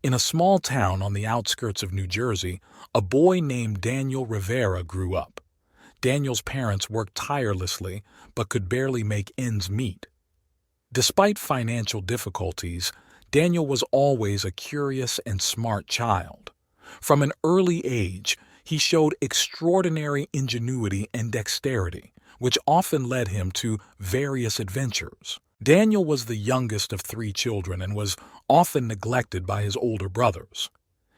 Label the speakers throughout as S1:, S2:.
S1: In a small town on the outskirts of New Jersey, a boy named Daniel Rivera grew up. Daniel's parents worked tirelessly but could barely make ends meet. Despite financial difficulties, Daniel was always a curious and smart child. From an early age, he showed extraordinary ingenuity and dexterity, which often led him to various adventures. Daniel was the youngest of 3 children and was often neglected by his older brothers.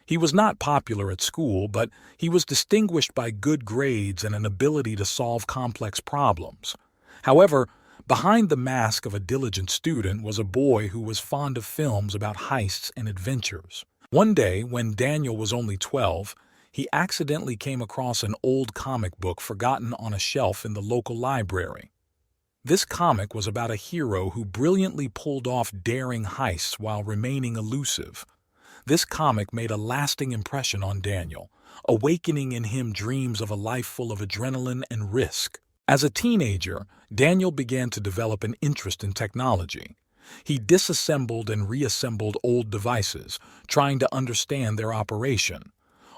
S1: He was not popular at school, but he was distinguished by good grades and an ability to solve complex problems. However, behind the mask of a diligent student was a boy who was fond of films about heists and adventures. One day, when Daniel was only 12, he accidentally came across an old comic book forgotten on a shelf in the local library. This comic was about a hero who brilliantly pulled off daring heists while remaining elusive. This comic made a lasting impression on Daniel, awakening in him dreams of a life full of adrenaline and risk. As a teenager, Daniel began to develop an interest in technology. He disassembled and reassembled old devices, trying to understand their operation.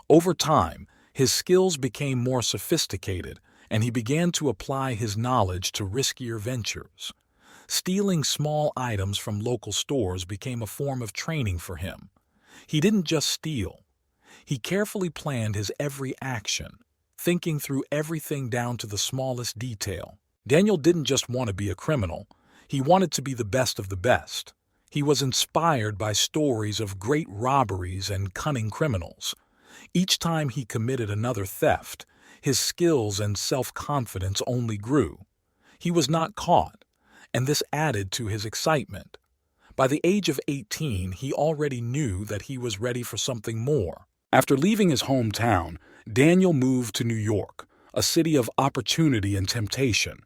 S1: Over time, his skills became more sophisticated, and he began to apply his knowledge to riskier ventures. Stealing small items from local stores became a form of training for him. He didn't just steal. He carefully planned his every action, thinking through everything down to the smallest detail. Daniel didn't just want to be a criminal. He wanted to be the best of the best. He was inspired by stories of great robberies and cunning criminals. Each time he committed another theft, his skills and self-confidence only grew. He was not caught, and this added to his excitement. By the age of 18, he already knew that he was ready for something more. After leaving his hometown, Daniel moved to New York, a city of opportunity and temptation.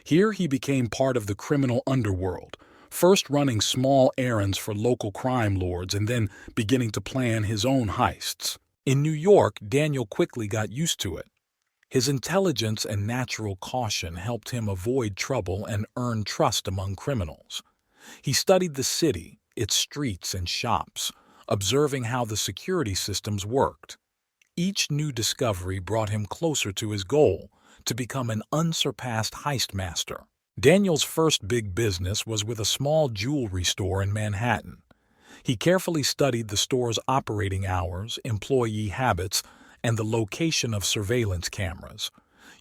S1: Here he became part of the criminal underworld, first running small errands for local crime lords and then beginning to plan his own heists. In New York, Daniel quickly got used to it. His intelligence and natural caution helped him avoid trouble and earn trust among criminals. He studied the city, its streets and shops, observing how the security systems worked. Each new discovery brought him closer to his goal, to become an unsurpassed heist master. Daniel's first big business was with a small jewelry store in Manhattan. He carefully studied the store's operating hours, employee habits, and the location of surveillance cameras.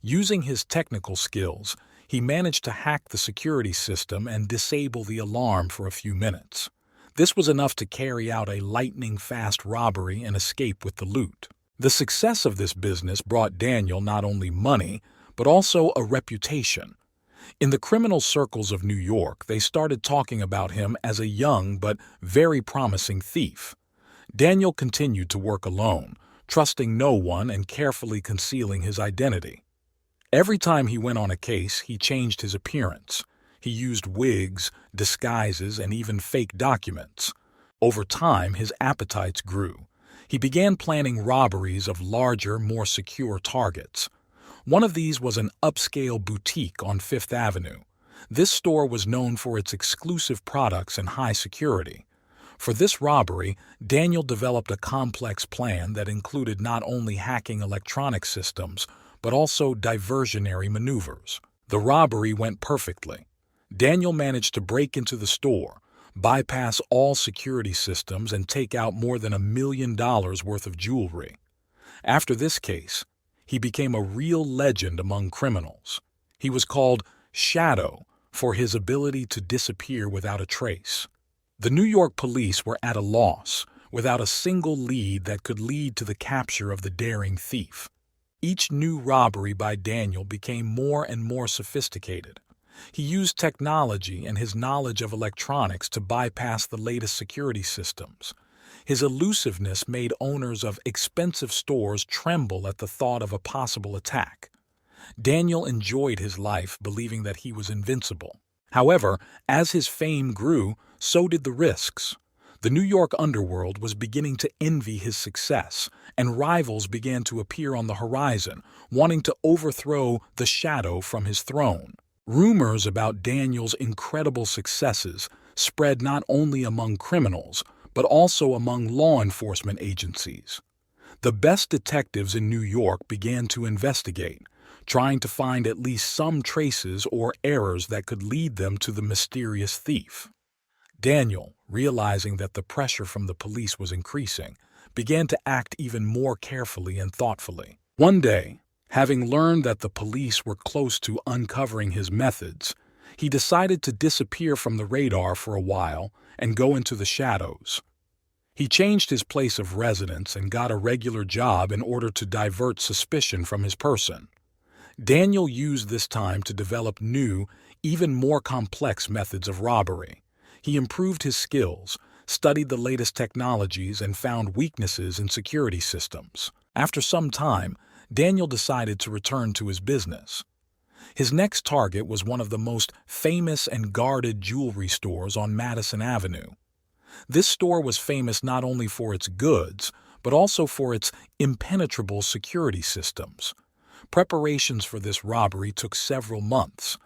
S1: Using his technical skills, he managed to hack the security system and disable the alarm for a few minutes. This was enough to carry out a lightning-fast robbery and escape with the loot. The success of this business brought Daniel not only money, but also a reputation. In the criminal circles of New York, they started talking about him as a young but very promising thief. Daniel continued to work alone, trusting no one and carefully concealing his identity. Every time he went on a case, he changed his appearance. He used wigs, disguises, and even fake documents. Over time, his appetites grew. He began planning robberies of larger, more secure targets. One of these was an upscale boutique on Fifth Avenue. This store was known for its exclusive products and high security. For this robbery, Daniel developed a complex plan that included not only hacking electronic systems, but also diversionary maneuvers. The robbery went perfectly. Daniel managed to break into the store, bypass all security systems, and take out more than $1 million worth of jewelry. After this case, he became a real legend among criminals. He was called Shadow for his ability to disappear without a trace. The New York police were at a loss, without a single lead that could lead to the capture of the daring thief. Each new robbery by Daniel became more and more sophisticated. He used technology and his knowledge of electronics to bypass the latest security systems. His elusiveness made owners of expensive stores tremble at the thought of a possible attack. Daniel enjoyed his life, believing that he was invincible. However, as his fame grew, so did the risks. The New York underworld was beginning to envy his success, and rivals began to appear on the horizon, wanting to overthrow the Shadow from his throne. Rumors about Daniel's incredible successes spread not only among criminals, but also among law enforcement agencies. The best detectives in New York began to investigate, trying to find at least some traces or errors that could lead them to the mysterious thief. Daniel, realizing that the pressure from the police was increasing, began to act even more carefully and thoughtfully. One day, having learned that the police were close to uncovering his methods, he decided to disappear from the radar for a while and go into the shadows. He changed his place of residence and got a regular job in order to divert suspicion from his person. Daniel used this time to develop new, even more complex methods of robbery. He improved his skills, studied the latest technologies, and found weaknesses in security systems. After some time, Daniel decided to return to his business. His next target was one of the most famous and guarded jewelry stores on Madison Avenue. This store was famous not only for its goods, but also for its impenetrable security systems. Preparations for this robbery took several months.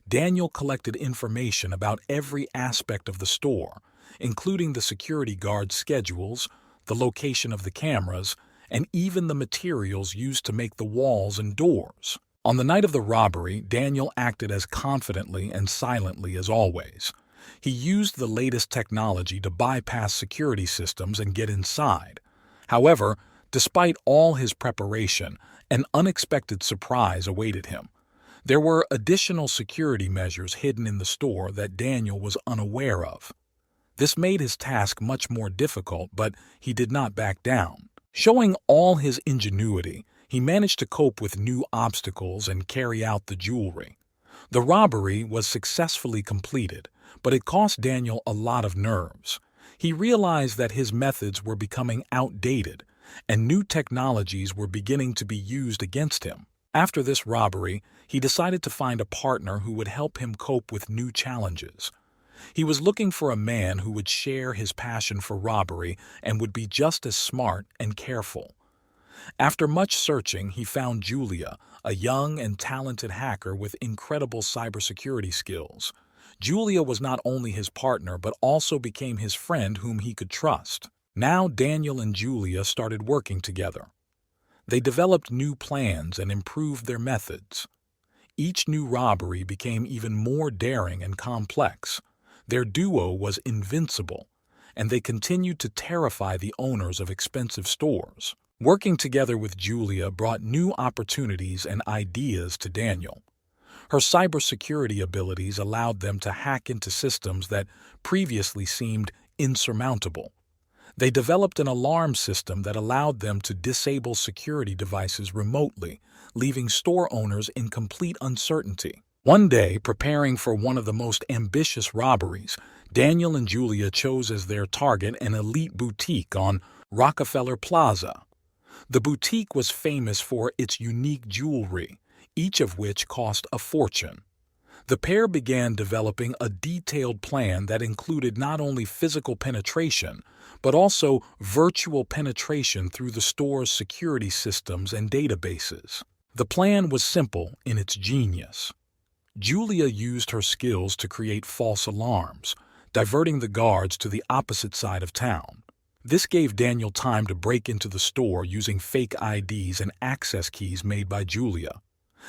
S1: Daniel collected information about every aspect of the store, including the security guards' schedules, the location of the cameras, and even the materials used to make the walls and doors. On the night of the robbery, Daniel acted as confidently and silently as always. He used the latest technology to bypass security systems and get inside. However, despite all his preparation, an unexpected surprise awaited him. There were additional security measures hidden in the store that Daniel was unaware of. This made his task much more difficult, but he did not back down. Showing all his ingenuity, he managed to cope with new obstacles and carry out the jewelry. The robbery was successfully completed, but it cost Daniel a lot of nerves. He realized that his methods were becoming outdated, and new technologies were beginning to be used against him. After this robbery, he decided to find a partner who would help him cope with new challenges. He was looking for a man who would share his passion for robbery and would be just as smart and careful. After much searching, he found Julia, a young and talented hacker with incredible cybersecurity skills. Julia was not only his partner but also became his friend whom he could trust. Now Daniel and Julia started working together. They developed new plans and improved their methods. Each new robbery became even more daring and complex. Their duo was invincible, and they continued to terrify the owners of expensive stores. Working together with Julia brought new opportunities and ideas to Daniel. Her cybersecurity abilities allowed them to hack into systems that previously seemed insurmountable. They developed an alarm system that allowed them to disable security devices remotely, leaving store owners in complete uncertainty. One day, preparing for one of the most ambitious robberies, Daniel and Julia chose as their target an elite boutique on Rockefeller Plaza. The boutique was famous for its unique jewelry, each of which cost a fortune. The pair began developing a detailed plan that included not only physical penetration, but also virtual penetration through the store's security systems and databases. The plan was simple in its genius. Julia used her skills to create false alarms, diverting the guards to the opposite side of town. This gave Daniel time to break into the store using fake IDs and access keys made by Julia.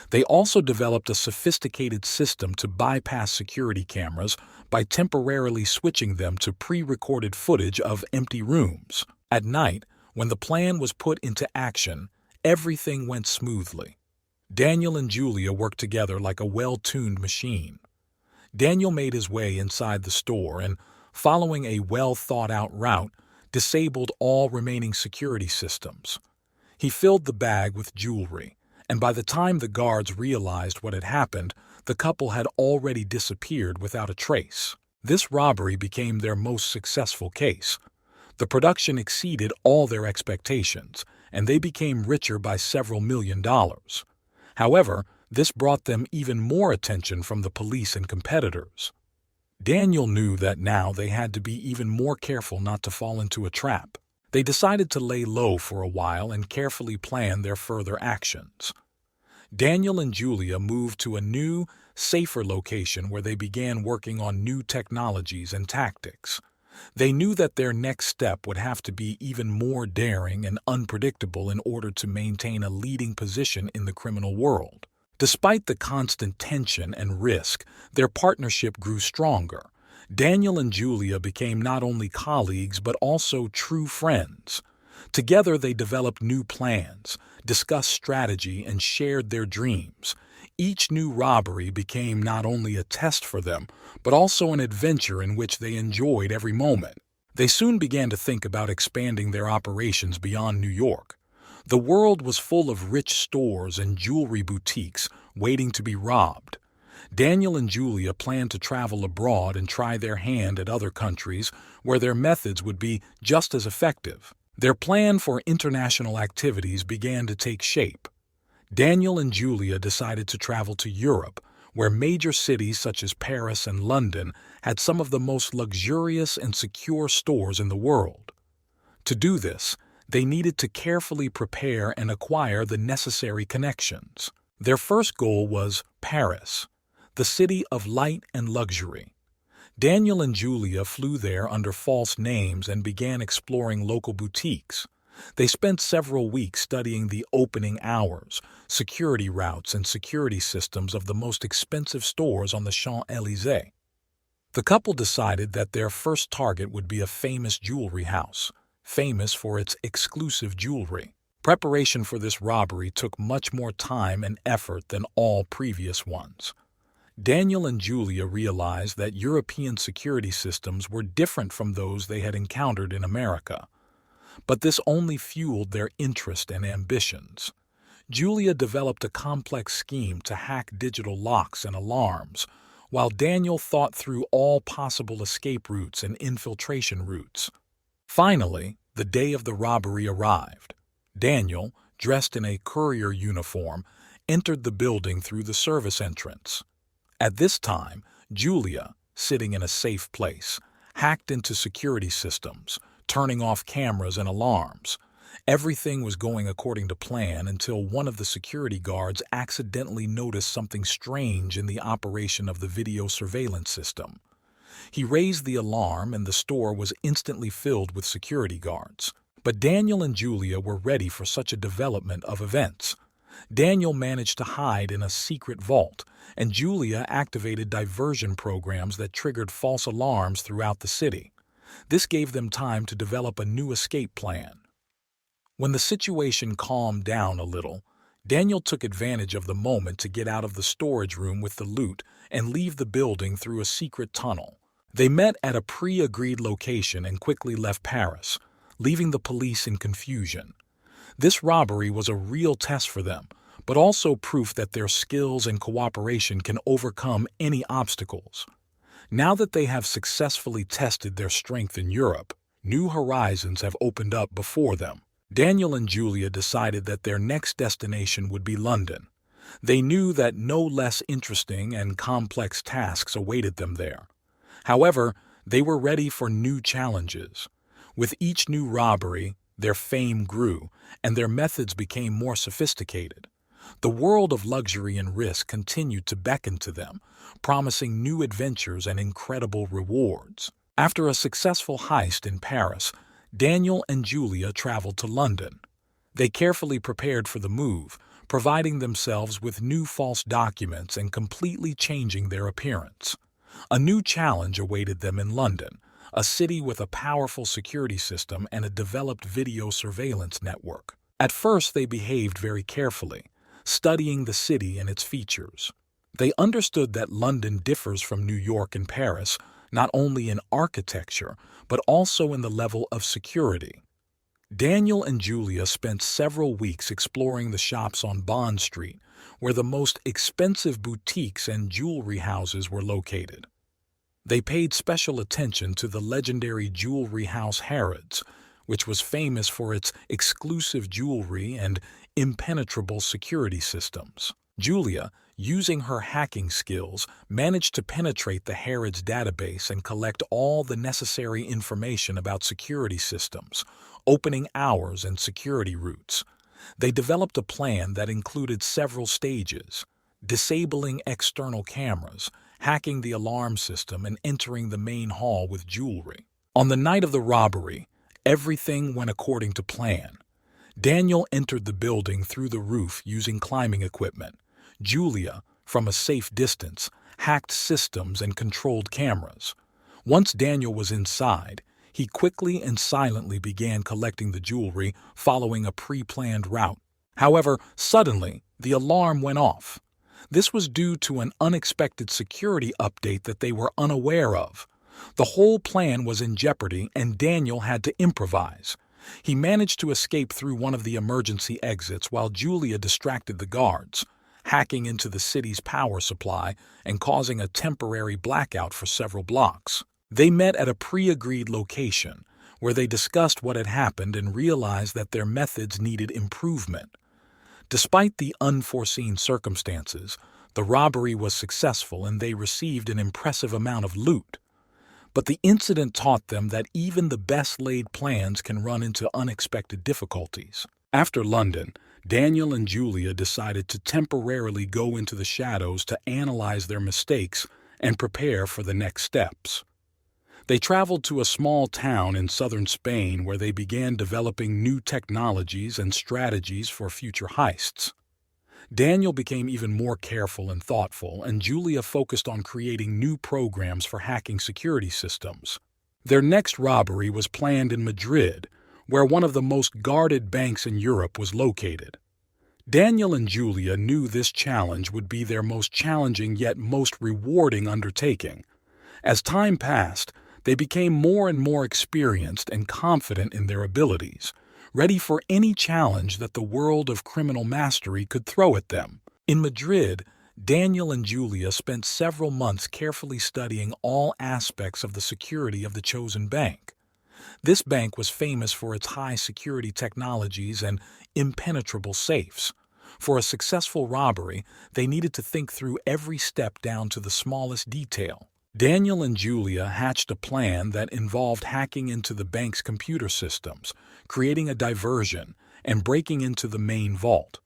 S1: They also developed a sophisticated system to bypass security cameras by temporarily switching them to pre-recorded footage of empty rooms. At night, when the plan was put into action, everything went smoothly. Daniel and Julia worked together like a well-tuned machine. Daniel made his way inside the store and, following a well-thought-out route, disabled all remaining security systems. He filled the bag with jewelry, and by the time the guards realized what had happened, the couple had already disappeared without a trace. This robbery became their most successful case. The production exceeded all their expectations, and they became richer by several $1,000,000. However, this brought them even more attention from the police and competitors. Daniel knew that now they had to be even more careful not to fall into a trap. They decided to lay low for a while and carefully plan their further actions. Daniel and Julia moved to a new, safer location where they began working on new technologies and tactics. They knew that their next step would have to be even more daring and unpredictable in order to maintain a leading position in the criminal world. Despite the constant tension and risk, their partnership grew stronger. Daniel and Julia became not only colleagues but also true friends. Together they developed new plans, discussed strategy, and shared their dreams. Each new robbery became not only a test for them, but also an adventure in which they enjoyed every moment. They soon began to think about expanding their operations beyond New York. The world was full of rich stores and jewelry boutiques waiting to be robbed. Daniel and Julia planned to travel abroad and try their hand at other countries where their methods would be just as effective. Their plan for international activities began to take shape. Daniel and Julia decided to travel to Europe, where major cities such as Paris and London had some of the most luxurious and secure stores in the world. To do this, they needed to carefully prepare and acquire the necessary connections. Their first goal was Paris, the city of light and luxury. Daniel and Julia flew there under false names and began exploring local boutiques. They spent several weeks studying the opening hours, security routes, and security systems of the most expensive stores on the Champs-Élysées. The couple decided that their first target would be a famous jewelry house, famous for its exclusive jewelry. Preparation for this robbery took much more time and effort than all previous ones. Daniel and Julia realized that European security systems were different from those they had encountered in America. But this only fueled their interest and ambitions. Julia developed a complex scheme to hack digital locks and alarms, while Daniel thought through all possible escape routes and infiltration routes. Finally, the day of the robbery arrived. Daniel, dressed in a courier uniform, entered the building through the service entrance. At this time, Julia, sitting in a safe place, hacked into security systems, turning off cameras and alarms. Everything was going according to plan until one of the security guards accidentally noticed something strange in the operation of the video surveillance system. He raised the alarm and the store was instantly filled with security guards. But Daniel and Julia were ready for such a development of events. Daniel managed to hide in a secret vault, and Julia activated diversion programs that triggered false alarms throughout the city. This gave them time to develop a new escape plan. When the situation calmed down a little, Daniel took advantage of the moment to get out of the storage room with the loot and leave the building through a secret tunnel. They met at a pre-agreed location and quickly left Paris, leaving the police in confusion. This robbery was a real test for them, but also proof that their skills and cooperation can overcome any obstacles. Now that they have successfully tested their strength in Europe, new horizons have opened up before them. Daniel and Julia decided that their next destination would be London. They knew that no less interesting and complex tasks awaited them there. However, they were ready for new challenges. With each new robbery, their fame grew, and their methods became more sophisticated. The world of luxury and risk continued to beckon to them, promising new adventures and incredible rewards. After a successful heist in Paris, Daniel and Julia traveled to London. They carefully prepared for the move, providing themselves with new false documents and completely changing their appearance. A new challenge awaited them in London, a city with a powerful security system and a developed video surveillance network. At first, they behaved very carefully, studying the city and its features. They understood that London differs from New York and Paris, not only in architecture, but also in the level of security. Daniel and Julia spent several weeks exploring the shops on Bond Street, where the most expensive boutiques and jewelry houses were located. They paid special attention to the legendary jewelry house Harrods, which was famous for its exclusive jewelry and impenetrable security systems. Julia, using her hacking skills, managed to penetrate the Harrods database and collect all the necessary information about security systems, opening hours, and security routes. They developed a plan that included several stages: disabling external cameras, hacking the alarm system, and entering the main hall with jewelry. On the night of the robbery, everything went according to plan. Daniel entered the building through the roof using climbing equipment. Julia, from a safe distance, hacked systems and controlled cameras. Once Daniel was inside, he quickly and silently began collecting the jewelry, following a pre-planned route. However, suddenly, the alarm went off. This was due to an unexpected security update that they were unaware of. The whole plan was in jeopardy, and Daniel had to improvise. He managed to escape through one of the emergency exits while Julia distracted the guards, hacking into the city's power supply and causing a temporary blackout for several blocks. They met at a pre-agreed location, where they discussed what had happened and realized that their methods needed improvement. Despite the unforeseen circumstances, the robbery was successful and they received an impressive amount of loot. But the incident taught them that even the best-laid plans can run into unexpected difficulties. After London, Daniel and Julia decided to temporarily go into the shadows to analyze their mistakes and prepare for the next steps. They traveled to a small town in southern Spain where they began developing new technologies and strategies for future heists. Daniel became even more careful and thoughtful, and Julia focused on creating new programs for hacking security systems. Their next robbery was planned in Madrid, where one of the most guarded banks in Europe was located. Daniel and Julia knew this challenge would be their most challenging yet most rewarding undertaking. As time passed, they became more and more experienced and confident in their abilities, ready for any challenge that the world of criminal mastery could throw at them. In Madrid, Daniel and Julia spent several months carefully studying all aspects of the security of the chosen bank. This bank was famous for its high-security technologies and impenetrable safes. For a successful robbery, they needed to think through every step down to the smallest detail. Daniel and Julia hatched a plan that involved hacking into the bank's computer systems, creating a diversion, and breaking into the main vault.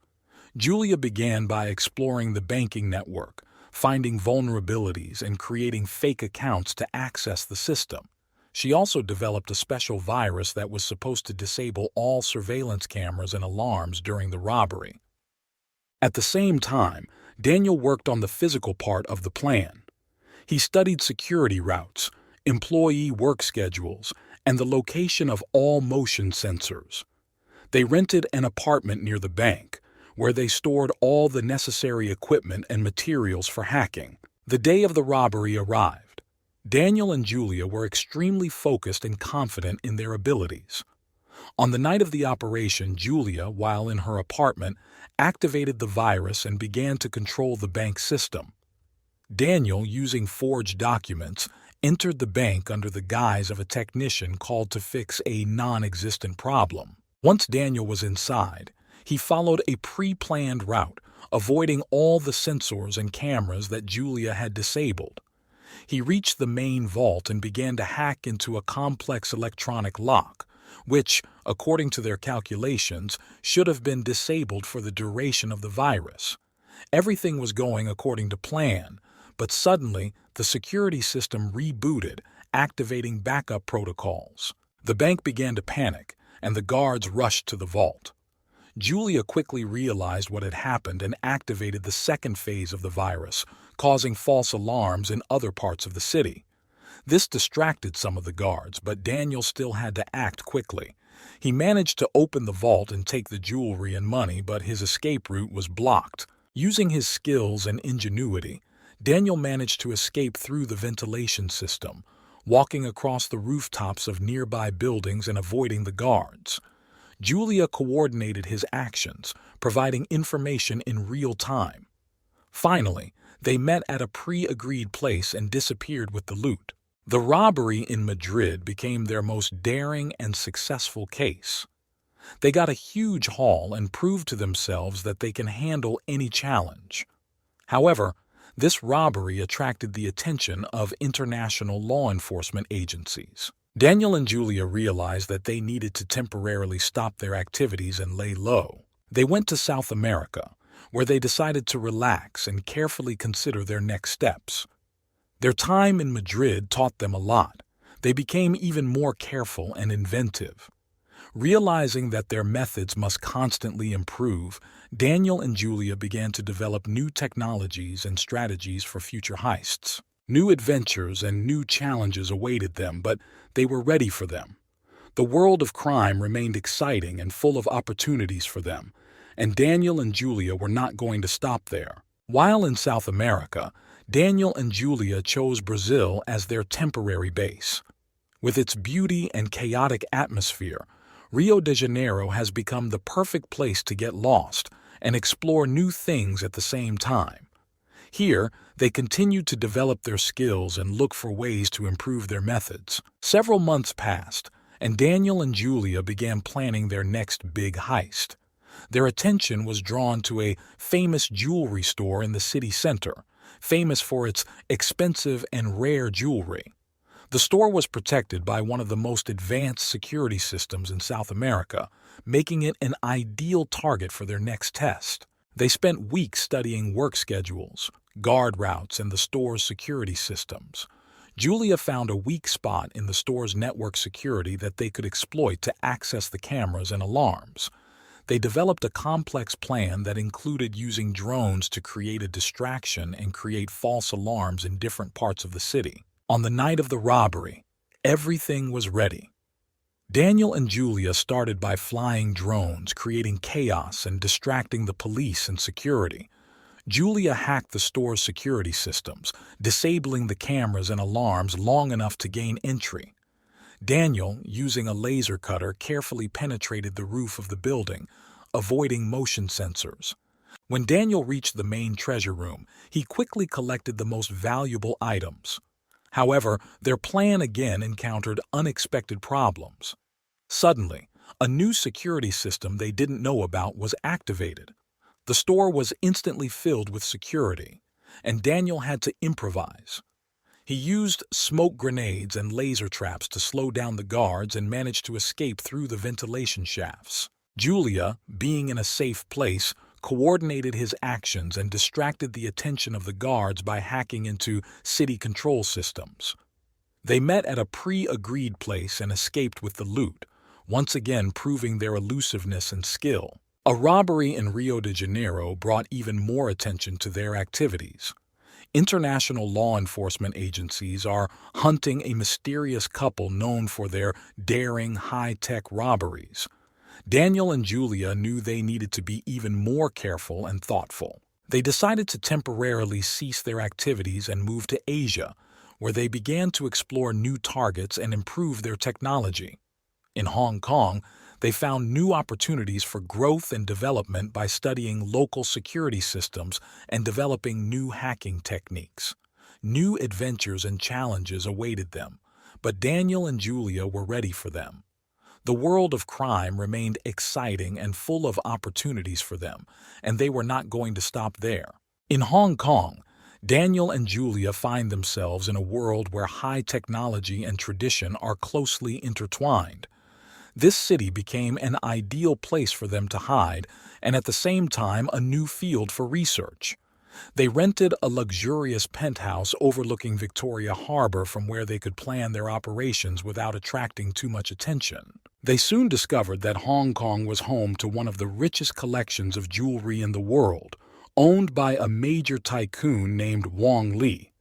S1: Julia began by exploring the banking network, finding vulnerabilities, and creating fake accounts to access the system. She also developed a special virus that was supposed to disable all surveillance cameras and alarms during the robbery. At the same time, Daniel worked on the physical part of the plan. He studied security routes, employee work schedules, and the location of all motion sensors. They rented an apartment near the bank, where they stored all the necessary equipment and materials for hacking. The day of the robbery arrived. Daniel and Julia were extremely focused and confident in their abilities. On the night of the operation, Julia, while in her apartment, activated the virus and began to control the bank system. Daniel, using forged documents, entered the bank under the guise of a technician called to fix a non-existent problem. Once Daniel was inside, he followed a pre-planned route, avoiding all the sensors and cameras that Julia had disabled. He reached the main vault and began to hack into a complex electronic lock, which, according to their calculations, should have been disabled for the duration of the virus. Everything was going according to plan, but suddenly the security system rebooted, activating backup protocols. The bank began to panic, and the guards rushed to the vault. Julia quickly realized what had happened and activated the second phase of the virus, causing false alarms in other parts of the city. This distracted some of the guards, but Daniel still had to act quickly. He managed to open the vault and take the jewelry and money, but his escape route was blocked. Using his skills and ingenuity, Daniel managed to escape through the ventilation system, walking across the rooftops of nearby buildings and avoiding the guards. Julia coordinated his actions, providing information in real time. Finally, they met at a pre-agreed place and disappeared with the loot. The robbery in Madrid became their most daring and successful case. They got a huge haul and proved to themselves that they can handle any challenge. However, this robbery attracted the attention of international law enforcement agencies. Daniel and Julia realized that they needed to temporarily stop their activities and lay low. They went to South America, where they decided to relax and carefully consider their next steps. Their time in Madrid taught them a lot. They became even more careful and inventive. Realizing that their methods must constantly improve, Daniel and Julia began to develop new technologies and strategies for future heists. New adventures and new challenges awaited them, but they were ready for them. The world of crime remained exciting and full of opportunities for them, and Daniel and Julia were not going to stop there. While in South America, Daniel and Julia chose Brazil as their temporary base. With its beauty and chaotic atmosphere, Rio de Janeiro has become the perfect place to get lost and explore new things at the same time. Here, they continued to develop their skills and look for ways to improve their methods. Several months passed, and Daniel and Julia began planning their next big heist. Their attention was drawn to a famous jewelry store in the city center, famous for its expensive and rare jewelry. The store was protected by one of the most advanced security systems in South America, making it an ideal target for their next test. They spent weeks studying work schedules, guard routes, and the store's security systems. Julia found a weak spot in the store's network security that they could exploit to access the cameras and alarms. They developed a complex plan that included using drones to create a distraction and create false alarms in different parts of the city. On the night of the robbery, everything was ready. Daniel and Julia started by flying drones, creating chaos and distracting the police and security. Julia hacked the store's security systems, disabling the cameras and alarms long enough to gain entry. Daniel, using a laser cutter, carefully penetrated the roof of the building, avoiding motion sensors. When Daniel reached the main treasure room, he quickly collected the most valuable items. However, their plan again encountered unexpected problems. Suddenly, a new security system they didn't know about was activated. The store was instantly filled with security, and Daniel had to improvise. He used smoke grenades and laser traps to slow down the guards and managed to escape through the ventilation shafts. Julia, being in a safe place, coordinated his actions and distracted the attention of the guards by hacking into city control systems. They met at a pre-agreed place and escaped with the loot, once again proving their elusiveness and skill. A robbery in Rio de Janeiro brought even more attention to their activities. International law enforcement agencies are hunting a mysterious couple known for their daring, high-tech robberies. Daniel and Julia knew they needed to be even more careful and thoughtful. They decided to temporarily cease their activities and move to Asia, where they began to explore new targets and improve their technology. In Hong Kong, they found new opportunities for growth and development by studying local security systems and developing new hacking techniques. New adventures and challenges awaited them, but Daniel and Julia were ready for them. The world of crime remained exciting and full of opportunities for them, and they were not going to stop there. In Hong Kong, Daniel and Julia find themselves in a world where high technology and tradition are closely intertwined. This city became an ideal place for them to hide, and at the same time a new field for research. They rented a luxurious penthouse overlooking Victoria Harbor from where they could plan their operations without attracting too much attention. They soon discovered that Hong Kong was home to one of the richest collections of jewelry in the world, owned by a major tycoon named Wong Li.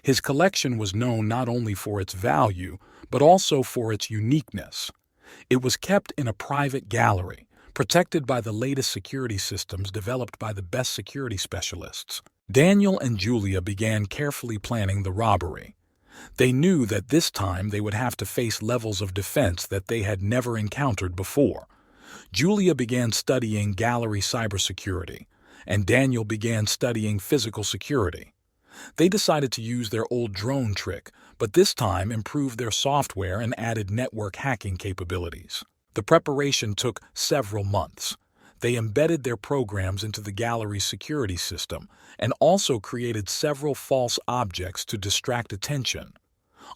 S1: His collection was known not only for its value, but also for its uniqueness. It was kept in a private gallery, protected by the latest security systems developed by the best security specialists. Daniel and Julia began carefully planning the robbery. They knew that this time they would have to face levels of defense that they had never encountered before. Julia began studying gallery cybersecurity, and Daniel began studying physical security. They decided to use their old drone trick, but this time improved their software and added network hacking capabilities. The preparation took several months. They embedded their programs into the gallery's security system and also created several false objects to distract attention.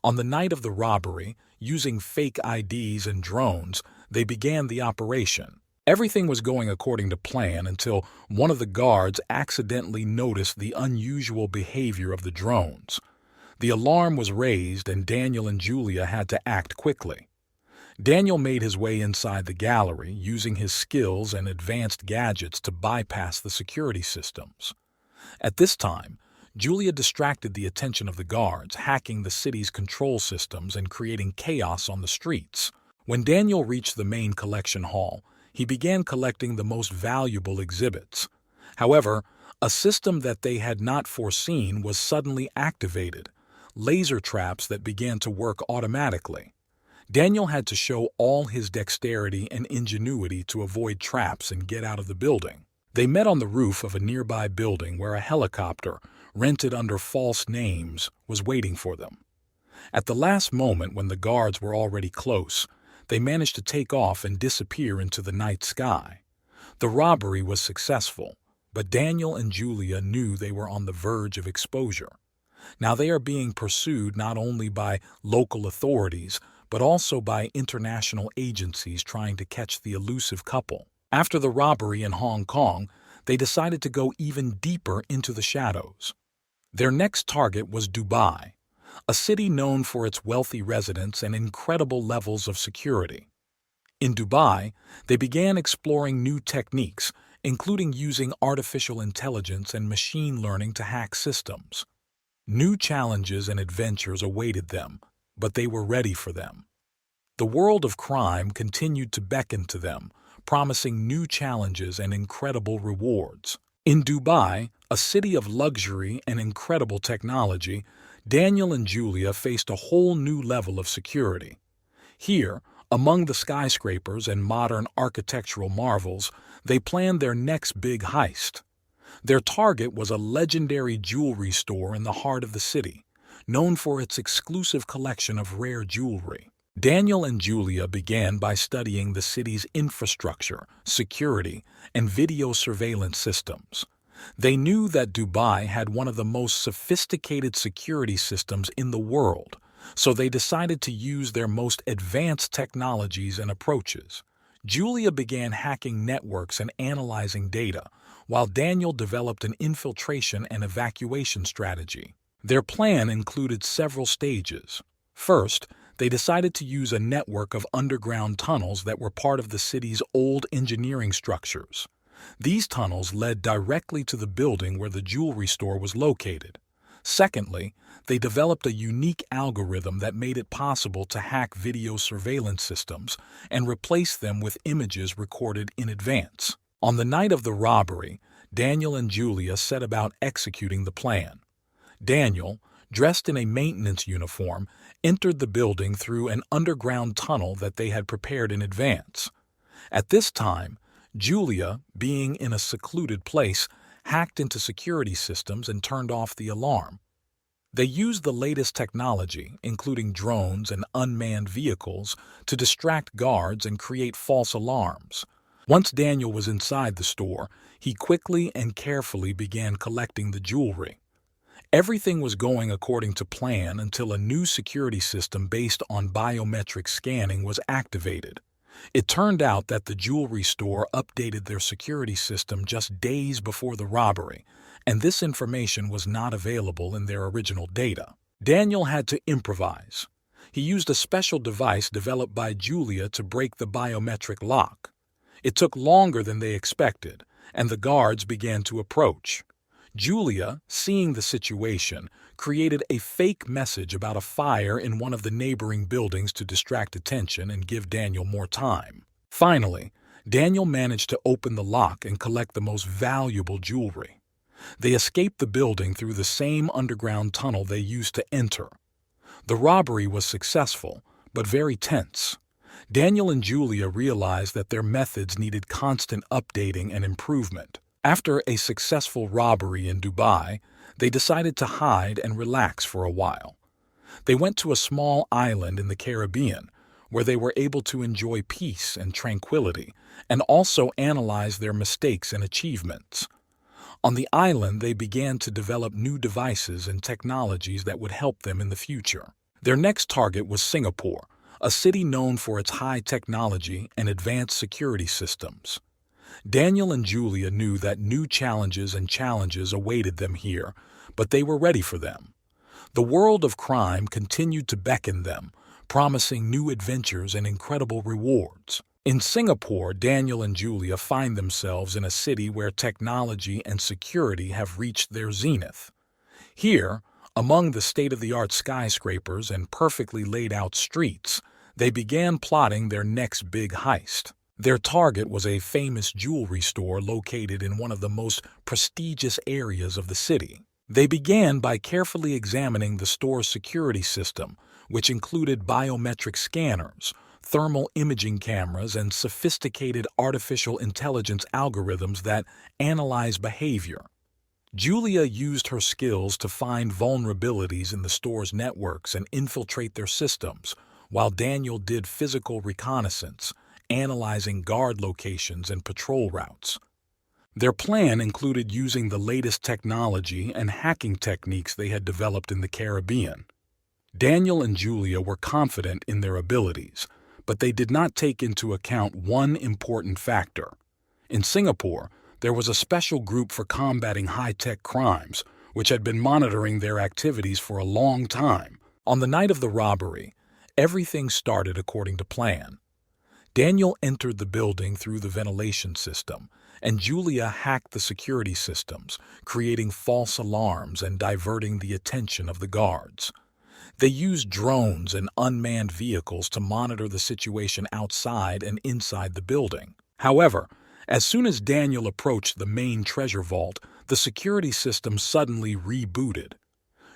S1: On the night of the robbery, using fake IDs and drones, they began the operation. Everything was going according to plan until one of the guards accidentally noticed the unusual behavior of the drones. The alarm was raised and Daniel and Julia had to act quickly. Daniel made his way inside the gallery, using his skills and advanced gadgets to bypass the security systems. At this time, Julia distracted the attention of the guards, hacking the city's control systems and creating chaos on the streets. When Daniel reached the main collection hall, he began collecting the most valuable exhibits. However, a system that they had not foreseen was suddenly activated, laser traps that began to work automatically. Daniel had to show all his dexterity and ingenuity to avoid traps and get out of the building. They met on the roof of a nearby building where a helicopter, rented under false names, was waiting for them. At the last moment, when the guards were already close, they managed to take off and disappear into the night sky. The robbery was successful, but Daniel and Julia knew they were on the verge of exposure. Now they are being pursued not only by local authorities, but also by international agencies trying to catch the elusive couple. After the robbery in Hong Kong, they decided to go even deeper into the shadows. Their next target was Dubai, a city known for its wealthy residents and incredible levels of security. In Dubai, they began exploring new techniques, including using artificial intelligence and machine learning to hack systems. New challenges and adventures awaited them, but they were ready for them. The world of crime continued to beckon to them, promising new challenges and incredible rewards. In Dubai, a city of luxury and incredible technology, Daniel and Julia faced a whole new level of security. Here, among the skyscrapers and modern architectural marvels, they planned their next big heist. Their target was a legendary jewelry store in the heart of the city, known for its exclusive collection of rare jewelry. Daniel and Julia began by studying the city's infrastructure, security, and video surveillance systems. They knew that Dubai had one of the most sophisticated security systems in the world, so they decided to use their most advanced technologies and approaches. Julia began hacking networks and analyzing data, while Daniel developed an infiltration and evacuation strategy. Their plan included several stages. First, they decided to use a network of underground tunnels that were part of the city's old engineering structures. These tunnels led directly to the building where the jewelry store was located. Secondly, they developed a unique algorithm that made it possible to hack video surveillance systems and replace them with images recorded in advance. On the night of the robbery, Daniel and Julia set about executing the plan. Daniel, dressed in a maintenance uniform, entered the building through an underground tunnel that they had prepared in advance. At this time, Julia, being in a secluded place, hacked into security systems and turned off the alarm. They used the latest technology, including drones and unmanned vehicles, to distract guards and create false alarms. Once Daniel was inside the store, he quickly and carefully began collecting the jewelry. Everything was going according to plan until a new security system based on biometric scanning was activated. It turned out that the jewelry store updated their security system just days before the robbery, and this information was not available in their original data. Daniel had to improvise. He used a special device developed by Julia to break the biometric lock. It took longer than they expected, and the guards began to approach. Julia, seeing the situation, created a fake message about a fire in one of the neighboring buildings to distract attention and give Daniel more time. Finally, Daniel managed to open the lock and collect the most valuable jewelry. They escaped the building through the same underground tunnel they used to enter. The robbery was successful, but very tense. Daniel and Julia realized that their methods needed constant updating and improvement. After a successful robbery in Dubai, they decided to hide and relax for a while. They went to a small island in the Caribbean, where they were able to enjoy peace and tranquility, and also analyze their mistakes and achievements. On the island, they began to develop new devices and technologies that would help them in the future. Their next target was Singapore, a city known for its high technology and advanced security systems. Daniel and Julia knew that new challenges awaited them here, but they were ready for them. The world of crime continued to beckon them, promising new adventures and incredible rewards. In Singapore, Daniel and Julia find themselves in a city where technology and security have reached their zenith. Here, among the state-of-the-art skyscrapers and perfectly laid-out streets, they began plotting their next big heist. Their target was a famous jewelry store located in one of the most prestigious areas of the city. They began by carefully examining the store's security system, which included biometric scanners, thermal imaging cameras, and sophisticated artificial intelligence algorithms that analyze behavior. Julia used her skills to find vulnerabilities in the store's networks and infiltrate their systems, while Daniel did physical reconnaissance, analyzing guard locations and patrol routes. Their plan included using the latest technology and hacking techniques they had developed in the Caribbean. Daniel and Julia were confident in their abilities, but they did not take into account one important factor. In Singapore, there was a special group for combating high-tech crimes, which had been monitoring their activities for a long time. On the night of the robbery, everything started according to plan. Daniel entered the building through the ventilation system, and Julia hacked the security systems, creating false alarms and diverting the attention of the guards. They used drones and unmanned vehicles to monitor the situation outside and inside the building. However, as soon as Daniel approached the main treasure vault, the security system suddenly rebooted.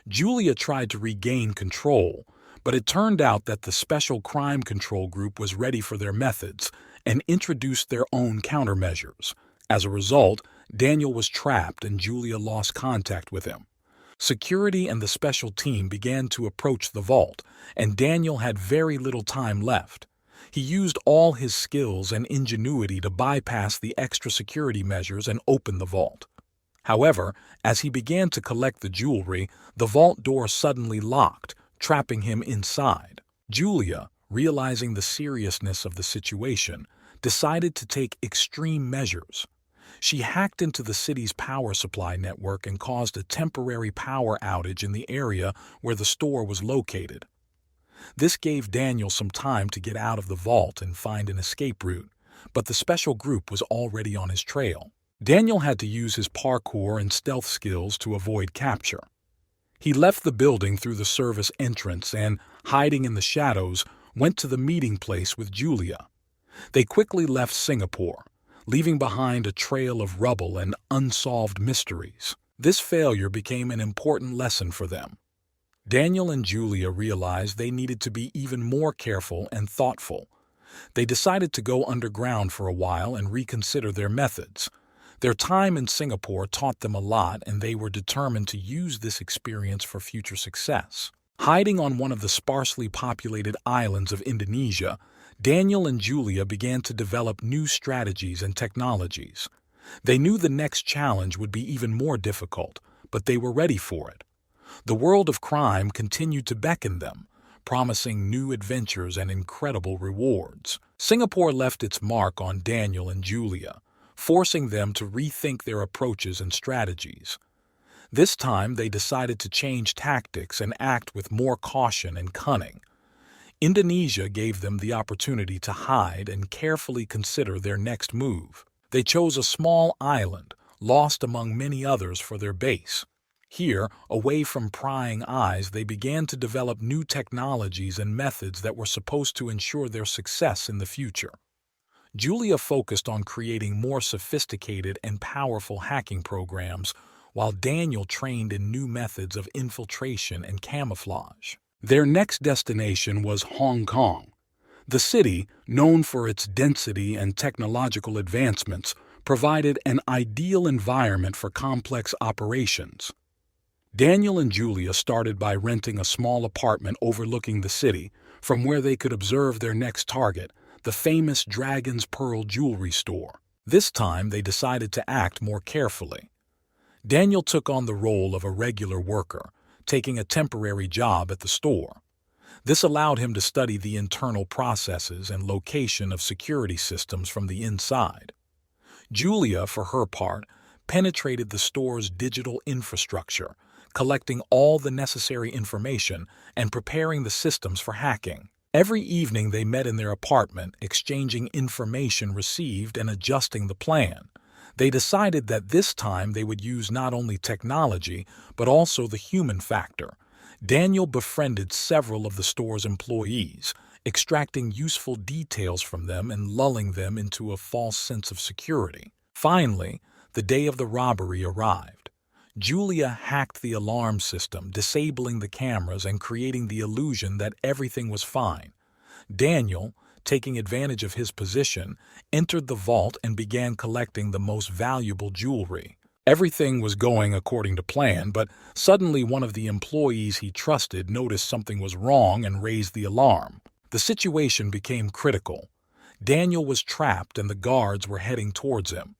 S1: Julia tried to regain control, but it turned out that the Special Crime Control Group was ready for their methods and introduced their own countermeasures. As a result, Daniel was trapped and Julia lost contact with him. Security and the special team began to approach the vault, and Daniel had very little time left. He used all his skills and ingenuity to bypass the extra security measures and open the vault. However, as he began to collect the jewelry, the vault door suddenly locked, trapping him inside. Julia, realizing the seriousness of the situation, decided to take extreme measures. She hacked into the city's power supply network and caused a temporary power outage in the area where the store was located. This gave Daniel some time to get out of the vault and find an escape route, but the special group was already on his trail. Daniel had to use his parkour and stealth skills to avoid capture. He left the building through the service entrance and, hiding in the shadows, went to the meeting place with Julia. They quickly left Singapore, leaving behind a trail of rubble and unsolved mysteries. This failure became an important lesson for them. Daniel and Julia realized they needed to be even more careful and thoughtful. They decided to go underground for a while and reconsider their methods. Their time in Singapore taught them a lot, and they were determined to use this experience for future success. Hiding on one of the sparsely populated islands of Indonesia, Daniel and Julia began to develop new strategies and technologies. They knew the next challenge would be even more difficult, but they were ready for it. The world of crime continued to beckon them, promising new adventures and incredible rewards. Singapore left its mark on Daniel and Julia, forcing them to rethink their approaches and strategies. This time, they decided to change tactics and act with more caution and cunning. Indonesia gave them the opportunity to hide and carefully consider their next move. They chose a small island, lost among many others, for their base. Here, away from prying eyes, they began to develop new technologies and methods that were supposed to ensure their success in the future. Julia focused on creating more sophisticated and powerful hacking programs, while Daniel trained in new methods of infiltration and camouflage. Their next destination was Hong Kong. The city, known for its density and technological advancements, provided an ideal environment for complex operations. Daniel and Julia started by renting a small apartment overlooking the city, from where they could observe their next target, the famous Dragon's Pearl jewelry store. This time, they decided to act more carefully. Daniel took on the role of a regular worker, taking a temporary job at the store. This allowed him to study the internal processes and location of security systems from the inside. Julia, for her part, penetrated the store's digital infrastructure, collecting all the necessary information and preparing the systems for hacking. Every evening they met in their apartment, exchanging information received and adjusting the plan. They decided that this time they would use not only technology, but also the human factor. Daniel befriended several of the store's employees, extracting useful details from them and lulling them into a false sense of security. Finally, the day of the robbery arrived. Julia hacked the alarm system, disabling the cameras and creating the illusion that everything was fine. Daniel, taking advantage of his position, entered the vault and began collecting the most valuable jewelry. Everything was going according to plan, but suddenly one of the employees he trusted noticed something was wrong and raised the alarm. The situation became critical. Daniel was trapped and the guards were heading towards him.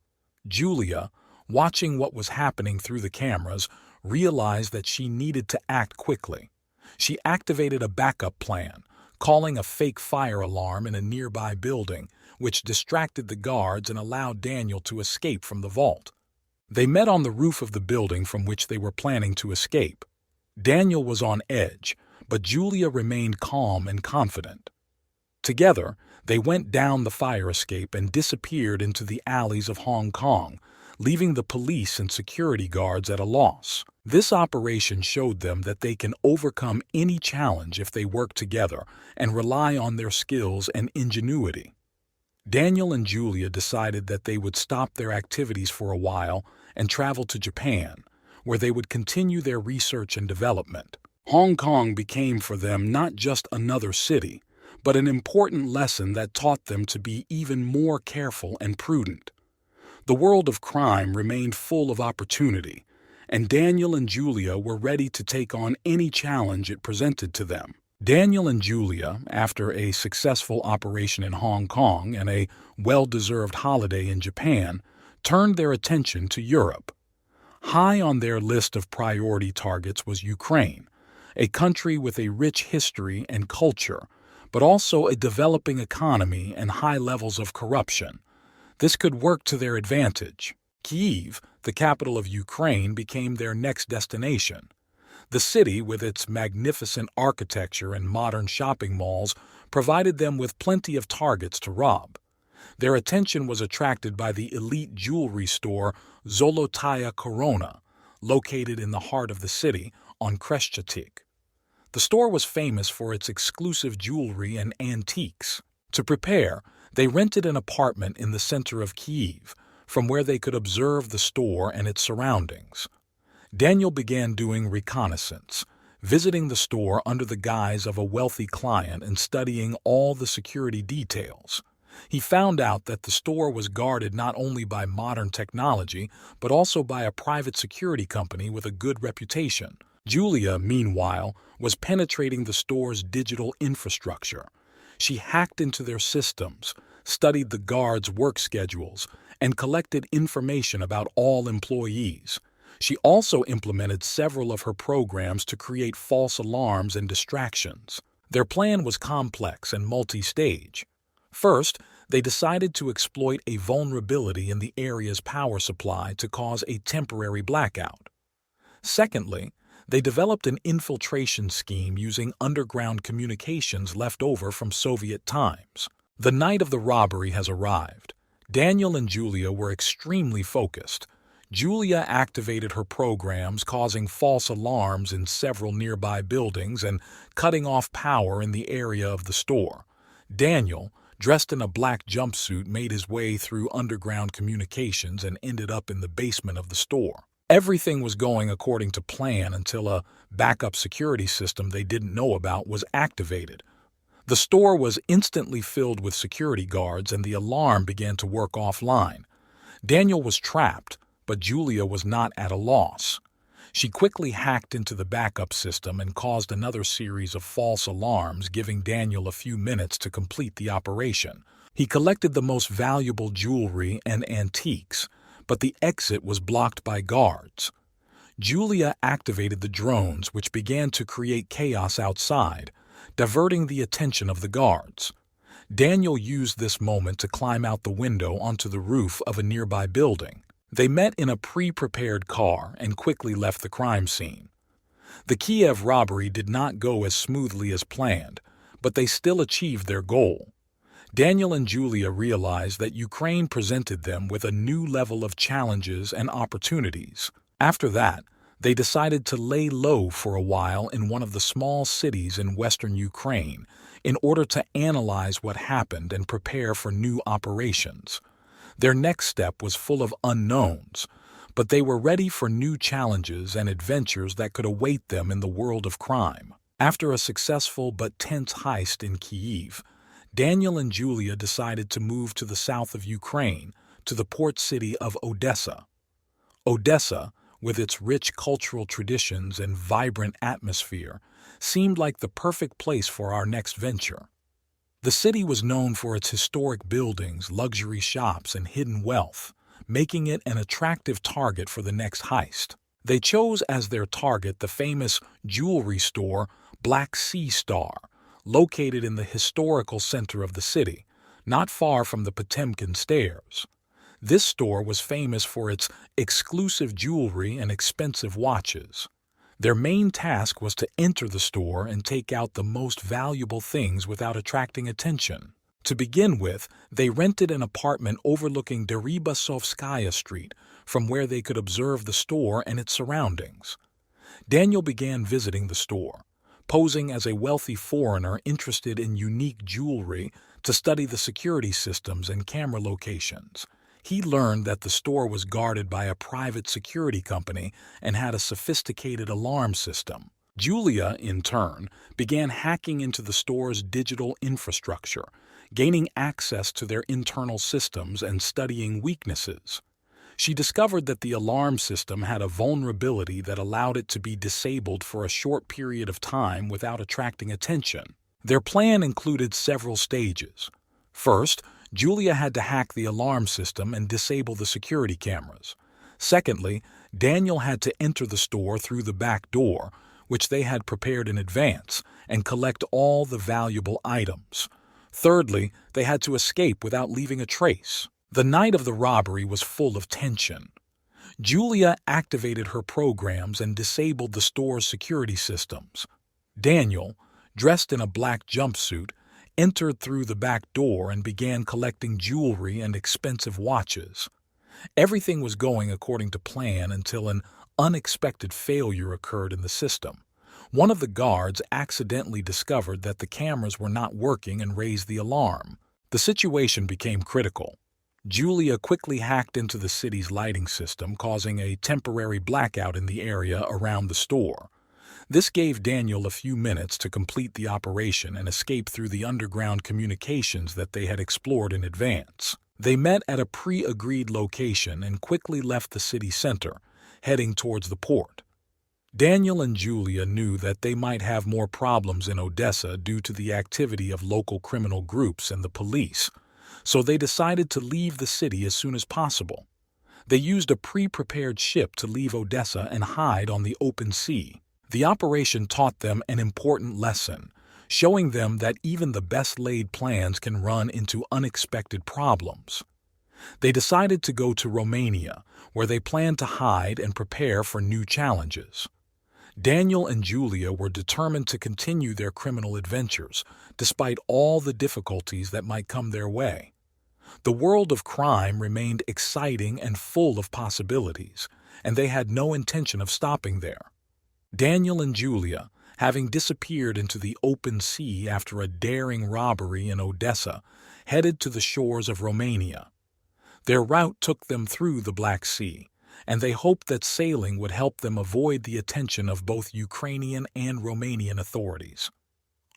S1: Julia, watching what was happening through the cameras, realized that she needed to act quickly. She activated a backup plan, calling a fake fire alarm in a nearby building, which distracted the guards and allowed Daniel to escape from the vault. They met on the roof of the building from which they were planning to escape. Daniel was on edge, but Julia remained calm and confident. Together, they went down the fire escape and disappeared into the alleys of Hong Kong, leaving the police and security guards at a loss. This operation showed them that they can overcome any challenge if they work together and rely on their skills and ingenuity. Daniel and Julia decided that they would stop their activities for a while and travel to Japan, where they would continue their research and development. Hong Kong became for them not just another city, but an important lesson that taught them to be even more careful and prudent. The world of crime remained full of opportunity, and Daniel and Julia were ready to take on any challenge it presented to them. Daniel and Julia, after a successful operation in Hong Kong and a well-deserved holiday in Japan, turned their attention to Europe. High on their list of priority targets was Ukraine, a country with a rich history and culture, but also a developing economy and high levels of corruption. This could work to their advantage. Kyiv, the capital of Ukraine, became their next destination. The city, with its magnificent architecture and modern shopping malls, provided them with plenty of targets to rob. Their attention was attracted by the elite jewelry store Zolotaya Korona, located in the heart of the city on Kreshchatik. The store was famous for its exclusive jewelry and antiques. To prepare, they rented an apartment in the center of Kyiv, from where they could observe the store and its surroundings. Daniel began doing reconnaissance, visiting the store under the guise of a wealthy client and studying all the security details. He found out that the store was guarded not only by modern technology, but also by a private security company with a good reputation. Julia, meanwhile, was penetrating the store's digital infrastructure. She hacked into their systems, studied the guards' work schedules, and collected information about all employees. She also implemented several of her programs to create false alarms and distractions. Their plan was complex and multi-stage. First, they decided to exploit a vulnerability in the area's power supply to cause a temporary blackout. Secondly, they developed an infiltration scheme using underground communications left over from Soviet times. The night of the robbery has arrived. Daniel and Julia were extremely focused. Julia activated her programs, causing false alarms in several nearby buildings and cutting off power in the area of the store. Daniel, dressed in a black jumpsuit, made his way through underground communications and ended up in the basement of the store. Everything was going according to plan until a backup security system they didn't know about was activated. The store was instantly filled with security guards and the alarm began to work offline. Daniel was trapped, but Julia was not at a loss. She quickly hacked into the backup system and caused another series of false alarms, giving Daniel a few minutes to complete the operation. He collected the most valuable jewelry and antiques, but the exit was blocked by guards. Julia activated the drones, which began to create chaos outside, diverting the attention of the guards. Daniel used this moment to climb out the window onto the roof of a nearby building. They met in a pre-prepared car and quickly left the crime scene. The Kiev robbery did not go as smoothly as planned, but they still achieved their goal. Daniel and Julia realized that Ukraine presented them with a new level of challenges and opportunities. After that, they decided to lay low for a while in one of the small cities in western Ukraine in order to analyze what happened and prepare for new operations. Their next step was full of unknowns, but they were ready for new challenges and adventures that could await them in the world of crime. After a successful but tense heist in Kyiv, Daniel and Julia decided to move to the south of Ukraine, to the port city of Odessa. Odessa, with its rich cultural traditions and vibrant atmosphere, seemed like the perfect place for our next venture. The city was known for its historic buildings, luxury shops, and hidden wealth, making it an attractive target for the next heist. They chose as their target the famous jewelry store Black Sea Star, located in the historical center of the city, not far from the Potemkin Stairs. This store was famous for its exclusive jewelry and expensive watches. Their main task was to enter the store and take out the most valuable things without attracting attention. To begin with, they rented an apartment overlooking Deribasovskaya Street, from where they could observe the store and its surroundings. Daniel began visiting the store, posing as a wealthy foreigner interested in unique jewelry to study the security systems and camera locations. He learned that the store was guarded by a private security company and had a sophisticated alarm system. Julia, in turn, began hacking into the store's digital infrastructure, gaining access to their internal systems and studying weaknesses. She discovered that the alarm system had a vulnerability that allowed it to be disabled for a short period of time without attracting attention. Their plan included several stages. First, Julia had to hack the alarm system and disable the security cameras. Secondly, Daniel had to enter the store through the back door, which they had prepared in advance, and collect all the valuable items. Thirdly, they had to escape without leaving a trace. The night of the robbery was full of tension. Julia activated her programs and disabled the store's security systems. Daniel, dressed in a black jumpsuit, entered through the back door and began collecting jewelry and expensive watches. Everything was going according to plan until an unexpected failure occurred in the system. One of the guards accidentally discovered that the cameras were not working and raised the alarm. The situation became critical. Julia quickly hacked into the city's lighting system, causing a temporary blackout in the area around the store. This gave Daniel a few minutes to complete the operation and escape through the underground communications that they had explored in advance. They met at a pre-agreed location and quickly left the city center, heading towards the port. Daniel and Julia knew that they might have more problems in Odessa due to the activity of local criminal groups and the police, so they decided to leave the city as soon as possible. They used a pre-prepared ship to leave Odessa and hide on the open sea. The operation taught them an important lesson, showing them that even the best-laid plans can run into unexpected problems. They decided to go to Romania, where they planned to hide and prepare for new challenges. Daniel and Julia were determined to continue their criminal adventures, despite all the difficulties that might come their way. The world of crime remained exciting and full of possibilities, and they had no intention of stopping there. Daniel and Julia, having disappeared into the open sea after a daring robbery in Odessa, headed to the shores of Romania. Their route took them through the Black Sea, and they hoped that sailing would help them avoid the attention of both Ukrainian and Romanian authorities.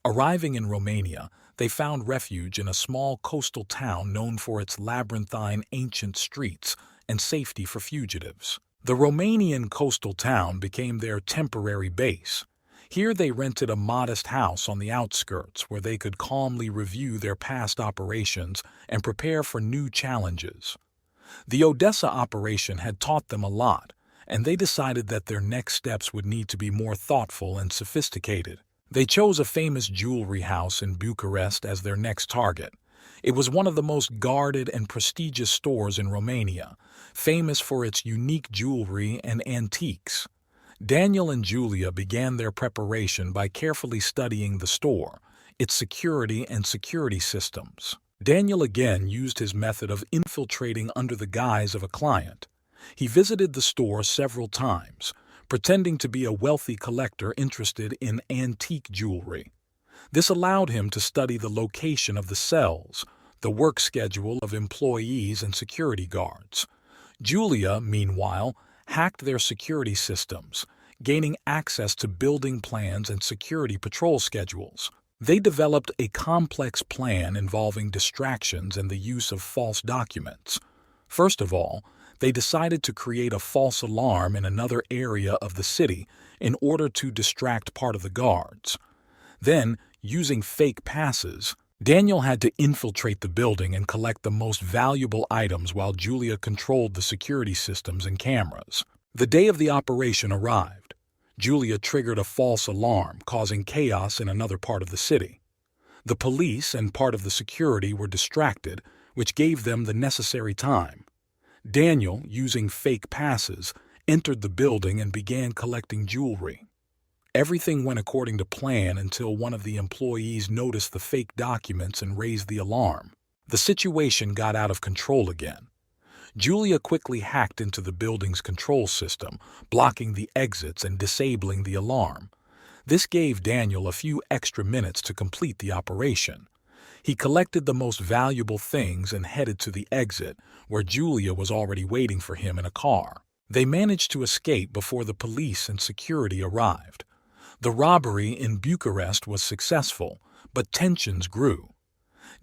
S1: Arriving in Romania, they found refuge in a small coastal town known for its labyrinthine ancient streets and safety for fugitives. The Romanian coastal town became their temporary base. Here they rented a modest house on the outskirts where they could calmly review their past operations and prepare for new challenges. The Odessa operation had taught them a lot, and they decided that their next steps would need to be more thoughtful and sophisticated. They chose a famous jewelry house in Bucharest as their next target. It was one of the most guarded and prestigious stores in Romania, famous for its unique jewelry and antiques. Daniel and Julia began their preparation by carefully studying the store, its security and security systems. Daniel again used his method of infiltrating under the guise of a client. He visited the store several times, pretending to be a wealthy collector interested in antique jewelry. This allowed him to study the location of the cells, the work schedule of employees and security guards. Julia, meanwhile, hacked their security systems, gaining access to building plans and security patrol schedules. They developed a complex plan involving distractions and the use of false documents. First of all, they decided to create a false alarm in another area of the city in order to distract part of the guards. Then, using fake passes, Daniel had to infiltrate the building and collect the most valuable items while Julia controlled the security systems and cameras. The day of the operation arrived. Julia triggered a false alarm, causing chaos in another part of the city. The police and part of the security were distracted, which gave them the necessary time. Daniel, using fake passes, entered the building and began collecting jewelry. Everything went according to plan until one of the employees noticed the fake documents and raised the alarm. The situation got out of control again. Julia quickly hacked into the building's control system, blocking the exits and disabling the alarm. This gave Daniel a few extra minutes to complete the operation. He collected the most valuable things and headed to the exit, where Julia was already waiting for him in a car. They managed to escape before the police and security arrived. The robbery in Bucharest was successful, but tensions grew.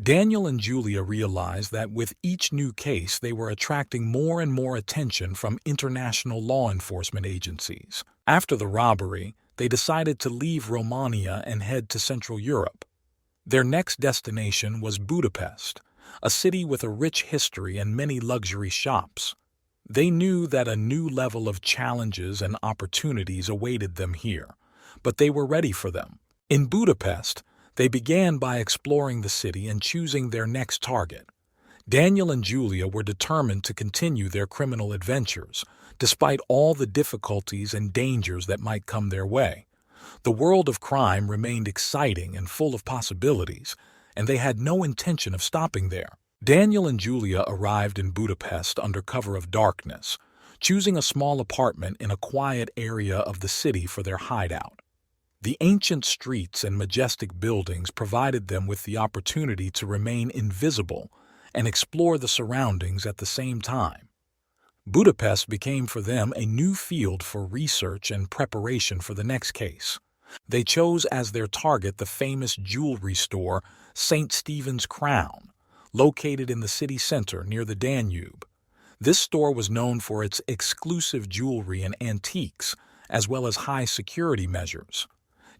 S1: Daniel and Julia realized that with each new case they were attracting more and more attention from international law enforcement agencies. After the robbery, they decided to leave Romania and head to Central Europe. Their next destination was Budapest, a city with a rich history and many luxury shops. They knew that a new level of challenges and opportunities awaited them here, but they were ready for them. In Budapest, they began by exploring the city and choosing their next target. Daniel and Julia were determined to continue their criminal adventures, despite all the difficulties and dangers that might come their way. The world of crime remained exciting and full of possibilities, and they had no intention of stopping there. Daniel and Julia arrived in Budapest under cover of darkness, choosing a small apartment in a quiet area of the city for their hideout. The ancient streets and majestic buildings provided them with the opportunity to remain invisible and explore the surroundings at the same time. Budapest became for them a new field for research and preparation for the next case. They chose as their target the famous jewelry store St. Stephen's Crown, located in the city center near the Danube. This store was known for its exclusive jewelry and antiques, as well as high security measures.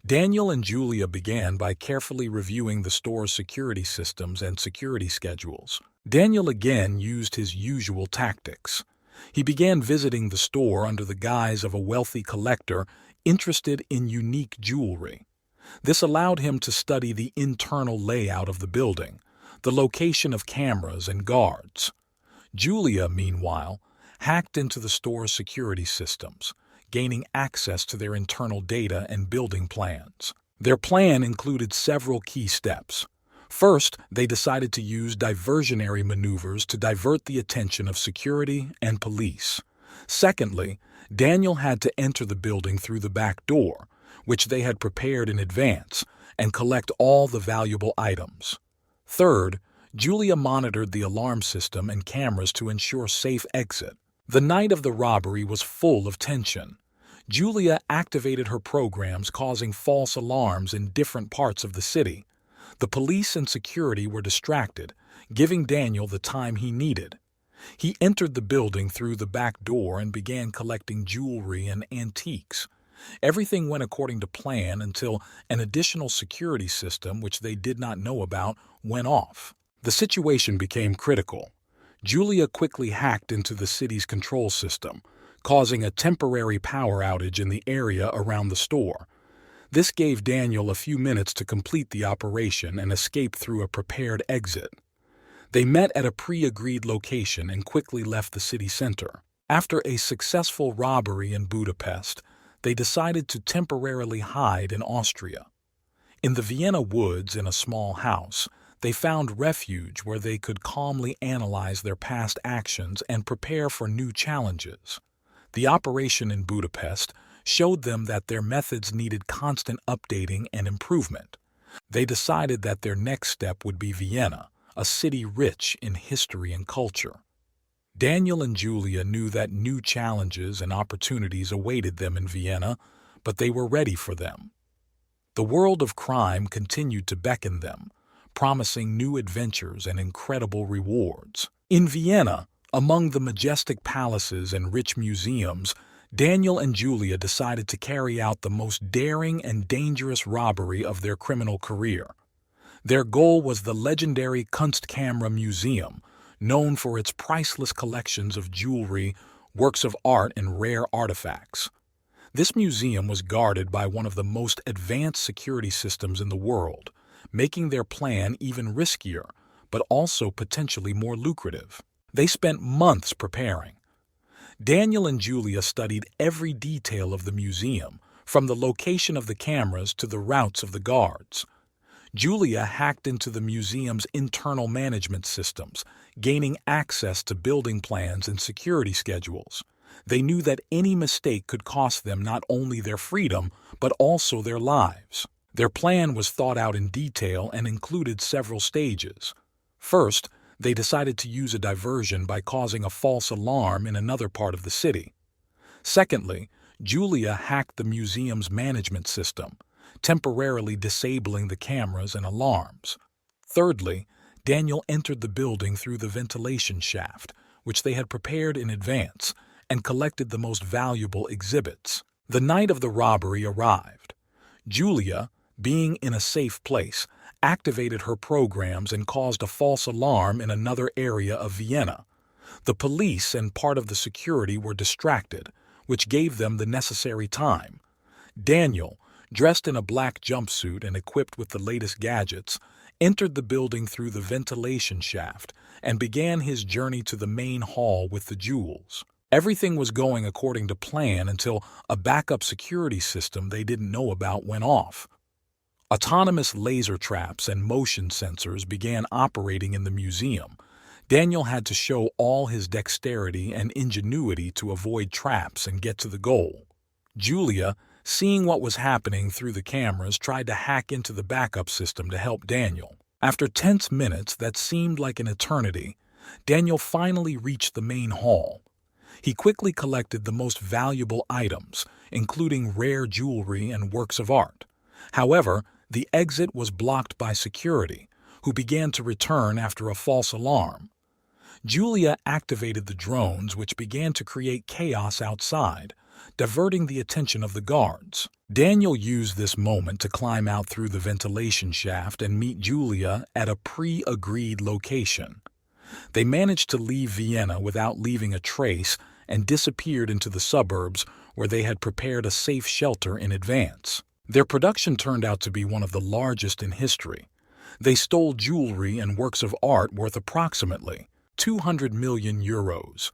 S1: Daniel and Julia began by carefully reviewing the store's security systems and security schedules. Daniel again used his usual tactics. He began visiting the store under the guise of a wealthy collector interested in unique jewelry. This allowed him to study the internal layout of the building, the location of cameras and guards. Julia, meanwhile, hacked into the store's security systems, gaining access to their internal data and building plans. Their plan included several key steps. First, they decided to use diversionary maneuvers to divert the attention of security and police. Secondly, Daniel had to enter the building through the back door, which they had prepared in advance, and collect all the valuable items. Third, Julia monitored the alarm system and cameras to ensure safe exit. The night of the robbery was full of tension. Julia activated her programs, causing false alarms in different parts of the city. The police and security were distracted, giving Daniel the time he needed. He entered the building through the back door and began collecting jewelry and antiques. Everything went according to plan until an additional security system, which they did not know about, went off. The situation became critical. Julia quickly hacked into the city's control system, causing a temporary power outage in the area around the store. This gave Daniel a few minutes to complete the operation and escape through a prepared exit. They met at a pre-agreed location and quickly left the city center. After a successful robbery in Budapest, they decided to temporarily hide in Austria. In the Vienna woods, in a small house, they found refuge where they could calmly analyze their past actions and prepare for new challenges. The operation in Budapest showed them that their methods needed constant updating and improvement. They decided that their next step would be Vienna, a city rich in history and culture. Daniel and Julia knew that new challenges and opportunities awaited them in Vienna, but they were ready for them. The world of crime continued to beckon them, promising new adventures and incredible rewards. In Vienna, among the majestic palaces and rich museums, Daniel and Julia decided to carry out the most daring and dangerous robbery of their criminal career. Their goal was the legendary Kunstkamera Museum, known for its priceless collections of jewelry, works of art, and rare artifacts. This museum was guarded by one of the most advanced security systems in the world, making their plan even riskier, but also potentially more lucrative. They spent months preparing. Daniel and Julia studied every detail of the museum, from the location of the cameras to the routes of the guards. Julia hacked into the museum's internal management systems, gaining access to building plans and security schedules. They knew that any mistake could cost them not only their freedom, but also their lives. Their plan was thought out in detail and included several stages. First, they decided to use a diversion by causing a false alarm in another part of the city. Secondly, Julia hacked the museum's management system, temporarily disabling the cameras and alarms. Thirdly, Daniel entered the building through the ventilation shaft, which they had prepared in advance, and collected the most valuable exhibits. The night of the robbery arrived. Julia, being in a safe place, activated her programs and caused a false alarm in another area of Vienna. The police and part of the security were distracted, which gave them the necessary time. Daniel, dressed in a black jumpsuit and equipped with the latest gadgets, entered the building through the ventilation shaft and began his journey to the main hall with the jewels. Everything was going according to plan until a backup security system they didn't know about went off. Autonomous laser traps and motion sensors began operating in the museum. Daniel had to show all his dexterity and ingenuity to avoid traps and get to the goal. Julia, seeing what was happening through the cameras, tried to hack into the backup system to help Daniel. After tense minutes that seemed like an eternity, Daniel finally reached the main hall. He quickly collected the most valuable items, including rare jewelry and works of art. However, the exit was blocked by security, who began to return after a false alarm. Julia activated the drones, which began to create chaos outside, diverting the attention of the guards. Daniel used this moment to climb out through the ventilation shaft and meet Julia at a pre-agreed location. They managed to leave Vienna without leaving a trace and disappeared into the suburbs where they had prepared a safe shelter in advance. Their production turned out to be one of the largest in history. They stole jewelry and works of art worth approximately 200 million euros.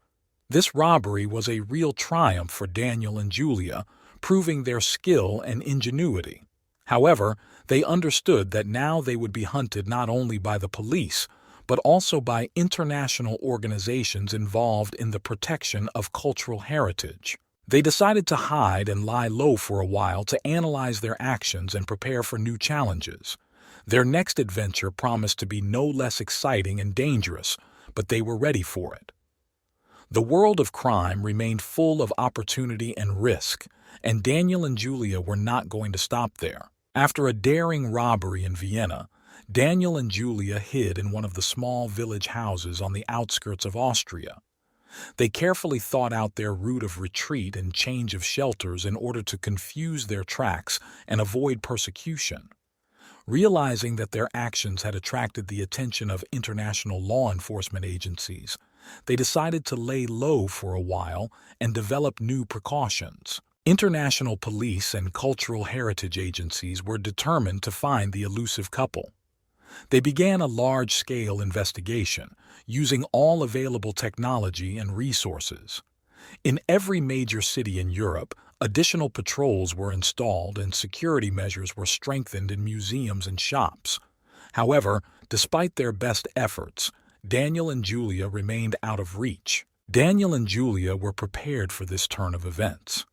S1: This robbery was a real triumph for Daniel and Julia, proving their skill and ingenuity. However, they understood that now they would be hunted not only by the police, but also by international organizations involved in the protection of cultural heritage. They decided to hide and lie low for a while to analyze their actions and prepare for new challenges. Their next adventure promised to be no less exciting and dangerous, but they were ready for it. The world of crime remained full of opportunity and risk, and Daniel and Julia were not going to stop there. After a daring robbery in Vienna, Daniel and Julia hid in one of the small village houses on the outskirts of Austria. They carefully thought out their route of retreat and change of shelters in order to confuse their tracks and avoid persecution. Realizing that their actions had attracted the attention of international law enforcement agencies, they decided to lay low for a while and develop new precautions. International police and cultural heritage agencies were determined to find the elusive couple. They began a large-scale investigation, using all available technology and resources. In every major city in Europe, Additional patrols were installed and security measures were strengthened in museums and shops. However, despite their best efforts, Daniel and Julia remained out of reach. Daniel and Julia were prepared for this turn of events.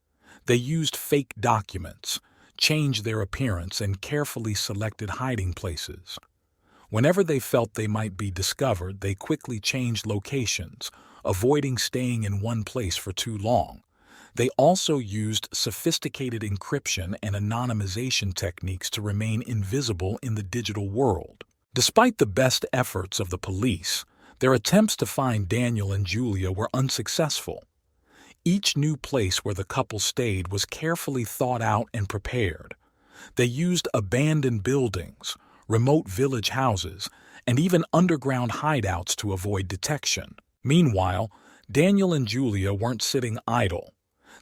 S1: They used fake documents, changed their appearance, and carefully selected hiding places. Whenever they felt they might be discovered, they quickly changed locations, avoiding staying in one place for too long. They also used sophisticated encryption and anonymization techniques to remain invisible in the digital world. Despite the best efforts of the police, their attempts to find Daniel and Julia were unsuccessful. Each new place where the couple stayed was carefully thought out and prepared. They used abandoned buildings, remote village houses, and even underground hideouts to avoid detection. Meanwhile, Daniel and Julia weren't sitting idle.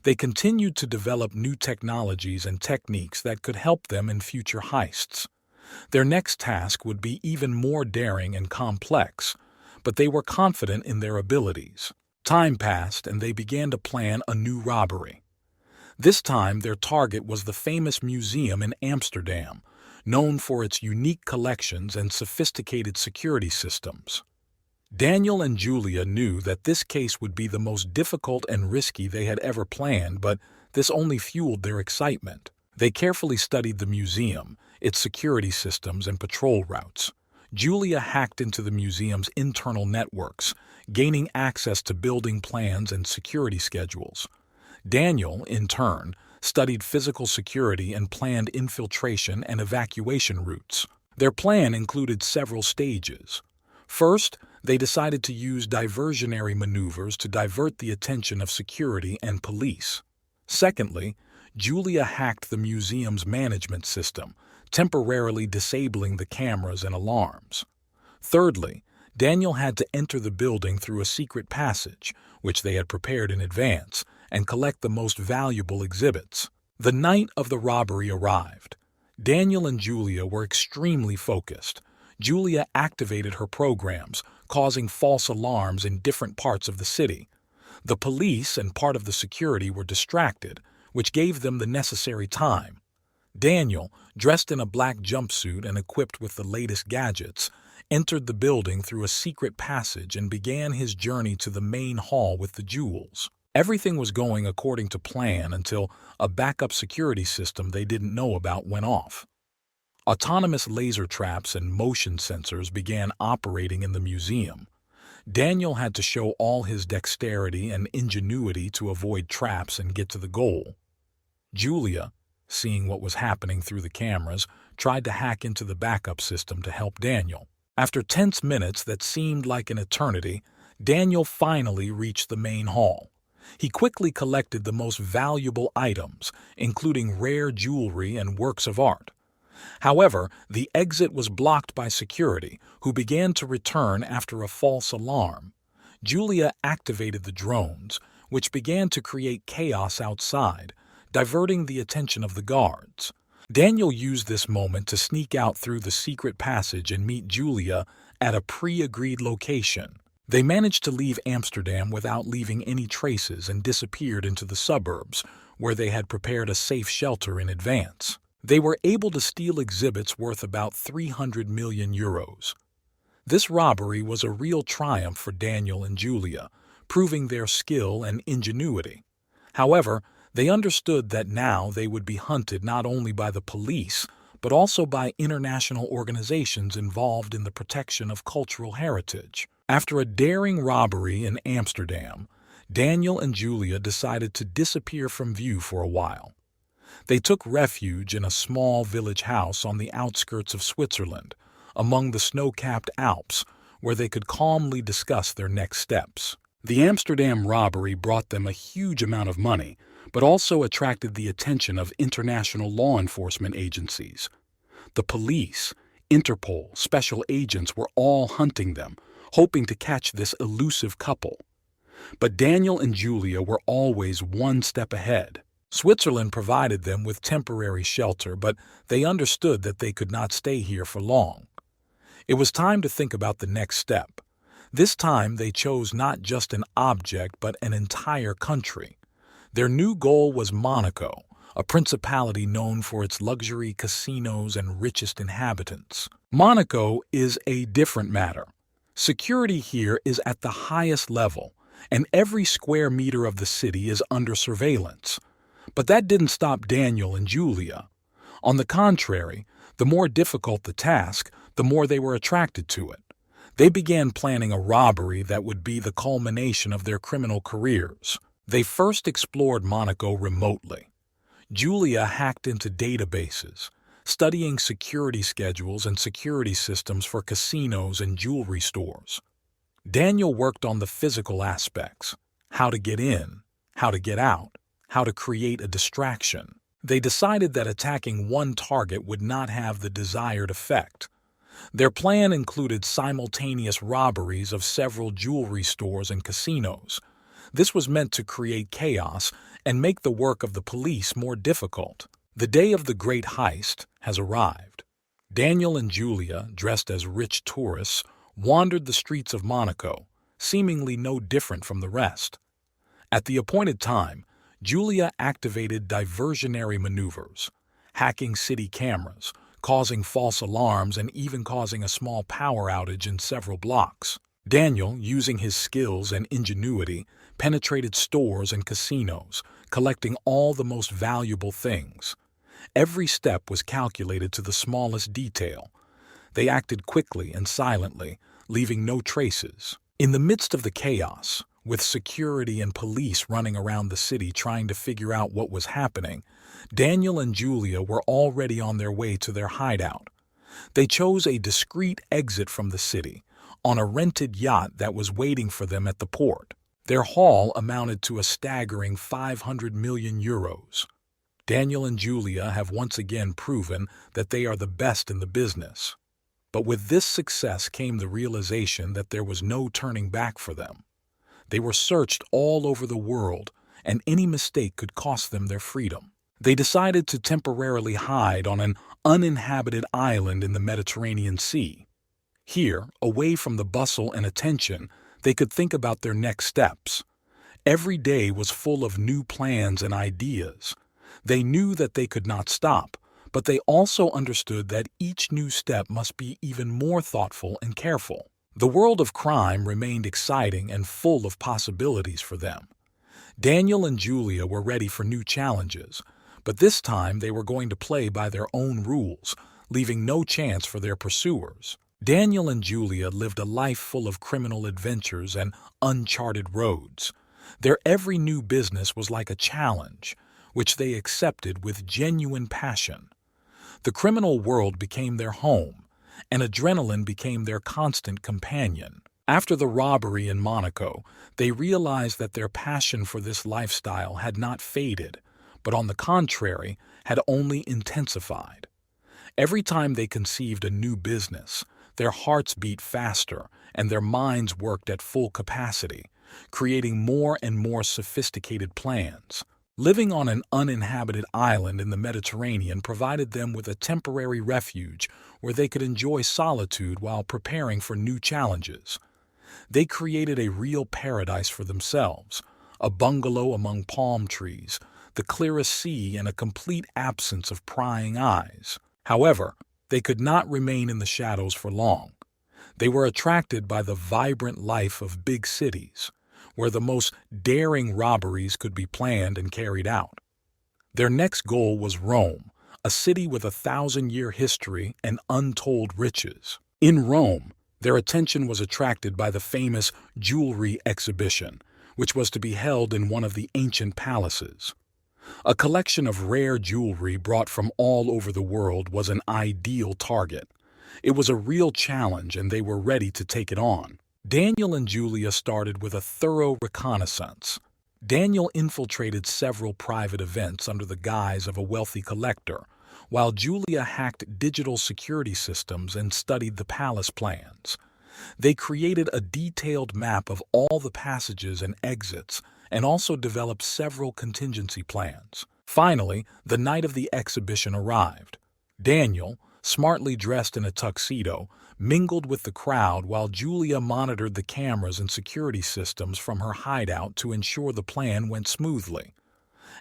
S1: They continued to develop new technologies and techniques that could help them in future heists. Their next task would be even more daring and complex, but they were confident in their abilities. Time passed and they began to plan a new robbery. This time their target was the famous museum in Amsterdam, known for its unique collections and sophisticated security systems. Daniel and Julia knew that this case would be the most difficult and risky they had ever planned, but this only fueled their excitement. They carefully studied the museum, its security systems, and patrol routes. Julia hacked into the museum's internal networks, gaining access to building plans and security schedules. Daniel, in turn, studied physical security and planned infiltration and evacuation routes. Their plan included several stages. First, they decided to use diversionary maneuvers to divert the attention of security and police. Secondly, Julia hacked the museum's management system, temporarily disabling the cameras and alarms. Thirdly, Daniel had to enter the building through a secret passage, which they had prepared in advance, and collect the most valuable exhibits. The night of the robbery arrived. Daniel and Julia were extremely focused. Julia activated her programs, causing false alarms in different parts of the city. The police and part of the security were distracted, which gave them the necessary time. Daniel, dressed in a black jumpsuit and equipped with the latest gadgets, entered the building through a secret passage and began his journey to the main hall with the jewels. Everything was going according to plan until a backup security system they didn't know about went off. Autonomous laser traps and motion sensors began operating in the museum. Daniel had to show all his dexterity and ingenuity to avoid traps and get to the goal. Julia, seeing what was happening through the cameras, tried to hack into the backup system to help Daniel. After tense minutes that seemed like an eternity, Daniel finally reached the main hall. He quickly collected the most valuable items, including rare jewelry and works of art. However, the exit was blocked by security, who began to return after a false alarm. Julia activated the drones, which began to create chaos outside, diverting the attention of the guards. Daniel used this moment to sneak out through the secret passage and meet Julia at a pre-agreed location. They managed to leave Amsterdam without leaving any traces and disappeared into the suburbs, where they had prepared a safe shelter in advance. They were able to steal exhibits worth about 300 million euros. This robbery was a real triumph for Daniel and Julia, proving their skill and ingenuity. However, they understood that now they would be hunted not only by the police, but also by international organizations involved in the protection of cultural heritage. After a daring robbery in Amsterdam, Daniel and Julia decided to disappear from view for a while. They took refuge in a small village house on the outskirts of Switzerland, among the snow-capped Alps, where they could calmly discuss their next steps. The Amsterdam robbery brought them a huge amount of money, but also attracted the attention of international law enforcement agencies. The police, Interpol, special agents were all hunting them, hoping to catch this elusive couple. But Daniel and Julia were always one step ahead. Switzerland provided them with temporary shelter, but they understood that they could not stay here for long. It was time to think about the next step. This time they chose not just an object but an entire country. Their new goal was Monaco, a principality known for its luxury casinos and richest inhabitants. Monaco is a different matter. Security here is at the highest level, and every square meter of the city is under surveillance. But that didn't stop Daniel and Julia. On the contrary, the more difficult the task, the more they were attracted to it. They began planning a robbery that would be the culmination of their criminal careers. They first explored Monaco remotely. Julia hacked into databases, studying security schedules and security systems for casinos and jewelry stores. Daniel worked on the physical aspects: how to get in, how to get out, how to create a distraction. They decided that attacking one target would not have the desired effect. Their plan included simultaneous robberies of several jewelry stores and casinos. This was meant to create chaos and make the work of the police more difficult. The day of the great heist has arrived. Daniel and Julia, dressed as rich tourists, wandered the streets of Monaco, seemingly no different from the rest. At the appointed time, Julia activated diversionary maneuvers, hacking city cameras, causing false alarms, and even causing a small power outage in several blocks. Daniel, using his skills and ingenuity, penetrated stores and casinos, collecting all the most valuable things. Every step was calculated to the smallest detail. They acted quickly and silently, leaving no traces. In the midst of the chaos, with security and police running around the city trying to figure out what was happening, Daniel and Julia were already on their way to their hideout. They chose a discreet exit from the city, on a rented yacht that was waiting for them at the port. Their haul amounted to a staggering 500 million euros. Daniel and Julia have once again proven that they are the best in the business. But with this success came the realization that there was no turning back for them. They were searched all over the world, and any mistake could cost them their freedom. They decided to temporarily hide on an uninhabited island in the Mediterranean Sea. Here, away from the bustle and attention, they could think about their next steps. Every day was full of new plans and ideas. They knew that they could not stop, but they also understood that each new step must be even more thoughtful and careful. The world of crime remained exciting and full of possibilities for them. Daniel and Julia were ready for new challenges, but this time they were going to play by their own rules, leaving no chance for their pursuers. Daniel and Julia lived a life full of criminal adventures and uncharted roads. Their every new business was like a challenge, which they accepted with genuine passion. The criminal world became their home, and adrenaline became their constant companion. After the robbery in Monaco, they realized that their passion for this lifestyle had not faded, but on the contrary, had only intensified. Every time they conceived a new business, their hearts beat faster and their minds worked at full capacity, creating more and more sophisticated plans. Living on an uninhabited island in the Mediterranean provided them with a temporary refuge where they could enjoy solitude while preparing for new challenges. They created a real paradise for themselves, a bungalow among palm trees, the clearest sea, and a complete absence of prying eyes. However, they could not remain in the shadows for long. They were attracted by the vibrant life of big cities, where the most daring robberies could be planned and carried out. Their next goal was Rome, a city with a 1,000-year history and untold riches. In Rome, their attention was attracted by the famous jewelry exhibition, which was to be held in one of the ancient palaces. A collection of rare jewelry brought from all over the world was an ideal target. It was a real challenge, and they were ready to take it on. Daniel and Julia started with a thorough reconnaissance. Daniel infiltrated several private events under the guise of a wealthy collector, while Julia hacked digital security systems and studied the palace plans. They created a detailed map of all the passages and exits, and also developed several contingency plans. Finally, the night of the exhibition arrived. Daniel, smartly dressed in a tuxedo, mingled with the crowd while Julia monitored the cameras and security systems from her hideout to ensure the plan went smoothly.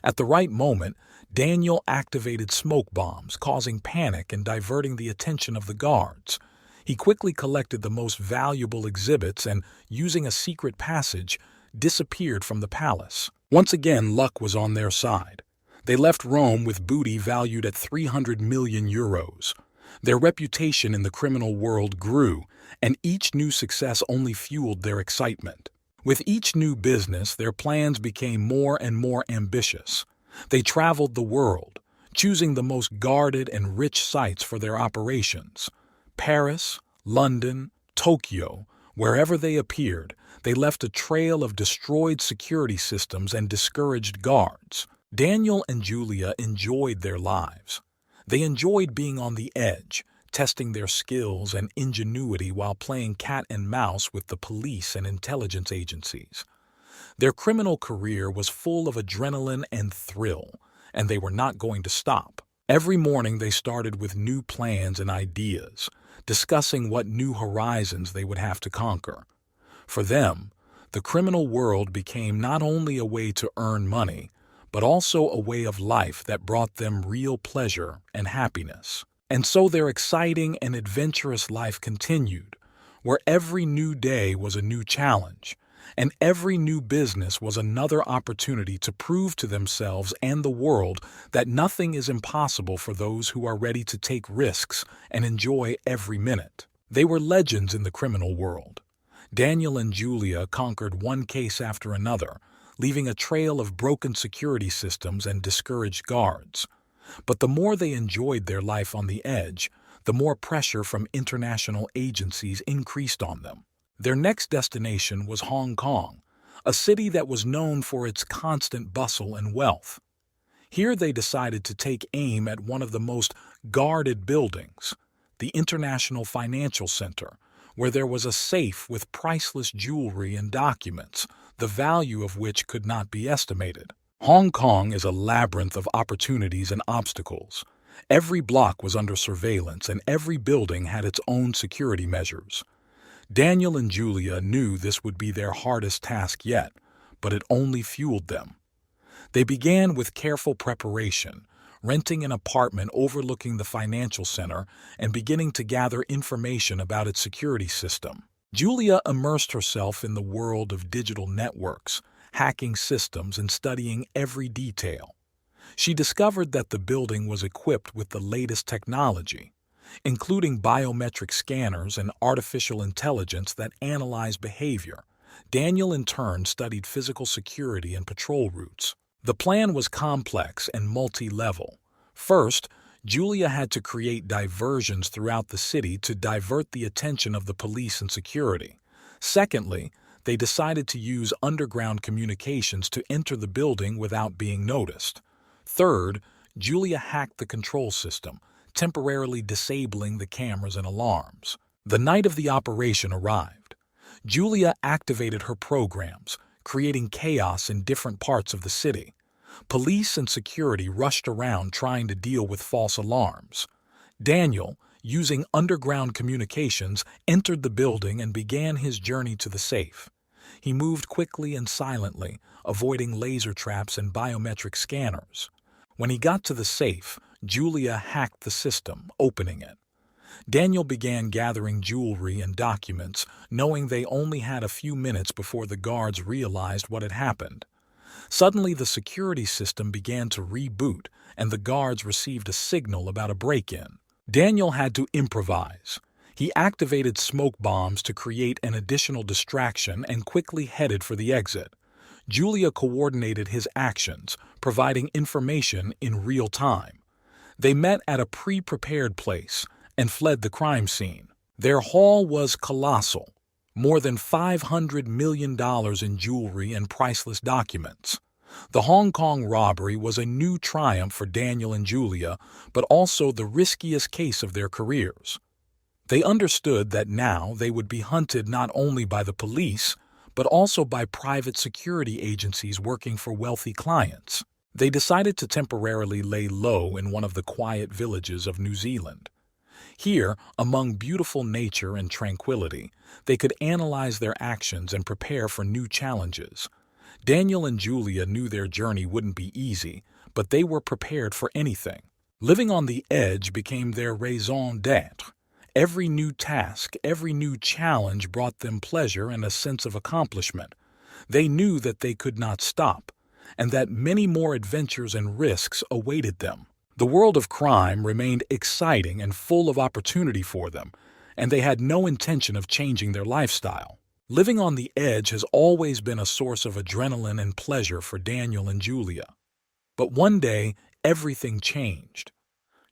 S1: At the right moment, Daniel activated smoke bombs, causing panic and diverting the attention of the guards. He quickly collected the most valuable exhibits and, using a secret passage, disappeared from the palace. Once again, luck was on their side. They left Rome with booty valued at 300 million euros. Their reputation in the criminal world grew, and each new success only fueled their excitement. With each new business, their plans became more and more ambitious. They traveled the world, choosing the most guarded and rich sites for their operations. Paris, London, Tokyo, wherever they appeared, they left a trail of destroyed security systems and discouraged guards. Daniel and Julia enjoyed their lives. They enjoyed being on the edge, testing their skills and ingenuity while playing cat and mouse with the police and intelligence agencies. Their criminal career was full of adrenaline and thrill, and they were not going to stop. Every morning they started with new plans and ideas, discussing what new horizons they would have to conquer. For them, the criminal world became not only a way to earn money, but also a way of life that brought them real pleasure and happiness. And so their exciting and adventurous life continued, where every new day was a new challenge, and every new business was another opportunity to prove to themselves and the world that nothing is impossible for those who are ready to take risks and enjoy every minute. They were legends in the criminal world. Daniel and Julia conquered one case after another, leaving a trail of broken security systems and discouraged guards. But the more they enjoyed their life on the edge, the more pressure from international agencies increased on them. Their next destination was Hong Kong, a city that was known for its constant bustle and wealth. Here they decided to take aim at one of the most guarded buildings, the International Financial Center, where there was a safe with priceless jewelry and documents, the value of which could not be estimated. Hong Kong is a labyrinth of opportunities and obstacles. Every block was under surveillance, and every building had its own security measures. Daniel and Julia knew this would be their hardest task yet, but it only fueled them. They began with careful preparation, renting an apartment overlooking the financial center and beginning to gather information about its security system. Julia immersed herself in the world of digital networks, hacking systems and studying every detail. She discovered that the building was equipped with the latest technology, including biometric scanners and artificial intelligence that analyze behavior. Daniel, in turn, studied physical security and patrol routes. The plan was complex and multi-level. First, Julia had to create diversions throughout the city to divert the attention of the police and security. Secondly, they decided to use underground communications to enter the building without being noticed. Third, Julia hacked the control system, temporarily disabling the cameras and alarms. The night of the operation arrived. Julia activated her programs, creating chaos in different parts of the city. Police and security rushed around trying to deal with false alarms. Daniel, using underground communications, entered the building and began his journey to the safe. He moved quickly and silently, avoiding laser traps and biometric scanners. When he got to the safe, Julia hacked the system, opening it. Daniel began gathering jewelry and documents, knowing they only had a few minutes before the guards realized what had happened. Suddenly, the security system began to reboot, and the guards received a signal about a break-in. Daniel had to improvise. He activated smoke bombs to create an additional distraction and quickly headed for the exit. Julia coordinated his actions, providing information in real time. They met at a pre-prepared place and fled the crime scene. Their haul was colossal, more than $500 million in jewelry and priceless documents. The Hong Kong robbery was a new triumph for Daniel and Julia, but also the riskiest case of their careers. They understood that now they would be hunted not only by the police, but also by private security agencies working for wealthy clients. They decided to temporarily lay low in one of the quiet villages of New Zealand. Here, among beautiful nature and tranquility, they could analyze their actions and prepare for new challenges. Daniel and Julia knew their journey wouldn't be easy, but they were prepared for anything. Living on the edge became their raison d'être. Every new task, every new challenge brought them pleasure and a sense of accomplishment. They knew that they could not stop, and that many more adventures and risks awaited them. The world of crime remained exciting and full of opportunity for them, and they had no intention of changing their lifestyle. Living on the edge has always been a source of adrenaline and pleasure for Daniel and Julia. But one day, everything changed.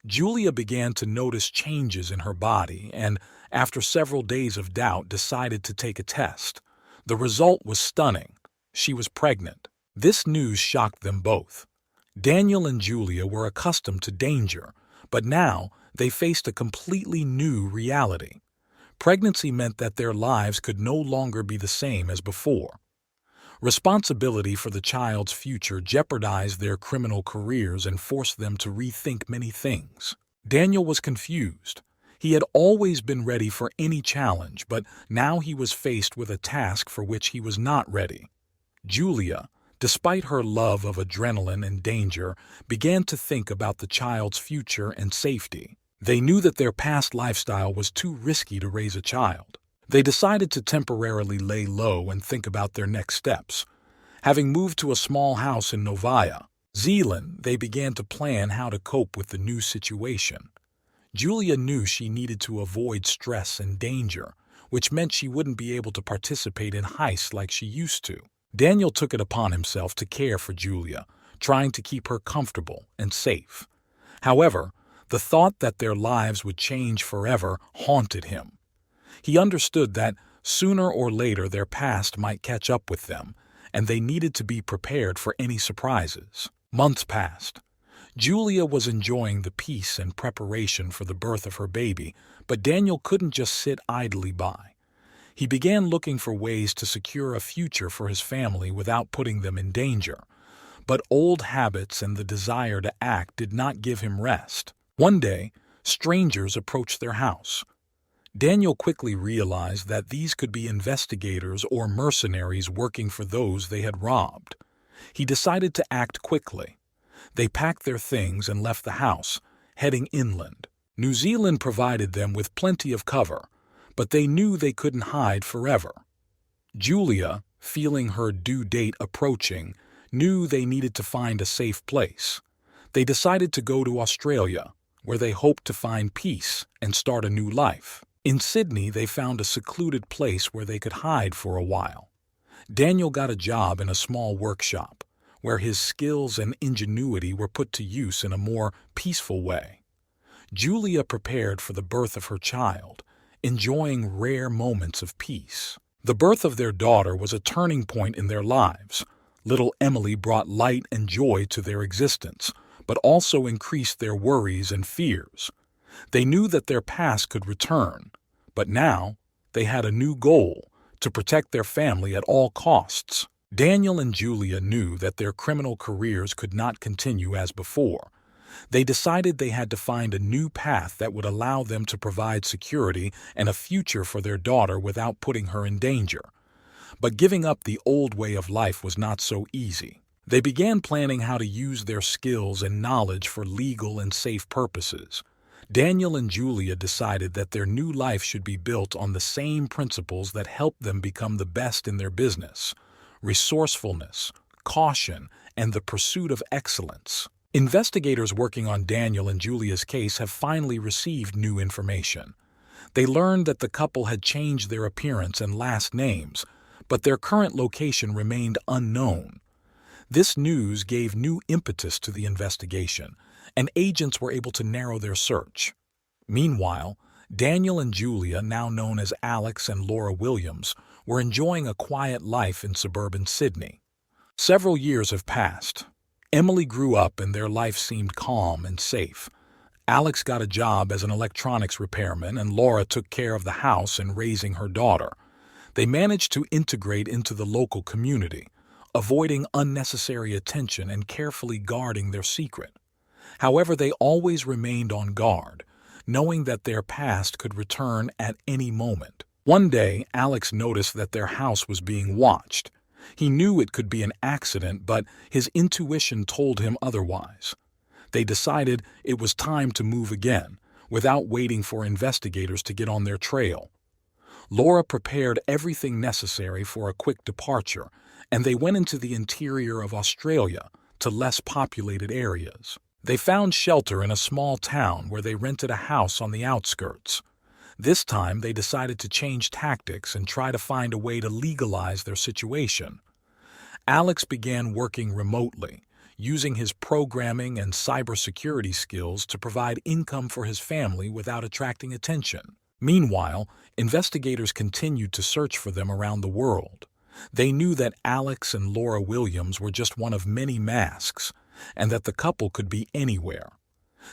S1: Julia began to notice changes in her body and, after several days of doubt, decided to take a test. The result was stunning. She was pregnant. This news shocked them both. Daniel and Julia were accustomed to danger, but now they faced a completely new reality. Pregnancy meant that their lives could no longer be the same as before. Responsibility for the child's future jeopardized their criminal careers and forced them to rethink many things. Daniel was confused. He had always been ready for any challenge, but now he was faced with a task for which he was not ready. Julia, despite her love of adrenaline and danger, began to think about the child's future and safety. They knew that their past lifestyle was too risky to raise a child. They decided to temporarily lay low and think about their next steps. Having moved to a small house in Novaya, Zealand, they began to plan how to cope with the new situation. Julia knew she needed to avoid stress and danger, which meant she wouldn't be able to participate in heists like she used to. Daniel took it upon himself to care for Julia, trying to keep her comfortable and safe. However, the thought that their lives would change forever haunted him. He understood that sooner or later their past might catch up with them, and they needed to be prepared for any surprises. Months passed. Julia was enjoying the peace and preparation for the birth of her baby, but Daniel couldn't just sit idly by. He began looking for ways to secure a future for his family without putting them in danger. But old habits and the desire to act did not give him rest. One day, strangers approached their house. Daniel quickly realized that these could be investigators or mercenaries working for those they had robbed. He decided to act quickly. They packed their things and left the house, heading inland. New Zealand provided them with plenty of cover, but they knew they couldn't hide forever. Julia, feeling her due date approaching, knew they needed to find a safe place. They decided to go to Australia, where they hoped to find peace and start a new life. In Sydney, they found a secluded place where they could hide for a while. Daniel got a job in a small workshop, where his skills and ingenuity were put to use in a more peaceful way. Julia prepared for the birth of her child, enjoying rare moments of peace. The birth of their daughter was a turning point in their lives. Little Emily brought light and joy to their existence, but also increased their worries and fears. They knew that their past could return, but now they had a new goal: to protect their family at all costs. Daniel and Julia knew that their criminal careers could not continue as before. They decided they had to find a new path that would allow them to provide security and a future for their daughter without putting her in danger. But giving up the old way of life was not so easy. They began planning how to use their skills and knowledge for legal and safe purposes. Daniel and Julia decided that their new life should be built on the same principles that helped them become the best in their business: resourcefulness, caution, and the pursuit of excellence. Investigators working on Daniel and Julia's case have finally received new information. They learned that the couple had changed their appearance and last names, but their current location remained unknown. This news gave new impetus to the investigation, and agents were able to narrow their search. Meanwhile, Daniel and Julia, now known as Alex and Laura Williams, were enjoying a quiet life in suburban Sydney. Several years have passed. Emily grew up and their life seemed calm and safe. Alex got a job as an electronics repairman, and Laura took care of the house and raising her daughter. They managed to integrate into the local community, avoiding unnecessary attention and carefully guarding their secret. However, they always remained on guard, knowing that their past could return at any moment. One day, Alex noticed that their house was being watched. He knew it could be an accident, but his intuition told him otherwise. They decided it was time to move again, without waiting for investigators to get on their trail. Laura prepared everything necessary for a quick departure, and they went into the interior of Australia to less populated areas. They found shelter in a small town where they rented a house on the outskirts. This time, they decided to change tactics and try to find a way to legalize their situation. Alex began working remotely, using his programming and cybersecurity skills to provide income for his family without attracting attention. Meanwhile, investigators continued to search for them around the world. They knew that Alex and Laura Williams were just one of many masks, and that the couple could be anywhere.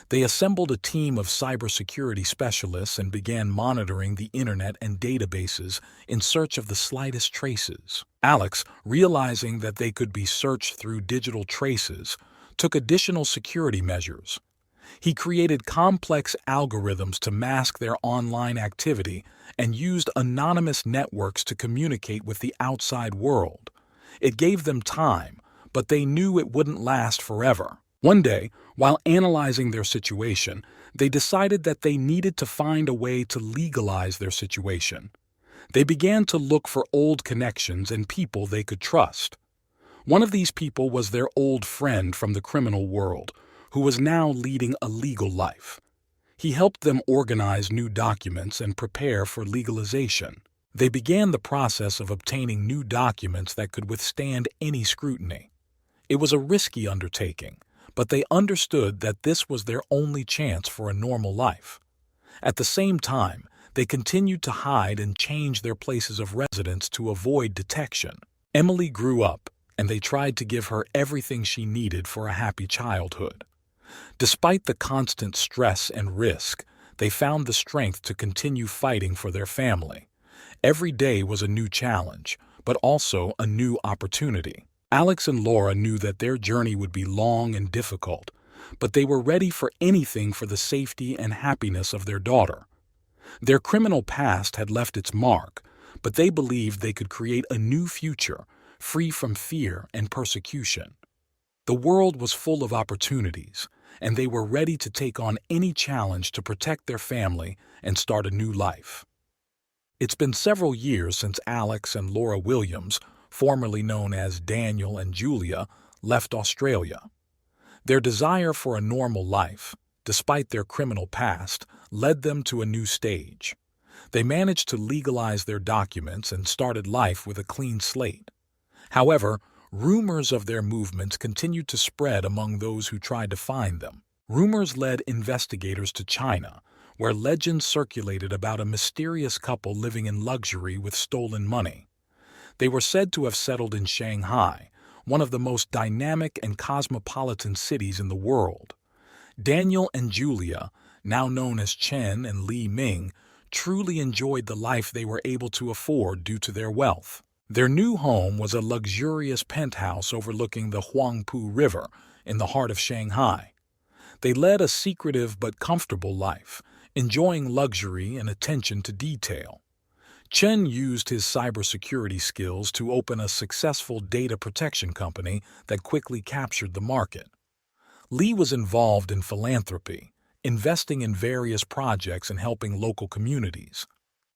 S1: They assembled a team of cybersecurity specialists and began monitoring the internet and databases in search of the slightest traces. Alex, realizing that they could be searched through digital traces, took additional security measures. He created complex algorithms to mask their online activity and used anonymous networks to communicate with the outside world. It gave them time, but they knew it wouldn't last forever. One day, while analyzing their situation, they decided that they needed to find a way to legalize their situation. They began to look for old connections and people they could trust. One of these people was their old friend from the criminal world, who was now leading a legal life. He helped them organize new documents and prepare for legalization. They began the process of obtaining new documents that could withstand any scrutiny. It was a risky undertaking, but they understood that this was their only chance for a normal life. At the same time, they continued to hide and change their places of residence to avoid detection. Emily grew up, and they tried to give her everything she needed for a happy childhood. Despite the constant stress and risk, they found the strength to continue fighting for their family. Every day was a new challenge, but also a new opportunity. Alex and Laura knew that their journey would be long and difficult, but they were ready for anything for the safety and happiness of their daughter. Their criminal past had left its mark, but they believed they could create a new future, free from fear and persecution. The world was full of opportunities, and they were ready to take on any challenge to protect their family and start a new life. It's been several years since Alex and Laura Williams, formerly known as Daniel and Julia, left Australia. Their desire for a normal life, despite their criminal past, led them to a new stage. They managed to legalize their documents and started life with a clean slate. However, rumors of their movements continued to spread among those who tried to find them. Rumors led investigators to China, where legends circulated about a mysterious couple living in luxury with stolen money. They were said to have settled in Shanghai, one of the most dynamic and cosmopolitan cities in the world. Daniel and Julia, now known as Chen and Li Ming, truly enjoyed the life they were able to afford due to their wealth. Their new home was a luxurious penthouse overlooking the Huangpu River in the heart of Shanghai. They led a secretive but comfortable life, enjoying luxury and attention to detail. Chen used his cybersecurity skills to open a successful data protection company that quickly captured the market. Li was involved in philanthropy, investing in various projects and helping local communities.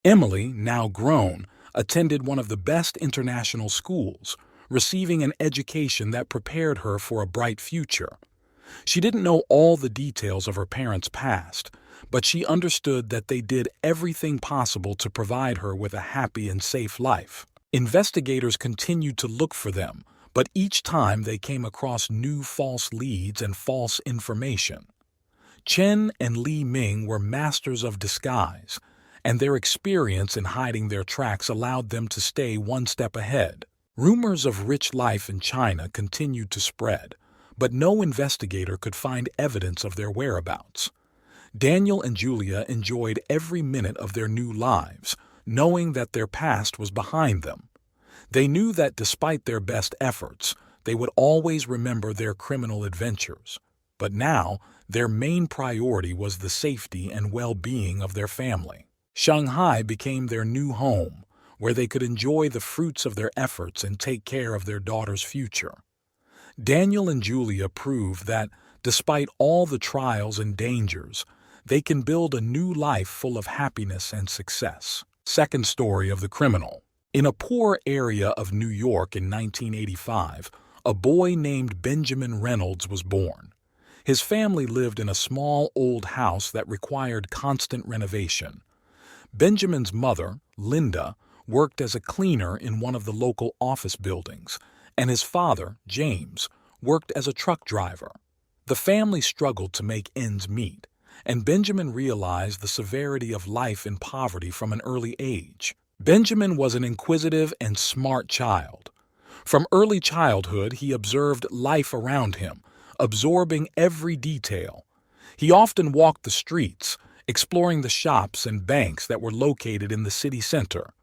S1: Emily, now grown, attended one of the best international schools, receiving an education that prepared her for a bright future. She didn't know all the details of her parents' past, but she understood that they did everything possible to provide her with a happy and safe life. Investigators continued to look for them, but each time they came across new false leads and false information. Chen and Li Ming were masters of disguise, and their experience in hiding their tracks allowed them to stay one step ahead. Rumors of rich life in China continued to spread, but no investigator could find evidence of their whereabouts. Daniel and Julia enjoyed every minute of their new lives, knowing that their past was behind them. They knew that despite their best efforts, they would always remember their criminal adventures. But now, their main priority was the safety and well-being of their family. Shanghai became their new home, where they could enjoy the fruits of their efforts and take care of their daughter's future. Daniel and Julia proved that, despite all the trials and dangers, they can build a new life full of happiness and success. Second story of the criminal. In a poor area of New York in 1985, a boy named Benjamin Reynolds was born. His family lived in a small old house that required constant renovation. Benjamin's mother, Linda, worked as a cleaner in one of the local office buildings, and his father, James, worked as a truck driver. The family struggled to make ends meet, and Benjamin realized the severity of life in poverty from an early age. Benjamin was an inquisitive and smart child. From early childhood, he observed life around him, absorbing every detail. He often walked the streets, exploring the shops and banks that were located in the city center.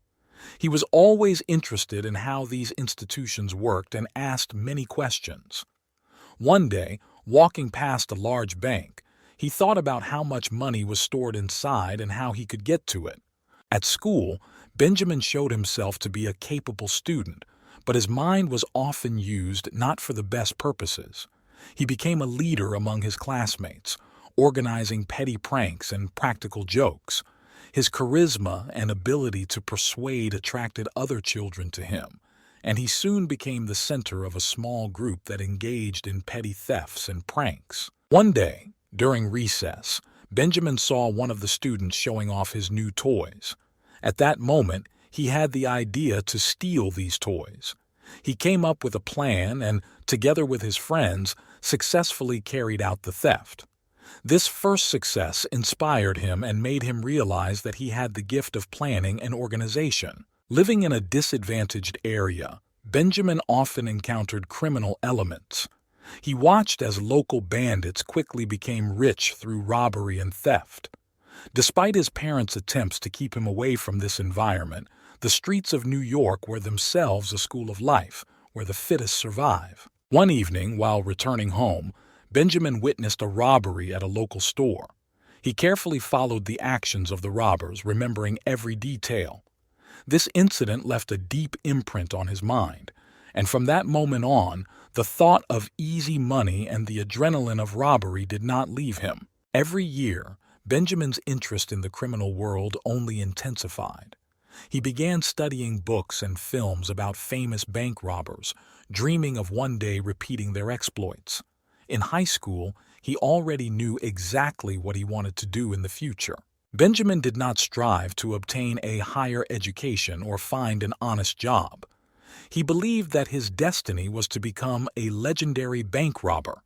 S1: He was always interested in how these institutions worked and asked many questions. One day, walking past a large bank, he thought about how much money was stored inside and how he could get to it. At school, Benjamin showed himself to be a capable student, but his mind was often used not for the best purposes. He became a leader among his classmates, organizing petty pranks and practical jokes. His charisma and ability to persuade attracted other children to him, and he soon became the center of a small group that engaged in petty thefts and pranks. One day, during recess, Benjamin saw one of the students showing off his new toys. At that moment, he had the idea to steal these toys. He came up with a plan and, together with his friends, successfully carried out the theft. This first success inspired him and made him realize that he had the gift of planning and organization. Living in a disadvantaged area, Benjamin often encountered criminal elements. He watched as local bandits quickly became rich through robbery and theft. Despite his parents' attempts to keep him away from this environment, the streets of New York were themselves a school of life, where the fittest survive. One evening, while returning home, Benjamin witnessed a robbery at a local store. He carefully followed the actions of the robbers, remembering every detail. This incident left a deep imprint on his mind, and from that moment on, the thought of easy money and the adrenaline of robbery did not leave him. Every year, Benjamin's interest in the criminal world only intensified. He began studying books and films about famous bank robbers, dreaming of one day repeating their exploits. In high school, he already knew exactly what he wanted to do in the future. Benjamin did not strive to obtain a higher education or find an honest job. He believed that his destiny was to become a legendary bank robber.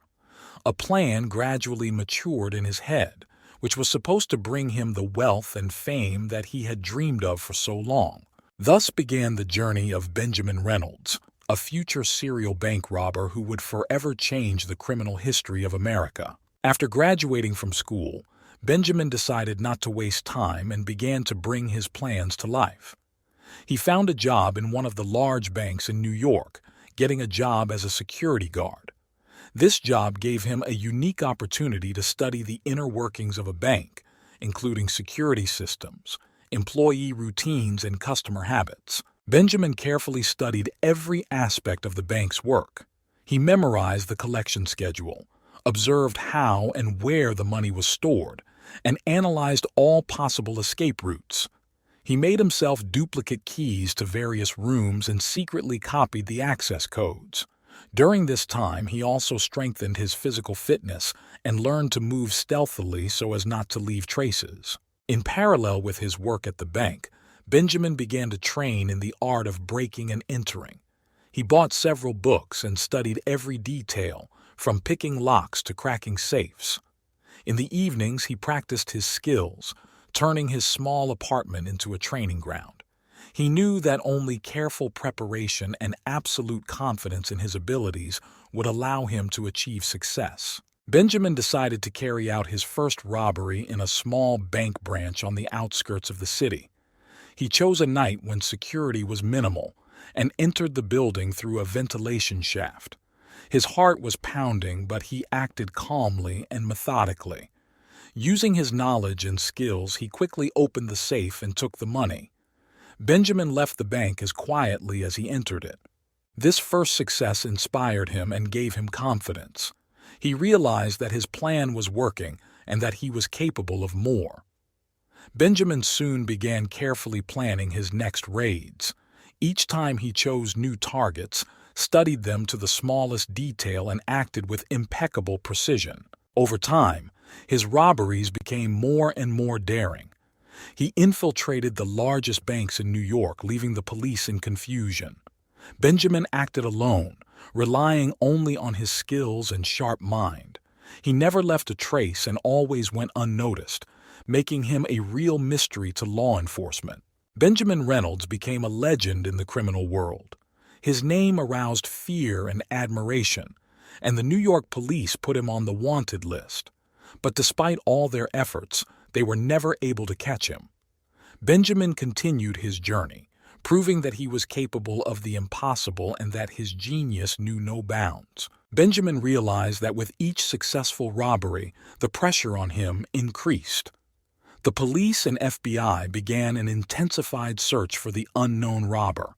S1: A plan gradually matured in his head, which was supposed to bring him the wealth and fame that he had dreamed of for so long. Thus began the journey of Benjamin Reynolds, a future serial bank robber who would forever change the criminal history of America. After graduating from school, Benjamin decided not to waste time and began to bring his plans to life. He found a job in one of the large banks in New York, getting a job as a security guard. This job gave him a unique opportunity to study the inner workings of a bank, including security systems, employee routines, and customer habits. Benjamin carefully studied every aspect of the bank's work. He memorized the collection schedule, observed how and where the money was stored, and analyzed all possible escape routes. He made himself duplicate keys to various rooms and secretly copied the access codes. During this time, he also strengthened his physical fitness and learned to move stealthily so as not to leave traces. In parallel with his work at the bank, Benjamin began to train in the art of breaking and entering. He bought several books and studied every detail, from picking locks to cracking safes. In the evenings, he practiced his skills, turning his small apartment into a training ground. He knew that only careful preparation and absolute confidence in his abilities would allow him to achieve success. Benjamin decided to carry out his first robbery in a small bank branch on the outskirts of the city. He chose a night when security was minimal and entered the building through a ventilation shaft. His heart was pounding, but he acted calmly and methodically. Using his knowledge and skills, he quickly opened the safe and took the money. Benjamin left the bank as quietly as he entered it. This first success inspired him and gave him confidence. He realized that his plan was working and that he was capable of more. Benjamin soon began carefully planning his next raids. Each time he chose new targets, studied them to the smallest detail, and acted with impeccable precision. Over time, his robberies became more and more daring. He infiltrated the largest banks in New York, leaving the police in confusion. Benjamin acted alone, relying only on his skills and sharp mind. He never left a trace and always went unnoticed, making him a real mystery to law enforcement. Benjamin Reynolds became a legend in the criminal world. His name aroused fear and admiration, and the New York police put him on the wanted list. But despite all their efforts, they were never able to catch him. Benjamin continued his journey, proving that he was capable of the impossible and that his genius knew no bounds. Benjamin realized that with each successful robbery, the pressure on him increased. The police and FBI began an intensified search for the unknown robber.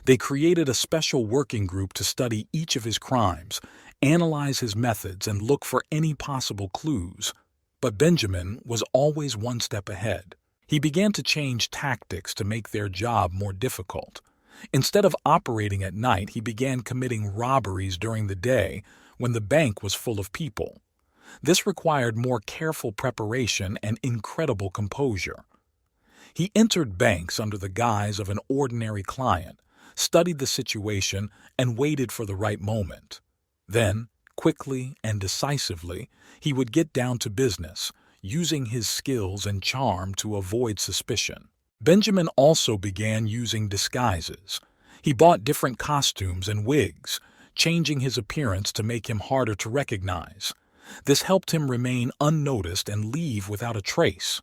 S1: They created a special working group to study each of his crimes, analyze his methods, and look for any possible clues. But Benjamin was always one step ahead. He began to change tactics to make their job more difficult. Instead of operating at night, he began committing robberies during the day when the bank was full of people. This required more careful preparation and incredible composure. He entered banks under the guise of an ordinary client, studied the situation, and waited for the right moment. Then, quickly and decisively, he would get down to business, using his skills and charm to avoid suspicion. Benjamin also began using disguises. He bought different costumes and wigs, changing his appearance to make him harder to recognize. This helped him remain unnoticed and leave without a trace.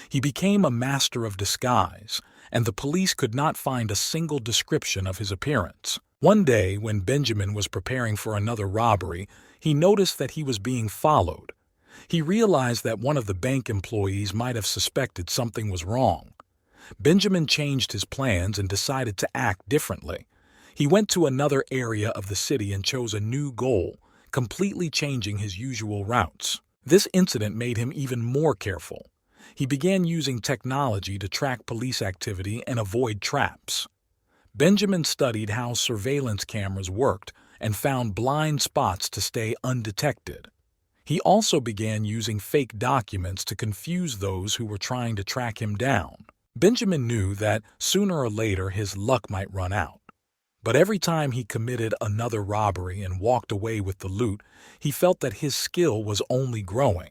S1: He became a master of disguise, and the police could not find a single description of his appearance. One day, when Benjamin was preparing for another robbery, he noticed that he was being followed. He realized that one of the bank employees might have suspected something was wrong. Benjamin changed his plans and decided to act differently. He went to another area of the city and chose a new goal, completely changing his usual routes. This incident made him even more careful. He began using technology to track police activity and avoid traps. Benjamin studied how surveillance cameras worked and found blind spots to stay undetected. He also began using fake documents to confuse those who were trying to track him down. Benjamin knew that sooner or later his luck might run out. But every time he committed another robbery and walked away with the loot, he felt that his skill was only growing.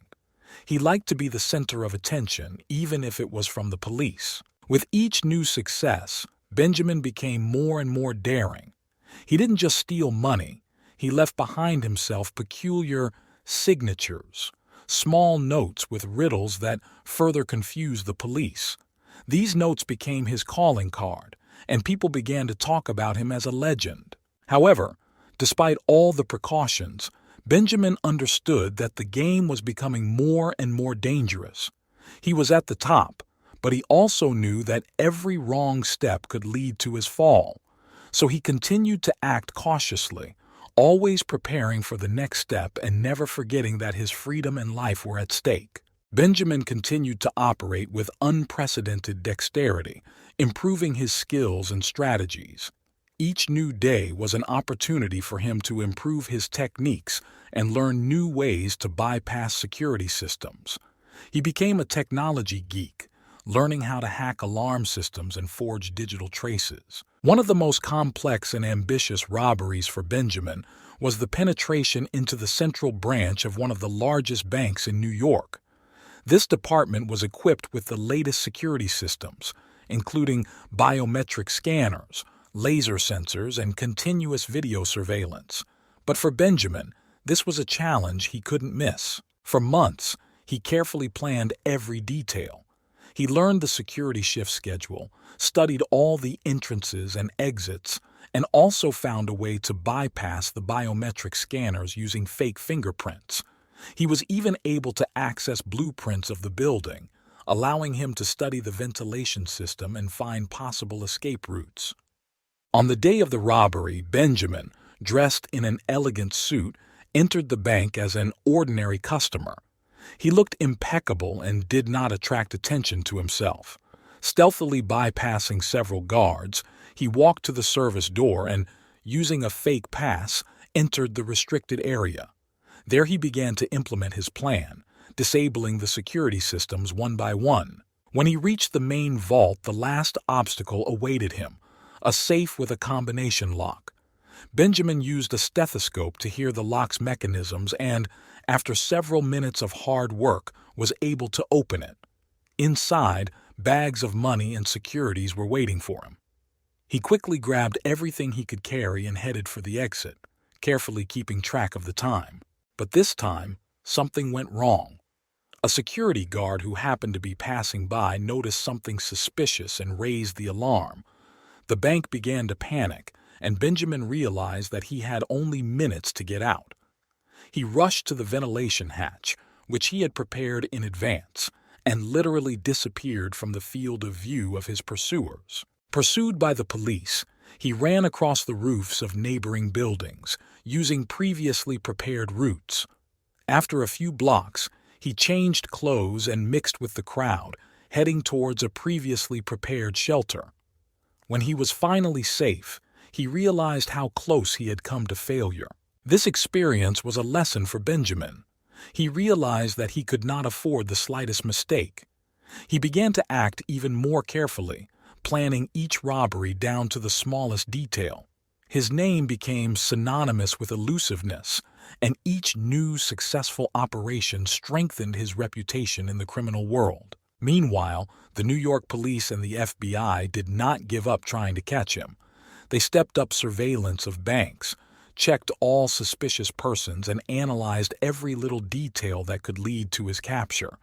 S1: He liked to be the center of attention, even if it was from the police. With each new success, Benjamin became more and more daring. He didn't just steal money. He left behind himself peculiar signatures, small notes with riddles that further confused the police. These notes became his calling card, and people began to talk about him as a legend. However, despite all the precautions, Benjamin understood that the game was becoming more and more dangerous. He was at the top, but he also knew that every wrong step could lead to his fall. So he continued to act cautiously, always preparing for the next step and never forgetting that his freedom and life were at stake. Benjamin continued to operate with unprecedented dexterity, improving his skills and strategies. Each new day was an opportunity for him to improve his techniques and learn new ways to bypass security systems. He became a technology geek, learning how to hack alarm systems and forge digital traces. One of the most complex and ambitious robberies for Benjamin was the penetration into the central branch of one of the largest banks in New York. This department was equipped with the latest security systems, including biometric scanners, laser sensors, and continuous video surveillance. But for Benjamin, this was a challenge he couldn't miss. For months, he carefully planned every detail. He learned the security shift schedule, studied all the entrances and exits, and also found a way to bypass the biometric scanners using fake fingerprints. He was even able to access blueprints of the building, allowing him to study the ventilation system and find possible escape routes. On the day of the robbery, Benjamin, dressed in an elegant suit, entered the bank as an ordinary customer. He looked impeccable and did not attract attention to himself. Stealthily bypassing several guards, he walked to the service door and, using a fake pass, entered the restricted area. There he began to implement his plan, disabling the security systems one by one. When he reached the main vault, the last obstacle awaited him, a safe with a combination lock. Benjamin used a stethoscope to hear the lock's mechanisms and, after several minutes of hard work, was able to open it. Inside, bags of money and securities were waiting for him. He quickly grabbed everything he could carry and headed for the exit, carefully keeping track of the time. But this time, something went wrong. A security guard who happened to be passing by noticed something suspicious and raised the alarm. The bank began to panic, and Benjamin realized that he had only minutes to get out. He rushed to the ventilation hatch, which he had prepared in advance, and literally disappeared from the field of view of his pursuers. Pursued by the police, he ran across the roofs of neighboring buildings, using previously prepared routes. After a few blocks, he changed clothes and mixed with the crowd, heading towards a previously prepared shelter. When he was finally safe, he realized how close he had come to failure. This experience was a lesson for Benjamin. He realized that he could not afford the slightest mistake. He began to act even more carefully, planning each robbery down to the smallest detail. His name became synonymous with elusiveness, and each new successful operation strengthened his reputation in the criminal world. Meanwhile, the New York police and the FBI did not give up trying to catch him. They stepped up surveillance of banks, checked all suspicious persons, and analyzed every little detail that could lead to his capture.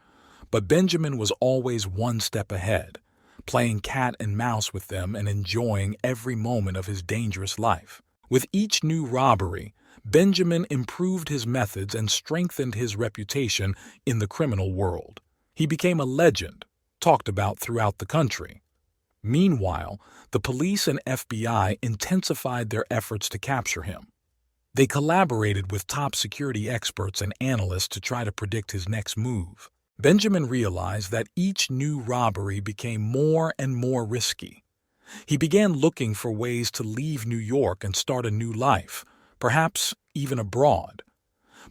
S1: But Benjamin was always one step ahead, playing cat and mouse with them and enjoying every moment of his dangerous life. With each new robbery, Benjamin improved his methods and strengthened his reputation in the criminal world. He became a legend, talked about throughout the country. Meanwhile, the police and FBI intensified their efforts to capture him. They collaborated with top security experts and analysts to try to predict his next move. Benjamin realized that each new robbery became more and more risky. He began looking for ways to leave New York and start a new life, perhaps even abroad.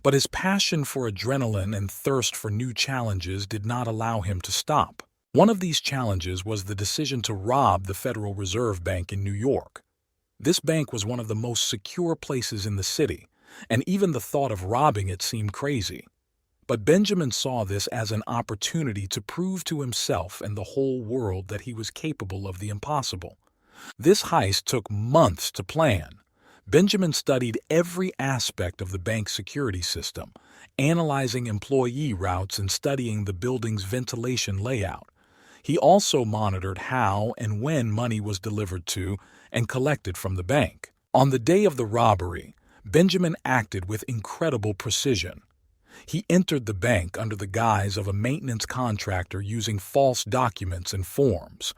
S1: But his passion for adrenaline and thirst for new challenges did not allow him to stop. One of these challenges was the decision to rob the Federal Reserve Bank in New York. This bank was one of the most secure places in the city, and even the thought of robbing it seemed crazy. But Benjamin saw this as an opportunity to prove to himself and the whole world that he was capable of the impossible. This heist took months to plan. Benjamin studied every aspect of the bank's security system, analyzing employee routes and studying the building's ventilation layout. He also monitored how and when money was delivered to and collected from the bank. On the day of the robbery, Benjamin acted with incredible precision. He entered the bank under the guise of a maintenance contractor using false documents and forms.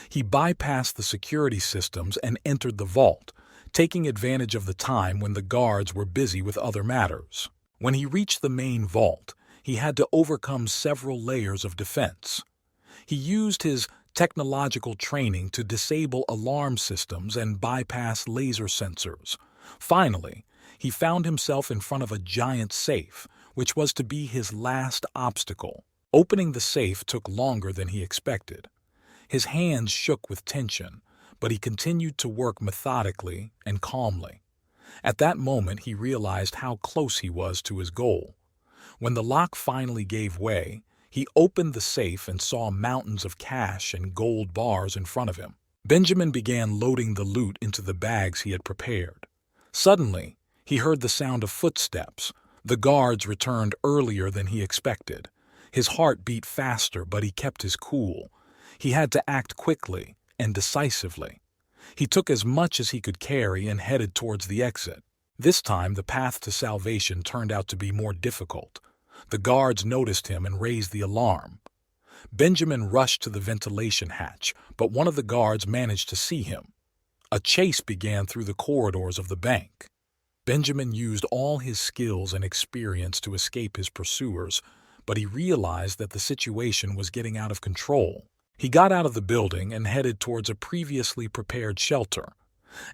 S1: He bypassed the security systems and entered the vault, taking advantage of the time when the guards were busy with other matters. When he reached the main vault, he had to overcome several layers of defense. He used his technological training to disable alarm systems and bypass laser sensors. Finally, he found himself in front of a giant safe, which was to be his last obstacle. Opening the safe took longer than he expected. His hands shook with tension, but he continued to work methodically and calmly. At that moment, he realized how close he was to his goal. When the lock finally gave way, he opened the safe and saw mountains of cash and gold bars in front of him. Benjamin began loading the loot into the bags he had prepared. Suddenly, he heard the sound of footsteps. The guards returned earlier than he expected. His heart beat faster, but he kept his cool. He had to act quickly and decisively. He took as much as he could carry and headed towards the exit. This time, the path to salvation turned out to be more difficult. The guards noticed him and raised the alarm. Benjamin rushed to the ventilation hatch, but one of the guards managed to see him. A chase began through the corridors of the bank. Benjamin used all his skills and experience to escape his pursuers, but he realized that the situation was getting out of control. He got out of the building and headed towards a previously prepared shelter.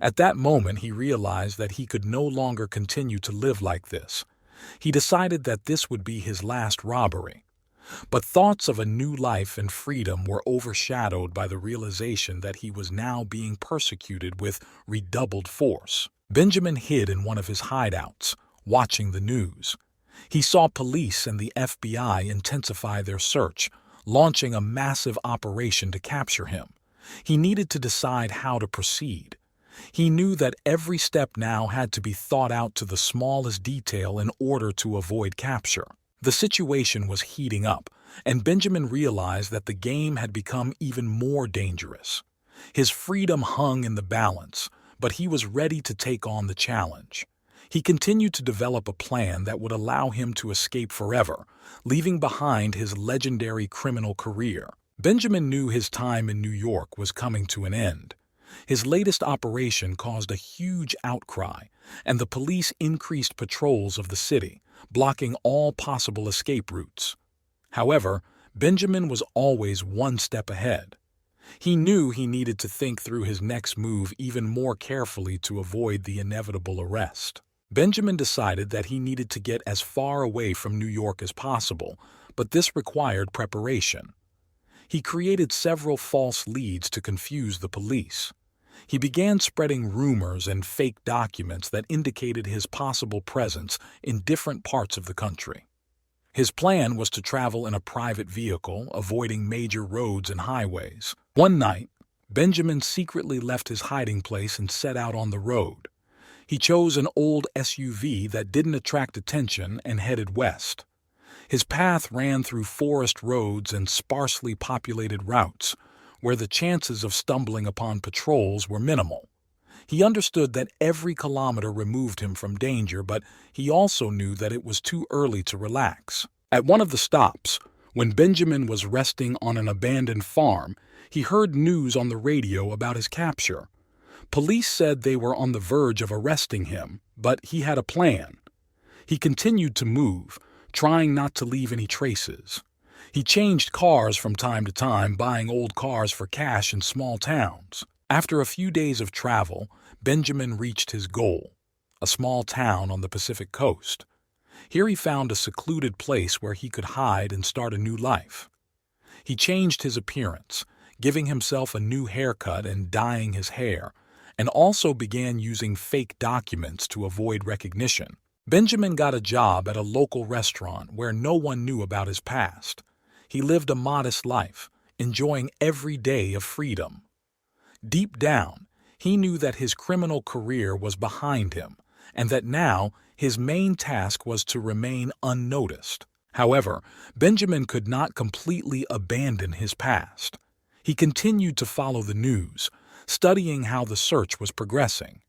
S1: At that moment, he realized that he could no longer continue to live like this. He decided that this would be his last robbery. But thoughts of a new life and freedom were overshadowed by the realization that he was now being persecuted with redoubled force. Benjamin hid in one of his hideouts, watching the news. He saw police and the FBI intensify their search, launching a massive operation to capture him. He needed to decide how to proceed. He knew that every step now had to be thought out to the smallest detail in order to avoid capture. The situation was heating up, and Benjamin realized that the game had become even more dangerous. His freedom hung in the balance, but he was ready to take on the challenge. He continued to develop a plan that would allow him to escape forever, leaving behind his legendary criminal career. Benjamin knew his time in New York was coming to an end. His latest operation caused a huge outcry, and the police increased patrols of the city, blocking all possible escape routes. However, Benjamin was always one step ahead. He knew he needed to think through his next move even more carefully to avoid the inevitable arrest. Benjamin decided that he needed to get as far away from New York as possible, but this required preparation. He created several false leads to confuse the police. He began spreading rumors and fake documents that indicated his possible presence in different parts of the country. His plan was to travel in a private vehicle, avoiding major roads and highways. One night, Benjamin secretly left his hiding place and set out on the road. He chose an old SUV that didn't attract attention and headed west. His path ran through forest roads and sparsely populated routes, where the chances of stumbling upon patrols were minimal. He understood that every kilometer removed him from danger, but he also knew that it was too early to relax. At one of the stops, when Benjamin was resting on an abandoned farm, he heard news on the radio about his capture. Police said they were on the verge of arresting him, but he had a plan. He continued to move, trying not to leave any traces. He changed cars from time to time, buying old cars for cash in small towns. After a few days of travel, Benjamin reached his goal, a small town on the Pacific coast. Here he found a secluded place where he could hide and start a new life. He changed his appearance, giving himself a new haircut and dyeing his hair, and also began using fake documents to avoid recognition. Benjamin got a job at a local restaurant where no one knew about his past. He lived a modest life, enjoying every day of freedom. Deep down, he knew that his criminal career was behind him, and that now his main task was to remain unnoticed. However, Benjamin could not completely abandon his past. He continued to follow the news, studying how the search was progressing.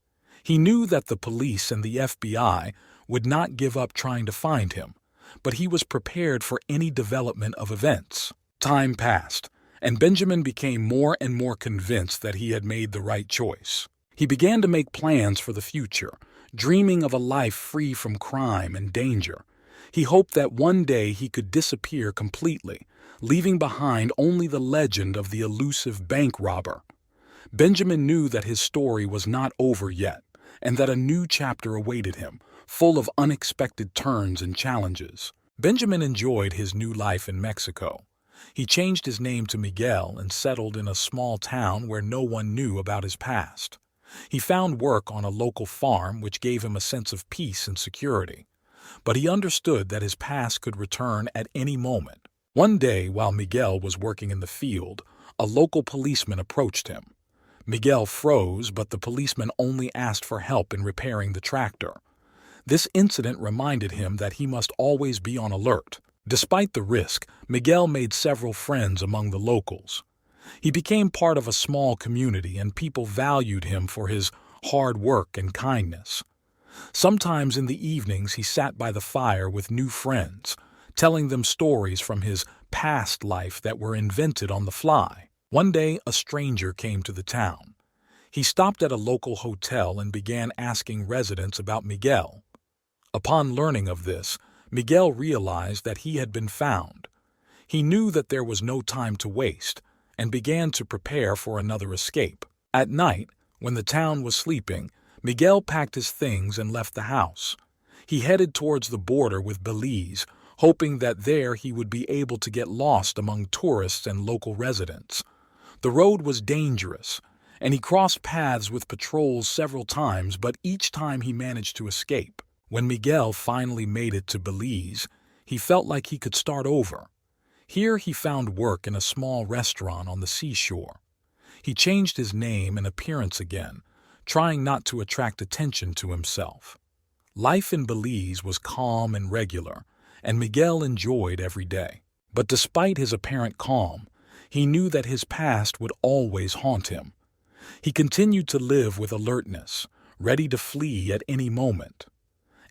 S1: He knew that the police and the FBI would not give up trying to find him, but he was prepared for any development of events. Time passed, and Benjamin became more and more convinced that he had made the right choice. He began to make plans for the future, dreaming of a life free from crime and danger. He hoped that one day he could disappear completely, leaving behind only the legend of the elusive bank robber. Benjamin knew that his story was not over yet, and that a new chapter awaited him, full of unexpected turns and challenges. Benjamin enjoyed his new life in Mexico. He changed his name to Miguel and settled in a small town where no one knew about his past. He found work on a local farm, which gave him a sense of peace and security. But he understood that his past could return at any moment. One day, while Miguel was working in the field, a local policeman approached him. Miguel froze, but the policeman only asked for help in repairing the tractor. This incident reminded him that he must always be on alert. Despite the risk, Miguel made several friends among the locals. He became part of a small community, and people valued him for his hard work and kindness. Sometimes in the evenings he sat by the fire with new friends, telling them stories from his past life that were invented on the fly. One day, a stranger came to the town. He stopped at a local hotel and began asking residents about Miguel. Upon learning of this, Miguel realized that he had been found. He knew that there was no time to waste and began to prepare for another escape. At night, when the town was sleeping, Miguel packed his things and left the house. He headed towards the border with Belize, hoping that there he would be able to get lost among tourists and local residents. The road was dangerous, and he crossed paths with patrols several times, but each time he managed to escape. When Miguel finally made it to Belize, he felt like he could start over. Here he found work in a small restaurant on the seashore. He changed his name and appearance again, trying not to attract attention to himself. Life in Belize was calm and regular, and Miguel enjoyed every day. But despite his apparent calm, he knew that his past would always haunt him. He continued to live with alertness, ready to flee at any moment.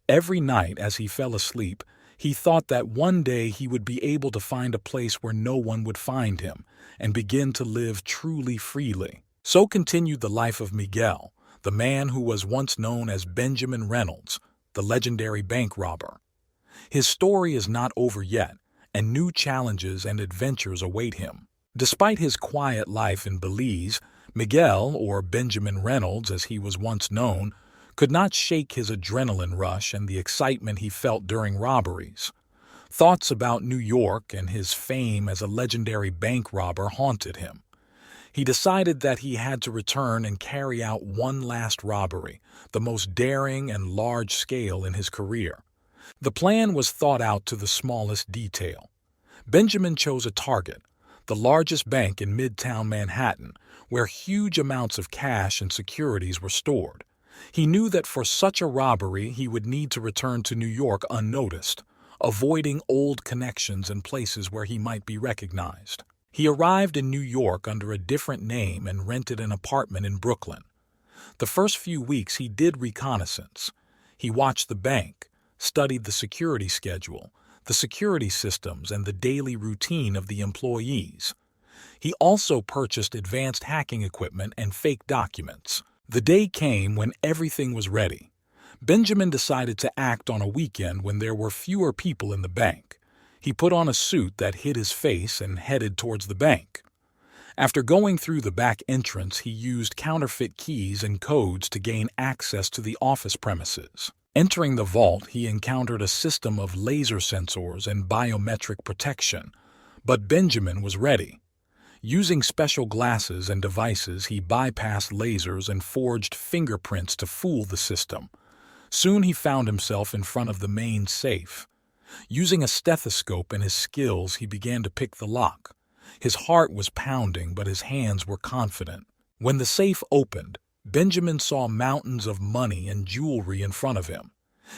S1: Every night as he fell asleep, he thought that one day he would be able to find a place where no one would find him and begin to live truly freely. So continued the life of Miguel, the man who was once known as Benjamin Reynolds, the legendary bank robber. His story is not over yet, and new challenges and adventures await him. Despite his quiet life in Belize, Miguel, or Benjamin Reynolds as he was once known, could not shake his adrenaline rush and the excitement he felt during robberies. Thoughts about New York and his fame as a legendary bank robber haunted him. He decided that he had to return and carry out one last robbery, the most daring and large-scale in his career. The plan was thought out to the smallest detail. Benjamin chose a target, the largest bank in Midtown Manhattan, where huge amounts of cash and securities were stored. He knew that for such a robbery he would need to return to New York unnoticed, avoiding old connections and places where he might be recognized. He arrived in New York under a different name and rented an apartment in Brooklyn. The first few weeks he did reconnaissance. He watched the bank, studied the security schedule, the security systems, and the daily routine of the employees. He also purchased advanced hacking equipment and fake documents. The day came when everything was ready. Benjamin decided to act on a weekend when there were fewer people in the bank. He put on a suit that hid his face and headed towards the bank. After going through the back entrance, he used counterfeit keys and codes to gain access to the office premises. Entering the vault, he encountered a system of laser sensors and biometric protection, but Benjamin was ready. Using special glasses and devices, he bypassed lasers and forged fingerprints to fool the system. Soon he found himself in front of the main safe. Using a stethoscope and his skills, he began to pick the lock. His heart was pounding, but his hands were confident. When the safe opened, Benjamin saw mountains of money and jewelry in front of him.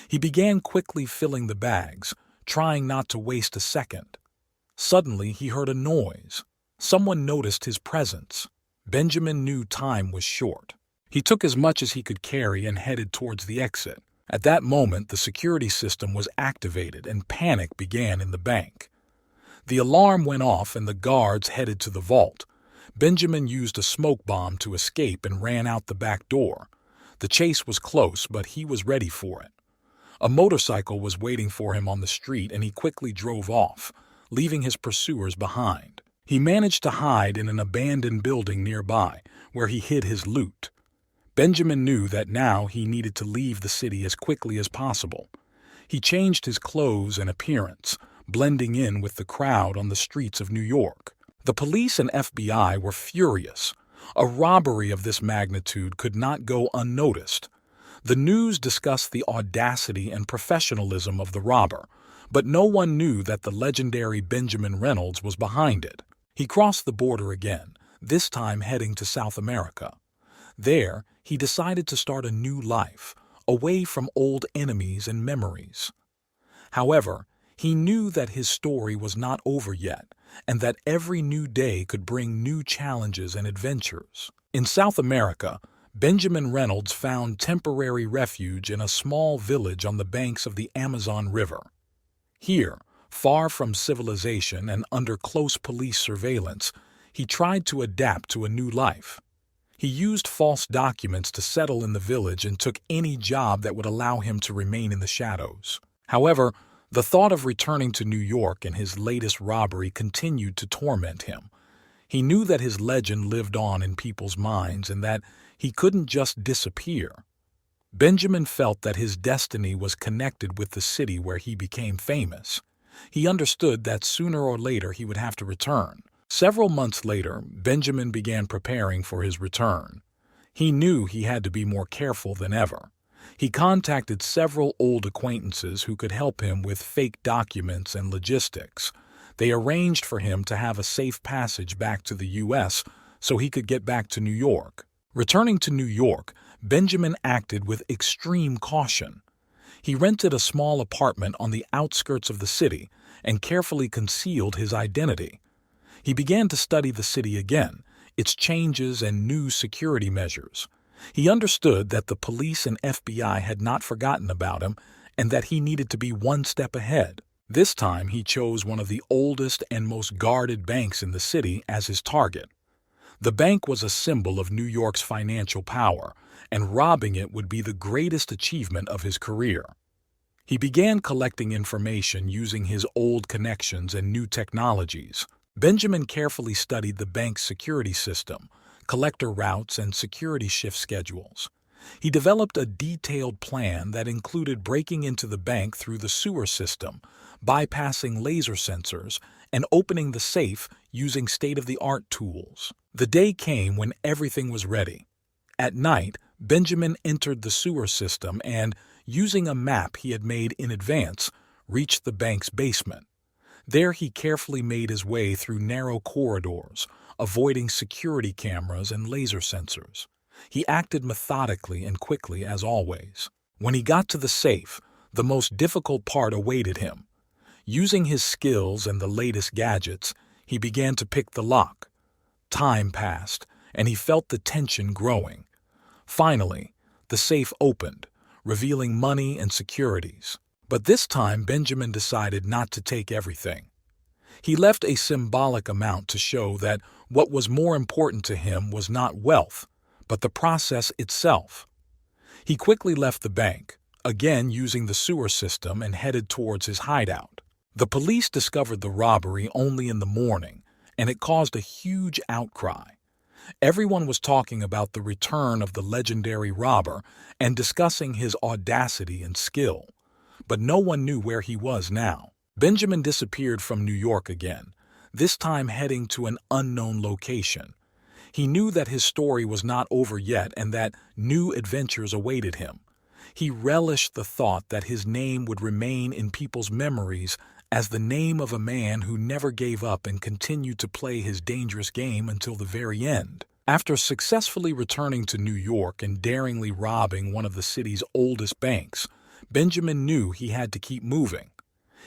S1: He began quickly filling the bags, trying not to waste a second. Suddenly, he heard a noise. Someone noticed his presence. Benjamin knew time was short. He took as much as he could carry and headed towards the exit. At that moment, the security system was activated and panic began in the bank. The alarm went off and the guards headed to the vault. Benjamin used a smoke bomb to escape and ran out the back door. The chase was close, but he was ready for it. A motorcycle was waiting for him on the street and he quickly drove off, leaving his pursuers behind. He managed to hide in an abandoned building nearby, where he hid his loot. Benjamin knew that now he needed to leave the city as quickly as possible. He changed his clothes and appearance, blending in with the crowd on the streets of New York. The police and FBI were furious. A robbery of this magnitude could not go unnoticed. The news discussed the audacity and professionalism of the robber, but no one knew that the legendary Benjamin Reynolds was behind it. He crossed the border again, this time heading to South America. There, he decided to start a new life, away from old enemies and memories. However, he knew that his story was not over yet, and that every new day could bring new challenges and adventures. In South America, Benjamin Reynolds found temporary refuge in a small village on the banks of the Amazon River. Here, Far from civilization and under close police surveillance, he tried to adapt to a new life. He used false documents to settle in the village and took any job that would allow him to remain in the shadows. However, the thought of returning to New York and his latest robbery continued to torment him. He knew that his legend lived on in people's minds and that he couldn't just disappear. Benjamin felt that his destiny was connected with the city where he became famous. He understood that sooner or later he would have to return. Several months later, Benjamin began preparing for his return. He knew he had to be more careful than ever. He contacted several old acquaintances who could help him with fake documents and logistics. They arranged for him to have a safe passage back to the U.S. so he could get back to New York. Returning to New York, Benjamin acted with extreme caution. He rented a small apartment on the outskirts of the city and carefully concealed his identity. He began to study the city again, its changes and new security measures. He understood that the police and FBI had not forgotten about him and that he needed to be one step ahead. This time he chose one of the oldest and most guarded banks in the city as his target. The bank was a symbol of New York's financial power, and robbing it would be the greatest achievement of his career. He began collecting information using his old connections and new technologies. Benjamin carefully studied the bank's security system, collector routes, and security shift schedules. He developed a detailed plan that included breaking into the bank through the sewer system, bypassing laser sensors, and opening the safe using state-of-the-art tools. The day came when everything was ready. At night, Benjamin entered the sewer system and, using a map he had made in advance, reached the bank's basement. There he carefully made his way through narrow corridors, avoiding security cameras and laser sensors. He acted methodically and quickly as always. When he got to the safe, the most difficult part awaited him. Using his skills and the latest gadgets, he began to pick the lock. Time passed, and he felt the tension growing. Finally, the safe opened, revealing money and securities. But this time Benjamin decided not to take everything. He left a symbolic amount to show that what was more important to him was not wealth, but the process itself. He quickly left the bank, again using the sewer system, and headed towards his hideout. The police discovered the robbery only in the morning, and it caused a huge outcry. Everyone was talking about the return of the legendary robber and discussing his audacity and skill. But no one knew where he was now. Benjamin disappeared from New York again, this time heading to an unknown location. He knew that his story was not over yet and that new adventures awaited him. He relished the thought that his name would remain in people's memories as the name of a man who never gave up and continued to play his dangerous game until the very end. After successfully returning to New York and daringly robbing one of the city's oldest banks, Benjamin knew he had to keep moving.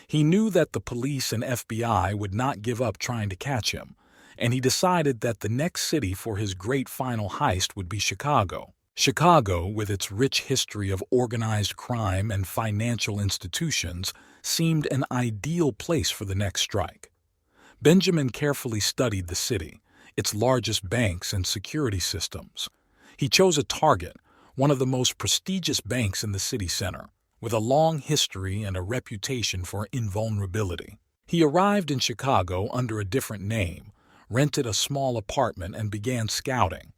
S1: He knew that the police and FBI would not give up trying to catch him, and he decided that the next city for his great final heist would be Chicago. Chicago, with its rich history of organized crime and financial institutions, seemed an ideal place for the next strike. Benjamin carefully studied the city, its largest banks and security systems. He chose a target, one of the most prestigious banks in the city center, with a long history and a reputation for invulnerability. He arrived in Chicago under a different name, rented a small apartment, and began scouting.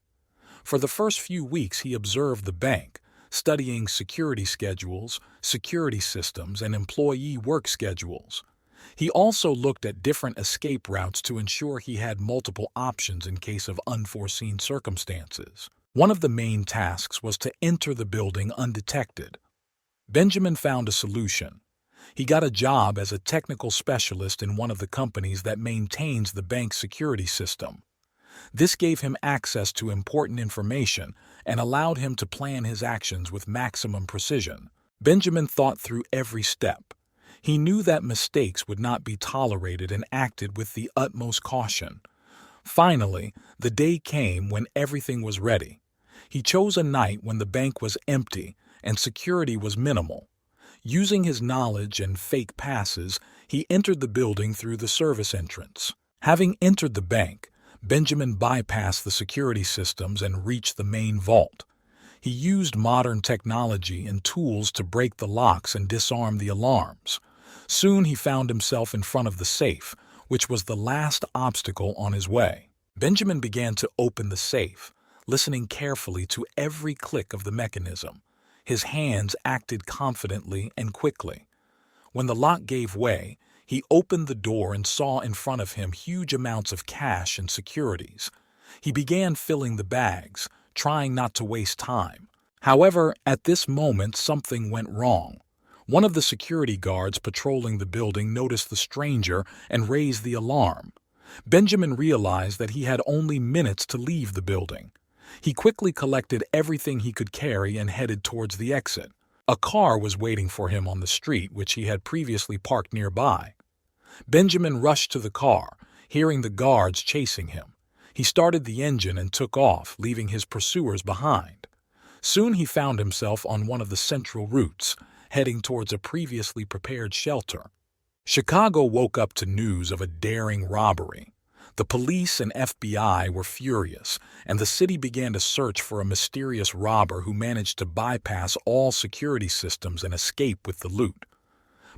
S1: For the first few weeks he observed the bank, studying security schedules, security systems, and employee work schedules. He also looked at different escape routes to ensure he had multiple options in case of unforeseen circumstances. One of the main tasks was to enter the building undetected. Benjamin found a solution. He got a job as a technical specialist in one of the companies that maintains the bank's security system. This gave him access to important information and allowed him to plan his actions with maximum precision. Benjamin thought through every step. He knew that mistakes would not be tolerated and acted with the utmost caution. Finally, the day came when everything was ready. He chose a night when the bank was empty and security was minimal. Using his knowledge and fake passes, he entered the building through the service entrance. Having entered the bank, Benjamin bypassed the security systems and reached the main vault. He used modern technology and tools to break the locks and disarm the alarms. Soon he found himself in front of the safe, which was the last obstacle on his way. Benjamin began to open the safe, listening carefully to every click of the mechanism. His hands acted confidently and quickly. When the lock gave way, he opened the door and saw in front of him huge amounts of cash and securities. He began filling the bags, trying not to waste time. However, at this moment something went wrong. One of the security guards patrolling the building noticed the stranger and raised the alarm. Benjamin realized that he had only minutes to leave the building. He quickly collected everything he could carry and headed towards the exit. A car was waiting for him on the street, which he had previously parked nearby. Benjamin rushed to the car, hearing the guards chasing him. He started the engine and took off, leaving his pursuers behind. Soon he found himself on one of the central routes, heading towards a previously prepared shelter. Chicago woke up to news of a daring robbery. The police and FBI were furious, and the city began to search for a mysterious robber who managed to bypass all security systems and escape with the loot.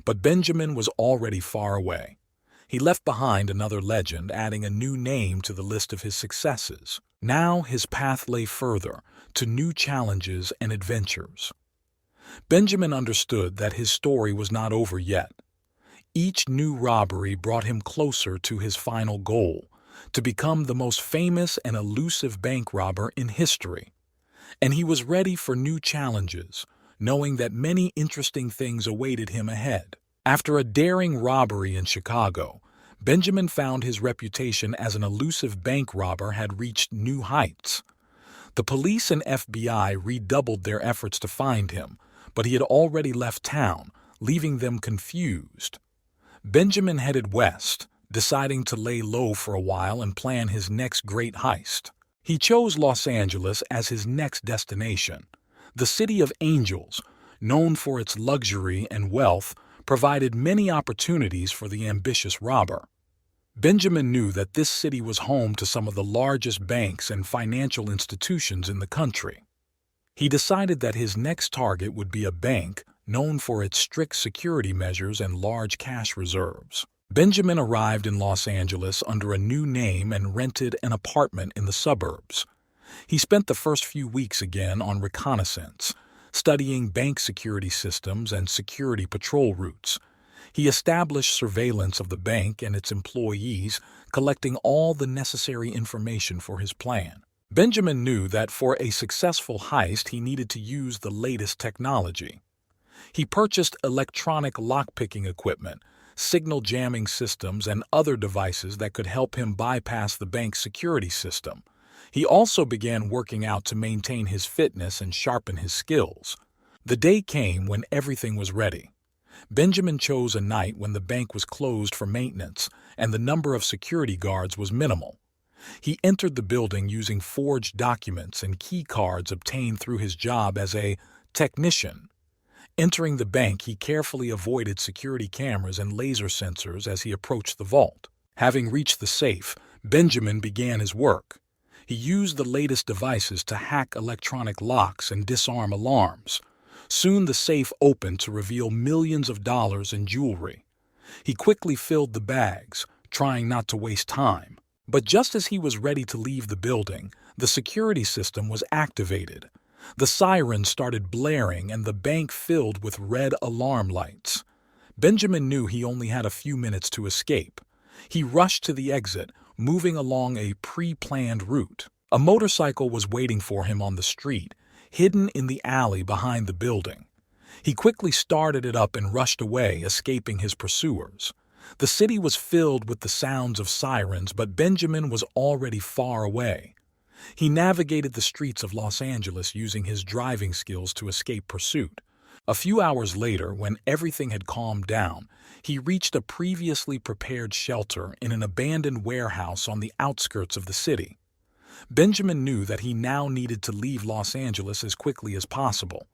S1: But Benjamin was already far away. He left behind another legend, adding a new name to the list of his successes. Now his path lay further, to new challenges and adventures. Benjamin understood that his story was not over yet. Each new robbery brought him closer to his final goal, to become the most famous and elusive bank robber in history. And he was ready for new challenges, knowing that many interesting things awaited him ahead. After a daring robbery in Chicago, Benjamin found his reputation as an elusive bank robber had reached new heights. The police and FBI redoubled their efforts to find him, but he had already left town, leaving them confused. Benjamin headed west, deciding to lay low for a while and plan his next great heist. He chose Los Angeles as his next destination. The city of angels, known for its luxury and wealth, provided many opportunities for the ambitious robber. Benjamin knew that this city was home to some of the largest banks and financial institutions in the country. He decided that his next target would be a bank known for its strict security measures and large cash reserves. Benjamin arrived in Los Angeles under a new name and rented an apartment in the suburbs. He spent the first few weeks again on reconnaissance, studying bank security systems and security patrol routes. He established surveillance of the bank and its employees, collecting all the necessary information for his plan. Benjamin knew that for a successful heist he needed to use the latest technology. He purchased electronic lockpicking equipment, signal jamming systems, and other devices that could help him bypass the bank's security system. He also began working out to maintain his fitness and sharpen his skills. The day came when everything was ready. Benjamin chose a night when the bank was closed for maintenance and the number of security guards was minimal. He entered the building using forged documents and key cards obtained through his job as a technician. Entering the bank, he carefully avoided security cameras and laser sensors as he approached the vault. Having reached the safe, Benjamin began his work. He used the latest devices to hack electronic locks and disarm alarms. Soon the safe opened to reveal millions of dollars in jewelry. He quickly filled the bags, trying not to waste time. But just as he was ready to leave the building, the security system was activated. The sirens started blaring and the bank filled with red alarm lights. Benjamin knew he only had a few minutes to escape. He rushed to the exit, moving along a pre-planned route. A motorcycle was waiting for him on the street, hidden in the alley behind the building. He quickly started it up and rushed away, escaping his pursuers. The city was filled with the sounds of sirens, but Benjamin was already far away. He navigated the streets of Los Angeles using his driving skills to escape pursuit. A few hours later, when everything had calmed down, he reached a previously prepared shelter in an abandoned warehouse on the outskirts of the city. Benjamin knew that he now needed to leave Los Angeles as quickly as possible.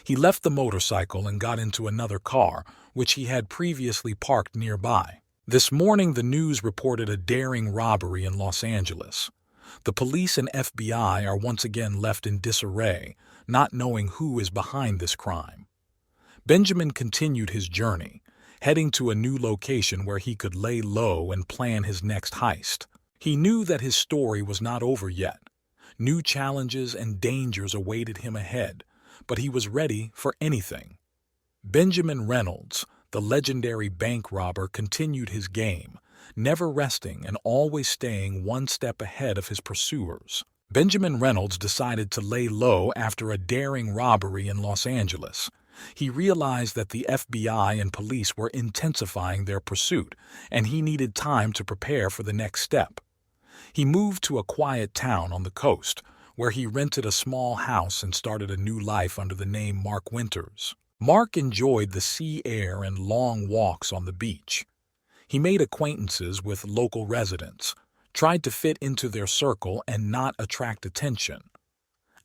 S1: He left the motorcycle and got into another car, which he had previously parked nearby. This morning, the news reported a daring robbery in Los Angeles. The police and FBI are once again left in disarray, not knowing who is behind this crime. Benjamin continued his journey, heading to a new location where he could lay low and plan his next heist. He knew that his story was not over yet. New challenges and dangers awaited him ahead, but he was ready for anything. Benjamin Reynolds, the legendary bank robber, continued his game, never resting and always staying one step ahead of his pursuers. Benjamin Reynolds decided to lay low after a daring robbery in Los Angeles. He realized that the FBI and police were intensifying their pursuit, and he needed time to prepare for the next step. He moved to a quiet town on the coast, where he rented a small house and started a new life under the name Mark Winters. Mark enjoyed the sea air and long walks on the beach. He made acquaintances with local residents, tried to fit into their circle and not attract attention.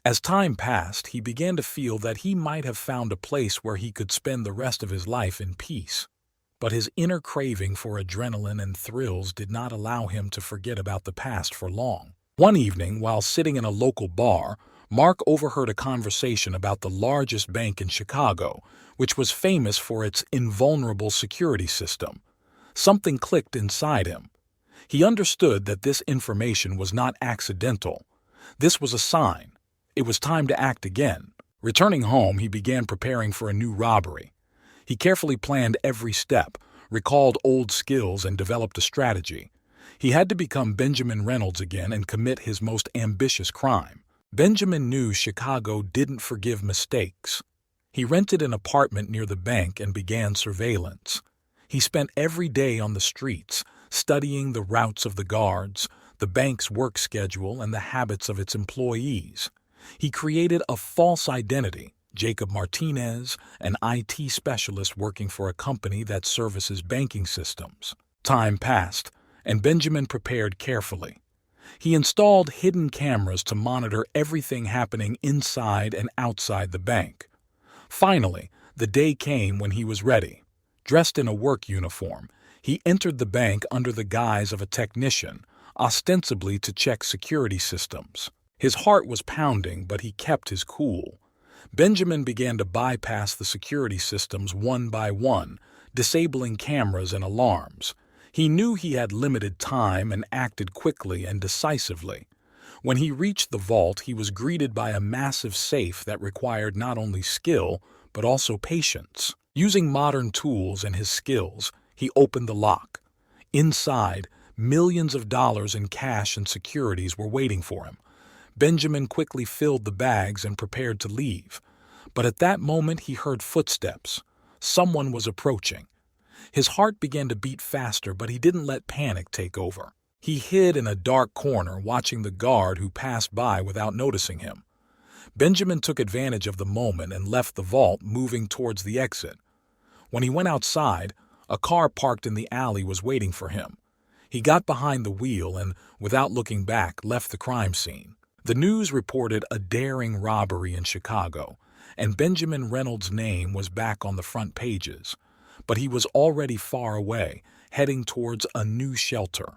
S1: As time passed, he began to feel that he might have found a place where he could spend the rest of his life in peace. But his inner craving for adrenaline and thrills did not allow him to forget about the past for long. One evening, while sitting in a local bar, Mark overheard a conversation about the largest bank in Chicago, which was famous for its invulnerable security system. Something clicked inside him. He understood that this information was not accidental. This was a sign. It was time to act again. Returning home, he began preparing for a new robbery. He carefully planned every step, recalled old skills, and developed a strategy. He had to become Benjamin Reynolds again and commit his most ambitious crime. Benjamin knew Chicago didn't forgive mistakes. He rented an apartment near the bank and began surveillance. He spent every day on the streets, studying the routes of the guards, the bank's work schedule, and the habits of its employees. He created a false identity, Jacob Martinez, an IT specialist working for a company that services banking systems. Time passed, and Benjamin prepared carefully. He installed hidden cameras to monitor everything happening inside and outside the bank. Finally, the day came when he was ready. Dressed in a work uniform, he entered the bank under the guise of a technician, ostensibly to check security systems. His heart was pounding, but he kept his cool. Benjamin began to bypass the security systems one by one, disabling cameras and alarms. He knew he had limited time and acted quickly and decisively. When he reached the vault, he was greeted by a massive safe that required not only skill, but also patience. Using modern tools and his skills, he opened the lock. Inside, millions of dollars in cash and securities were waiting for him. Benjamin quickly filled the bags and prepared to leave. But at that moment, he heard footsteps. Someone was approaching. His heart began to beat faster, but he didn't let panic take over. He hid in a dark corner, watching the guard who passed by without noticing him. Benjamin took advantage of the moment and left the vault, moving towards the exit. When he went outside, a car parked in the alley was waiting for him. He got behind the wheel and, without looking back, left the crime scene. The news reported a daring robbery in Chicago, and Benjamin Reynolds' name was back on the front pages. But he was already far away, heading towards a new shelter.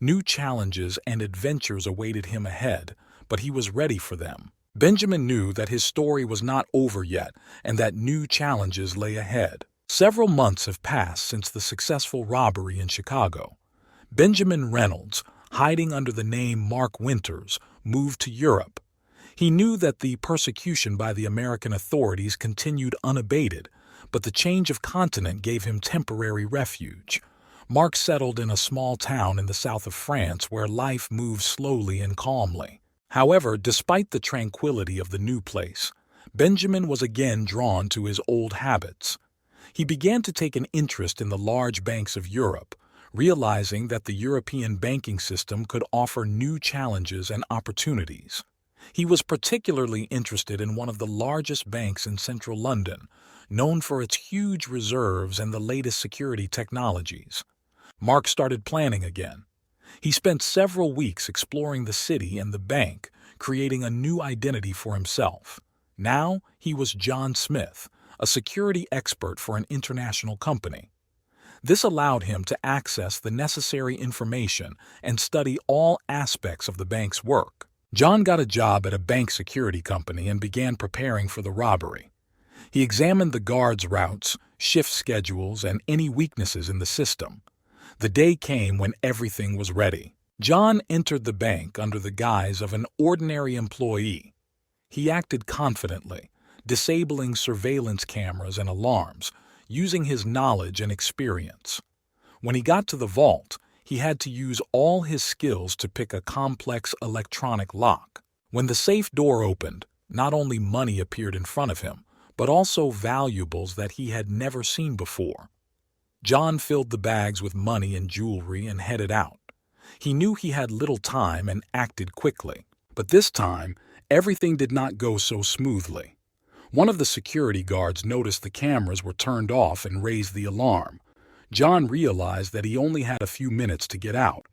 S1: New challenges and adventures awaited him ahead, but he was ready for them. Benjamin knew that his story was not over yet and that new challenges lay ahead. Several months have passed since the successful robbery in Chicago. Benjamin Reynolds, hiding under the name Mark Winters, moved to Europe. He knew that the persecution by the American authorities continued unabated, but the change of continent gave him temporary refuge. Mark settled in a small town in the south of France where life moved slowly and calmly. However, despite the tranquility of the new place, Benjamin was again drawn to his old habits. He began to take an interest in the large banks of Europe, realizing that the European banking system could offer new challenges and opportunities. He was particularly interested in one of the largest banks in central London, known for its huge reserves and the latest security technologies. Mark started planning again. He spent several weeks exploring the city and the bank, creating a new identity for himself. Now he was John Smith, a security expert for an international company. This allowed him to access the necessary information and study all aspects of the bank's work. John got a job at a bank security company and began preparing for the robbery. He examined the guards' routes, shift schedules, and any weaknesses in the system. The day came when everything was ready. John entered the bank under the guise of an ordinary employee. He acted confidently, disabling surveillance cameras and alarms, using his knowledge and experience. When he got to the vault, he had to use all his skills to pick a complex electronic lock. When the safe door opened, not only money appeared in front of him, but also valuables that he had never seen before. John filled the bags with money and jewelry and headed out. He knew he had little time and acted quickly. But this time, everything did not go so smoothly. One of the security guards noticed the cameras were turned off and raised the alarm. John realized that he only had a few minutes to get out.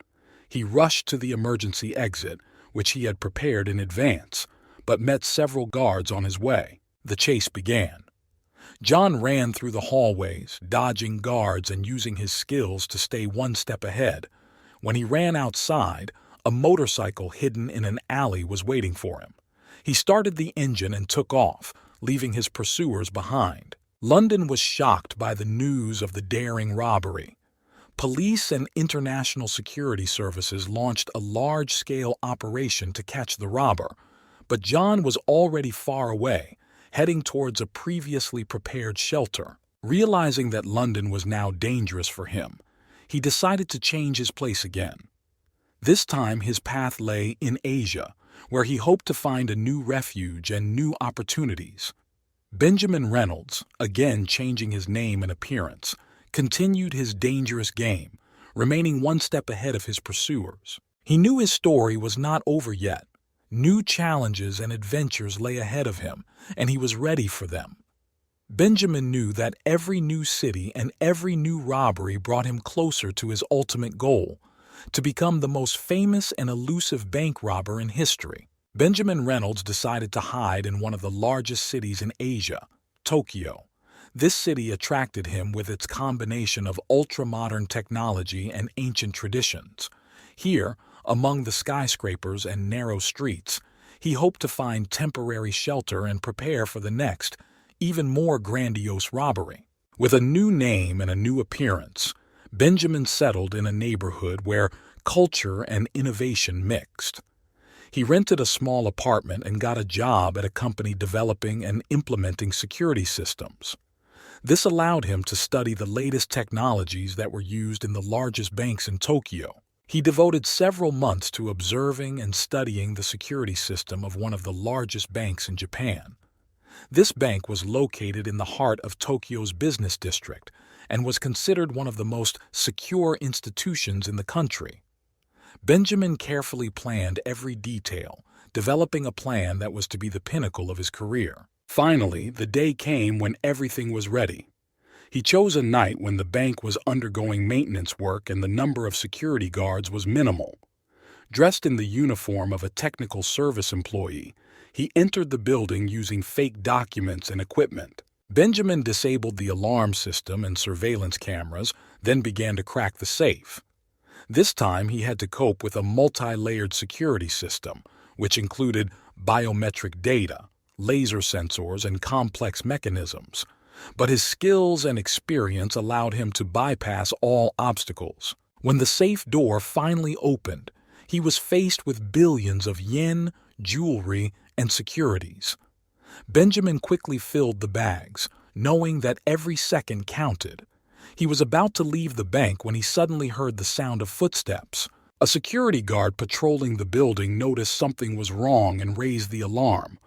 S1: He rushed to the emergency exit, which he had prepared in advance, but met several guards on his way. The chase began. John ran through the hallways, dodging guards and using his skills to stay one step ahead. When he ran outside, a motorcycle hidden in an alley was waiting for him. He started the engine and took off, leaving his pursuers behind. London was shocked by the news of the daring robbery. Police and international security services launched a large-scale operation to catch the robber, but John was already far away, heading towards a previously prepared shelter. Realizing that London was now dangerous for him, he decided to change his place again. This time his path lay in Asia, where he hoped to find a new refuge and new opportunities. Benjamin Reynolds, again changing his name and appearance, continued his dangerous game, remaining one step ahead of his pursuers. He knew his story was not over yet. New challenges and adventures lay ahead of him, and he was ready for them. Benjamin knew that every new city and every new robbery brought him closer to his ultimate goal, to become the most famous and elusive bank robber in history. Benjamin Reynolds decided to hide in one of the largest cities in Asia, Tokyo. This city attracted him with its combination of ultra-modern technology and ancient traditions. Here, among the skyscrapers and narrow streets, he hoped to find temporary shelter and prepare for the next, even more grandiose robbery. With a new name and a new appearance, Benjamin settled in a neighborhood where culture and innovation mixed. He rented a small apartment and got a job at a company developing and implementing security systems. This allowed him to study the latest technologies that were used in the largest banks in Tokyo. He devoted several months to observing and studying the security system of one of the largest banks in Japan. This bank was located in the heart of Tokyo's business district and was considered one of the most secure institutions in the country. Benjamin carefully planned every detail, developing a plan that was to be the pinnacle of his career. Finally, the day came when everything was ready. He chose a night when the bank was undergoing maintenance work and the number of security guards was minimal. Dressed in the uniform of a technical service employee, he entered the building using fake documents and equipment. Benjamin disabled the alarm system and surveillance cameras, then began to crack the safe. This time he had to cope with a multi-layered security system, which included biometric data, laser sensors, and complex mechanisms. But his skills and experience allowed him to bypass all obstacles. When the safe door finally opened, he was faced with billions of yen, jewelry, and securities. Benjamin quickly filled the bags, knowing that every second counted. He was about to leave the bank when he suddenly heard the sound of footsteps. A security guard patrolling the building noticed something was wrong and raised the alarm.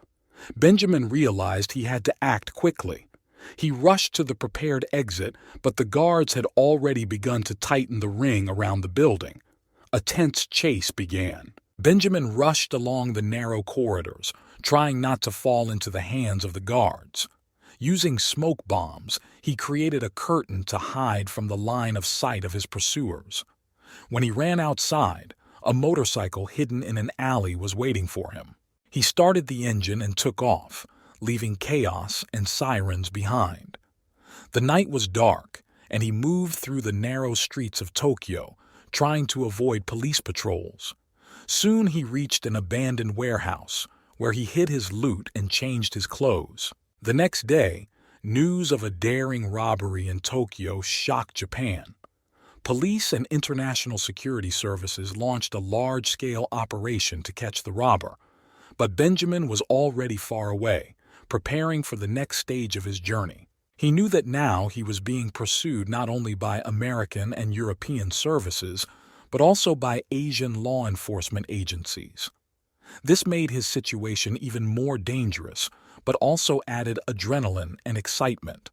S1: Benjamin realized he had to act quickly. He rushed to the prepared exit, but the guards had already begun to tighten the ring around the building. A tense chase began. Benjamin rushed along the narrow corridors, trying not to fall into the hands of the guards. Using smoke bombs, he created a curtain to hide from the line of sight of his pursuers. When he ran outside, a motorcycle hidden in an alley was waiting for him. He started the engine and took off, leaving chaos and sirens behind. The night was dark, and he moved through the narrow streets of Tokyo, trying to avoid police patrols. Soon he reached an abandoned warehouse, where he hid his loot and changed his clothes. The next day, news of a daring robbery in Tokyo shocked Japan. Police and international security services launched a large-scale operation to catch the robber, but Benjamin was already far away, preparing for the next stage of his journey. He knew that now he was being pursued not only by American and European services, but also by Asian law enforcement agencies. This made his situation even more dangerous, but also added adrenaline and excitement.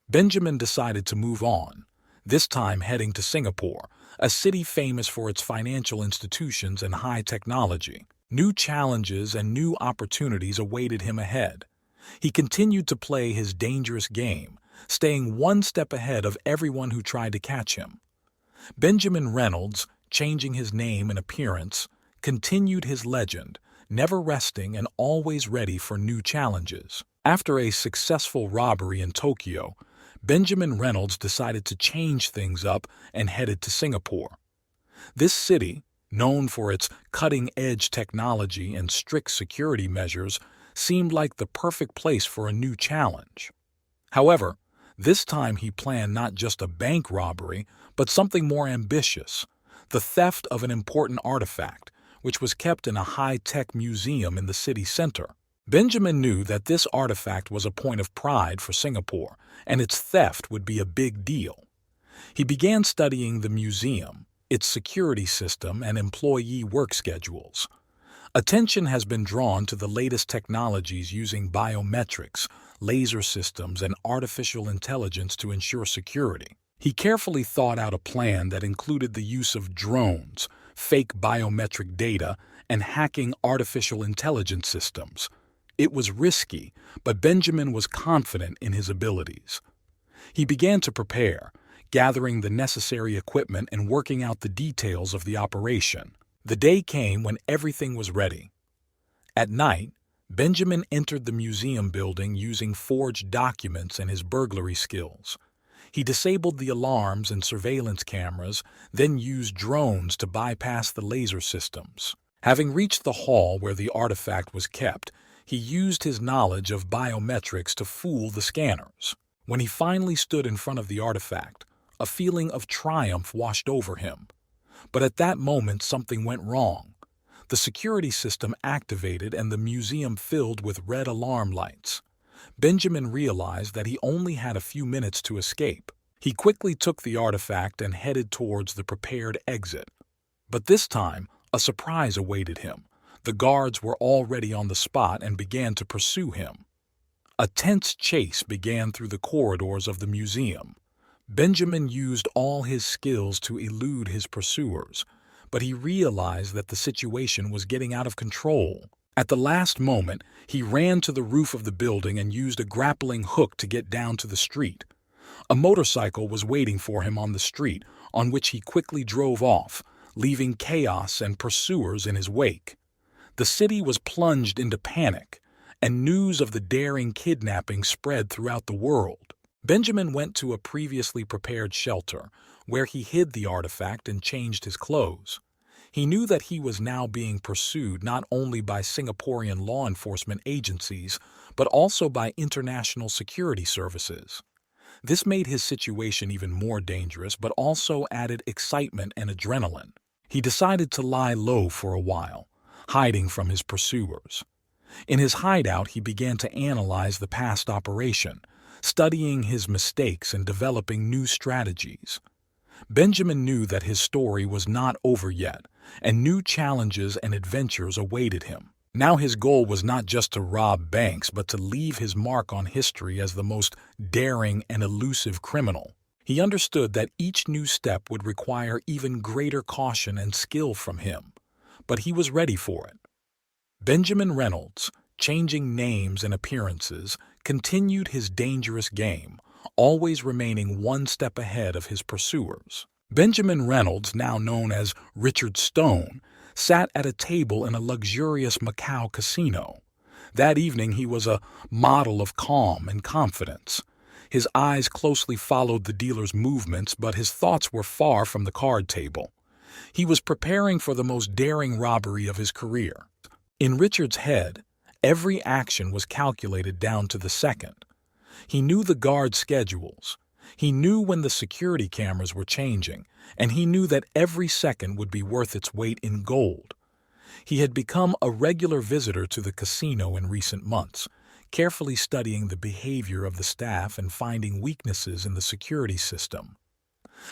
S1: Benjamin decided to move on, this time heading to Singapore, a city famous for its financial institutions and high technology. New challenges and new opportunities awaited him ahead. He continued to play his dangerous game, staying one step ahead of everyone who tried to catch him. Benjamin Reynolds, changing his name and appearance, continued his legend, never resting and always ready for new challenges. After a successful robbery in Tokyo, Benjamin Reynolds decided to change things up and headed to Singapore. This city, known for its cutting-edge technology and strict security measures, seemed like the perfect place for a new challenge. However, this time he planned not just a bank robbery, but something more ambitious, the theft of an important artifact, which was kept in a high-tech museum in the city center. Benjamin knew that this artifact was a point of pride for Singapore, and its theft would be a big deal. He began studying the museum, its security system, and employee work schedules. Attention has been drawn to the latest technologies using biometrics, laser systems, and artificial intelligence to ensure security. He carefully thought out a plan that included the use of drones, fake biometric data, and hacking artificial intelligence systems. It was risky, but Benjamin was confident in his abilities. He began to prepare, gathering the necessary equipment and working out the details of the operation. The day came when everything was ready. At night, Benjamin entered the museum building using forged documents and his burglary skills. He disabled the alarms and surveillance cameras, then used drones to bypass the laser systems. Having reached the hall where the artifact was kept, he used his knowledge of biometrics to fool the scanners. When he finally stood in front of the artifact, a feeling of triumph washed over him. But at that moment, something went wrong. The security system activated and the museum filled with red alarm lights. Benjamin realized that he only had a few minutes to escape. He quickly took the artifact and headed towards the prepared exit. But this time, a surprise awaited him. The guards were already on the spot and began to pursue him. A tense chase began through the corridors of the museum. Benjamin used all his skills to elude his pursuers, but he realized that the situation was getting out of control. At the last moment, he ran to the roof of the building and used a grappling hook to get down to the street. A motorcycle was waiting for him on the street, on which he quickly drove off, leaving chaos and pursuers in his wake. The city was plunged into panic, and news of the daring kidnapping spread throughout the world. Benjamin went to a previously prepared shelter, where he hid the artifact and changed his clothes. He knew that he was now being pursued not only by Singaporean law enforcement agencies, but also by international security services. This made his situation even more dangerous, but also added excitement and adrenaline. He decided to lie low for a while, hiding from his pursuers. In his hideout, he began to analyze the past operation, studying his mistakes and developing new strategies. Benjamin knew that his story was not over yet, and new challenges and adventures awaited him. Now his goal was not just to rob banks, but to leave his mark on history as the most daring and elusive criminal. He understood that each new step would require even greater caution and skill from him, but he was ready for it. Benjamin Reynolds, changing names and appearances, continued his dangerous game, always remaining one step ahead of his pursuers. Benjamin Reynolds, now known as Richard Stone, sat at a table in a luxurious Macau casino. That evening he was a model of calm and confidence. His eyes closely followed the dealer's movements, but his thoughts were far from the card table. He was preparing for the most daring robbery of his career. In Richard's head, every action was calculated down to the second. He knew the guard schedules. He knew when the security cameras were changing, and he knew that every second would be worth its weight in gold. He had become a regular visitor to the casino in recent months, carefully studying the behavior of the staff and finding weaknesses in the security system.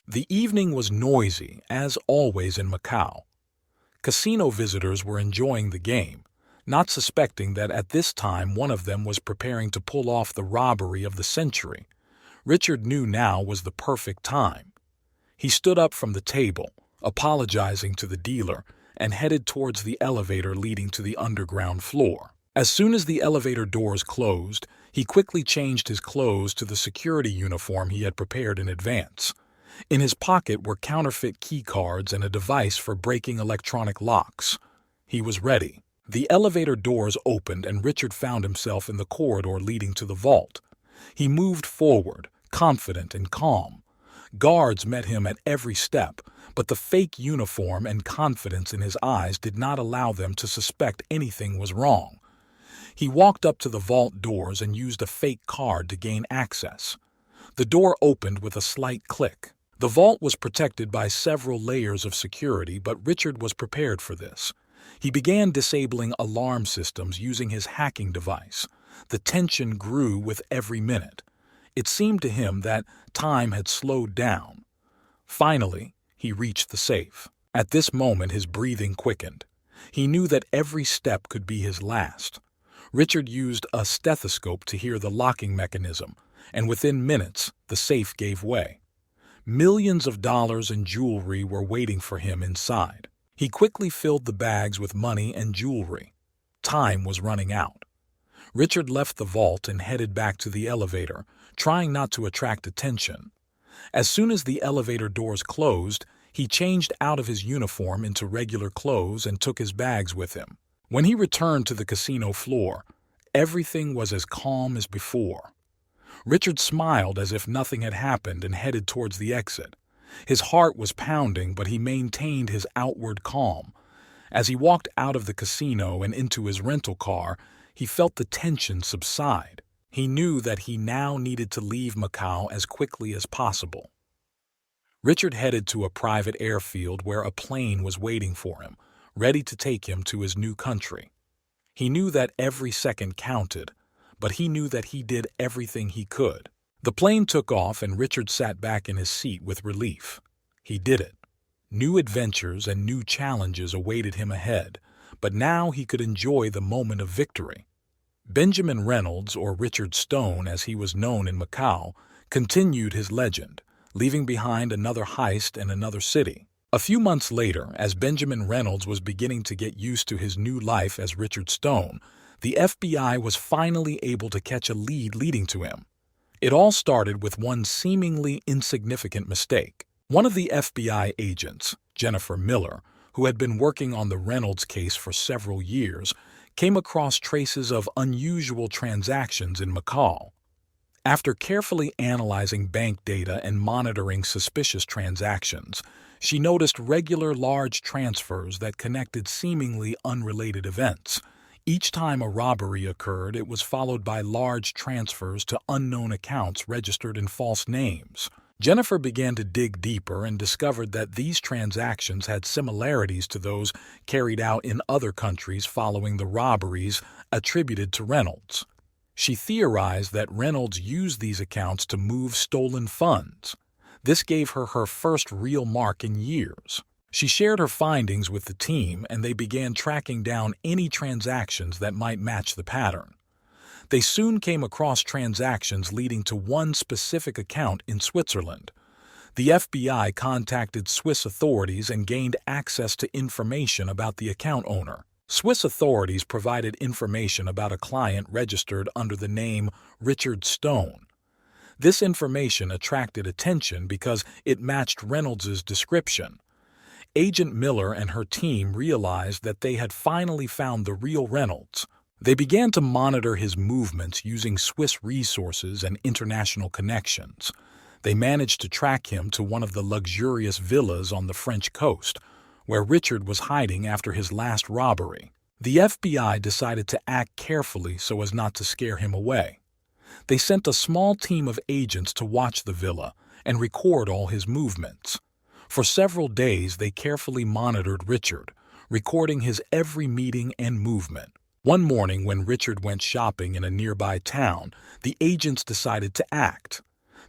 S1: The evening was noisy, as always in Macau. Casino visitors were enjoying the game, not suspecting that at this time one of them was preparing to pull off the robbery of the century. Richard knew now was the perfect time. He stood up from the table, apologizing to the dealer, and headed towards the elevator leading to the underground floor. As soon as the elevator doors closed, he quickly changed his clothes to the security uniform he had prepared in advance. In his pocket were counterfeit key cards and a device for breaking electronic locks. He was ready. The elevator doors opened and Richard found himself in the corridor leading to the vault. He moved forward, confident and calm. Guards met him at every step, but the fake uniform and confidence in his eyes did not allow them to suspect anything was wrong. He walked up to the vault doors and used a fake card to gain access. The door opened with a slight click. The vault was protected by several layers of security, but Richard was prepared for this. He began disabling alarm systems using his hacking device. The tension grew with every minute. It seemed to him that time had slowed down. Finally, he reached the safe. At this moment, his breathing quickened. He knew that every step could be his last. Richard used a stethoscope to hear the locking mechanism, and within minutes, the safe gave way. Millions of dollars in jewelry were waiting for him inside. He quickly filled the bags with money and jewelry. Time was running out. Richard left the vault and headed back to the elevator, trying not to attract attention. As soon as the elevator doors closed, he changed out of his uniform into regular clothes and took his bags with him. When he returned to the casino floor, everything was as calm as before. Richard smiled as if nothing had happened and headed towards the exit. His heart was pounding, but he maintained his outward calm. As he walked out of the casino and into his rental car, he felt the tension subside. He knew that he now needed to leave Macau as quickly as possible. Richard headed to a private airfield where a plane was waiting for him, ready to take him to his new country. He knew that every second counted, but he knew that he did everything he could. The plane took off and Richard sat back in his seat with relief. He did it. New adventures and new challenges awaited him ahead, but now he could enjoy the moment of victory. Benjamin Reynolds, or Richard Stone as he was known in Macau, continued his legend, leaving behind another heist and another city. A few months later, as Benjamin Reynolds was beginning to get used to his new life as Richard Stone, the FBI was finally able to catch a lead leading to him. It all started with one seemingly insignificant mistake. One of the FBI agents, Jennifer Miller, who had been working on the Reynolds case for several years, came across traces of unusual transactions in Macau. After carefully analyzing bank data and monitoring suspicious transactions, she noticed regular large transfers that connected seemingly unrelated events. Each time a robbery occurred, it was followed by large transfers to unknown accounts registered in false names. Jennifer began to dig deeper and discovered that these transactions had similarities to those carried out in other countries following the robberies attributed to Reynolds. She theorized that Reynolds used these accounts to move stolen funds. This gave her her first real mark in years. She shared her findings with the team, and they began tracking down any transactions that might match the pattern. They soon came across transactions leading to one specific account in Switzerland. The FBI contacted Swiss authorities and gained access to information about the account owner. Swiss authorities provided information about a client registered under the name Richard Stone. This information attracted attention because it matched Reynolds' description. Agent Miller and her team realized that they had finally found the real Reynolds. They began to monitor his movements using Swiss resources and international connections. They managed to track him to one of the luxurious villas on the French coast, where Richard was hiding after his last robbery. The FBI decided to act carefully so as not to scare him away. They sent a small team of agents to watch the villa and record all his movements. For several days, they carefully monitored Richard, recording his every meeting and movement. One morning, when Richard went shopping in a nearby town, the agents decided to act.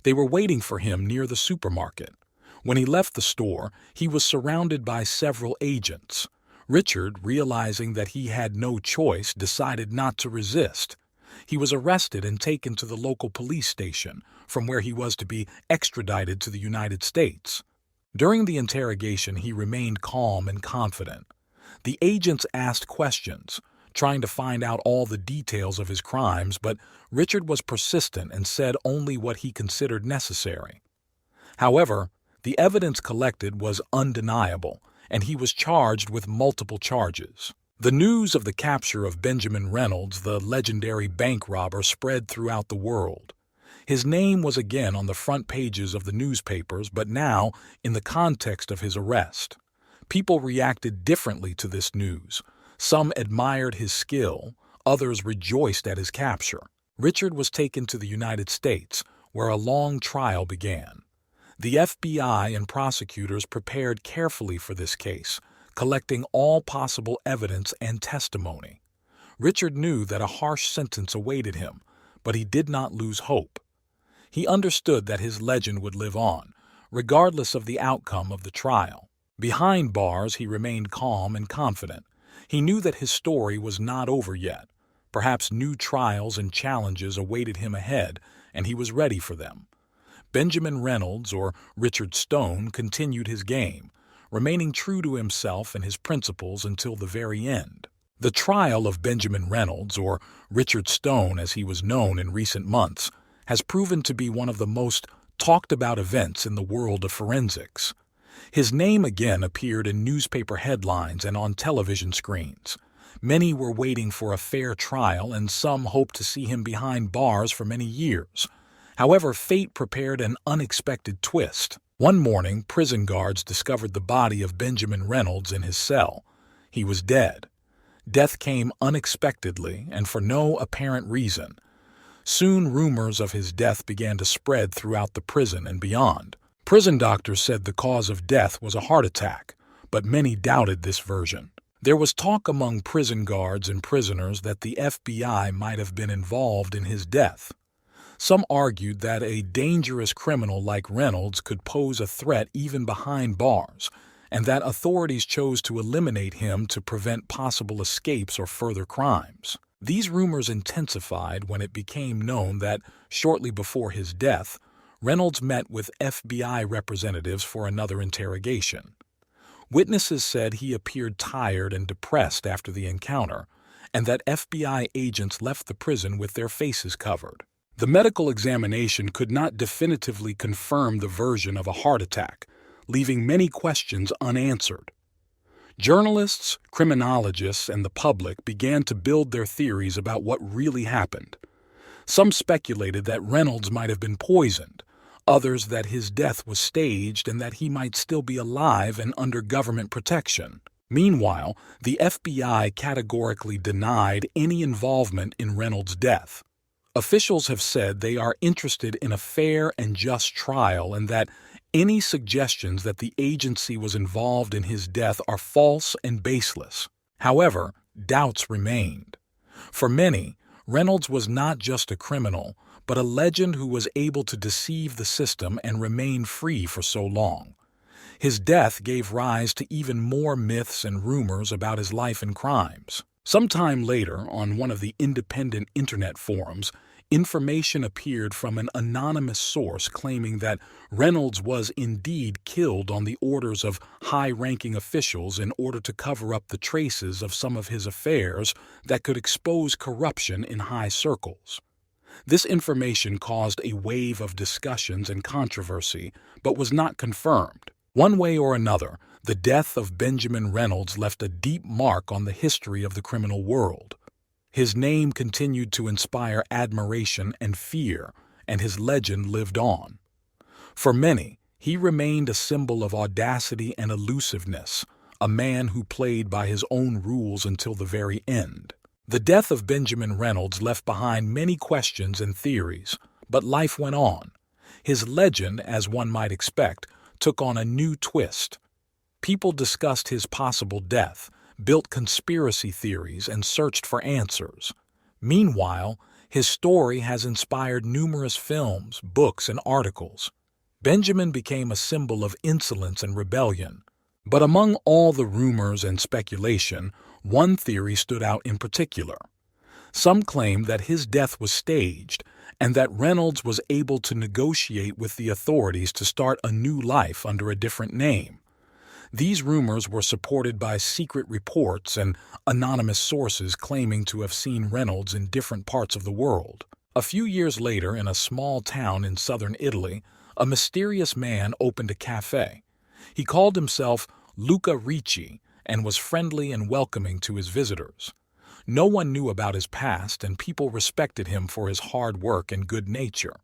S1: They were waiting for him near the supermarket. When he left the store, he was surrounded by several agents. Richard, realizing that he had no choice, decided not to resist. He was arrested and taken to the local police station, from where he was to be extradited to the United States. During the interrogation, he remained calm and confident. The agents asked questions, trying to find out all the details of his crimes, but Richard was persistent and said only what he considered necessary. However, the evidence collected was undeniable, and he was charged with multiple charges. The news of the capture of Benjamin Reynolds, the legendary bank robber, spread throughout the world. His name was again on the front pages of the newspapers, but now in the context of his arrest. People reacted differently to this news. Some admired his skill, others rejoiced at his capture. Richard was taken to the United States, where a long trial began. The FBI and prosecutors prepared carefully for this case, collecting all possible evidence and testimony. Richard knew that a harsh sentence awaited him, but he did not lose hope. He understood that his legend would live on, regardless of the outcome of the trial. Behind bars, he remained calm and confident. He knew that his story was not over yet. Perhaps new trials and challenges awaited him ahead, and he was ready for them. Benjamin Reynolds, or Richard Stone, continued his game, remaining true to himself and his principles until the very end. The trial of Benjamin Reynolds, or Richard Stone as he was known in recent months, has proven to be one of the most talked about events in the world of forensics. His name again appeared in newspaper headlines and on television screens. Many were waiting for a fair trial, and some hoped to see him behind bars for many years. However, fate prepared an unexpected twist. One morning, prison guards discovered the body of Benjamin Reynolds in his cell. He was dead. Death came unexpectedly and for no apparent reason. Soon, rumors of his death began to spread throughout the prison and beyond. Prison doctors said the cause of death was a heart attack, but many doubted this version. There was talk among prison guards and prisoners that the FBI might have been involved in his death. Some argued that a dangerous criminal like Reynolds could pose a threat even behind bars, and that authorities chose to eliminate him to prevent possible escapes or further crimes. These rumors intensified when it became known that, shortly before his death, Reynolds met with FBI representatives for another interrogation. Witnesses said he appeared tired and depressed after the encounter, and that FBI agents left the prison with their faces covered. The medical examination could not definitively confirm the version of a heart attack, leaving many questions unanswered. Journalists, criminologists, and the public began to build their theories about what really happened. Some speculated that Reynolds might have been poisoned, others that his death was staged and that he might still be alive and under government protection. Meanwhile, the FBI categorically denied any involvement in Reynolds' death. Officials have said they are interested in a fair and just trial and that any suggestions that the agency was involved in his death are false and baseless. However, doubts remained. For many, Reynolds was not just a criminal, but a legend who was able to deceive the system and remain free for so long. His death gave rise to even more myths and rumors about his life and crimes. Sometime later, on one of the independent internet forums, information appeared from an anonymous source claiming that Reynolds was indeed killed on the orders of high-ranking officials in order to cover up the traces of some of his affairs that could expose corruption in high circles. This information caused a wave of discussions and controversy, but was not confirmed. One way or another, the death of Benjamin Reynolds left a deep mark on the history of the criminal world. His name continued to inspire admiration and fear, and his legend lived on. For many, he remained a symbol of audacity and elusiveness, a man who played by his own rules until the very end. The death of Benjamin Reynolds left behind many questions and theories, but life went on. His legend, as one might expect, took on a new twist. People discussed his possible death, built conspiracy theories, and searched for answers. Meanwhile, his story has inspired numerous films, books, and articles. Benjamin became a symbol of insolence and rebellion. But among all the rumors and speculation, one theory stood out in particular. Some claimed that his death was staged and that Reynolds was able to negotiate with the authorities to start a new life under a different name. These rumors were supported by secret reports and anonymous sources claiming to have seen Reynolds in different parts of the world. A few years later, in a small town in southern Italy, a mysterious man opened a cafe. He called himself Luca Ricci and was friendly and welcoming to his visitors. No one knew about his past, and people respected him for his hard work and good nature.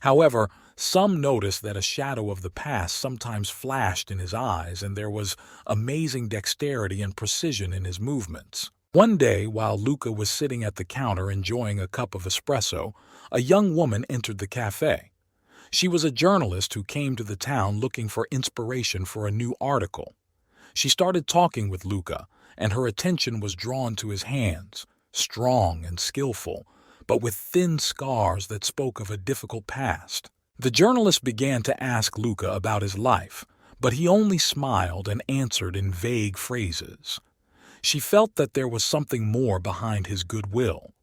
S1: However, some noticed that a shadow of the past sometimes flashed in his eyes, and there was amazing dexterity and precision in his movements. One day, while Luca was sitting at the counter enjoying a cup of espresso, a young woman entered the cafe. She was a journalist who came to the town looking for inspiration for a new article. She started talking with Luca, and her attention was drawn to his hands, strong and skillful, but with thin scars that spoke of a difficult past. The journalist began to ask Luca about his life, but he only smiled and answered in vague phrases. She felt that there was something more behind his goodwill.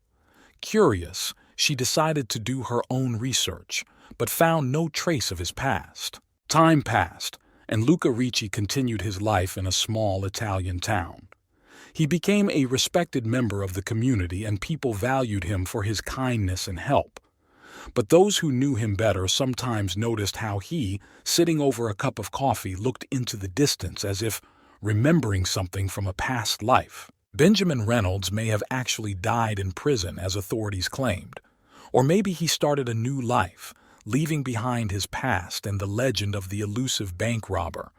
S1: Curious, she decided to do her own research, but found no trace of his past. Time passed, and Luca Ricci continued his life in a small Italian town. He became a respected member of the community, and people valued him for his kindness and help. But those who knew him better sometimes noticed how he, sitting over a cup of coffee, looked into the distance as if remembering something from a past life. Benjamin Reynolds may have actually died in prison, as authorities claimed. Or maybe he started a new life, leaving behind his past and the legend of the elusive bank robber.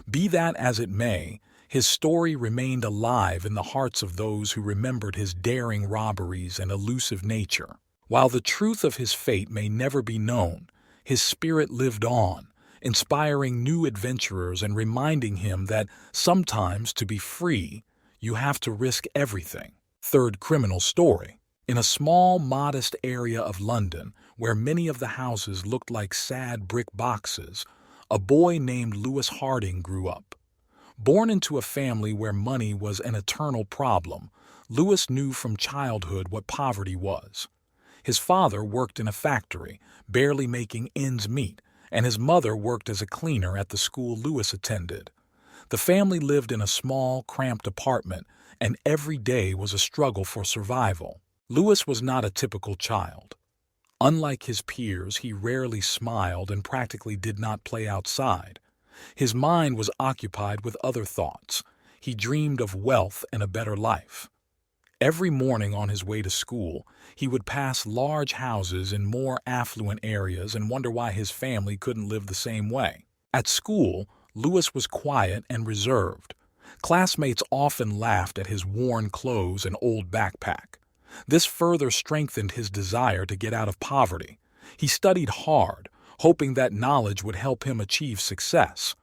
S1: Be that as it may, his story remained alive in the hearts of those who remembered his daring robberies and elusive nature. While the truth of his fate may never be known, his spirit lived on, inspiring new adventurers and reminding him that sometimes to be free, you have to risk everything. Third criminal story. In a small, modest area of London, where many of the houses looked like sad brick boxes, a boy named Lewis Harding grew up. Born into a family where money was an eternal problem, Lewis knew from childhood what poverty was. His father worked in a factory, barely making ends meet, and his mother worked as a cleaner at the school Lewis attended. The family lived in a small, cramped apartment, and every day was a struggle for survival. Lewis was not a typical child. Unlike his peers, he rarely smiled and practically did not play outside. His mind was occupied with other thoughts. He dreamed of wealth and a better life. Every morning on his way to school, he would pass large houses in more affluent areas and wonder why his family couldn't live the same way. At school, Lewis was quiet and reserved. Classmates often laughed at his worn clothes and old backpack. This further strengthened his desire to get out of poverty. He studied hard, hoping that knowledge would help him achieve success.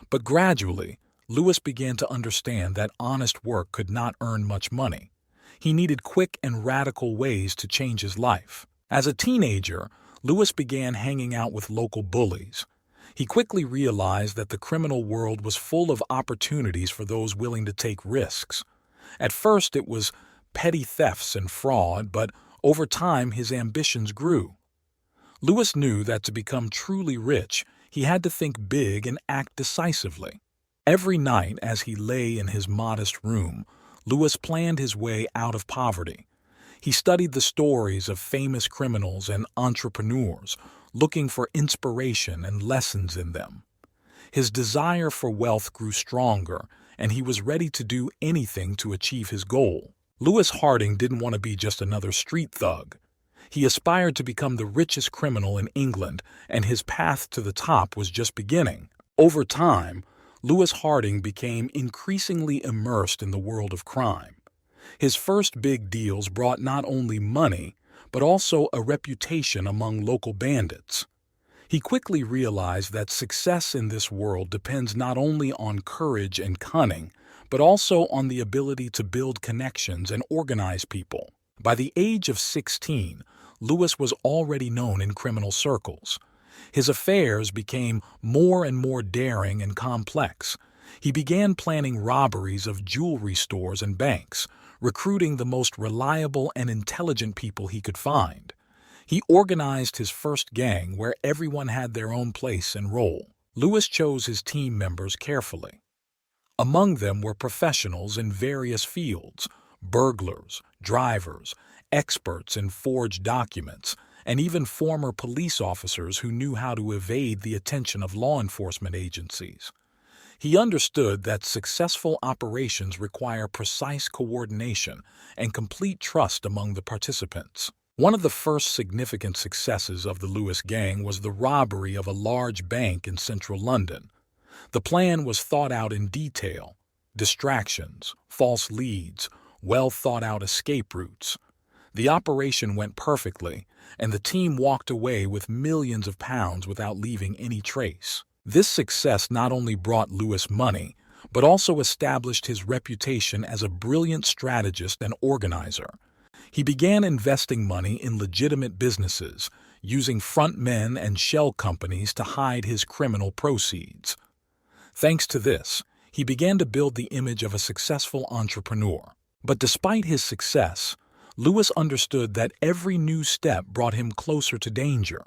S1: But gradually, Lewis began to understand that honest work could not earn much money. He needed quick and radical ways to change his life. As a teenager, Lewis began hanging out with local bullies. He quickly realized that the criminal world was full of opportunities for those willing to take risks. At first, it was petty thefts and fraud, but over time his ambitions grew. Lewis knew that to become truly rich, he had to think big and act decisively. Every night, as he lay in his modest room, Lewis planned his way out of poverty. He studied the stories of famous criminals and entrepreneurs, looking for inspiration and lessons in them. His desire for wealth grew stronger, and he was ready to do anything to achieve his goal. Lewis Harding didn't want to be just another street thug. He aspired to become the richest criminal in England, and his path to the top was just beginning. Over time, Lewis Harding became increasingly immersed in the world of crime. His first big deals brought not only money, but also a reputation among local bandits. He quickly realized that success in this world depends not only on courage and cunning, but also on the ability to build connections and organize people. By the age of 16, Lewis was already known in criminal circles. His affairs became more and more daring and complex. He began planning robberies of jewelry stores and banks, recruiting the most reliable and intelligent people he could find. He organized his first gang where everyone had their own place and role. Lewis chose his team members carefully. Among them were professionals in various fields: burglars, drivers, experts in forged documents, and even former police officers who knew how to evade the attention of law enforcement agencies. He understood that successful operations require precise coordination and complete trust among the participants. One of the first significant successes of the Lewis gang was the robbery of a large bank in central London. The plan was thought out in detail: distractions, false leads, well-thought-out escape routes. The operation went perfectly, and the team walked away with millions of pounds without leaving any trace. This success not only brought Lewis money, but also established his reputation as a brilliant strategist and organizer. He began investing money in legitimate businesses, using front men and shell companies to hide his criminal proceeds. Thanks to this, he began to build the image of a successful entrepreneur. But despite his success, Lewis understood that every new step brought him closer to danger.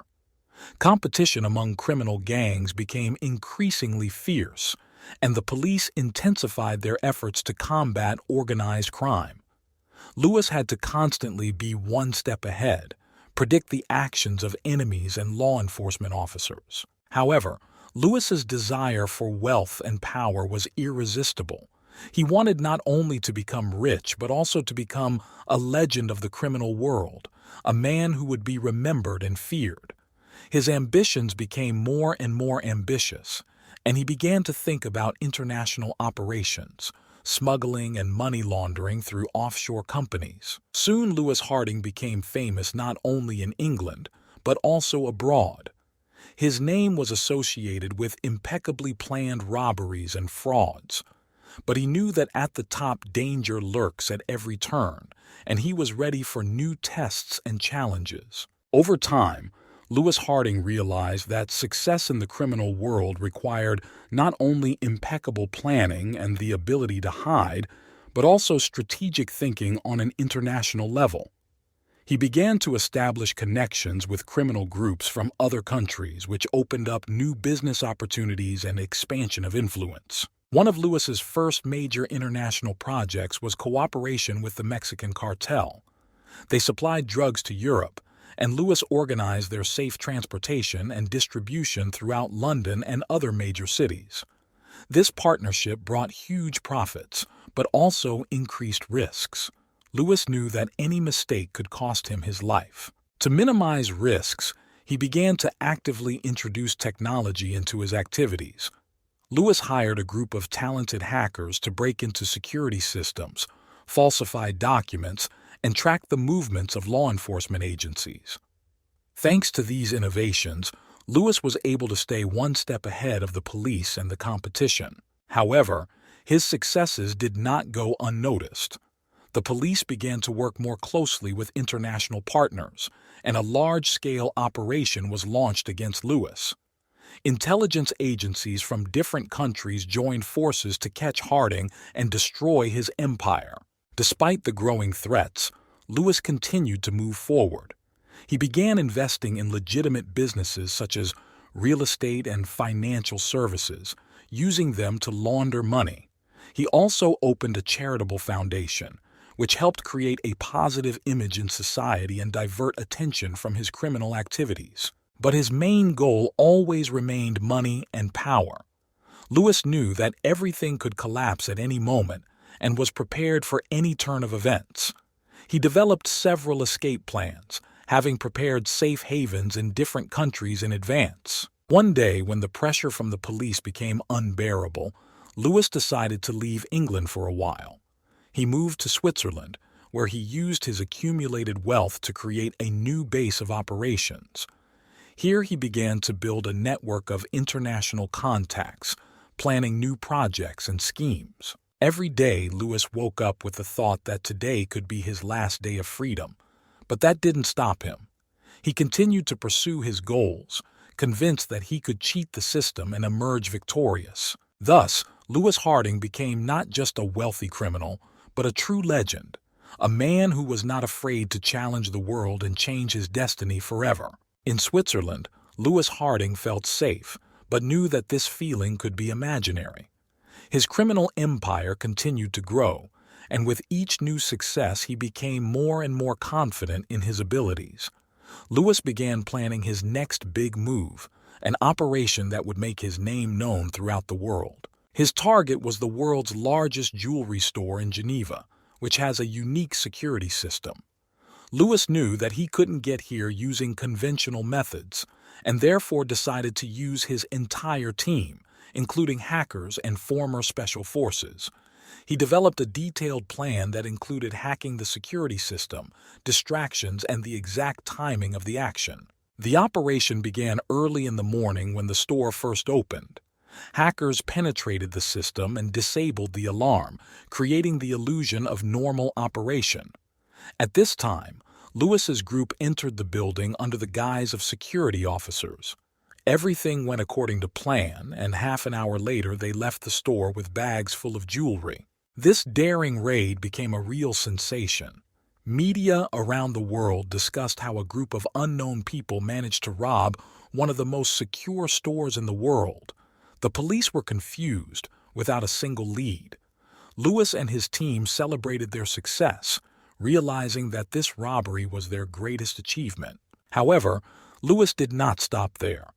S1: Competition among criminal gangs became increasingly fierce, and the police intensified their efforts to combat organized crime. Lewis had to constantly be one step ahead, predict the actions of enemies and law enforcement officers. However, Lewis's desire for wealth and power was irresistible. He wanted not only to become rich, but also to become a legend of the criminal world, a man who would be remembered and feared. His ambitions became more and more ambitious, and he began to think about international operations, smuggling and money laundering through offshore companies. Soon Lewis Harding became famous not only in England, but also abroad. His name was associated with impeccably planned robberies and frauds. But he knew that at the top danger lurks at every turn, and he was ready for new tests and challenges. Over time, Lewis Harding realized that success in the criminal world required not only impeccable planning and the ability to hide, but also strategic thinking on an international level. He began to establish connections with criminal groups from other countries, which opened up new business opportunities and expansion of influence. One of Lewis's first major international projects was cooperation with the Mexican cartel. They supplied drugs to Europe, and Lewis organized their safe transportation and distribution throughout London and other major cities. This partnership brought huge profits, but also increased risks. Lewis knew that any mistake could cost him his life. To minimize risks, he began to actively introduce technology into his activities. Lewis hired a group of talented hackers to break into security systems, falsify documents, and track the movements of law enforcement agencies. Thanks to these innovations, Lewis was able to stay one step ahead of the police and the competition. However, his successes did not go unnoticed. The police began to work more closely with international partners, and a large-scale operation was launched against Lewis. Intelligence agencies from different countries joined forces to catch Harding and destroy his empire. Despite the growing threats, Lewis continued to move forward. He began investing in legitimate businesses such as real estate and financial services, using them to launder money. He also opened a charitable foundation, which helped create a positive image in society and divert attention from his criminal activities. But his main goal always remained money and power. Lewis knew that everything could collapse at any moment, and was prepared for any turn of events. He developed several escape plans, having prepared safe havens in different countries in advance. One day, when the pressure from the police became unbearable, Lewis decided to leave England for a while. He moved to Switzerland, where he used his accumulated wealth to create a new base of operations. Here he began to build a network of international contacts, planning new projects and schemes. Every day, Lewis woke up with the thought that today could be his last day of freedom. But that didn't stop him. He continued to pursue his goals, convinced that he could cheat the system and emerge victorious. Thus, Lewis Harding became not just a wealthy criminal, but a true legend, a man who was not afraid to challenge the world and change his destiny forever. In Switzerland, Lewis Harding felt safe, but knew that this feeling could be imaginary. His criminal empire continued to grow, and with each new success he became more and more confident in his abilities. Lewis began planning his next big move, an operation that would make his name known throughout the world. His target was the world's largest jewelry store in Geneva, which has a unique security system. Lewis knew that he couldn't get here using conventional methods, and therefore decided to use his entire team, including hackers and former special forces. He developed a detailed plan that included hacking the security system, distractions, and the exact timing of the action. The operation began early in the morning when the store first opened. Hackers penetrated the system and disabled the alarm, creating the illusion of normal operation. At this time, Lewis's group entered the building under the guise of security officers. Everything went according to plan, and half an hour later they left the store with bags full of jewelry. This daring raid became a real sensation. Media around the world discussed how a group of unknown people managed to rob one of the most secure stores in the world. The police were confused, without a single lead. Lewis and his team celebrated their success, realizing that this robbery was their greatest achievement. However, Lewis did not stop there.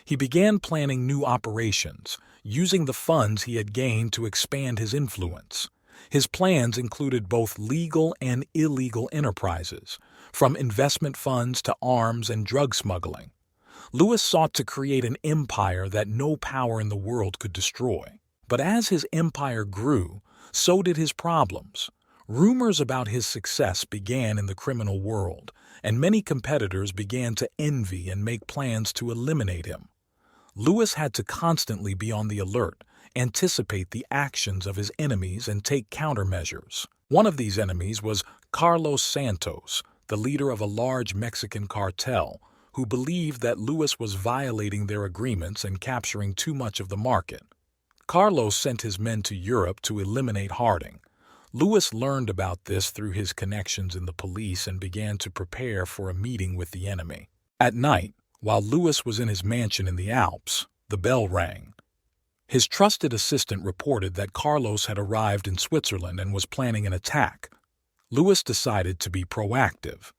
S1: He began planning new operations, using the funds he had gained to expand his influence. His plans included both legal and illegal enterprises, from investment funds to arms and drug smuggling. Lewis sought to create an empire that no power in the world could destroy. But as his empire grew, so did his problems. Rumors about his success began in the criminal world, and many competitors began to envy and make plans to eliminate him. Lewis had to constantly be on the alert, anticipate the actions of his enemies, and take countermeasures. One of these enemies was Carlos Santos, the leader of a large Mexican cartel, who believed that Lewis was violating their agreements and capturing too much of the market. Carlos sent his men to Europe to eliminate Harding. Lewis learned about this through his connections in the police and began to prepare for a meeting with the enemy. At night, while Lewis was in his mansion in the Alps, the bell rang. His trusted assistant reported that Carlos had arrived in Switzerland and was planning an attack. Lewis decided to be proactive.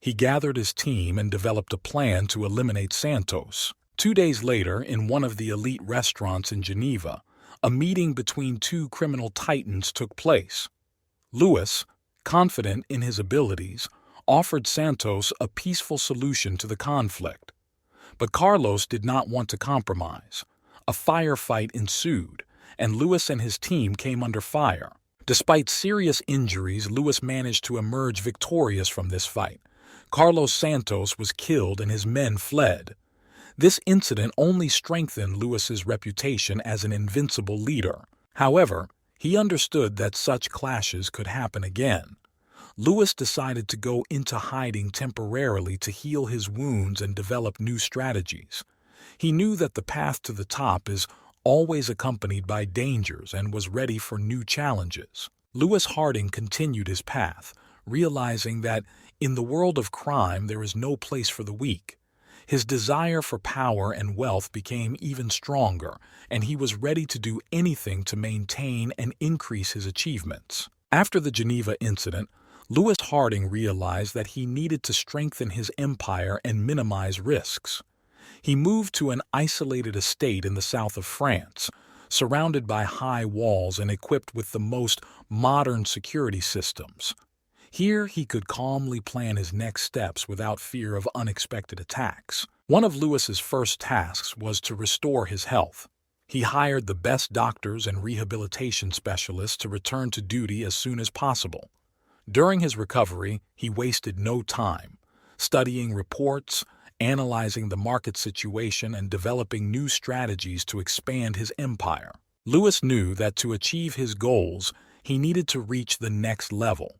S1: He gathered his team and developed a plan to eliminate Santos. 2 days later, in one of the elite restaurants in Geneva, a meeting between two criminal titans took place. Lewis, confident in his abilities, offered Santos a peaceful solution to the conflict. But Carlos did not want to compromise. A firefight ensued, and Lewis and his team came under fire. Despite serious injuries, Lewis managed to emerge victorious from this fight. Carlos Santos was killed and his men fled. This incident only strengthened Lewis's reputation as an invincible leader. However, he understood that such clashes could happen again. Lewis decided to go into hiding temporarily to heal his wounds and develop new strategies. He knew that the path to the top is always accompanied by dangers and was ready for new challenges. Lewis Harding continued his path, realizing that in the world of crime there is no place for the weak. His desire for power and wealth became even stronger, and he was ready to do anything to maintain and increase his achievements. After the Geneva incident, Lewis Harding realized that he needed to strengthen his empire and minimize risks. He moved to an isolated estate in the south of France, surrounded by high walls and equipped with the most modern security systems. Here he could calmly plan his next steps without fear of unexpected attacks. One of Lewis's first tasks was to restore his health. He hired the best doctors and rehabilitation specialists to return to duty as soon as possible. During his recovery, he wasted no time, studying reports, analyzing the market situation, and developing new strategies to expand his empire. Lewis knew that to achieve his goals, he needed to reach the next level.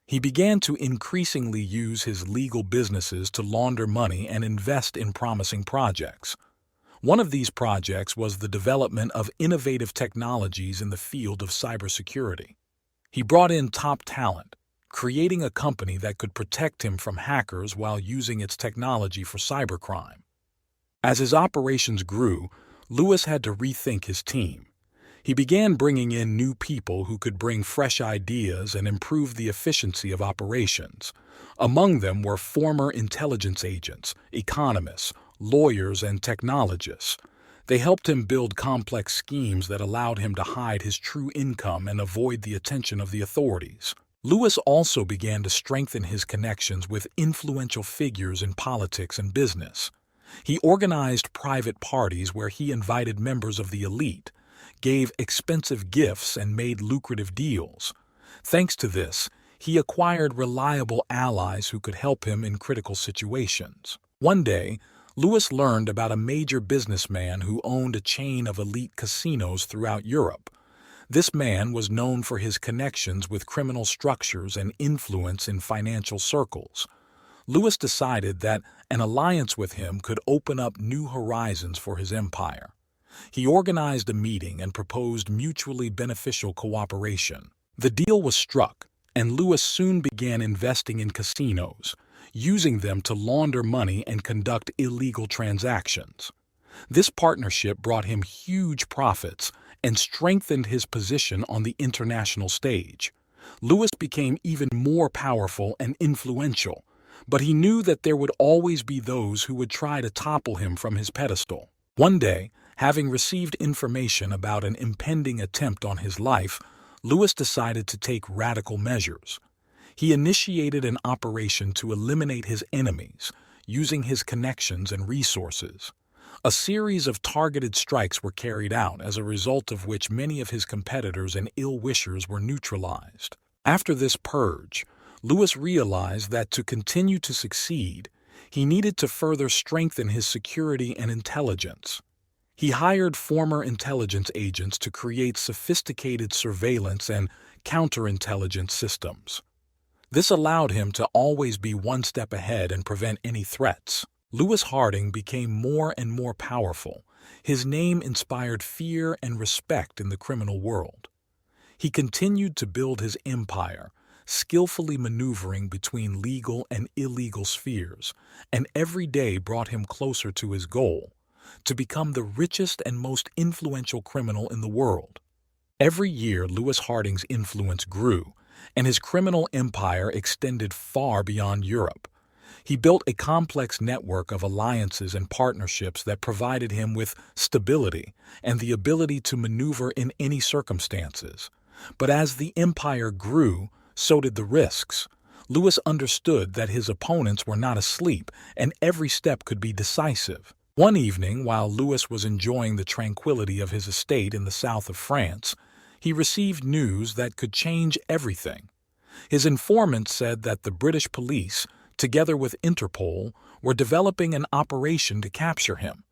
S1: He began to increasingly use his legal businesses to launder money and invest in promising projects. One of these projects was the development of innovative technologies in the field of cybersecurity. He brought in top talent, creating a company that could protect him from hackers while using its technology for cybercrime. As his operations grew, Lewis had to rethink his team. He began bringing in new people who could bring fresh ideas and improve the efficiency of operations. Among them were former intelligence agents, economists, lawyers, and technologists. They helped him build complex schemes that allowed him to hide his true income and avoid the attention of the authorities. Lewis also began to strengthen his connections with influential figures in politics and business. He organized private parties where he invited members of the elite, gave expensive gifts, and made lucrative deals. Thanks to this, he acquired reliable allies who could help him in critical situations. One day, Lewis learned about a major businessman who owned a chain of elite casinos throughout Europe. This man was known for his connections with criminal structures and influence in financial circles. Lewis decided that an alliance with him could open up new horizons for his empire. He organized a meeting and proposed mutually beneficial cooperation. The deal was struck, and Lewis soon began investing in casinos, using them to launder money and conduct illegal transactions. This partnership brought him huge profits and strengthened his position on the international stage. Lewis became even more powerful and influential, but he knew that there would always be those who would try to topple him from his pedestal. One day, having received information about an impending attempt on his life, Lewis decided to take radical measures. He initiated an operation to eliminate his enemies, using his connections and resources. A series of targeted strikes were carried out, as a result of which many of his competitors and ill-wishers were neutralized. After this purge, Lewis realized that to continue to succeed, he needed to further strengthen his security and intelligence. He hired former intelligence agents to create sophisticated surveillance and counterintelligence systems. This allowed him to always be one step ahead and prevent any threats. Lewis Harding became more and more powerful. His name inspired fear and respect in the criminal world. He continued to build his empire, skillfully maneuvering between legal and illegal spheres, and every day brought him closer to his goal, to become the richest and most influential criminal in the world. Every year, Lewis Harding's influence grew, and his criminal empire extended far beyond Europe. He built a complex network of alliances and partnerships that provided him with stability and the ability to maneuver in any circumstances. But as the empire grew, so did the risks. Lewis understood that his opponents were not asleep, and every step could be decisive. One evening, while Lewis was enjoying the tranquility of his estate in the south of France, he received news that could change everything. His informant said that the British police, together with Interpol, were developing an operation to capture him.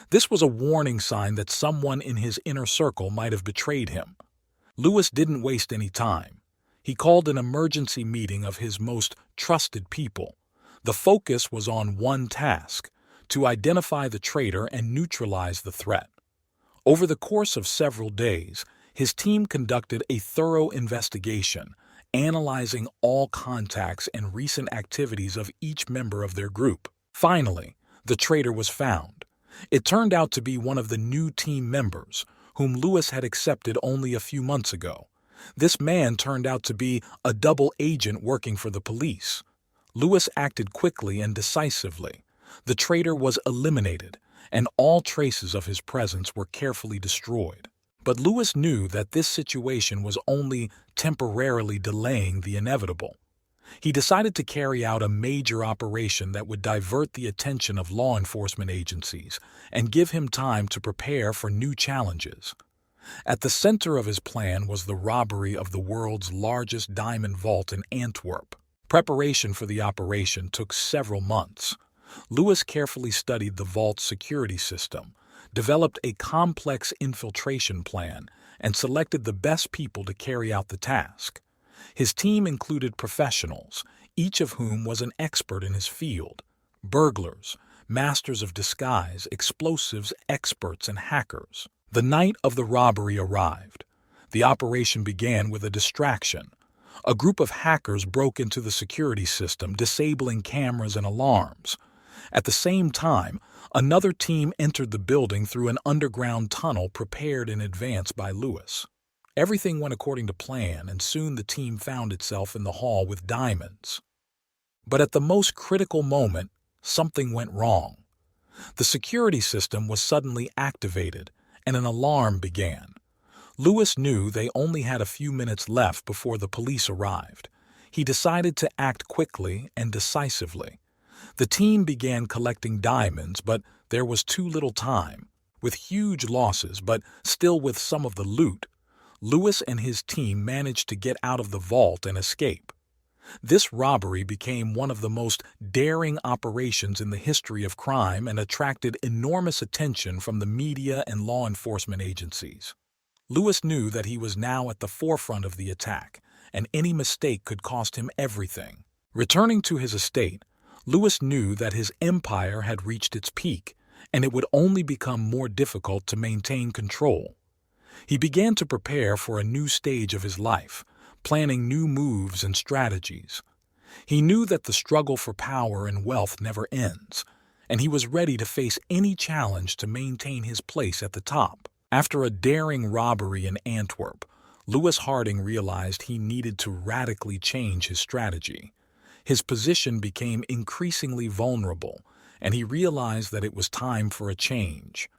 S1: This was a warning sign that someone in his inner circle might have betrayed him. Lewis didn't waste any time. He called an emergency meeting of his most trusted people. The focus was on one task: to identify the traitor and neutralize the threat. Over the course of several days, his team conducted a thorough investigation, analyzing all contacts and recent activities of each member of their group. Finally, the traitor was found. It turned out to be one of the new team members, whom Lewis had accepted only a few months ago. This man turned out to be a double agent working for the police. Lewis acted quickly and decisively. The traitor was eliminated, and all traces of his presence were carefully destroyed. But Lewis knew that this situation was only temporarily delaying the inevitable. He decided to carry out a major operation that would divert the attention of law enforcement agencies and give him time to prepare for new challenges. At the center of his plan was the robbery of the world's largest diamond vault in Antwerp. Preparation for the operation took several months. Lewis carefully studied the vault's security system, developed a complex infiltration plan, and selected the best people to carry out the task. His team included professionals, each of whom was an expert in his field: burglars, masters of disguise, explosives experts, and hackers. The night of the robbery arrived. The operation began with a distraction. A group of hackers broke into the security system, disabling cameras and alarms. At the same time, another team entered the building through an underground tunnel prepared in advance by Lewis. Everything went according to plan, and soon the team found itself in the hall with diamonds. But at the most critical moment, something went wrong. The security system was suddenly activated, and an alarm began. Lewis knew they only had a few minutes left before the police arrived. He decided to act quickly and decisively. The team began collecting diamonds, but there was too little time. With huge losses, but still with some of the loot, Lewis and his team managed to get out of the vault and escape. This robbery became one of the most daring operations in the history of crime and attracted enormous attention from the media and law enforcement agencies. Lewis knew that he was now at the forefront of the attack, and any mistake could cost him everything. Returning to his estate, Lewis knew that his empire had reached its peak, and it would only become more difficult to maintain control. He began to prepare for a new stage of his life, planning new moves and strategies. He knew that the struggle for power and wealth never ends, and he was ready to face any challenge to maintain his place at the top. After a daring robbery in Antwerp, Lewis Harding realized he needed to radically change his strategy. His position became increasingly vulnerable, and he realized that it was time for a change.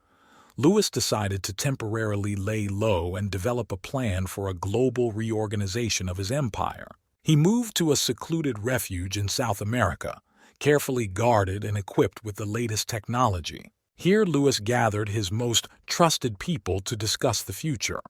S1: Lewis decided to temporarily lay low and develop a plan for a global reorganization of his empire. He moved to a secluded refuge in South America, carefully guarded and equipped with the latest technology. Here Lewis gathered his most trusted people to discuss the future.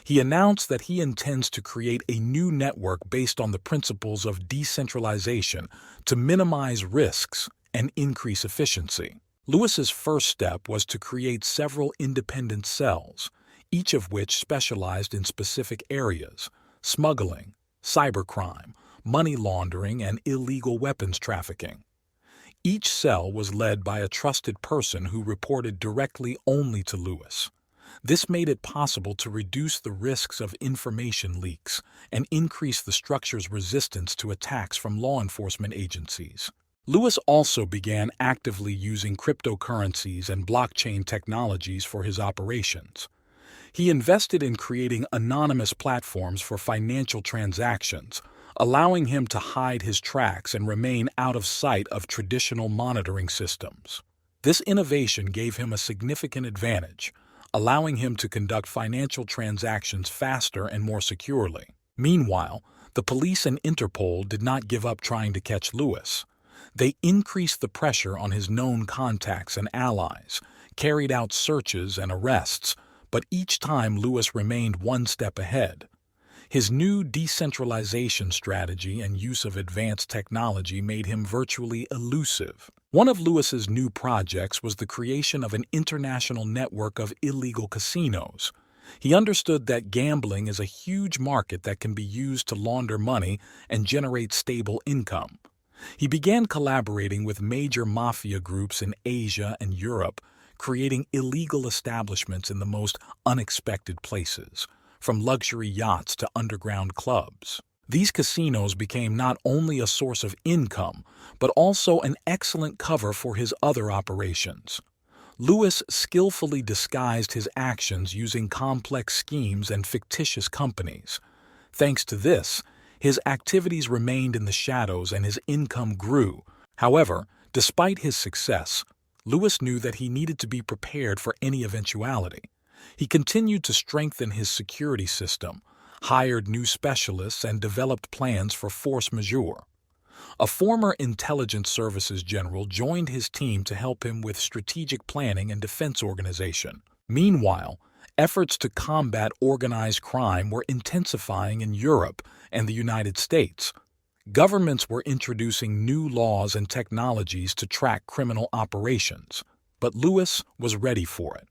S1: He announced that he intends to create a new network based on the principles of decentralization to minimize risks and increase efficiency. Lewis's first step was to create several independent cells, each of which specialized in specific areas: smuggling, cybercrime, money laundering, and illegal weapons trafficking. Each cell was led by a trusted person who reported directly only to Lewis. This made it possible to reduce the risks of information leaks and increase the structure's resistance to attacks from law enforcement agencies. Lewis also began actively using cryptocurrencies and blockchain technologies for his operations. He invested in creating anonymous platforms for financial transactions, allowing him to hide his tracks and remain out of sight of traditional monitoring systems. This innovation gave him a significant advantage, allowing him to conduct financial transactions faster and more securely. Meanwhile, the police and Interpol did not give up trying to catch Lewis. They increased the pressure on his known contacts and allies, carried out searches and arrests, but each time Lewis remained one step ahead. His new decentralization strategy and use of advanced technology made him virtually elusive. One of Lewis's new projects was the creation of an international network of illegal casinos. He understood that gambling is a huge market that can be used to launder money and generate stable income. He began collaborating with major mafia groups in Asia and Europe, creating illegal establishments in the most unexpected places, from luxury yachts to underground clubs. These casinos became not only a source of income, but also an excellent cover for his other operations. Lewis skillfully disguised his actions using complex schemes and fictitious companies. Thanks to this, his activities remained in the shadows and his income grew. However, despite his success, Lewis knew that he needed to be prepared for any eventuality. He continued to strengthen his security system, hired new specialists, and developed plans for force majeure. A former intelligence services general joined his team to help him with strategic planning and defense organization. Meanwhile, efforts to combat organized crime were intensifying in Europe and the United States. Governments were introducing new laws and technologies to track criminal operations, but Lewis was ready for it.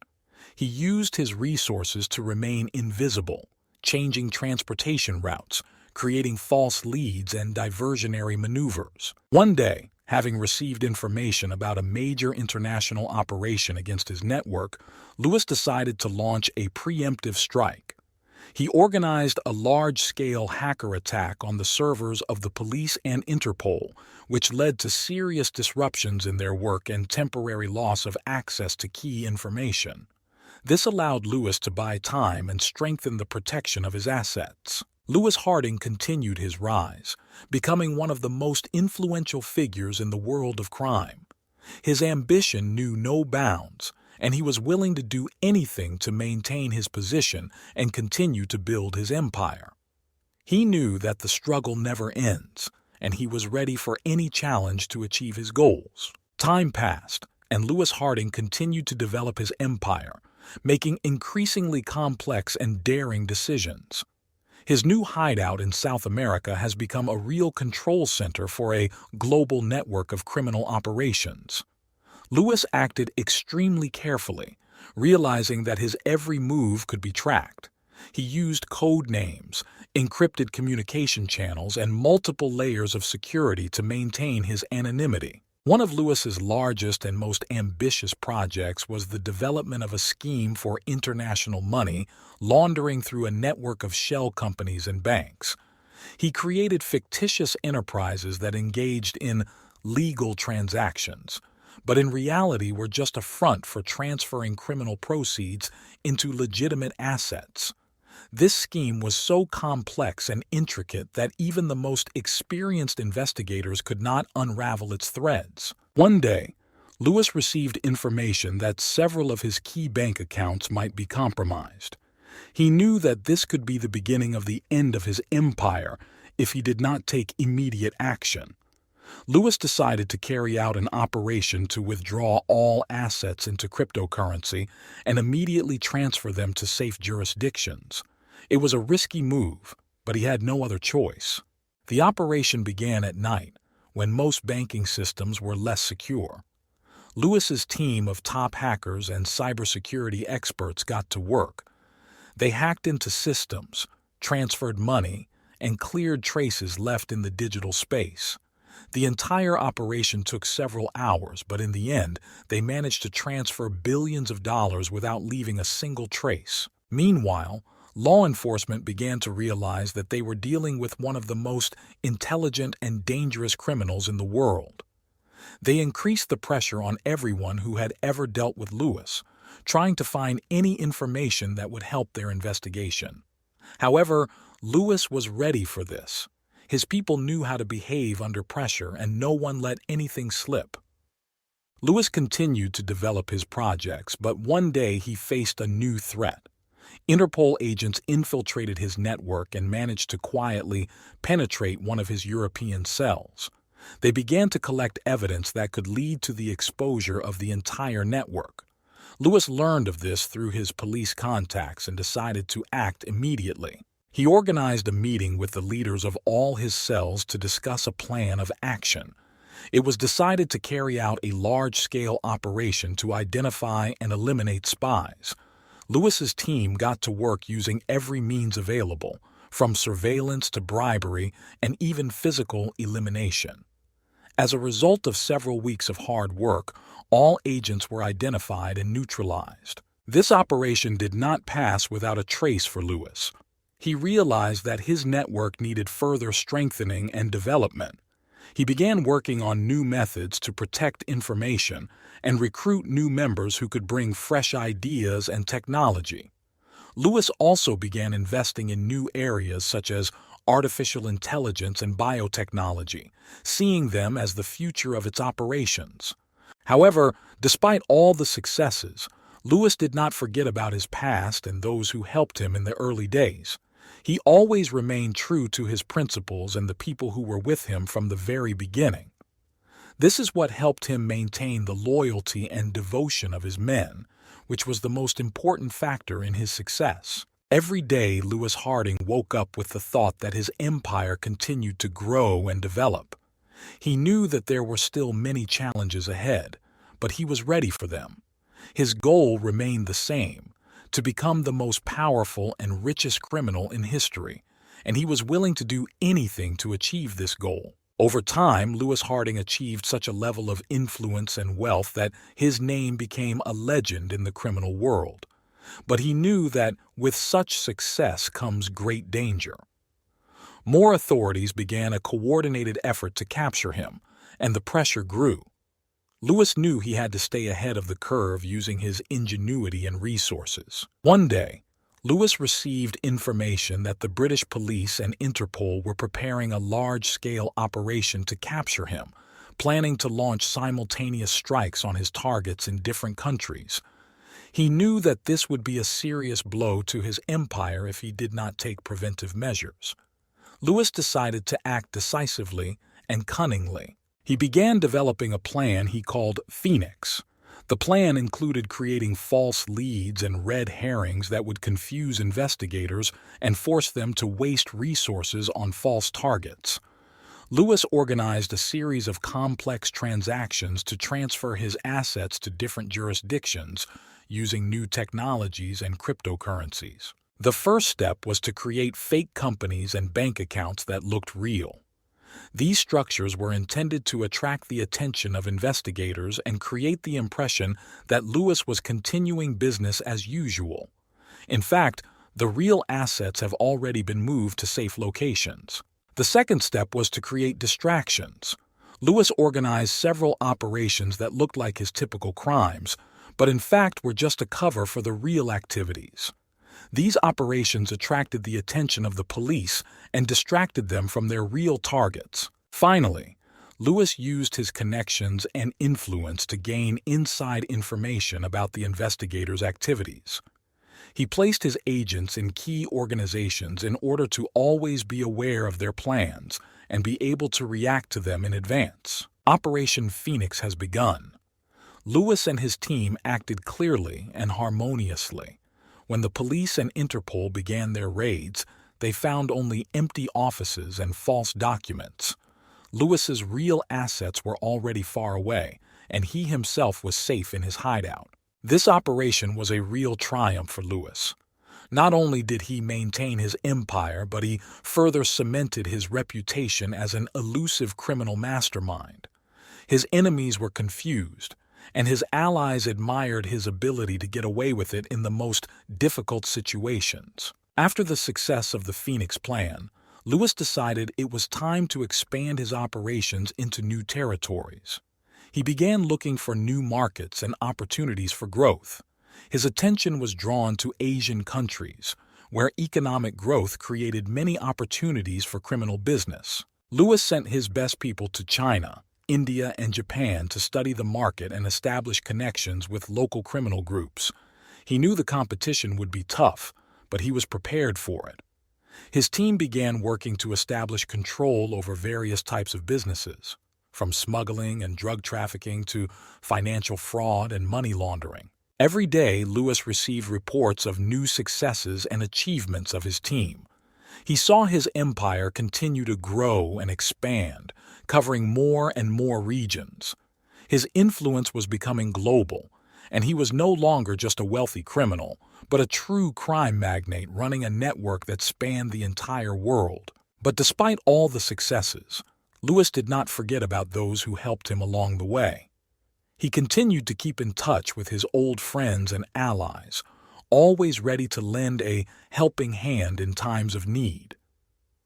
S1: He used his resources to remain invisible, changing transportation routes, creating false leads and diversionary maneuvers. One day, having received information about a major international operation against his network, Lewis decided to launch a preemptive strike. He organized a large-scale hacker attack on the servers of the police and Interpol, which led to serious disruptions in their work and temporary loss of access to key information. This allowed Lewis to buy time and strengthen the protection of his assets. Lewis Harding continued his rise, becoming one of the most influential figures in the world of crime. His ambition knew no bounds, and he was willing to do anything to maintain his position and continue to build his empire. He knew that the struggle never ends, and he was ready for any challenge to achieve his goals. Time passed, and Lewis Harding continued to develop his empire, making increasingly complex and daring decisions. His new hideout in South America has become a real control center for a global network of criminal operations. Lewis acted extremely carefully, realizing that his every move could be tracked. He used code names, encrypted communication channels, and multiple layers of security to maintain his anonymity. One of Lewis's largest and most ambitious projects was the development of a scheme for international money laundering through a network of shell companies and banks. He created fictitious enterprises that engaged in legal transactions, but in reality were just a front for transferring criminal proceeds into legitimate assets. This scheme was so complex and intricate that even the most experienced investigators could not unravel its threads. One day, Lewis received information that several of his key bank accounts might be compromised. He knew that this could be the beginning of the end of his empire if he did not take immediate action. Lewis decided to carry out an operation to withdraw all assets into cryptocurrency and immediately transfer them to safe jurisdictions. It was a risky move, but he had no other choice. The operation began at night, when most banking systems were less secure. Lewis's team of top hackers and cybersecurity experts got to work. They hacked into systems, transferred money, and cleared traces left in the digital space. The entire operation took several hours, but in the end, they managed to transfer billions of dollars without leaving a single trace. Meanwhile, law enforcement began to realize that they were dealing with one of the most intelligent and dangerous criminals in the world. They increased the pressure on everyone who had ever dealt with Lewis, trying to find any information that would help their investigation. However, Lewis was ready for this. His people knew how to behave under pressure, and no one let anything slip. Lewis continued to develop his projects, but one day he faced a new threat. Interpol agents infiltrated his network and managed to quietly penetrate one of his European cells. They began to collect evidence that could lead to the exposure of the entire network. Lewis learned of this through his police contacts and decided to act immediately. He organized a meeting with the leaders of all his cells to discuss a plan of action. It was decided to carry out a large-scale operation to identify and eliminate spies. Lewis's team got to work using every means available, from surveillance to bribery and even physical elimination. As a result of several weeks of hard work, all agents were identified and neutralized. This operation did not pass without a trace for Lewis. He realized that his network needed further strengthening and development. He began working on new methods to protect information and recruit new members who could bring fresh ideas and technology. Lewis also began investing in new areas such as artificial intelligence and biotechnology, seeing them as the future of its operations. However, despite all the successes, Lewis did not forget about his past and those who helped him in the early days. He always remained true to his principles and the people who were with him from the very beginning. This is what helped him maintain the loyalty and devotion of his men, which was the most important factor in his success. Every day, Lewis Harding woke up with the thought that his empire continued to grow and develop. He knew that there were still many challenges ahead, but he was ready for them. His goal remained the same: to become the most powerful and richest criminal in history, and he was willing to do anything to achieve this goal. Over time, Lewis Harding achieved such a level of influence and wealth that his name became a legend in the criminal world. But he knew that with such success comes great danger. More authorities began a coordinated effort to capture him, and the pressure grew. Lewis knew he had to stay ahead of the curve using his ingenuity and resources. One day, Lewis received information that the British police and Interpol were preparing a large-scale operation to capture him, planning to launch simultaneous strikes on his targets in different countries. He knew that this would be a serious blow to his empire if he did not take preventive measures. Lewis decided to act decisively and cunningly. He began developing a plan he called Phoenix. The plan included creating false leads and red herrings that would confuse investigators and force them to waste resources on false targets. Lewis organized a series of complex transactions to transfer his assets to different jurisdictions using new technologies and cryptocurrencies. The first step was to create fake companies and bank accounts that looked real. These structures were intended to attract the attention of investigators and create the impression that Lewis was continuing business as usual. In fact, the real assets have already been moved to safe locations. The second step was to create distractions. Lewis organized several operations that looked like his typical crimes, but in fact were just a cover for the real activities. These operations attracted the attention of the police and distracted them from their real targets. Finally, Lewis used his connections and influence to gain inside information about the investigators' activities. He placed his agents in key organizations in order to always be aware of their plans and be able to react to them in advance. Operation Phoenix has begun. Lewis and his team acted clearly and harmoniously. When the police and Interpol began their raids, they found only empty offices and false documents. Lewis's real assets were already far away, and he himself was safe in his hideout. This operation was a real triumph for Lewis. Not only did he maintain his empire, but he further cemented his reputation as an elusive criminal mastermind. His enemies were confused, and his allies admired his ability to get away with it in the most difficult situations. After the success of the Phoenix Plan, Lewis decided it was time to expand his operations into new territories. He began looking for new markets and opportunities for growth. His attention was drawn to Asian countries, where economic growth created many opportunities for criminal business. Lewis sent his best people to China, India, and Japan to study the market and establish connections with local criminal groups. He knew the competition would be tough, but he was prepared for it. His team began working to establish control over various types of businesses, from smuggling and drug trafficking to financial fraud and money laundering. Every day, Lewis received reports of new successes and achievements of his team. He saw his empire continue to grow and expand, covering more and more regions. His influence was becoming global, and he was no longer just a wealthy criminal, but a true crime magnate running a network that spanned the entire world. But despite all the successes, Lewis did not forget about those who helped him along the way. He continued to keep in touch with his old friends and allies, always ready to lend a helping hand in times of need.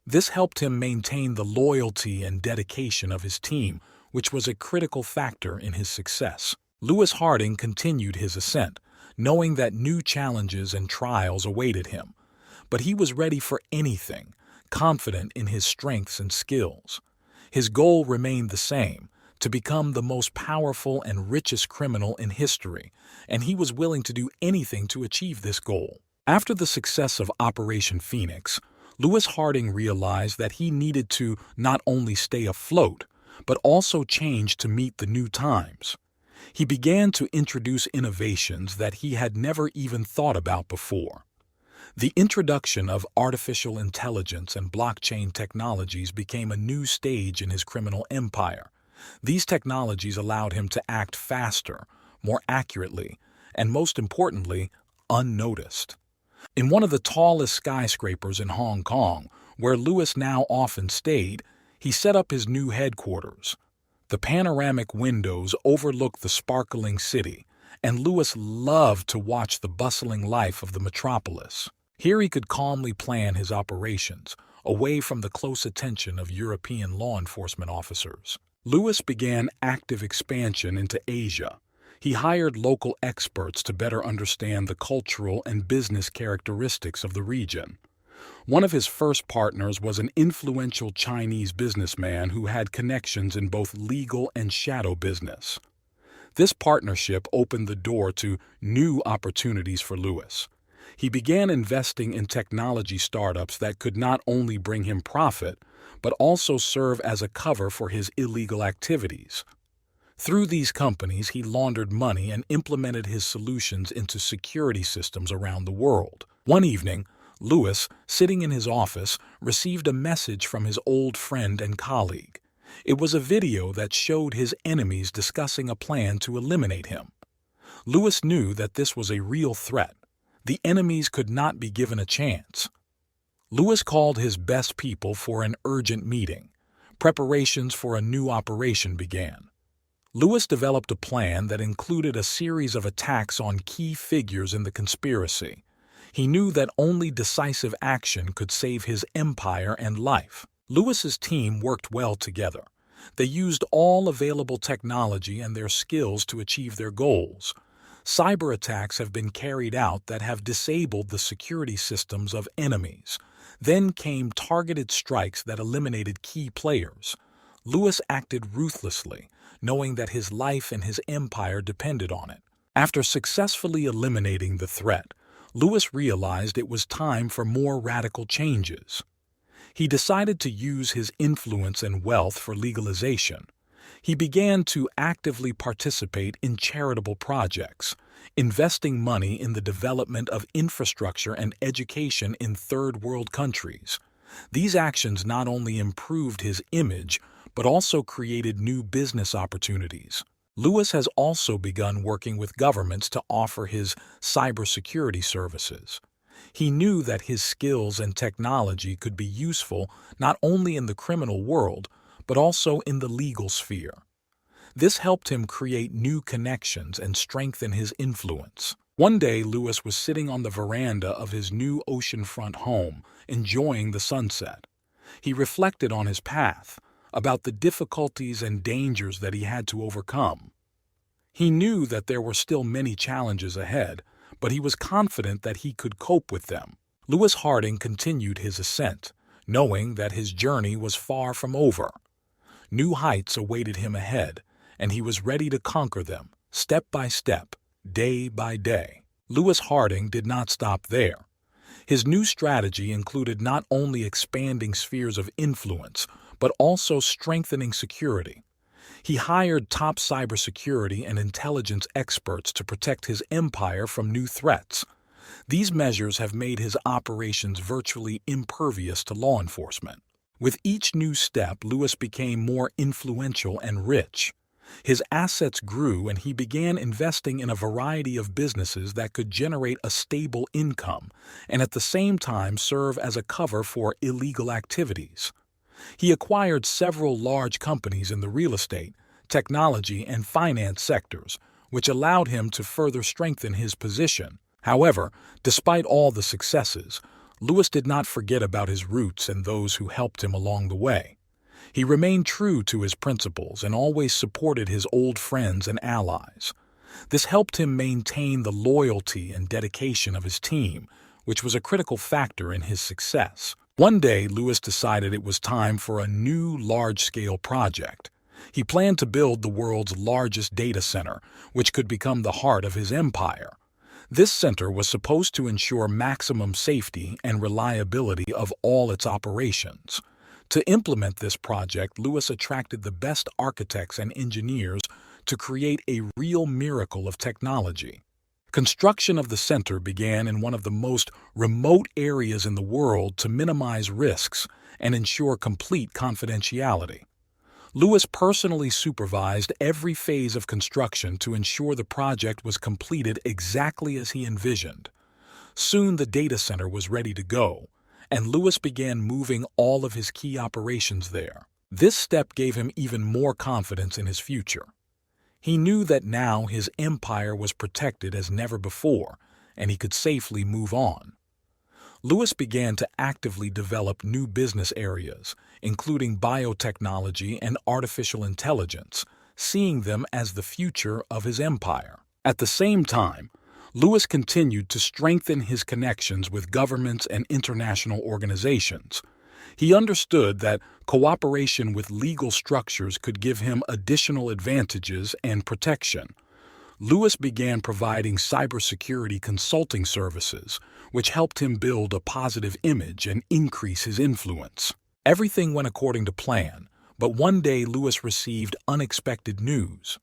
S1: This helped him maintain the loyalty and dedication of his team, which was a critical factor in his success. Lewis Harding continued his ascent, knowing that new challenges and trials awaited him. But he was ready for anything, confident in his strengths and skills. His goal remained the same: to become the most powerful and richest criminal in history, and he was willing to do anything to achieve this goal. After the success of Operation Phoenix, Louis Harding realized that he needed to not only stay afloat, but also change to meet the new times. He began to introduce innovations that he had never even thought about before. The introduction of artificial intelligence and blockchain technologies became a new stage in his criminal empire. These technologies allowed him to act faster, more accurately, and most importantly, unnoticed. In one of the tallest skyscrapers in Hong Kong, where Louis now often stayed, he set up his new headquarters. The panoramic windows overlooked the sparkling city, and Louis loved to watch the bustling life of the metropolis. Here he could calmly plan his operations, away from the close attention of European law enforcement officers. Louis began active expansion into Asia. He hired local experts to better understand the cultural and business characteristics of the region. One of his first partners was an influential Chinese businessman who had connections in both legal and shadow business. This partnership opened the door to new opportunities for Louis. He began investing in technology startups that could not only bring him profit, but also serve as a cover for his illegal activities. Through these companies, he laundered money and implemented his solutions into security systems around the world. One evening, Louis, sitting in his office, received a message from his old friend and colleague. It was a video that showed his enemies discussing a plan to eliminate him. Louis knew that this was a real threat. The enemies could not be given a chance. Louis called his best people for an urgent meeting. Preparations for a new operation began. Louis developed a plan that included a series of attacks on key figures in the conspiracy. He knew that only decisive action could save his empire and life. Louis's team worked well together. They used all available technology and their skills to achieve their goals. Cyber attacks have been carried out that have disabled the security systems of enemies. Then came targeted strikes that eliminated key players. Louis acted ruthlessly, knowing that his life and his empire depended on it. After successfully eliminating the threat, Louis realized it was time for more radical changes. He decided to use his influence and wealth for legalization. He began to actively participate in charitable projects, investing money in the development of infrastructure and education in third world countries. These actions not only improved his image, but also created new business opportunities. Louis has also begun working with governments to offer his cybersecurity services. He knew that his skills and technology could be useful not only in the criminal world, but also in the legal sphere. This helped him create new connections and strengthen his influence. One day, Louis was sitting on the veranda of his new oceanfront home, enjoying the sunset. He reflected on his path, about the difficulties and dangers that he had to overcome. He knew that there were still many challenges ahead, but he was confident that he could cope with them. Louis Harding continued his ascent, knowing that his journey was far from over. New heights awaited him ahead, and he was ready to conquer them, step by step, day by day. Louis Harding did not stop there. His new strategy included not only expanding spheres of influence, but also strengthening security. He hired top cybersecurity and intelligence experts to protect his empire from new threats. These measures have made his operations virtually impervious to law enforcement. With each new step, Louis became more influential and rich. His assets grew and he began investing in a variety of businesses that could generate a stable income and at the same time serve as a cover for illegal activities. He acquired several large companies in the real estate, technology, and finance sectors, which allowed him to further strengthen his position. However, despite all the successes, Louis did not forget about his roots and those who helped him along the way. He remained true to his principles and always supported his old friends and allies. This helped him maintain the loyalty and dedication of his team, which was a critical factor in his success. One day, Louis decided it was time for a new large-scale project. He planned to build the world's largest data center, which could become the heart of his empire. This center was supposed to ensure maximum safety and reliability of all its operations. To implement this project, Lewis attracted the best architects and engineers to create a real miracle of technology. Construction of the center began in one of the most remote areas in the world to minimize risks and ensure complete confidentiality. Lewis personally supervised every phase of construction to ensure the project was completed exactly as he envisioned. Soon the data center was ready to go, and Lewis began moving all of his key operations there. This step gave him even more confidence in his future. He knew that now his empire was protected as never before, and he could safely move on. Lewis began to actively develop new business areas, including biotechnology and artificial intelligence, seeing them as the future of his empire. At the same time, Lewis continued to strengthen his connections with governments and international organizations. He understood that cooperation with legal structures could give him additional advantages and protection. Lewis began providing cybersecurity consulting services, which helped him build a positive image and increase his influence. Everything went according to plan, but one day Lewis received unexpected news.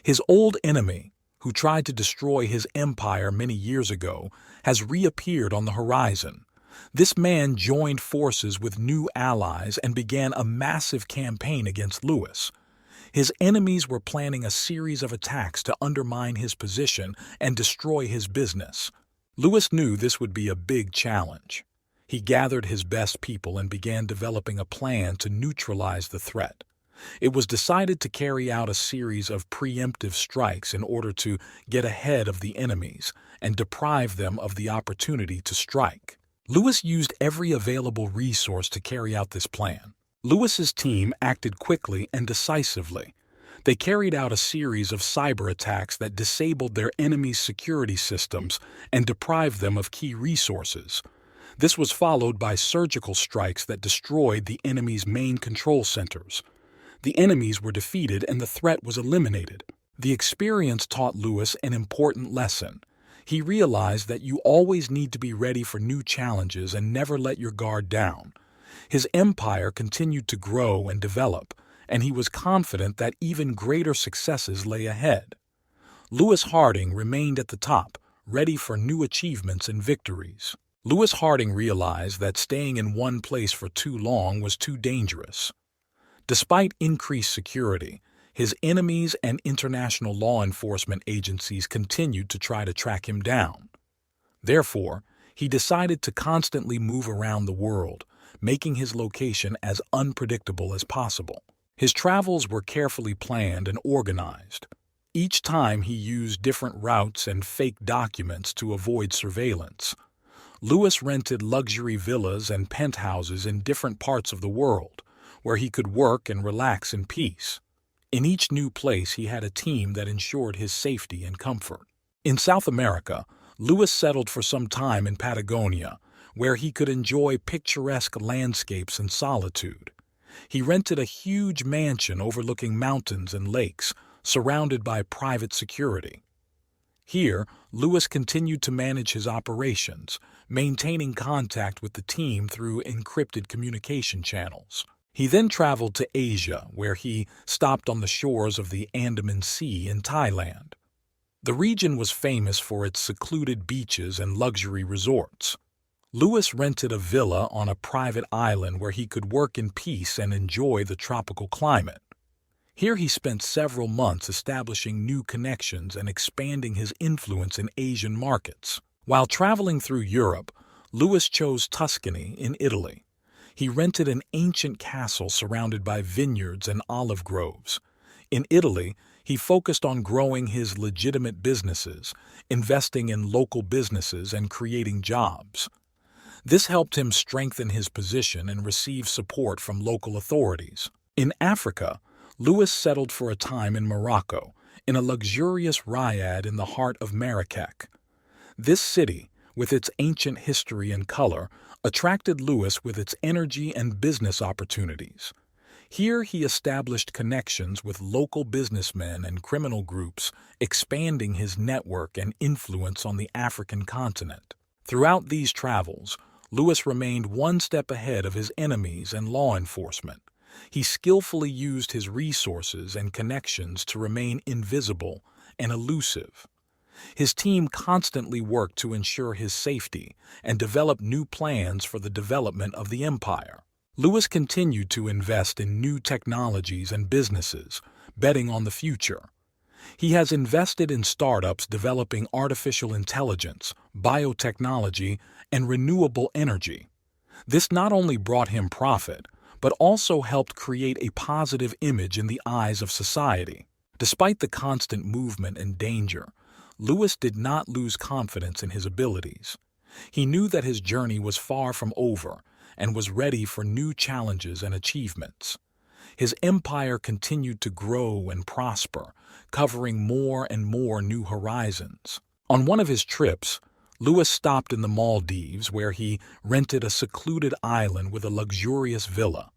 S1: His old enemy, who tried to destroy his empire many years ago, has reappeared on the horizon. This man joined forces with new allies and began a massive campaign against Lewis. His enemies were planning a series of attacks to undermine his position and destroy his business. Lewis knew this would be a big challenge. He gathered his best people and began developing a plan to neutralize the threat. It was decided to carry out a series of preemptive strikes in order to get ahead of the enemies and deprive them of the opportunity to strike. Lewis used every available resource to carry out this plan. Lewis's team acted quickly and decisively. They carried out a series of cyber attacks that disabled their enemies' security systems and deprived them of key resources. This was followed by surgical strikes that destroyed the enemy's main control centers. The enemies were defeated and the threat was eliminated. The experience taught Lewis an important lesson. He realized that you always need to be ready for new challenges and never let your guard down. His empire continued to grow and develop, and he was confident that even greater successes lay ahead. Lewis Harding remained at the top, ready for new achievements and victories. Lewis Harding realized that staying in one place for too long was too dangerous. Despite increased security, his enemies and international law enforcement agencies continued to try to track him down. Therefore, he decided to constantly move around the world, making his location as unpredictable as possible. His travels were carefully planned and organized. Each time he used different routes and fake documents to avoid surveillance. Lewis rented luxury villas and penthouses in different parts of the world, where he could work and relax in peace. In each new place, he had a team that ensured his safety and comfort. In South America, Lewis settled for some time in Patagonia, where he could enjoy picturesque landscapes and solitude. He rented a huge mansion overlooking mountains and lakes, surrounded by private security. Here, Lewis continued to manage his operations, maintaining contact with the team through encrypted communication channels. He then traveled to Asia, where he stopped on the shores of the Andaman Sea in Thailand. The region was famous for its secluded beaches and luxury resorts. Lewis rented a villa on a private island where he could work in peace and enjoy the tropical climate. Here he spent several months establishing new connections and expanding his influence in Asian markets. While traveling through Europe, Lewis chose Tuscany in Italy. He rented an ancient castle surrounded by vineyards and olive groves. In Italy, he focused on growing his legitimate businesses, investing in local businesses and creating jobs. This helped him strengthen his position and receive support from local authorities. In Africa, Lewis settled for a time in Morocco, in a luxurious riad in the heart of Marrakech. This city, with its ancient history and color, attracted Lewis with its energy and business opportunities. Here he established connections with local businessmen and criminal groups, expanding his network and influence on the African continent. Throughout these travels, Lewis remained one step ahead of his enemies and law enforcement. He skillfully used his resources and connections to remain invisible and elusive. His team constantly worked to ensure his safety and develop new plans for the development of the empire. Lewis continued to invest in new technologies and businesses, betting on the future. He has invested in startups developing artificial intelligence, biotechnology, and renewable energy. This not only brought him profit, but also helped create a positive image in the eyes of society. Despite the constant movement and danger, Lewis did not lose confidence in his abilities. He knew that his journey was far from over and was ready for new challenges and achievements. His empire continued to grow and prosper, covering more and more new horizons. On one of his trips, Lewis stopped in the Maldives, where he rented a secluded island with a luxurious villa.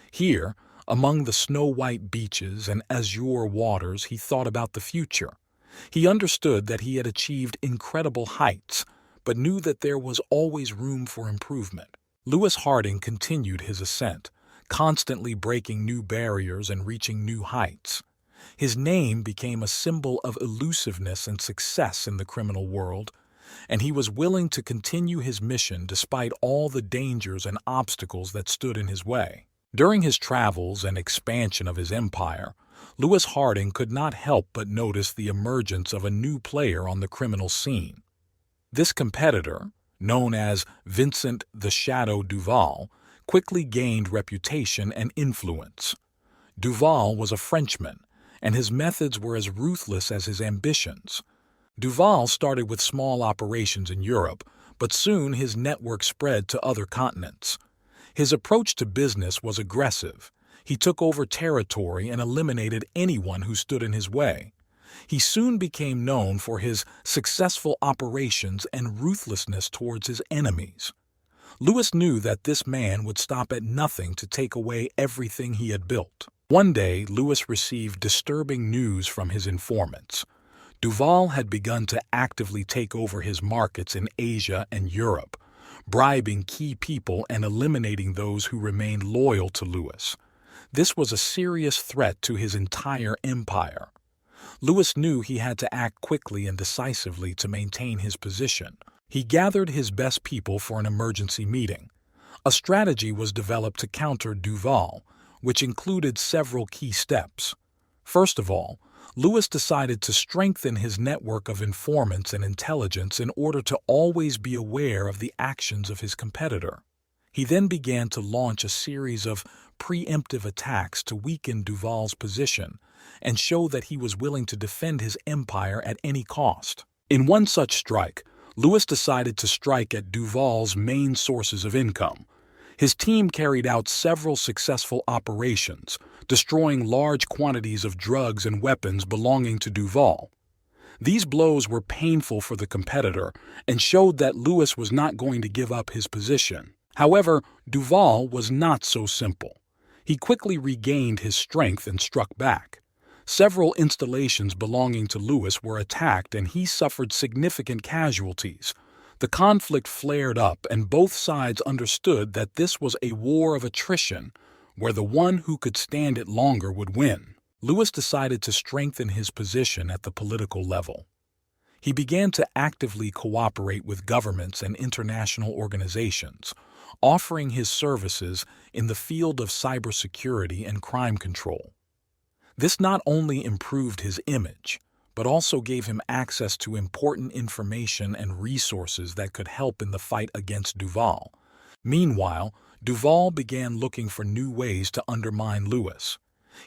S1: Here, among the snow-white beaches and azure waters, he thought about the future. He understood that he had achieved incredible heights, but knew that there was always room for improvement. Lewis Harding continued his ascent, constantly breaking new barriers and reaching new heights. His name became a symbol of elusiveness and success in the criminal world, and he was willing to continue his mission despite all the dangers and obstacles that stood in his way. During his travels and expansion of his empire, Lewis Harding could not help but notice the emergence of a new player on the criminal scene. This competitor, known as Vincent the Shadow Duval, quickly gained reputation and influence. Duval was a Frenchman, and his methods were as ruthless as his ambitions. Duval started with small operations in Europe, but soon his network spread to other continents. His approach to business was aggressive. He took over territory and eliminated anyone who stood in his way. He soon became known for his successful operations and ruthlessness towards his enemies. Lewis knew that this man would stop at nothing to take away everything he had built. One day, Lewis received disturbing news from his informants. Duval had begun to actively take over his markets in Asia and Europe, bribing key people and eliminating those who remained loyal to Lewis. This was a serious threat to his entire empire. Lewis knew he had to act quickly and decisively to maintain his position. He gathered his best people for an emergency meeting. A strategy was developed to counter Duval, which included several key steps. First of all, Lewis decided to strengthen his network of informants and intelligence in order to always be aware of the actions of his competitor. He then began to launch a series of preemptive attacks to weaken Duval's position and show that he was willing to defend his empire at any cost. In one such strike, Lewis decided to strike at Duval's main sources of income. His team carried out several successful operations, destroying large quantities of drugs and weapons belonging to Duval. These blows were painful for the competitor and showed that Lewis was not going to give up his position. However, Duval was not so simple. He quickly regained his strength and struck back. Several installations belonging to Lewis were attacked and he suffered significant casualties. The conflict flared up and both sides understood that this was a war of attrition, where the one who could stand it longer would win. Lewis decided to strengthen his position at the political level. He began to actively cooperate with governments and international organizations, offering his services in the field of cybersecurity and crime control. This not only improved his image, but also gave him access to important information and resources that could help in the fight against Duval. Meanwhile, Duval began looking for new ways to undermine Lewis.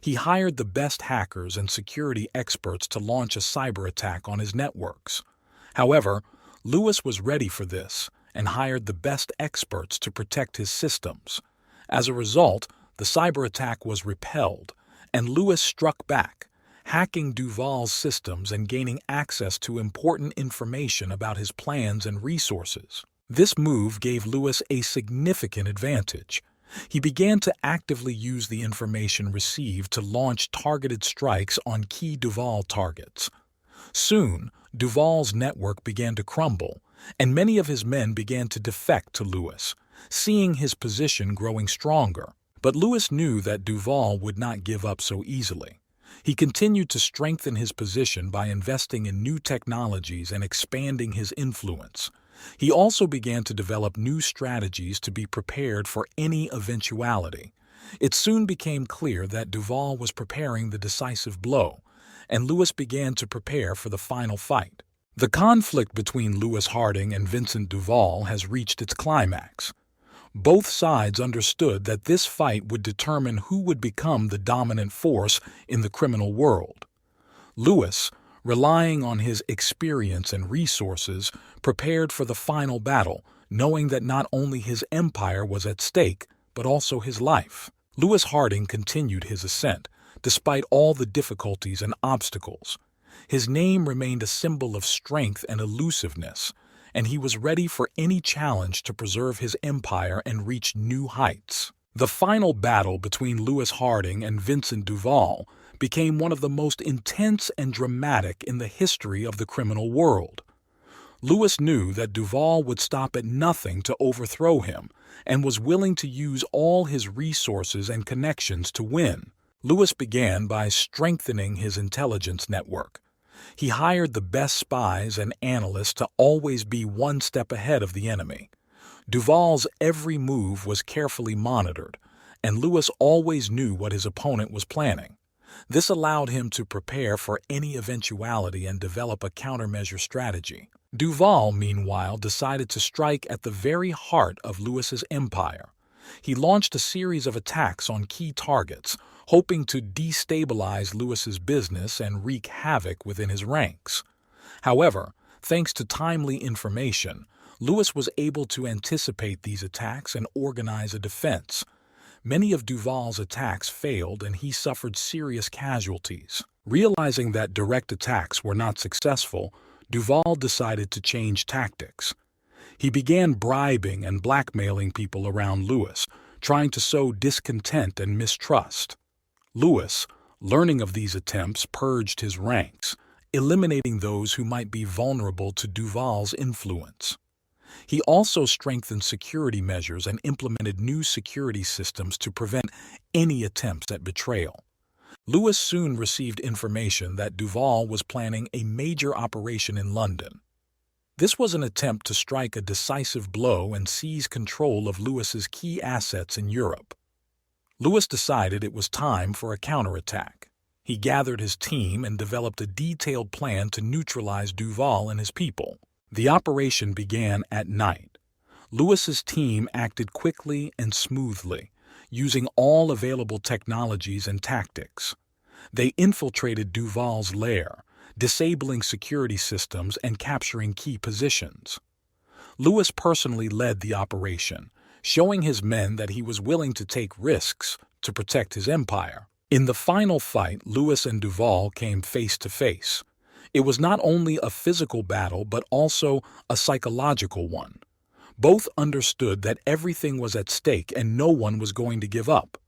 S1: He hired the best hackers and security experts to launch a cyber attack on his networks. However, Lewis was ready for this and hired the best experts to protect his systems. As a result, the cyber attack was repelled, and Lewis struck back, hacking Duval's systems and gaining access to important information about his plans and resources. This move gave Lewis a significant advantage. He began to actively use the information received to launch targeted strikes on key Duval targets. Soon, Duval's network began to crumble, and many of his men began to defect to Lewis, seeing his position growing stronger. But Lewis knew that Duval would not give up so easily. He continued to strengthen his position by investing in new technologies and expanding his influence. He also began to develop new strategies to be prepared for any eventuality. It soon became clear that Duval was preparing the decisive blow, and Lewis began to prepare for the final fight. The conflict between Lewis Harding and Vincent Duval has reached its climax. Both sides understood that this fight would determine who would become the dominant force in the criminal world. Lewis, relying on his experience and resources, prepared for the final battle, knowing that not only his empire was at stake, but also his life. Lewis Harding continued his ascent, despite all the difficulties and obstacles. His name remained a symbol of strength and elusiveness, and he was ready for any challenge to preserve his empire and reach new heights. The final battle between Lewis Harding and Vincent Duval became one of the most intense and dramatic in the history of the criminal world. Lewis knew that Duval would stop at nothing to overthrow him and was willing to use all his resources and connections to win. Lewis began by strengthening his intelligence network. He hired the best spies and analysts to always be one step ahead of the enemy. Duval's every move was carefully monitored, and Lewis always knew what his opponent was planning. This allowed him to prepare for any eventuality and develop a countermeasure strategy. Duval, meanwhile, decided to strike at the very heart of Lewis's empire. He launched a series of attacks on key targets, hoping to destabilize Lewis's business and wreak havoc within his ranks. However, thanks to timely information, Lewis was able to anticipate these attacks and organize a defense. Many of Duval's attacks failed and he suffered serious casualties. Realizing that direct attacks were not successful, Duval decided to change tactics. He began bribing and blackmailing people around Lewis, trying to sow discontent and mistrust. Lewis, learning of these attempts, purged his ranks, eliminating those who might be vulnerable to Duval's influence. He also strengthened security measures and implemented new security systems to prevent any attempts at betrayal. Lewis soon received information that Duval was planning a major operation in London. This was an attempt to strike a decisive blow and seize control of Lewis's key assets in Europe. Lewis decided it was time for a counterattack. He gathered his team and developed a detailed plan to neutralize Duval and his people. The operation began at night. Lewis's team acted quickly and smoothly, using all available technologies and tactics. They infiltrated Duval's lair, disabling security systems and capturing key positions. Lewis personally led the operation, showing his men that he was willing to take risks to protect his empire. In the final fight, Lewis and Duval came face to face. It was not only a physical battle but also a psychological one. Both understood that everything was at stake and no one was going to give up.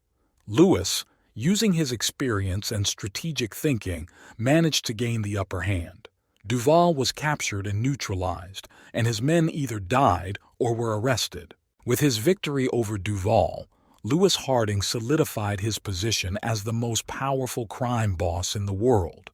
S1: Lewis, using his experience and strategic thinking, managed to gain the upper hand. Duval was captured and neutralized, and his men either died or were arrested. With his victory over Duval, Lewis Harding solidified his position as the most powerful crime boss in the world.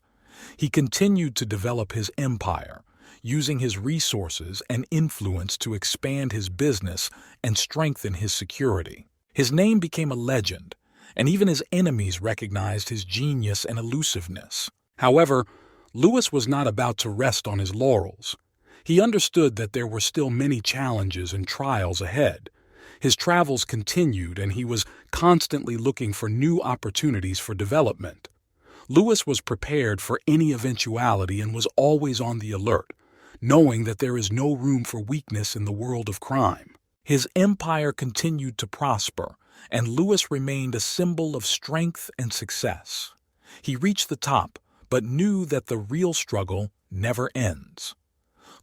S1: He continued to develop his empire, using his resources and influence to expand his business and strengthen his security. His name became a legend, and even his enemies recognized his genius and elusiveness. However, Lewis was not about to rest on his laurels. He understood that there were still many challenges and trials ahead. His travels continued, and he was constantly looking for new opportunities for development. Lewis was prepared for any eventuality and was always on the alert, knowing that there is no room for weakness in the world of crime. His empire continued to prosper, and Lewis remained a symbol of strength and success. He reached the top, but knew that the real struggle never ends.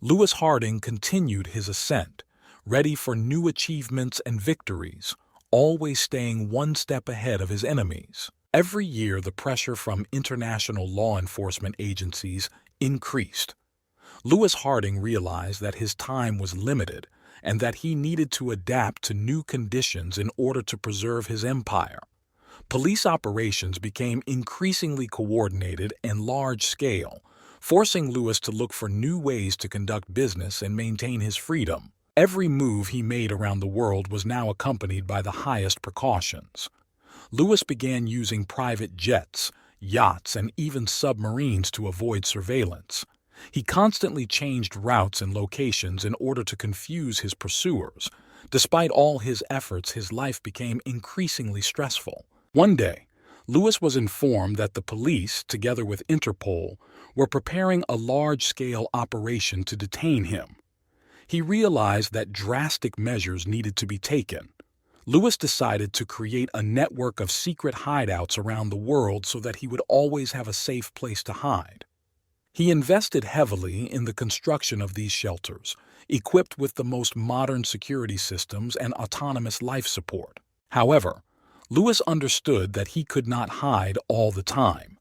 S1: Lewis Harding continued his ascent, ready for new achievements and victories, always staying one step ahead of his enemies. Every year, the pressure from international law enforcement agencies increased. Louis Harding realized that his time was limited and that he needed to adapt to new conditions in order to preserve his empire. Police operations became increasingly coordinated and large-scale, forcing Louis to look for new ways to conduct business and maintain his freedom. Every move he made around the world was now accompanied by the highest precautions. Louis began using private jets, yachts, and even submarines to avoid surveillance. He constantly changed routes and locations in order to confuse his pursuers. Despite all his efforts, his life became increasingly stressful. One day, Louis was informed that the police, together with Interpol, were preparing a large-scale operation to detain him. He realized that drastic measures needed to be taken. Louis decided to create a network of secret hideouts around the world so that he would always have a safe place to hide. He invested heavily in the construction of these shelters, equipped with the most modern security systems and autonomous life support. However, Louis understood that he could not hide all the time.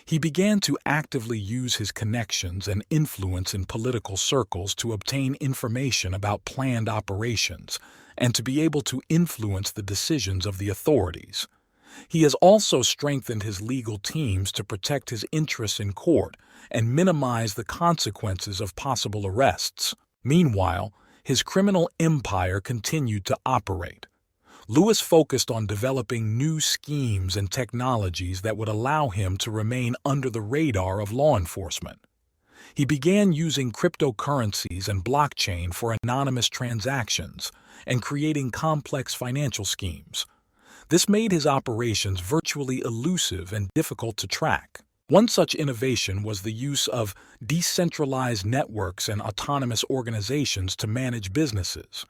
S1: He began to actively use his connections and influence in political circles to obtain information about planned operations and to be able to influence the decisions of the authorities. He has also strengthened his legal teams to protect his interests in court and minimize the consequences of possible arrests. Meanwhile, his criminal empire continued to operate. Louis focused on developing new schemes and technologies that would allow him to remain under the radar of law enforcement. He began using cryptocurrencies and blockchain for anonymous transactions and creating complex financial schemes. This made his operations virtually elusive and difficult to track. One such innovation was the use of decentralized networks and autonomous organizations to manage businesses.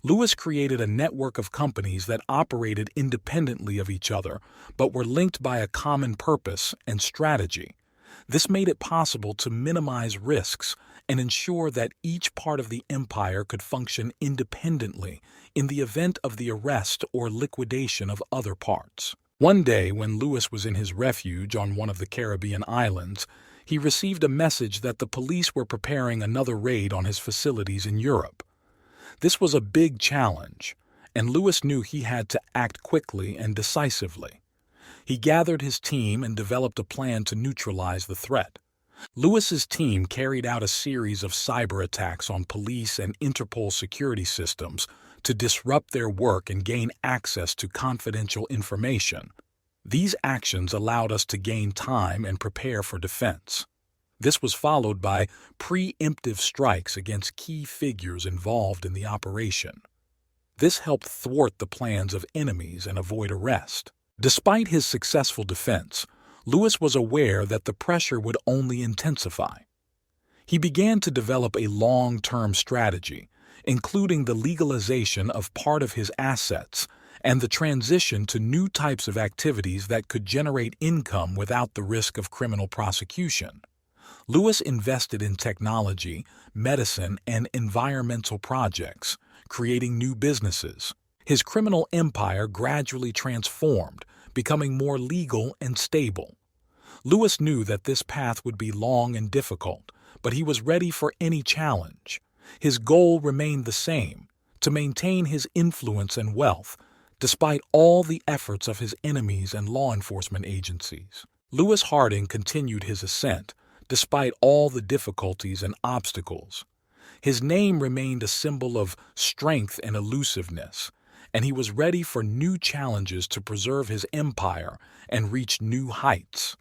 S1: Louis created a network of companies that operated independently of each other, but were linked by a common purpose and strategy. This made it possible to minimize risks and ensure that each part of the empire could function independently in the event of the arrest or liquidation of other parts. One day, when Louis was in his refuge on one of the Caribbean islands, he received a message that the police were preparing another raid on his facilities in Europe. This was a big challenge, and Louis knew he had to act quickly and decisively. He gathered his team and developed a plan to neutralize the threat. Louis's team carried out a series of cyber attacks on police and Interpol security systems to disrupt their work and gain access to confidential information. These actions allowed us to gain time and prepare for defense. This was followed by preemptive strikes against key figures involved in the operation. This helped thwart the plans of enemies and avoid arrest. Despite his successful defense, Louis was aware that the pressure would only intensify. He began to develop a long-term strategy, including the legalization of part of his assets and the transition to new types of activities that could generate income without the risk of criminal prosecution. Louis invested in technology, medicine, and environmental projects, creating new businesses. His criminal empire gradually transformed, becoming more legal and stable. Louis knew that this path would be long and difficult, but he was ready for any challenge. His goal remained the same: to maintain his influence and wealth, despite all the efforts of his enemies and law enforcement agencies. Louis Harding continued his ascent, despite all the difficulties and obstacles. His name remained a symbol of strength and elusiveness, and he was ready for new challenges to preserve his empire and reach new heights.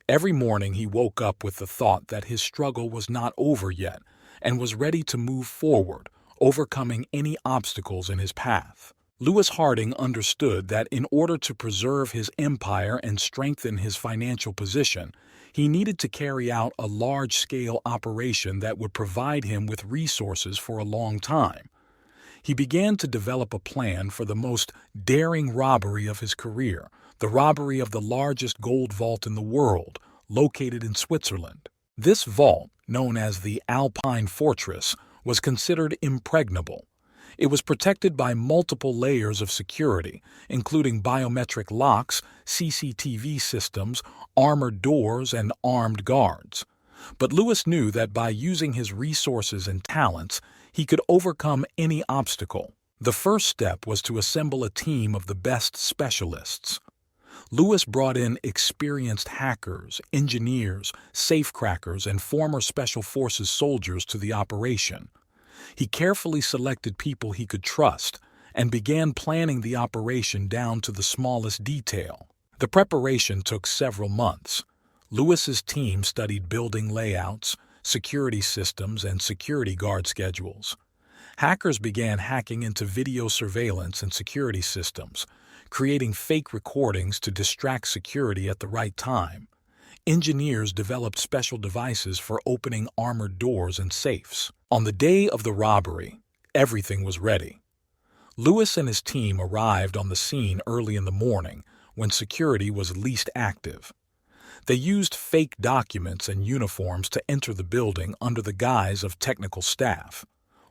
S1: Every morning he woke up with the thought that his struggle was not over yet and was ready to move forward, overcoming any obstacles in his path. Louis Harding understood that in order to preserve his empire and strengthen his financial position, he needed to carry out a large-scale operation that would provide him with resources for a long time. He began to develop a plan for the most daring robbery of his career, the robbery of the largest gold vault in the world, located in Switzerland. This vault, known as the Alpine Fortress, was considered impregnable. It was protected by multiple layers of security, including biometric locks, CCTV systems, armored doors, and armed guards. But Lewis knew that by using his resources and talents, he could overcome any obstacle. The first step was to assemble a team of the best specialists. Lewis brought in experienced hackers, engineers, safecrackers, and former Special Forces soldiers to the operation. He carefully selected people he could trust and began planning the operation down to the smallest detail. The preparation took several months. Lewis's team studied building layouts, security systems, and security guard schedules. Hackers began hacking into video surveillance and security systems, creating fake recordings to distract security at the right time. Engineers developed special devices for opening armored doors and safes. On the day of the robbery, everything was ready. Lewis and his team arrived on the scene early in the morning when security was least active. They used fake documents and uniforms to enter the building under the guise of technical staff.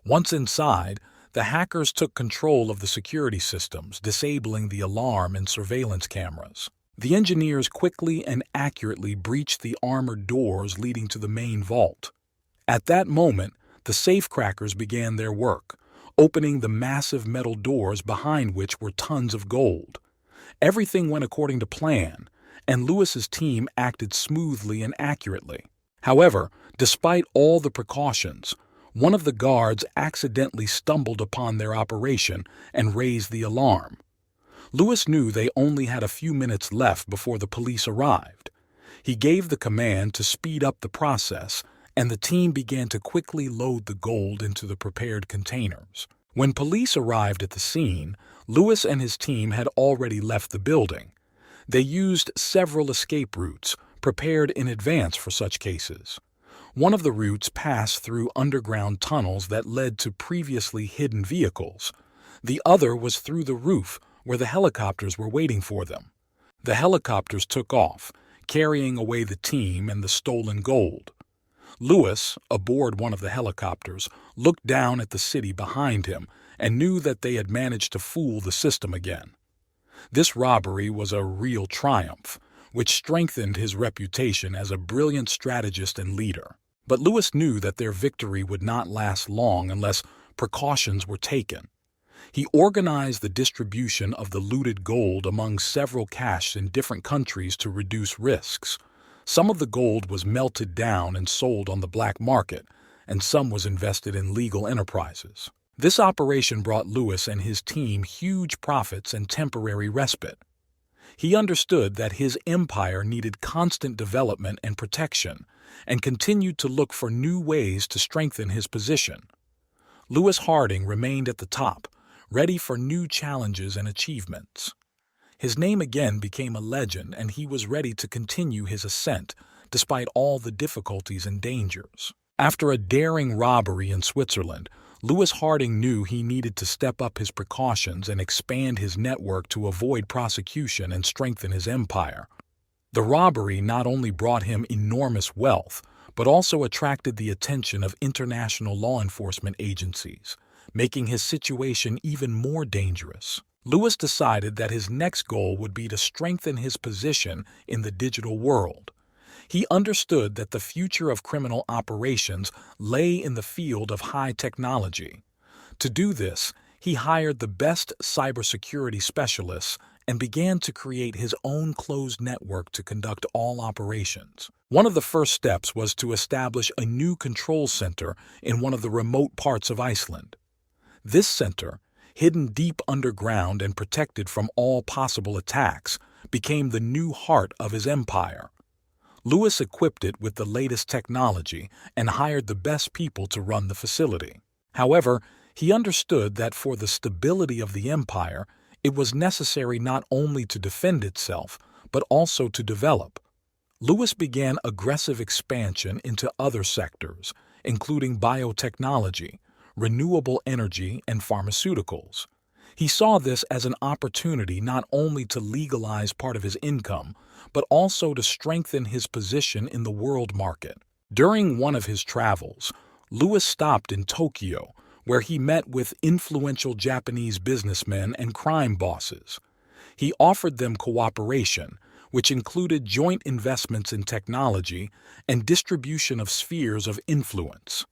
S1: Once inside, the hackers took control of the security systems, disabling the alarm and surveillance cameras. The engineers quickly and accurately breached the armored doors leading to the main vault. At that moment, the safecrackers began their work, opening the massive metal doors behind which were tons of gold. Everything went according to plan, and Lewis's team acted smoothly and accurately. However, despite all the precautions, one of the guards accidentally stumbled upon their operation and raised the alarm. Lewis knew they only had a few minutes left before the police arrived. He gave the command to speed up the process, and the team began to quickly load the gold into the prepared containers. When police arrived at the scene, Lewis and his team had already left the building. They used several escape routes, prepared in advance for such cases. One of the routes passed through underground tunnels that led to previously hidden vehicles. The other was through the roof, where the helicopters were waiting for them. The helicopters took off, carrying away the team and the stolen gold. Lewis, aboard one of the helicopters, looked down at the city behind him and knew that they had managed to fool the system again. This robbery was a real triumph, which strengthened his reputation as a brilliant strategist and leader. But Lewis knew that their victory would not last long unless precautions were taken. He organized the distribution of the looted gold among several caches in different countries to reduce risks. Some of the gold was melted down and sold on the black market, and some was invested in legal enterprises. This operation brought Lewis and his team huge profits and temporary respite. He understood that his empire needed constant development and protection, and continued to look for new ways to strengthen his position. Lewis Harding remained at the top, ready for new challenges and achievements. His name again became a legend, and he was ready to continue his ascent, despite all the difficulties and dangers. After a daring robbery in Switzerland, Lewis Harding knew he needed to step up his precautions and expand his network to avoid prosecution and strengthen his empire. The robbery not only brought him enormous wealth, but also attracted the attention of international law enforcement agencies, making his situation even more dangerous. Lewis decided that his next goal would be to strengthen his position in the digital world. He understood that the future of criminal operations lay in the field of high technology. To do this, he hired the best cybersecurity specialists and began to create his own closed network to conduct all operations. One of the first steps was to establish a new control center in one of the remote parts of Iceland. This center, hidden deep underground and protected from all possible attacks, became the new heart of his empire. Lewis equipped it with the latest technology and hired the best people to run the facility. However, he understood that for the stability of the empire, it was necessary not only to defend itself, but also to develop. Lewis began aggressive expansion into other sectors, including biotechnology, renewable energy, and pharmaceuticals. He saw this as an opportunity not only to legalize part of his income, but also to strengthen his position in the world market. During one of his travels, Lewis stopped in Tokyo, where he met with influential Japanese businessmen and crime bosses. He offered them cooperation, which included joint investments in technology and distribution of spheres of influence.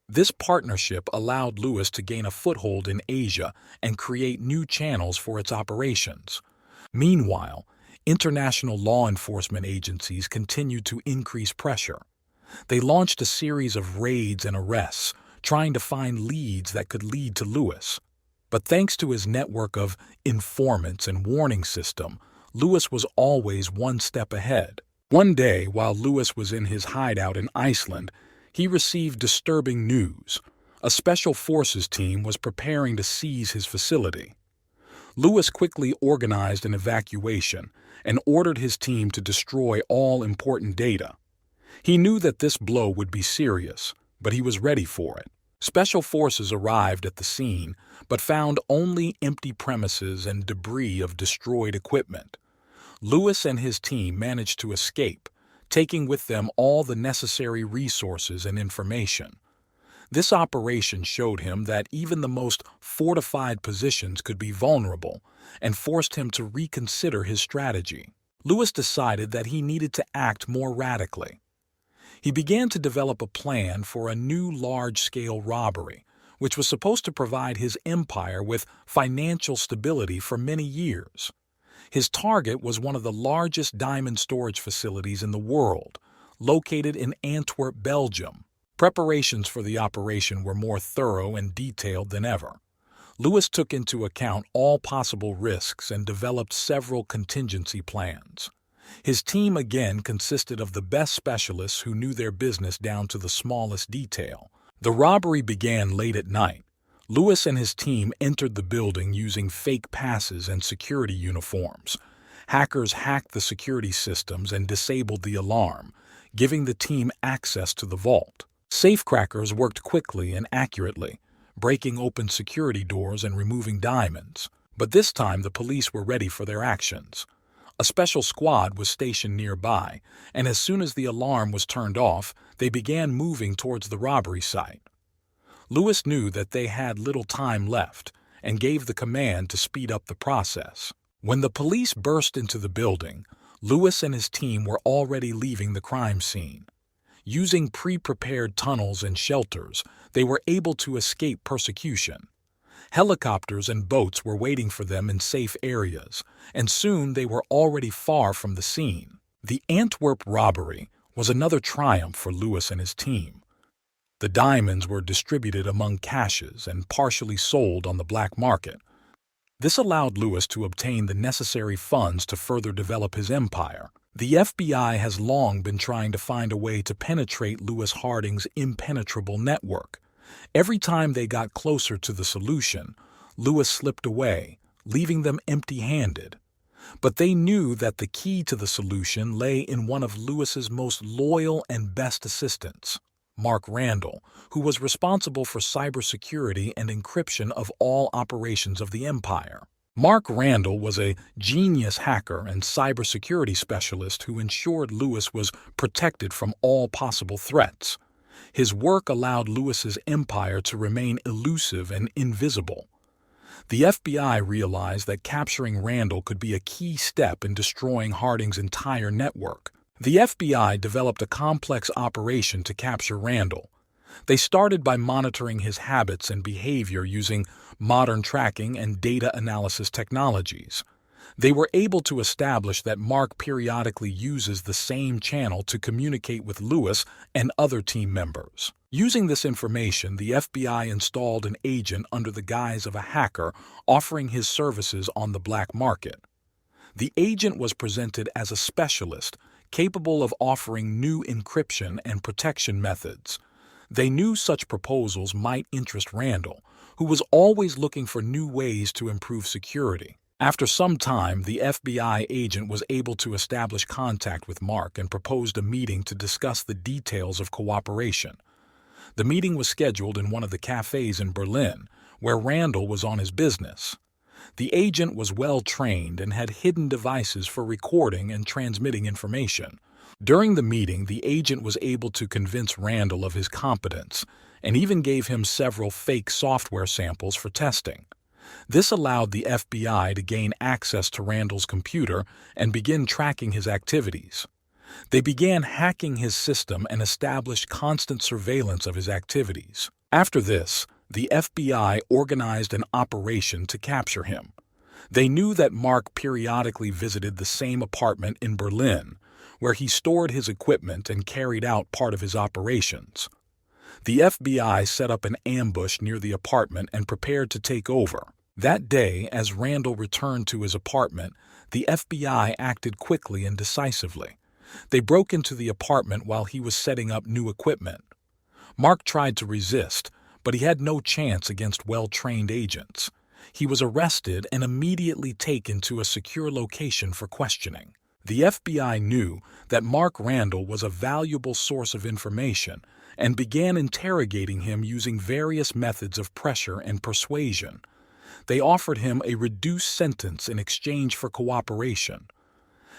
S1: This partnership allowed Lewis to gain a foothold in Asia and create new channels for its operations. Meanwhile, international law enforcement agencies continued to increase pressure. They launched a series of raids and arrests, trying to find leads that could lead to Lewis. But thanks to his network of informants and warning system, Lewis was always one step ahead. One day, while Lewis was in his hideout in Iceland, he received disturbing news. A special forces team was preparing to seize his facility. Lewis quickly organized an evacuation and ordered his team to destroy all important data. He knew that this blow would be serious, but he was ready for it. Special forces arrived at the scene, but found only empty premises and debris of destroyed equipment. Lewis and his team managed to escape, taking with them all the necessary resources and information. This operation showed him that even the most fortified positions could be vulnerable and forced him to reconsider his strategy. Lewis decided that he needed to act more radically. He began to develop a plan for a new large-scale robbery, which was supposed to provide his empire with financial stability for many years. His target was one of the largest diamond storage facilities in the world, located in Antwerp, Belgium. Preparations for the operation were more thorough and detailed than ever. Lewis took into account all possible risks and developed several contingency plans. His team again consisted of the best specialists who knew their business down to the smallest detail. The robbery began late at night. Lewis and his team entered the building using fake passes and security uniforms. Hackers hacked the security systems and disabled the alarm, giving the team access to the vault. Safecrackers worked quickly and accurately, breaking open security doors and removing diamonds. But this time the police were ready for their actions. A special squad was stationed nearby, and as soon as the alarm was turned off, they began moving towards the robbery site. Lewis knew that they had little time left and gave the command to speed up the process. When the police burst into the building, Lewis and his team were already leaving the crime scene. Using pre-prepared tunnels and shelters, they were able to escape persecution. Helicopters and boats were waiting for them in safe areas, and soon they were already far from the scene. The Antwerp robbery was another triumph for Lewis and his team. The diamonds were distributed among caches and partially sold on the black market. This allowed Lewis to obtain the necessary funds to further develop his empire. The FBI has long been trying to find a way to penetrate Lewis Harding's impenetrable network. Every time they got closer to the solution, Lewis slipped away, leaving them empty-handed. But they knew that the key to the solution lay in one of Lewis's most loyal and best assistants, Mark Randall, who was responsible for cybersecurity and encryption of all operations of the empire. Mark Randall was a genius hacker and cybersecurity specialist who ensured Lewis was protected from all possible threats. His work allowed Lewis's empire to remain elusive and invisible. The FBI realized that capturing Randall could be a key step in destroying Harding's entire network. The FBI developed a complex operation to capture Randall. They started by monitoring his habits and behavior using modern tracking and data analysis technologies. They were able to establish that Mark periodically uses the same channel to communicate with Lewis and other team members. Using this information, the FBI installed an agent under the guise of a hacker offering his services on the black market. The agent was presented as a specialist, capable of offering new encryption and protection methods. They knew such proposals might interest Randall, who was always looking for new ways to improve security. After some time, the FBI agent was able to establish contact with Mark and proposed a meeting to discuss the details of cooperation. The meeting was scheduled in one of the cafes in Berlin, where Randall was on his business. The agent was well trained and had hidden devices for recording and transmitting information, During the meeting, the agent was able to convince Randall of his competence and even gave him several fake software samples for testing. This allowed the FBI to gain access to Randall's computer and begin tracking his activities. They began hacking his system and established constant surveillance of his activities. After this, the FBI organized an operation to capture him. They knew that Mark periodically visited the same apartment in Berlin, where he stored his equipment and carried out part of his operations. The FBI set up an ambush near the apartment and prepared to take over. That day, as Randall returned to his apartment, the FBI acted quickly and decisively. They broke into the apartment while he was setting up new equipment. Mark tried to resist, but he had no chance against well-trained agents. He was arrested and immediately taken to a secure location for questioning. The FBI knew that Mark Randall was a valuable source of information and began interrogating him using various methods of pressure and persuasion. They offered him a reduced sentence in exchange for cooperation.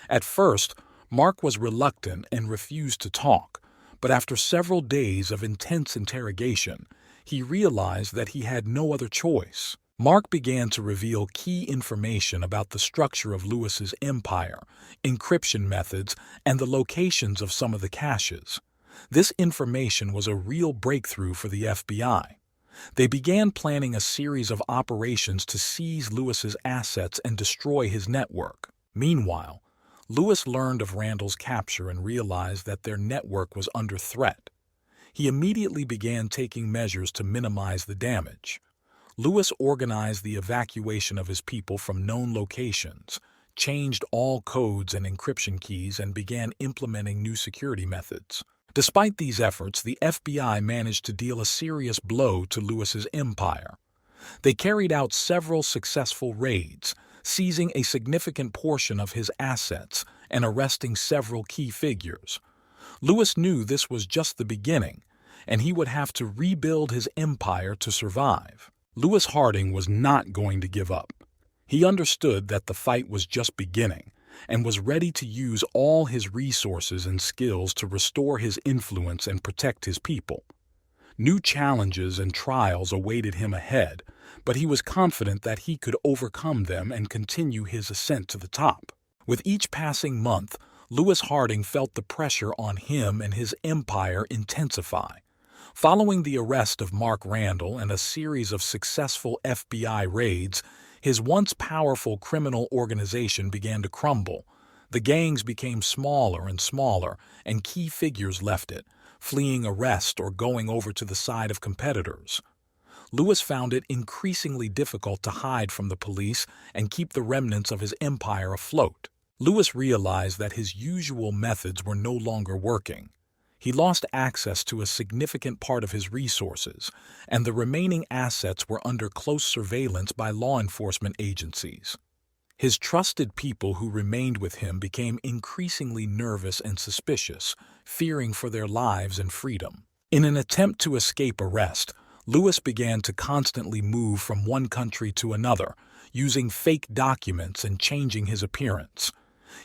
S1: At first, Mark was reluctant and refused to talk, but after several days of intense interrogation, he realized that he had no other choice. Mark began to reveal key information about the structure of Lewis's empire, encryption methods, and the locations of some of the caches. This information was a real breakthrough for the FBI. They began planning a series of operations to seize Lewis's assets and destroy his network. Meanwhile, Lewis learned of Randall's capture and realized that their network was under threat. He immediately began taking measures to minimize the damage. Lewis organized the evacuation of his people from known locations, changed all codes and encryption keys, and began implementing new security methods. Despite these efforts, the FBI managed to deal a serious blow to Lewis's empire. They carried out several successful raids, seizing a significant portion of his assets and arresting several key figures. Lewis knew this was just the beginning, and he would have to rebuild his empire to survive. Lewis Harding was not going to give up. He understood that the fight was just beginning and was ready to use all his resources and skills to restore his influence and protect his people. New challenges and trials awaited him ahead, but he was confident that he could overcome them and continue his ascent to the top. With each passing month, Lewis Harding felt the pressure on him and his empire intensify. Following the arrest of Mark Randall and a series of successful FBI raids, his once powerful criminal organization began to crumble. The gangs became smaller and smaller, and key figures left it, fleeing arrest or going over to the side of competitors. Lewis found it increasingly difficult to hide from the police and keep the remnants of his empire afloat. Lewis realized that his usual methods were no longer working. He lost access to a significant part of his resources, and the remaining assets were under close surveillance by law enforcement agencies. His trusted people who remained with him became increasingly nervous and suspicious, fearing for their lives and freedom. In an attempt to escape arrest, Lewis began to constantly move from one country to another, using fake documents and changing his appearance.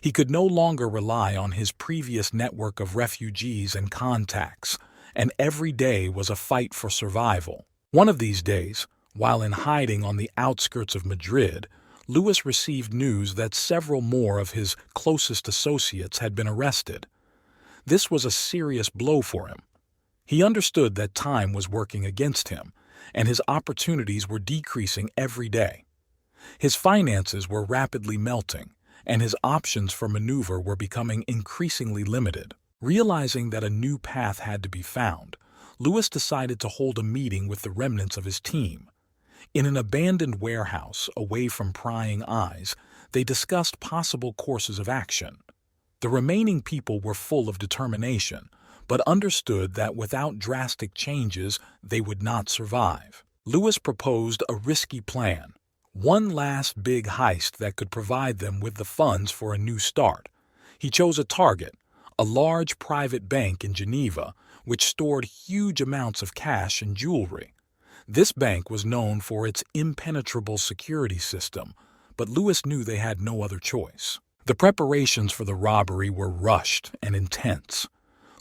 S1: He could no longer rely on his previous network of refugees and contacts, and every day was a fight for survival. One of these days, while in hiding on the outskirts of Madrid, Lewis received news that several more of his closest associates had been arrested. This was a serious blow for him. He understood that time was working against him, and his opportunities were decreasing every day. His finances were rapidly melting, and his options for maneuver were becoming increasingly limited. Realizing that a new path had to be found, Lewis decided to hold a meeting with the remnants of his team. In an abandoned warehouse, away from prying eyes, they discussed possible courses of action. The remaining people were full of determination, but understood that without drastic changes, they would not survive. Lewis proposed a risky plan. One last big heist that could provide them with the funds for a new start. He chose a target, a large private bank in Geneva, which stored huge amounts of cash and jewelry. This bank was known for its impenetrable security system, but Lewis knew they had no other choice. The preparations for the robbery were rushed and intense.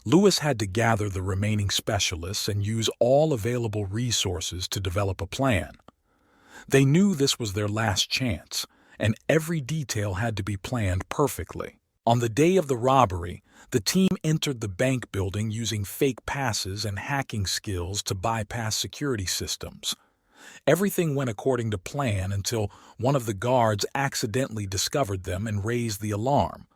S1: Lewis had to gather the remaining specialists and use all available resources to develop a plan. They knew this was their last chance, and every detail had to be planned perfectly. On the day of the robbery, the team entered the bank building using fake passes and hacking skills to bypass security systems. Everything went according to plan until one of the guards accidentally discovered them and raised the alarm.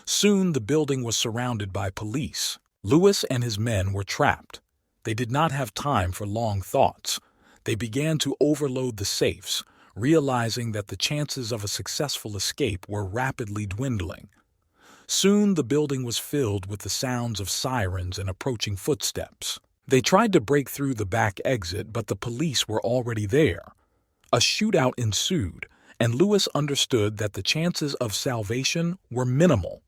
S1: Soon the building was surrounded by police. Lewis and his men were trapped. They did not have time for long thoughts. They began to overload the safes, realizing that the chances of a successful escape were rapidly dwindling. Soon the building was filled with the sounds of sirens and approaching footsteps. They tried to break through the back exit, but the police were already there. A shootout ensued, and Lewis understood that the chances of salvation were minimal.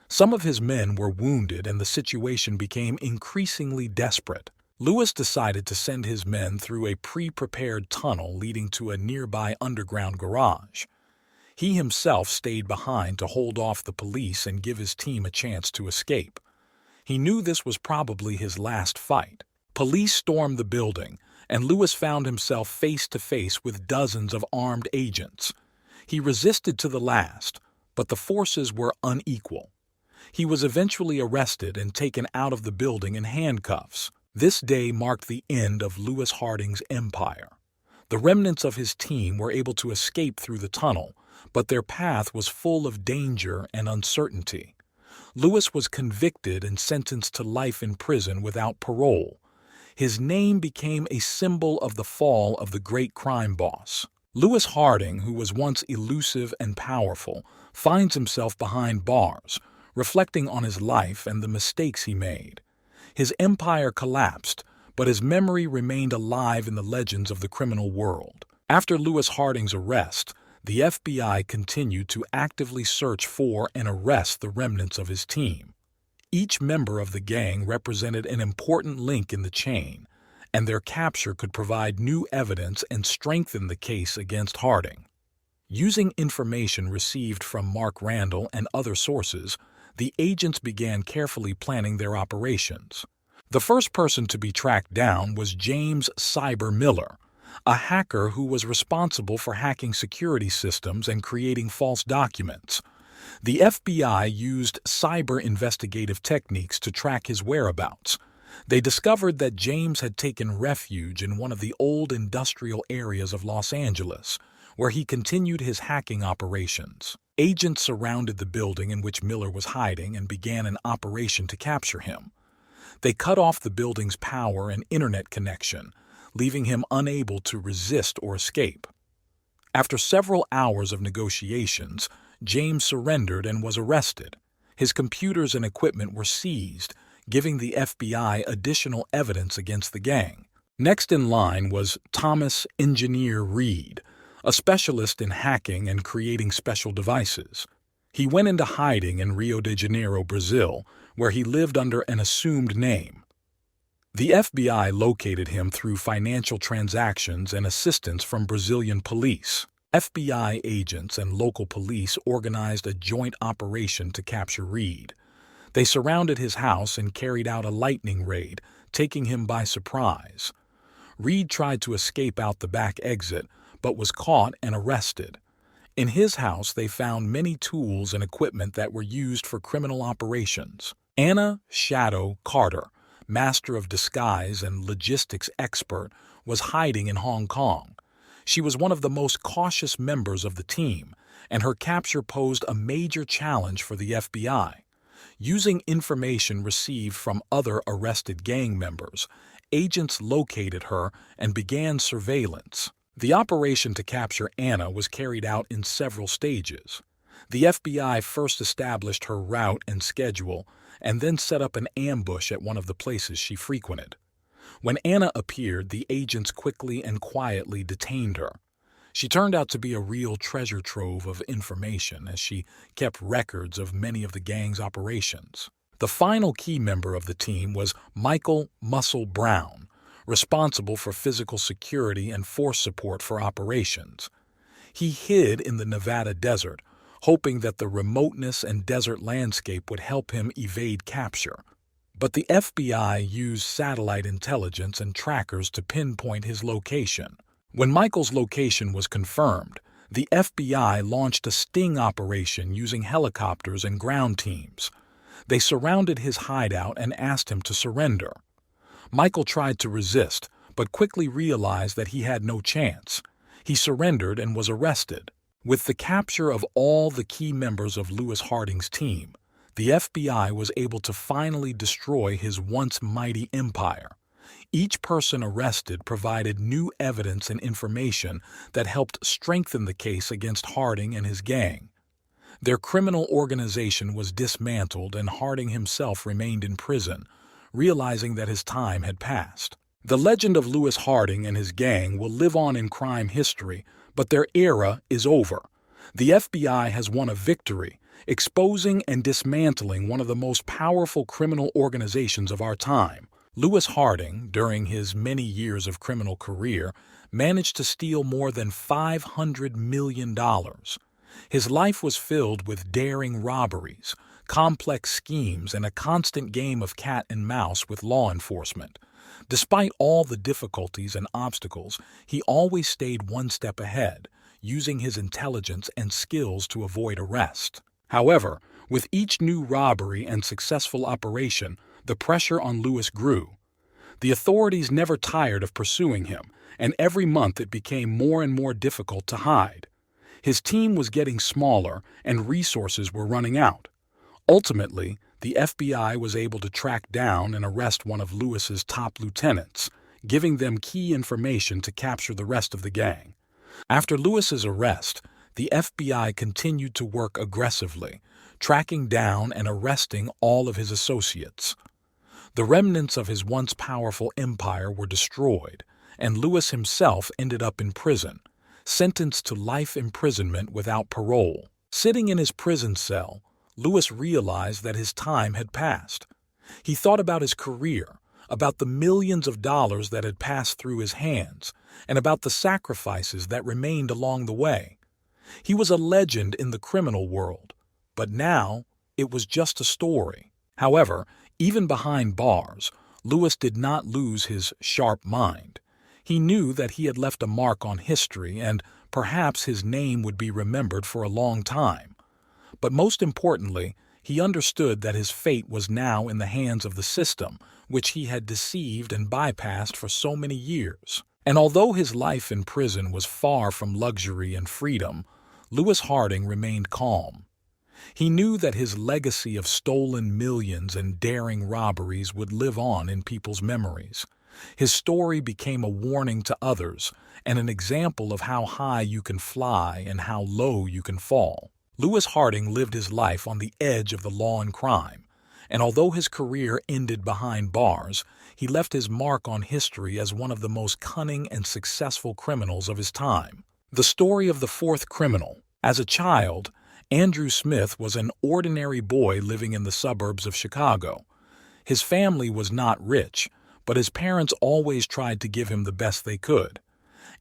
S1: Some of his men were wounded, and the situation became increasingly desperate. Lewis decided to send his men through a pre-prepared tunnel leading to a nearby underground garage. He himself stayed behind to hold off the police and give his team a chance to escape. He knew this was probably his last fight. Police stormed the building, and Lewis found himself face to face with dozens of armed agents. He resisted to the last, but the forces were unequal. He was eventually arrested and taken out of the building in handcuffs. This day marked the end of Lewis Harding's empire. The remnants of his team were able to escape through the tunnel, but their path was full of danger and uncertainty. Lewis was convicted and sentenced to life in prison without parole. His name became a symbol of the fall of the great crime boss. Lewis Harding, who was once elusive and powerful, finds himself behind bars, reflecting on his life and the mistakes he made. His empire collapsed, but his memory remained alive in the legends of the criminal world. After Lewis Harding's arrest, the FBI continued to actively search for and arrest the remnants of his team. Each member of the gang represented an important link in the chain, and their capture could provide new evidence and strengthen the case against Harding. Using information received from Mark Randall and other sources, the agents began carefully planning their operations. The first person to be tracked down was James "Cyber" Miller, a hacker who was responsible for hacking security systems and creating false documents. The FBI used cyber investigative techniques to track his whereabouts. They discovered that James had taken refuge in one of the old industrial areas of Los Angeles, where he continued his hacking operations. Agents surrounded the building in which Miller was hiding and began an operation to capture him. They cut off the building's power and internet connection, leaving him unable to resist or escape. After several hours of negotiations, James surrendered and was arrested. His computers and equipment were seized, giving the FBI additional evidence against the gang. Next in line was Thomas "Engineer" Reed, a specialist in hacking and creating special devices. He went into hiding in Rio de Janeiro, Brazil, where he lived under an assumed name. The FBI located him through financial transactions and assistance from Brazilian police. FBI agents and local police organized a joint operation to capture Reed. They surrounded his house and carried out a lightning raid, taking him by surprise. Reed tried to escape out the back exit, but was caught and arrested. In his house, they found many tools and equipment that were used for criminal operations. Anna "Shadow" Carter, master of disguise and logistics expert, was hiding in Hong Kong. She was one of the most cautious members of the team, and her capture posed a major challenge for the FBI. Using information received from other arrested gang members, agents located her and began surveillance. The operation to capture Anna was carried out in several stages. The FBI first established her route and schedule, and then set up an ambush at one of the places she frequented. When Anna appeared, the agents quickly and quietly detained her. She turned out to be a real treasure trove of information, as she kept records of many of the gang's operations. The final key member of the team was Michael "Muscle" Brown, responsible for physical security and force support for operations. He hid in the Nevada desert, hoping that the remoteness and desert landscape would help him evade capture. But the FBI used satellite intelligence and trackers to pinpoint his location. When Michael's location was confirmed, the FBI launched a sting operation using helicopters and ground teams. They surrounded his hideout and asked him to surrender. Michael tried to resist, but quickly realized that he had no chance. He surrendered and was arrested. With the capture of all the key members of Louis Harding's team, the FBI was able to finally destroy his once mighty empire. Each person arrested provided new evidence and information that helped strengthen the case against Harding and his gang. Their criminal organization was dismantled and Harding himself remained in prison, realizing that his time had passed. The legend of Louis Harding and his gang will live on in crime history, but their era is over. The FBI has won a victory, exposing and dismantling one of the most powerful criminal organizations of our time. Louis Harding, during his many years of criminal career, managed to steal more than $500 million. His life was filled with daring robberies, complex schemes, and a constant game of cat and mouse with law enforcement. Despite all the difficulties and obstacles, he always stayed one step ahead, using his intelligence and skills to avoid arrest. However, with each new robbery and successful operation, the pressure on Louis grew. The authorities never tired of pursuing him, and every month it became more and more difficult to hide. His team was getting smaller, and resources were running out. Ultimately, the FBI was able to track down and arrest one of Louis's top lieutenants, giving them key information to capture the rest of the gang. After Louis's arrest, the FBI continued to work aggressively, tracking down and arresting all of his associates. The remnants of his once powerful empire were destroyed, and Louis himself ended up in prison, sentenced to life imprisonment without parole. Sitting in his prison cell, Louis realized that his time had passed. He thought about his career, about the millions of dollars that had passed through his hands, and about the sacrifices that remained along the way. He was a legend in the criminal world, but now it was just a story. However, even behind bars, Louis did not lose his sharp mind. He knew that he had left a mark on history, and perhaps his name would be remembered for a long time. But most importantly, he understood that his fate was now in the hands of the system, which he had deceived and bypassed for so many years. And although his life in prison was far from luxury and freedom, Louis Harding remained calm. He knew that his legacy of stolen millions and daring robberies would live on in people's memories. His story became a warning to others and an example of how high you can fly and how low you can fall. Louis Harding lived his life on the edge of the law and crime, and although his career ended behind bars, he left his mark on history as one of the most cunning and successful criminals of his time. The story of the fourth criminal. As a child, Andrew Smith was an ordinary boy living in the suburbs of Chicago. His family was not rich, but his parents always tried to give him the best they could.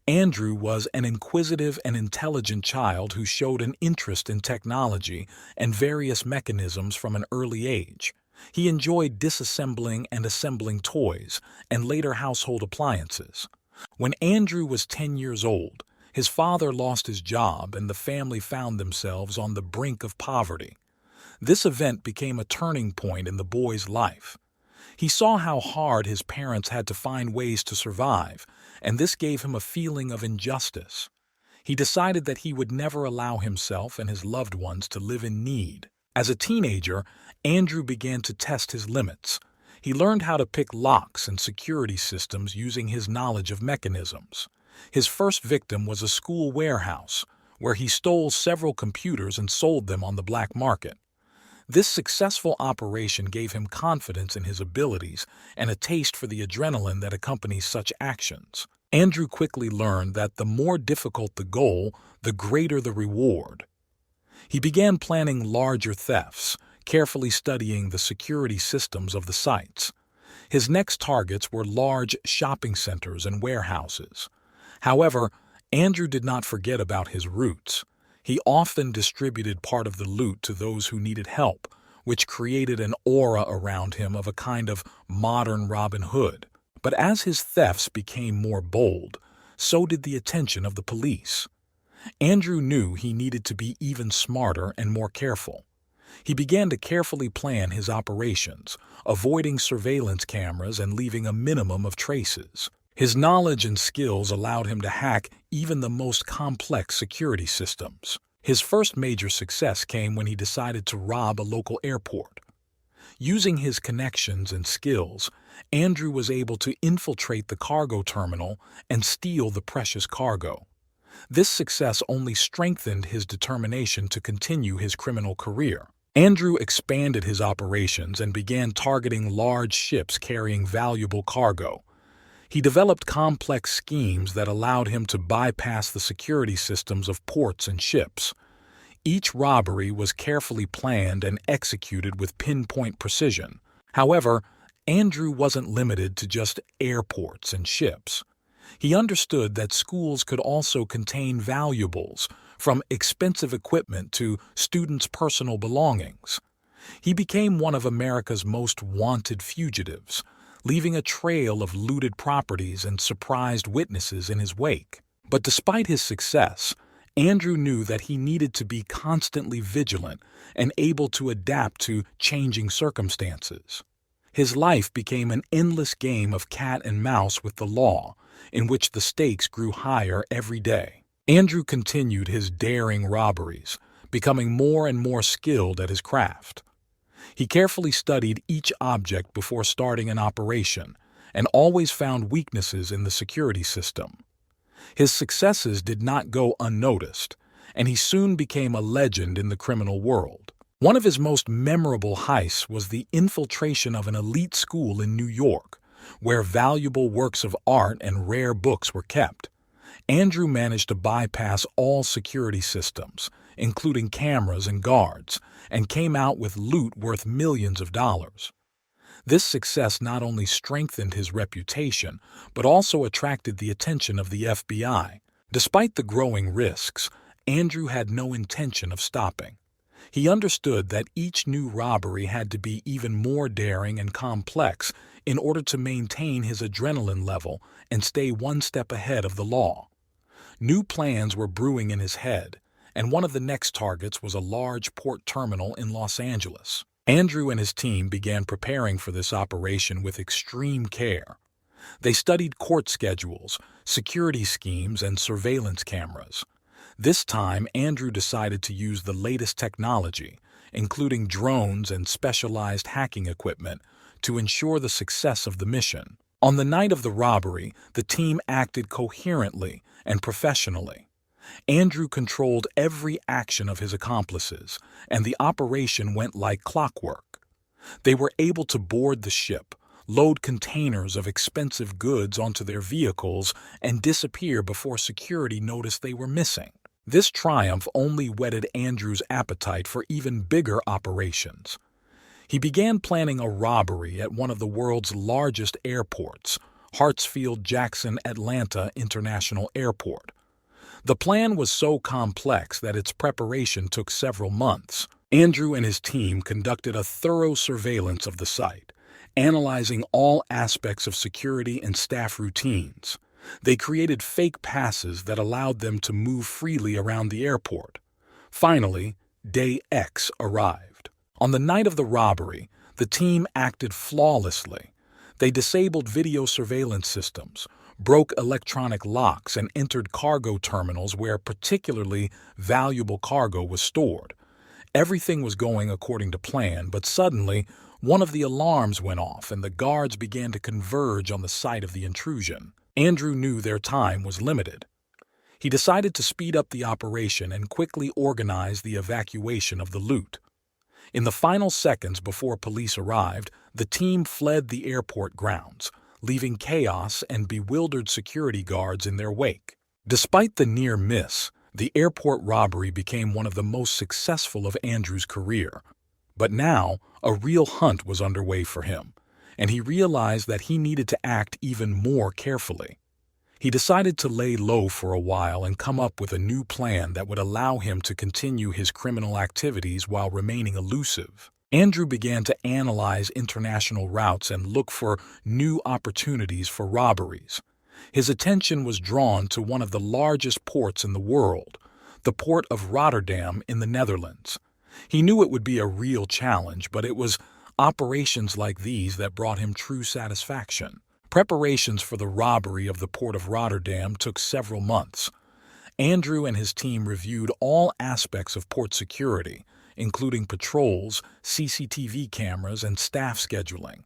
S1: Andrew was an inquisitive and intelligent child who showed an interest in technology and various mechanisms from an early age. He enjoyed disassembling and assembling toys and later household appliances. When Andrew was 10 years old, his father lost his job and the family found themselves on the brink of poverty. This event became a turning point in the boy's life. He saw how hard his parents had to find ways to survive, and this gave him a feeling of injustice. He decided that he would never allow himself and his loved ones to live in need. As a teenager, Andrew began to test his limits. He learned how to pick locks and security systems using his knowledge of mechanisms. His first victim was a school warehouse, where he stole several computers and sold them on the black market. This successful operation gave him confidence in his abilities and a taste for the adrenaline that accompanies such actions. Andrew quickly learned that the more difficult the goal, the greater the reward. He began planning larger thefts, carefully studying the security systems of the sites. His next targets were large shopping centers and warehouses. However, Andrew did not forget about his roots. He often distributed part of the loot to those who needed help, which created an aura around him of a kind of modern Robin Hood. But as his thefts became more bold, so did the attention of the police. Andrew knew he needed to be even smarter and more careful. He began to carefully plan his operations, avoiding surveillance cameras and leaving a minimum of traces. His knowledge and skills allowed him to hack even the most complex security systems. His first major success came when he decided to rob a local airport. Using his connections and skills, Andrew was able to infiltrate the cargo terminal and steal the precious cargo. This success only strengthened his determination to continue his criminal career. Andrew expanded his operations and began targeting large ships carrying valuable cargo. He developed complex schemes that allowed him to bypass the security systems of ports and ships. Each robbery was carefully planned and executed with pinpoint precision. However, Andrew wasn't limited to just airports and ships. He understood that schools could also contain valuables, from expensive equipment to students' personal belongings. He became one of America's most wanted fugitives, leaving a trail of looted properties and surprised witnesses in his wake. But despite his success, Andrew knew that he needed to be constantly vigilant and able to adapt to changing circumstances. His life became an endless game of cat and mouse with the law, in which the stakes grew higher every day. Andrew continued his daring robberies, becoming more and more skilled at his craft. He carefully studied each object before starting an operation and always found weaknesses in the security system. His successes did not go unnoticed, and he soon became a legend in the criminal world. One of his most memorable heists was the infiltration of an elite school in New York, where valuable works of art and rare books were kept. Andrew managed to bypass all security systems, including cameras and guards, and came out with loot worth millions of dollars. This success not only strengthened his reputation, but also attracted the attention of the FBI. Despite the growing risks, Andrew had no intention of stopping. He understood that each new robbery had to be even more daring and complex in order to maintain his adrenaline level and stay one step ahead of the law. New plans were brewing in his head, and one of the next targets was a large port terminal in Los Angeles. Andrew and his team began preparing for this operation with extreme care. They studied court schedules, security schemes, and surveillance cameras. This time, Andrew decided to use the latest technology, including drones and specialized hacking equipment, to ensure the success of the mission. On the night of the robbery, the team acted coherently and professionally. Andrew controlled every action of his accomplices, and the operation went like clockwork. They were able to board the ship, load containers of expensive goods onto their vehicles, and disappear before security noticed they were missing. This triumph only whetted Andrew's appetite for even bigger operations. He began planning a robbery at one of the world's largest airports, Hartsfield-Jackson Atlanta International Airport. The plan was so complex that its preparation took several months. Andrew and his team conducted a thorough surveillance of the site, analyzing all aspects of security and staff routines. They created fake passes that allowed them to move freely around the airport. Finally, Day X arrived. On the night of the robbery, the team acted flawlessly. They disabled video surveillance systems, broke electronic locks, and entered cargo terminals where particularly valuable cargo was stored. Everything was going according to plan, but suddenly, one of the alarms went off and the guards began to converge on the site of the intrusion. Andrew knew their time was limited. He decided to speed up the operation and quickly organize the evacuation of the loot. In the final seconds before police arrived, the team fled the airport grounds, leaving chaos and bewildered security guards in their wake. Despite the near miss, the airport robbery became one of the most successful of Andrew's career. But now, a real hunt was underway for him, and he realized that he needed to act even more carefully. He decided to lay low for a while and come up with a new plan that would allow him to continue his criminal activities while remaining elusive. Andrew began to analyze international routes and look for new opportunities for robberies. His attention was drawn to one of the largest ports in the world, the port of Rotterdam in the Netherlands. He knew it would be a real challenge, but it was operations like these that brought him true satisfaction. Preparations for the robbery of the port of Rotterdam took several months. Andrew and his team reviewed all aspects of port security, including patrols, CCTV cameras, and staff scheduling.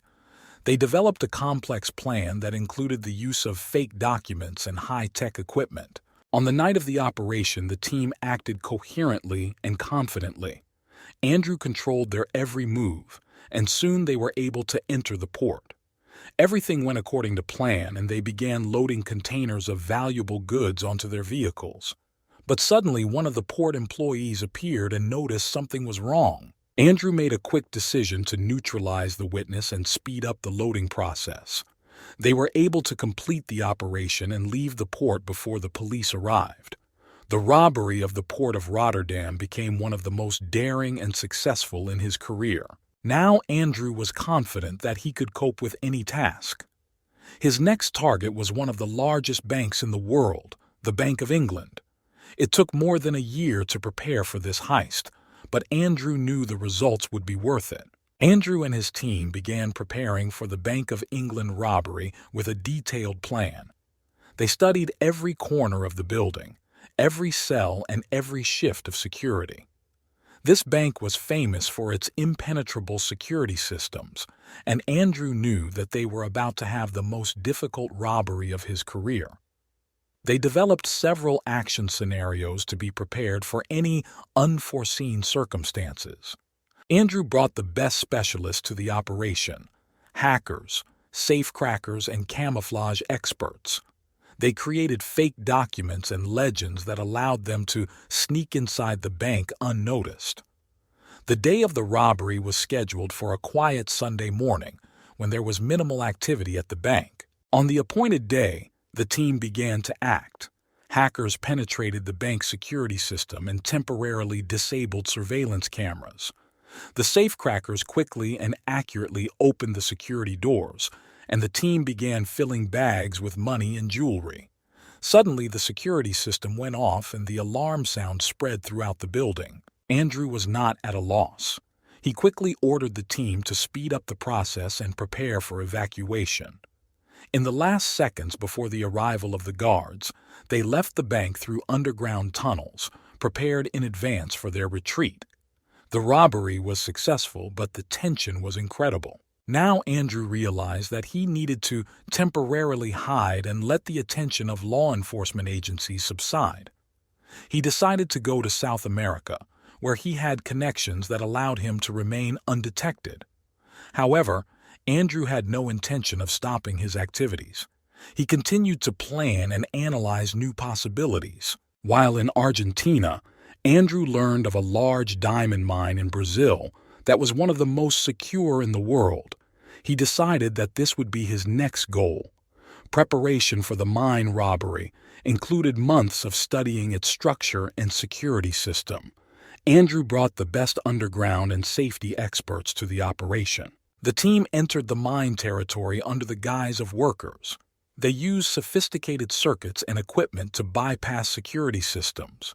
S1: They developed a complex plan that included the use of fake documents and high-tech equipment. On the night of the operation, the team acted coherently and confidently. Andrew controlled their every move, and soon they were able to enter the port. Everything went according to plan, and they began loading containers of valuable goods onto their vehicles. But suddenly, one of the port employees appeared and noticed something was wrong. Andrew made a quick decision to neutralize the witness and speed up the loading process. They were able to complete the operation and leave the port before the police arrived. The robbery of the port of Rotterdam became one of the most daring and successful in his career. Now Andrew was confident that he could cope with any task. His next target was one of the largest banks in the world, the Bank of England. It took more than a year to prepare for this heist, but Andrew knew the results would be worth it. Andrew and his team began preparing for the Bank of England robbery with a detailed plan. They studied every corner of the building, every cell, and every shift of security. This bank was famous for its impenetrable security systems, and Andrew knew that they were about to have the most difficult robbery of his career. They developed several action scenarios to be prepared for any unforeseen circumstances. Andrew brought the best specialists to the operation: hackers, safecrackers, and camouflage experts. They created fake documents and legends that allowed them to sneak inside the bank unnoticed. The day of the robbery was scheduled for a quiet Sunday morning when there was minimal activity at the bank. On the appointed day, the team began to act. Hackers penetrated the bank's security system and temporarily disabled surveillance cameras. The safecrackers quickly and accurately opened the security doors, and the team began filling bags with money and jewelry. Suddenly, the security system went off and the alarm sound spread throughout the building. Andrew was not at a loss. He quickly ordered the team to speed up the process and prepare for evacuation. In the last seconds before the arrival of the guards, they left the bank through underground tunnels, prepared in advance for their retreat. The robbery was successful, but the tension was incredible. Now Andrew realized that he needed to temporarily hide and let the attention of law enforcement agencies subside. He decided to go to South America, where he had connections that allowed him to remain undetected. However, Andrew had no intention of stopping his activities. He continued to plan and analyze new possibilities. While in Argentina, Andrew learned of a large diamond mine in Brazil that was one of the most secure in the world. He decided that this would be his next goal. Preparation for the mine robbery included months of studying its structure and security system. Andrew brought the best underground and safety experts to the operation. The team entered the mine territory under the guise of workers. They used sophisticated circuits and equipment to bypass security systems.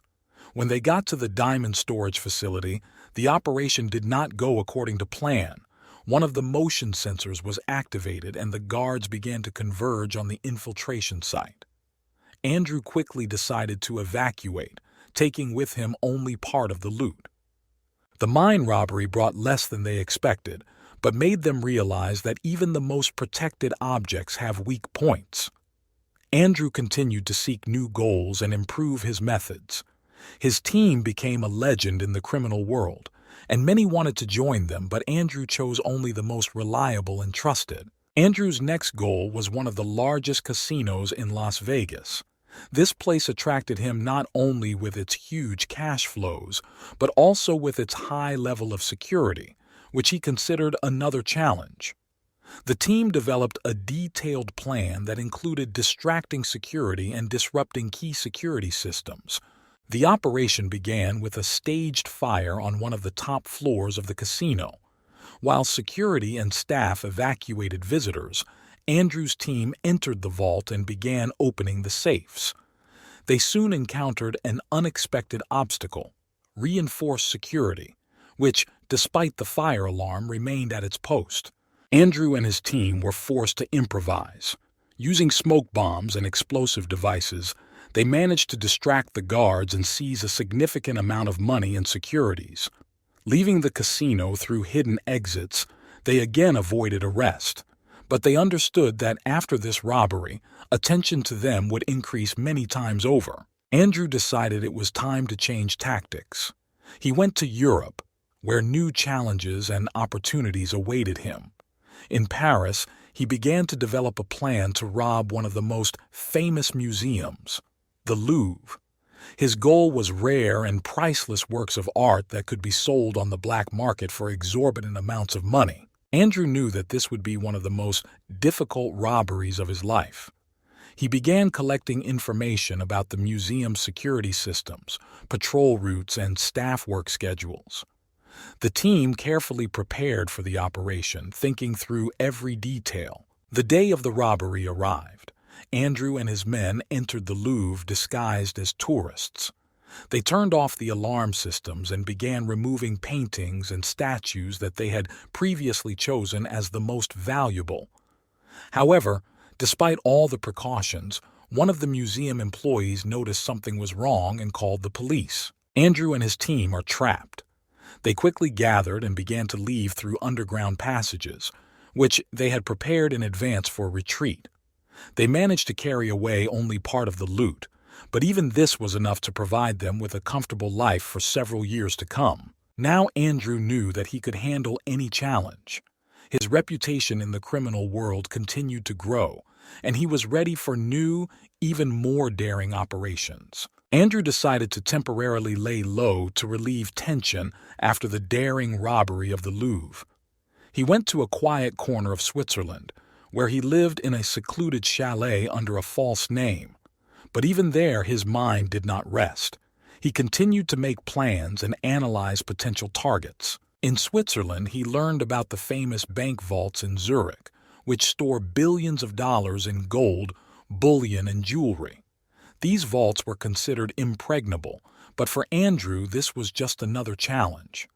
S1: When they got to the diamond storage facility, the operation did not go according to plan. One of the motion sensors was activated and the guards began to converge on the infiltration site. Andrew quickly decided to evacuate, taking with him only part of the loot. The mine robbery brought less than they expected, but made them realize that even the most protected objects have weak points. Andrew continued to seek new goals and improve his methods. His team became a legend in the criminal world, and many wanted to join them, but Andrew chose only the most reliable and trusted. Andrew's next goal was one of the largest casinos in Las Vegas. This place attracted him not only with its huge cash flows, but also with its high level of security, which he considered another challenge. The team developed a detailed plan that included distracting security and disrupting key security systems. The operation began with a staged fire on one of the top floors of the casino. While security and staff evacuated visitors, Andrew's team entered the vault and began opening the safes. They soon encountered an unexpected obstacle: reinforced security, which, despite the fire alarm, remained at its post. Andrew and his team were forced to improvise. Using smoke bombs and explosive devices, they managed to distract the guards and seize a significant amount of money and securities. Leaving the casino through hidden exits, they again avoided arrest. But they understood that after this robbery, attention to them would increase many times over. Andrew decided it was time to change tactics. He went to Europe, where new challenges and opportunities awaited him. In Paris, he began to develop a plan to rob one of the most famous museums, the Louvre. His goal was rare and priceless works of art that could be sold on the black market for exorbitant amounts of money. Andrew knew that this would be one of the most difficult robberies of his life. He began collecting information about the museum's security systems, patrol routes, and staff work schedules. The team carefully prepared for the operation, thinking through every detail. The day of the robbery arrived. Andrew and his men entered the Louvre disguised as tourists. They turned off the alarm systems and began removing paintings and statues that they had previously chosen as the most valuable. However, despite all the precautions, one of the museum employees noticed something was wrong and called the police. Andrew and his team are trapped. They quickly gathered and began to leave through underground passages, which they had prepared in advance for retreat. They managed to carry away only part of the loot, but even this was enough to provide them with a comfortable life for several years to come. Now Andrew knew that he could handle any challenge. His reputation in the criminal world continued to grow, and he was ready for new, even more daring operations. Andrew decided to temporarily lay low to relieve tension after the daring robbery of the Louvre. He went to a quiet corner of Switzerland, where he lived in a secluded chalet under a false name. But even there, his mind did not rest. He continued to make plans and analyze potential targets. In Switzerland, he learned about the famous bank vaults in Zurich, which store billions of dollars in gold, bullion, and jewelry. These vaults were considered impregnable, but for Andrew, this was just another challenge.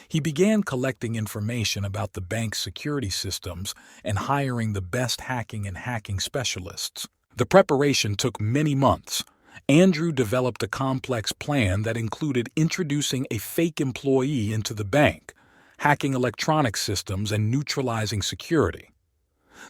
S1: He began collecting information about the bank's security systems and hiring the best hacking and hacking specialists. The preparation took many months. Andrew developed a complex plan that included introducing a fake employee into the bank, hacking electronic systems, and neutralizing security.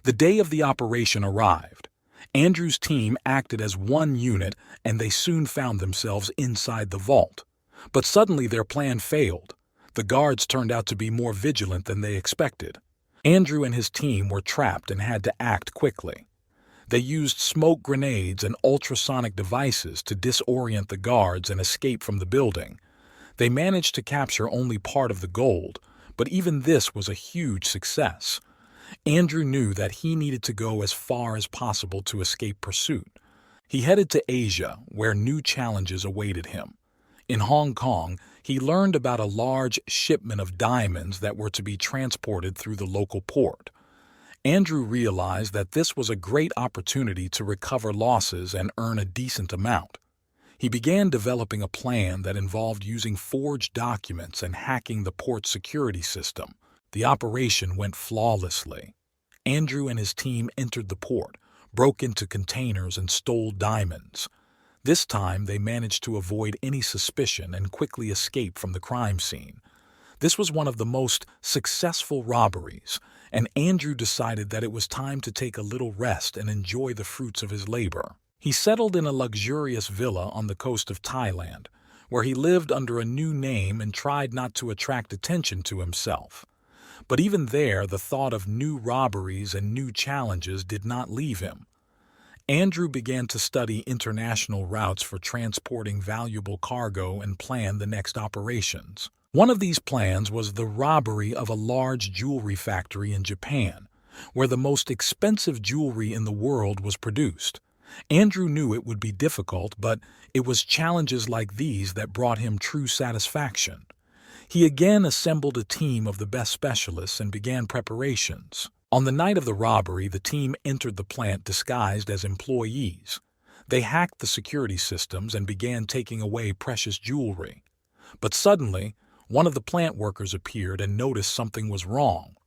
S1: The day of the operation arrived. Andrew's team acted as one unit, and they soon found themselves inside the vault. But suddenly their plan failed. The guards turned out to be more vigilant than they expected. Andrew and his team were trapped and had to act quickly. They used smoke grenades and ultrasonic devices to disorient the guards and escape from the building. They managed to capture only part of the gold, but even this was a huge success. Andrew knew that he needed to go as far as possible to escape pursuit. He headed to Asia, where new challenges awaited him. In Hong Kong, he learned about a large shipment of diamonds that were to be transported through the local port. Andrew realized that this was a great opportunity to recover losses and earn a decent amount. He began developing a plan that involved using forged documents and hacking the port's security system. The operation went flawlessly. Andrew and his team entered the port, broke into containers, and stole diamonds. This time, they managed to avoid any suspicion and quickly escape from the crime scene. This was one of the most successful robberies, and Andrew decided that it was time to take a little rest and enjoy the fruits of his labor. He settled in a luxurious villa on the coast of Thailand, where he lived under a new name and tried not to attract attention to himself. But even there, the thought of new robberies and new challenges did not leave him. Andrew began to study international routes for transporting valuable cargo and plan the next operations. One of these plans was the robbery of a large jewelry factory in Japan, where the most expensive jewelry in the world was produced. Andrew knew it would be difficult, but it was challenges like these that brought him true satisfaction. He again assembled a team of the best specialists and began preparations. On the night of the robbery, the team entered the plant disguised as employees. They hacked the security systems and began taking away precious jewelry. But suddenly, one of the plant workers appeared and noticed something was wrong.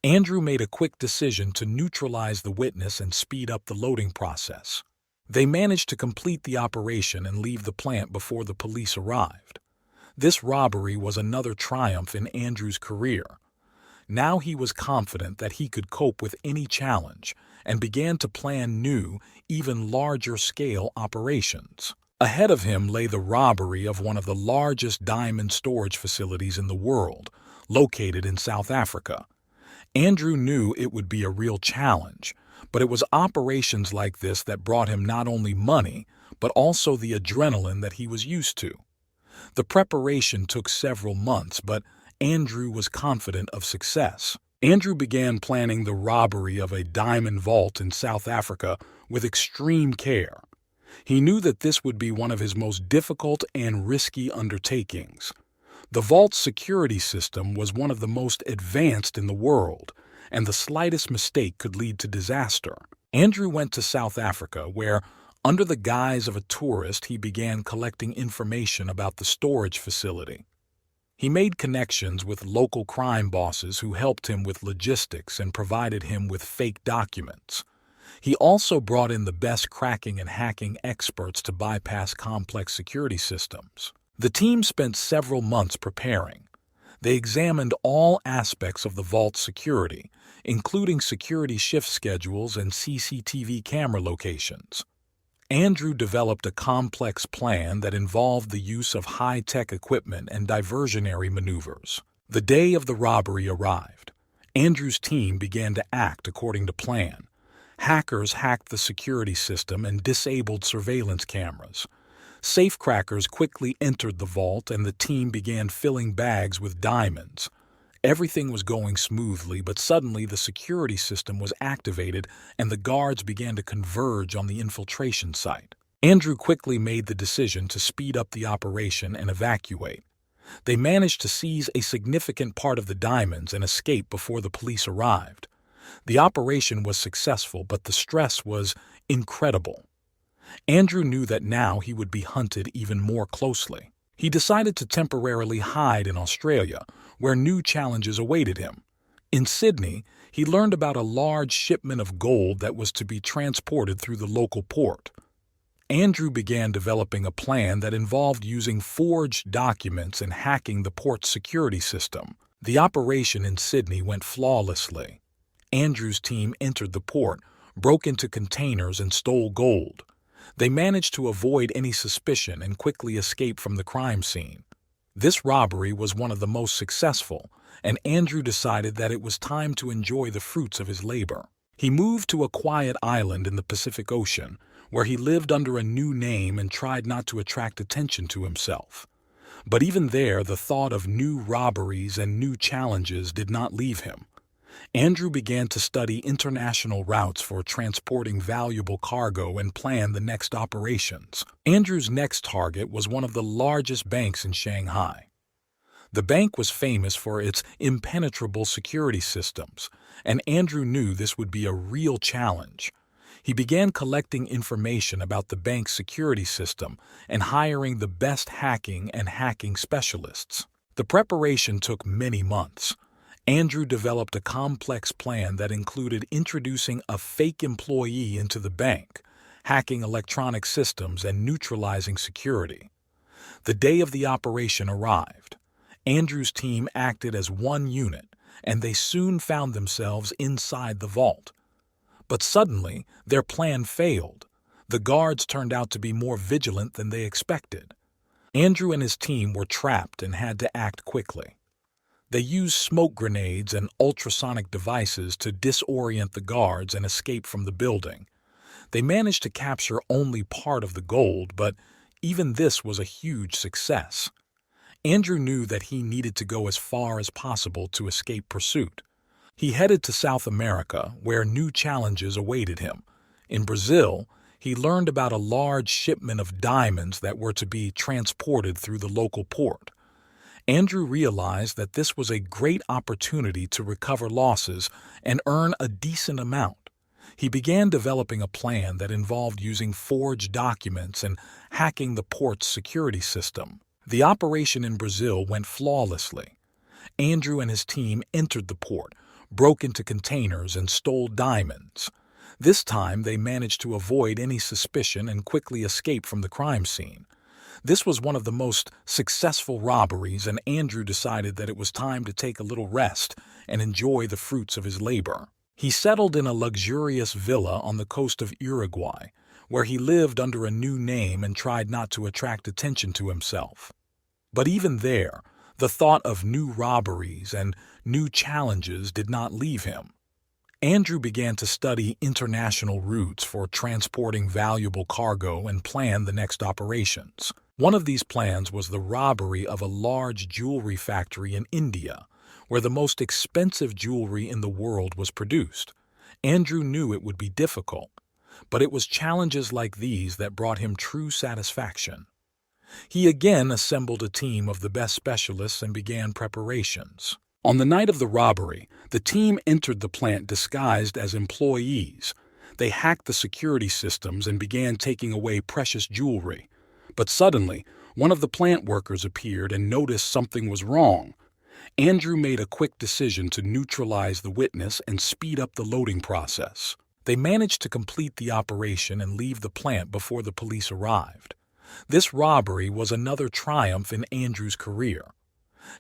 S1: Andrew made a quick decision to neutralize the witness and speed up the loading process. They managed to complete the operation and leave the plant before the police arrived. This robbery was another triumph in Andrew's career. Now he was confident that he could cope with any challenge and began to plan new, even larger-scale operations. Ahead of him lay the robbery of one of the largest diamond storage facilities in the world, located in South Africa. Andrew knew it would be a real challenge, but it was operations like this that brought him not only money, but also the adrenaline that he was used to. The preparation took several months, but Andrew was confident of success. Andrew began planning the robbery of a diamond vault in South Africa with extreme care. He knew that this would be one of his most difficult and risky undertakings. The vault's security system was one of the most advanced in the world, and the slightest mistake could lead to disaster. Andrew went to South Africa, where, under the guise of a tourist, he began collecting information about the storage facility. He made connections with local crime bosses who helped him with logistics and provided him with fake documents. He also brought in the best cracking and hacking experts to bypass complex security systems. The team spent several months preparing. They examined all aspects of the vault's security, including security shift schedules and CCTV camera locations. Andrew developed a complex plan that involved the use of high-tech equipment and diversionary maneuvers. The day of the robbery arrived. Andrew's team began to act according to plan. Hackers hacked the security system and disabled surveillance cameras. Safecrackers quickly entered the vault and the team began filling bags with diamonds. Everything was going smoothly, but suddenly the security system was activated and the guards began to converge on the infiltration site. Andrew quickly made the decision to speed up the operation and evacuate. They managed to seize a significant part of the diamonds and escape before the police arrived. The operation was successful, but the stress was incredible. Andrew knew that now he would be hunted even more closely. He decided to temporarily hide in Australia, where new challenges awaited him. In Sydney, he learned about a large shipment of gold that was to be transported through the local port. Andrew began developing a plan that involved using forged documents and hacking the port's security system. The operation in Sydney went flawlessly. Andrew's team entered the port, broke into containers, and stole gold. They managed to avoid any suspicion and quickly escape from the crime scene. This robbery was one of the most successful, and Andrew decided that it was time to enjoy the fruits of his labor. He moved to a quiet island in the Pacific Ocean, where he lived under a new name and tried not to attract attention to himself. But even there, the thought of new robberies and new challenges did not leave him. Andrew began to study international routes for transporting valuable cargo and plan the next operations. Andrew's next target was one of the largest banks in Shanghai. The bank was famous for its impenetrable security systems, and Andrew knew this would be a real challenge. He began collecting information about the bank's security system and hiring the best hacking and hacking specialists. The preparation took many months. Andrew developed a complex plan that included introducing a fake employee into the bank, hacking electronic systems, and neutralizing security. The day of the operation arrived. Andrew's team acted as one unit, and they soon found themselves inside the vault. But suddenly, their plan failed. The guards turned out to be more vigilant than they expected. Andrew and his team were trapped and had to act quickly. They used smoke grenades and ultrasonic devices to disorient the guards and escape from the building. They managed to capture only part of the gold, but even this was a huge success. Andrew knew that he needed to go as far as possible to escape pursuit. He headed to South America, where new challenges awaited him. In Brazil, he learned about a large shipment of diamonds that were to be transported through the local port. Andrew realized that this was a great opportunity to recover losses and earn a decent amount. He began developing a plan that involved using forged documents and hacking the port's security system. The operation in Brazil went flawlessly. Andrew and his team entered the port, broke into containers, and stole diamonds. This time, they managed to avoid any suspicion and quickly escape from the crime scene. This was one of the most successful robberies, and Andrew decided that it was time to take a little rest and enjoy the fruits of his labor. He settled in a luxurious villa on the coast of Uruguay, where he lived under a new name and tried not to attract attention to himself. But even there, the thought of new robberies and new challenges did not leave him. Andrew began to study international routes for transporting valuable cargo and plan the next operations. One of these plans was the robbery of a large jewelry factory in India, where the most expensive jewelry in the world was produced. Andrew knew it would be difficult, but it was challenges like these that brought him true satisfaction. He again assembled a team of the best specialists and began preparations. On the night of the robbery, the team entered the plant disguised as employees. They hacked the security systems and began taking away precious jewelry. But suddenly, one of the plant workers appeared and noticed something was wrong. Andrew made a quick decision to neutralize the witness and speed up the loading process. They managed to complete the operation and leave the plant before the police arrived. This robbery was another triumph in Andrew's career.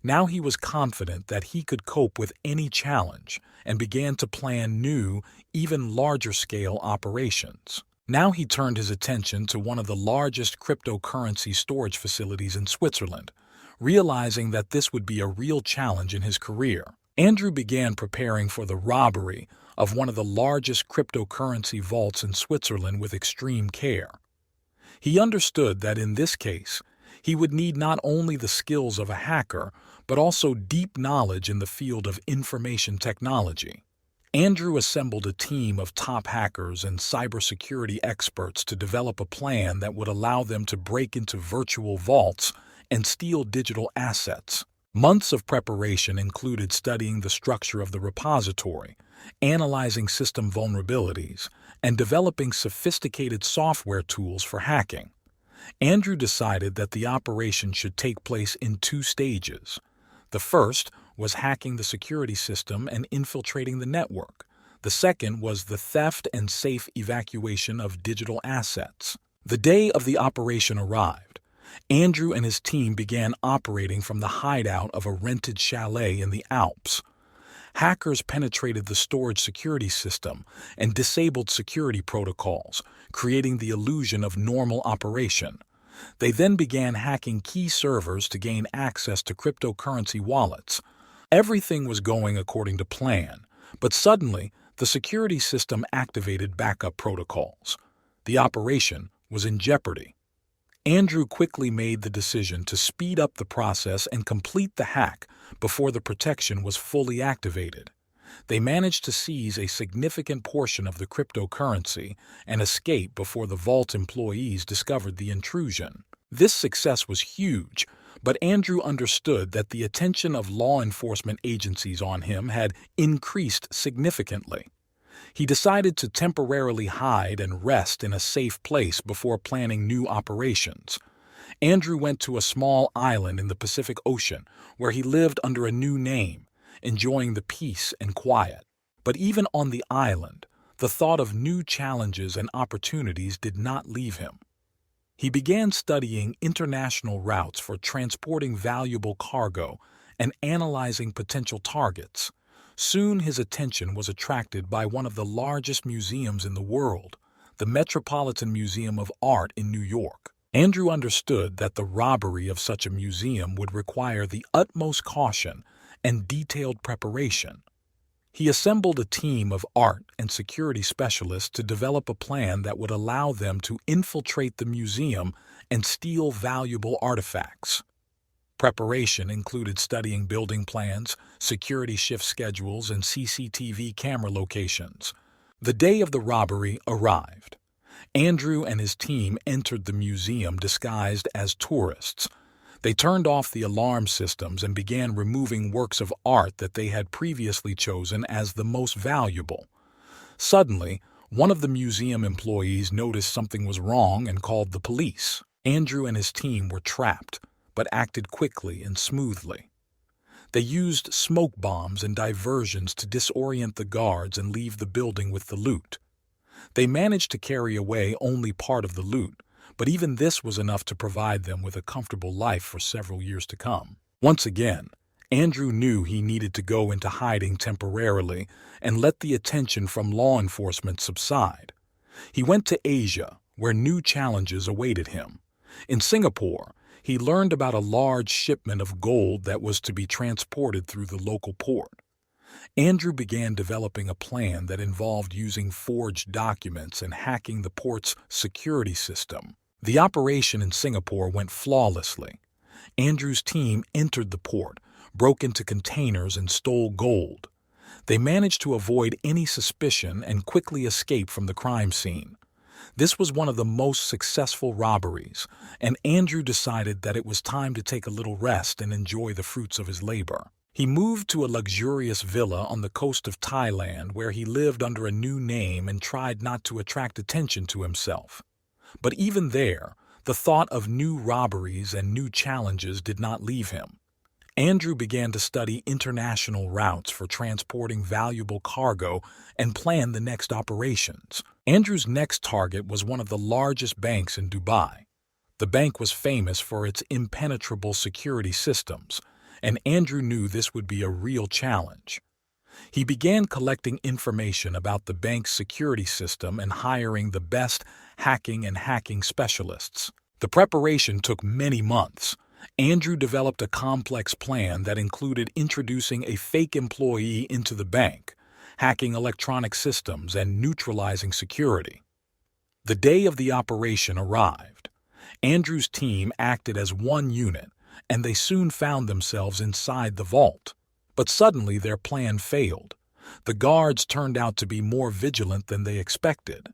S1: Now he was confident that he could cope with any challenge and began to plan new, even larger-scale operations. Now he turned his attention to one of the largest cryptocurrency storage facilities in Switzerland, realizing that this would be a real challenge in his career. Andrew began preparing for the robbery of one of the largest cryptocurrency vaults in Switzerland with extreme care. He understood that in this case, he would need not only the skills of a hacker, but also deep knowledge in the field of information technology. Andrew assembled a team of top hackers and cybersecurity experts to develop a plan that would allow them to break into virtual vaults and steal digital assets. Months of preparation included studying the structure of the repository, analyzing system vulnerabilities, and developing sophisticated software tools for hacking. Andrew decided that the operation should take place in two stages. The first was hacking the security system and infiltrating the network. The second was the theft and safe evacuation of digital assets. The day of the operation arrived. Andrew and his team began operating from the hideout of a rented chalet in the Alps. Hackers penetrated the storage security system and disabled security protocols, creating the illusion of normal operation. They then began hacking key servers to gain access to cryptocurrency wallets. Everything was going according to plan, but suddenly the security system activated backup protocols. The operation was in jeopardy. Andrew quickly made the decision to speed up the process and complete the hack before the protection was fully activated. They managed to seize a significant portion of the cryptocurrency and escape before the vault employees discovered the intrusion. This success was huge, but Andrew understood that the attention of law enforcement agencies on him had increased significantly. He decided to temporarily hide and rest in a safe place before planning new operations. Andrew went to a small island in the Pacific Ocean where he lived under a new name, enjoying the peace and quiet. But even on the island, the thought of new challenges and opportunities did not leave him. He began studying international routes for transporting valuable cargo and analyzing potential targets. Soon his attention was attracted by one of the largest museums in the world, the Metropolitan Museum of Art in New York. Andrew understood that the robbery of such a museum would require the utmost caution and detailed preparation. He assembled a team of art and security specialists to develop a plan that would allow them to infiltrate the museum and steal valuable artifacts. Preparation included studying building plans, security shift schedules, and CCTV camera locations. The day of the robbery arrived. Andrew and his team entered the museum disguised as tourists. They turned off the alarm systems and began removing works of art that they had previously chosen as the most valuable. Suddenly, one of the museum employees noticed something was wrong and called the police. Andrew and his team were trapped, but acted quickly and smoothly. They used smoke bombs and diversions to disorient the guards and leave the building with the loot. They managed to carry away only part of the loot, but even this was enough to provide them with a comfortable life for several years to come. Once again, Andrew knew he needed to go into hiding temporarily and let the attention from law enforcement subside. He went to Asia, where new challenges awaited him. In Singapore, he learned about a large shipment of gold that was to be transported through the local port. Andrew began developing a plan that involved using forged documents and hacking the port's security system. The operation in Singapore went flawlessly. Andrew's team entered the port, broke into containers, and stole gold. They managed to avoid any suspicion and quickly escape from the crime scene. This was one of the most successful robberies, and Andrew decided that it was time to take a little rest and enjoy the fruits of his labor. He moved to a luxurious villa on the coast of Thailand where he lived under a new name and tried not to attract attention to himself. But even there, the thought of new robberies and new challenges did not leave him. Andrew began to study international routes for transporting valuable cargo and plan the next operations. Andrew's next target was one of the largest banks in Dubai. The bank was famous for its impenetrable security systems, and Andrew knew this would be a real challenge. He began collecting information about the bank's security system and hiring the best hacking specialists. The preparation took many months. Andrew developed a complex plan that included introducing a fake employee into the bank, hacking electronic systems, and neutralizing security. The day of the operation arrived. Andrew's team acted as one unit, and they soon found themselves inside the vault. But suddenly their plan failed. The guards turned out to be more vigilant than they expected.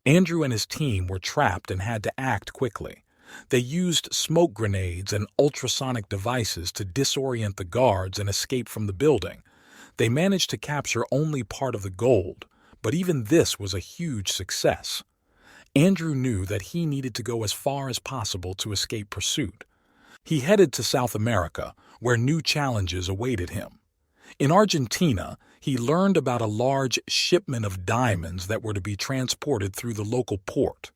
S1: Andrew and his team were trapped and had to act quickly. They used smoke grenades and ultrasonic devices to disorient the guards and escape from the building. They managed to capture only part of the gold, but even this was a huge success. Andrew knew that he needed to go as far as possible to escape pursuit. He headed to South America, where new challenges awaited him. In Argentina, he learned about a large shipment of diamonds that were to be transported through the local port.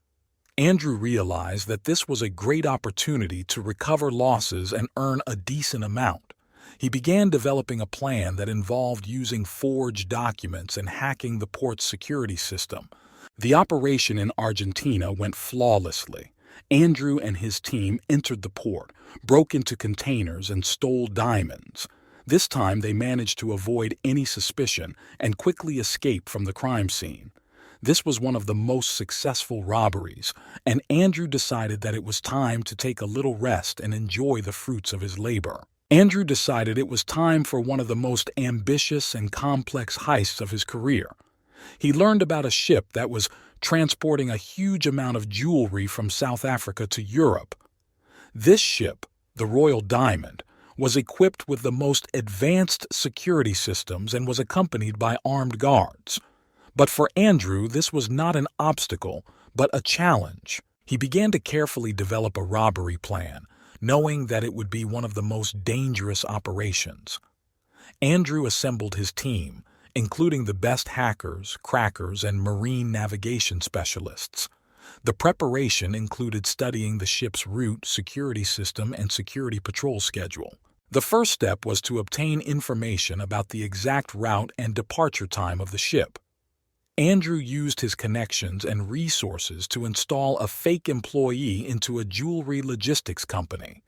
S1: Andrew realized that this was a great opportunity to recover losses and earn a decent amount. He began developing a plan that involved using forged documents and hacking the port's security system. The operation in Argentina went flawlessly. Andrew and his team entered the port, broke into containers, and stole diamonds. This time they managed to avoid any suspicion and quickly escape from the crime scene. This was one of the most successful robberies, and Andrew decided that it was time to take a little rest and enjoy the fruits of his labor. Andrew decided it was time for one of the most ambitious and complex heists of his career. He learned about a ship that was transporting a huge amount of jewelry from South Africa to Europe. This ship, the Royal Diamond, was equipped with the most advanced security systems and was accompanied by armed guards. But for Andrew, this was not an obstacle, but a challenge. He began to carefully develop a robbery plan, knowing that it would be one of the most dangerous operations. Andrew assembled his team, including the best hackers, crackers, and marine navigation specialists. The preparation included studying the ship's route, security system, and security patrol schedule. The first step was to obtain information about the exact route and departure time of the ship. Andrew used his connections and resources to install a fake employee into a jewelry logistics company.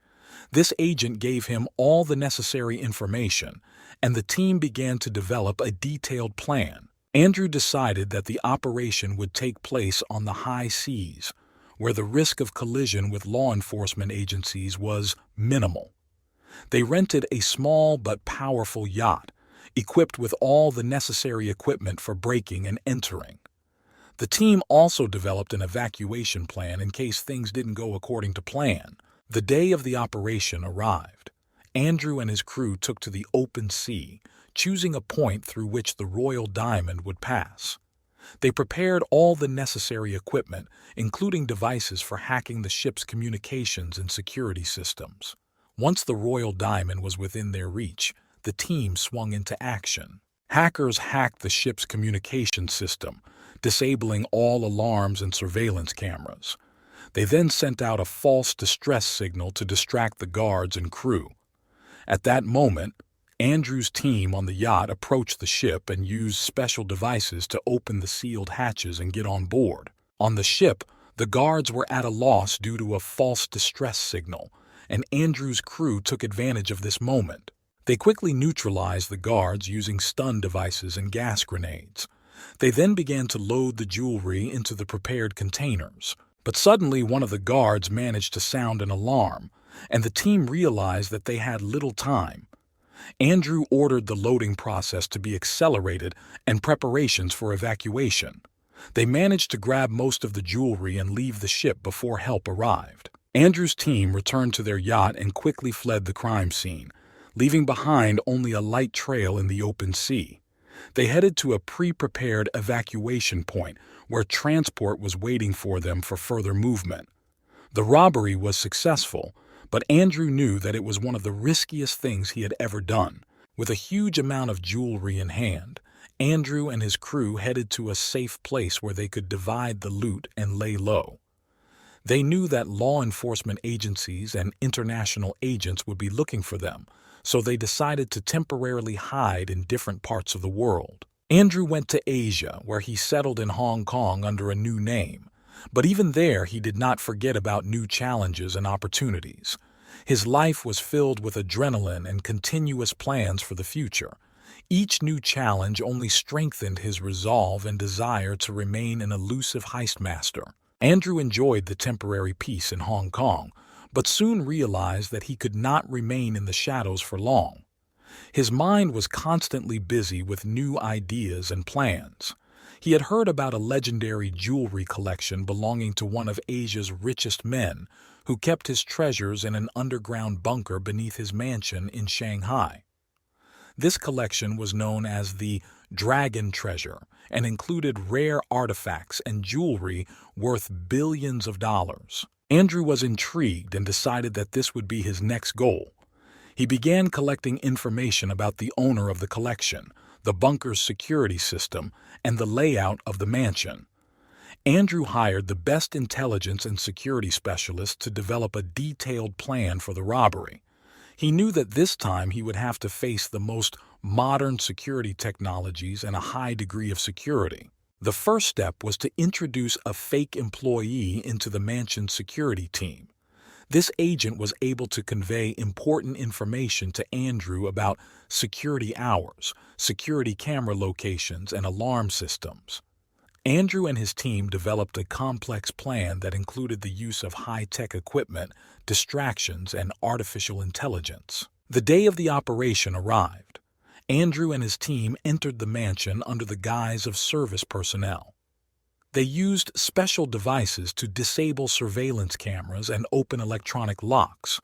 S1: This agent gave him all the necessary information, and the team began to develop a detailed plan. Andrew decided that the operation would take place on the high seas, where the risk of collision with law enforcement agencies was minimal. They rented a small but powerful yacht, equipped with all the necessary equipment for breaking and entering. The team also developed an evacuation plan in case things didn't go according to plan. The day of the operation arrived. Andrew and his crew took to the open sea, choosing a point through which the Royal Diamond would pass. They prepared all the necessary equipment, including devices for hacking the ship's communications and security systems. Once the Royal Diamond was within their reach, the team swung into action. Hackers hacked the ship's communication system, disabling all alarms and surveillance cameras. They then sent out a false distress signal to distract the guards and crew. At that moment, Andrew's team on the yacht approached the ship and used special devices to open the sealed hatches and get on board. On the ship, the guards were at a loss due to a false distress signal, and Andrew's crew took advantage of this moment. They quickly neutralized the guards using stun devices and gas grenades. They then began to load the jewelry into the prepared containers. But suddenly one of the guards managed to sound an alarm, and the team realized that they had little time. Andrew ordered the loading process to be accelerated and preparations for evacuation. They managed to grab most of the jewelry and leave the ship before help arrived. Andrew's team returned to their yacht and quickly fled the crime scene, leaving behind only a light trail in the open sea. They headed to a pre-prepared evacuation point where transport was waiting for them for further movement. The robbery was successful, but Andrew knew that it was one of the riskiest things he had ever done. With a huge amount of jewelry in hand, Andrew and his crew headed to a safe place where they could divide the loot and lay low. They knew that law enforcement agencies and international agents would be looking for them, so they decided to temporarily hide in different parts of the world. Andrew went to Asia, where he settled in Hong Kong under a new name. But even there, he did not forget about new challenges and opportunities. His life was filled with adrenaline and continuous plans for the future. Each new challenge only strengthened his resolve and desire to remain an elusive heist master. Andrew enjoyed the temporary peace in Hong Kong, but soon realized that he could not remain in the shadows for long. His mind was constantly busy with new ideas and plans. He had heard about a legendary jewelry collection belonging to one of Asia's richest men, who kept his treasures in an underground bunker beneath his mansion in Shanghai. This collection was known as the Dragon Treasure and included rare artifacts and jewelry worth billions of dollars. Andrew was intrigued and decided that this would be his next goal. He began collecting information about the owner of the collection, the bunker's security system, and the layout of the mansion. Andrew hired the best intelligence and security specialists to develop a detailed plan for the robbery. He knew that this time he would have to face the most modern security technologies and a high degree of security. The first step was to introduce a fake employee into the mansion's security team. This agent was able to convey important information to Andrew about security hours, security camera locations, and alarm systems. Andrew and his team developed a complex plan that included the use of high-tech equipment, distractions, and artificial intelligence. The day of the operation arrived. Andrew and his team entered the mansion under the guise of service personnel. They used special devices to disable surveillance cameras and open electronic locks.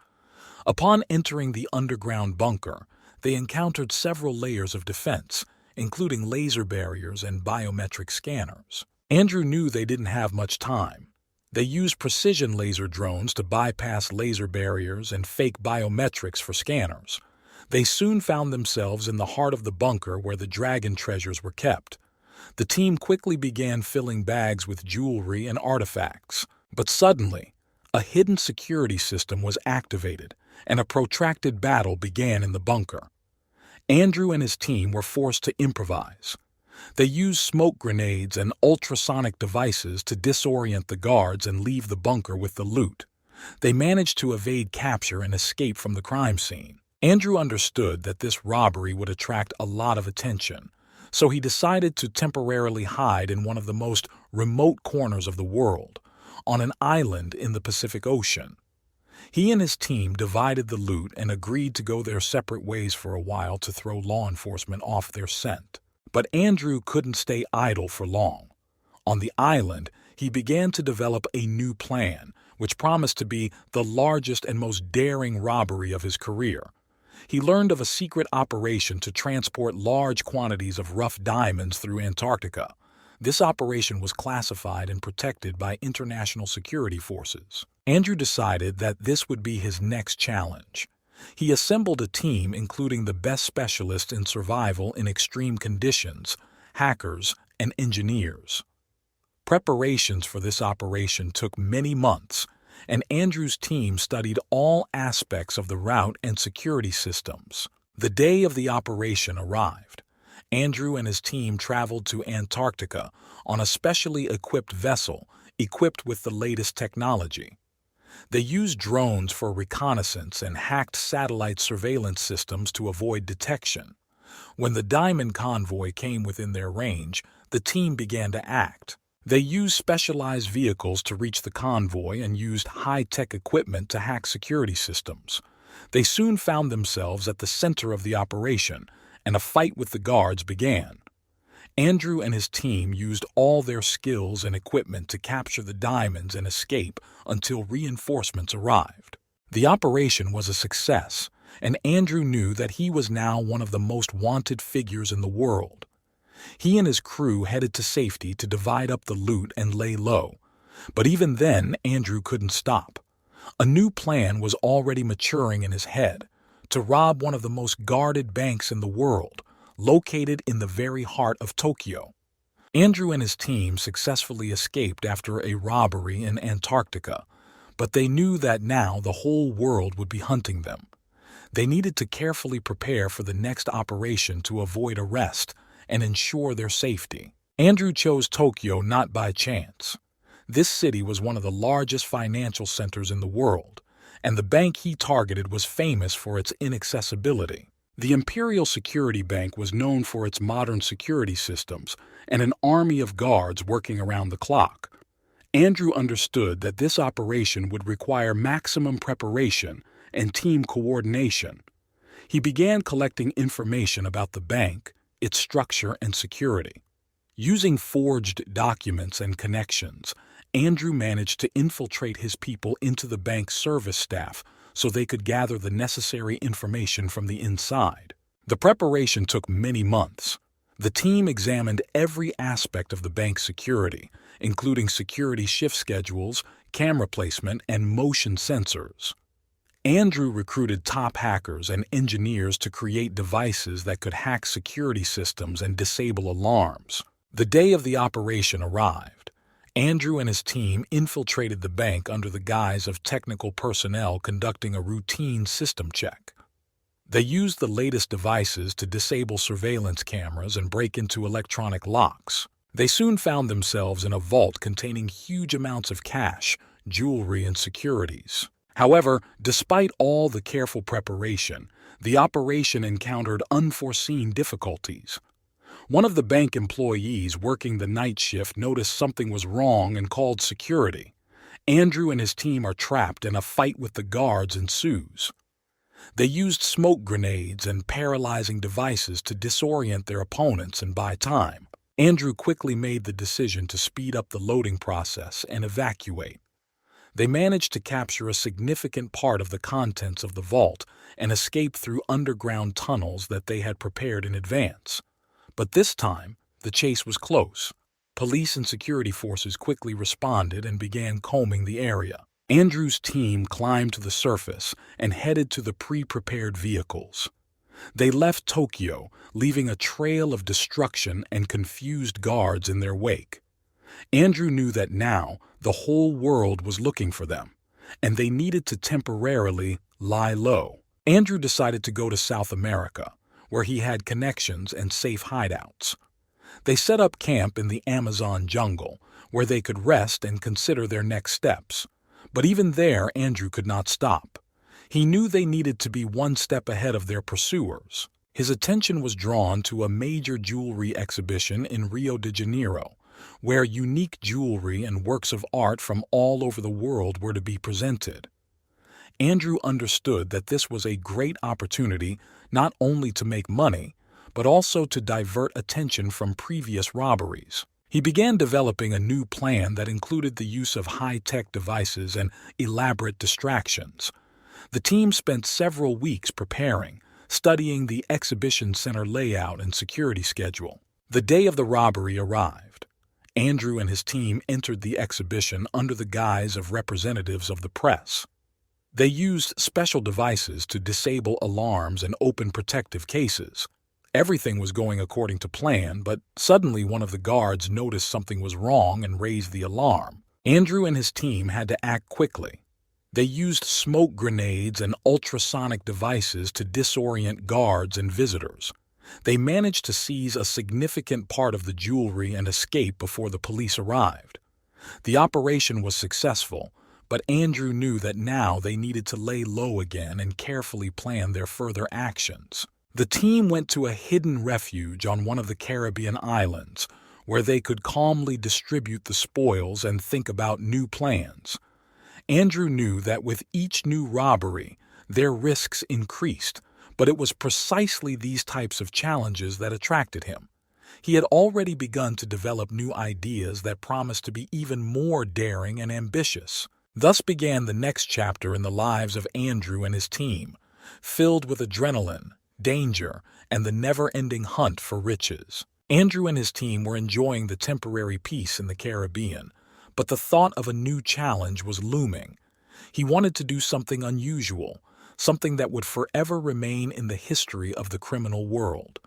S1: Upon entering the underground bunker, they encountered several layers of defense, including laser barriers and biometric scanners. Andrew knew they didn't have much time. They used precision laser drones to bypass laser barriers and fake biometrics for scanners. They soon found themselves in the heart of the bunker where the dragon treasures were kept. The team quickly began filling bags with jewelry and artifacts. But suddenly, a hidden security system was activated, and a protracted battle began in the bunker. Andrew and his team were forced to improvise. They used smoke grenades and ultrasonic devices to disorient the guards and leave the bunker with the loot. They managed to evade capture and escape from the crime scene. Andrew understood that this robbery would attract a lot of attention, so he decided to temporarily hide in one of the most remote corners of the world, on an island in the Pacific Ocean. He and his team divided the loot and agreed to go their separate ways for a while to throw law enforcement off their scent. But Andrew couldn't stay idle for long. On the island, he began to develop a new plan, which promised to be the largest and most daring robbery of his career. He learned of a secret operation to transport large quantities of rough diamonds through Antarctica. This operation was classified and protected by international security forces. Andrew decided that this would be his next challenge. He assembled a team including the best specialists in survival in extreme conditions, hackers, and engineers. Preparations for this operation took many months, and Andrew's team studied all aspects of the route and security systems. The day of the operation arrived. Andrew and his team traveled to Antarctica on a specially equipped vessel equipped with the latest technology. They used drones for reconnaissance and hacked satellite surveillance systems to avoid detection. When the diamond convoy came within their range, the team began to act. They used specialized vehicles to reach the convoy and used high-tech equipment to hack security systems. They soon found themselves at the center of the operation, and a fight with the guards began. Andrew and his team used all their skills and equipment to capture the diamonds and escape until reinforcements arrived. The operation was a success, and Andrew knew that he was now one of the most wanted figures in the world. He and his crew headed to safety to divide up the loot and lay low. But even then, Andrew couldn't stop. A new plan was already maturing in his head: to rob one of the most guarded banks in the world, located in the very heart of Tokyo. Andrew and his team successfully escaped after a robbery in Antarctica, but they knew that now the whole world would be hunting them. They needed to carefully prepare for the next operation to avoid arrest and ensure their safety. Andrew chose Tokyo not by chance. This city was one of the largest financial centers in the world, and the bank he targeted was famous for its inaccessibility. The Imperial Security Bank was known for its modern security systems and an army of guards working around the clock. Andrew understood that this operation would require maximum preparation and team coordination. He began collecting information about the bank, its structure and security. Using forged documents and connections, Andrew managed to infiltrate his people into the bank's service staff so they could gather the necessary information from the inside. The preparation took many months. The team examined every aspect of the bank's security, including security shift schedules, camera placement, and motion sensors. Andrew recruited top hackers and engineers to create devices that could hack security systems and disable alarms. The day of the operation arrived. Andrew and his team infiltrated the bank under the guise of technical personnel conducting a routine system check. They used the latest devices to disable surveillance cameras and break into electronic locks. They soon found themselves in a vault containing huge amounts of cash, jewelry, and securities. However, despite all the careful preparation, the operation encountered unforeseen difficulties. One of the bank employees working the night shift noticed something was wrong and called security. Andrew and his team are trapped and a fight with the guards ensues. They used smoke grenades and paralyzing devices to disorient their opponents and buy time. Andrew quickly made the decision to speed up the loading process and evacuate. They managed to capture a significant part of the contents of the vault and escape through underground tunnels that they had prepared in advance. But this time, the chase was close. Police and security forces quickly responded and began combing the area. Andrew's team climbed to the surface and headed to the pre-prepared vehicles. They left Tokyo, leaving a trail of destruction and confused guards in their wake. Andrew knew that now the whole world was looking for them, and they needed to temporarily lie low. Andrew decided to go to South America, where he had connections and safe hideouts. They set up camp in the Amazon jungle, where they could rest and consider their next steps. But even there, Andrew could not stop. He knew they needed to be one step ahead of their pursuers. His attention was drawn to a major jewelry exhibition in Rio de Janeiro, where unique jewelry and works of art from all over the world were to be presented. Andrew understood that this was a great opportunity not only to make money, but also to divert attention from previous robberies. He began developing a new plan that included the use of high-tech devices and elaborate distractions. The team spent several weeks preparing, studying the exhibition center layout and security schedule. The day of the robbery arrived. Andrew and his team entered the exhibition under the guise of representatives of the press. They used special devices to disable alarms and open protective cases. Everything was going according to plan, but suddenly one of the guards noticed something was wrong and raised the alarm. Andrew and his team had to act quickly. They used smoke grenades and ultrasonic devices to disorient guards and visitors. They managed to seize a significant part of the jewelry and escape before the police arrived. The operation was successful, but Andrew knew that now they needed to lay low again and carefully plan their further actions. The team went to a hidden refuge on one of the Caribbean islands, where they could calmly distribute the spoils and think about new plans. Andrew knew that with each new robbery, their risks increased, but it was precisely these types of challenges that attracted him. He had already begun to develop new ideas that promised to be even more daring and ambitious. Thus began the next chapter in the lives of Andrew and his team, filled with adrenaline, danger, and the never-ending hunt for riches. Andrew and his team were enjoying the temporary peace in the Caribbean, but the thought of a new challenge was looming. He wanted to do something unusual, something that would forever remain in the history of the criminal world.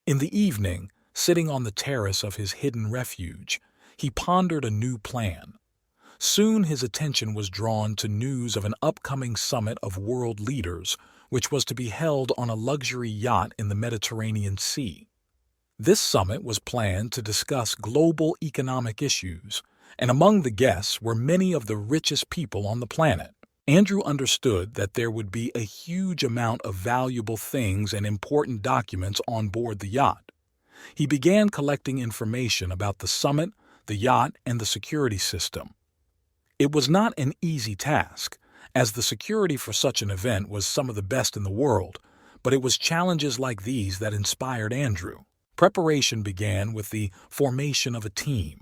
S1: In the evening, sitting on the terrace of his hidden refuge, he pondered a new plan. Soon his attention was drawn to news of an upcoming summit of world leaders, which was to be held on a luxury yacht in the Mediterranean Sea. This summit was planned to discuss global economic issues, and among the guests were many of the richest people on the planet. Andrew understood that there would be a huge amount of valuable things and important documents on board the yacht. He began collecting information about the summit, the yacht, and the security system. It was not an easy task, as the security for such an event was some of the best in the world, but it was challenges like these that inspired Andrew. Preparation began with the formation of a team.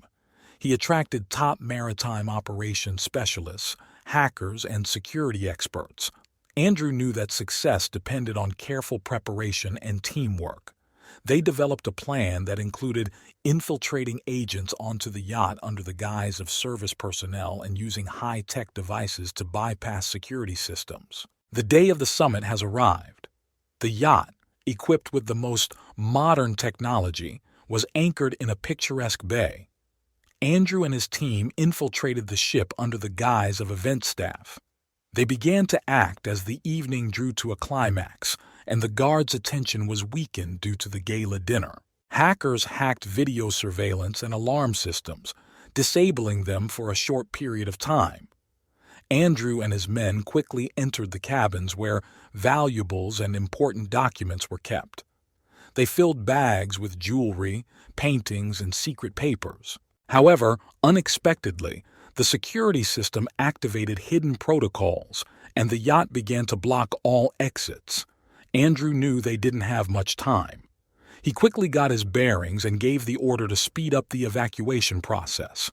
S1: He attracted top maritime operations specialists, hackers, and security experts. Andrew knew that success depended on careful preparation and teamwork. They developed a plan that included infiltrating agents onto the yacht under the guise of service personnel and using high-tech devices to bypass security systems. The day of the summit has arrived. The yacht, equipped with the most modern technology, was anchored in a picturesque bay. Andrew and his team infiltrated the ship under the guise of event staff. They began to act as the evening drew to a climax, and the guards' attention was weakened due to the gala dinner. Hackers hacked video surveillance and alarm systems, disabling them for a short period of time. Andrew and his men quickly entered the cabins where valuables and important documents were kept. They filled bags with jewelry, paintings, and secret papers. However, unexpectedly, the security system activated hidden protocols, and the yacht began to block all exits. Andrew knew they didn't have much time. He quickly got his bearings and gave the order to speed up the evacuation process.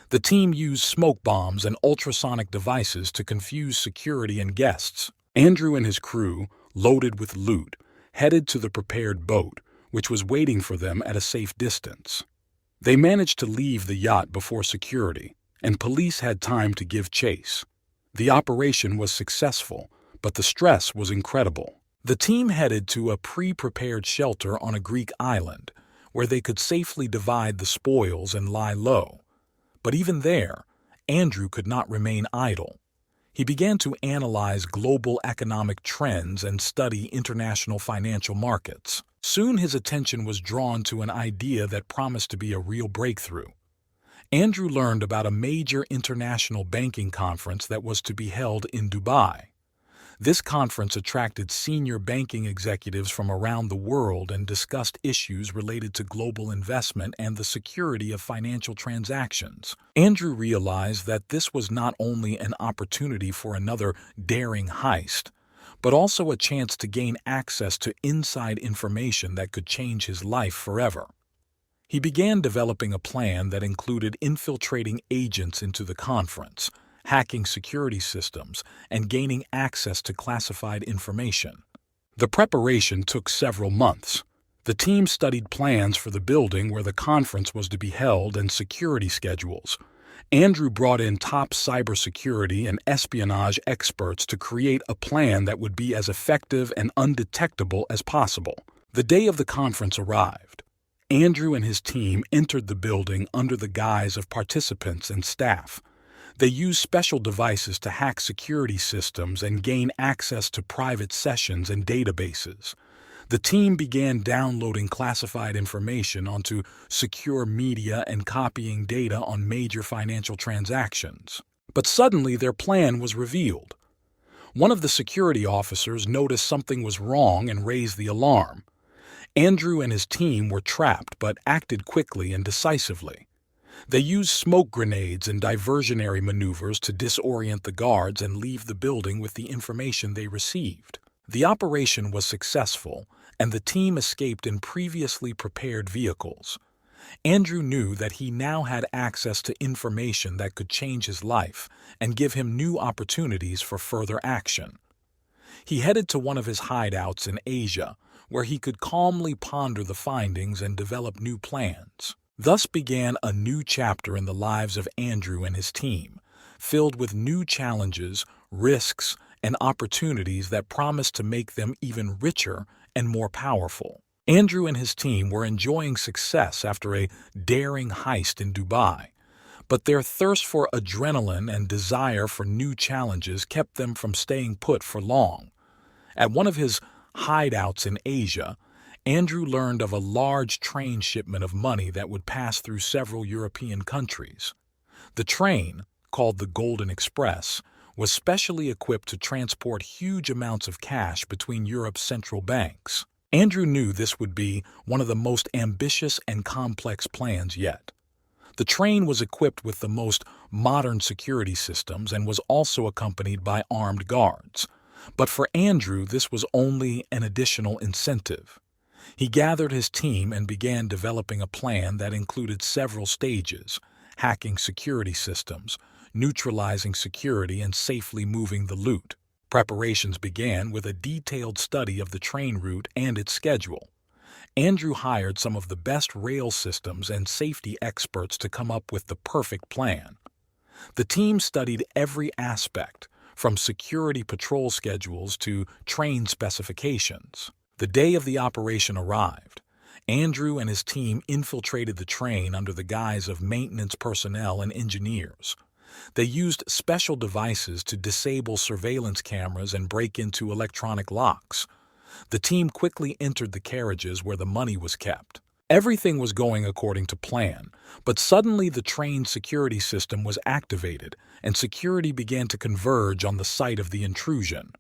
S1: The team used smoke bombs and ultrasonic devices to confuse security and guests. Andrew and his crew, loaded with loot, headed to the prepared boat, which was waiting for them at a safe distance. They managed to leave the yacht before security, and police had time to give chase. The operation was successful, but the stress was incredible. The team headed to a pre-prepared shelter on a Greek island, where they could safely divide the spoils and lie low. But even there, Andrew could not remain idle. He began to analyze global economic trends and study international financial markets. Soon his attention was drawn to an idea that promised to be a real breakthrough. Andrew learned about a major international banking conference that was to be held in Dubai. This conference attracted senior banking executives from around the world and discussed issues related to global investment and the security of financial transactions. Andrew realized that this was not only an opportunity for another daring heist, but also a chance to gain access to inside information that could change his life forever. He began developing a plan that included infiltrating agents into the conference, hacking security systems, and gaining access to classified information. The preparation took several months. The team studied plans for the building where the conference was to be held and security schedules. Andrew brought in top cybersecurity and espionage experts to create a plan that would be as effective and undetectable as possible. The day of the conference arrived. Andrew and his team entered the building under the guise of participants and staff. They used special devices to hack security systems and gain access to private sessions and databases. The team began downloading classified information onto secure media and copying data on major financial transactions. But suddenly their plan was revealed. One of the security officers noticed something was wrong and raised the alarm. Andrew and his team were trapped but acted quickly and decisively. They used smoke grenades and diversionary maneuvers to disorient the guards and leave the building with the information they received. The operation was successful, and the team escaped in previously prepared vehicles. Andrew knew that he now had access to information that could change his life and give him new opportunities for further action. He headed to one of his hideouts in Asia, where he could calmly ponder the findings and develop new plans. Thus began a new chapter in the lives of Andrew and his team, filled with new challenges, risks, and opportunities that promised to make them even richer and more powerful. Andrew and his team were enjoying success after a daring heist in Dubai, but their thirst for adrenaline and desire for new challenges kept them from staying put for long. At one of his hideouts in Asia, Andrew learned of a large train shipment of money that would pass through several European countries. The train, called the Golden Express, was specially equipped to transport huge amounts of cash between Europe's central banks. Andrew knew this would be one of the most ambitious and complex plans yet. The train was equipped with the most modern security systems and was also accompanied by armed guards. But for Andrew, this was only an additional incentive. He gathered his team and began developing a plan that included several stages: hacking security systems, neutralizing security, and safely moving the loot. Preparations began with a detailed study of the train route and its schedule. Andrew hired some of the best rail systems and safety experts to come up with the perfect plan. The team studied every aspect, from security patrol schedules to train specifications. The day of the operation arrived. Andrew and his team infiltrated the train under the guise of maintenance personnel and engineers. They used special devices to disable surveillance cameras and break into electronic locks. The team quickly entered the carriages where the money was kept. Everything was going according to plan, but suddenly the train's security system was activated and security began to converge on the site of the intrusion.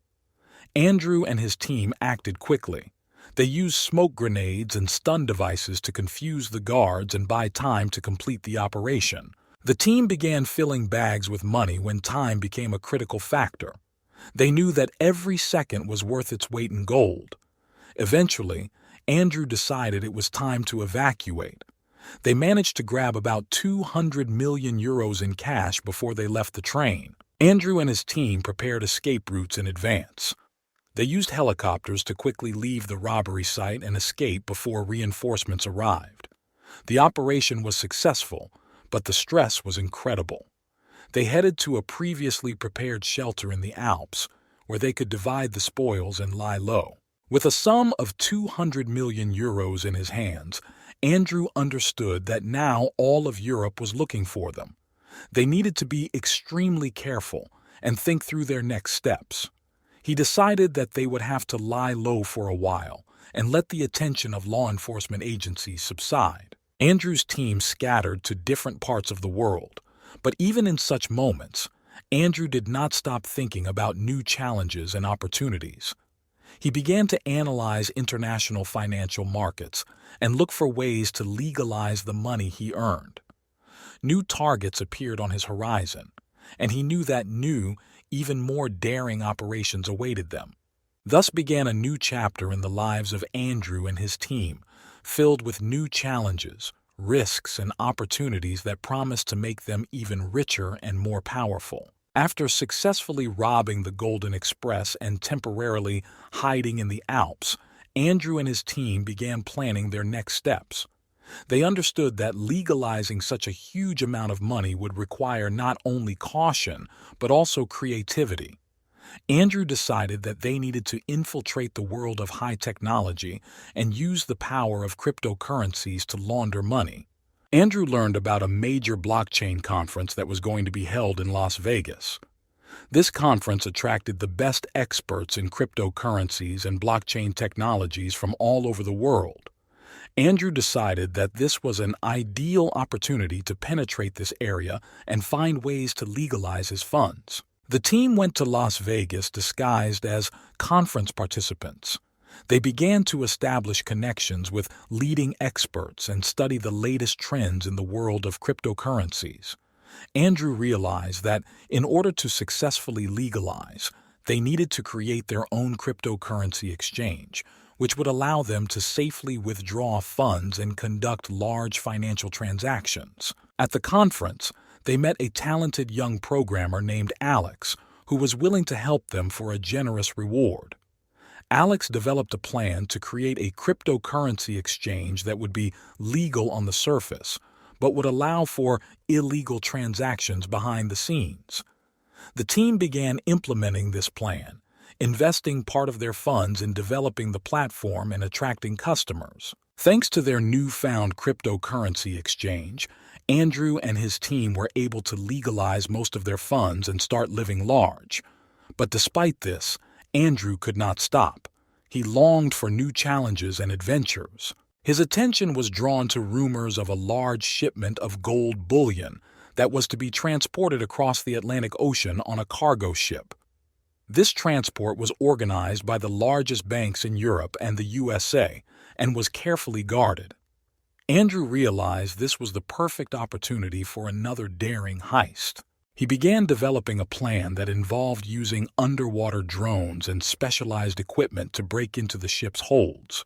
S1: Andrew and his team acted quickly. They used smoke grenades and stun devices to confuse the guards and buy time to complete the operation. The team began filling bags with money when time became a critical factor. They knew that every second was worth its weight in gold. Eventually, Andrew decided it was time to evacuate. They managed to grab about 200 million euros in cash before they left the train. Andrew and his team prepared escape routes in advance. They used helicopters to quickly leave the robbery site and escape before reinforcements arrived. The operation was successful, but the stress was incredible. They headed to a previously prepared shelter in the Alps, where they could divide the spoils and lie low. With a sum of 200 million euros in his hands, Andrew understood that now all of Europe was looking for them. They needed to be extremely careful and think through their next steps. He decided that they would have to lie low for a while and let the attention of law enforcement agencies subside. Andrew's team scattered to different parts of the world, but even in such moments, Andrew did not stop thinking about new challenges and opportunities. He began to analyze international financial markets and look for ways to legalize the money he earned. New targets appeared on his horizon, and he knew that new, even more daring operations awaited them. Thus began a new chapter in the lives of Andrew and his team, filled with new challenges, risks, and opportunities that promised to make them even richer and more powerful. After successfully robbing the Golden Express and temporarily hiding in the Alps, Andrew and his team began planning their next steps. They understood that legalizing such a huge amount of money would require not only caution, but also creativity. Andrew decided that they needed to infiltrate the world of high technology and use the power of cryptocurrencies to launder money. Andrew learned about a major blockchain conference that was going to be held in Las Vegas. This conference attracted the best experts in cryptocurrencies and blockchain technologies from all over the world. Andrew decided that this was an ideal opportunity to penetrate this area and find ways to legalize his funds. The team went to Las Vegas disguised as conference participants. They began to establish connections with leading experts and study the latest trends in the world of cryptocurrencies. Andrew realized that in order to successfully legalize, they needed to create their own cryptocurrency exchange, which would allow them to safely withdraw funds and conduct large financial transactions. At the conference, they met a talented young programmer named Alex, who was willing to help them for a generous reward. Alex developed a plan to create a cryptocurrency exchange that would be legal on the surface, but would allow for illegal transactions behind the scenes. The team began implementing this plan, investing part of their funds in developing the platform and attracting customers. Thanks to their newfound cryptocurrency exchange, Andrew and his team were able to legalize most of their funds and start living large. But despite this, Andrew could not stop. He longed for new challenges and adventures. His attention was drawn to rumors of a large shipment of gold bullion that was to be transported across the Atlantic Ocean on a cargo ship. This transport was organized by the largest banks in Europe and the USA and was carefully guarded. Andrew realized this was the perfect opportunity for another daring heist. He began developing a plan that involved using underwater drones and specialized equipment to break into the ship's holds.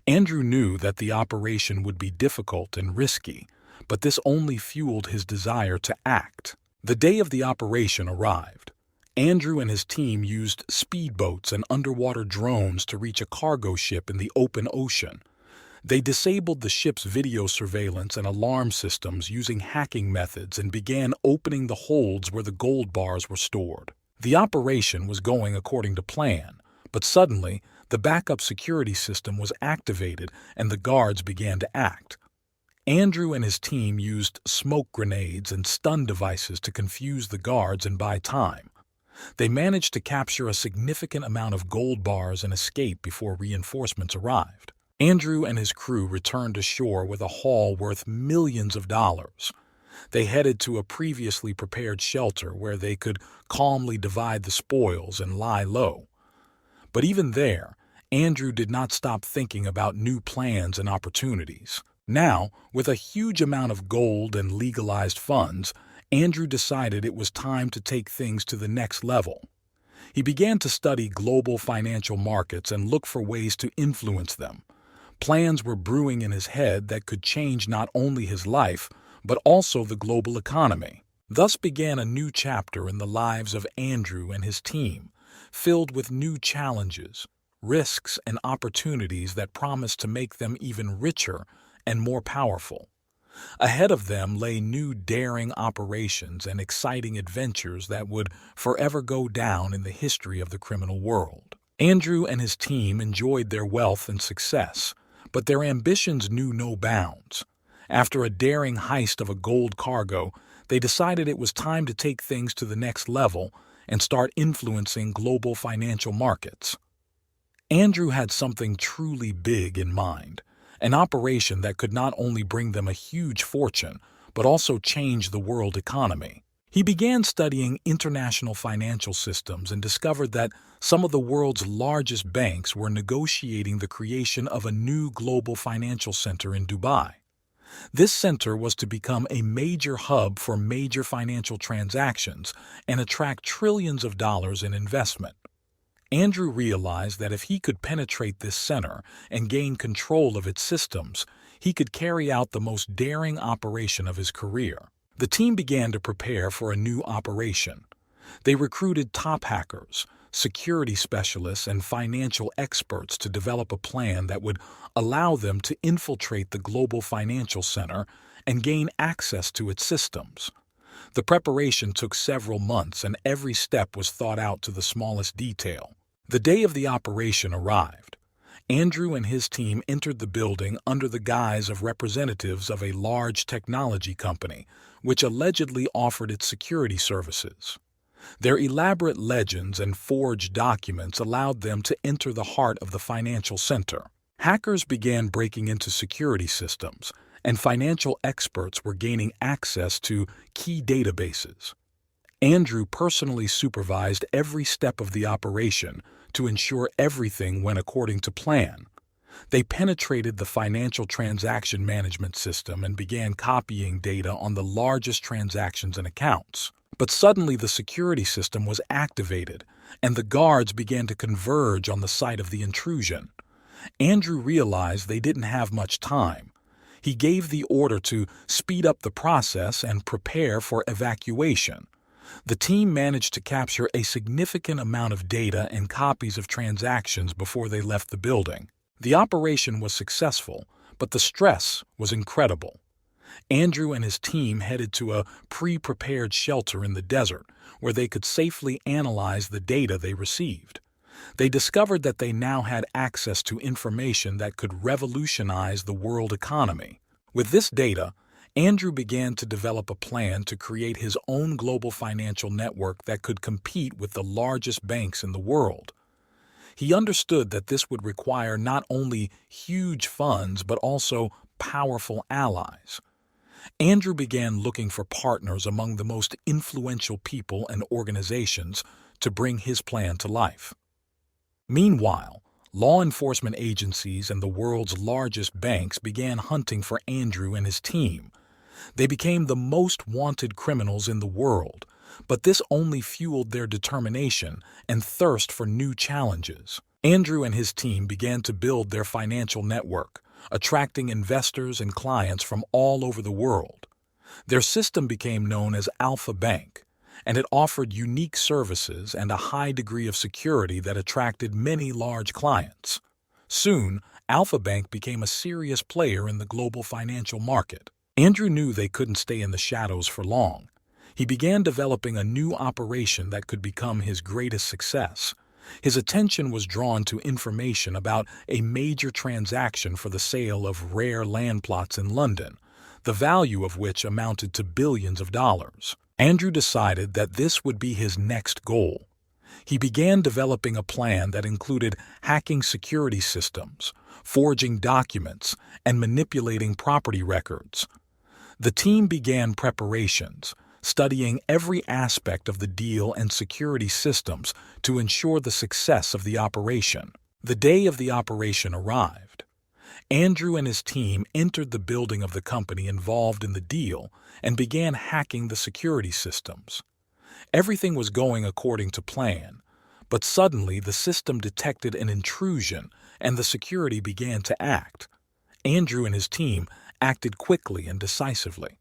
S1: Andrew knew that the operation would be difficult and risky, but this only fueled his desire to act. The day of the operation arrived. Andrew and his team used speedboats and underwater drones to reach a cargo ship in the open ocean. They disabled the ship's video surveillance and alarm systems using hacking methods and began opening the holds where the gold bars were stored. The operation was going according to plan, but suddenly the backup security system was activated and the guards began to act. Andrew and his team used smoke grenades and stun devices to confuse the guards and buy time. They managed to capture a significant amount of gold bars and escape before reinforcements arrived. Andrew and his crew returned to shore with a haul worth millions of dollars. They headed to a previously prepared shelter where they could calmly divide the spoils and lie low. But even there, Andrew did not stop thinking about new plans and opportunities. Now, with a huge amount of gold and legalized funds, Andrew decided it was time to take things to the next level. He began to study global financial markets and look for ways to influence them. Plans were brewing in his head that could change not only his life, but also the global economy. Thus began a new chapter in the lives of Andrew and his team, filled with new challenges, risks, and opportunities that promised to make them even richer and more powerful. Ahead of them lay new daring operations and exciting adventures that would forever go down in the history of the criminal world. Andrew and his team enjoyed their wealth and success, but their ambitions knew no bounds. After a daring heist of a gold cargo, they decided it was time to take things to the next level and start influencing global financial markets. Andrew had something truly big in mind, an operation that could not only bring them a huge fortune, but also change the world economy. He began studying international financial systems and discovered that some of the world's largest banks were negotiating the creation of a new global financial center in Dubai. This center was to become a major hub for major financial transactions and attract trillions of dollars in investment. Andrew realized that if he could penetrate this center and gain control of its systems, he could carry out the most daring operation of his career. The team began to prepare for a new operation. They recruited top hackers, security specialists, and financial experts to develop a plan that would allow them to infiltrate the global financial center and gain access to its systems. The preparation took several months, and every step was thought out to the smallest detail. The day of the operation arrived. Andrew and his team entered the building under the guise of representatives of a large technology company, which allegedly offered its security services. Their elaborate legends and forged documents allowed them to enter the heart of the financial center. Hackers began breaking into security systems, and financial experts were gaining access to key databases. Andrew personally supervised every step of the operation to ensure everything went according to plan. They penetrated the financial transaction management system and began copying data on the largest transactions and accounts. But suddenly the security system was activated, and the guards began to converge on the site of the intrusion. Andrew realized they didn't have much time. He gave the order to speed up the process and prepare for evacuation. The team managed to capture a significant amount of data and copies of transactions before they left the building. The operation was successful, but the stress was incredible. Andrew and his team headed to a pre-prepared shelter in the desert where they could safely analyze the data they received. They discovered that they now had access to information that could revolutionize the world economy. With this data, Andrew began to develop a plan to create his own global financial network that could compete with the largest banks in the world. He understood that this would require not only huge funds but also powerful allies. Andrew began looking for partners among the most influential people and organizations to bring his plan to life. Meanwhile, law enforcement agencies and the world's largest banks began hunting for Andrew and his team. They became the most wanted criminals in the world, but this only fueled their determination and thirst for new challenges. Andrew and his team began to build their financial network, attracting investors and clients from all over the world. Their system became known as Alpha Bank, and it offered unique services and a high degree of security that attracted many large clients. Soon, Alpha Bank became a serious player in the global financial market. Andrew knew they couldn't stay in the shadows for long. He began developing a new operation that could become his greatest success. His attention was drawn to information about a major transaction for the sale of rare land plots in London, the value of which amounted to billions of dollars. Andrew decided that this would be his next goal. He began developing a plan that included hacking security systems, forging documents, and manipulating property records. The team began preparations, studying every aspect of the deal and security systems to ensure the success of the operation. The day of the operation arrived. Andrew and his team entered the building of the company involved in the deal and began hacking the security systems. Everything was going according to plan, but suddenly the system detected an intrusion and the security began to act. Andrew and his team acted quickly and decisively.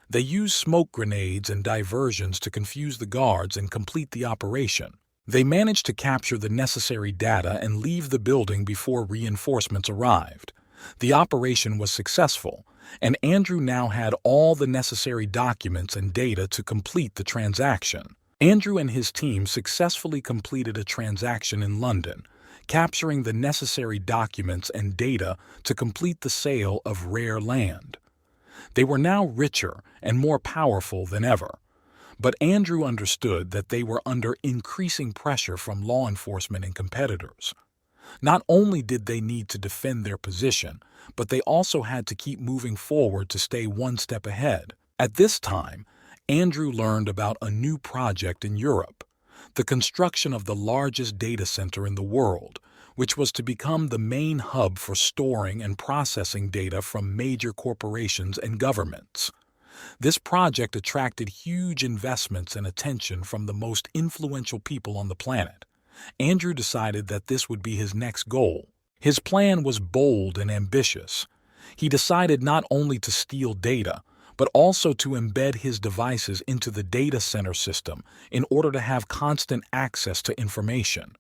S1: They used smoke grenades and diversions to confuse the guards and complete the operation. They managed to capture the necessary data and leave the building before reinforcements arrived. The operation was successful, and Andrew now had all the necessary documents and data to complete the transaction. Andrew and his team successfully completed a transaction in London, capturing the necessary documents and data to complete the sale of rare land. They were now richer and more powerful than ever, but Andrew understood that they were under increasing pressure from law enforcement and competitors. Not only did they need to defend their position, but they also had to keep moving forward to stay one step ahead. At this time, Andrew learned about a new project in Europe, the construction of the largest data center in the world, which was to become the main hub for storing and processing data from major corporations and governments. This project attracted huge investments and attention from the most influential people on the planet. Andrew decided that this would be his next goal. His plan was bold and ambitious. He decided not only to steal data, but also to embed his devices into the data center system in order to have constant access to information.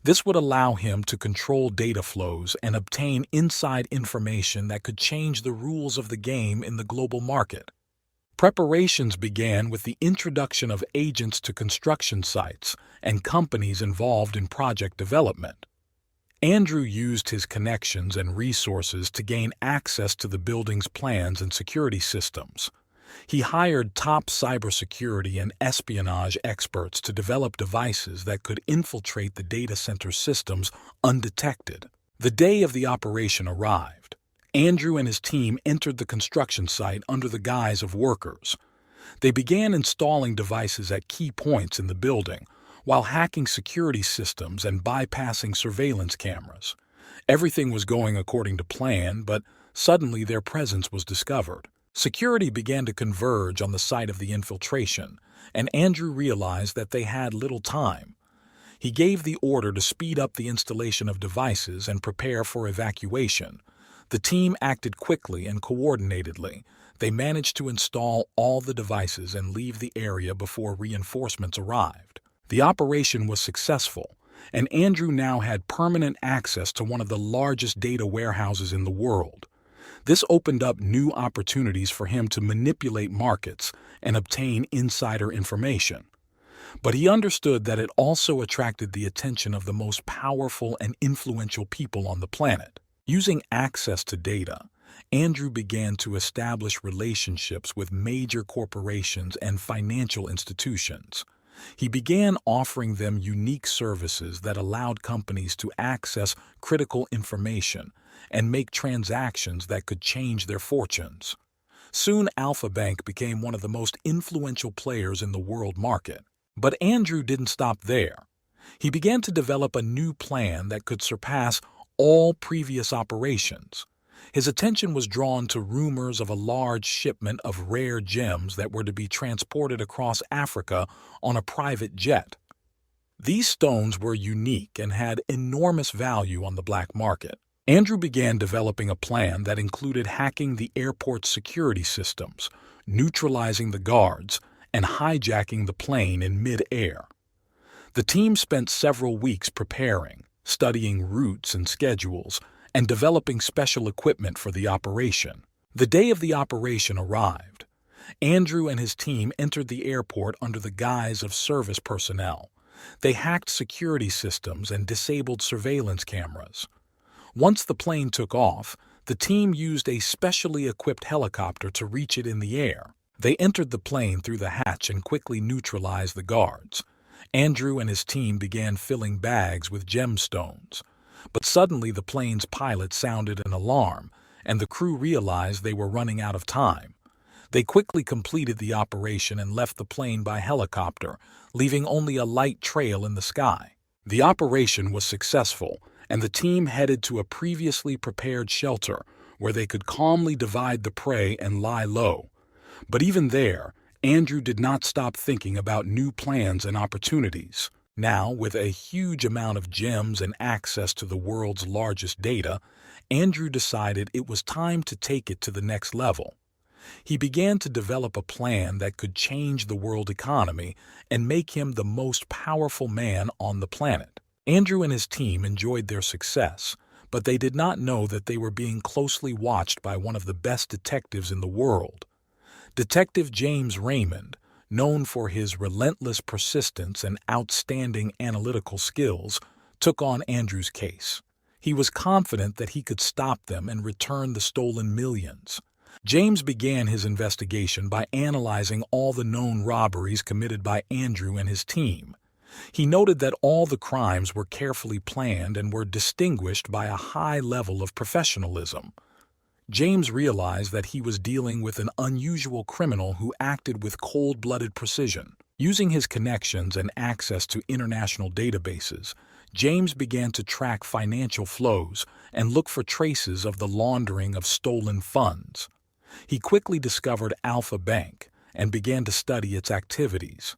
S1: This would allow him to control data flows and obtain inside information that could change the rules of the game in the global market. Preparations began with the introduction of agents to construction sites and companies involved in project development. Andrew used his connections and resources to gain access to the building's plans and security systems. He hired top cybersecurity and espionage experts to develop devices that could infiltrate the data center systems undetected. The day of the operation arrived. Andrew and his team entered the construction site under the guise of workers. They began installing devices at key points in the building, while hacking security systems and bypassing surveillance cameras. Everything was going according to plan, but suddenly their presence was discovered. Security began to converge on the site of the infiltration, and Andrew realized that they had little time. He gave the order to speed up the installation of devices and prepare for evacuation. The team acted quickly and coordinatedly. They managed to install all the devices and leave the area before reinforcements arrived. The operation was successful, and Andrew now had permanent access to one of the largest data warehouses in the world. This opened up new opportunities for him to manipulate markets and obtain insider information. But he understood that it also attracted the attention of the most powerful and influential people on the planet. Using access to data, Andrew began to establish relationships with major corporations and financial institutions. He began offering them unique services that allowed companies to access critical information and make transactions that could change their fortunes. Soon, Alpha Bank became one of the most influential players in the world market. But Andrew didn't stop there. He began to develop a new plan that could surpass all previous operations. His attention was drawn to rumors of a large shipment of rare gems that were to be transported across Africa on a private jet. These stones were unique and had enormous value on the black market. Andrew began developing a plan that included hacking the airport's security systems, neutralizing the guards, and hijacking the plane in mid-air. The team spent several weeks preparing, studying routes and schedules, and developing special equipment for the operation. The day of the operation arrived. Andrew and his team entered the airport under the guise of service personnel. They hacked security systems and disabled surveillance cameras. Once the plane took off, the team used a specially equipped helicopter to reach it in the air. They entered the plane through the hatch and quickly neutralized the guards. Andrew and his team began filling bags with gemstones. But suddenly the plane's pilot sounded an alarm, and the crew realized they were running out of time. They quickly completed the operation and left the plane by helicopter, leaving only a light trail in the sky. The operation was successful, and the team headed to a previously prepared shelter where they could calmly divide the prey and lie low. But even there, Andrew did not stop thinking about new plans and opportunities. Now, with a huge amount of gems and access to the world's largest data, Andrew decided it was time to take it to the next level. He began to develop a plan that could change the world economy and make him the most powerful man on the planet. Andrew and his team enjoyed their success, but they did not know that they were being closely watched by one of the best detectives in the world. Detective James Raymond, known for his relentless persistence and outstanding analytical skills, took on Andrew's case. He was confident that he could stop them and return the stolen millions. James began his investigation by analyzing all the known robberies committed by Andrew and his team. He noted that all the crimes were carefully planned and were distinguished by a high level of professionalism. James realized that he was dealing with an unusual criminal who acted with cold-blooded precision. Using his connections and access to international databases, James began to track financial flows and look for traces of the laundering of stolen funds. He quickly discovered Alpha Bank and began to study its activities.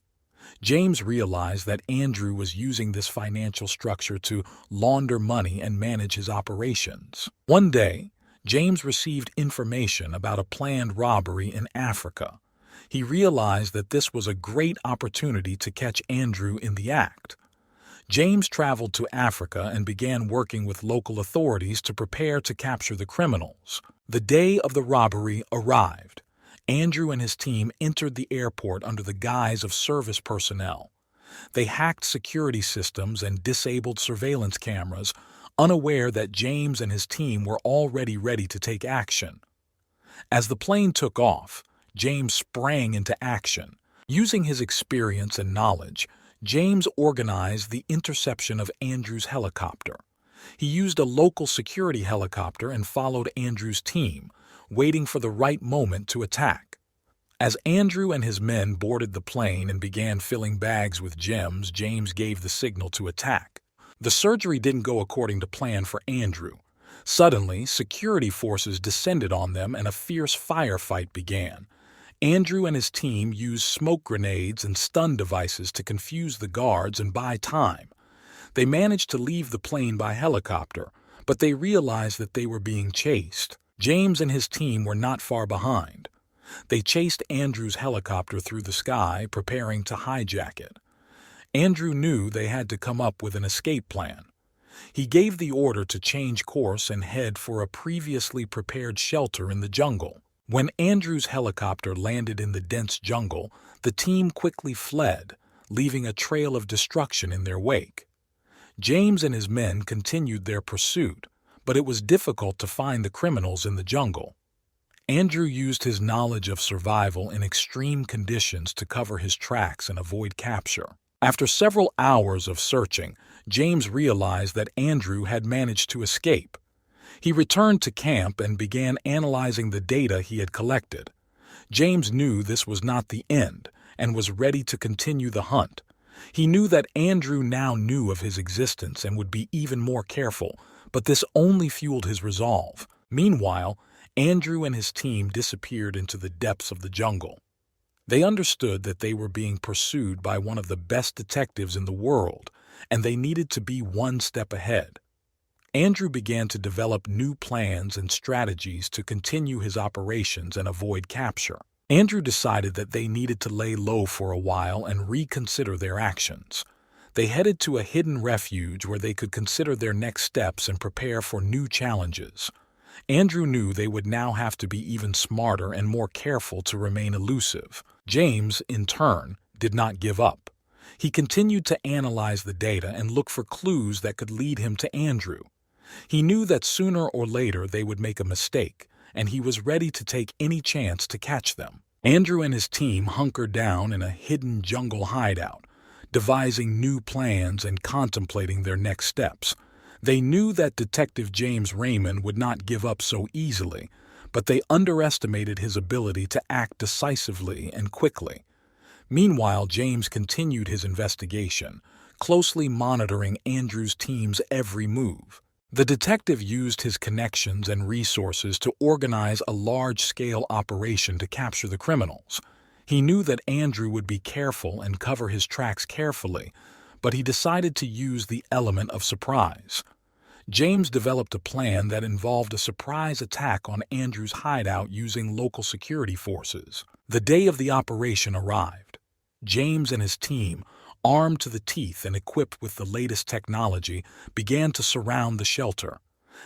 S1: James realized that Andrew was using this financial structure to launder money and manage his operations. One day, James received information about a planned robbery in Africa. He realized that this was a great opportunity to catch Andrew in the act. James traveled to Africa and began working with local authorities to prepare to capture the criminals. The day of the robbery arrived. Andrew and his team entered the airport under the guise of service personnel. They hacked security systems and disabled surveillance cameras, unaware that James and his team were already ready to take action. As the plane took off, James sprang into action. Using his experience and knowledge, James organized the interception of Andrew's helicopter. He used a local security helicopter and followed Andrew's team, waiting for the right moment to attack. As Andrew and his men boarded the plane and began filling bags with gems, James gave the signal to attack. The surgery didn't go according to plan for Andrew. Suddenly, security forces descended on them and a fierce firefight began. Andrew and his team used smoke grenades and stun devices to confuse the guards and buy time. They managed to leave the plane by helicopter, but they realized that they were being chased. James and his team were not far behind. They chased Andrew's helicopter through the sky, preparing to hijack it. Andrew knew they had to come up with an escape plan. He gave the order to change course and head for a previously prepared shelter in the jungle. When Andrew's helicopter landed in the dense jungle, the team quickly fled, leaving a trail of destruction in their wake. James and his men continued their pursuit, but it was difficult to find the criminals in the jungle. Andrew used his knowledge of survival in extreme conditions to cover his tracks and avoid capture. After several hours of searching, James realized that Andrew had managed to escape. He returned to camp and began analyzing the data he had collected. James knew this was not the end and was ready to continue the hunt. He knew that Andrew now knew of his existence and would be even more careful, but this only fueled his resolve. Meanwhile, Andrew and his team disappeared into the depths of the jungle. They understood that they were being pursued by one of the best detectives in the world, and they needed to be one step ahead. Andrew began to develop new plans and strategies to continue his operations and avoid capture. Andrew decided that they needed to lay low for a while and reconsider their actions. They headed to a hidden refuge where they could consider their next steps and prepare for new challenges. Andrew knew they would now have to be even smarter and more careful to remain elusive. James, in turn, did not give up. He continued to analyze the data and look for clues that could lead him to Andrew. He knew that sooner or later they would make a mistake, and he was ready to take any chance to catch them. Andrew and his team hunkered down in a hidden jungle hideout, devising new plans and contemplating their next steps. They knew that Detective James Raymond would not give up so easily, but they underestimated his ability to act decisively and quickly. Meanwhile, James continued his investigation, closely monitoring Andrew's team's every move. The detective used his connections and resources to organize a large-scale operation to capture the criminals. He knew that Andrew would be careful and cover his tracks carefully, but he decided to use the element of surprise. James developed a plan that involved a surprise attack on Andrew's hideout using local security forces. The day of the operation arrived. James and his team, armed to the teeth and equipped with the latest technology, began to surround the shelter.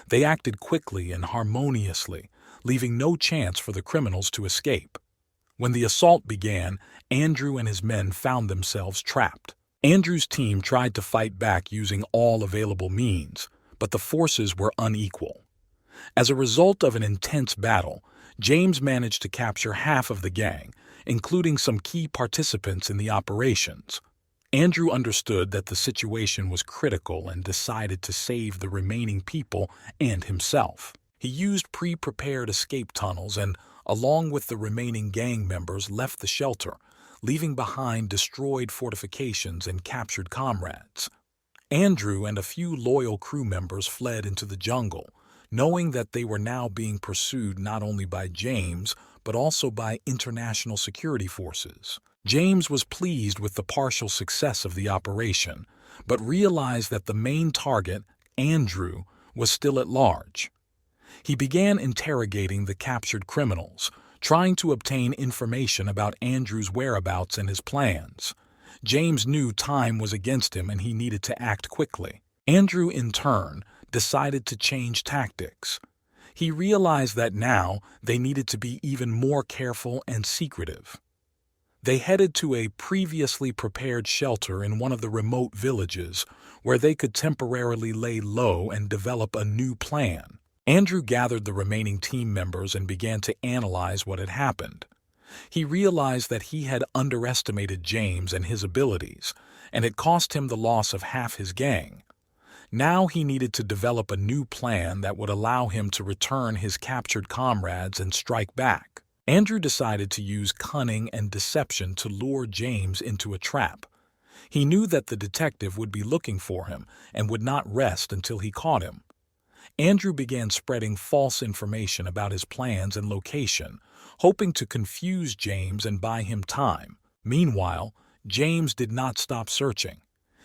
S1: They acted quickly and harmoniously, leaving no chance for the criminals to escape. When the assault began, Andrew and his men found themselves trapped. Andrew's team tried to fight back using all available means, but the forces were unequal. As a result of an intense battle, James managed to capture half of the gang, including some key participants in the operations. Andrew understood that the situation was critical and decided to save the remaining people and himself. He used pre-prepared escape tunnels and, along with the remaining gang members, left the shelter, leaving behind destroyed fortifications and captured comrades. Andrew and a few loyal crew members fled into the jungle, knowing that they were now being pursued not only by James, but also by international security forces. James was pleased with the partial success of the operation, but realized that the main target, Andrew, was still at large. He began interrogating the captured criminals, trying to obtain information about Andrew's whereabouts and his plans. James knew time was against him and he needed to act quickly. Andrew, in turn, decided to change tactics. He realized that now they needed to be even more careful and secretive. They headed to a previously prepared shelter in one of the remote villages where they could temporarily lay low and develop a new plan. Andrew gathered the remaining team members and began to analyze what had happened. He realized that he had underestimated James and his abilities, and it cost him the loss of half his gang. Now he needed to develop a new plan that would allow him to return his captured comrades and strike back. Andrew decided to use cunning and deception to lure James into a trap. He knew that the detective would be looking for him and would not rest until he caught him. Andrew began spreading false information about his plans and location, hoping to confuse James and buy him time. Meanwhile, James did not stop searching.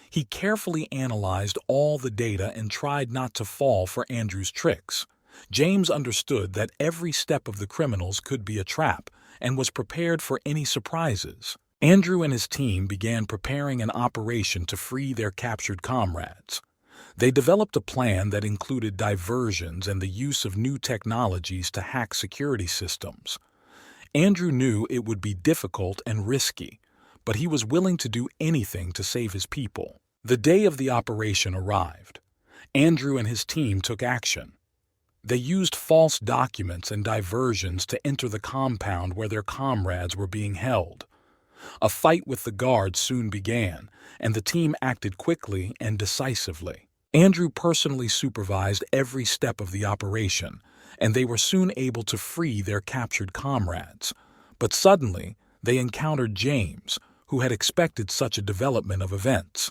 S1: He carefully analyzed all the data and tried not to fall for Andrew's tricks. James understood that every step of the criminals could be a trap and was prepared for any surprises. Andrew and his team began preparing an operation to free their captured comrades. They developed a plan that included diversions and the use of new technologies to hack security systems. Andrew knew it would be difficult and risky, but he was willing to do anything to save his people. The day of the operation arrived. Andrew and his team took action. They used false documents and diversions to enter the compound where their comrades were being held. A fight with the guards soon began, and the team acted quickly and decisively. Andrew personally supervised every step of the operation, and they were soon able to free their captured comrades. But suddenly, they encountered James, who had expected such a development of events.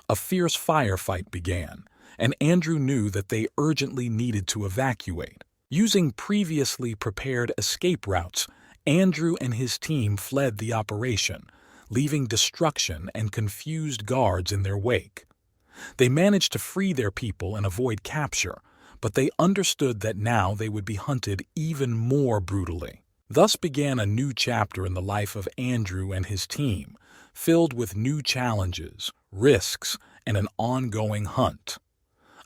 S1: A fierce firefight began, and Andrew knew that they urgently needed to evacuate. Using previously prepared escape routes, Andrew and his team fled the operation, leaving destruction and confused guards in their wake. They managed to free their people and avoid capture, but they understood that now they would be hunted even more brutally. Thus began a new chapter in the life of Andrew and his team, filled with new challenges, risks, and an ongoing hunt.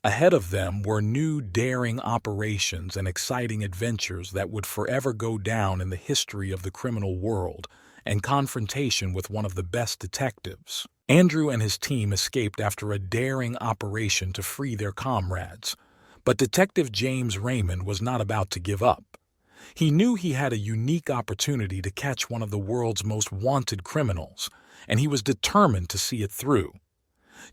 S1: Ahead of them were new daring operations and exciting adventures that would forever go down in the history of the criminal world, and confrontation with one of the best detectives. Andrew and his team escaped after a daring operation to free their comrades, but Detective James Raymond was not about to give up. He knew he had a unique opportunity to catch one of the world's most wanted criminals, and he was determined to see it through.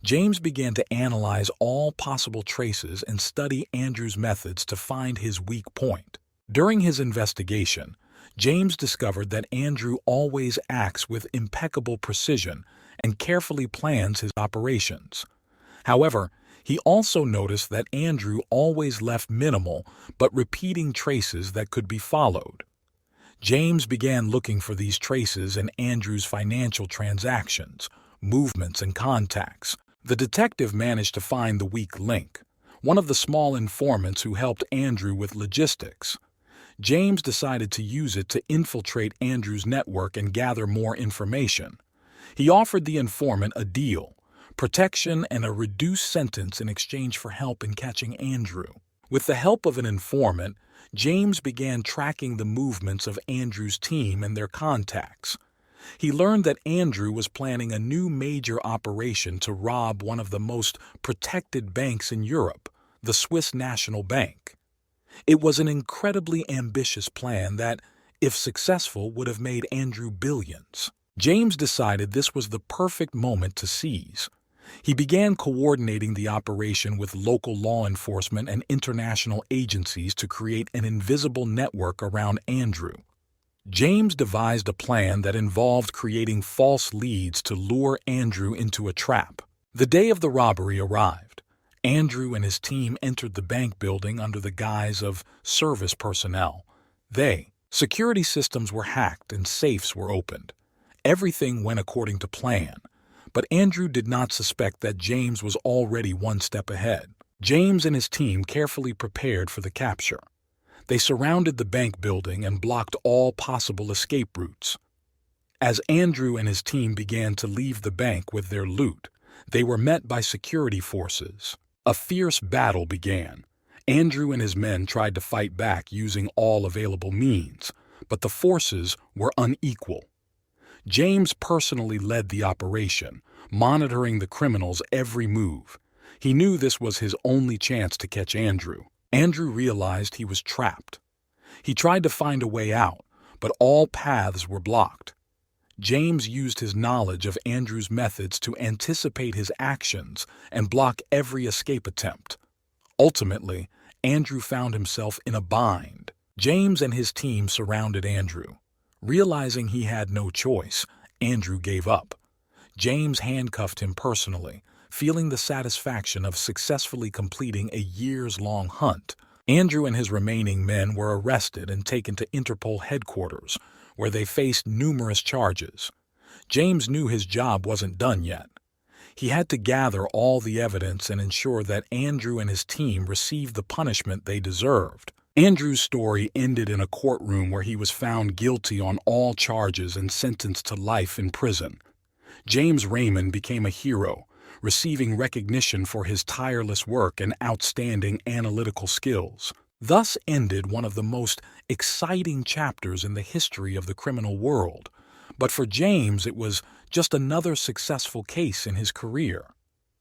S1: James began to analyze all possible traces and study Andrew's methods to find his weak point. During his investigation, James discovered that Andrew always acts with impeccable precision and carefully plans his operations. However, he also noticed that Andrew always left minimal but repeating traces that could be followed. James began looking for these traces in Andrew's financial transactions, movements, and contacts. The detective managed to find the weak link, one of the small informants who helped Andrew with logistics. James decided to use it to infiltrate Andrew's network and gather more information. He offered the informant a deal, protection and a reduced sentence in exchange for help in catching Andrew. With the help of an informant, James began tracking the movements of Andrew's team and their contacts. He learned that Andrew was planning a new major operation to rob one of the most protected banks in Europe, the Swiss National Bank. It was an incredibly ambitious plan that, if successful, would have made Andrew billions. James decided this was the perfect moment to seize. He began coordinating the operation with local law enforcement and international agencies to create an invisible network around Andrew. James devised a plan that involved creating false leads to lure Andrew into a trap. The day of the robbery arrived. Andrew and his team entered the bank building under the guise of service personnel. Security systems were hacked and safes were opened. Everything went according to plan, but Andrew did not suspect that James was already one step ahead. James and his team carefully prepared for the capture. They surrounded the bank building and blocked all possible escape routes. As Andrew and his team began to leave the bank with their loot, they were met by security forces. A fierce battle began. Andrew and his men tried to fight back using all available means, but the forces were unequal. James personally led the operation, monitoring the criminals' every move. He knew this was his only chance to catch Andrew. Andrew realized he was trapped. He tried to find a way out, but all paths were blocked. James used his knowledge of Andrew's methods to anticipate his actions and block every escape attempt. Ultimately, Andrew found himself in a bind. James and his team surrounded Andrew. Realizing he had no choice, Andrew gave up. James handcuffed him personally, feeling the satisfaction of successfully completing a years-long hunt. Andrew and his remaining men were arrested and taken to Interpol headquarters, where they faced numerous charges. James knew his job wasn't done yet. He had to gather all the evidence and ensure that Andrew and his team received the punishment they deserved. Andrew's story ended in a courtroom where he was found guilty on all charges and sentenced to life in prison. James Raymond became a hero, receiving recognition for his tireless work and outstanding analytical skills. Thus ended one of the most exciting chapters in the history of the criminal world. But for James, it was just another successful case in his career.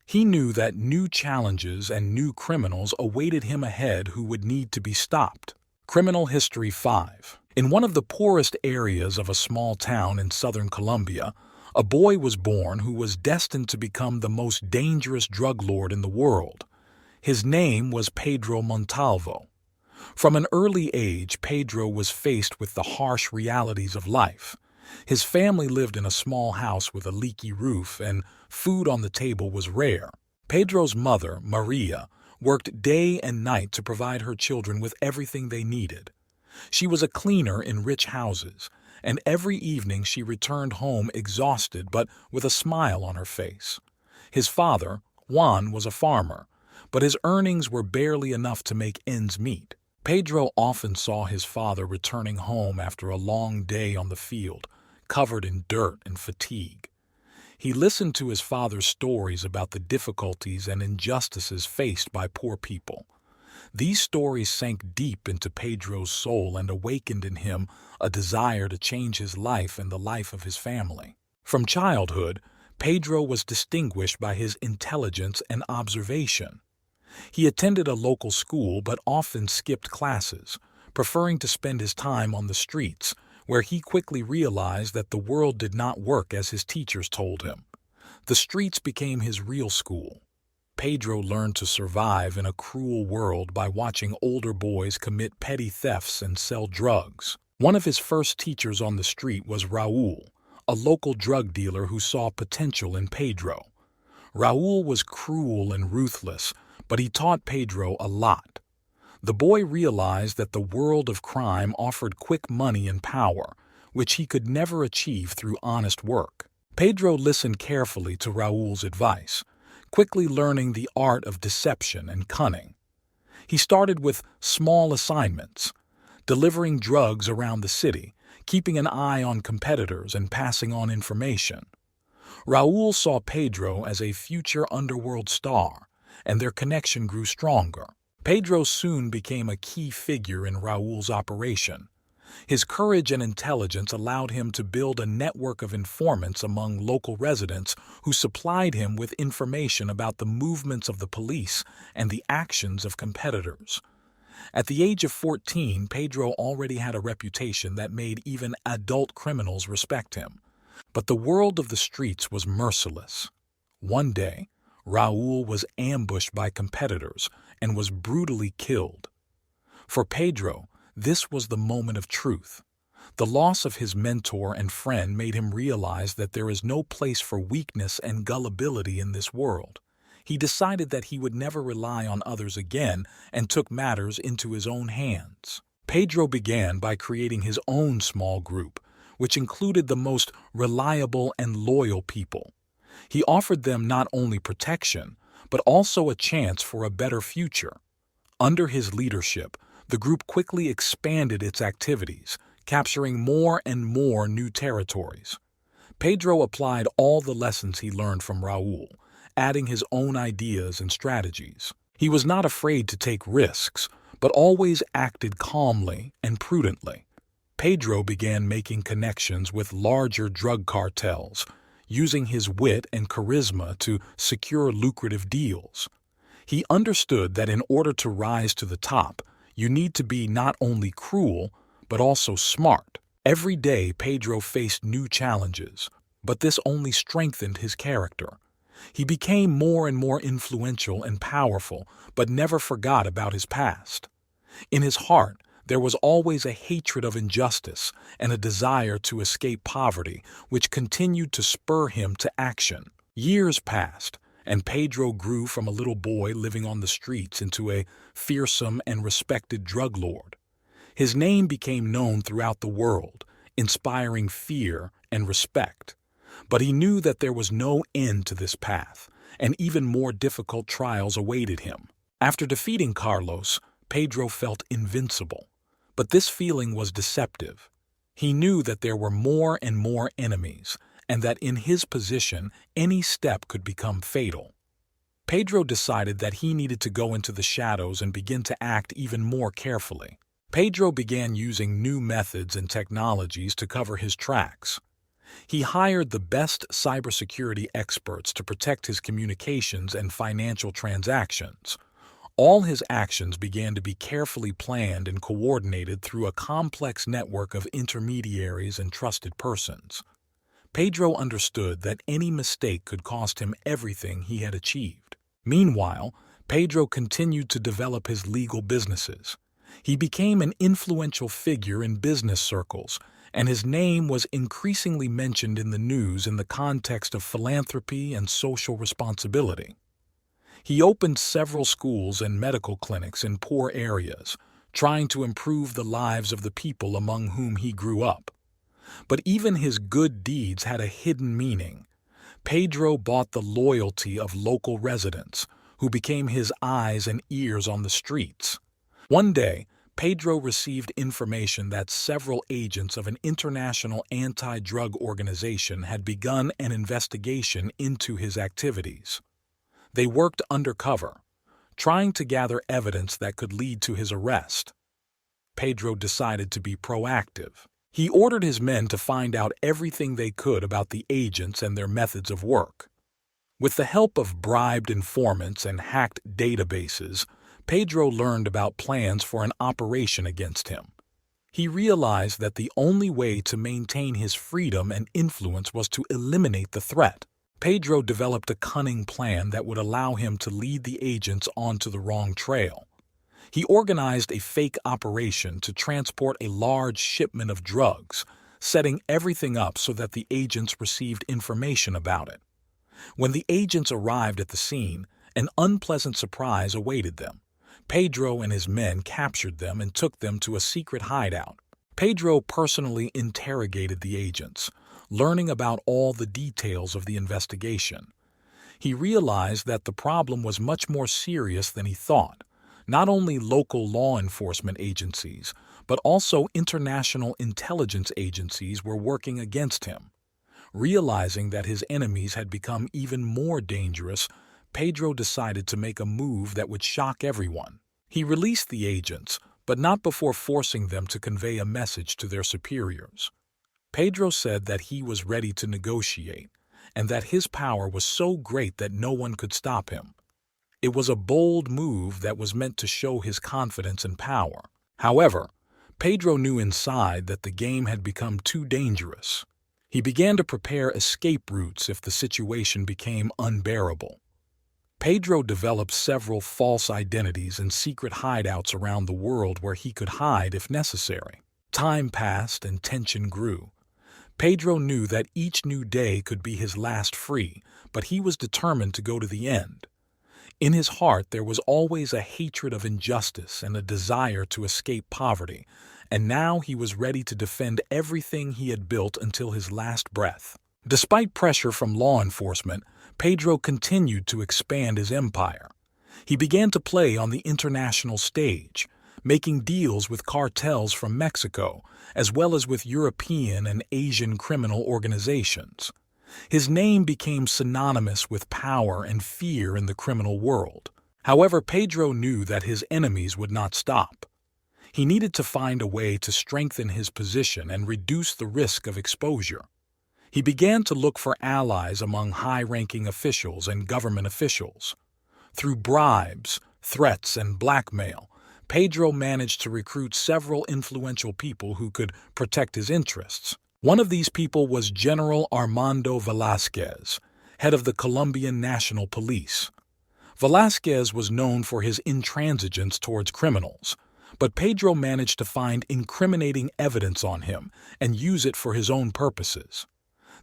S1: He knew that new challenges and new criminals awaited him ahead who would need to be stopped. Criminal History 5. In one of the poorest areas of a small town in southern Colombia, a boy was born who was destined to become the most dangerous drug lord in the world. His name was Pedro Montalvo. From an early age, Pedro was faced with the harsh realities of life. His family lived in a small house with a leaky roof, and food on the table was rare. Pedro's mother, Maria, worked day and night to provide her children with everything they needed. She was a cleaner in rich houses, and every evening she returned home exhausted but with a smile on her face. His father, Juan, was a farmer, but his earnings were barely enough to make ends meet. Pedro often saw his father returning home after a long day on the field, covered in dirt and fatigue. He listened to his father's stories about the difficulties and injustices faced by poor people. These stories sank deep into Pedro's soul and awakened in him a desire to change his life and the life of his family. From childhood, Pedro was distinguished by his intelligence and observation. He attended a local school but often skipped classes, preferring to spend his time on the streets, where he quickly realized that the world did not work as his teachers told him. The streets became his real school. Pedro learned to survive in a cruel world by watching older boys commit petty thefts and sell drugs. One of his first teachers on the street was Raul, a local drug dealer who saw potential in Pedro. Raul was cruel and ruthless, but he taught Pedro a lot. The boy realized that the world of crime offered quick money and power, which he could never achieve through honest work. Pedro listened carefully to Raul's advice, quickly learning the art of deception and cunning. He started with small assignments, delivering drugs around the city, keeping an eye on competitors and passing on information. Raul saw Pedro as a future underworld star, and their connection grew stronger. Pedro soon became a key figure in Raul's operation. His courage and intelligence allowed him to build a network of informants among local residents who supplied him with information about the movements of the police and the actions of competitors. At the age of 14, Pedro already had a reputation that made even adult criminals respect him. But the world of the streets was merciless. One day, Raul was ambushed by competitors and was brutally killed. For Pedro, this was the moment of truth. The loss of his mentor and friend made him realize that there is no place for weakness and gullibility in this world. He decided that he would never rely on others again and took matters into his own hands. Pedro began by creating his own small group, which included the most reliable and loyal people. He offered them not only protection, but also a chance for a better future. Under his leadership, the group quickly expanded its activities, capturing more and more new territories. Pedro applied all the lessons he learned from Raul, adding his own ideas and strategies. He was not afraid to take risks, but always acted calmly and prudently. Pedro began making connections with larger drug cartels, using his wit and charisma to secure lucrative deals. He understood that in order to rise to the top, you need to be not only cruel, but also smart. Every day Pedro faced new challenges, but this only strengthened his character. He became more and more influential and powerful, but never forgot about his past. In his heart, there was always a hatred of injustice and a desire to escape poverty, which continued to spur him to action. Years passed, and Pedro grew from a little boy living on the streets into a fearsome and respected drug lord. His name became known throughout the world, inspiring fear and respect. But he knew that there was no end to this path, and even more difficult trials awaited him. After defeating Carlos, Pedro felt invincible. But this feeling was deceptive. He knew that there were more and more enemies, and that in his position, any step could become fatal. Pedro decided that he needed to go into the shadows and begin to act even more carefully. Pedro began using new methods and technologies to cover his tracks. He hired the best cybersecurity experts to protect his communications and financial transactions. All his actions began to be carefully planned and coordinated through a complex network of intermediaries and trusted persons. Pedro understood that any mistake could cost him everything he had achieved. Meanwhile, Pedro continued to develop his legal businesses. He became an influential figure in business circles, and his name was increasingly mentioned in the news in the context of philanthropy and social responsibility. He opened several schools and medical clinics in poor areas, trying to improve the lives of the people among whom he grew up. But even his good deeds had a hidden meaning. Pedro bought the loyalty of local residents, who became his eyes and ears on the streets. One day, Pedro received information that several agents of an international anti-drug organization had begun an investigation into his activities. They worked undercover, trying to gather evidence that could lead to his arrest. Pedro decided to be proactive. He ordered his men to find out everything they could about the agents and their methods of work. With the help of bribed informants and hacked databases, Pedro learned about plans for an operation against him. He realized that the only way to maintain his freedom and influence was to eliminate the threat. Pedro developed a cunning plan that would allow him to lead the agents onto the wrong trail. He organized a fake operation to transport a large shipment of drugs, setting everything up so that the agents received information about it. When the agents arrived at the scene, an unpleasant surprise awaited them. Pedro and his men captured them and took them to a secret hideout. Pedro personally interrogated the agents, learning about all the details of the investigation. He realized that the problem was much more serious than he thought. Not only local law enforcement agencies, but also international intelligence agencies were working against him. Realizing that his enemies had become even more dangerous, Pedro decided to make a move that would shock everyone. He released the agents, but not before forcing them to convey a message to their superiors. Pedro said that he was ready to negotiate, and that his power was so great that no one could stop him. It was a bold move that was meant to show his confidence and power. However, Pedro knew inside that the game had become too dangerous. He began to prepare escape routes if the situation became unbearable. Pedro developed several false identities and secret hideouts around the world where he could hide if necessary. Time passed and tension grew. Pedro knew that each new day could be his last free, but he was determined to go to the end. In his heart there was always a hatred of injustice and a desire to escape poverty, and now he was ready to defend everything he had built until his last breath. Despite pressure from law enforcement, Pedro continued to expand his empire. He began to play on the international stage, making deals with cartels from Mexico, as well as with European and Asian criminal organizations. His name became synonymous with power and fear in the criminal world. However, Pedro knew that his enemies would not stop. He needed to find a way to strengthen his position and reduce the risk of exposure. He began to look for allies among high-ranking officials and government officials. Through bribes, threats, and blackmail, Pedro managed to recruit several influential people who could protect his interests. One of these people was General Armando Velázquez, head of the Colombian National Police. Velázquez was known for his intransigence towards criminals, but Pedro managed to find incriminating evidence on him and use it for his own purposes.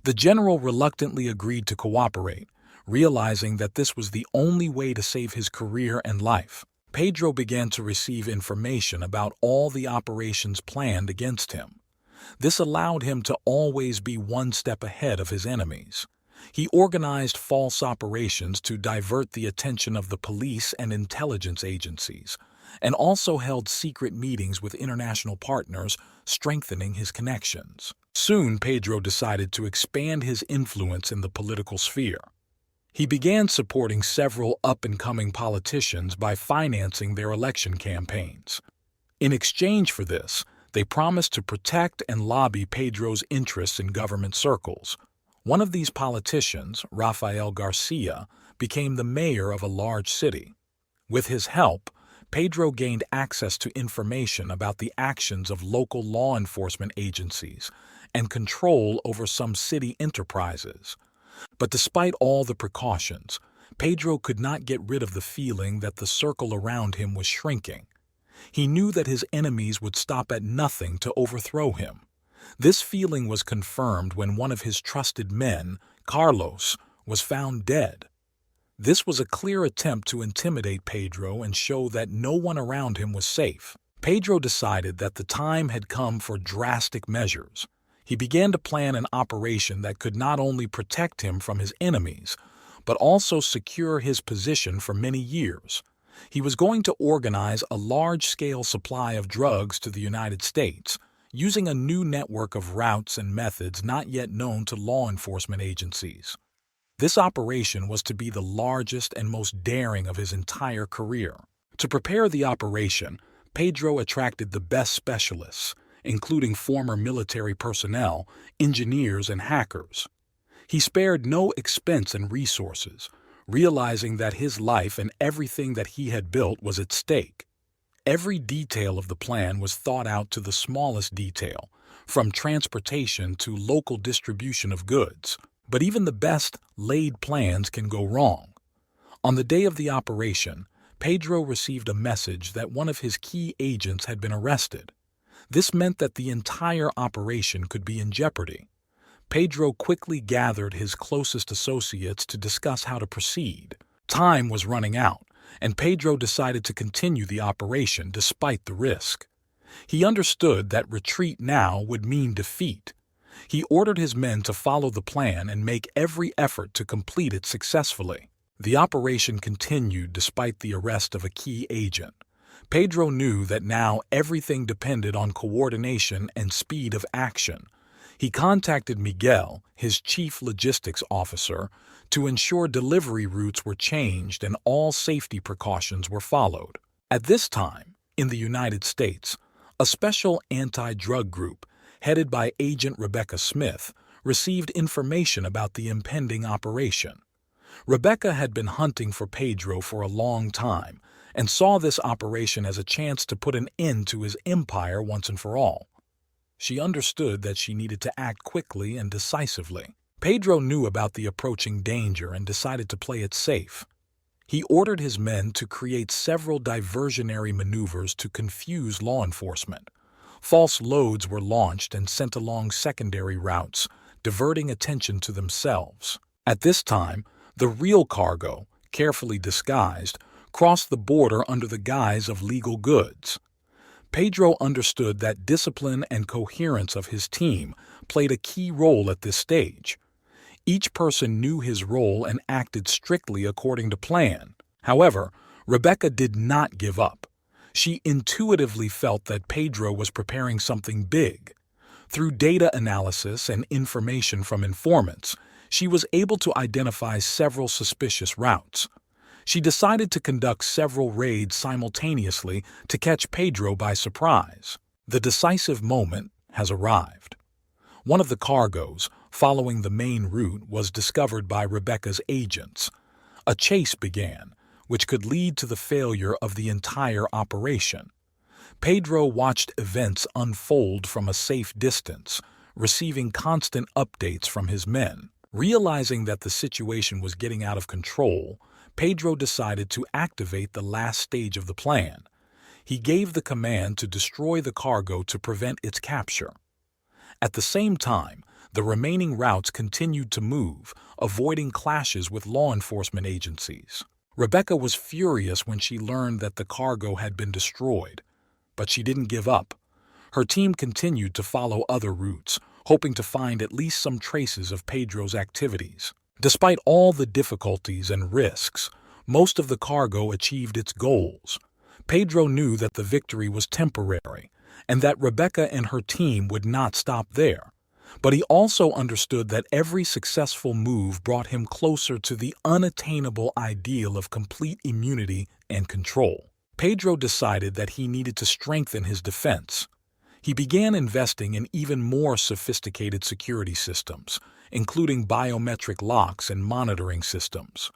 S1: The general reluctantly agreed to cooperate, realizing that this was the only way to save his career and life. Pedro began to receive information about all the operations planned against him. This allowed him to always be one step ahead of his enemies. He organized false operations to divert the attention of the police and intelligence agencies, and also held secret meetings with international partners, strengthening his connections. Soon, Pedro decided to expand his influence in the political sphere. He began supporting several up-and-coming politicians by financing their election campaigns. In exchange for this, they promised to protect and lobby Pedro's interests in government circles. One of these politicians, Rafael Garcia, became the mayor of a large city. With his help, Pedro gained access to information about the actions of local law enforcement agencies and control over some city enterprises. But despite all the precautions, Pedro could not get rid of the feeling that the circle around him was shrinking. He knew that his enemies would stop at nothing to overthrow him. This feeling was confirmed when one of his trusted men, Carlos, was found dead. This was a clear attempt to intimidate Pedro and show that no one around him was safe. Pedro decided that the time had come for drastic measures. He began to plan an operation that could not only protect him from his enemies, but also secure his position for many years. He was going to organize a large-scale supply of drugs to the United States, using a new network of routes and methods not yet known to law enforcement agencies. This operation was to be the largest and most daring of his entire career. To prepare the operation, Pedro attracted the best specialists, including former military personnel, engineers, and hackers. He spared no expense and resources, realizing that his life and everything that he had built was at stake. Every detail of the plan was thought out to the smallest detail, from transportation to local distribution of goods. But even the best laid plans can go wrong. On the day of the operation, Pedro received a message that one of his key agents had been arrested. This meant that the entire operation could be in jeopardy. Pedro quickly gathered his closest associates to discuss how to proceed. Time was running out, and Pedro decided to continue the operation despite the risk. He understood that retreat now would mean defeat. He ordered his men to follow the plan and make every effort to complete it successfully. The operation continued despite the arrest of a key agent. Pedro knew that now everything depended on coordination and speed of action. He contacted Miguel, his chief logistics officer, to ensure delivery routes were changed and all safety precautions were followed. At this time, in the United States, a special anti-drug group, headed by Agent Rebecca Smith, received information about the impending operation. Rebecca had been hunting for Pedro for a long time and saw this operation as a chance to put an end to his empire once and for all. She understood that she needed to act quickly and decisively. Pedro knew about the approaching danger and decided to play it safe. He ordered his men to create several diversionary maneuvers to confuse law enforcement. False loads were launched and sent along secondary routes, diverting attention to themselves. At this time, the real cargo, carefully disguised, crossed the border under the guise of legal goods. Pedro understood that discipline and coherence of his team played a key role at this stage. Each person knew his role and acted strictly according to plan. However, Rebecca did not give up. She intuitively felt that Pedro was preparing something big. Through data analysis and information from informants, she was able to identify several suspicious routes. She decided to conduct several raids simultaneously to catch Pedro by surprise. The decisive moment has arrived. One of the cargoes, following the main route, was discovered by Rebecca's agents. A chase began, which could lead to the failure of the entire operation. Pedro watched events unfold from a safe distance, receiving constant updates from his men. Realizing that the situation was getting out of control, Pedro decided to activate the last stage of the plan. He gave the command to destroy the cargo to prevent its capture. At the same time, the remaining routes continued to move, avoiding clashes with law enforcement agencies. Rebecca was furious when she learned that the cargo had been destroyed, but she didn't give up. Her team continued to follow other routes, hoping to find at least some traces of Pedro's activities. Despite all the difficulties and risks, most of the cargo achieved its goals. Pedro knew that the victory was temporary, and that Rebecca and her team would not stop there. But he also understood that every successful move brought him closer to the unattainable ideal of complete immunity and control. Pedro decided that he needed to strengthen his defense. He began investing in even more sophisticated security systems, including biometric locks and monitoring systems.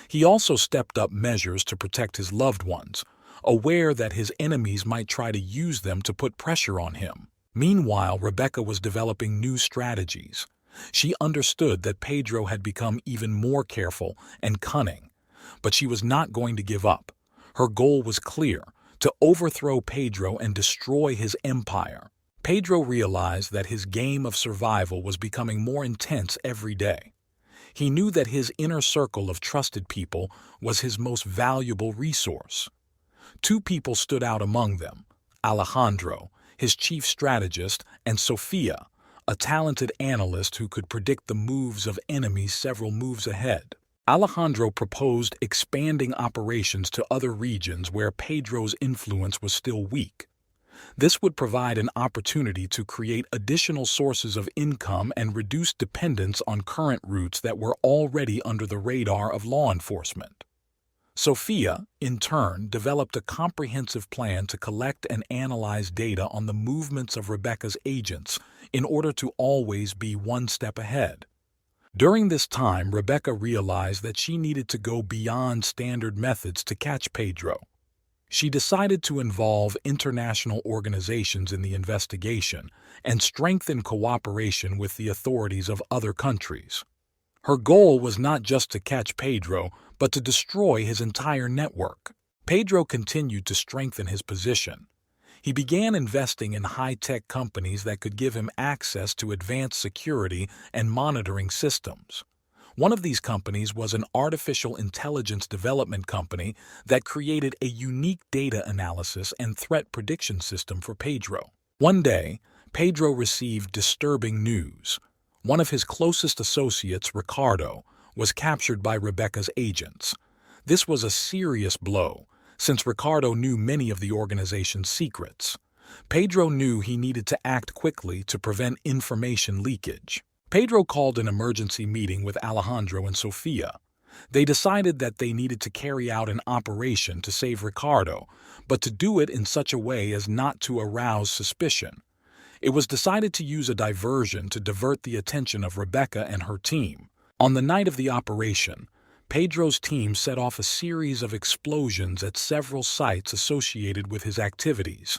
S1: He also stepped up measures to protect his loved ones, aware that his enemies might try to use them to put pressure on him. Meanwhile, Rebecca was developing new strategies. She understood that Pedro had become even more careful and cunning, but she was not going to give up. Her goal was clear: to overthrow Pedro and destroy his empire. Pedro realized that his game of survival was becoming more intense every day. He knew that his inner circle of trusted people was his most valuable resource. Two people stood out among them: Alejandro, his chief strategist, and Sofia, a talented analyst who could predict the moves of enemies several moves ahead. Alejandro proposed expanding operations to other regions where Pedro's influence was still weak. This would provide an opportunity to create additional sources of income and reduce dependence on current routes that were already under the radar of law enforcement. Sofia, in turn, developed a comprehensive plan to collect and analyze data on the movements of Rebecca's agents in order to always be one step ahead. During this time, Rebecca realized that she needed to go beyond standard methods to catch Pedro. She decided to involve international organizations in the investigation and strengthen cooperation with the authorities of other countries. Her goal was not just to catch Pedro, but to destroy his entire network. Pedro continued to strengthen his position. He began investing in high-tech companies that could give him access to advanced security and monitoring systems. One of these companies was an artificial intelligence development company that created a unique data analysis and threat prediction system for Pedro. One day, Pedro received disturbing news. One of his closest associates, Ricardo, was captured by Rebecca's agents. This was a serious blow, since Ricardo knew many of the organization's secrets. Pedro knew he needed to act quickly to prevent information leakage. Pedro called an emergency meeting with Alejandro and Sofia. They decided that they needed to carry out an operation to save Ricardo, but to do it in such a way as not to arouse suspicion. It was decided to use a diversion to divert the attention of Rebecca and her team. On the night of the operation, Pedro's team set off a series of explosions at several sites associated with his activities.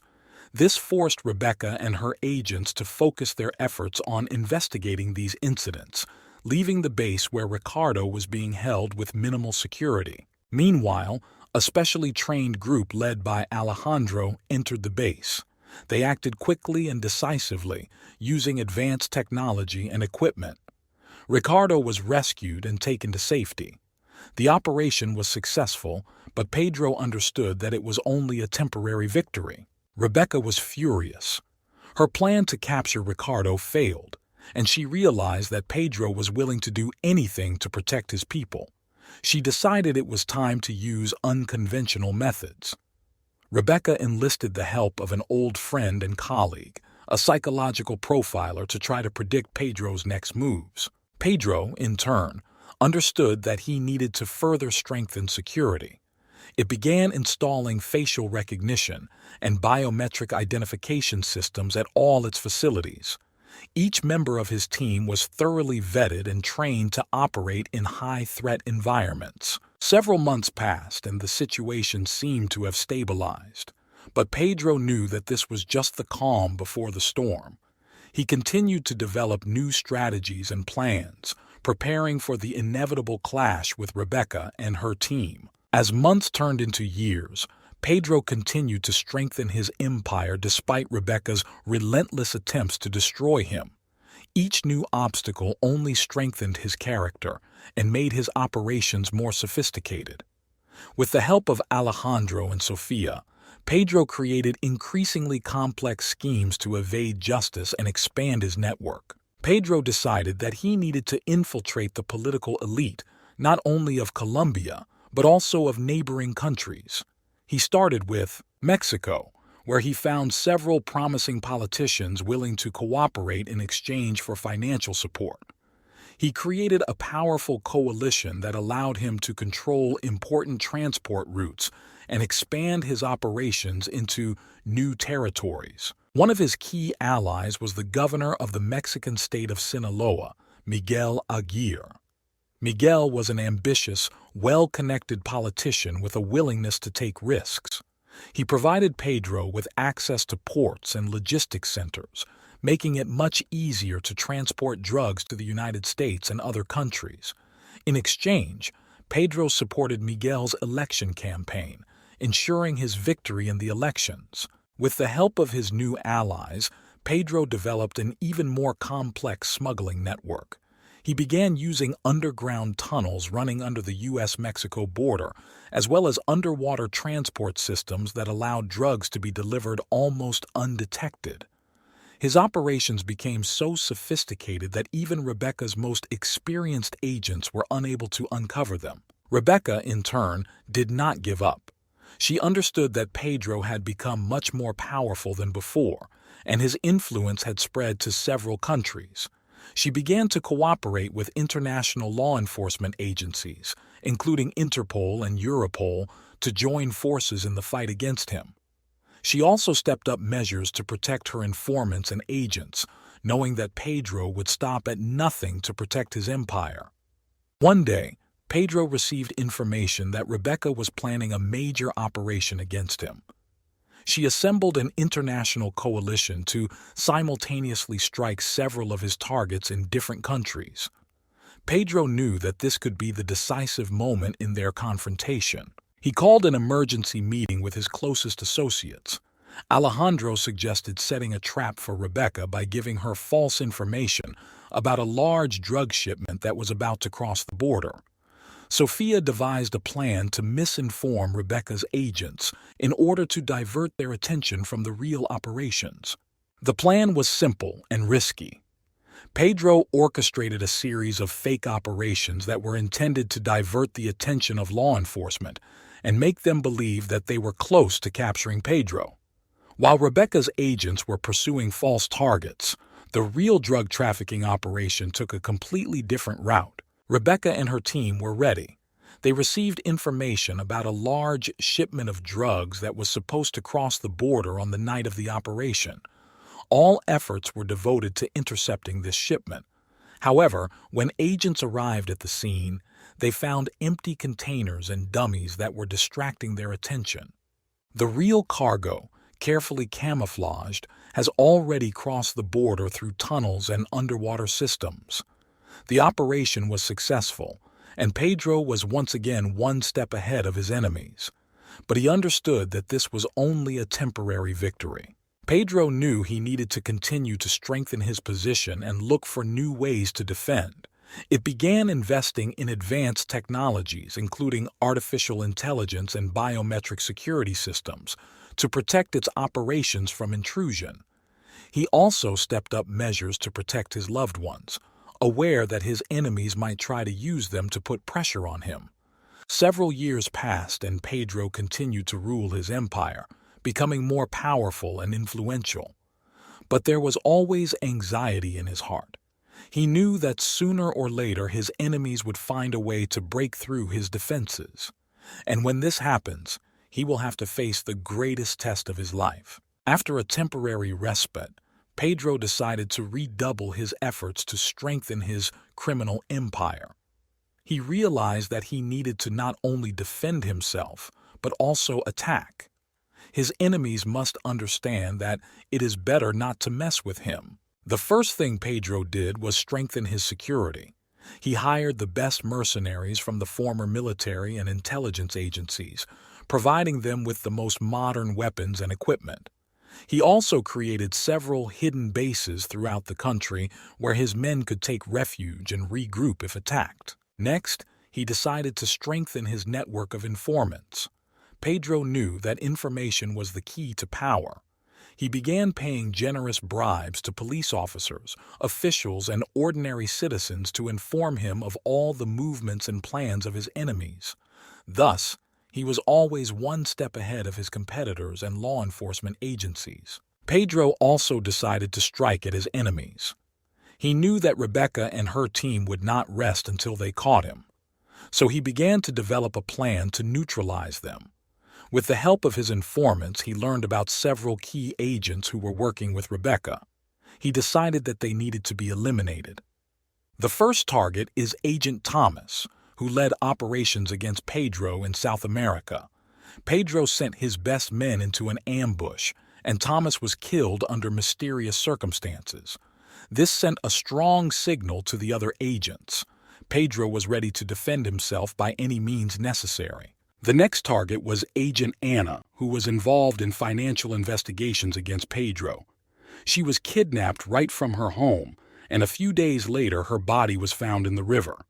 S1: This forced Rebecca and her agents to focus their efforts on investigating these incidents, leaving the base where Ricardo was being held with minimal security. Meanwhile, a specially trained group led by Alejandro entered the base. They acted quickly and decisively, using advanced technology and equipment. Ricardo was rescued and taken to safety. The operation was successful, but Pedro understood that it was only a temporary victory. Rebecca was furious. Her plan to capture Ricardo failed, and she realized that Pedro was willing to do anything to protect his people. She decided it was time to use unconventional methods. Rebecca enlisted the help of an old friend and colleague, a psychological profiler, to try to predict Pedro's next moves. Pedro, in turn, understood that he needed to further strengthen security. It began installing facial recognition and biometric identification systems at all its facilities. Each member of his team was thoroughly vetted and trained to operate in high-threat environments. Several months passed and the situation seemed to have stabilized. But Pedro knew that this was just the calm before the storm. He continued to develop new strategies and plans, preparing for the inevitable clash with Rebecca and her team. As months turned into years, Pedro continued to strengthen his empire despite Rebecca's relentless attempts to destroy him. Each new obstacle only strengthened his character and made his operations more sophisticated. With the help of Alejandro and Sofia, Pedro created increasingly complex schemes to evade justice and expand his network. Pedro decided that he needed to infiltrate the political elite, not only of Colombia, but also of neighboring countries. He started with Mexico, where he found several promising politicians willing to cooperate in exchange for financial support. He created a powerful coalition that allowed him to control important transport routes and expand his operations into new territories. One of his key allies was the governor of the Mexican state of Sinaloa, Miguel Aguirre. Miguel was an ambitious, well-connected politician with a willingness to take risks. He provided Pedro with access to ports and logistics centers, making it much easier to transport drugs to the United States and other countries. In exchange, Pedro supported Miguel's election campaign, ensuring his victory in the elections. With the help of his new allies, Pedro developed an even more complex smuggling network. He began using underground tunnels running under the U.S.-Mexico border, as well as underwater transport systems that allowed drugs to be delivered almost undetected. His operations became so sophisticated that even Rebecca's most experienced agents were unable to uncover them. Rebecca, in turn, did not give up. She understood that Pedro had become much more powerful than before, and his influence had spread to several countries. She began to cooperate with international law enforcement agencies, including Interpol and Europol, to join forces in the fight against him. She also stepped up measures to protect her informants and agents, knowing that Pedro would stop at nothing to protect his empire. One day, Pedro received information that Rebecca was planning a major operation against him. She assembled an international coalition to simultaneously strike several of his targets in different countries. Pedro knew that this could be the decisive moment in their confrontation. He called an emergency meeting with his closest associates. Alejandro suggested setting a trap for Rebecca by giving her false information about a large drug shipment that was about to cross the border. Sofia devised a plan to misinform Rebecca's agents in order to divert their attention from the real operations. The plan was simple and risky. Pedro orchestrated a series of fake operations that were intended to divert the attention of law enforcement and make them believe that they were close to capturing Pedro. While Rebecca's agents were pursuing false targets, the real drug trafficking operation took a completely different route. Rebecca and her team were ready. They received information about a large shipment of drugs that was supposed to cross the border on the night of the operation. All efforts were devoted to intercepting this shipment. However, when agents arrived at the scene, they found empty containers and dummies that were distracting their attention. The real cargo, carefully camouflaged, has already crossed the border through tunnels and underwater systems. The operation was successful, and Pedro was once again one step ahead of his enemies. But he understood that this was only a temporary victory. Pedro knew he needed to continue to strengthen his position and look for new ways to defend. It began investing in advanced technologies, including artificial intelligence and biometric security systems, to protect its operations from intrusion. He also stepped up measures to protect his loved ones, aware that his enemies might try to use them to put pressure on him. Several years passed and Pedro continued to rule his empire, becoming more powerful and influential. But there was always anxiety in his heart. He knew that sooner or later his enemies would find a way to break through his defenses. And when this happens, he will have to face the greatest test of his life. After a temporary respite, Pedro decided to redouble his efforts to strengthen his criminal empire. He realized that he needed to not only defend himself, but also attack. His enemies must understand that it is better not to mess with him. The first thing Pedro did was strengthen his security. He hired the best mercenaries from the former military and intelligence agencies, providing them with the most modern weapons and equipment. He also created several hidden bases throughout the country where his men could take refuge and regroup if attacked. Next, he decided to strengthen his network of informants. Pedro knew that information was the key to power. He began paying generous bribes to police officers, officials, and ordinary citizens to inform him of all the movements and plans of his enemies. Thus, he was always one step ahead of his competitors and law enforcement agencies. Pedro also decided to strike at his enemies. He knew that Rebecca and her team would not rest until they caught him. So he began to develop a plan to neutralize them. With the help of his informants, he learned about several key agents who were working with Rebecca. He decided that they needed to be eliminated. The first target is Agent Thomas, who led operations against Pedro in South America. Pedro sent his best men into an ambush, and Thomas was killed under mysterious circumstances. This sent a strong signal to the other agents. Pedro was ready to defend himself by any means necessary. The next target was Agent Anna, who was involved in financial investigations against Pedro. She was kidnapped right from her home, and a few days later her body was found in the river.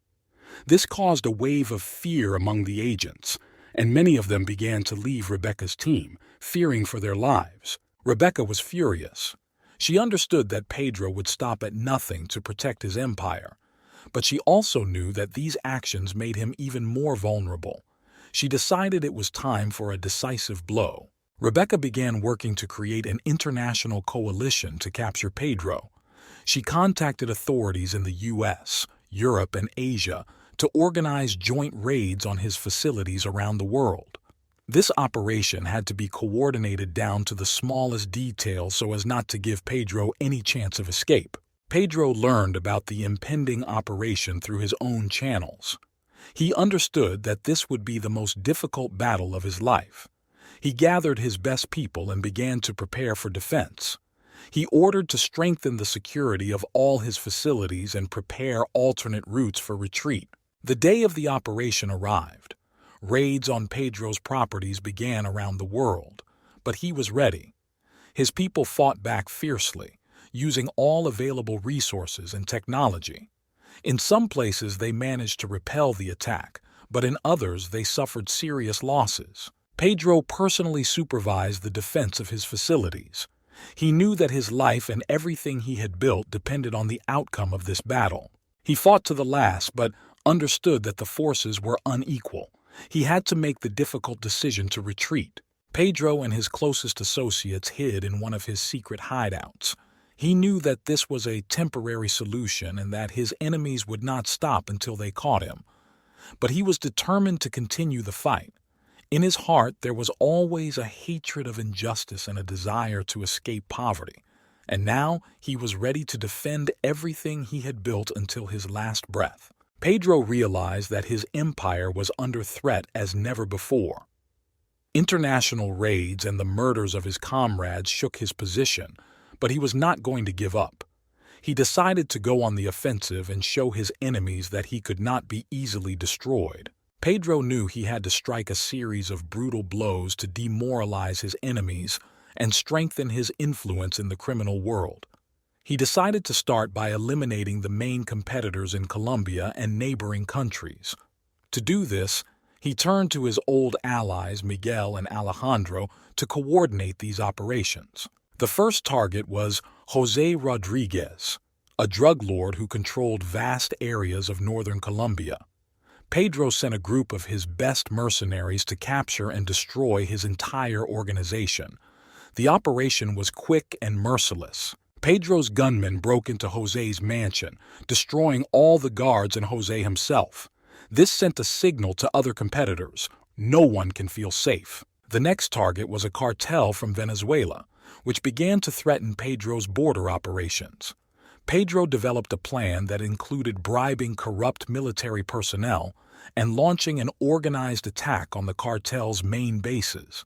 S1: This caused a wave of fear among the agents, and many of them began to leave Rebecca's team, fearing for their lives. Rebecca was furious. She understood that Pedro would stop at nothing to protect his empire, but she also knew that these actions made him even more vulnerable. She decided it was time for a decisive blow. Rebecca began working to create an international coalition to capture Pedro. She contacted authorities in the U.S., Europe, and Asia to organize joint raids on his facilities around the world. This operation had to be coordinated down to the smallest detail so as not to give Pedro any chance of escape. Pedro learned about the impending operation through his own channels. He understood that this would be the most difficult battle of his life. He gathered his best people and began to prepare for defense. He ordered to strengthen the security of all his facilities and prepare alternate routes for retreat. The day of the operation arrived. Raids on Pedro's properties began around the world, but he was ready. His people fought back fiercely, using all available resources and technology. In some places they managed to repel the attack, but in others they suffered serious losses. Pedro personally supervised the defense of his facilities. He knew that his life and everything he had built depended on the outcome of this battle. He fought to the last, but understood that the forces were unequal. He had to make the difficult decision to retreat. Pedro and his closest associates hid in one of his secret hideouts. He knew that this was a temporary solution and that his enemies would not stop until they caught him. But he was determined to continue the fight. In his heart, there was always a hatred of injustice and a desire to escape poverty. And now he was ready to defend everything he had built until his last breath. Pedro realized that his empire was under threat as never before. International raids and the murders of his comrades shook his position, but he was not going to give up. He decided to go on the offensive and show his enemies that he could not be easily destroyed. Pedro knew he had to strike a series of brutal blows to demoralize his enemies and strengthen his influence in the criminal world. He decided to start by eliminating the main competitors in Colombia and neighboring countries. To do this, he turned to his old allies Miguel and Alejandro to coordinate these operations. The first target was José Rodriguez, a drug lord who controlled vast areas of northern Colombia. Pedro sent a group of his best mercenaries to capture and destroy his entire organization. The operation was quick and merciless. Pedro's gunmen broke into José's mansion, destroying all the guards and José himself. This sent a signal to other competitors: no one can feel safe. The next target was a cartel from Venezuela, which began to threaten Pedro's border operations. Pedro developed a plan that included bribing corrupt military personnel and launching an organized attack on the cartel's main bases.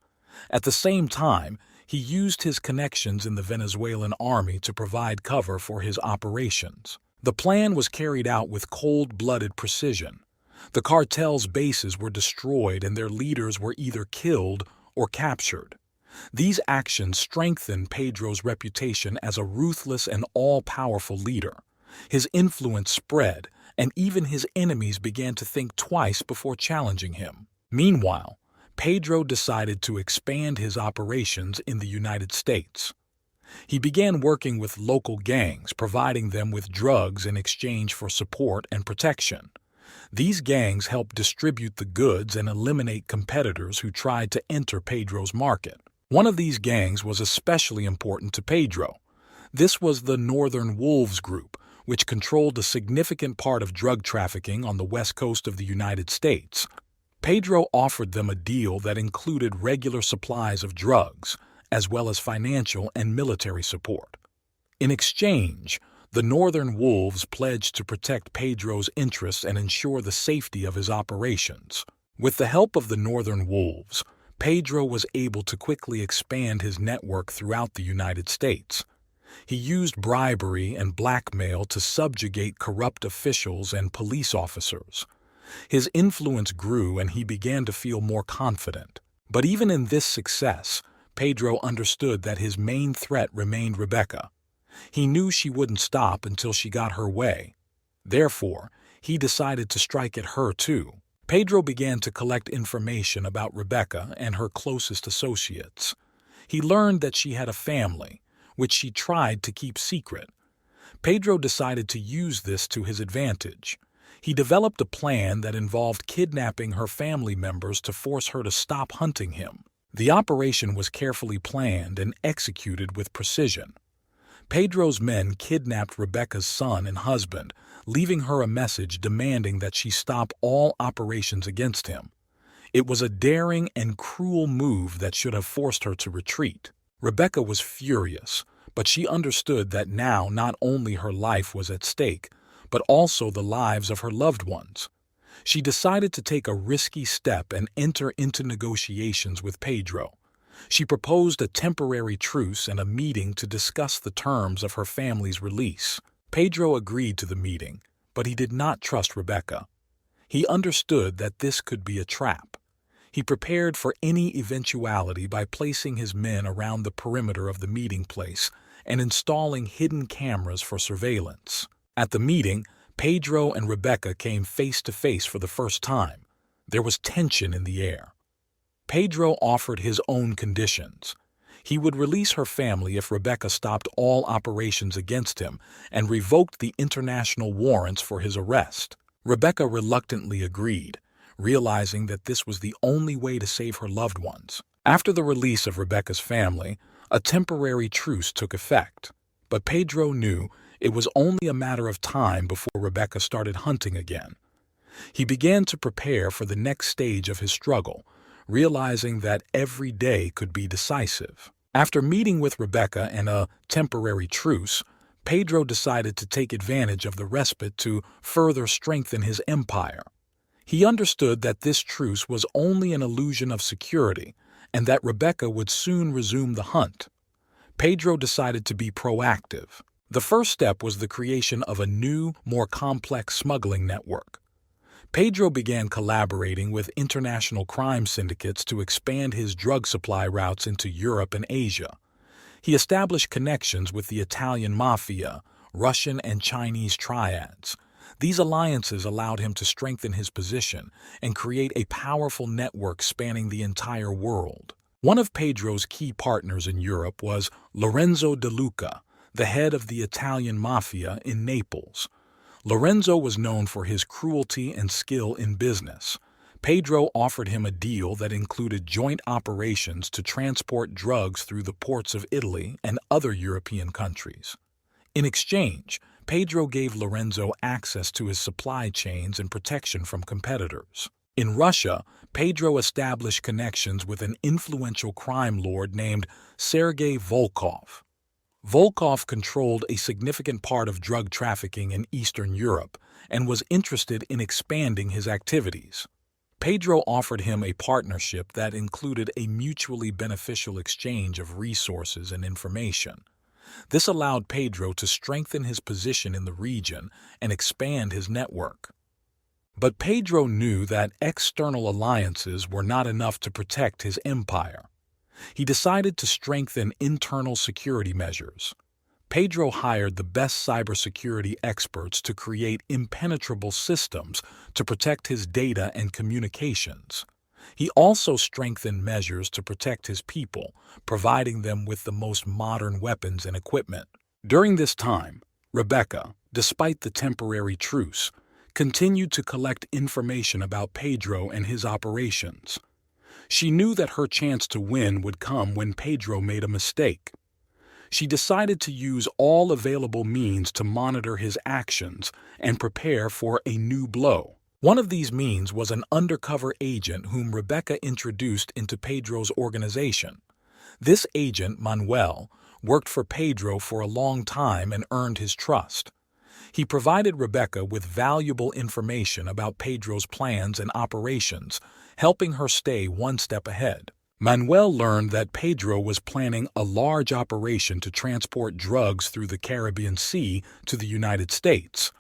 S1: At the same time, he used his connections in the Venezuelan army to provide cover for his operations. The plan was carried out with cold-blooded precision. The cartel's bases were destroyed and their leaders were either killed or captured. These actions strengthened Pedro's reputation as a ruthless and all-powerful leader. His influence spread, and even his enemies began to think twice before challenging him. Meanwhile, Pedro decided to expand his operations in the United States. He began working with local gangs, providing them with drugs in exchange for support and protection. These gangs helped distribute the goods and eliminate competitors who tried to enter Pedro's market. One of these gangs was especially important to Pedro. This was the Northern Wolves Group, which controlled a significant part of drug trafficking on the west coast of the United States. Pedro offered them a deal that included regular supplies of drugs, as well as financial and military support. In exchange, the Northern Wolves pledged to protect Pedro's interests and ensure the safety of his operations. With the help of the Northern Wolves, Pedro was able to quickly expand his network throughout the United States. He used bribery and blackmail to subjugate corrupt officials and police officers. His influence grew and he began to feel more confident. But even in this success, Pedro understood that his main threat remained Rebecca. He knew she wouldn't stop until she got her way. Therefore, he decided to strike at her too. Pedro began to collect information about Rebecca and her closest associates. He learned that she had a family, which she tried to keep secret. Pedro decided to use this to his advantage. He developed a plan that involved kidnapping her family members to force her to stop hunting him. The operation was carefully planned and executed with precision. Pedro's men kidnapped Rebecca's son and husband, leaving her a message demanding that she stop all operations against him. It was a daring and cruel move that should have forced her to retreat. Rebecca was furious, but she understood that now not only her life was at stake, but also the lives of her loved ones. She decided to take a risky step and enter into negotiations with Pedro. She proposed a temporary truce and a meeting to discuss the terms of her family's release. Pedro agreed to the meeting, but he did not trust Rebecca. He understood that this could be a trap. He prepared for any eventuality by placing his men around the perimeter of the meeting place and installing hidden cameras for surveillance. At the meeting, Pedro and Rebecca came face to face for the first time. There was tension in the air. Pedro offered his own conditions. He would release her family if Rebecca stopped all operations against him and revoked the international warrants for his arrest. Rebecca reluctantly agreed, realizing that this was the only way to save her loved ones. After the release of Rebecca's family, a temporary truce took effect. But Pedro knew it was only a matter of time before Rebecca started hunting again. He began to prepare for the next stage of his struggle, realizing that every day could be decisive. After meeting with Rebecca and a temporary truce, Pedro decided to take advantage of the respite to further strengthen his empire. He understood that this truce was only an illusion of security, and that Rebecca would soon resume the hunt. Pedro decided to be proactive. The first step was the creation of a new, more complex smuggling network. Pedro began collaborating with international crime syndicates to expand his drug supply routes into Europe and Asia. He established connections with the Italian mafia, Russian and Chinese triads. These alliances allowed him to strengthen his position and create a powerful network spanning the entire world. One of Pedro's key partners in Europe was Lorenzo De Luca, the head of the Italian mafia in Naples. Lorenzo was known for his cruelty and skill in business. Pedro offered him a deal that included joint operations to transport drugs through the ports of Italy and other European countries. In exchange, Pedro gave Lorenzo access to his supply chains and protection from competitors. In Russia, Pedro established connections with an influential crime lord named Sergei Volkov. Volkov controlled a significant part of drug trafficking in Eastern Europe and was interested in expanding his activities. Pedro offered him a partnership that included a mutually beneficial exchange of resources and information. This allowed Pedro to strengthen his position in the region and expand his network. But Pedro knew that external alliances were not enough to protect his empire. He decided to strengthen internal security measures. Pedro hired the best cybersecurity experts to create impenetrable systems to protect his data and communications. He also strengthened measures to protect his people, providing them with the most modern weapons and equipment. During this time, Rebecca, despite the temporary truce, continued to collect information about Pedro and his operations. She knew that her chance to win would come when Pedro made a mistake. She decided to use all available means to monitor his actions and prepare for a new blow. One of these means was an undercover agent whom Rebecca introduced into Pedro's organization. This agent, Manuel, worked for Pedro for a long time and earned his trust. He provided Rebecca with valuable information about Pedro's plans and operations, helping her stay one step ahead. Manuel learned that Pedro was planning a large operation to transport drugs through the Caribbean Sea to the United States.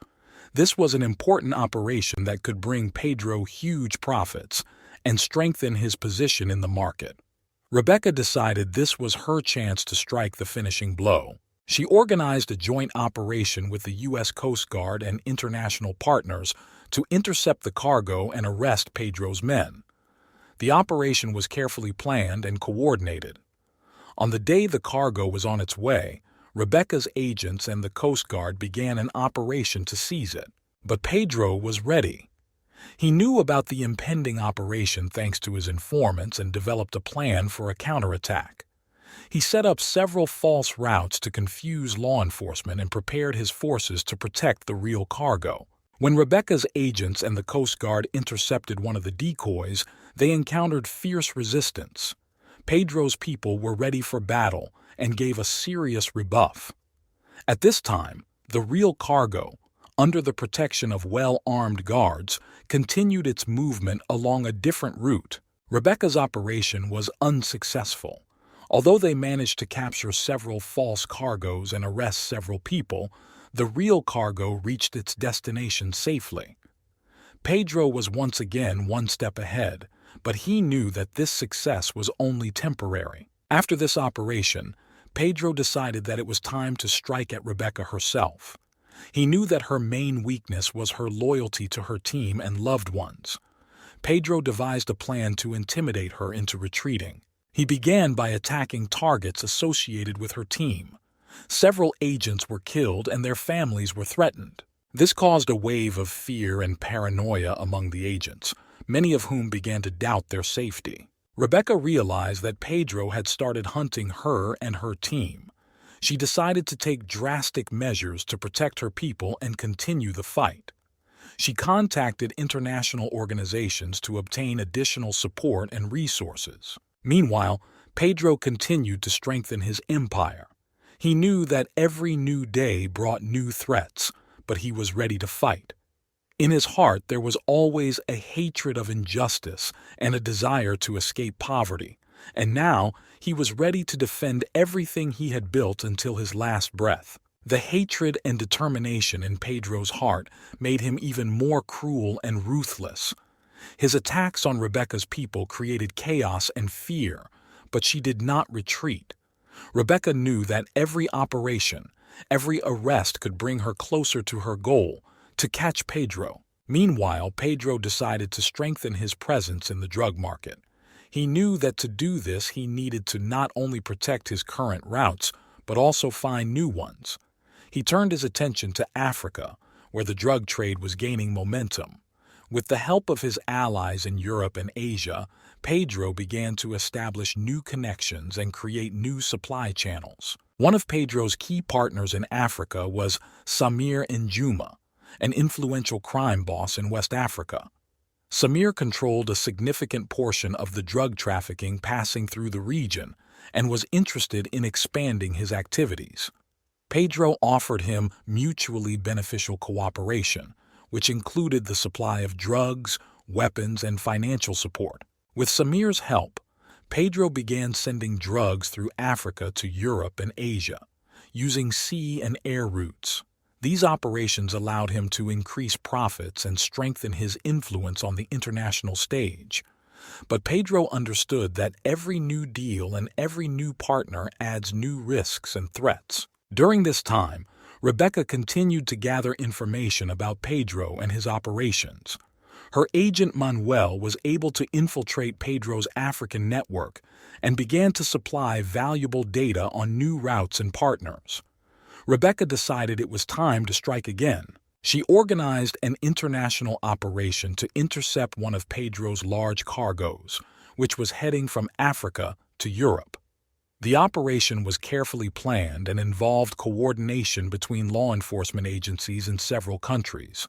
S1: This was an important operation that could bring Pedro huge profits and strengthen his position in the market. Rebecca decided this was her chance to strike the finishing blow. She organized a joint operation with the U.S. Coast Guard and international partners to intercept the cargo and arrest Pedro's men. The operation was carefully planned and coordinated. On the day the cargo was on its way, Rebecca's agents and the Coast Guard began an operation to seize it. But Pedro was ready. He knew about the impending operation thanks to his informants and developed a plan for a counterattack. He set up several false routes to confuse law enforcement and prepared his forces to protect the real cargo. When Rebecca's agents and the Coast Guard intercepted one of the decoys, they encountered fierce resistance. Pedro's people were ready for battle and gave a serious rebuff. At this time, the real cargo, under the protection of well-armed guards, continued its movement along a different route. Rebecca's operation was unsuccessful. Although they managed to capture several false cargoes and arrest several people, the real cargo reached its destination safely. Pedro was once again one step ahead, but he knew that this success was only temporary. After this operation, Pedro decided that it was time to strike at Rebecca herself. He knew that her main weakness was her loyalty to her team and loved ones. Pedro devised a plan to intimidate her into retreating. He began by attacking targets associated with her team. Several agents were killed and their families were threatened. This caused a wave of fear and paranoia among the agents, many of whom began to doubt their safety. Rebecca realized that Pedro had started hunting her and her team. She decided to take drastic measures to protect her people and continue the fight. She contacted international organizations to obtain additional support and resources. Meanwhile, Pedro continued to strengthen his empire. He knew that every new day brought new threats, but he was ready to fight. In his heart, there was always a hatred of injustice and a desire to escape poverty, and now he was ready to defend everything he had built until his last breath. The hatred and determination in Pedro's heart made him even more cruel and ruthless. His attacks on Rebecca's people created chaos and fear, but she did not retreat. Rebecca knew that every operation, every arrest could bring her closer to her goal, to catch Pedro. Meanwhile, Pedro decided to strengthen his presence in the drug market. He knew that to do this he needed to not only protect his current routes, but also find new ones. He turned his attention to Africa, where the drug trade was gaining momentum. With the help of his allies in Europe and Asia, Pedro began to establish new connections and create new supply channels. One of Pedro's key partners in Africa was Samir Njuma, an influential crime boss in West Africa. Samir controlled a significant portion of the drug trafficking passing through the region and was interested in expanding his activities. Pedro offered him mutually beneficial cooperation, which included the supply of drugs, weapons, and financial support. With Samir's help, Pedro began sending drugs through Africa to Europe and Asia, using sea and air routes. These operations allowed him to increase profits and strengthen his influence on the international stage. But Pedro understood that every new deal and every new partner adds new risks and threats. During this time, Rebecca continued to gather information about Pedro and his operations. Her agent Manuel was able to infiltrate Pedro's African network and began to supply valuable data on new routes and partners. Rebecca decided it was time to strike again. She organized an international operation to intercept one of Pedro's large cargoes, which was heading from Africa to Europe. The operation was carefully planned and involved coordination between law enforcement agencies in several countries.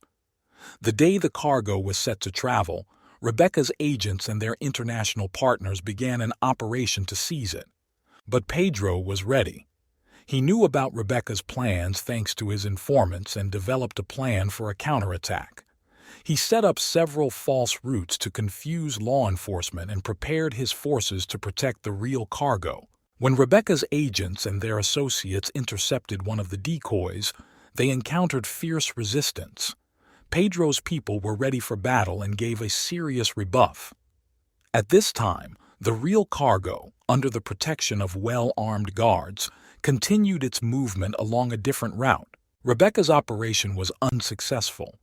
S1: The day the cargo was set to travel, Rebecca's agents and their international partners began an operation to seize it. But Pedro was ready. He knew about Rebecca's plans thanks to his informants and developed a plan for a counterattack. He set up several false routes to confuse law enforcement and prepared his forces to protect the real cargo. When Rebecca's agents and their associates intercepted one of the decoys, they encountered fierce resistance. Pedro's people were ready for battle and gave a serious rebuff. At this time, the real cargo, under the protection of well-armed guards, continued its movement along a different route. Rebecca's operation was unsuccessful.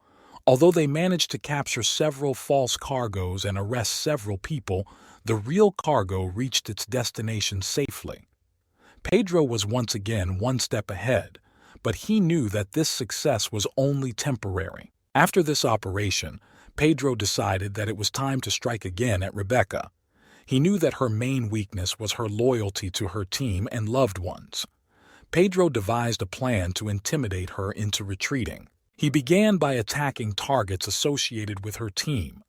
S1: Although they managed to capture several false cargoes and arrest several people, the real cargo reached its destination safely. Pedro was once again one step ahead, but he knew that this success was only temporary. After this operation, Pedro decided that it was time to strike again at Rebecca. He knew that her main weakness was her loyalty to her team and loved ones. Pedro devised a plan to intimidate her into retreating. He began by attacking targets associated with her team.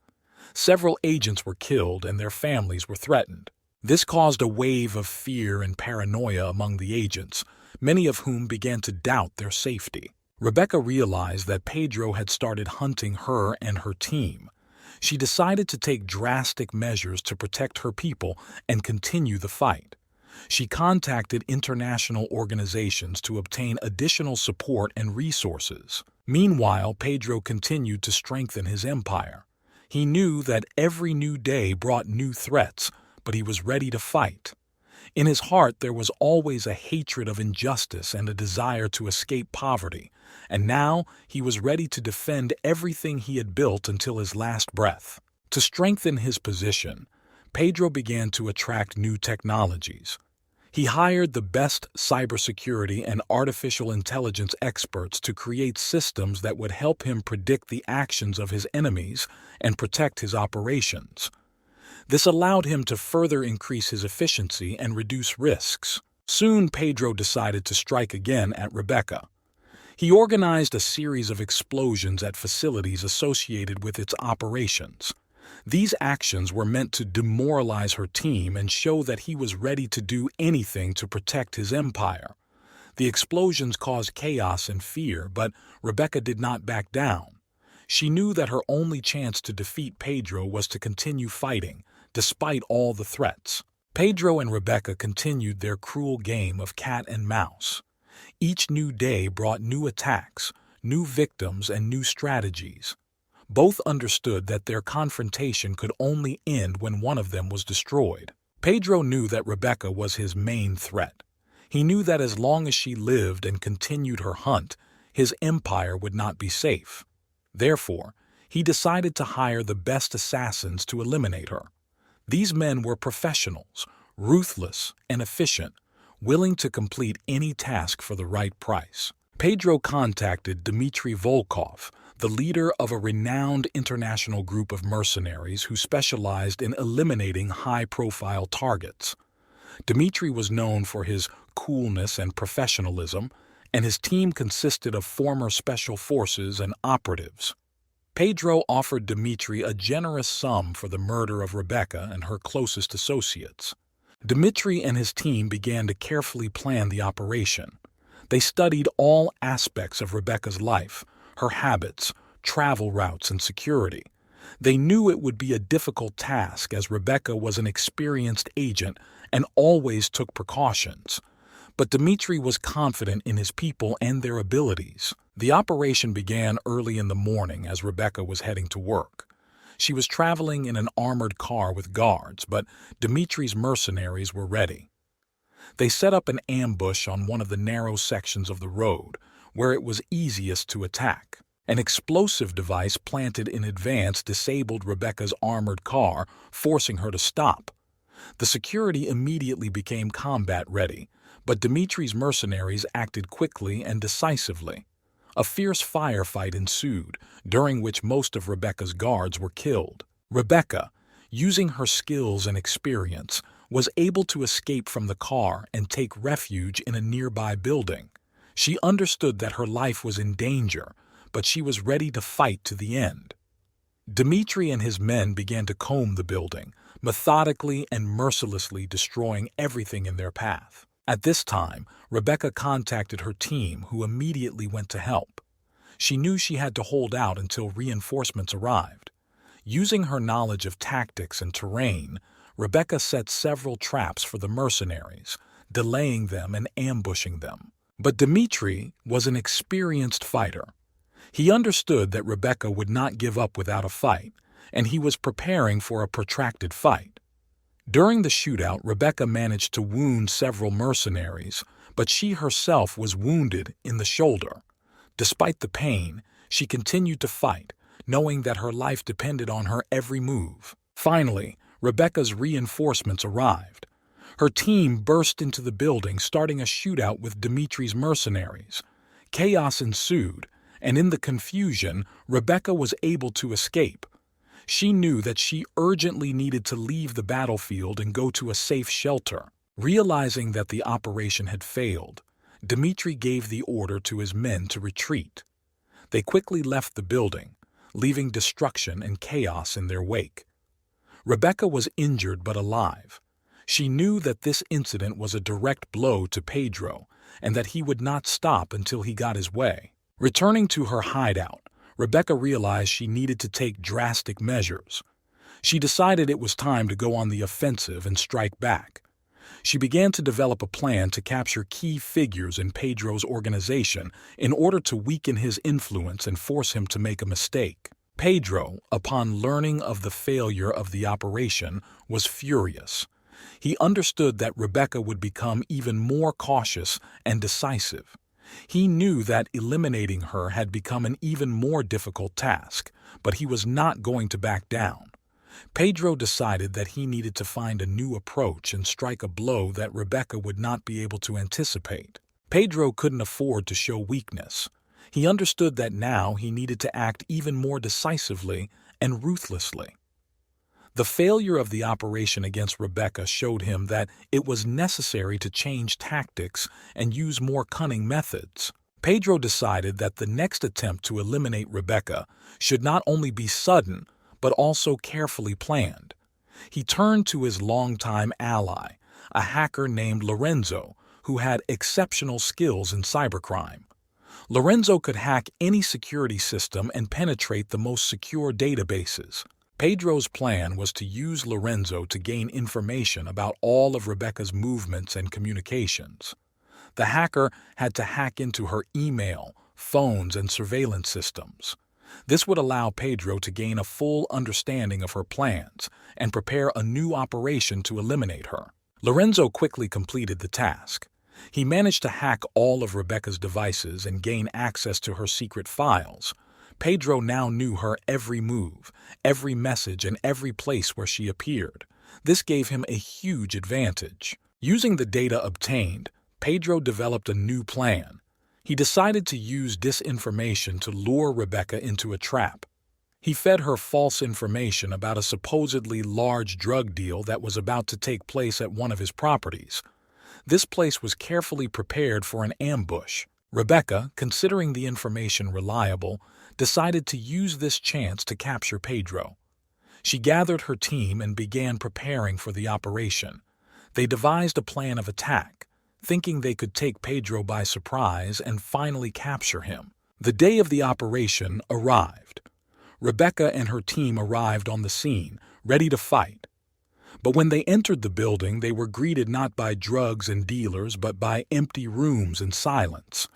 S1: Several agents were killed and their families were threatened. This caused a wave of fear and paranoia among the agents, many of whom began to doubt their safety. Rebecca realized that Pedro had started hunting her and her team. She decided to take drastic measures to protect her people and continue the fight. She contacted international organizations to obtain additional support and resources. Meanwhile, Pedro continued to strengthen his empire. He knew that every new day brought new threats, but he was ready to fight. In his heart there was always a hatred of injustice and a desire to escape poverty, and now he was ready to defend everything he had built until his last breath. To strengthen his position, Pedro began to attract new technologies. He hired the best cybersecurity and artificial intelligence experts to create systems that would help him predict the actions of his enemies and protect his operations. This allowed him to further increase his efficiency and reduce risks. Soon, Pedro decided to strike again at Rebecca. He organized a series of explosions at facilities associated with its operations. These actions were meant to demoralize her team and show that he was ready to do anything to protect his empire. The explosions caused chaos and fear, but Rebecca did not back down. She knew that her only chance to defeat Pedro was to continue fighting, despite all the threats. Pedro and Rebecca continued their cruel game of cat and mouse. Each new day brought new attacks, new victims, and new strategies. Both understood that their confrontation could only end when one of them was destroyed. Pedro knew that Rebecca was his main threat. He knew that as long as she lived and continued her hunt, his empire would not be safe. Therefore, he decided to hire the best assassins to eliminate her. These men were professionals, ruthless and efficient, willing to complete any task for the right price. Pedro contacted Dmitry Volkov, the leader of a renowned international group of mercenaries who specialized in eliminating high-profile targets. Dmitry was known for his coolness and professionalism, and his team consisted of former special forces and operatives. Pedro offered Dmitry a generous sum for the murder of Rebecca and her closest associates. Dmitry and his team began to carefully plan the operation. They studied all aspects of Rebecca's life, her habits, travel routes, and security. They knew it would be a difficult task as Rebecca was an experienced agent and always took precautions. But Dmitry was confident in his people and their abilities. The operation began early in the morning as Rebecca was heading to work. She was traveling in an armored car with guards, but Dmitry's mercenaries were ready. They set up an ambush on one of the narrow sections of the road, where it was easiest to attack. An explosive device planted in advance disabled Rebecca's armored car, forcing her to stop. The security immediately became combat ready, but Dmitry's mercenaries acted quickly and decisively. A fierce firefight ensued, during which most of Rebecca's guards were killed. Rebecca, using her skills and experience, was able to escape from the car and take refuge in a nearby building. She understood that her life was in danger, but she was ready to fight to the end. Dmitry and his men began to comb the building, methodically and mercilessly destroying everything in their path. At this time, Rebecca contacted her team, who immediately went to help. She knew she had to hold out until reinforcements arrived. Using her knowledge of tactics and terrain, Rebecca set several traps for the mercenaries, delaying them and ambushing them. But Dmitry was an experienced fighter. He understood that Rebecca would not give up without a fight, and he was preparing for a protracted fight. During the shootout, Rebecca managed to wound several mercenaries, but she herself was wounded in the shoulder. Despite the pain, she continued to fight, knowing that her life depended on her every move. Finally, Rebecca's reinforcements arrived. Her team burst into the building, starting a shootout with Dmitry's mercenaries. Chaos ensued, and in the confusion, Rebecca was able to escape. She knew that she urgently needed to leave the battlefield and go to a safe shelter. Realizing that the operation had failed, Dmitry gave the order to his men to retreat. They quickly left the building, leaving destruction and chaos in their wake. Rebecca was injured but alive. She knew that this incident was a direct blow to Pedro and that he would not stop until he got his way. Returning to her hideout, Rebecca realized she needed to take drastic measures. She decided it was time to go on the offensive and strike back. She began to develop a plan to capture key figures in Pedro's organization in order to weaken his influence and force him to make a mistake. Pedro, upon learning of the failure of the operation, was furious. He understood that Rebecca would become even more cautious and decisive. He knew that eliminating her had become an even more difficult task, but he was not going to back down. Pedro decided that he needed to find a new approach and strike a blow that Rebecca would not be able to anticipate. Pedro couldn't afford to show weakness. He understood that now he needed to act even more decisively and ruthlessly. The failure of the operation against Rebecca showed him that it was necessary to change tactics and use more cunning methods. Pedro decided that the next attempt to eliminate Rebecca should not only be sudden, but also carefully planned. He turned to his longtime ally, a hacker named Lorenzo, who had exceptional skills in cybercrime. Lorenzo could hack any security system and penetrate the most secure databases. Pedro's plan was to use Lorenzo to gain information about all of Rebecca's movements and communications. The hacker had to hack into her email, phones, and surveillance systems. This would allow Pedro to gain a full understanding of her plans and prepare a new operation to eliminate her. Lorenzo quickly completed the task. He managed to hack all of Rebecca's devices and gain access to her secret files. Pedro now knew her every move, every message, and every place where she appeared. This gave him a huge advantage. Using the data obtained, Pedro developed a new plan. He decided to use disinformation to lure Rebecca into a trap. He fed her false information about a supposedly large drug deal that was about to take place at one of his properties. This place was carefully prepared for an ambush. Rebecca, considering the information reliable, decided to use this chance to capture Pedro. She gathered her team and began preparing for the operation. They devised a plan of attack, thinking they could take Pedro by surprise and finally capture him. The day of the operation arrived. Rebecca and her team arrived on the scene, ready to fight. But when they entered the building, they were greeted not by drugs and dealers, but by empty rooms and silence.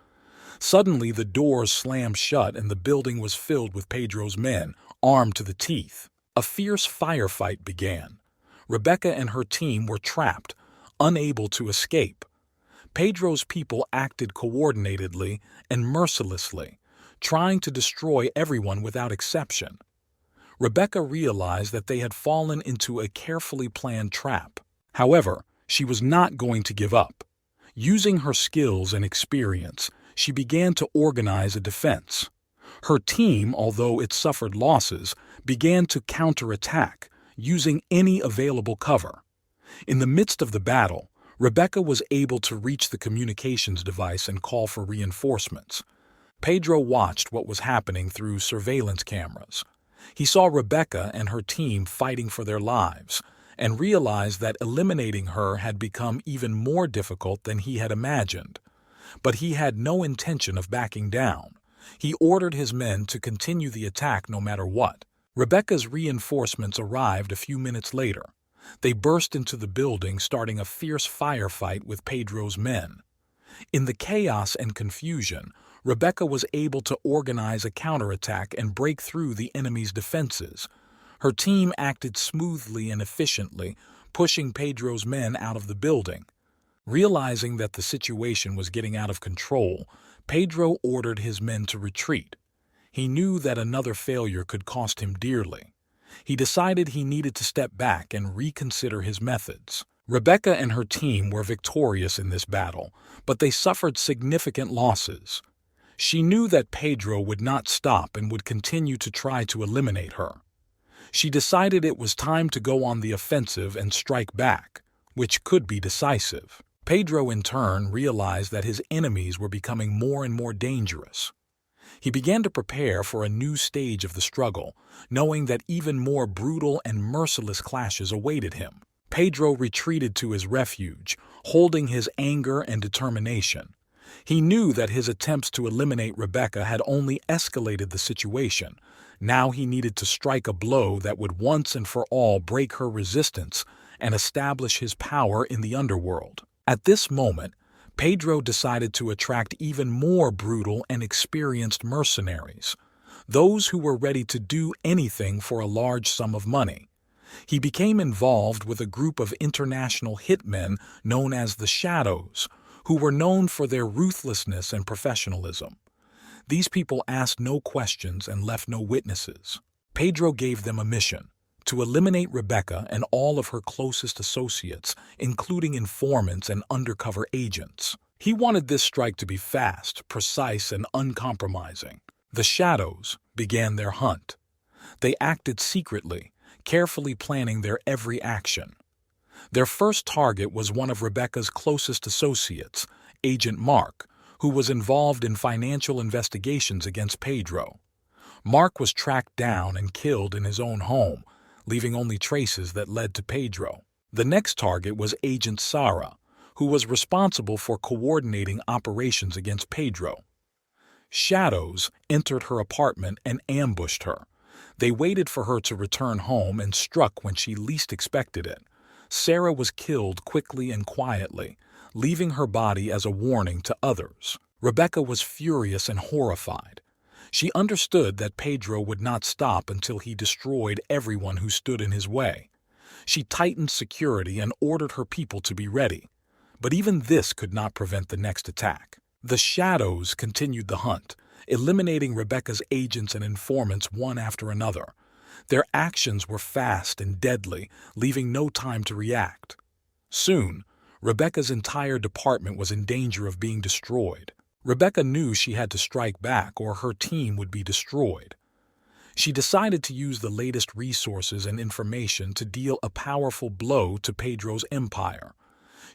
S1: Suddenly, the doors slammed shut and the building was filled with Pedro's men, armed to the teeth. A fierce firefight began. Rebecca and her team were trapped, unable to escape. Pedro's people acted coordinatedly and mercilessly, trying to destroy everyone without exception. Rebecca realized that they had fallen into a carefully planned trap. However, she was not going to give up. Using her skills and experience, she began to organize a defense. Her team, although it suffered losses, began to counterattack, using any available cover. In the midst of the battle, Rebecca was able to reach the communications device and call for reinforcements. Pedro watched what was happening through surveillance cameras. He saw Rebecca and her team fighting for their lives and realized that eliminating her had become even more difficult than he had imagined. But he had no intention of backing down. He ordered his men to continue the attack no matter what. Rebecca's reinforcements arrived a few minutes later. They burst into the building, starting a fierce firefight with Pedro's men. In the chaos and confusion, Rebecca was able to organize a counterattack and break through the enemy's defenses. Her team acted smoothly and efficiently, pushing Pedro's men out of the building. Realizing that the situation was getting out of control, Pedro ordered his men to retreat. He knew that another failure could cost him dearly. He decided he needed to step back and reconsider his methods. Rebecca and her team were victorious in this battle, but they suffered significant losses. She knew that Pedro would not stop and would continue to try to eliminate her. She decided it was time to go on the offensive and strike back, which could be decisive. Pedro, in turn, realized that his enemies were becoming more and more dangerous. He began to prepare for a new stage of the struggle, knowing that even more brutal and merciless clashes awaited him. Pedro retreated to his refuge, holding his anger and determination. He knew that his attempts to eliminate Rebecca had only escalated the situation. Now he needed to strike a blow that would once and for all break her resistance and establish his power in the underworld. At this moment, Pedro decided to attract even more brutal and experienced mercenaries, those who were ready to do anything for a large sum of money. He became involved with a group of international hitmen known as the Shadows, who were known for their ruthlessness and professionalism. These people asked no questions and left no witnesses. Pedro gave them a mission: to eliminate Rebecca and all of her closest associates, including informants and undercover agents. He wanted this strike to be fast, precise, and uncompromising. The Shadows began their hunt. They acted secretly, carefully planning their every action. Their first target was one of Rebecca's closest associates, Agent Mark, who was involved in financial investigations against Pedro. Mark was tracked down and killed in his own home, leaving only traces that led to Pedro. The next target was Agent Sarah, who was responsible for coordinating operations against Pedro. Shadows entered her apartment and ambushed her. They waited for her to return home and struck when she least expected it. Sarah was killed quickly and quietly, leaving her body as a warning to others. Rebecca was furious and horrified. She understood that Pedro would not stop until he destroyed everyone who stood in his way. She tightened security and ordered her people to be ready. But even this could not prevent the next attack. The shadows continued the hunt, eliminating Rebecca's agents and informants one after another. Their actions were fast and deadly, leaving no time to react. Soon, Rebecca's entire department was in danger of being destroyed. Rebecca knew she had to strike back or her team would be destroyed. She decided to use the latest resources and information to deal a powerful blow to Pedro's empire.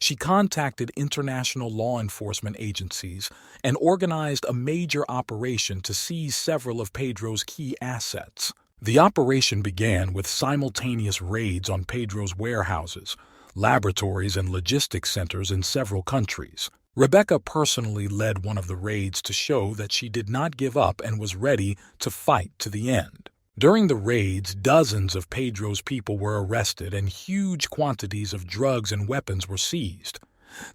S1: She contacted international law enforcement agencies and organized a major operation to seize several of Pedro's key assets. The operation began with simultaneous raids on Pedro's warehouses, laboratories, and logistics centers in several countries. Rebecca personally led one of the raids to show that she did not give up and was ready to fight to the end. During the raids, dozens of Pedro's people were arrested and huge quantities of drugs and weapons were seized.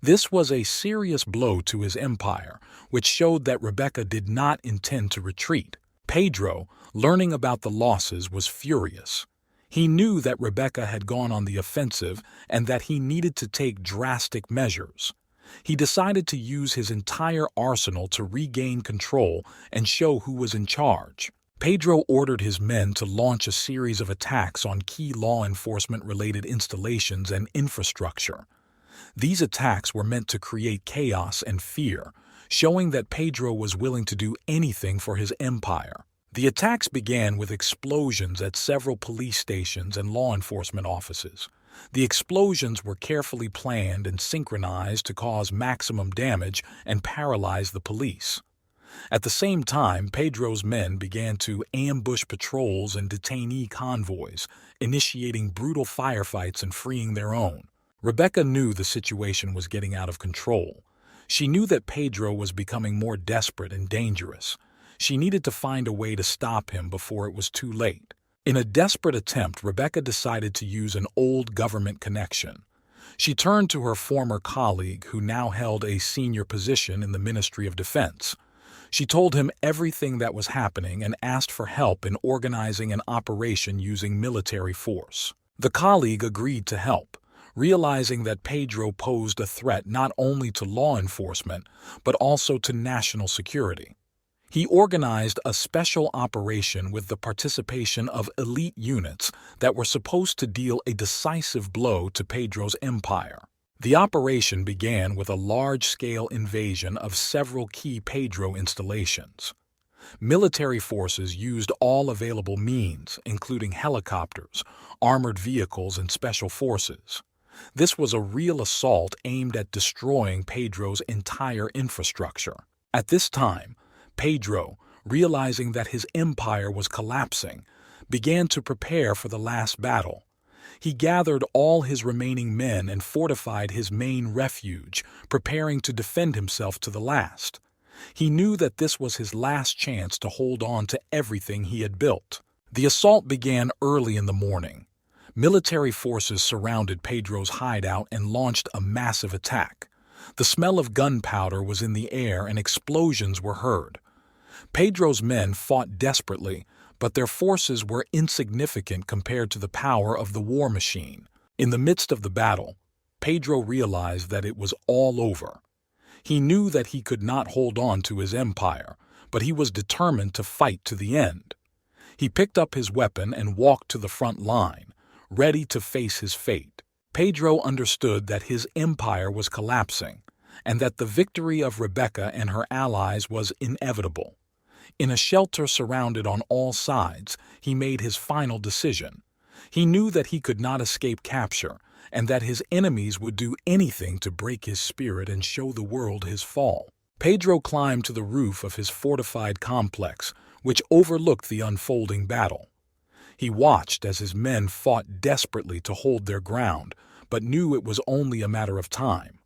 S1: This was a serious blow to his empire, which showed that Rebecca did not intend to retreat. Pedro, learning about the losses, was furious. He knew that Rebecca had gone on the offensive and that he needed to take drastic measures. He decided to use his entire arsenal to regain control and show who was in charge. Pedro ordered his men to launch a series of attacks on key law enforcement-related installations and infrastructure. These attacks were meant to create chaos and fear, showing that Pedro was willing to do anything for his empire. The attacks began with explosions at several police stations and law enforcement offices. The explosions were carefully planned and synchronized to cause maximum damage and paralyze the police. At the same time, Pedro's men began to ambush patrols and detainee convoys, initiating brutal firefights and freeing their own. Rebecca knew the situation was getting out of control. She knew that Pedro was becoming more desperate and dangerous. She needed to find a way to stop him before it was too late. In a desperate attempt, Rebecca decided to use an old government connection. She turned to her former colleague, who now held a senior position in the Ministry of Defense. She told him everything that was happening and asked for help in organizing an operation using military force. The colleague agreed to help, realizing that Pedro posed a threat not only to law enforcement, but also to national security. He organized a special operation with the participation of elite units that were supposed to deal a decisive blow to Pedro's empire. The operation began with a large-scale invasion of several key Pedro installations. Military forces used all available means, including helicopters, armored vehicles, and special forces. This was a real assault aimed at destroying Pedro's entire infrastructure. At this time, Pedro, realizing that his empire was collapsing, began to prepare for the last battle. He gathered all his remaining men and fortified his main refuge, preparing to defend himself to the last. He knew that this was his last chance to hold on to everything he had built. The assault began early in the morning. Military forces surrounded Pedro's hideout and launched a massive attack. The smell of gunpowder was in the air and explosions were heard. Pedro's men fought desperately, but their forces were insignificant compared to the power of the war machine. In the midst of the battle, Pedro realized that it was all over. He knew that he could not hold on to his empire, but he was determined to fight to the end. He picked up his weapon and walked to the front line, ready to face his fate. Pedro understood that his empire was collapsing, and that the victory of Rebecca and her allies was inevitable. In a shelter surrounded on all sides, he made his final decision. He knew that he could not escape capture, and that his enemies would do anything to break his spirit and show the world his fall. Pedro climbed to the roof of his fortified complex, which overlooked the unfolding battle. He watched as his men fought desperately to hold their ground, but knew it was only a matter of time.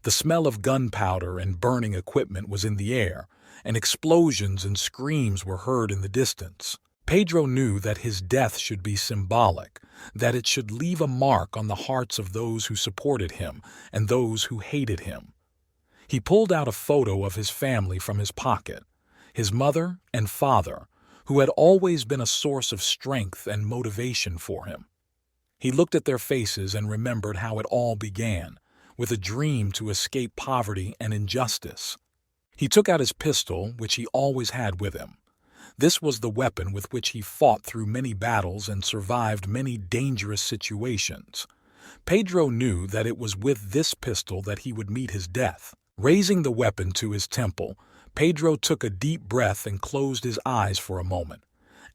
S1: The smell of gunpowder and burning equipment was in the air, and explosions and screams were heard in the distance. Pedro knew that his death should be symbolic, that it should leave a mark on the hearts of those who supported him and those who hated him. He pulled out a photo of his family from his pocket, his mother and father, who had always been a source of strength and motivation for him. He looked at their faces and remembered how it all began, with a dream to escape poverty and injustice. He took out his pistol, which he always had with him. This was the weapon with which he fought through many battles and survived many dangerous situations. Pedro knew that it was with this pistol that he would meet his death. Raising the weapon to his temple, Pedro took a deep breath and closed his eyes for a moment.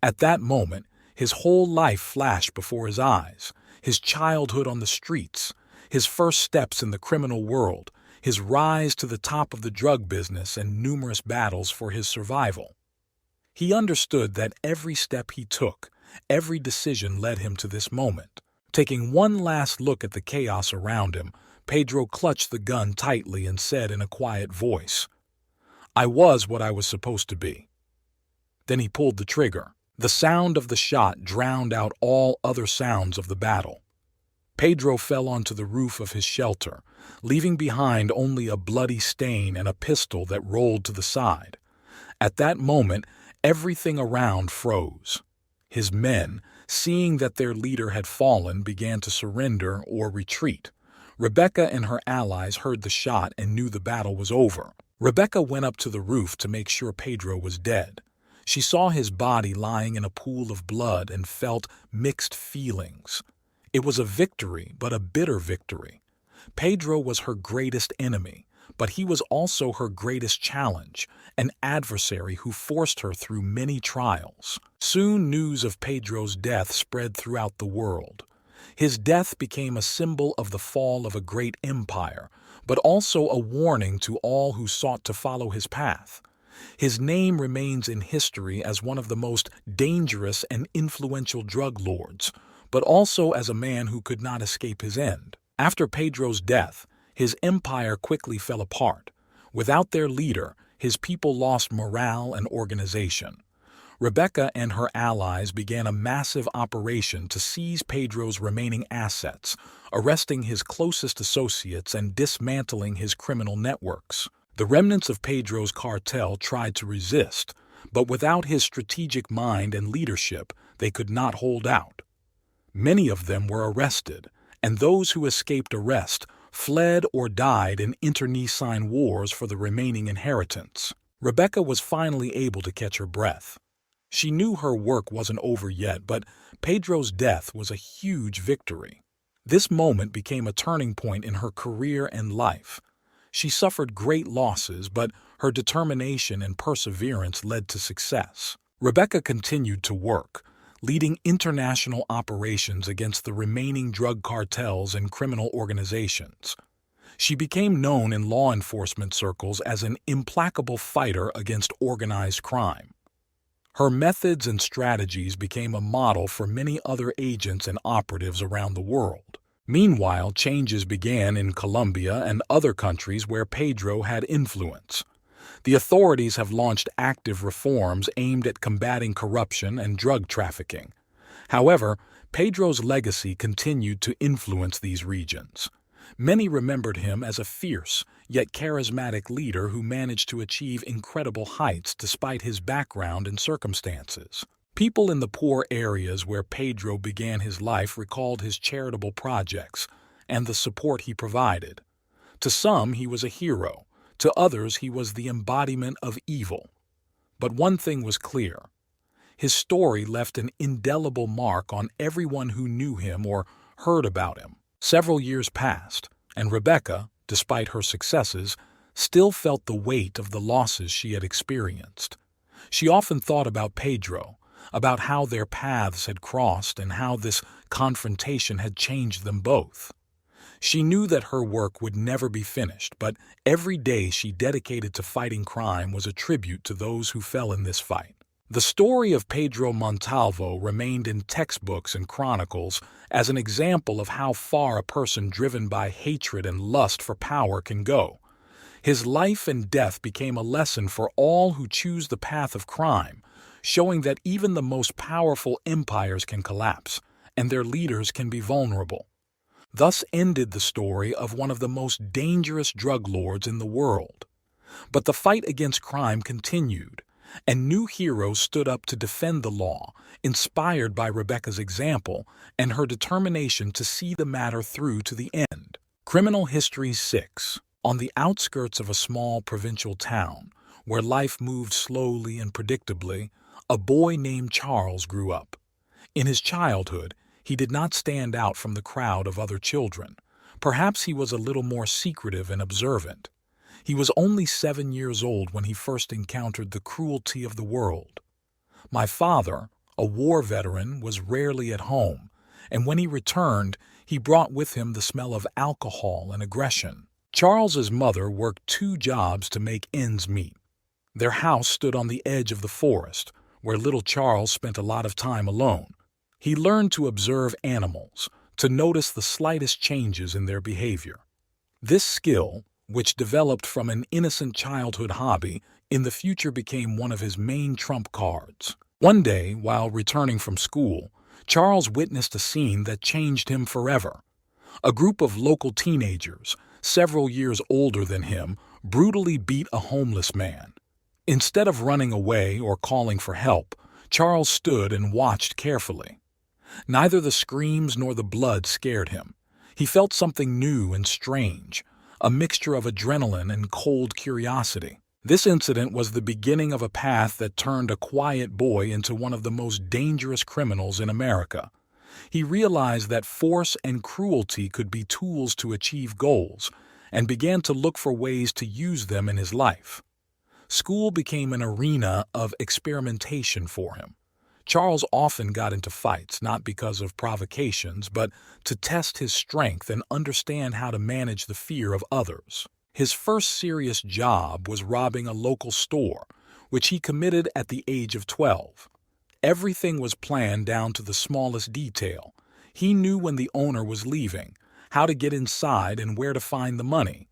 S1: At that moment, his whole life flashed before his eyes, his childhood on the streets, his first steps in the criminal world, his rise to the top of the drug business, and numerous battles for his survival. He understood that every step he took, every decision led him to this moment. Taking one last look at the chaos around him, Pedro clutched the gun tightly and said in a quiet voice, "I was what I was supposed to be." Then he pulled the trigger. The sound of the shot drowned out all other sounds of the battle. Pedro fell onto the roof of his shelter, leaving behind only a bloody stain and a pistol that rolled to the side. At that moment, everything around froze. His men, seeing that their leader had fallen, began to surrender or retreat. Rebecca and her allies heard the shot and knew the battle was over. Rebecca went up to the roof to make sure Pedro was dead. She saw his body lying in a pool of blood and felt mixed feelings. It was a victory, but a bitter victory. Pedro was her greatest enemy, but he was also her greatest challenge, an adversary who forced her through many trials. Soon news of Pedro's death spread throughout the world. His death became a symbol of the fall of a great empire, but also a warning to all who sought to follow his path. His name remains in history as one of the most dangerous and influential drug lords, but also as a man who could not escape his end. After Pedro's death, his empire quickly fell apart. Without their leader, his people lost morale and organization. Rebecca and her allies began a massive operation to seize Pedro's remaining assets, arresting his closest associates and dismantling his criminal networks. The remnants of Pedro's cartel tried to resist, but without his strategic mind and leadership, they could not hold out. Many of them were arrested, and those who escaped arrest fled or died in internecine wars for the remaining inheritance. Rebecca was finally able to catch her breath. She knew her work wasn't over yet, but Pedro's death was a huge victory. This moment became a turning point in her career and life. She suffered great losses, but her determination and perseverance led to success. Rebecca continued to work, leading international operations against the remaining drug cartels and criminal organizations. She became known in law enforcement circles as an implacable fighter against organized crime. Her methods and strategies became a model for many other agents and operatives around the world. Meanwhile, changes began in Colombia and other countries where Pedro had influence. The authorities have launched active reforms aimed at combating corruption and drug trafficking. However, Pedro's legacy continued to influence these regions. Many remembered him as a fierce, yet charismatic leader who managed to achieve incredible heights despite his background and circumstances. People in the poor areas where Pedro began his life recalled his charitable projects and the support he provided. To some, he was a hero. To others, he was the embodiment of evil. But one thing was clear. His story left an indelible mark on everyone who knew him or heard about him. Several years passed, and Rebecca, despite her successes, still felt the weight of the losses she had experienced. She often thought about Pedro, about how their paths had crossed and how this confrontation had changed them both. She knew that her work would never be finished, but every day she dedicated to fighting crime was a tribute to those who fell in this fight. The story of Pedro Montalvo remained in textbooks and chronicles as an example of how far a person driven by hatred and lust for power can go. His life and death became a lesson for all who choose the path of crime, showing that even the most powerful empires can collapse, and their leaders can be vulnerable. Thus ended the story of one of the most dangerous drug lords in the world. But the fight against crime continued, and new heroes stood up to defend the law, inspired by Rebecca's example and her determination to see the matter through to the end. Criminal History 6. On the outskirts of a small provincial town, where life moved slowly and predictably, a boy named Charles grew up. In his childhood, he did not stand out from the crowd of other children. Perhaps he was a little more secretive and observant. He was only 7 years old when he first encountered the cruelty of the world. My father, a war veteran, was rarely at home, and when he returned, he brought with him the smell of alcohol and aggression. Charles's mother worked 2 jobs to make ends meet. Their house stood on the edge of the forest, where little Charles spent a lot of time alone. He learned to observe animals, to notice the slightest changes in their behavior. This skill, which developed from an innocent childhood hobby, in the future became one of his main trump cards. One day, while returning from school, Charles witnessed a scene that changed him forever. A group of local teenagers, several years older than him, brutally beat a homeless man. Instead of running away or calling for help, Charles stood and watched carefully. Neither the screams nor the blood scared him. He felt something new and strange, a mixture of adrenaline and cold curiosity. This incident was the beginning of a path that turned a quiet boy into one of the most dangerous criminals in America. He realized that force and cruelty could be tools to achieve goals, and began to look for ways to use them in his life. School became an arena of experimentation for him. Charles often got into fights, not because of provocations, but to test his strength and understand how to manage the fear of others. His first serious job was robbing a local store, which he committed at the age of 12. Everything was planned down to the smallest detail. He knew when the owner was leaving, how to get inside, and where to find the money.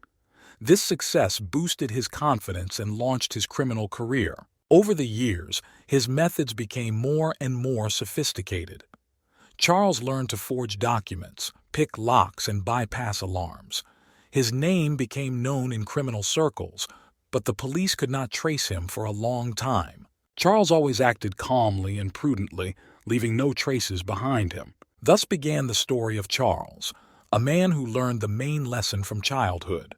S1: This success boosted his confidence and launched his criminal career. Over the years, his methods became more and more sophisticated. Charles learned to forge documents, pick locks, and bypass alarms. His name became known in criminal circles, but the police could not trace him for a long time. Charles always acted calmly and prudently, leaving no traces behind him. Thus began the story of Charles, a man who learned the main lesson from childhood.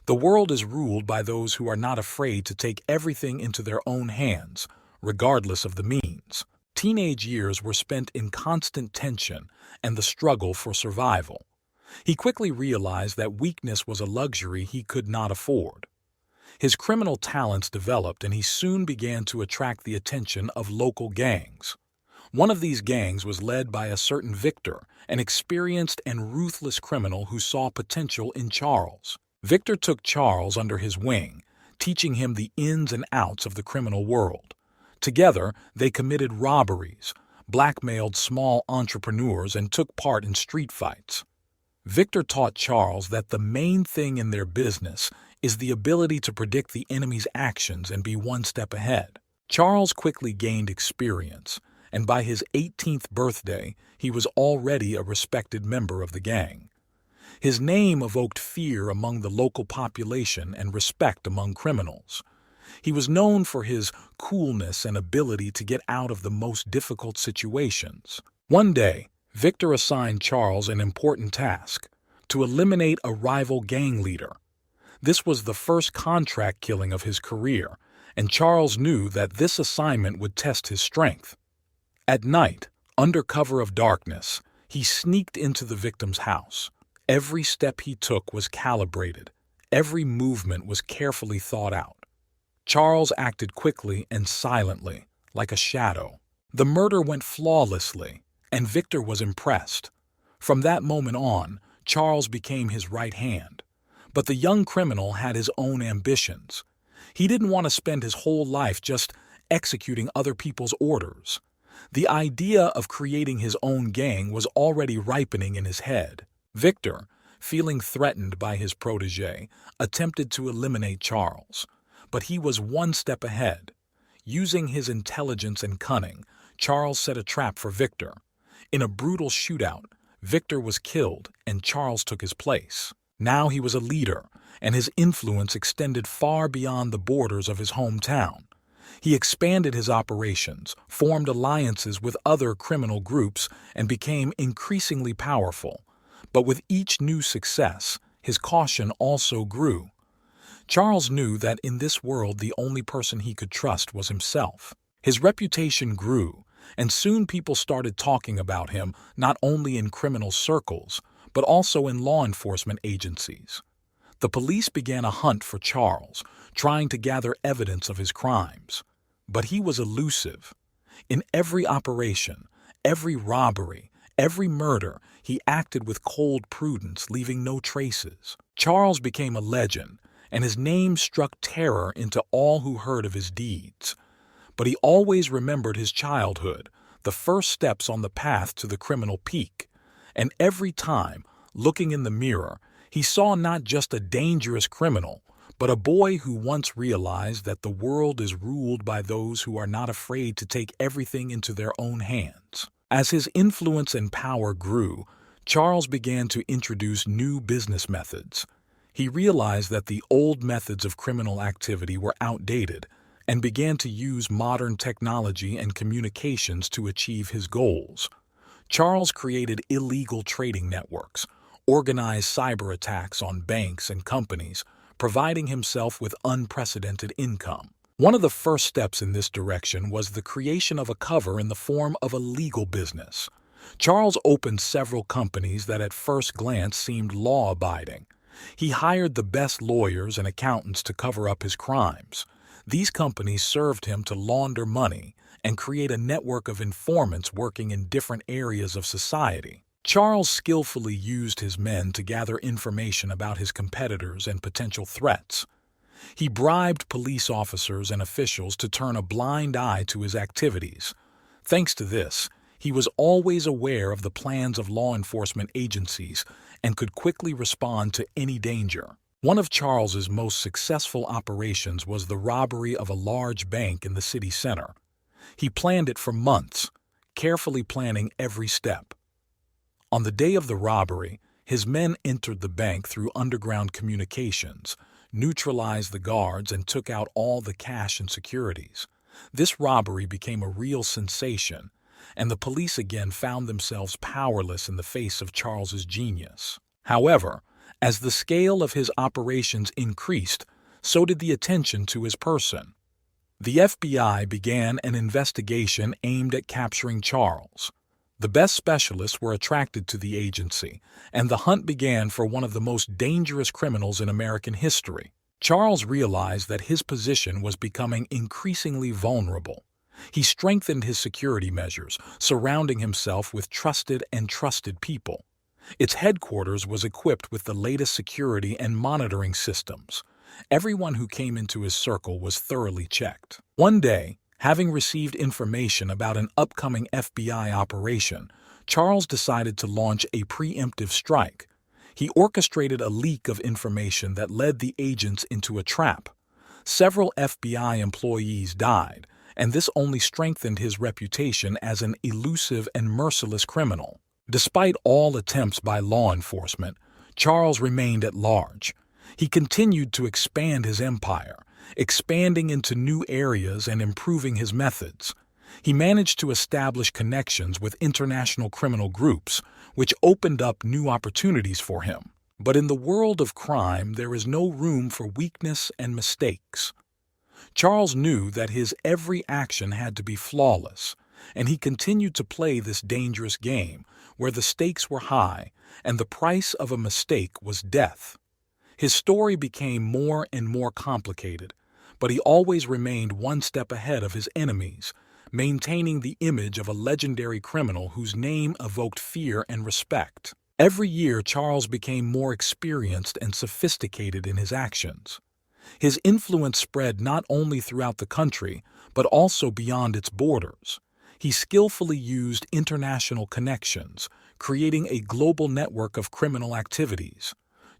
S1: The world is ruled by those who are not afraid to take everything into their own hands, regardless of the means. Teenage years were spent in constant tension and the struggle for survival. He quickly realized that weakness was a luxury he could not afford. His criminal talents developed, and he soon began to attract the attention of local gangs. One of these gangs was led by a certain Victor, an experienced and ruthless criminal who saw potential in Charles. Victor took Charles under his wing, teaching him the ins and outs of the criminal world. Together, they committed robberies, blackmailed small entrepreneurs, and took part in street fights. Victor taught Charles that the main thing in their business is the ability to predict the enemy's actions and be one step ahead. Charles quickly gained experience, and by his 18th birthday, he was already a respected member of the gang. His name evoked fear among the local population and respect among criminals. He was known for his coolness and ability to get out of the most difficult situations. One day, Victor assigned Charles an important task: to eliminate a rival gang leader. This was the first contract killing of his career, and Charles knew that this assignment would test his strength. At night, under cover of darkness, he sneaked into the victim's house. Every step he took was calibrated. Every movement was carefully thought out. Charles acted quickly and silently, like a shadow. The murder went flawlessly, and Victor was impressed. From that moment on, Charles became his right hand. But the young criminal had his own ambitions. He didn't want to spend his whole life just executing other people's orders. The idea of creating his own gang was already ripening in his head. Victor, feeling threatened by his protégé, attempted to eliminate Charles. But he was one step ahead. Using his intelligence and cunning, Charles set a trap for Victor. In a brutal shootout, Victor was killed and Charles took his place. Now he was a leader, and his influence extended far beyond the borders of his hometown. He expanded his operations, formed alliances with other criminal groups, and became increasingly powerful. But with each new success, his caution also grew. Charles knew that in this world the only person he could trust was himself. His reputation grew, and soon people started talking about him not only in criminal circles, but also in law enforcement agencies. The police began a hunt for Charles, trying to gather evidence of his crimes. But he was elusive. In every operation, every robbery, every murder, he acted with cold prudence, leaving no traces. Charles became a legend, and his name struck terror into all who heard of his deeds. But he always remembered his childhood, the first steps on the path to the criminal peak. And every time, looking in the mirror, he saw not just a dangerous criminal, but a boy who once realized that the world is ruled by those who are not afraid to take everything into their own hands. As his influence and power grew, Charles began to introduce new business methods. He realized that the old methods of criminal activity were outdated and began to use modern technology and communications to achieve his goals. Charles created illegal trading networks, organized cyber attacks on banks and companies, providing himself with unprecedented income. One of the first steps in this direction was the creation of a cover in the form of a legal business. Charles opened several companies that at first glance seemed law-abiding. He hired the best lawyers and accountants to cover up his crimes. These companies served him to launder money and create a network of informants working in different areas of society. Charles skillfully used his men to gather information about his competitors and potential threats. He bribed police officers and officials to turn a blind eye to his activities. Thanks to this, he was always aware of the plans of law enforcement agencies and could quickly respond to any danger. One of Charles's most successful operations was the robbery of a large bank in the city center. He planned it for months, carefully planning every step. On the day of the robbery, his men entered the bank through underground communications, neutralized the guards, and took out all the cash and securities. This robbery became a real sensation, and the police again found themselves powerless in the face of Charles's genius. However, as the scale of his operations increased, so did the attention to his person. The FBI began an investigation aimed at capturing Charles. The best specialists were attracted to the agency, and the hunt began for one of the most dangerous criminals in American history. Charles realized that his position was becoming increasingly vulnerable. He strengthened his security measures, surrounding himself with trusted people. Its headquarters was equipped with the latest security and monitoring systems. Everyone who came into his circle was thoroughly checked. One day, having received information about an upcoming FBI operation, Charles decided to launch a preemptive strike. He orchestrated a leak of information that led the agents into a trap. Several FBI employees died, and this only strengthened his reputation as an elusive and merciless criminal. Despite all attempts by law enforcement, Charles remained at large. He continued to expand his empire, expanding into new areas and improving his methods. He managed to establish connections with international criminal groups, which opened up new opportunities for him. But in the world of crime, there is no room for weakness and mistakes. Charles knew that his every action had to be flawless, and he continued to play this dangerous game where the stakes were high and the price of a mistake was death. His story became more and more complicated, but he always remained one step ahead of his enemies, maintaining the image of a legendary criminal whose name evoked fear and respect. Every year, Charles became more experienced and sophisticated in his actions. His influence spread not only throughout the country, but also beyond its borders. He skillfully used international connections, creating a global network of criminal activities.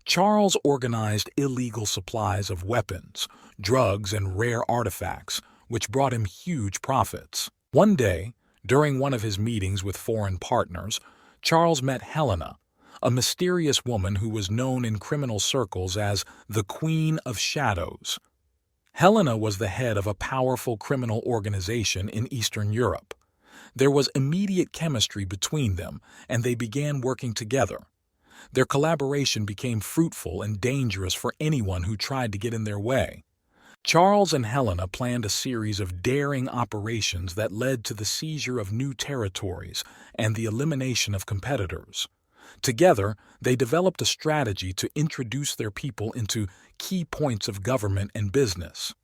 S1: Charles organized illegal supplies of weapons, drugs, and rare artifacts, which brought him huge profits. One day, during one of his meetings with foreign partners, Charles met Helena, a mysterious woman who was known in criminal circles as the Queen of Shadows. Helena was the head of a powerful criminal organization in Eastern Europe. There was immediate chemistry between them, and they began working together. Their collaboration became fruitful and dangerous for anyone who tried to get in their way. Charles and Helena planned a series of daring operations that led to the seizure of new territories and the elimination of competitors. Together, they developed a strategy to introduce their people into key points of government and business.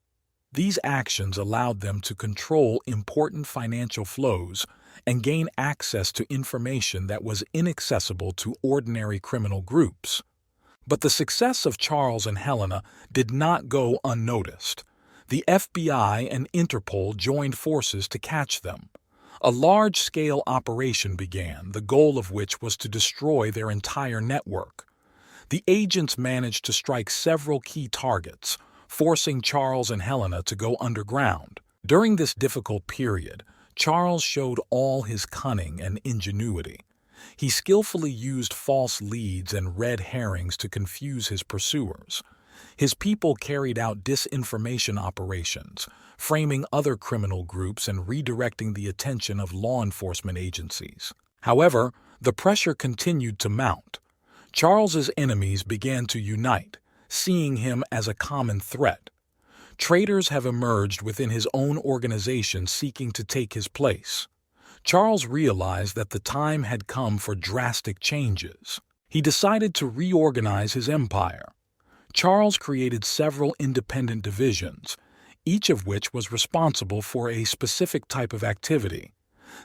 S1: These actions allowed them to control important financial flows and gain access to information that was inaccessible to ordinary criminal groups. But the success of Charles and Helena did not go unnoticed. The FBI and Interpol joined forces to catch them. A large-scale operation began, the goal of which was to destroy their entire network. The agents managed to strike several key targets, forcing Charles and Helena to go underground. During this difficult period, Charles showed all his cunning and ingenuity. He skillfully used false leads and red herrings to confuse his pursuers. His people carried out disinformation operations, framing other criminal groups and redirecting the attention of law enforcement agencies. However, the pressure continued to mount. Charles's enemies began to unite, seeing him as a common threat. Traitors have emerged within his own organization seeking to take his place. Charles realized that the time had come for drastic changes. He decided to reorganize his empire. Charles created several independent divisions, each of which was responsible for a specific type of activity.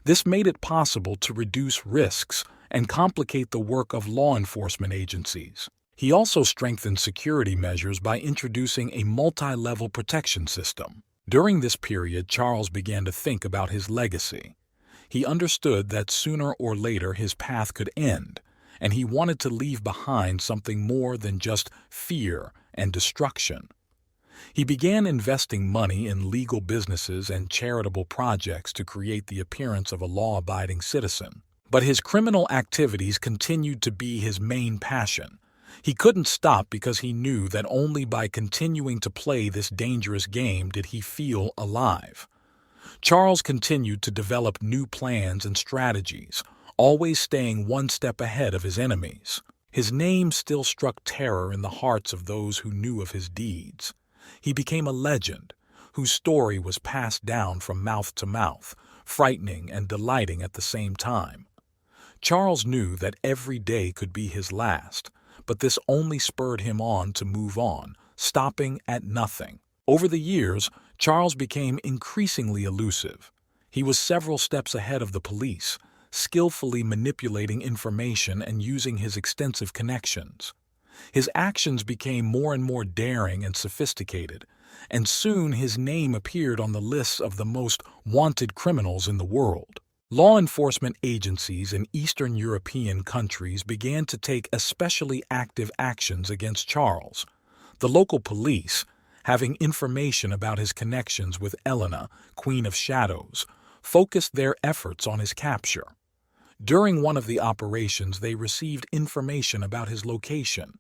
S1: This made it possible to reduce risks and complicate the work of law enforcement agencies. He also strengthened security measures by introducing a multi-level protection system. During this period, Charles began to think about his legacy. He understood that sooner or later his path could end, and he wanted to leave behind something more than just fear and destruction. He began investing money in legal businesses and charitable projects to create the appearance of a law-abiding citizen. But his criminal activities continued to be his main passion. He couldn't stop because he knew that only by continuing to play this dangerous game did he feel alive. Charles continued to develop new plans and strategies, always staying one step ahead of his enemies. His name still struck terror in the hearts of those who knew of his deeds. He became a legend, whose story was passed down from mouth to mouth, frightening and delighting at the same time. Charles knew that every day could be his last, but this only spurred him on to move on, stopping at nothing. Over the years, Charles became increasingly elusive. He was several steps ahead of the police, skillfully manipulating information and using his extensive connections. His actions became more and more daring and sophisticated, and soon his name appeared on the lists of the most wanted criminals in the world. Law enforcement agencies in Eastern European countries began to take especially active actions against Charles. The local police, having information about his connections with Helena, Queen of Shadows, focused their efforts on his capture. During one of the operations, they received information about his location.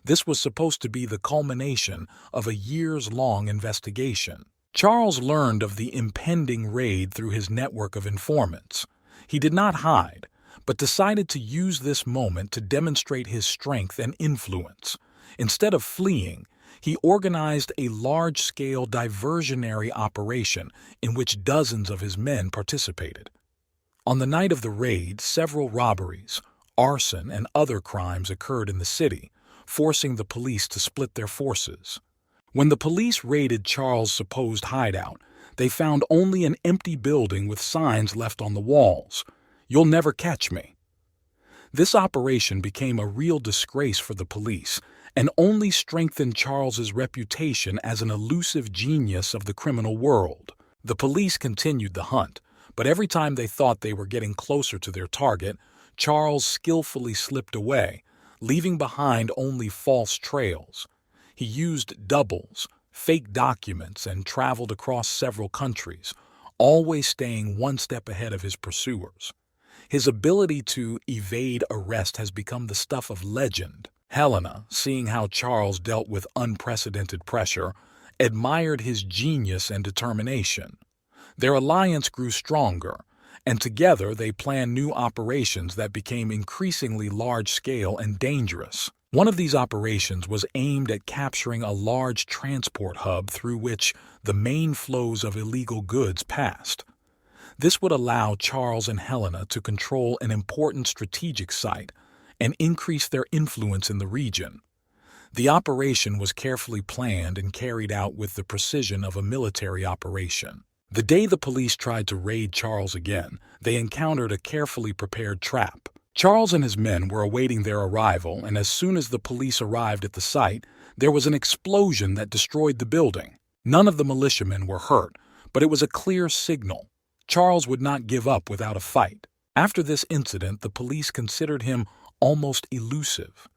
S1: This was supposed to be the culmination of a years-long investigation. Charles learned of the impending raid through his network of informants. He did not hide, but decided to use this moment to demonstrate his strength and influence. Instead of fleeing, he organized a large-scale diversionary operation in which dozens of his men participated. On the night of the raid, several robberies, arson, and other crimes occurred in the city, forcing the police to split their forces. When the police raided Charles' supposed hideout, they found only an empty building with signs left on the walls. "You'll never catch me." This operation became a real disgrace for the police and only strengthened Charles's reputation as an elusive genius of the criminal world. The police continued the hunt, but every time they thought they were getting closer to their target, Charles skillfully slipped away, leaving behind only false trails. He used doubles, fake documents, and traveled across several countries, always staying one step ahead of his pursuers. His ability to evade arrest has become the stuff of legend. Helena, seeing how Charles dealt with unprecedented pressure, admired his genius and determination. Their alliance grew stronger, and together they planned new operations that became increasingly large-scale and dangerous. One of these operations was aimed at capturing a large transport hub through which the main flows of illegal goods passed. This would allow Charles and Helena to control an important strategic site and increase their influence in the region. The operation was carefully planned and carried out with the precision of a military operation. The day the police tried to raid Charles again, they encountered a carefully prepared trap. Charles and his men were awaiting their arrival, and as soon as the police arrived at the site, there was an explosion that destroyed the building. None of the militiamen were hurt, but it was a clear signal. Charles would not give up without a fight. After this incident, the police considered him almost elusive.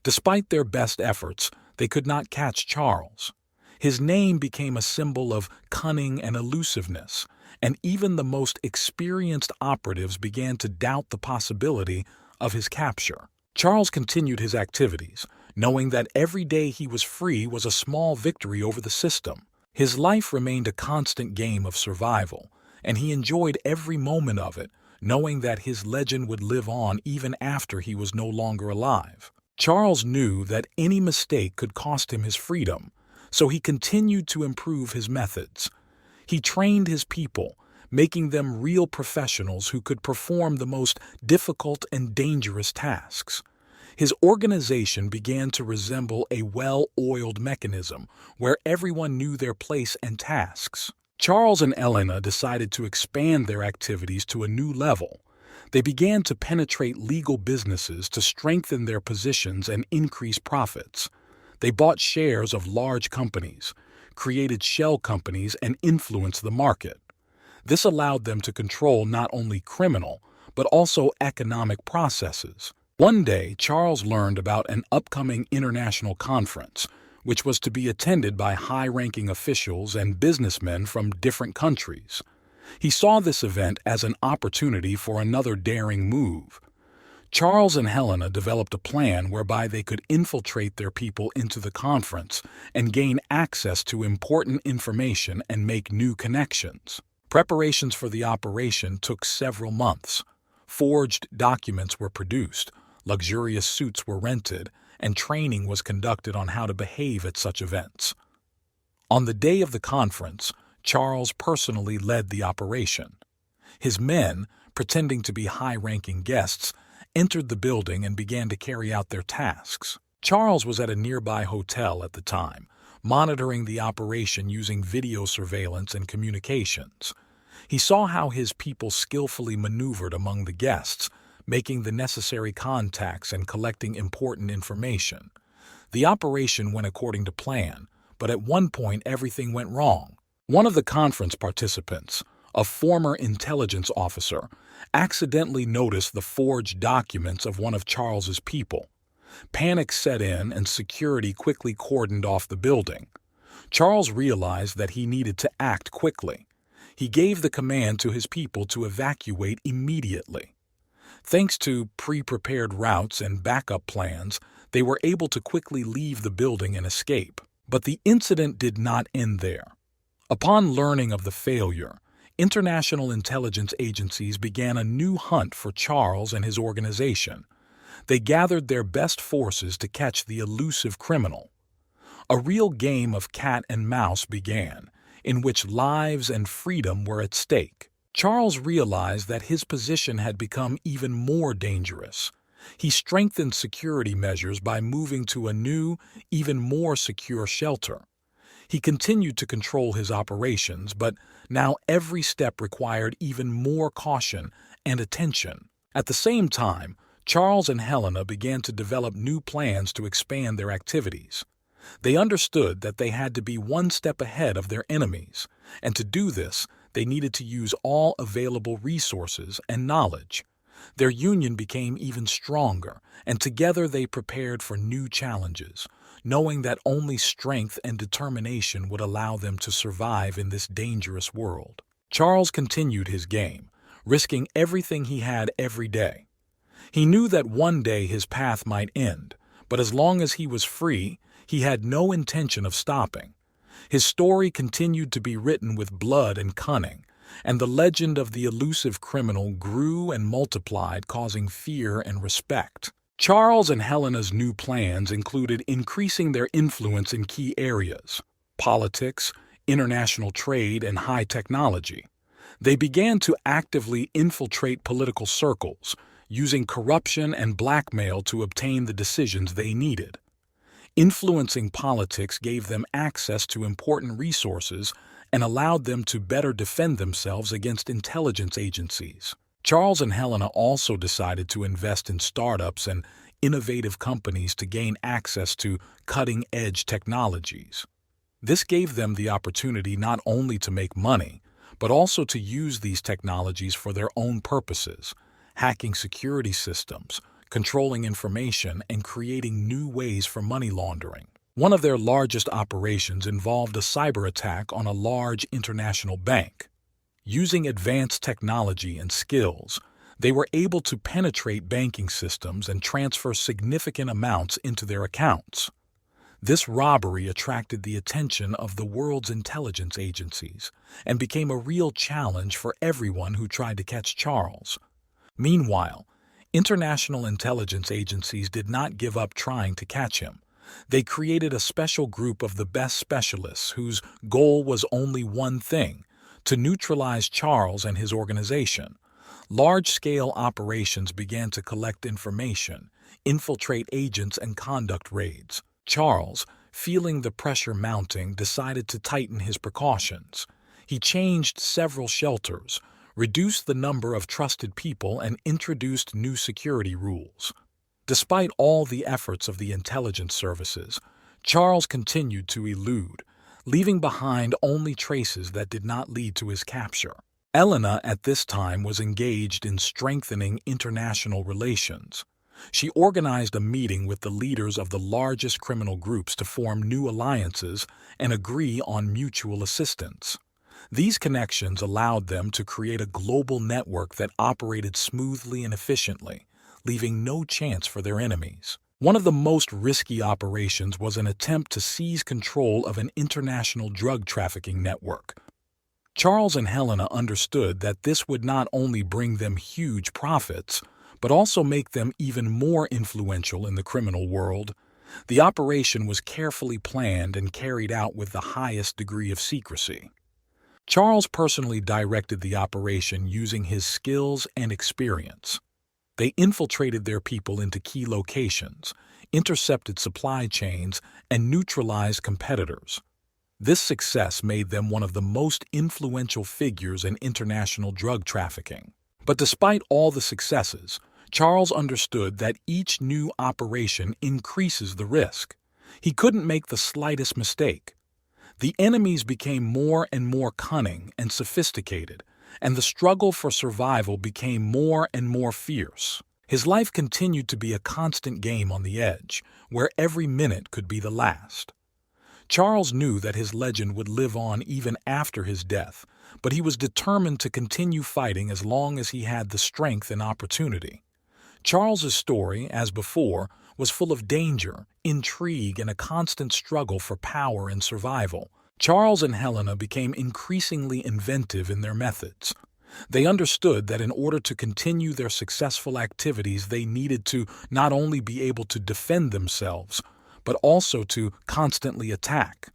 S1: Despite their best efforts, they could not catch Charles. His name became a symbol of cunning and elusiveness, and even the most experienced operatives began to doubt the possibility of his capture. Charles continued his activities, knowing that every day he was free was a small victory over the system. His life remained a constant game of survival, and he enjoyed every moment of it, knowing that his legend would live on even after he was no longer alive. Charles knew that any mistake could cost him his freedom, so he continued to improve his methods. He trained his people, making them real professionals who could perform the most difficult and dangerous tasks. His organization began to resemble a well-oiled mechanism where everyone knew their place and tasks. Charles and Elena decided to expand their activities to a new level. They began to penetrate legal businesses to strengthen their positions and increase profits. They bought shares of large companies, created shell companies, and influenced the market. This allowed them to control not only criminal, but also economic processes. One day, Charles learned about an upcoming international conference, which was to be attended by high-ranking officials and businessmen from different countries. He saw this event as an opportunity for another daring move. Charles and Helena developed a plan whereby they could infiltrate their people into the conference and gain access to important information and make new connections. Preparations for the operation took several months. Forged documents were produced, luxurious suits were rented, and training was conducted on how to behave at such events. On the day of the conference, Charles personally led the operation. His men, pretending to be high-ranking guests, entered the building and began to carry out their tasks. Charles was at a nearby hotel at the time, monitoring the operation using video surveillance and communications. He saw how his people skillfully maneuvered among the guests, making the necessary contacts and collecting important information. The operation went according to plan, but at one point everything went wrong. One of the conference participants, a former intelligence officer, accidentally noticed the forged documents of one of Charles's people. Panic set in and security quickly cordoned off the building. Charles realized that he needed to act quickly. He gave the command to his people to evacuate immediately. Thanks to pre-prepared routes and backup plans, they were able to quickly leave the building and escape. But the incident did not end there. Upon learning of the failure, international intelligence agencies began a new hunt for Charles and his organization. They gathered their best forces to catch the elusive criminal. A real game of cat and mouse began, in which lives and freedom were at stake. Charles realized that his position had become even more dangerous. He strengthened security measures by moving to a new, even more secure shelter. He continued to control his operations, but now every step required even more caution and attention. At the same time, Charles and Helena began to develop new plans to expand their activities. They understood that they had to be one step ahead of their enemies, and to do this, they needed to use all available resources and knowledge. Their union became even stronger, and together they prepared for new challenges, knowing that only strength and determination would allow them to survive in this dangerous world. Charles continued his game, risking everything he had every day. He knew that one day his path might end, but as long as he was free, he had no intention of stopping. His story continued to be written with blood and cunning, and the legend of the elusive criminal grew and multiplied, causing fear and respect. Charles and Helena's new plans included increasing their influence in key areas: politics, international trade, and high technology. They began to actively infiltrate political circles, using corruption and blackmail to obtain the decisions they needed. Influencing politics gave them access to important resources and allowed them to better defend themselves against intelligence agencies. Charles and Helena also decided to invest in startups and innovative companies to gain access to cutting-edge technologies. This gave them the opportunity not only to make money, but also to use these technologies for their own purposes, hacking security systems, controlling information, and creating new ways for money laundering. One of their largest operations involved a cyber attack on a large international bank. Using advanced technology and skills, they were able to penetrate banking systems and transfer significant amounts into their accounts. This robbery attracted the attention of the world's intelligence agencies and became a real challenge for everyone who tried to catch Charles. Meanwhile, international intelligence agencies did not give up trying to catch him. They created a special group of the best specialists whose goal was only one thing: to neutralize Charles and his organization. Large-scale operations began to collect information, infiltrate agents, and conduct raids. Charles, feeling the pressure mounting, decided to tighten his precautions. He changed several shelters, reduced the number of trusted people, and introduced new security rules. Despite all the efforts of the intelligence services, Charles continued to elude, leaving behind only traces that did not lead to his capture. Helena at this time was engaged in strengthening international relations. She organized a meeting with the leaders of the largest criminal groups to form new alliances and agree on mutual assistance. These connections allowed them to create a global network that operated smoothly and efficiently, leaving no chance for their enemies. One of the most risky operations was an attempt to seize control of an international drug trafficking network. Charles and Helena understood that this would not only bring them huge profits, but also make them even more influential in the criminal world. The operation was carefully planned and carried out with the highest degree of secrecy. Charles personally directed the operation using his skills and experience. They infiltrated their people into key locations, intercepted supply chains, and neutralized competitors. This success made them one of the most influential figures in international drug trafficking. But despite all the successes, Charles understood that each new operation increases the risk. He couldn't make the slightest mistake. The enemies became more and more cunning and sophisticated, and the struggle for survival became more and more fierce. His life continued to be a constant game on the edge, where every minute could be the last. Charles knew that his legend would live on even after his death, but he was determined to continue fighting as long as he had the strength and opportunity. Charles's story, as before, was full of danger, intrigue, and a constant struggle for power and survival. Charles and Helena became increasingly inventive in their methods. They understood that in order to continue their successful activities, they needed to not only be able to defend themselves, but also to constantly attack.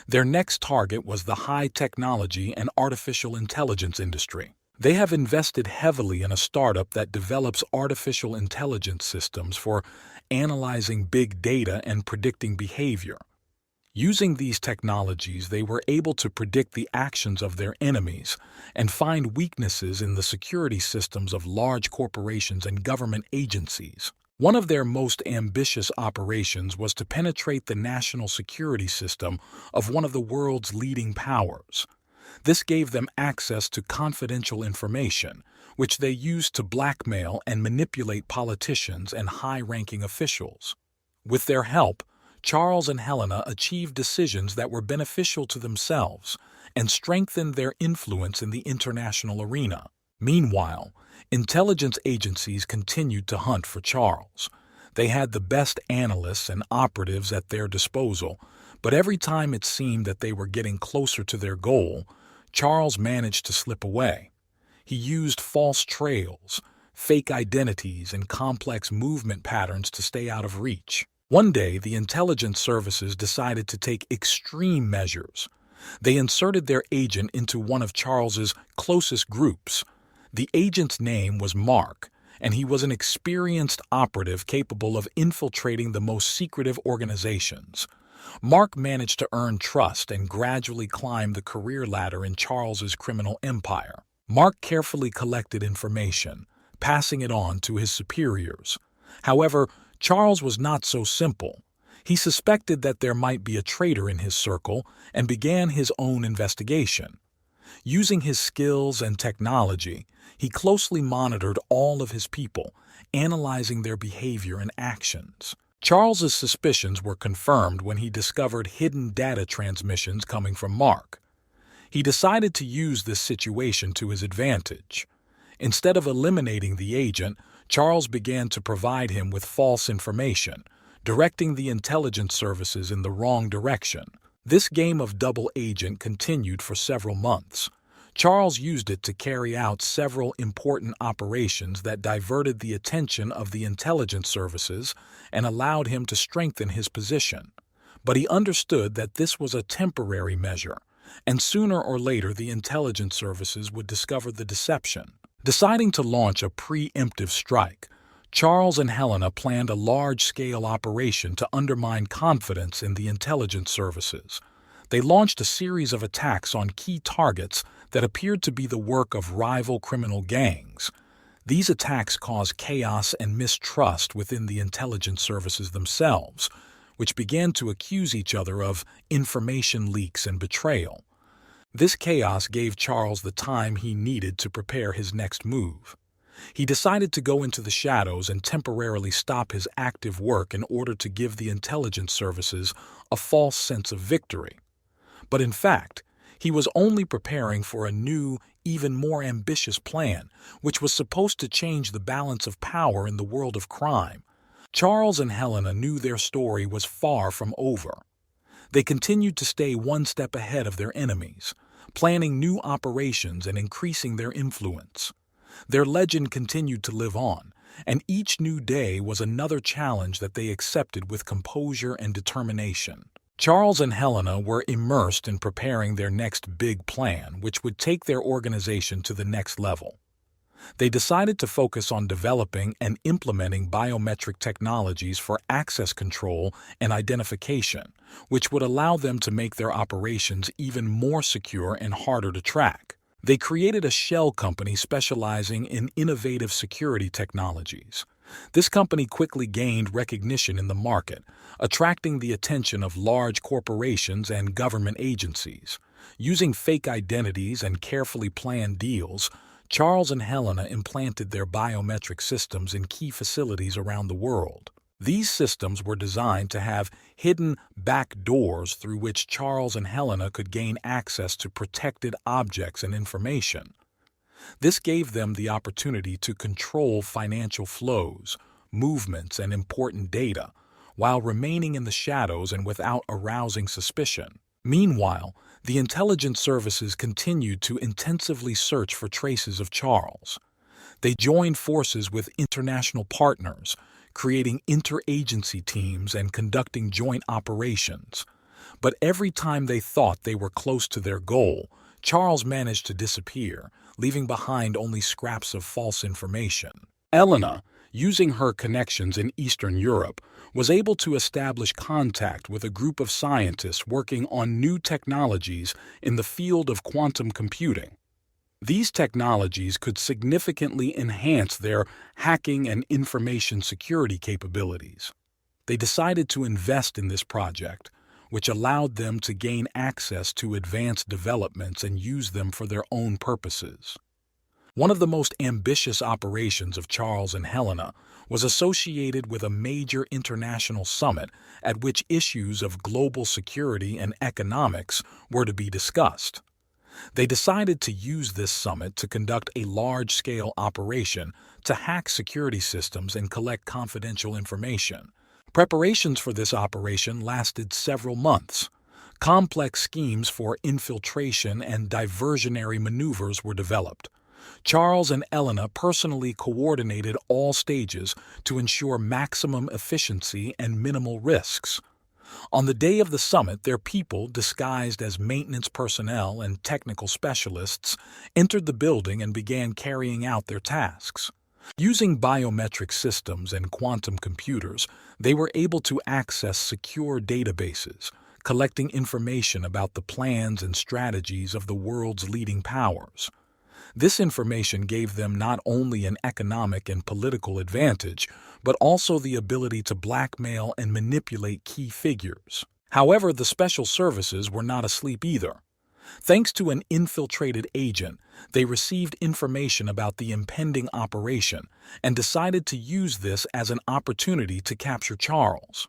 S1: Their next target was the high technology and artificial intelligence industry. They have invested heavily in a startup that develops artificial intelligence systems for analyzing big data and predicting behavior. Using these technologies, they were able to predict the actions of their enemies and find weaknesses in the security systems of large corporations and government agencies. One of their most ambitious operations was to penetrate the national security system of one of the world's leading powers. This gave them access to confidential information, which they used to blackmail and manipulate politicians and high-ranking officials. With their help, Charles and Helena achieved decisions that were beneficial to themselves and strengthened their influence in the international arena. Meanwhile, intelligence agencies continued to hunt for Charles. They had the best analysts and operatives at their disposal, but every time it seemed that they were getting closer to their goal, Charles managed to slip away. He used false trails, fake identities, and complex movement patterns to stay out of reach. One day, the intelligence services decided to take extreme measures. They inserted their agent into one of Charles's closest groups. The agent's name was Mark, and he was an experienced operative capable of infiltrating the most secretive organizations. Mark managed to earn trust and gradually climb the career ladder in Charles's criminal empire. Mark carefully collected information, passing it on to his superiors. However, Charles was not so simple. He suspected that there might be a traitor in his circle and began his own investigation. Using his skills and technology, he closely monitored all of his people, analyzing their behavior and actions. Charles's suspicions were confirmed when he discovered hidden data transmissions coming from Mark. He decided to use this situation to his advantage. Instead of eliminating the agent, Charles began to provide him with false information, directing the intelligence services in the wrong direction. This game of double agent continued for several months. Charles used it to carry out several important operations that diverted the attention of the intelligence services and allowed him to strengthen his position. But he understood that this was a temporary measure, and sooner or later the intelligence services would discover the deception. Deciding to launch a preemptive strike, Charles and Helena planned a large-scale operation to undermine confidence in the intelligence services. They launched a series of attacks on key targets that appeared to be the work of rival criminal gangs. These attacks caused chaos and mistrust within the intelligence services themselves, which began to accuse each other of information leaks and betrayal. This chaos gave Charles the time he needed to prepare his next move. He decided to go into the shadows and temporarily stop his active work in order to give the intelligence services a false sense of victory. But in fact, he was only preparing for a new, even more ambitious plan, which was supposed to change the balance of power in the world of crime. Charles and Helena knew their story was far from over. They continued to stay one step ahead of their enemies, planning new operations and increasing their influence. Their legend continued to live on, and each new day was another challenge that they accepted with composure and determination. Charles and Helena were immersed in preparing their next big plan, which would take their organization to the next level. They decided to focus on developing and implementing biometric technologies for access control and identification, which would allow them to make their operations even more secure and harder to track. They created a shell company specializing in innovative security technologies. This company quickly gained recognition in the market, attracting the attention of large corporations and government agencies. Using fake identities and carefully planned deals, Charles and Helena implanted their biometric systems in key facilities around the world. These systems were designed to have hidden back doors through which Charles and Helena could gain access to protected objects and information. This gave them the opportunity to control financial flows, movements, and important data, while remaining in the shadows and without arousing suspicion. Meanwhile, the intelligence services continued to intensively search for traces of Charles. They joined forces with international partners, creating interagency teams and conducting joint operations. But every time they thought they were close to their goal, Charles managed to disappear, leaving behind only scraps of false information. Elena, using her connections in Eastern Europe, was able to establish contact with a group of scientists working on new technologies in the field of quantum computing. These technologies could significantly enhance their hacking and information security capabilities. They decided to invest in this project, which allowed them to gain access to advanced developments and use them for their own purposes. One of the most ambitious operations of Charles and Helena was associated with a major international summit at which issues of global security and economics were to be discussed. They decided to use this summit to conduct a large-scale operation to hack security systems and collect confidential information. Preparations for this operation lasted several months. Complex schemes for infiltration and diversionary maneuvers were developed. Charles and Elena personally coordinated all stages to ensure maximum efficiency and minimal risks. On the day of the summit, their people, disguised as maintenance personnel and technical specialists, entered the building and began carrying out their tasks. Using biometric systems and quantum computers, they were able to access secure databases, collecting information about the plans and strategies of the world's leading powers. This information gave them not only an economic and political advantage, but also the ability to blackmail and manipulate key figures. However, the special services were not asleep either. Thanks to an infiltrated agent, they received information about the impending operation and decided to use this as an opportunity to capture Charles.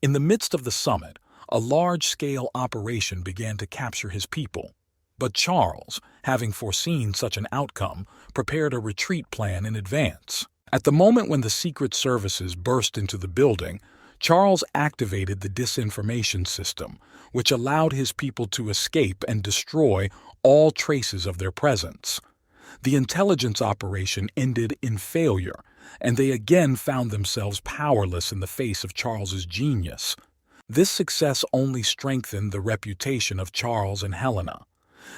S1: In the midst of the summit, a large-scale operation began to capture his people. But Charles, having foreseen such an outcome, prepared a retreat plan in advance. At the moment when the Secret Services burst into the building, Charles activated the disinformation system, which allowed his people to escape and destroy all traces of their presence. The intelligence operation ended in failure, and they again found themselves powerless in the face of Charles's genius. This success only strengthened the reputation of Charles and Helena.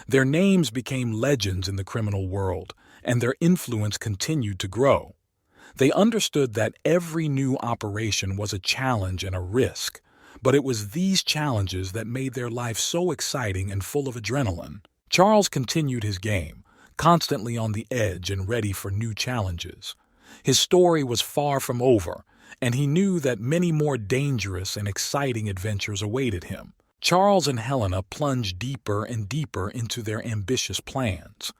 S1: Their names became legends in the criminal world, and their influence continued to grow. They understood that every new operation was a challenge and a risk, but it was these challenges that made their life so exciting and full of adrenaline. Charles continued his game, constantly on the edge and ready for new challenges. His story was far from over, and he knew that many more dangerous and exciting adventures awaited him. Charles and Helena plunged deeper and deeper into their ambitious plans.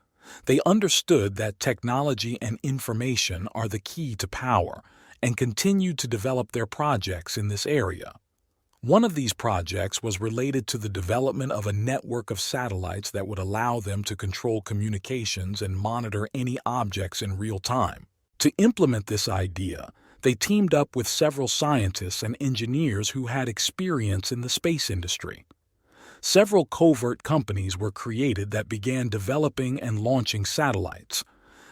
S1: They understood that technology and information are the key to power and continued to develop their projects in this area. One of these projects was related to the development of a network of satellites that would allow them to control communications and monitor any objects in real time. To implement this idea, they teamed up with several scientists and engineers who had experience in the space industry. Several covert companies were created that began developing and launching satellites.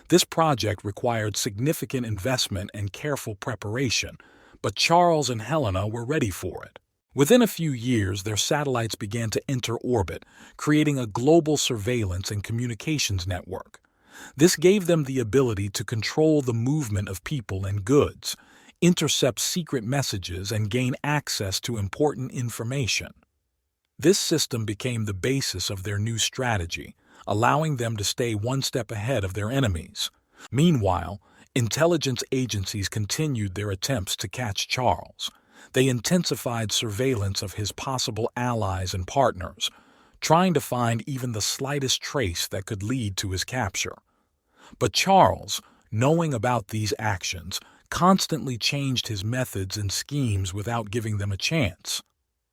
S1: This project required significant investment and careful preparation, but Charles and Helena were ready for it. Within a few years, their satellites began to enter orbit, creating a global surveillance and communications network. This gave them the ability to control the movement of people and goods, intercept secret messages, and gain access to important information. This system became the basis of their new strategy, allowing them to stay one step ahead of their enemies. Meanwhile, intelligence agencies continued their attempts to catch Charles. They intensified surveillance of his possible allies and partners, trying to find even the slightest trace that could lead to his capture. But Charles, knowing about these actions, constantly changed his methods and schemes without giving them a chance.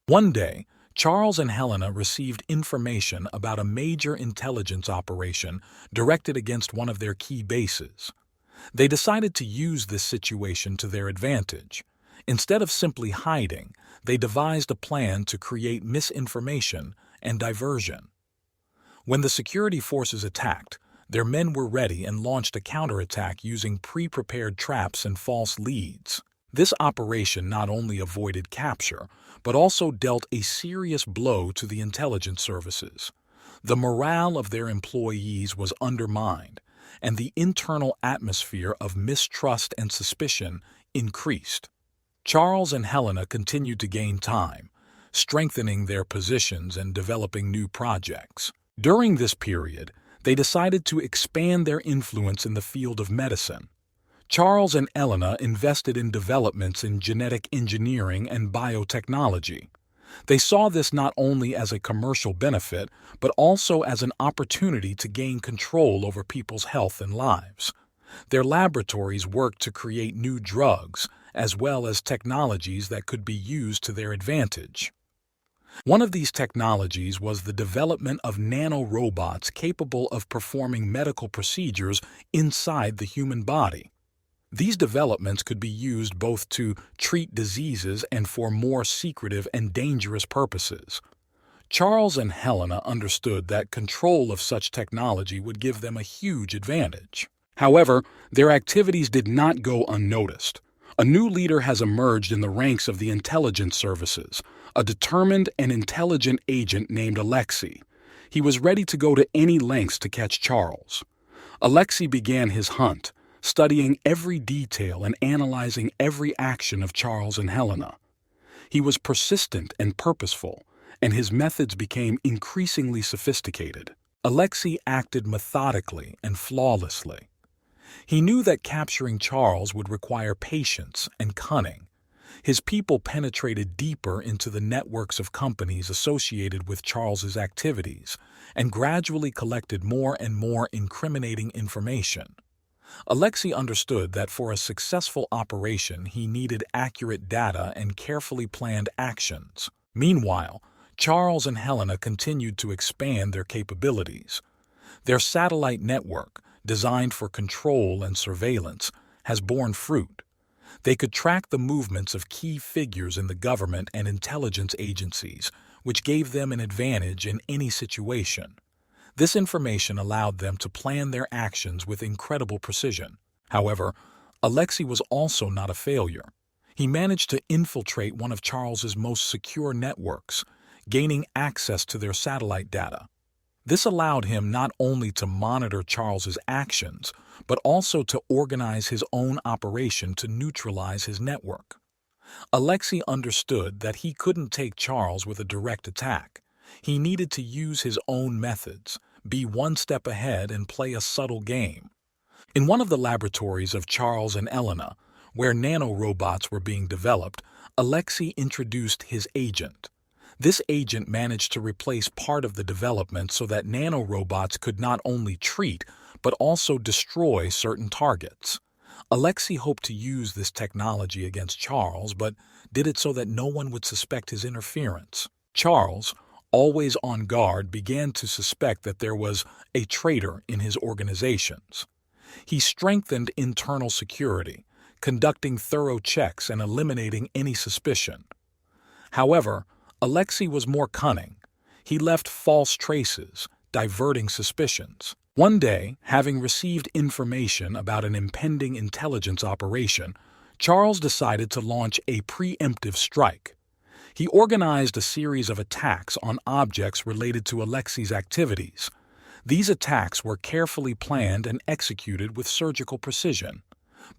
S1: One day, Charles and Helena received information about a major intelligence operation directed against one of their key bases. They decided to use this situation to their advantage. Instead of simply hiding, they devised a plan to create misinformation and diversion. When the security forces attacked, their men were ready and launched a counterattack using pre-prepared traps and false leads. This operation not only avoided capture, but also dealt a serious blow to the intelligence services. The morale of their employees was undermined, and the internal atmosphere of mistrust and suspicion increased. Charles and Helena continued to gain time, strengthening their positions and developing new projects. During this period, they decided to expand their influence in the field of medicine. Charles and Elena invested in developments in genetic engineering and biotechnology. They saw this not only as a commercial benefit, but also as an opportunity to gain control over people's health and lives. Their laboratories worked to create new drugs, as well as technologies that could be used to their advantage. One of these technologies was the development of nanorobots capable of performing medical procedures inside the human body. These developments could be used both to treat diseases and for more secretive and dangerous purposes. Charles and Helena understood that control of such technology would give them a huge advantage. However, their activities did not go unnoticed. A new leader has emerged in the ranks of the intelligence services, a determined and intelligent agent named Alexei. He was ready to go to any lengths to catch Charles. Alexei began his hunt, studying every detail and analyzing every action of Charles and Helena. He was persistent and purposeful, and his methods became increasingly sophisticated. Alexei acted methodically and flawlessly. He knew that capturing Charles would require patience and cunning. His people penetrated deeper into the networks of companies associated with Charles's activities and gradually collected more and more incriminating information. Alexei understood that for a successful operation he needed accurate data and carefully planned actions. Meanwhile, Charles and Helena continued to expand their capabilities. Their satellite network, designed for control and surveillance, has borne fruit. They could track the movements of key figures in the government and intelligence agencies, which gave them an advantage in any situation. This information allowed them to plan their actions with incredible precision. However, Alexei was also not a failure. He managed to infiltrate one of Charles's most secure networks, gaining access to their satellite data. This allowed him not only to monitor Charles's actions, but also to organize his own operation to neutralize his network. Alexei understood that he couldn't take Charles with a direct attack. He needed to use his own methods, be one step ahead, and play a subtle game. In one of the laboratories of Charles and Elena, where nanorobots were being developed, Alexei introduced his agent. This agent managed to replace part of the development so that nanorobots could not only treat, but also destroy certain targets. Alexei hoped to use this technology against Charles, but did it so that no one would suspect his interference. Charles, always on guard, began to suspect that there was a traitor in his organizations. He strengthened internal security, conducting thorough checks and eliminating any suspicion. However, Alexei was more cunning. He left false traces, diverting suspicions. One day, having received information about an impending intelligence operation, Charles decided to launch a preemptive strike. He organized a series of attacks on objects related to Alexei's activities. These attacks were carefully planned and executed with surgical precision.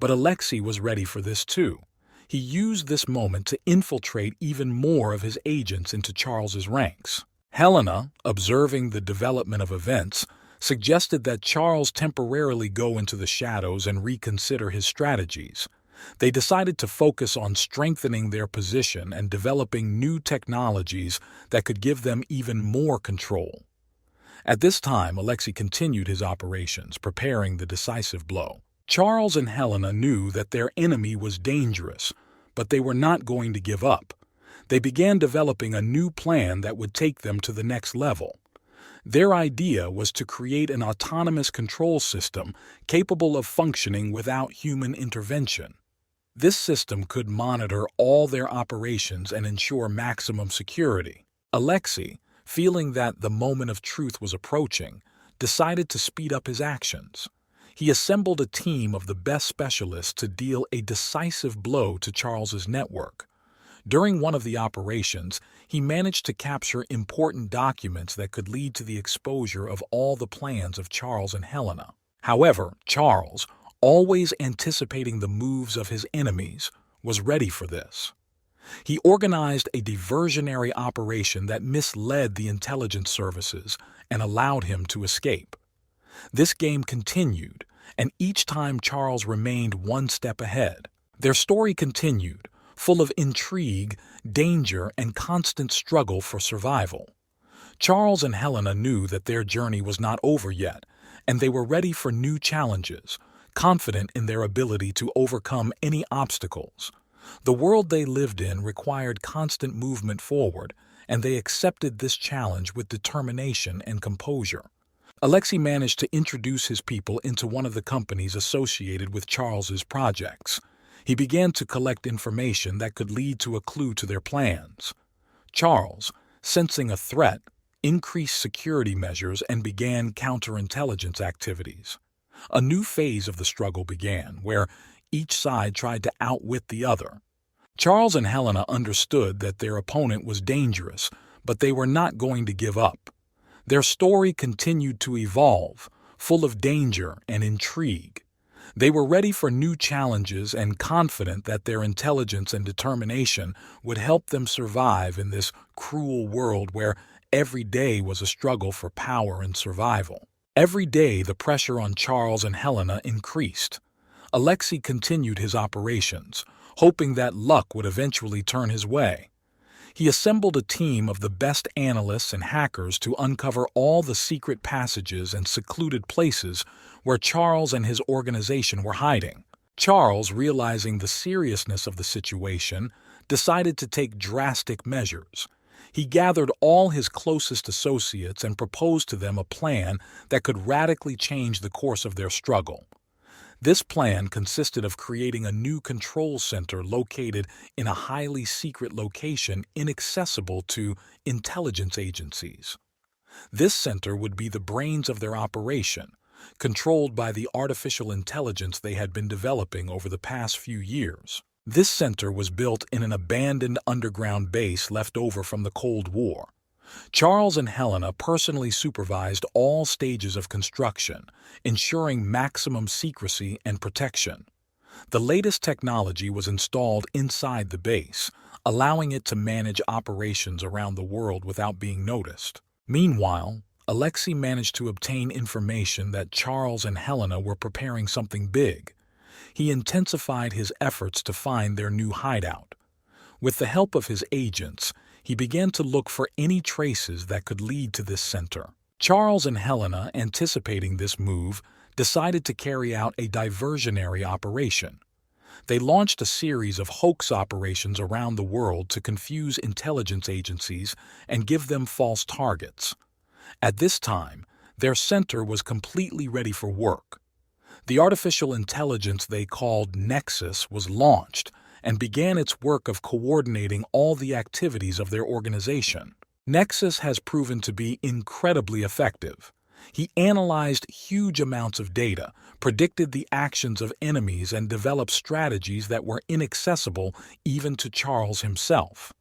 S1: But Alexei was ready for this too. He used this moment to infiltrate even more of his agents into Charles's ranks. Helena, observing the development of events, suggested that Charles temporarily go into the shadows and reconsider his strategies. They decided to focus on strengthening their position and developing new technologies that could give them even more control. At this time, Alexei continued his operations, preparing the decisive blow. Charles and Helena knew that their enemy was dangerous, but they were not going to give up. They began developing a new plan that would take them to the next level. Their idea was to create an autonomous control system capable of functioning without human intervention. This system could monitor all their operations and ensure maximum security. Alexei, feeling that the moment of truth was approaching, decided to speed up his actions. He assembled a team of the best specialists to deal a decisive blow to Charles's network. During one of the operations, he managed to capture important documents that could lead to the exposure of all the plans of Charles and Helena. However, Charles, always anticipating the moves of his enemies, was ready for this. He organized a diversionary operation that misled the intelligence services and allowed him to escape. This game continued, and each time Charles remained one step ahead. Their story continued, full of intrigue, danger, and constant struggle for survival. Charles and Helena knew that their journey was not over yet, and they were ready for new challenges, confident in their ability to overcome any obstacles. The world they lived in required constant movement forward, and they accepted this challenge with determination and composure. Alexei managed to introduce his people into one of the companies associated with Charles's projects. He began to collect information that could lead to a clue to their plans. Charles, sensing a threat, increased security measures and began counterintelligence activities. A new phase of the struggle began, where each side tried to outwit the other. Charles and Helena understood that their opponent was dangerous, but they were not going to give up. Their story continued to evolve, full of danger and intrigue. They were ready for new challenges and confident that their intelligence and determination would help them survive in this cruel world where every day was a struggle for power and survival. Every day the pressure on Charles and Helena increased. Alexei continued his operations, hoping that luck would eventually turn his way. He assembled a team of the best analysts and hackers to uncover all the secret passages and secluded places where Charles and his organization were hiding. Charles, realizing the seriousness of the situation, decided to take drastic measures. He gathered all his closest associates and proposed to them a plan that could radically change the course of their struggle. This plan consisted of creating a new control center located in a highly secret location inaccessible to intelligence agencies. This center would be the brains of their operation, controlled by the artificial intelligence they had been developing over the past few years. This center was built in an abandoned underground base left over from the Cold War. Charles and Helena personally supervised all stages of construction, ensuring maximum secrecy and protection. The latest technology was installed inside the base, allowing it to manage operations around the world without being noticed. Meanwhile, Alexei managed to obtain information that Charles and Helena were preparing something big. He intensified his efforts to find their new hideout. With the help of his agents, he began to look for any traces that could lead to this center. Charles and Helena, anticipating this move, decided to carry out a diversionary operation. They launched a series of hoax operations around the world to confuse intelligence agencies and give them false targets. At this time, their center was completely ready for work. The artificial intelligence they called Nexus was launched and began its work of coordinating all the activities of their organization. Nexus has proven to be incredibly effective. He analyzed huge amounts of data, predicted the actions of enemies, and developed strategies that were inaccessible even to Charles himself.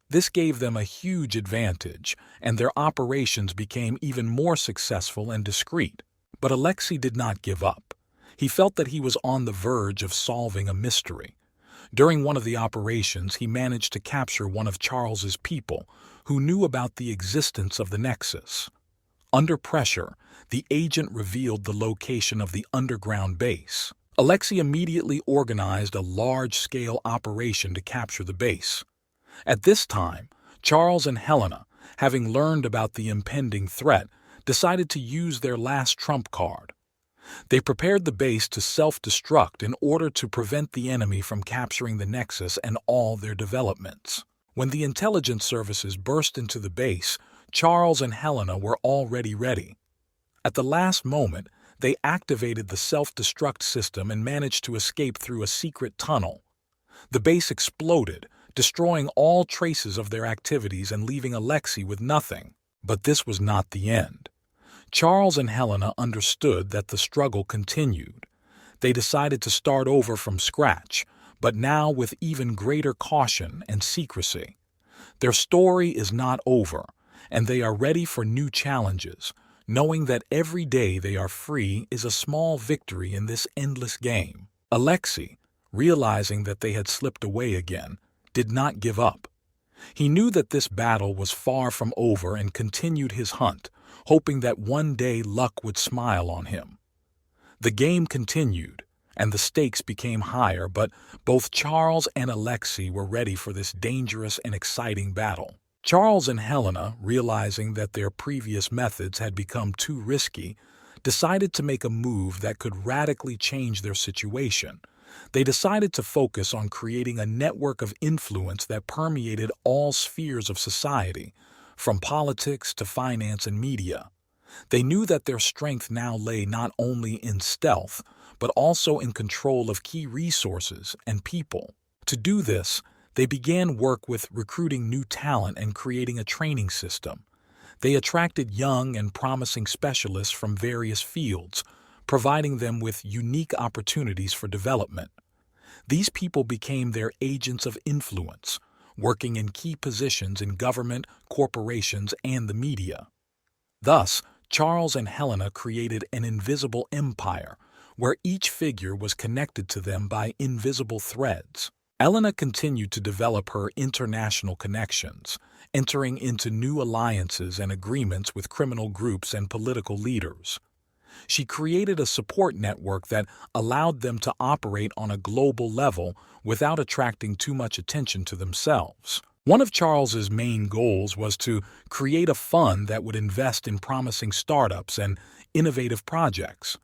S1: This gave them a huge advantage, and their operations became even more successful and discreet. But Alexei did not give up. He felt that he was on the verge of solving a mystery. During one of the operations, he managed to capture one of Charles's people, who knew about the existence of the Nexus. Under pressure, the agent revealed the location of the underground base. Alexei immediately organized a large-scale operation to capture the base. At this time, Charles and Helena, having learned about the impending threat, decided to use their last trump card. They prepared the base to self-destruct in order to prevent the enemy from capturing the Nexus and all their developments. When the intelligence services burst into the base, Charles and Helena were already ready. At the last moment, they activated the self-destruct system and managed to escape through a secret tunnel. The base exploded, destroying all traces of their activities and leaving Alexei with nothing. But this was not the end. Charles and Helena understood that the struggle continued. They decided to start over from scratch, but now with even greater caution and secrecy. Their story is not over, and they are ready for new challenges, knowing that every day they are free is a small victory in this endless game. Alexei, realizing that they had slipped away again, did not give up. He knew that this battle was far from over and continued his hunt, hoping that one day luck would smile on him. The game continued, and the stakes became higher, but both Charles and Alexei were ready for this dangerous and exciting battle. Charles and Helena, realizing that their previous methods had become too risky, decided to make a move that could radically change their situation. They decided to focus on creating a network of influence that permeated all spheres of society, from politics to finance and media. They knew that their strength now lay not only in stealth, but also in control of key resources and people. To do this, they began work with recruiting new talent and creating a training system. They attracted young and promising specialists from various fields, providing them with unique opportunities for development. These people became their agents of influence, working in key positions in government, corporations, and the media. Thus, Charles and Helena created an invisible empire, where each figure was connected to them by invisible threads. Helena continued to develop her international connections, entering into new alliances and agreements with criminal groups and political leaders. She created a support network that allowed them to operate on a global level without attracting too much attention to themselves. One of Charles's main goals was to create a fund that would invest in promising startups and innovative projects.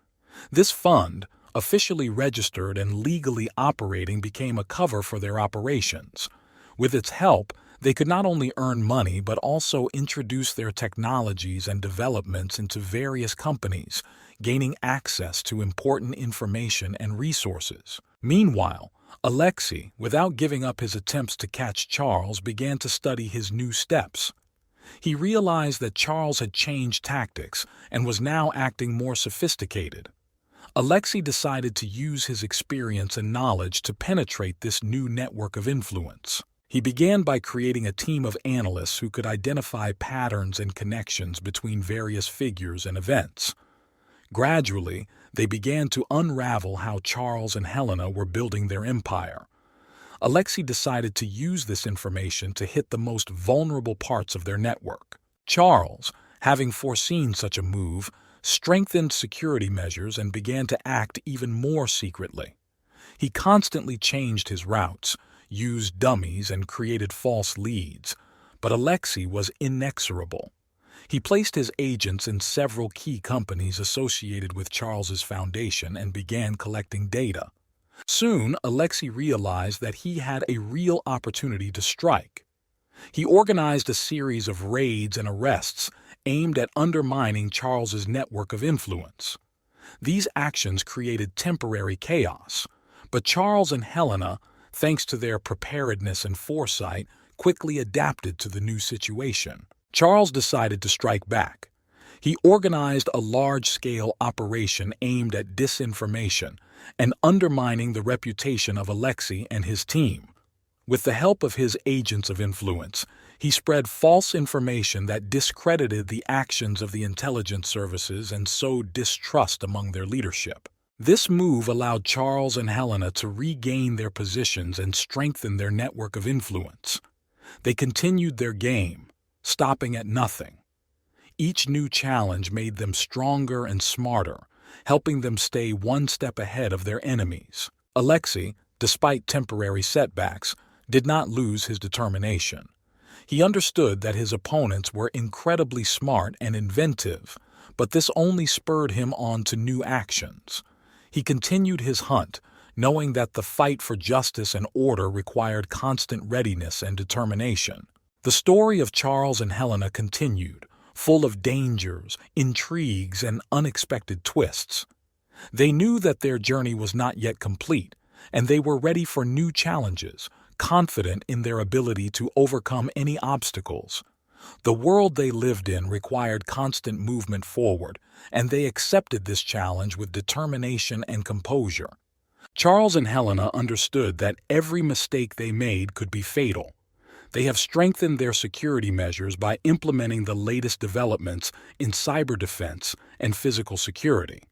S1: This fund, officially registered and legally operating, became a cover for their operations. With its help, they could not only earn money but also introduce their technologies and developments into various companies, gaining access to important information and resources. Meanwhile, Alexei, without giving up his attempts to catch Charles, began to study his new steps. He realized that Charles had changed tactics and was now acting more sophisticated. Alexei decided to use his experience and knowledge to penetrate this new network of influence. He began by creating a team of analysts who could identify patterns and connections between various figures and events. Gradually, they began to unravel how Charles and Helena were building their empire. Alexei decided to use this information to hit the most vulnerable parts of their network. Charles, having foreseen such a move, strengthened security measures and began to act even more secretly. He constantly changed his routes, used dummies, and created false leads, but Alexei was inexorable. He placed his agents in several key companies associated with Charles's foundation and began collecting data. Soon, Alexei realized that he had a real opportunity to strike. He organized a series of raids and arrests aimed at undermining Charles's network of influence. These actions created temporary chaos, but Charles and Helena, thanks to their preparedness and foresight, quickly adapted to the new situation. Charles decided to strike back. He organized a large-scale operation aimed at disinformation and undermining the reputation of Alexei and his team. With the help of his agents of influence, he spread false information that discredited the actions of the intelligence services and sowed distrust among their leadership. This move allowed Charles and Helena to regain their positions and strengthen their network of influence. They continued their game, stopping at nothing. Each new challenge made them stronger and smarter, helping them stay one step ahead of their enemies. Alexei, despite temporary setbacks, did not lose his determination. He understood that his opponents were incredibly smart and inventive, but this only spurred him on to new actions. He continued his hunt, knowing that the fight for justice and order required constant readiness and determination. The story of Charles and Helena continued, full of dangers, intrigues, and unexpected twists. They knew that their journey was not yet complete, and they were ready for new challenges, confident in their ability to overcome any obstacles. The world they lived in required constant movement forward, and they accepted this challenge with determination and composure. Charles and Helena understood that every mistake they made could be fatal. They have strengthened their security measures by implementing the latest developments in cyber defense and physical security.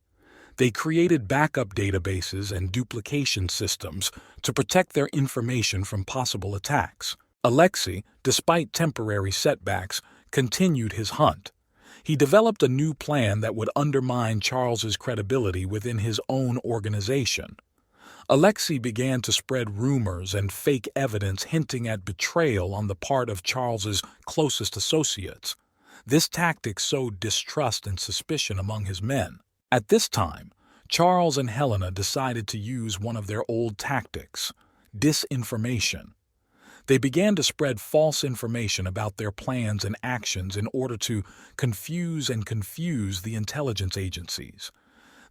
S1: They created backup databases and duplication systems to protect their information from possible attacks. Alexei, despite temporary setbacks, continued his hunt. He developed a new plan that would undermine Charles's credibility within his own organization. Alexei began to spread rumors and fake evidence hinting at betrayal on the part of Charles's closest associates. This tactic sowed distrust and suspicion among his men. At this time, Charles and Helena decided to use one of their old tactics: disinformation. They began to spread false information about their plans and actions in order to confuse the intelligence agencies.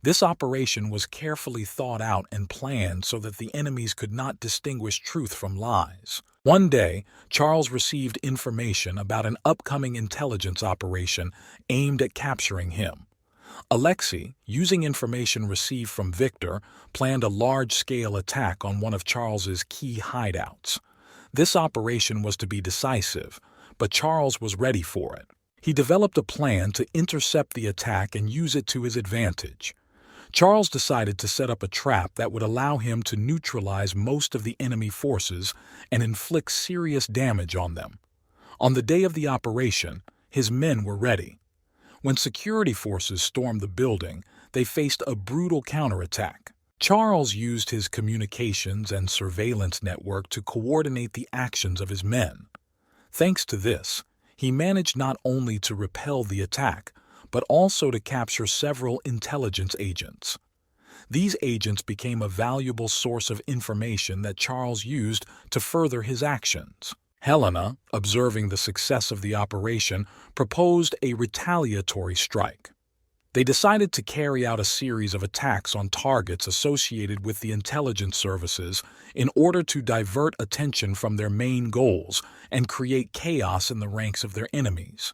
S1: This operation was carefully thought out and planned so that the enemies could not distinguish truth from lies. One day, Charles received information about an upcoming intelligence operation aimed at capturing him. Alexei, using information received from Victor, planned a large-scale attack on one of Charles's key hideouts. This operation was to be decisive, but Charles was ready for it. He developed a plan to intercept the attack and use it to his advantage. Charles decided to set up a trap that would allow him to neutralize most of the enemy forces and inflict serious damage on them. On the day of the operation, his men were ready. When security forces stormed the building, they faced a brutal counterattack. Charles used his communications and surveillance network to coordinate the actions of his men. Thanks to this, he managed not only to repel the attack, but also to capture several intelligence agents. These agents became a valuable source of information that Charles used to further his actions. Helena, observing the success of the operation, proposed a retaliatory strike. They decided to carry out a series of attacks on targets associated with the intelligence services in order to divert attention from their main goals and create chaos in the ranks of their enemies.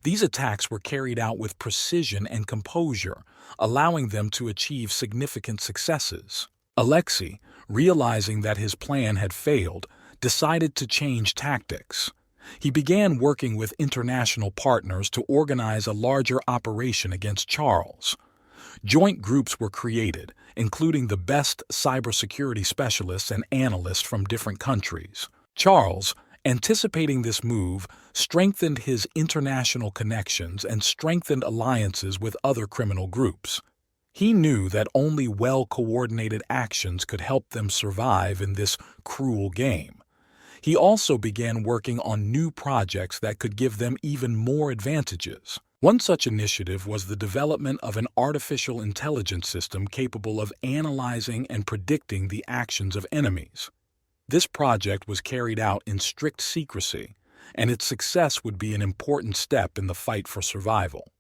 S1: These attacks were carried out with precision and composure, allowing them to achieve significant successes. Alexei, realizing that his plan had failed, decided to change tactics. He began working with international partners to organize a larger operation against Charles. Joint groups were created, including the best cybersecurity specialists and analysts from different countries. Charles, anticipating this move, strengthened his international connections and strengthened alliances with other criminal groups. He knew that only well-coordinated actions could help them survive in this cruel game. He also began working on new projects that could give them even more advantages. One such initiative was the development of an artificial intelligence system capable of analyzing and predicting the actions of enemies. This project was carried out in strict secrecy, and its success would be an important step in the fight for survival.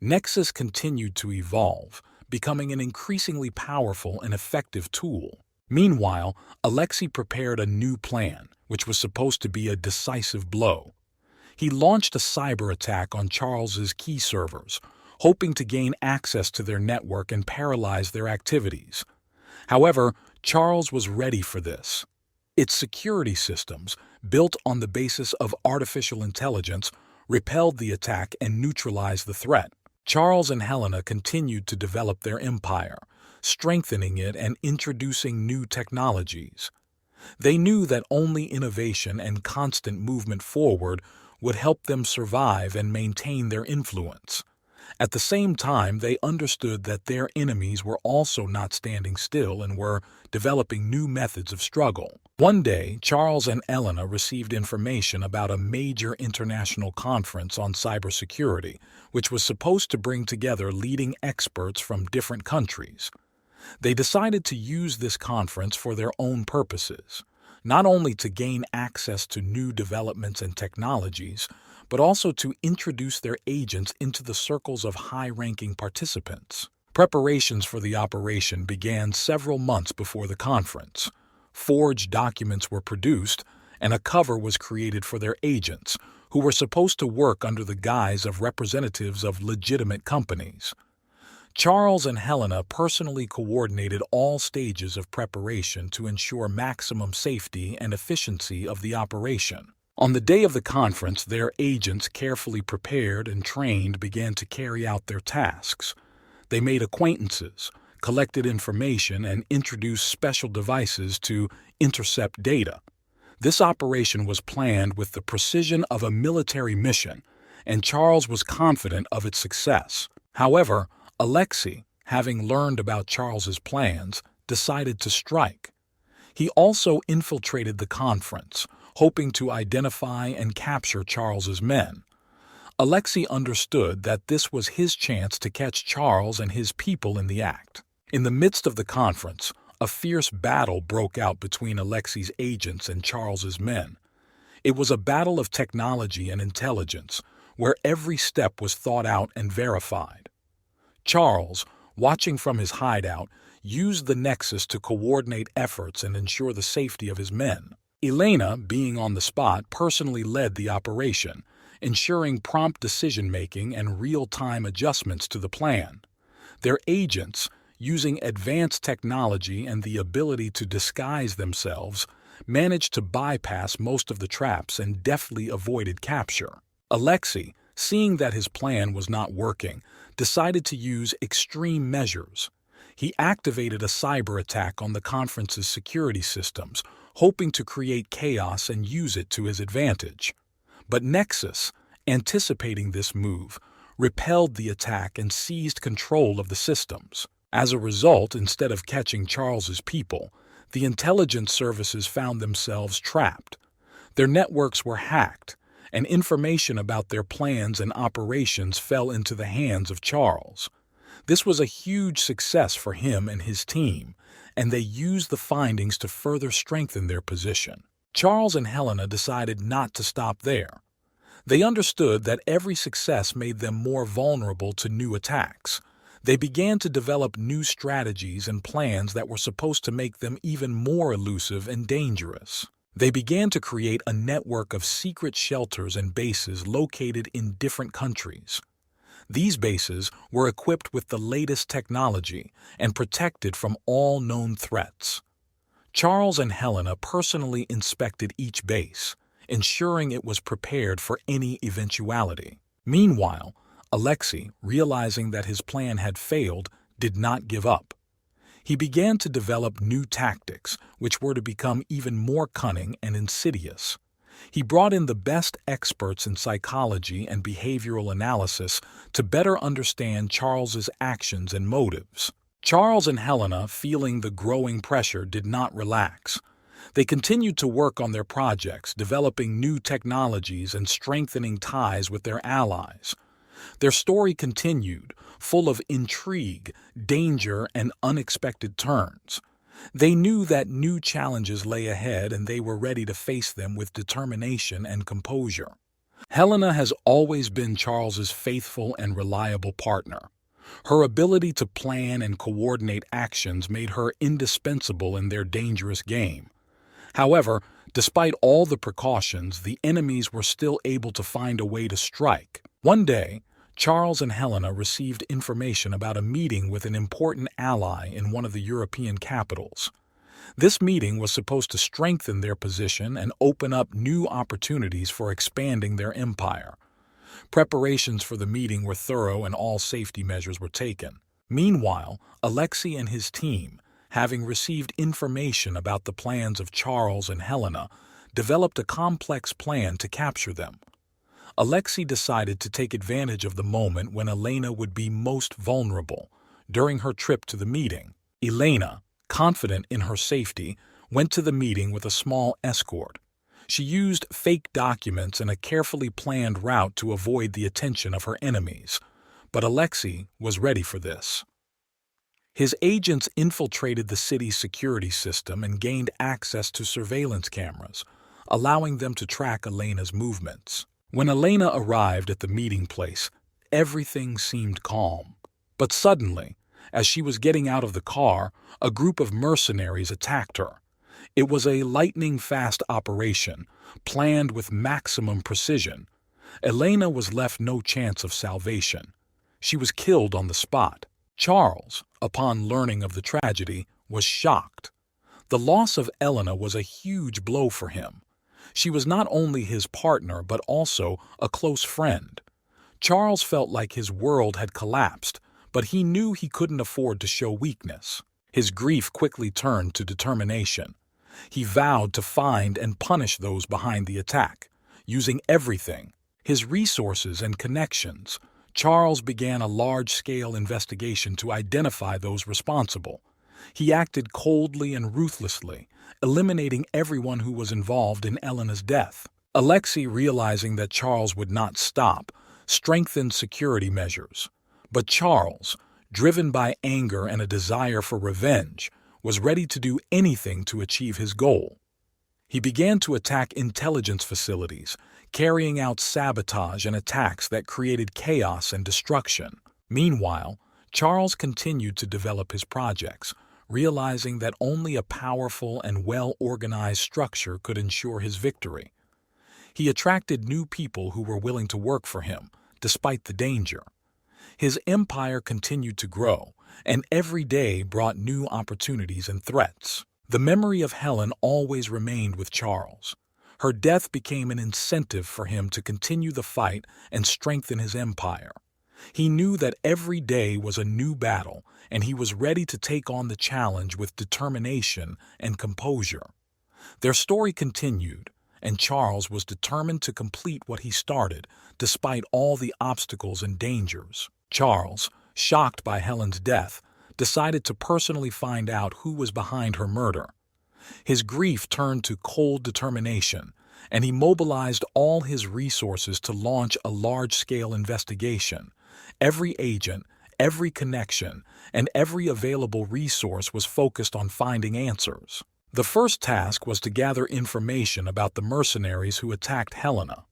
S1: Nexus continued to evolve, becoming an increasingly powerful and effective tool. Meanwhile, Alexei prepared a new plan, which was supposed to be a decisive blow. He launched a cyber attack on Charles's key servers, hoping to gain access to their network and paralyze their activities. However, Charles was ready for this. Its security systems, built on the basis of artificial intelligence, repelled the attack and neutralized the threat. Charles and Helena continued to develop their empire, strengthening it and introducing new technologies. They knew that only innovation and constant movement forward would help them survive and maintain their influence. At the same time, they understood that their enemies were also not standing still and were developing new methods of struggle. One day, Charles and Helena received information about a major international conference on cybersecurity, which was supposed to bring together leading experts from different countries. They decided to use this conference for their own purposes, not only to gain access to new developments and technologies, but also to introduce their agents into the circles of high-ranking participants. Preparations for the operation began several months before the conference. Forged documents were produced, and a cover was created for their agents, who were supposed to work under the guise of representatives of legitimate companies. Charles and Helena personally coordinated all stages of preparation to ensure maximum safety and efficiency of the operation. On the day of the conference, their agents, carefully prepared and trained, began to carry out their tasks. They made acquaintances, collected information, and introduced special devices to intercept data. This operation was planned with the precision of a military mission, and Charles was confident of its success. However, Alexei, having learned about Charles's plans, decided to strike. He also infiltrated the conference, hoping to identify and capture Charles's men. Alexei understood that this was his chance to catch Charles and his people in the act. In the midst of the conference, a fierce battle broke out between Alexei's agents and Charles's men. It was a battle of technology and intelligence, where every step was thought out and verified. Charles, watching from his hideout, used the nexus to coordinate efforts and ensure the safety of his men. Elena, being on the spot, personally led the operation, ensuring prompt decision-making and real-time adjustments to the plan. Their agents, using advanced technology and the ability to disguise themselves, managed to bypass most of the traps and deftly avoided capture. Alexei, seeing that his plan was not working, decided to use extreme measures. He activated a cyber attack on the conference's security systems, hoping to create chaos and use it to his advantage. But Nexus, anticipating this move, repelled the attack and seized control of the systems. As a result, instead of catching Charles's people, the intelligence services found themselves trapped. Their networks were hacked, and information about their plans and operations fell into the hands of Charles. This was a huge success for him and his team, and they used the findings to further strengthen their position. Charles and Helena decided not to stop there. They understood that every success made them more vulnerable to new attacks. They began to develop new strategies and plans that were supposed to make them even more elusive and dangerous. They began to create a network of secret shelters and bases located in different countries. These bases were equipped with the latest technology and protected from all known threats. Charles and Helena personally inspected each base, ensuring it was prepared for any eventuality. Meanwhile, Alexei, realizing that his plan had failed, did not give up. He began to develop new tactics, which were to become even more cunning and insidious. He brought in the best experts in psychology and behavioral analysis to better understand Charles's actions and motives. Charles and Helena, feeling the growing pressure, did not relax. They continued to work on their projects, developing new technologies and strengthening ties with their allies. Their story continued, full of intrigue, danger, and unexpected turns. They knew that new challenges lay ahead, and they were ready to face them with determination and composure. Helena has always been Charles's faithful and reliable partner. Her ability to plan and coordinate actions made her indispensable in their dangerous game. However, despite all the precautions, the enemies were still able to find a way to strike. One day, Charles and Helena received information about a meeting with an important ally in one of the European capitals. This meeting was supposed to strengthen their position and open up new opportunities for expanding their empire. Preparations for the meeting were thorough and all safety measures were taken. Meanwhile, Alexei and his team, having received information about the plans of Charles and Helena, developed a complex plan to capture them. Alexei decided to take advantage of the moment when Elena would be most vulnerable, during her trip to the meeting. Elena, confident in her safety, went to the meeting with a small escort. She used fake documents and a carefully planned route to avoid the attention of her enemies, but Alexei was ready for this. His agents infiltrated the city's security system and gained access to surveillance cameras, allowing them to track Elena's movements. When Elena arrived at the meeting place, everything seemed calm. But suddenly, as she was getting out of the car, a group of mercenaries attacked her. It was a lightning-fast operation, planned with maximum precision. Elena was left no chance of salvation. She was killed on the spot. Charles, upon learning of the tragedy, was shocked. The loss of Elena was a huge blow for him. She was not only his partner but also a close friend. Charles felt like his world had collapsed, but he knew he couldn't afford to show weakness. His grief quickly turned to determination. He vowed to find and punish those behind the attack, using everything, his resources and connections. Charles began a large-scale investigation to identify those responsible. He acted coldly and ruthlessly, eliminating everyone who was involved in Elena's death. Alexei, realizing that Charles would not stop, strengthened security measures. But Charles, driven by anger and a desire for revenge, was ready to do anything to achieve his goal. He began to attack intelligence facilities, carrying out sabotage and attacks that created chaos and destruction. Meanwhile, Charles continued to develop his projects, realizing that only a powerful and well-organized structure could ensure his victory. He attracted new people who were willing to work for him, despite the danger. His empire continued to grow, and every day brought new opportunities and threats. The memory of Helen always remained with Charles. Her death became an incentive for him to continue the fight and strengthen his empire. He knew that every day was a new battle, and he was ready to take on the challenge with determination and composure. Their story continued, and Charles was determined to complete what he started, despite all the obstacles and dangers. Charles, shocked by Helen's death, decided to personally find out who was behind her murder. His grief turned to cold determination, and he mobilized all his resources to launch a large-scale investigation. Every agent, every connection, and every available resource was focused on finding answers. The first task was to gather information about the mercenaries who attacked Helena.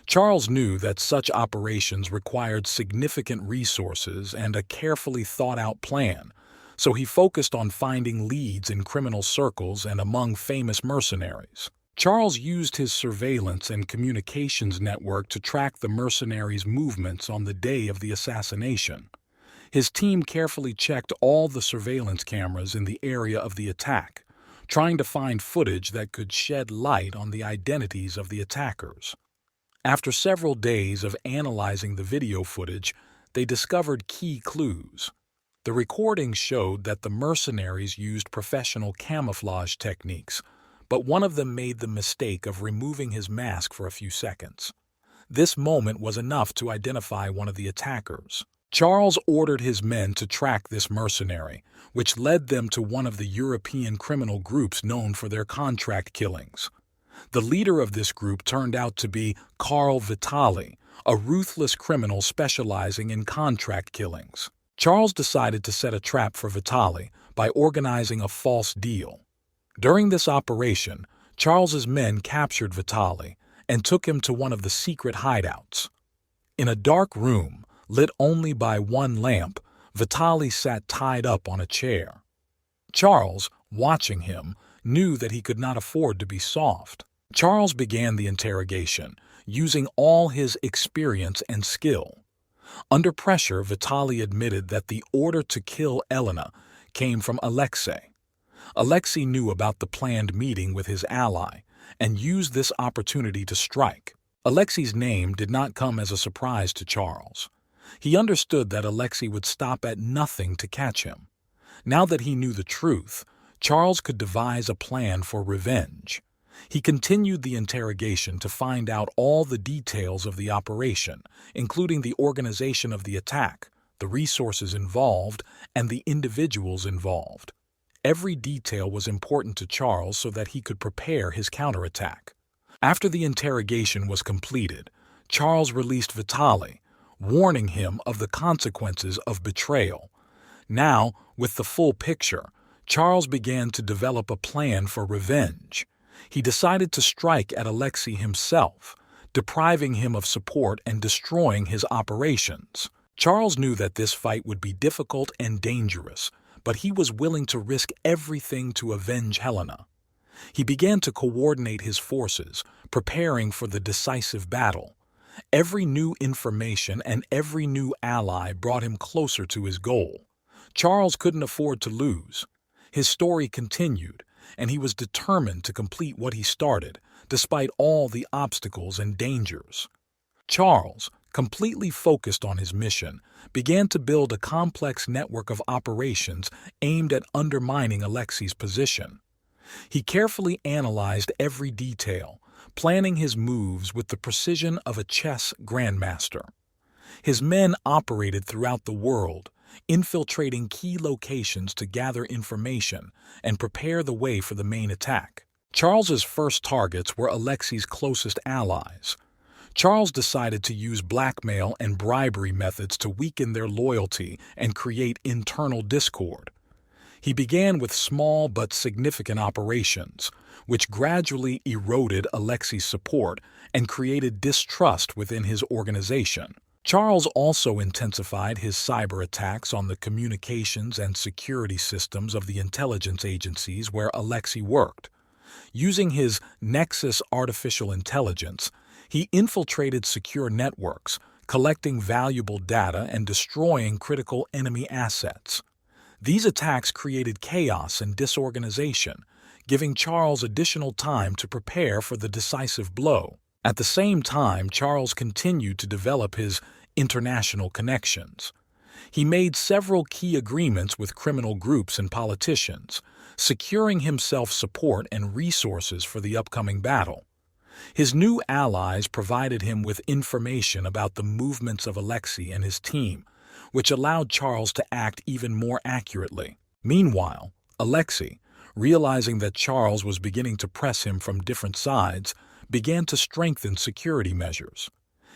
S1: Charles knew that such operations required significant resources and a carefully thought-out plan, so he focused on finding leads in criminal circles and among famous mercenaries. Charles used his surveillance and communications network to track the mercenaries' movements on the day of the assassination. His team carefully checked all the surveillance cameras in the area of the attack, trying to find footage that could shed light on the identities of the attackers. After several days of analyzing the video footage, they discovered key clues. The recordings showed that the mercenaries used professional camouflage techniques, but one of them made the mistake of removing his mask for a few seconds. This moment was enough to identify one of the attackers. Charles ordered his men to track this mercenary, which led them to one of the European criminal groups known for their contract killings. The leader of this group turned out to be Karl Vitali, a ruthless criminal specializing in contract killings. Charles decided to set a trap for Vitali by organizing a false deal. During this operation, Charles's men captured Vitali and took him to one of the secret hideouts. In a dark room, lit only by one lamp, Vitali sat tied up on a chair. Charles, watching him, knew that he could not afford to be soft. Charles began the interrogation, using all his experience and skill. Under pressure, Vitali admitted that the order to kill Elena came from Alexei. Alexei knew about the planned meeting with his ally and used this opportunity to strike. Alexei's name did not come as a surprise to Charles. He understood that Alexei would stop at nothing to catch him. Now that he knew the truth, Charles could devise a plan for revenge. He continued the interrogation to find out all the details of the operation, including the organization of the attack, the resources involved, and the individuals involved. Every detail was important to Charles so that he could prepare his counterattack. After the interrogation was completed, Charles released Vitali, warning him of the consequences of betrayal. Now, with the full picture, Charles began to develop a plan for revenge. He decided to strike at Alexei himself, depriving him of support and destroying his operations. Charles knew that this fight would be difficult and dangerous, but he was willing to risk everything to avenge Helena. He began to coordinate his forces, preparing for the decisive battle. Every new information and every new ally brought him closer to his goal. Charles couldn't afford to lose. His story continued, and he was determined to complete what he started, despite all the obstacles and dangers. Charles, completely focused on his mission, began to build a complex network of operations aimed at undermining Alexei's position. He carefully analyzed every detail, planning his moves with the precision of a chess grandmaster. His men operated throughout the world, infiltrating key locations to gather information and prepare the way for the main attack. Charles's first targets were Alexei's closest allies. Charles decided to use blackmail and bribery methods to weaken their loyalty and create internal discord. He began with small but significant operations, which gradually eroded Alexei's support and created distrust within his organization. Charles also intensified his cyber attacks on the communications and security systems of the intelligence agencies where Alexei worked. Using his Nexus artificial intelligence, he infiltrated secure networks, collecting valuable data and destroying critical enemy assets. These attacks created chaos and disorganization, giving Charles additional time to prepare for the decisive blow. At the same time, Charles continued to develop his international connections. He made several key agreements with criminal groups and politicians, securing himself support and resources for the upcoming battle. His new allies provided him with information about the movements of Alexei and his team, which allowed Charles to act even more accurately. Meanwhile, Alexei, realizing that Charles was beginning to press him from different sides, began to strengthen security measures.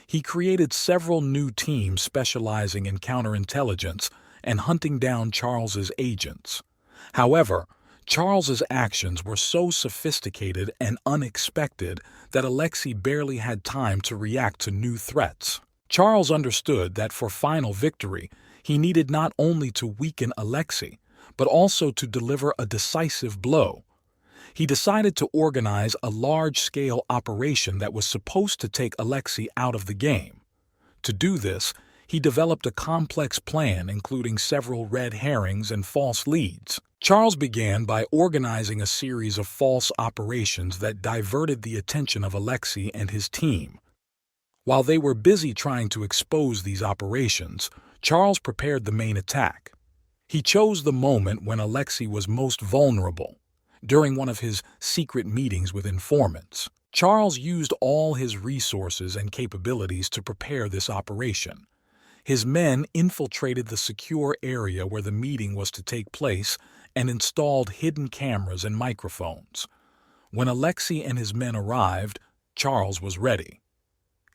S1: He created several new teams specializing in counterintelligence and hunting down Charles's agents. However, Charles's actions were so sophisticated and unexpected that Alexei barely had time to react to new threats. Charles understood that for final victory, he needed not only to weaken Alexei, but also to deliver a decisive blow. He decided to organize a large-scale operation that was supposed to take Alexei out of the game. To do this, he developed a complex plan including several red herrings and false leads. Charles began by organizing a series of false operations that diverted the attention of Alexei and his team. While they were busy trying to expose these operations, Charles prepared the main attack. He chose the moment when Alexei was most vulnerable, during one of his secret meetings with informants. Charles used all his resources and capabilities to prepare this operation. His men infiltrated the secure area where the meeting was to take place and installed hidden cameras and microphones. When Alexei and his men arrived, Charles was ready.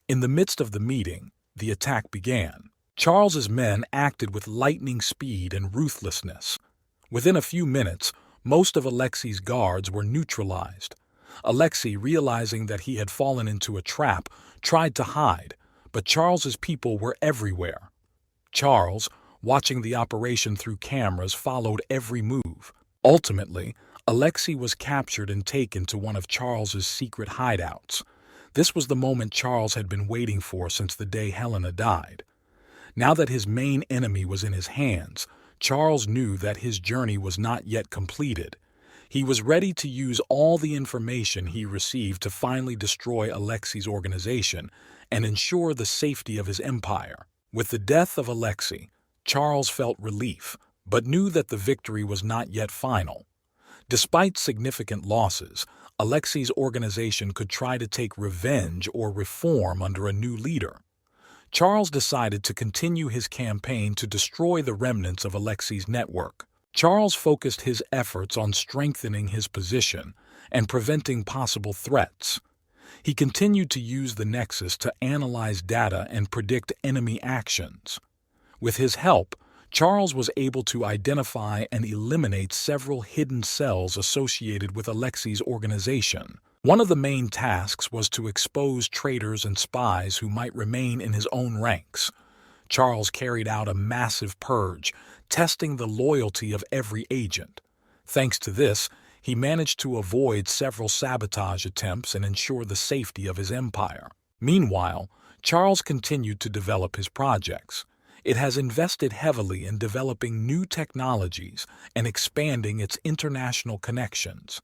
S1: In the midst of the meeting, the attack began. Charles's men acted with lightning speed and ruthlessness. Within a few minutes, most of Alexei's guards were neutralized. Alexei, realizing that he had fallen into a trap, tried to hide, but Charles's people were everywhere. Charles, watching the operation through cameras, followed every move. Ultimately, Alexei was captured and taken to one of Charles's secret hideouts. This was the moment Charles had been waiting for since the day Helena died. Now that his main enemy was in his hands, Charles knew that his journey was not yet completed. He was ready to use all the information he received to finally destroy Alexei's organization and ensure the safety of his empire. With the death of Alexei, Charles felt relief, but knew that the victory was not yet final. Despite significant losses, Alexei's organization could try to take revenge or reform under a new leader. Charles decided to continue his campaign to destroy the remnants of Alexei's network. Charles focused his efforts on strengthening his position and preventing possible threats. He continued to use the Nexus to analyze data and predict enemy actions. With his help, Charles was able to identify and eliminate several hidden cells associated with Alexei's organization. One of the main tasks was to expose traitors and spies who might remain in his own ranks. Charles carried out a massive purge, testing the loyalty of every agent. Thanks to this, he managed to avoid several sabotage attempts and ensure the safety of his empire. Meanwhile, Charles continued to develop his projects. It has invested heavily in developing new technologies and expanding its international connections.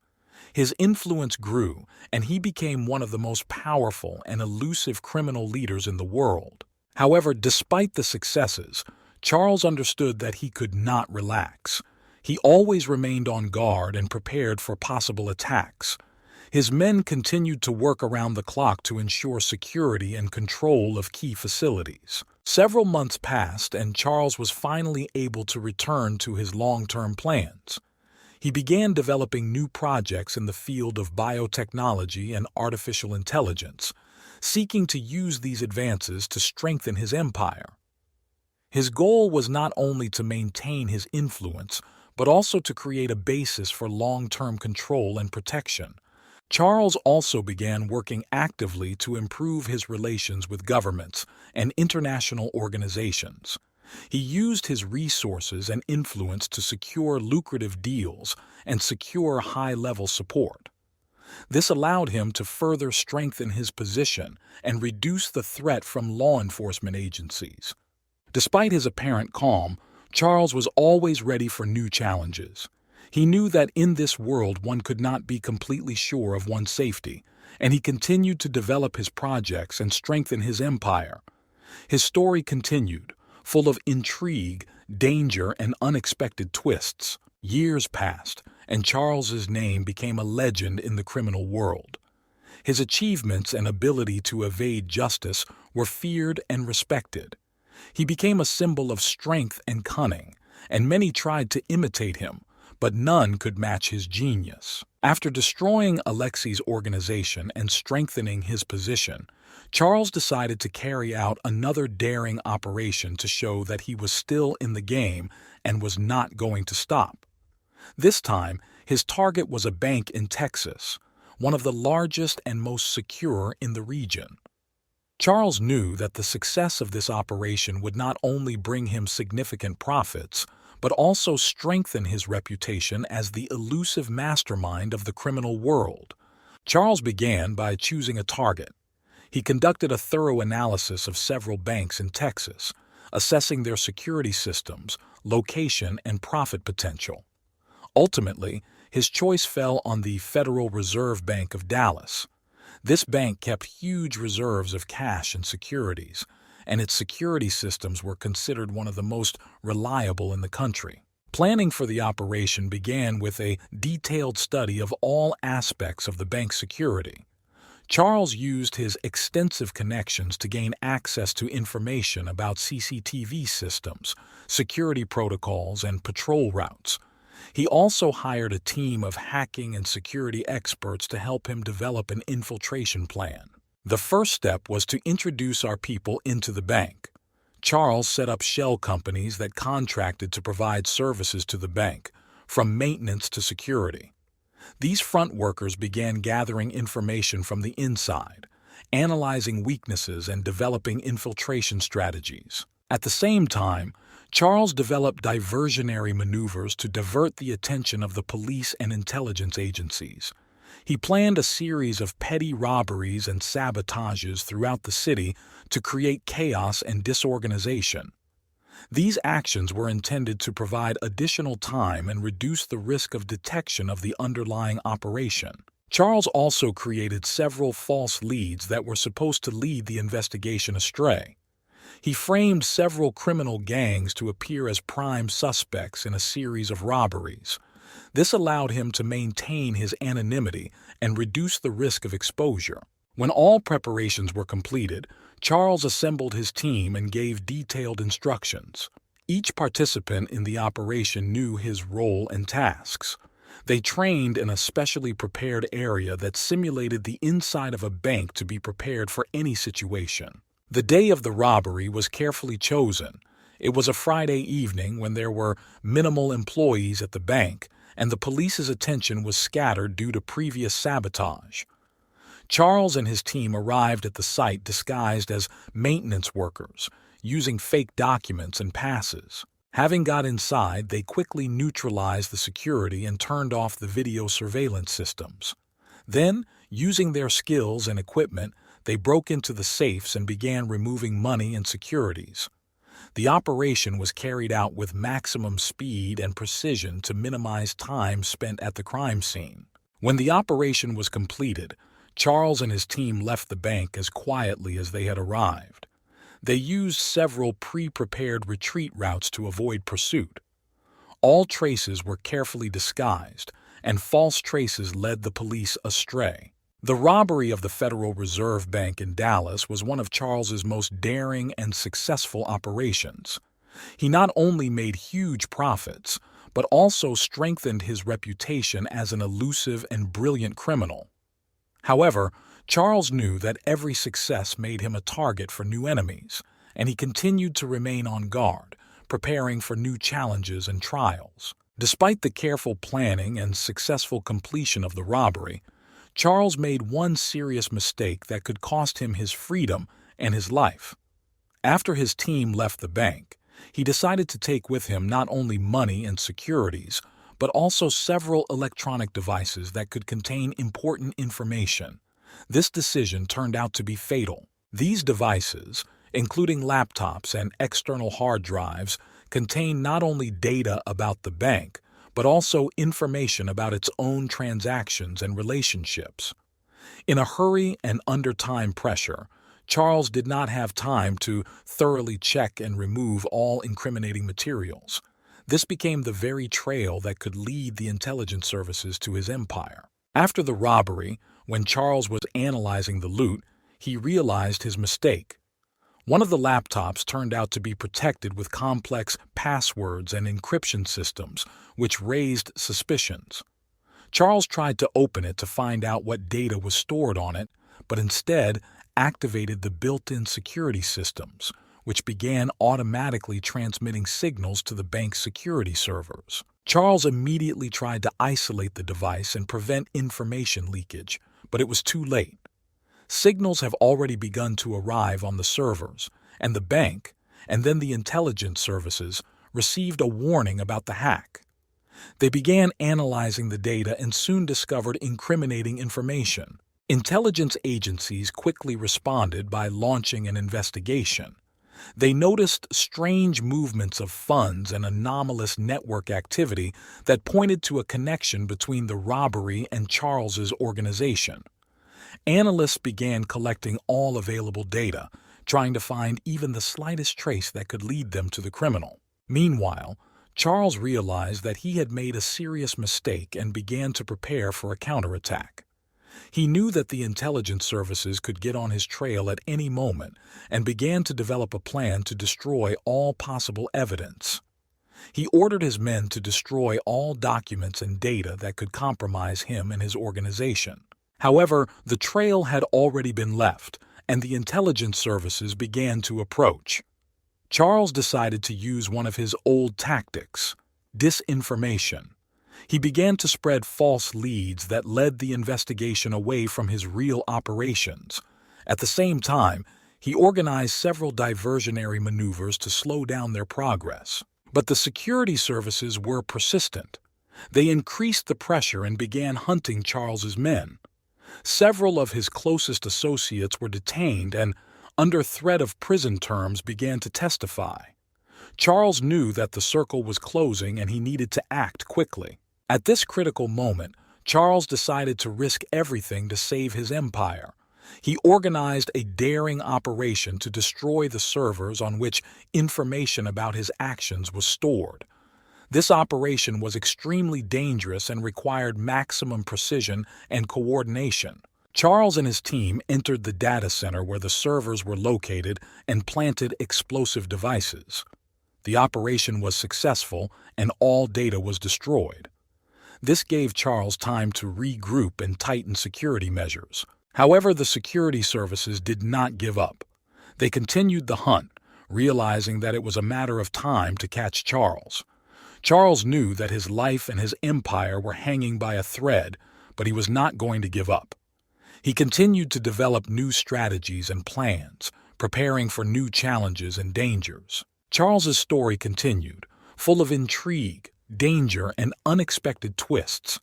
S1: His influence grew, and he became one of the most powerful and elusive criminal leaders in the world. However, despite the successes, Charles understood that he could not relax. He always remained on guard and prepared for possible attacks. His men continued to work around the clock to ensure security and control of key facilities. Several months passed, and Charles was finally able to return to his long-term plans. He began developing new projects in the field of biotechnology and artificial intelligence, seeking to use these advances to strengthen his empire. His goal was not only to maintain his influence, but also to create a basis for long-term control and protection. Charles also began working actively to improve his relations with governments and international organizations. He used his resources and influence to secure lucrative deals and secure high-level support. This allowed him to further strengthen his position and reduce the threat from law enforcement agencies. Despite his apparent calm, Charles was always ready for new challenges. He knew that in this world one could not be completely sure of one's safety, and he continued to develop his projects and strengthen his empire. His story continued, full of intrigue, danger, and unexpected twists. Years passed, and Charles's name became a legend in the criminal world. His achievements and ability to evade justice were feared and respected. He became a symbol of strength and cunning, and many tried to imitate him, but none could match his genius. After destroying Alexei's organization and strengthening his position, Charles decided to carry out another daring operation to show that he was still in the game and was not going to stop. This time, his target was a bank in Texas, one of the largest and most secure in the region. Charles knew that the success of this operation would not only bring him significant profits, but also strengthen his reputation as the elusive mastermind of the criminal world. Charles began by choosing a target. He conducted a thorough analysis of several banks in Texas, assessing their security systems, location, and profit potential. Ultimately, his choice fell on the Federal Reserve Bank of Dallas. This bank kept huge reserves of cash and securities, and its security systems were considered one of the most reliable in the country. Planning for the operation began with a detailed study of all aspects of the bank's security. Charles used his extensive connections to gain access to information about CCTV systems, security protocols, and patrol routes. He also hired a team of hacking and security experts to help him develop an infiltration plan. The first step was to introduce our people into the bank. Charles set up shell companies that contracted to provide services to the bank, from maintenance to security. These front workers began gathering information from the inside, analyzing weaknesses and developing infiltration strategies. At the same time, Charles developed diversionary maneuvers to divert the attention of the police and intelligence agencies. He planned a series of petty robberies and sabotages throughout the city to create chaos and disorganization. These actions were intended to provide additional time and reduce the risk of detection of the underlying operation. Charles also created several false leads that were supposed to lead the investigation astray. He framed several criminal gangs to appear as prime suspects in a series of robberies. This allowed him to maintain his anonymity and reduce the risk of exposure. When all preparations were completed, Charles assembled his team and gave detailed instructions. Each participant in the operation knew his role and tasks. They trained in a specially prepared area that simulated the inside of a bank to be prepared for any situation. The day of the robbery was carefully chosen. It was a Friday evening when there were minimal employees at the bank, and the police's attention was scattered due to previous sabotage. Charles and his team arrived at the site disguised as maintenance workers, using fake documents and passes. Having got inside, they quickly neutralized the security and turned off the video surveillance systems. Then, using their skills and equipment, they broke into the safes and began removing money and securities. The operation was carried out with maximum speed and precision to minimize time spent at the crime scene. When the operation was completed, Charles and his team left the bank as quietly as they had arrived. They used several pre-prepared retreat routes to avoid pursuit. All traces were carefully disguised, and false traces led the police astray. The robbery of the Federal Reserve Bank in Dallas was one of Charles's most daring and successful operations. He not only made huge profits, but also strengthened his reputation as an elusive and brilliant criminal. However, Charles knew that every success made him a target for new enemies, and he continued to remain on guard, preparing for new challenges and trials. Despite the careful planning and successful completion of the robbery, Charles made one serious mistake that could cost him his freedom and his life. After his team left the bank, he decided to take with him not only money and securities, but also several electronic devices that could contain important information. This decision turned out to be fatal. These devices, including laptops and external hard drives, contain not only data about the bank, but also information about its own transactions and relationships. In a hurry and under time pressure, Charles did not have time to thoroughly check and remove all incriminating materials. This became the very trail that could lead the intelligence services to his empire. After the robbery, when Charles was analyzing the loot, he realized his mistake. One of the laptops turned out to be protected with complex passwords and encryption systems, which raised suspicions. Charles tried to open it to find out what data was stored on it, but instead activated the built-in security systems, which began automatically transmitting signals to the bank's security servers. Charles immediately tried to isolate the device and prevent information leakage, but it was too late. Signals have already begun to arrive on the servers, and the bank, and then the intelligence services, received a warning about the hack. They began analyzing the data and soon discovered incriminating information. Intelligence agencies quickly responded by launching an investigation. They noticed strange movements of funds and anomalous network activity that pointed to a connection between the robbery and Charles's organization. Analysts began collecting all available data, trying to find even the slightest trace that could lead them to the criminal. Meanwhile, Charles realized that he had made a serious mistake and began to prepare for a counterattack. He knew that the intelligence services could get on his trail at any moment and began to develop a plan to destroy all possible evidence. He ordered his men to destroy all documents and data that could compromise him and his organization. However, the trail had already been left, and the intelligence services began to approach. Charles decided to use one of his old tactics, disinformation. He began to spread false leads that led the investigation away from his real operations. At the same time, he organized several diversionary maneuvers to slow down their progress. But the security services were persistent. They increased the pressure and began hunting Charles's men. Several of his closest associates were detained and, under threat of prison terms, began to testify. Charles knew that the circle was closing and he needed to act quickly. At this critical moment, Charles decided to risk everything to save his empire. He organized a daring operation to destroy the servers on which information about his actions was stored. This operation was extremely dangerous and required maximum precision and coordination. Charles and his team entered the data center where the servers were located and planted explosive devices. The operation was successful and all data was destroyed. This gave Charles time to regroup and tighten security measures. However, the security services did not give up. They continued the hunt, realizing that it was a matter of time to catch Charles. Charles knew that his life and his empire were hanging by a thread, but he was not going to give up. He continued to develop new strategies and plans, preparing for new challenges and dangers. Charles's story continued, full of intrigue, danger, and unexpected twists.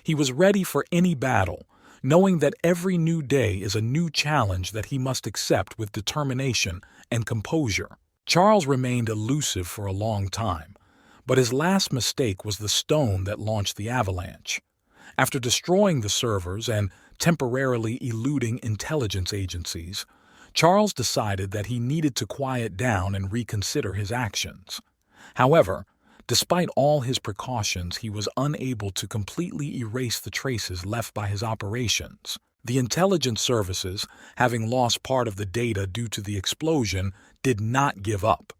S1: He was ready for any battle, knowing that every new day is a new challenge that he must accept with determination and composure. Charles remained elusive for a long time, but his last mistake was the stone that launched the avalanche. After destroying the servers and temporarily eluding intelligence agencies, Charles decided that he needed to quiet down and reconsider his actions. However, Despite all his precautions, he was unable to completely erase the traces left by his operations. The intelligence services, having lost part of the data due to the explosion, did not give up.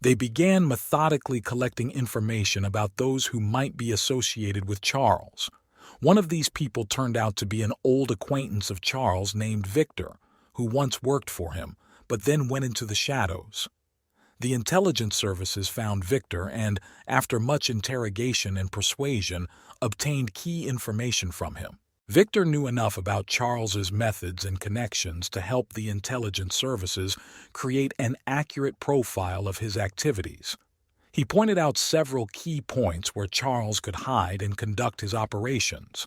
S1: They began methodically collecting information about those who might be associated with Charles. One of these people turned out to be an old acquaintance of Charles named Victor, who once worked for him, but then went into the shadows. The intelligence services found Victor and, after much interrogation and persuasion, obtained key information from him. Victor knew enough about Charles's methods and connections to help the intelligence services create an accurate profile of his activities. He pointed out several key points where Charles could hide and conduct his operations.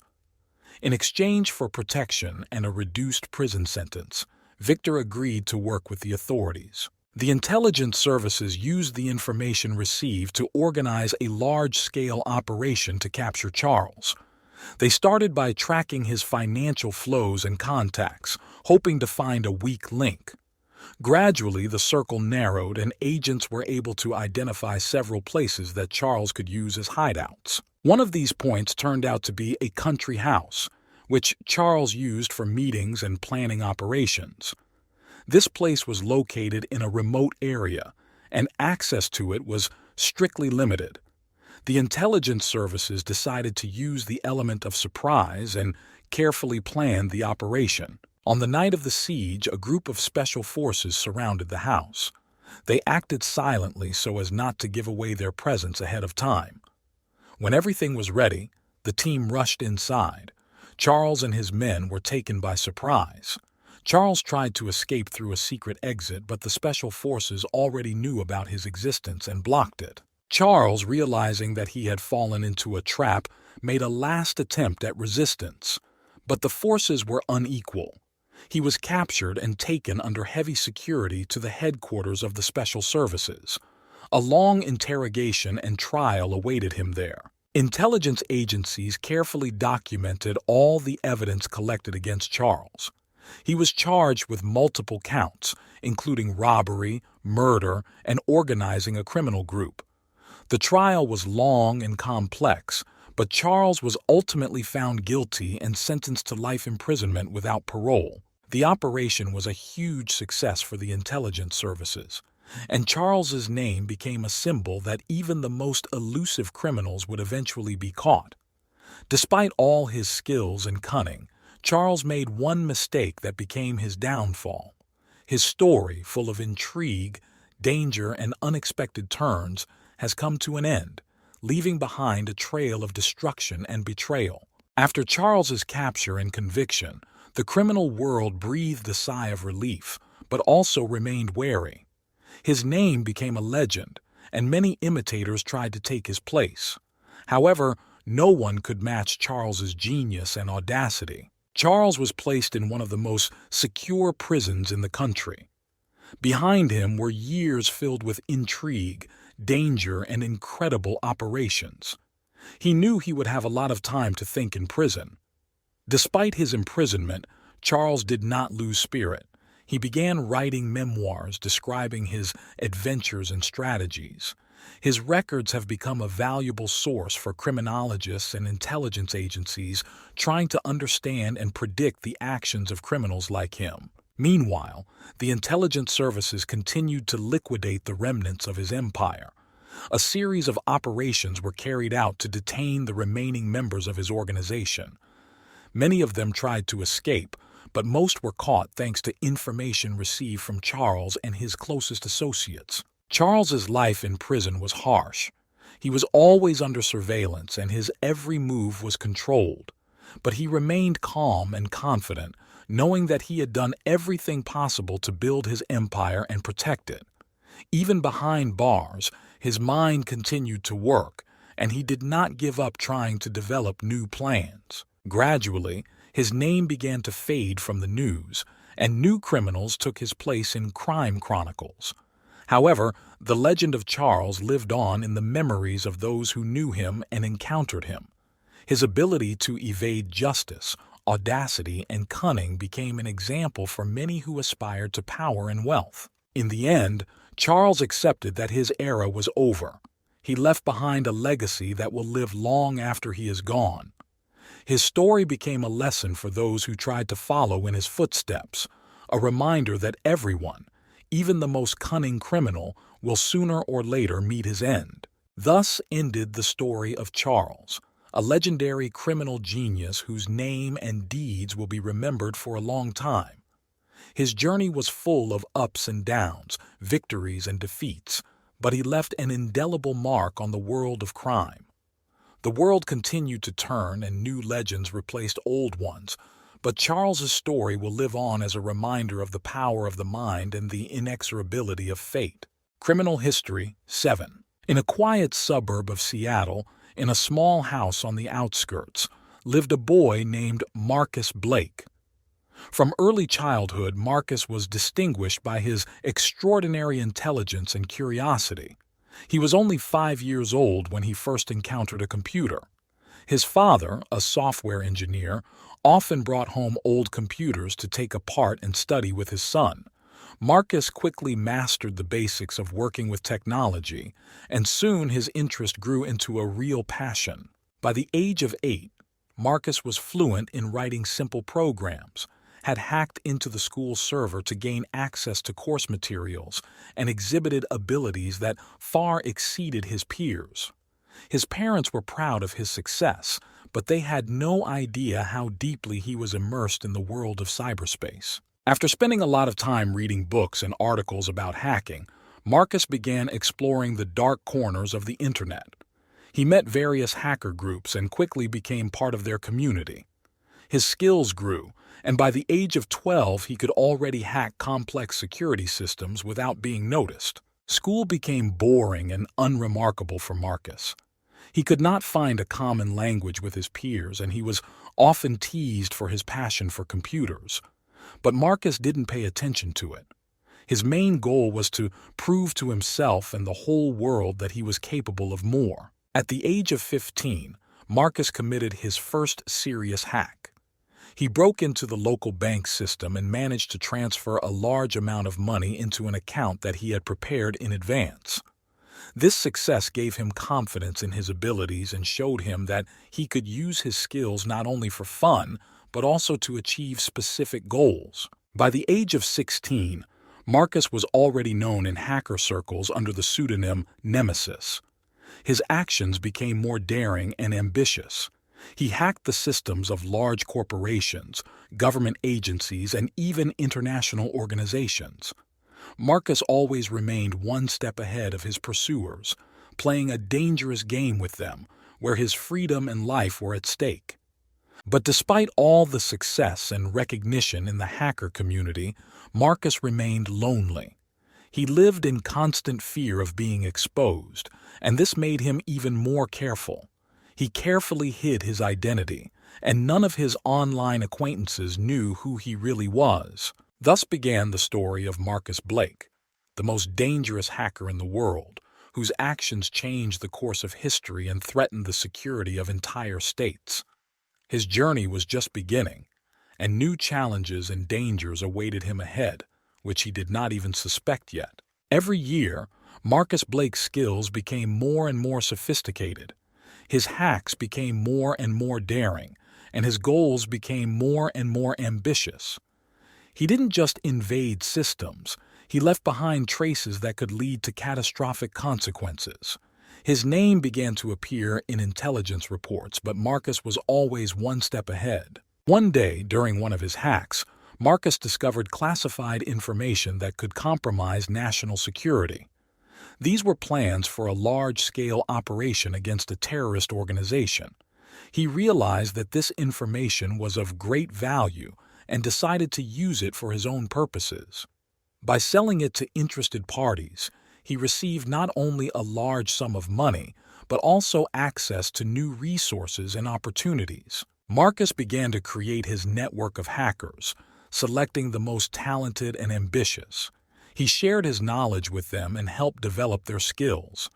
S1: In exchange for protection and a reduced prison sentence, Victor agreed to work with the authorities. The intelligence services used the information received to organize a large-scale operation to capture Charles. They started by tracking his financial flows and contacts, hoping to find a weak link. Gradually, the circle narrowed and agents were able to identify several places that Charles could use as hideouts. One of these points turned out to be a country house, which Charles used for meetings and planning operations. This place was located in a remote area, and access to it was strictly limited. The intelligence services decided to use the element of surprise and carefully planned the operation. On the night of the siege, a group of special forces surrounded the house. They acted silently so as not to give away their presence ahead of time. When everything was ready, the team rushed inside. Charles and his men were taken by surprise. Charles tried to escape through a secret exit, but the special forces already knew about his existence and blocked it. Charles, realizing that he had fallen into a trap, made a last attempt at resistance, but the forces were unequal. He was captured and taken under heavy security to the headquarters of the Special Services. A long interrogation and trial awaited him there. Intelligence agencies carefully documented all the evidence collected against Charles. He was charged with multiple counts, including robbery, murder, and organizing a criminal group. The trial was long and complex, but Charles was ultimately found guilty and sentenced to life imprisonment without parole. The operation was a huge success for the intelligence services, and Charles's name became a symbol that even the most elusive criminals would eventually be caught. Despite all his skills and cunning, Charles made one mistake that became his downfall. His story, full of intrigue, danger, and unexpected turns, has come to an end, leaving behind a trail of destruction and betrayal. After Charles's capture and conviction, the criminal world breathed a sigh of relief, but also remained wary. His name became a legend, and many imitators tried to take his place. However, no one could match Charles's genius and audacity. Charles was placed in one of the most secure prisons in the country. Behind him were years filled with intrigue, danger, and incredible operations. He knew he would have a lot of time to think in prison. Despite his imprisonment, Charles did not lose spirit. He began writing memoirs describing his adventures and strategies. His records have become a valuable source for criminologists and intelligence agencies trying to understand and predict the actions of criminals like him. Meanwhile, the intelligence services continued to liquidate the remnants of his empire. A series of operations were carried out to detain the remaining members of his organization. Many of them tried to escape, but most were caught thanks to information received from Charles and his closest associates. Charles's life in prison was harsh. He was always under surveillance and his every move was controlled. But he remained calm and confident, knowing that he had done everything possible to build his empire and protect it. Even behind bars, his mind continued to work, and he did not give up trying to develop new plans. Gradually, his name began to fade from the news, and new criminals took his place in crime chronicles. However, the legend of Charles lived on in the memories of those who knew him and encountered him. His ability to evade justice, audacity, and cunning became an example for many who aspired to power and wealth. In the end, Charles accepted that his era was over. He left behind a legacy that will live long after he is gone. His story became a lesson for those who tried to follow in his footsteps, a reminder that everyone, even the most cunning criminal, will sooner or later meet his end. Thus ended the story of Charles, a legendary criminal genius whose name and deeds will be remembered for a long time. His journey was full of ups and downs, victories and defeats, but he left an indelible mark on the world of crime. The world continued to turn and new legends replaced old ones, but Charles's story will live on as a reminder of the power of the mind and the inexorability of fate. Criminal History 7. In a quiet suburb of Seattle, in a small house on the outskirts, lived a boy named Marcus Blake. From early childhood, Marcus was distinguished by his extraordinary intelligence and curiosity. He was only 5 years old when he first encountered a computer. His father, a software engineer, often brought home old computers to take apart and study with his son. Marcus quickly mastered the basics of working with technology, and soon his interest grew into a real passion. By the age of 8, Marcus was fluent in writing simple programs, had hacked into the school server to gain access to course materials, and exhibited abilities that far exceeded his peers. His parents were proud of his success, but they had no idea how deeply he was immersed in the world of cyberspace. After spending a lot of time reading books and articles about hacking, Marcus began exploring the dark corners of the internet. He met various hacker groups and quickly became part of their community. His skills grew, and by the age of 12 he could already hack complex security systems without being noticed. School became boring and unremarkable for Marcus. He could not find a common language with his peers, and he was often teased for his passion for computers. But Marcus didn't pay attention to it. His main goal was to prove to himself and the whole world that he was capable of more. At the age of 15, Marcus committed his first serious hack. He broke into the local bank system and managed to transfer a large amount of money into an account that he had prepared in advance. This success gave him confidence in his abilities and showed him that he could use his skills not only for fun, but also to achieve specific goals. By the age of 16, Marcus was already known in hacker circles under the pseudonym Nemesis. His actions became more daring and ambitious. He hacked the systems of large corporations, government agencies, and even international organizations. Marcus always remained one step ahead of his pursuers, playing a dangerous game with them, where his freedom and life were at stake. But despite all the success and recognition in the hacker community, Marcus remained lonely. He lived in constant fear of being exposed, and this made him even more careful. He carefully hid his identity, and none of his online acquaintances knew who he really was. Thus began the story of Marcus Blake, the most dangerous hacker in the world, whose actions changed the course of history and threatened the security of entire states. His journey was just beginning, and new challenges and dangers awaited him ahead, which he did not even suspect yet. Every year, Marcus Blake's skills became more and more sophisticated. His hacks became more and more daring, and his goals became more and more ambitious. He didn't just invade systems, he left behind traces that could lead to catastrophic consequences. His name began to appear in intelligence reports, but Marcus was always one step ahead. One day, during one of his hacks, Marcus discovered classified information that could compromise national security. These were plans for a large-scale operation against a terrorist organization. He realized that this information was of great value and decided to use it for his own purposes. By selling it to interested parties, he received not only a large sum of money, but also access to new resources and opportunities. Marcus began to create his network of hackers, selecting the most talented and ambitious. He shared his knowledge with them and helped develop their skills.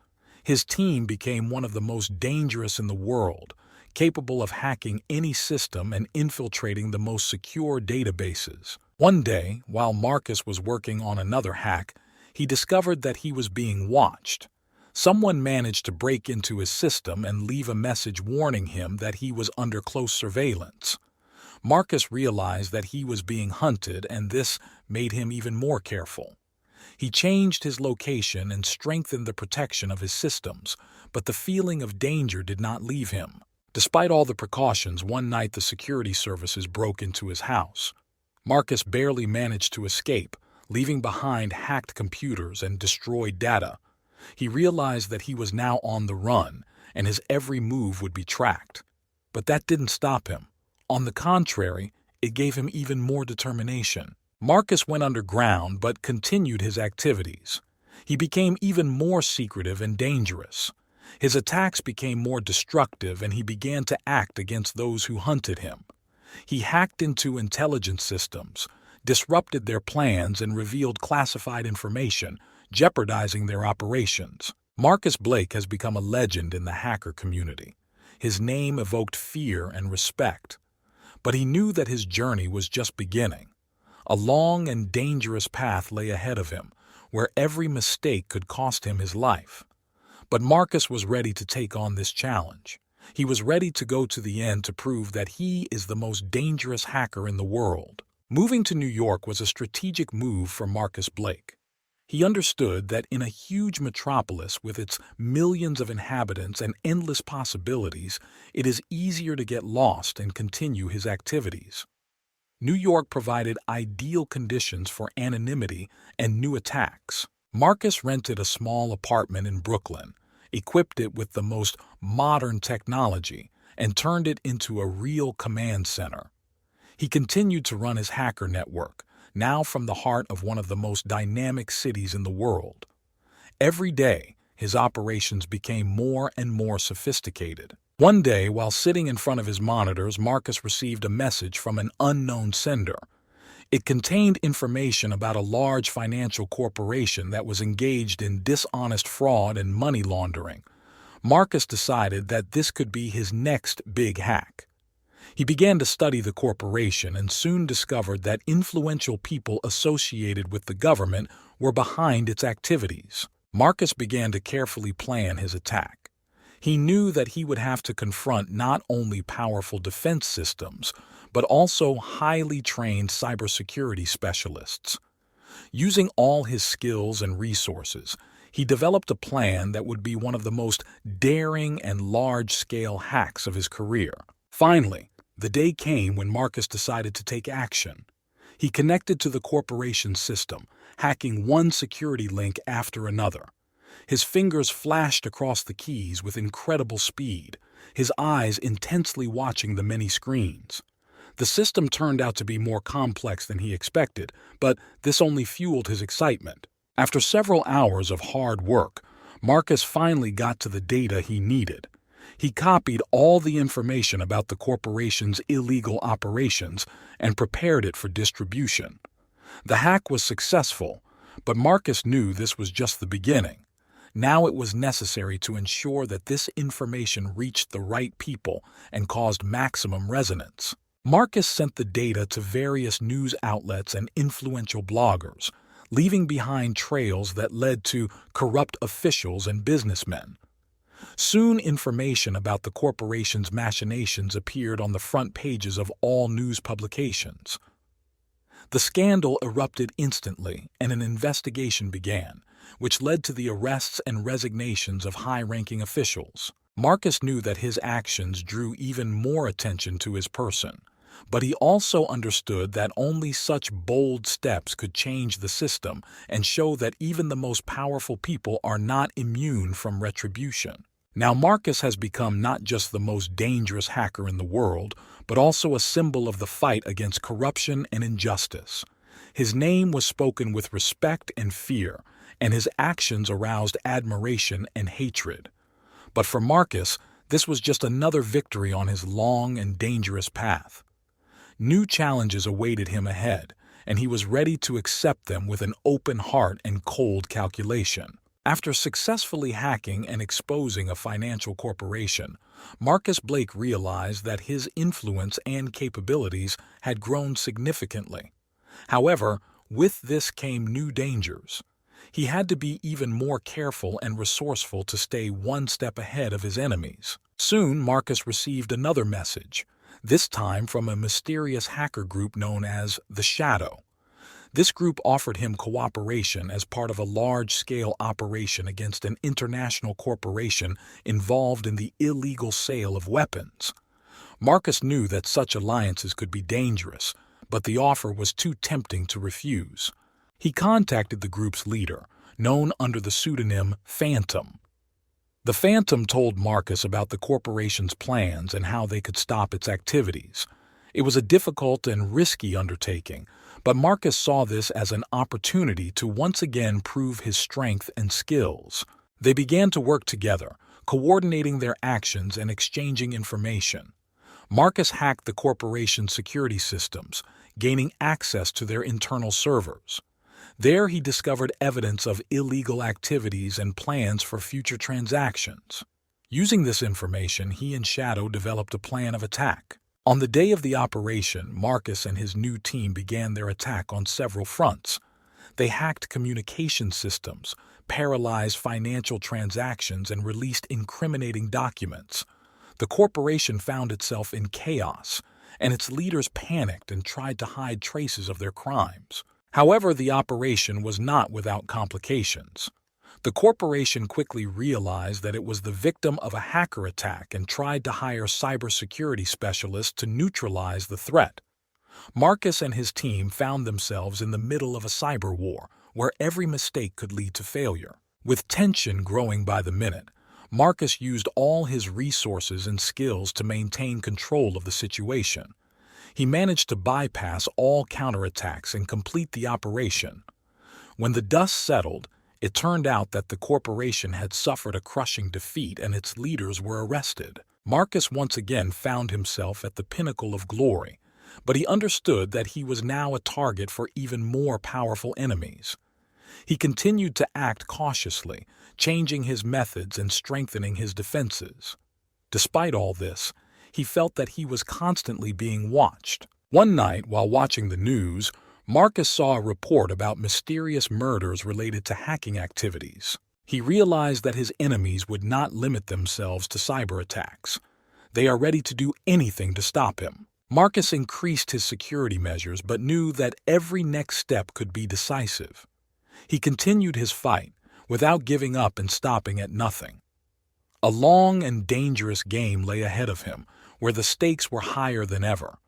S1: His team became one of the most dangerous in the world, capable of hacking any system and infiltrating the most secure databases. One day, while Marcus was working on another hack, he discovered that he was being watched. Someone managed to break into his system and leave a message warning him that he was under close surveillance. Marcus realized that he was being hunted, and this made him even more careful. He changed his location and strengthened the protection of his systems, but the feeling of danger did not leave him. Despite all the precautions, one night the security services broke into his house. Marcus barely managed to escape, leaving behind hacked computers and destroyed data. He realized that he was now on the run, and his every move would be tracked. But that didn't stop him. On the contrary, it gave him even more determination. Marcus went underground but continued his activities. He became even more secretive and dangerous. His attacks became more destructive, and he began to act against those who hunted him. He hacked into intelligence systems, disrupted their plans, and revealed classified information, jeopardizing their operations. Marcus Blake has become a legend in the hacker community. His name evoked fear and respect. But he knew that his journey was just beginning. A long and dangerous path lay ahead of him, where every mistake could cost him his life. But Marcus was ready to take on this challenge. He was ready to go to the end to prove that he is the most dangerous hacker in the world. Moving to New York was a strategic move for Marcus Blake. He understood that in a huge metropolis with its millions of inhabitants and endless possibilities, it is easier to get lost and continue his activities. New York provided ideal conditions for anonymity and new attacks. Marcus rented a small apartment in Brooklyn, equipped it with the most modern technology, and turned it into a real command center. He continued to run his hacker network, now from the heart of one of the most dynamic cities in the world. Every day, his operations became more and more sophisticated. One day, while sitting in front of his monitors, Marcus received a message from an unknown sender. It contained information about a large financial corporation that was engaged in dishonest fraud and money laundering. Marcus decided that this could be his next big hack. He began to study the corporation and soon discovered that influential people associated with the government were behind its activities. Marcus began to carefully plan his attack. He knew that he would have to confront not only powerful defense systems, but also highly trained cybersecurity specialists. Using all his skills and resources, he developed a plan that would be one of the most daring and large-scale hacks of his career. Finally, the day came when Marcus decided to take action. He connected to the corporation's system, hacking one security link after another. His fingers flashed across the keys with incredible speed, his eyes intensely watching the many screens. The system turned out to be more complex than he expected, but this only fueled his excitement. After several hours of hard work, Marcus finally got to the data he needed. He copied all the information about the corporation's illegal operations and prepared it for distribution. The hack was successful, but Marcus knew this was just the beginning. Now it was necessary to ensure that this information reached the right people and caused maximum resonance. Marcus sent the data to various news outlets and influential bloggers, leaving behind trails that led to corrupt officials and businessmen. Soon, information about the corporation's machinations appeared on the front pages of all news publications. The scandal erupted instantly, and an investigation began, which led to the arrests and resignations of high-ranking officials. Marcus knew that his actions drew even more attention to his person, but he also understood that only such bold steps could change the system and show that even the most powerful people are not immune from retribution. Now Marcus has become not just the most dangerous hacker in the world, but also a symbol of the fight against corruption and injustice. His name was spoken with respect and fear, and his actions aroused admiration and hatred. But for Marcus, this was just another victory on his long and dangerous path. New challenges awaited him ahead, and he was ready to accept them with an open heart and cold calculation. After successfully hacking and exposing a financial corporation, Marcus Blake realized that his influence and capabilities had grown significantly. However, with this came new dangers. He had to be even more careful and resourceful to stay one step ahead of his enemies. Soon, Marcus received another message, this time from a mysterious hacker group known as the Shadow. This group offered him cooperation as part of a large-scale operation against an international corporation involved in the illegal sale of weapons. Marcus knew that such alliances could be dangerous, but the offer was too tempting to refuse. He contacted the group's leader, known under the pseudonym Phantom. The Phantom told Marcus about the corporation's plans and how they could stop its activities. It was a difficult and risky undertaking, but Marcus saw this as an opportunity to once again prove his strength and skills. They began to work together, coordinating their actions and exchanging information. Marcus hacked the corporation's security systems, gaining access to their internal servers. There he discovered evidence of illegal activities and plans for future transactions. Using this information, he and Shadow developed a plan of attack. On the day of the operation, Marcus and his new team began their attack on several fronts. They hacked communication systems, paralyzed financial transactions, and released incriminating documents. The corporation found itself in chaos, and its leaders panicked and tried to hide traces of their crimes. However, the operation was not without complications. The corporation quickly realized that it was the victim of a hacker attack and tried to hire cybersecurity specialists to neutralize the threat. Marcus and his team found themselves in the middle of a cyber war, where every mistake could lead to failure. With tension growing by the minute, Marcus used all his resources and skills to maintain control of the situation. He managed to bypass all counterattacks and complete the operation. When the dust settled, it turned out that the corporation had suffered a crushing defeat and its leaders were arrested. Marcus once again found himself at the pinnacle of glory, but he understood that he was now a target for even more powerful enemies. He continued to act cautiously, changing his methods and strengthening his defenses. Despite all this, he felt that he was constantly being watched. One night, while watching the news, Marcus saw a report about mysterious murders related to hacking activities. He realized that his enemies would not limit themselves to cyber attacks. They are ready to do anything to stop him. Marcus increased his security measures but knew that every next step could be decisive. He continued his fight, without giving up and stopping at nothing. A long and dangerous game lay ahead of him, where the stakes were higher than ever.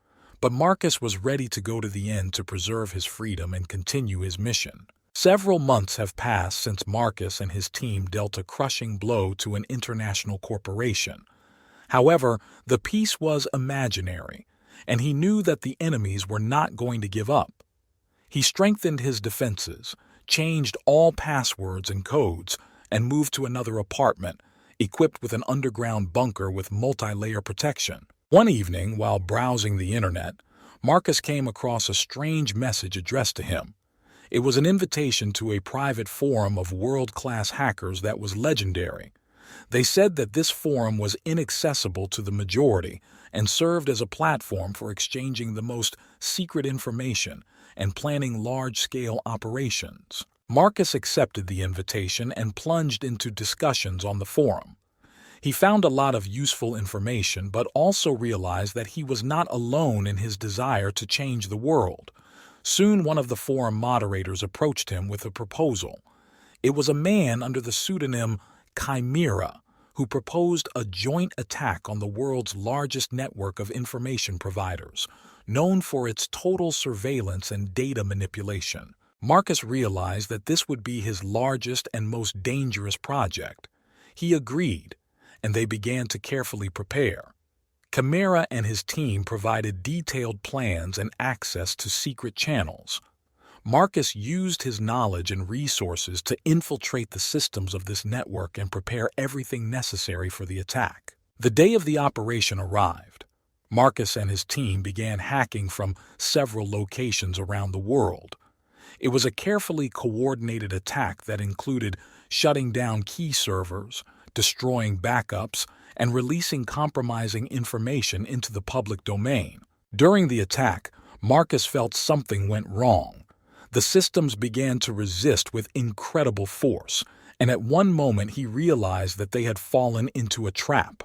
S1: But Marcus was ready to go to the end to preserve his freedom and continue his mission. Several months have passed since Marcus and his team dealt a crushing blow to an international corporation. However, the peace was imaginary, and he knew that the enemies were not going to give up. He strengthened his defenses, changed all passwords and codes, and moved to another apartment, equipped with an underground bunker with multi-layer protection. One evening, while browsing the internet, Marcus came across a strange message addressed to him. It was an invitation to a private forum of world-class hackers that was legendary. They said that this forum was inaccessible to the majority and served as a platform for exchanging the most secret information and planning large-scale operations. Marcus accepted the invitation and plunged into discussions on the forum. He found a lot of useful information but also realized that he was not alone in his desire to change the world. Soon one of the forum moderators approached him with a proposal. It was a man under the pseudonym Chimera who proposed a joint attack on the world's largest network of information providers, known for its total surveillance and data manipulation. Marcus realized that this would be his largest and most dangerous project. He agreed, and they began to carefully prepare. Chimera and his team provided detailed plans and access to secret channels. Marcus used his knowledge and resources to infiltrate the systems of this network and prepare everything necessary for the attack. The day of the operation arrived. Marcus and his team began hacking from several locations around the world. It was a carefully coordinated attack that included shutting down key servers, destroying backups, and releasing compromising information into the public domain. During the attack, Marcus felt something went wrong. The systems began to resist with incredible force, and at one moment he realized that they had fallen into a trap.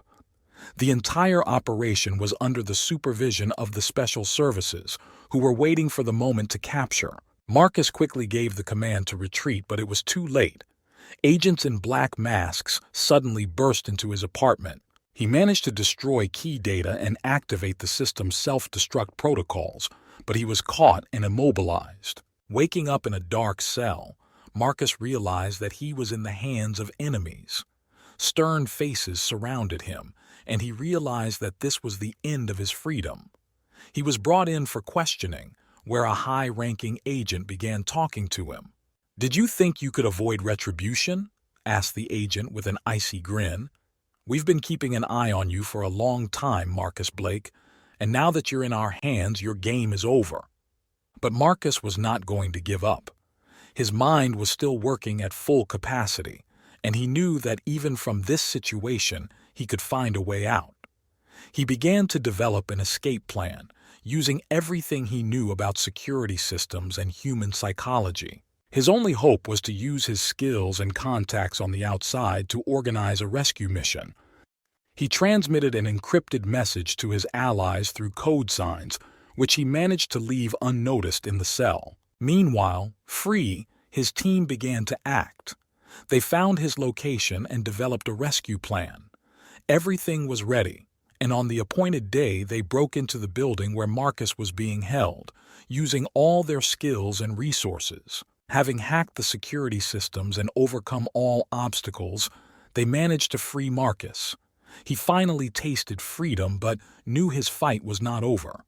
S1: The entire operation was under the supervision of the special services, who were waiting for the moment to capture. Marcus quickly gave the command to retreat, but it was too late. Agents in black masks suddenly burst into his apartment. He managed to destroy key data and activate the system's self-destruct protocols, but he was caught and immobilized. Waking up in a dark cell, Marcus realized that he was in the hands of enemies. Stern faces surrounded him, and he realized that this was the end of his freedom. He was brought in for questioning, where a high-ranking agent began talking to him. "Did you think you could avoid retribution?" asked the agent with an icy grin. "We've been keeping an eye on you for a long time, Marcus Blake, and now that you're in our hands, your game is over." But Marcus was not going to give up. His mind was still working at full capacity, and he knew that even from this situation, he could find a way out. He began to develop an escape plan, using everything he knew about security systems and human psychology. His only hope was to use his skills and contacts on the outside to organize a rescue mission. He transmitted an encrypted message to his allies through code signs, which he managed to leave unnoticed in the cell. Meanwhile, free, his team began to act. They found his location and developed a rescue plan. Everything was ready, and on the appointed day they broke into the building where Marcus was being held, using all their skills and resources. Having hacked the security systems and overcome all obstacles, they managed to free Marcus. He finally tasted freedom, but knew his fight was not over.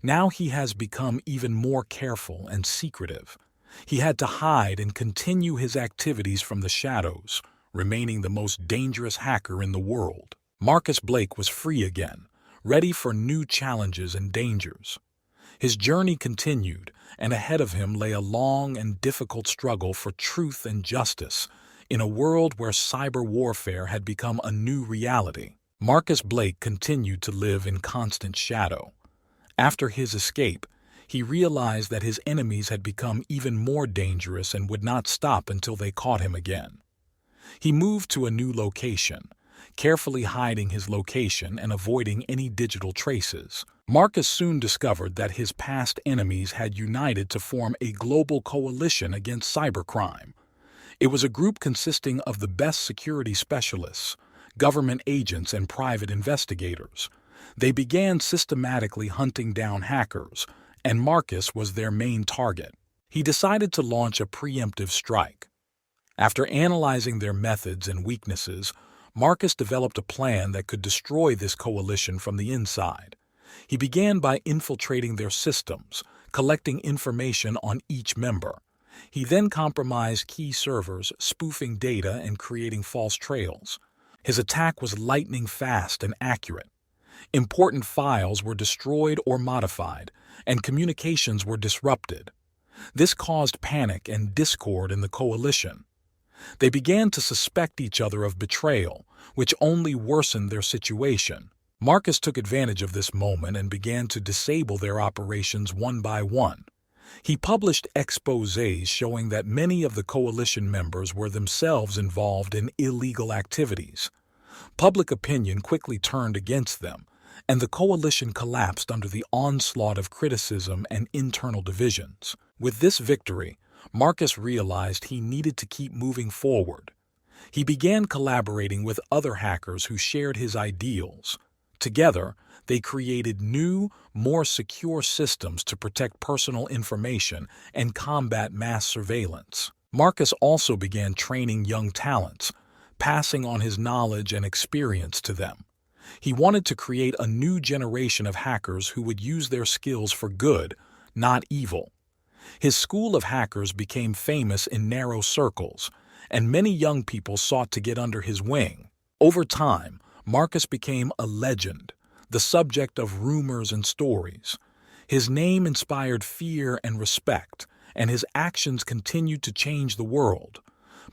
S1: Now he has become even more careful and secretive. He had to hide and continue his activities from the shadows, remaining the most dangerous hacker in the world. Marcus Blake was free again, ready for new challenges and dangers. His journey continued, and ahead of him lay a long and difficult struggle for truth and justice in a world where cyber warfare had become a new reality. Marcus Blake continued to live in constant shadow. After his escape, he realized that his enemies had become even more dangerous and would not stop until they caught him again. He moved to a new location, carefully hiding his location and avoiding any digital traces. Marcus soon discovered that his past enemies had united to form a global coalition against cybercrime. It was a group consisting of the best security specialists, government agents, and private investigators. They began systematically hunting down hackers, and Marcus was their main target. He decided to launch a preemptive strike. After analyzing their methods and weaknesses, Marcus developed a plan that could destroy this coalition from the inside. He began by infiltrating their systems, collecting information on each member. He then compromised key servers, spoofing data and creating false trails. His attack was lightning fast and accurate. Important files were destroyed or modified, and communications were disrupted. This caused panic and discord in the coalition. They began to suspect each other of betrayal, which only worsened their situation. Marcus took advantage of this moment and began to disable their operations one by one. He published exposés showing that many of the coalition members were themselves involved in illegal activities. Public opinion quickly turned against them, and the coalition collapsed under the onslaught of criticism and internal divisions. With this victory, Marcus realized he needed to keep moving forward. He began collaborating with other hackers who shared his ideals. Together, they created new, more secure systems to protect personal information and combat mass surveillance. Marcus also began training young talents, passing on his knowledge and experience to them. He wanted to create a new generation of hackers who would use their skills for good, not evil. His school of hackers became famous in narrow circles, and many young people sought to get under his wing. Over time, Marcus became a legend, the subject of rumors and stories. His name inspired fear and respect, and his actions continued to change the world.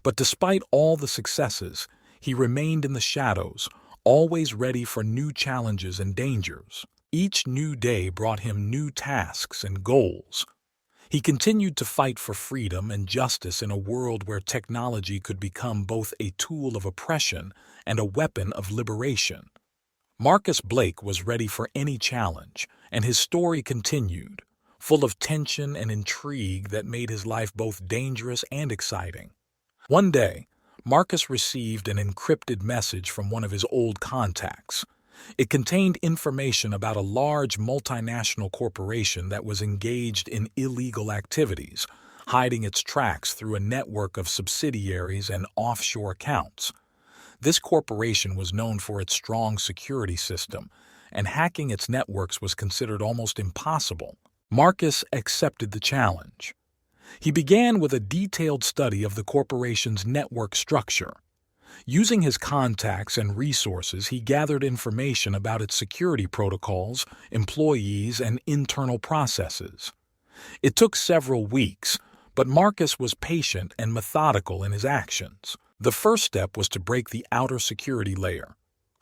S1: But despite all the successes, he remained in the shadows, always ready for new challenges and dangers. Each new day brought him new tasks and goals. He continued to fight for freedom and justice in a world where technology could become both a tool of oppression and a weapon of liberation. Marcus Blake was ready for any challenge, and his story continued, full of tension and intrigue that made his life both dangerous and exciting. One day, Marcus received an encrypted message from one of his old contacts. It contained information about a large multinational corporation that was engaged in illegal activities, hiding its tracks through a network of subsidiaries and offshore accounts. This corporation was known for its strong security system, and hacking its networks was considered almost impossible. Marcus accepted the challenge. He began with a detailed study of the corporation's network structure. Using his contacts and resources, he gathered information about its security protocols, employees, and internal processes. It took several weeks, but Marcus was patient and methodical in his actions. The first step was to break the outer security layer.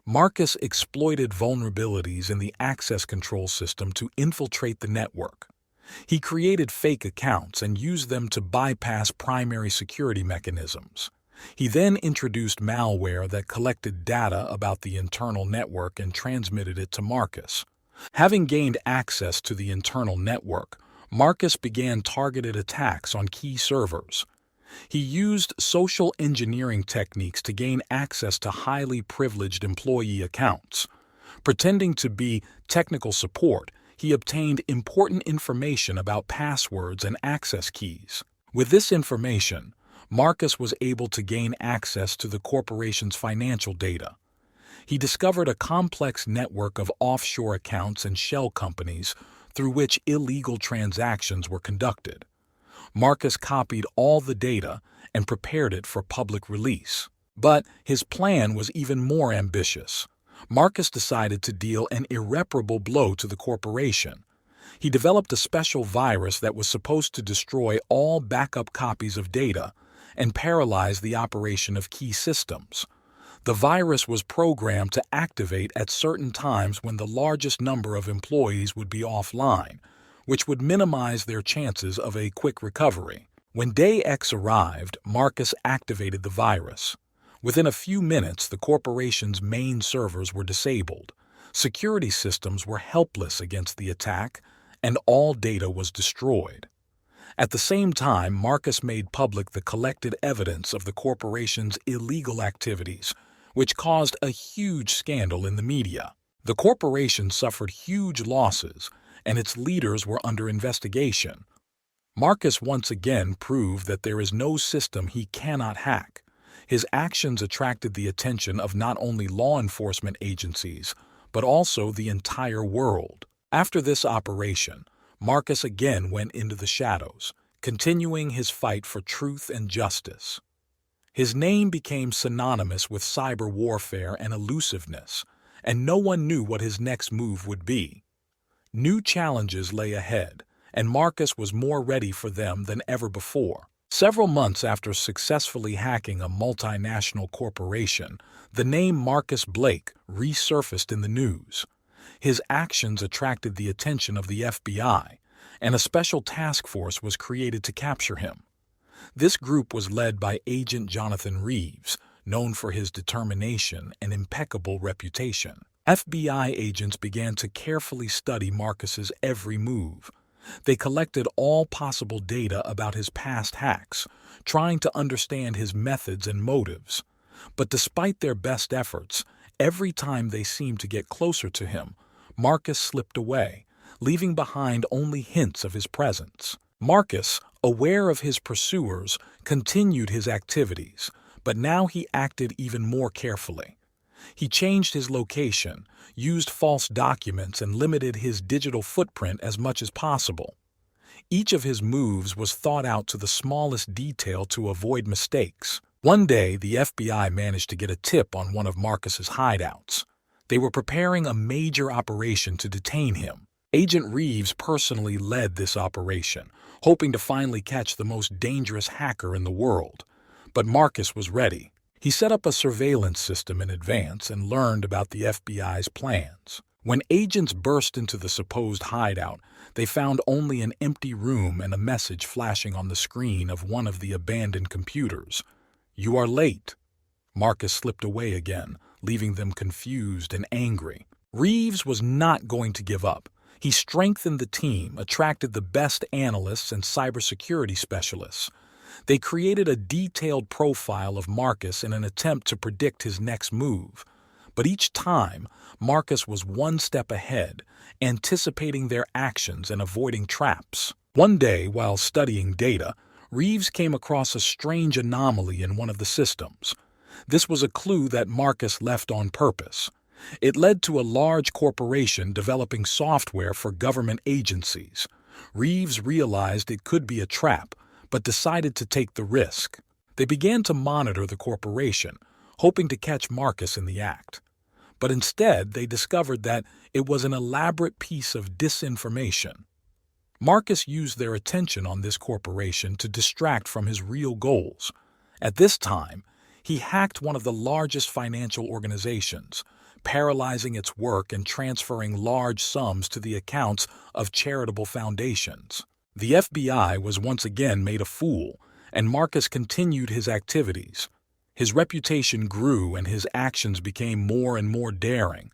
S1: Marcus exploited vulnerabilities in the access control system to infiltrate the network. He created fake accounts and used them to bypass primary security mechanisms. He then introduced malware that collected data about the internal network and transmitted it to Marcus. Having gained access to the internal network, Marcus began targeted attacks on key servers. He used social engineering techniques to gain access to highly privileged employee accounts. Pretending to be technical support, he obtained important information about passwords and access keys. With this information, Marcus was able to gain access to the corporation's financial data. He discovered a complex network of offshore accounts and shell companies through which illegal transactions were conducted. Marcus copied all the data and prepared it for public release. But his plan was even more ambitious. Marcus decided to deal an irreparable blow to the corporation. He developed a special virus that was supposed to destroy all backup copies of data and paralyze the operation of key systems. The virus was programmed to activate at certain times when the largest number of employees would be offline, which would minimize their chances of a quick recovery. When Day X arrived, Marcus activated the virus. Within a few minutes, the corporation's main servers were disabled. Security systems were helpless against the attack, and all data was destroyed. At the same time, Marcus made public the collected evidence of the corporation's illegal activities, which caused a huge scandal in the media. The corporation suffered huge losses, and its leaders were under investigation. Marcus once again proved that there is no system he cannot hack. His actions attracted the attention of not only law enforcement agencies, but also the entire world. After this operation, Marcus again went into the shadows, continuing his fight for truth and justice. His name became synonymous with cyber warfare and elusiveness, and no one knew what his next move would be. New challenges lay ahead, and Marcus was more ready for them than ever before. Several months after successfully hacking a multinational corporation, the name Marcus Blake resurfaced in the news. His actions attracted the attention of the FBI, and a special task force was created to capture him. This group was led by Agent Jonathan Reeves, known for his determination and impeccable reputation. FBI agents began to carefully study Marcus's every move. They collected all possible data about his past hacks, trying to understand his methods and motives. But despite their best efforts, every time they seemed to get closer to him, Marcus slipped away, leaving behind only hints of his presence. Marcus, aware of his pursuers, continued his activities, but now he acted even more carefully. He changed his location, used false documents, and limited his digital footprint as much as possible. Each of his moves was thought out to the smallest detail to avoid mistakes. One day, the FBI managed to get a tip on one of Marcus's hideouts. They were preparing a major operation to detain him. Agent Reeves personally led this operation, hoping to finally catch the most dangerous hacker in the world. But Marcus was ready. He set up a surveillance system in advance and learned about the FBI's plans. When agents burst into the supposed hideout, they found only an empty room and a message flashing on the screen of one of the abandoned computers. "You are late." Marcus slipped away again, leaving them confused and angry. Reeves was not going to give up. He strengthened the team, attracted the best analysts and cybersecurity specialists. They created a detailed profile of Marcus in an attempt to predict his next move. But each time, Marcus was one step ahead, anticipating their actions and avoiding traps. One day, while studying data, Reeves came across a strange anomaly in one of the systems. This was a clue that Marcus left on purpose. It led to a large corporation developing software for government agencies. Reeves realized it could be a trap, but decided to take the risk. They began to monitor the corporation, hoping to catch Marcus in the act. But instead, they discovered that it was an elaborate piece of disinformation. Marcus used their attention on this corporation to distract from his real goals. At this time, he hacked one of the largest financial organizations, paralyzing its work and transferring large sums to the accounts of charitable foundations. The FBI was once again made a fool, and Marcus continued his activities. His reputation grew and his actions became more and more daring.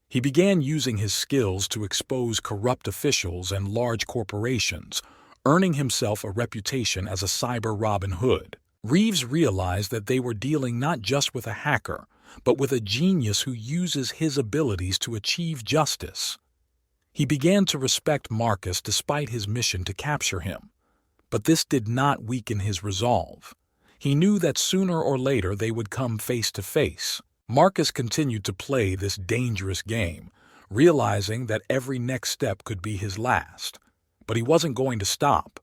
S1: He began using his skills to expose corrupt officials and large corporations, earning himself a reputation as a cyber Robin Hood. Reeves realized that they were dealing not just with a hacker, but with a genius who uses his abilities to achieve justice. He began to respect Marcus despite his mission to capture him. But this did not weaken his resolve. He knew that sooner or later they would come face to face. Marcus continued to play this dangerous game, realizing that every next step could be his last. But he wasn't going to stop.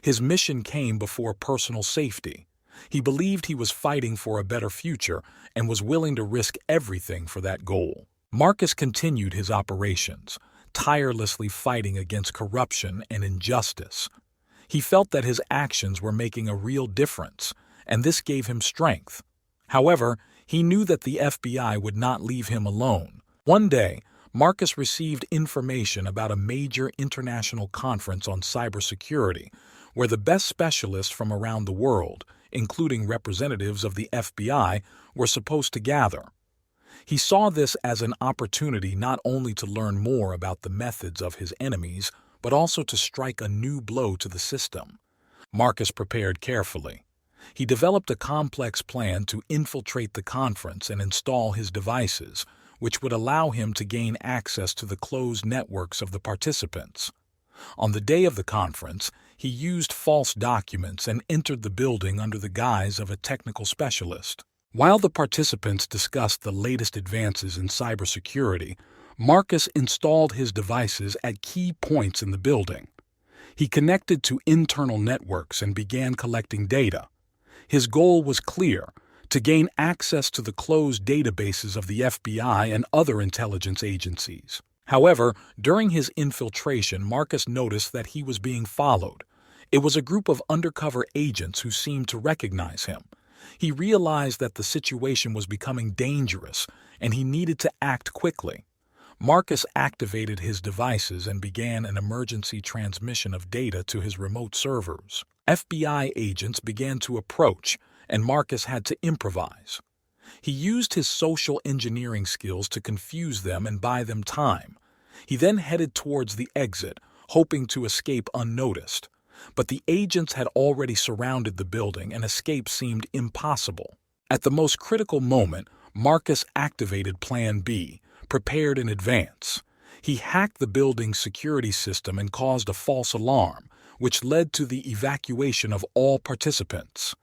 S1: His mission came before personal safety. He believed he was fighting for a better future and was willing to risk everything for that goal. Marcus continued his operations, tirelessly fighting against corruption and injustice. He felt that his actions were making a real difference, and this gave him strength. However, he knew that the FBI would not leave him alone. One day, Marcus received information about a major international conference on cybersecurity, where the best specialists from around the world, including representatives of the FBI, were supposed to gather. He saw this as an opportunity not only to learn more about the methods of his enemies, but also to strike a new blow to the system. Marcus prepared carefully. He developed a complex plan to infiltrate the conference and install his devices, which would allow him to gain access to the closed networks of the participants. On the day of the conference, he used false documents and entered the building under the guise of a technical specialist. While the participants discussed the latest advances in cybersecurity, Marcus installed his devices at key points in the building. He connected to internal networks and began collecting data. His goal was clear: to gain access to the closed databases of the FBI and other intelligence agencies. However, during his infiltration, Marcus noticed that he was being followed. It was a group of undercover agents who seemed to recognize him. He realized that the situation was becoming dangerous, and he needed to act quickly. Marcus activated his devices and began an emergency transmission of data to his remote servers. FBI agents began to approach, and Marcus had to improvise. He used his social engineering skills to confuse them and buy them time. He then headed towards the exit, hoping to escape unnoticed. But the agents had already surrounded the building and escape seemed impossible. At the most critical moment, Marcus activated Plan B, prepared in advance. He hacked the building's security system and caused a false alarm, which led to the evacuation of all participants.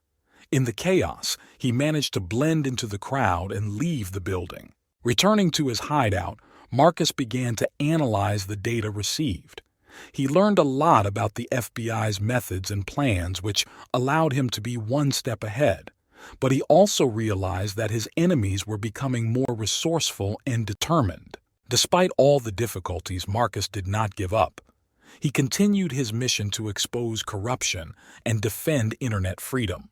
S1: In the chaos, he managed to blend into the crowd and leave the building. Returning to his hideout, Marcus began to analyze the data received. He learned a lot about the FBI's methods and plans, which allowed him to be one step ahead. But he also realized that his enemies were becoming more resourceful and determined. Despite all the difficulties, Marcus did not give up. He continued his mission to expose corruption and defend internet freedom.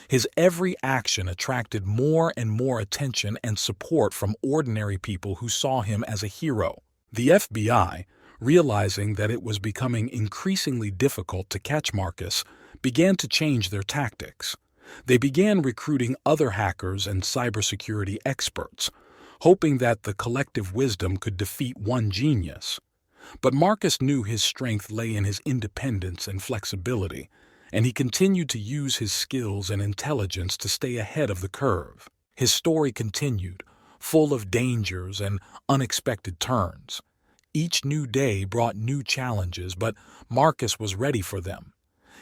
S1: His every action attracted more and more attention and support from ordinary people who saw him as a hero. The FBI, realizing that it was becoming increasingly difficult to catch Marcus, began to change their tactics. They began recruiting other hackers and cybersecurity experts, hoping that the collective wisdom could defeat one genius. But Marcus knew his strength lay in his independence and flexibility, and he continued to use his skills and intelligence to stay ahead of the curve. His story continued, full of dangers and unexpected turns. Each new day brought new challenges, but Marcus was ready for them.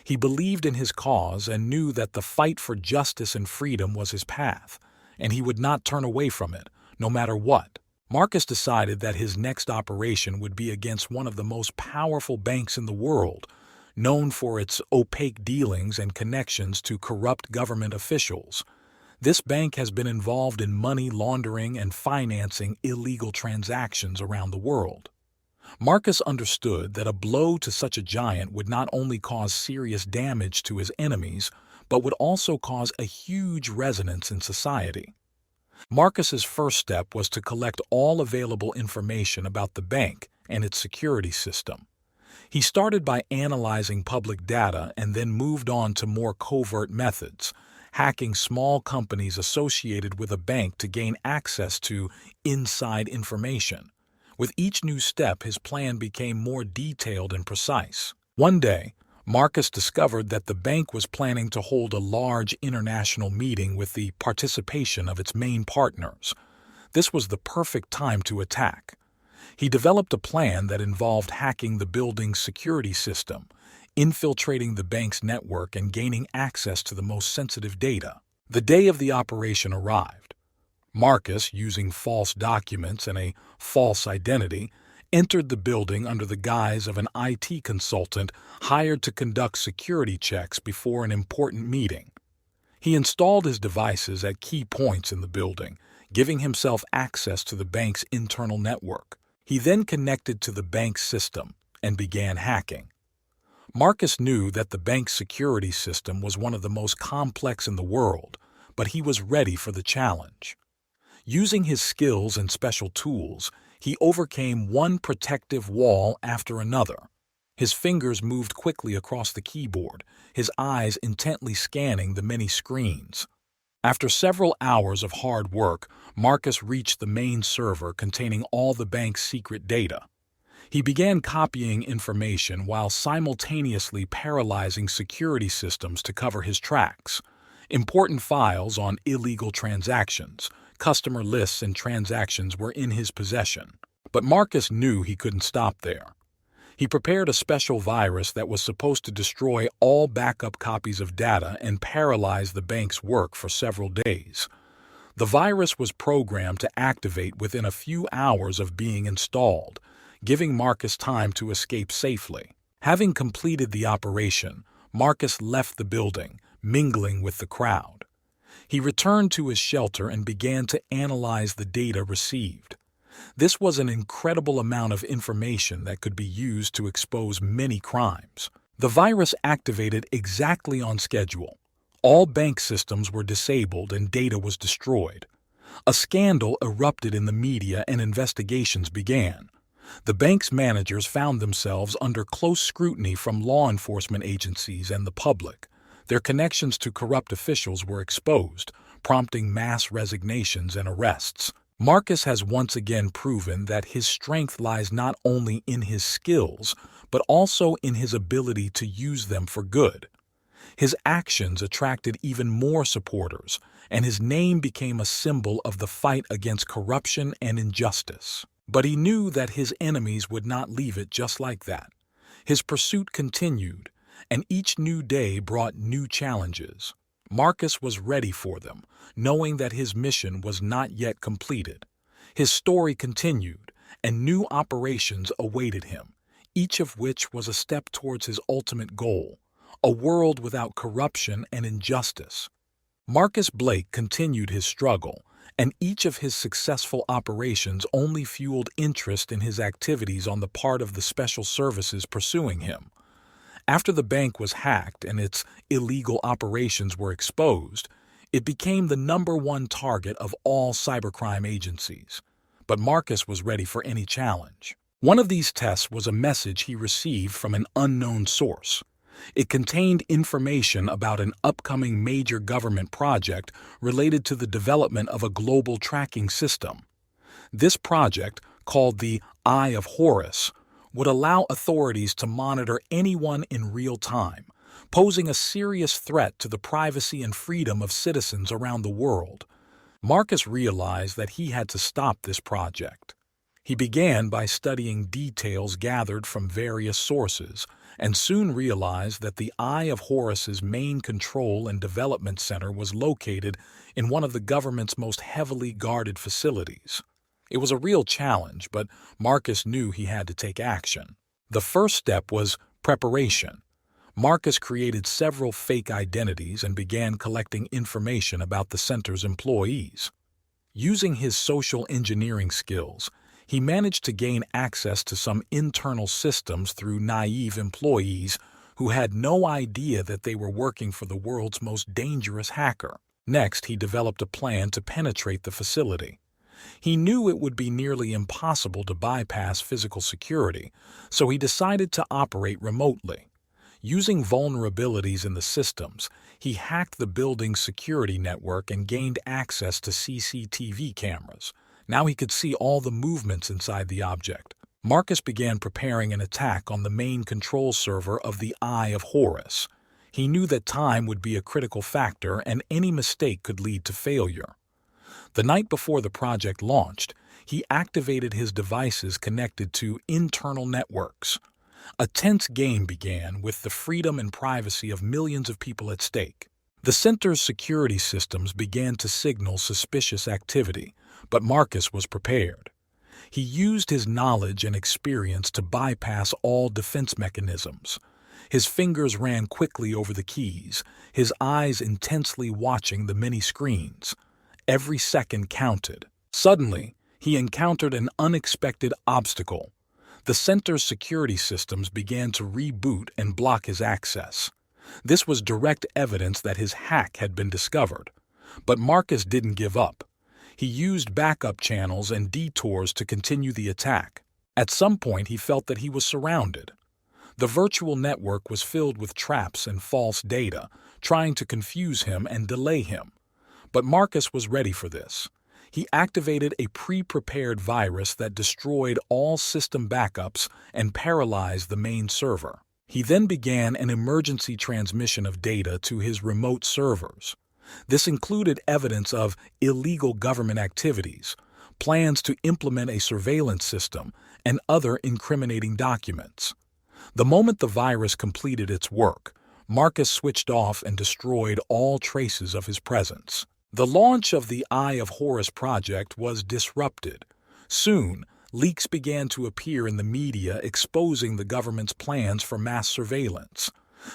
S1: He believed in his cause and knew that the fight for justice and freedom was his path, and he would not turn away from it, no matter what. Marcus decided that his next operation would be against one of the most powerful banks in the world, known for its opaque dealings and connections to corrupt government officials. This bank has been involved in money laundering and financing illegal transactions around the world. Marcus understood that a blow to such a giant would not only cause serious damage to his enemies, but would also cause a huge resonance in society. Marcus's first step was to collect all available information about the bank and its security system. He started by analyzing public data and then moved on to more covert methods, hacking small companies associated with a bank to gain access to inside information. With each new step, his plan became more detailed and precise. One day, Marcus discovered that the bank was planning to hold a large international meeting with the participation of its main partners. This was the perfect time to attack. He developed a plan that involved hacking the building's security system, infiltrating the bank's network, and gaining access to the most sensitive data. The day of the operation arrived. Marcus, using false documents and a false identity, entered the building under the guise of an IT consultant hired to conduct security checks before an important meeting. He installed his devices at key points in the building, giving himself access to the bank's internal network. He then connected to the bank's system and began hacking. Marcus knew that the bank's security system was one of the most complex in the world, but he was ready for the challenge. Using his skills and special tools, he overcame one protective wall after another. His fingers moved quickly across the keyboard, his eyes intently scanning the many screens. After several hours of hard work, Marcus reached the main server containing all the bank's secret data. He began copying information while simultaneously paralyzing security systems to cover his tracks. Important files on illegal transactions, customer lists, and transactions were in his possession. But Marcus knew he couldn't stop there. He prepared a special virus that was supposed to destroy all backup copies of data and paralyze the bank's work for several days. The virus was programmed to activate within a few hours of being installed, giving Marcus time to escape safely. Having completed the operation, Marcus left the building, mingling with the crowd. He returned to his shelter and began to analyze the data received. This was an incredible amount of information that could be used to expose many crimes. The virus activated exactly on schedule. All bank systems were disabled and data was destroyed. A scandal erupted in the media and investigations began. The bank's managers found themselves under close scrutiny from law enforcement agencies and the public. Their connections to corrupt officials were exposed, prompting mass resignations and arrests. Marcus has once again proven that his strength lies not only in his skills, but also in his ability to use them for good. His actions attracted even more supporters, and his name became a symbol of the fight against corruption and injustice. But he knew that his enemies would not leave it just like that. His pursuit continued, and each new day brought new challenges. Marcus was ready for them, knowing that his mission was not yet completed. His story continued, and new operations awaited him, each of which was a step towards his ultimate goal, a world without corruption and injustice. Marcus Blake continued his struggle, and each of his successful operations only fueled interest in his activities on the part of the special services pursuing him. After the bank was hacked and its illegal operations were exposed, it became the #1 target of all cybercrime agencies. But Marcus was ready for any challenge. One of these tests was a message he received from an unknown source. It contained information about an upcoming major government project related to the development of a global tracking system. This project, called the Eye of Horus, would allow authorities to monitor anyone in real time, posing a serious threat to the privacy and freedom of citizens around the world. Marcus realized that he had to stop this project. He began by studying details gathered from various sources, and soon realized that the Eye of Horus's main control and development center was located in one of the government's most heavily guarded facilities. It was a real challenge, but Marcus knew he had to take action. The first step was preparation. Marcus created several fake identities and began collecting information about the center's employees. Using his social engineering skills, he managed to gain access to some internal systems through naive employees who had no idea that they were working for the world's most dangerous hacker. Next, he developed a plan to penetrate the facility. He knew it would be nearly impossible to bypass physical security, so he decided to operate remotely. Using vulnerabilities in the systems, he hacked the building's security network and gained access to CCTV cameras. Now he could see all the movements inside the object. Marcus began preparing an attack on the main control server of the Eye of Horus. He knew that time would be a critical factor and any mistake could lead to failure. The night before the project launched, he activated his devices connected to internal networks. A tense game began with the freedom and privacy of millions of people at stake. The center's security systems began to signal suspicious activity, but Marcus was prepared. He used his knowledge and experience to bypass all defense mechanisms. His fingers ran quickly over the keys, his eyes intensely watching the many screens. Every second counted. Suddenly, he encountered an unexpected obstacle. The center's security systems began to reboot and block his access. This was direct evidence that his hack had been discovered. But Marcus didn't give up. He used backup channels and detours to continue the attack. At some point, he felt that he was surrounded. The virtual network was filled with traps and false data, trying to confuse him and delay him. But Marcus was ready for this. He activated a pre-prepared virus that destroyed all system backups and paralyzed the main server. He then began an emergency transmission of data to his remote servers. This included evidence of illegal government activities, plans to implement a surveillance system, and other incriminating documents. The moment the virus completed its work, Marcus switched off and destroyed all traces of his presence. The launch of the Eye of Horus project was disrupted. Soon, leaks began to appear in the media exposing the government's plans for mass surveillance.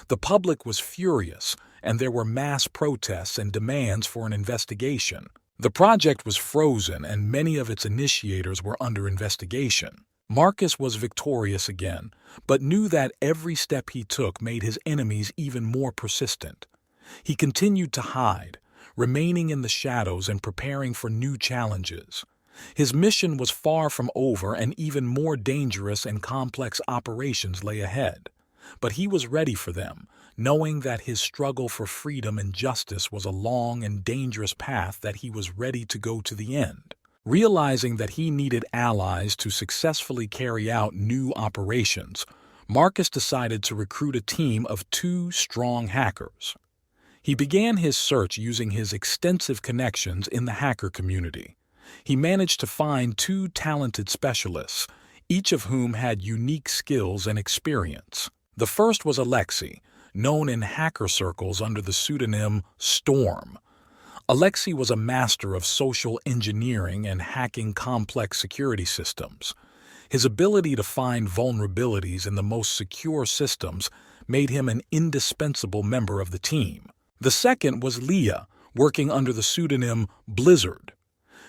S1: The public was furious, and there were mass protests and demands for an investigation. The project was frozen, and many of its initiators were under investigation. Marcus was victorious again, but knew that every step he took made his enemies even more persistent. He continued to hide, remaining in the shadows and preparing for new challenges. His mission was far from over, and even more dangerous and complex operations lay ahead. But he was ready for them, knowing that his struggle for freedom and justice was a long and dangerous path that he was ready to go to the end. Realizing that he needed allies to successfully carry out new operations, Marcus decided to recruit a team of 2 strong hackers. He began his search using his extensive connections in the hacker community. He managed to find 2 talented specialists, each of whom had unique skills and experience. The first was Alexei, known in hacker circles under the pseudonym Storm. Alexei was a master of social engineering and hacking complex security systems. His ability to find vulnerabilities in the most secure systems made him an indispensable member of the team. The second was Leah, working under the pseudonym Blizzard.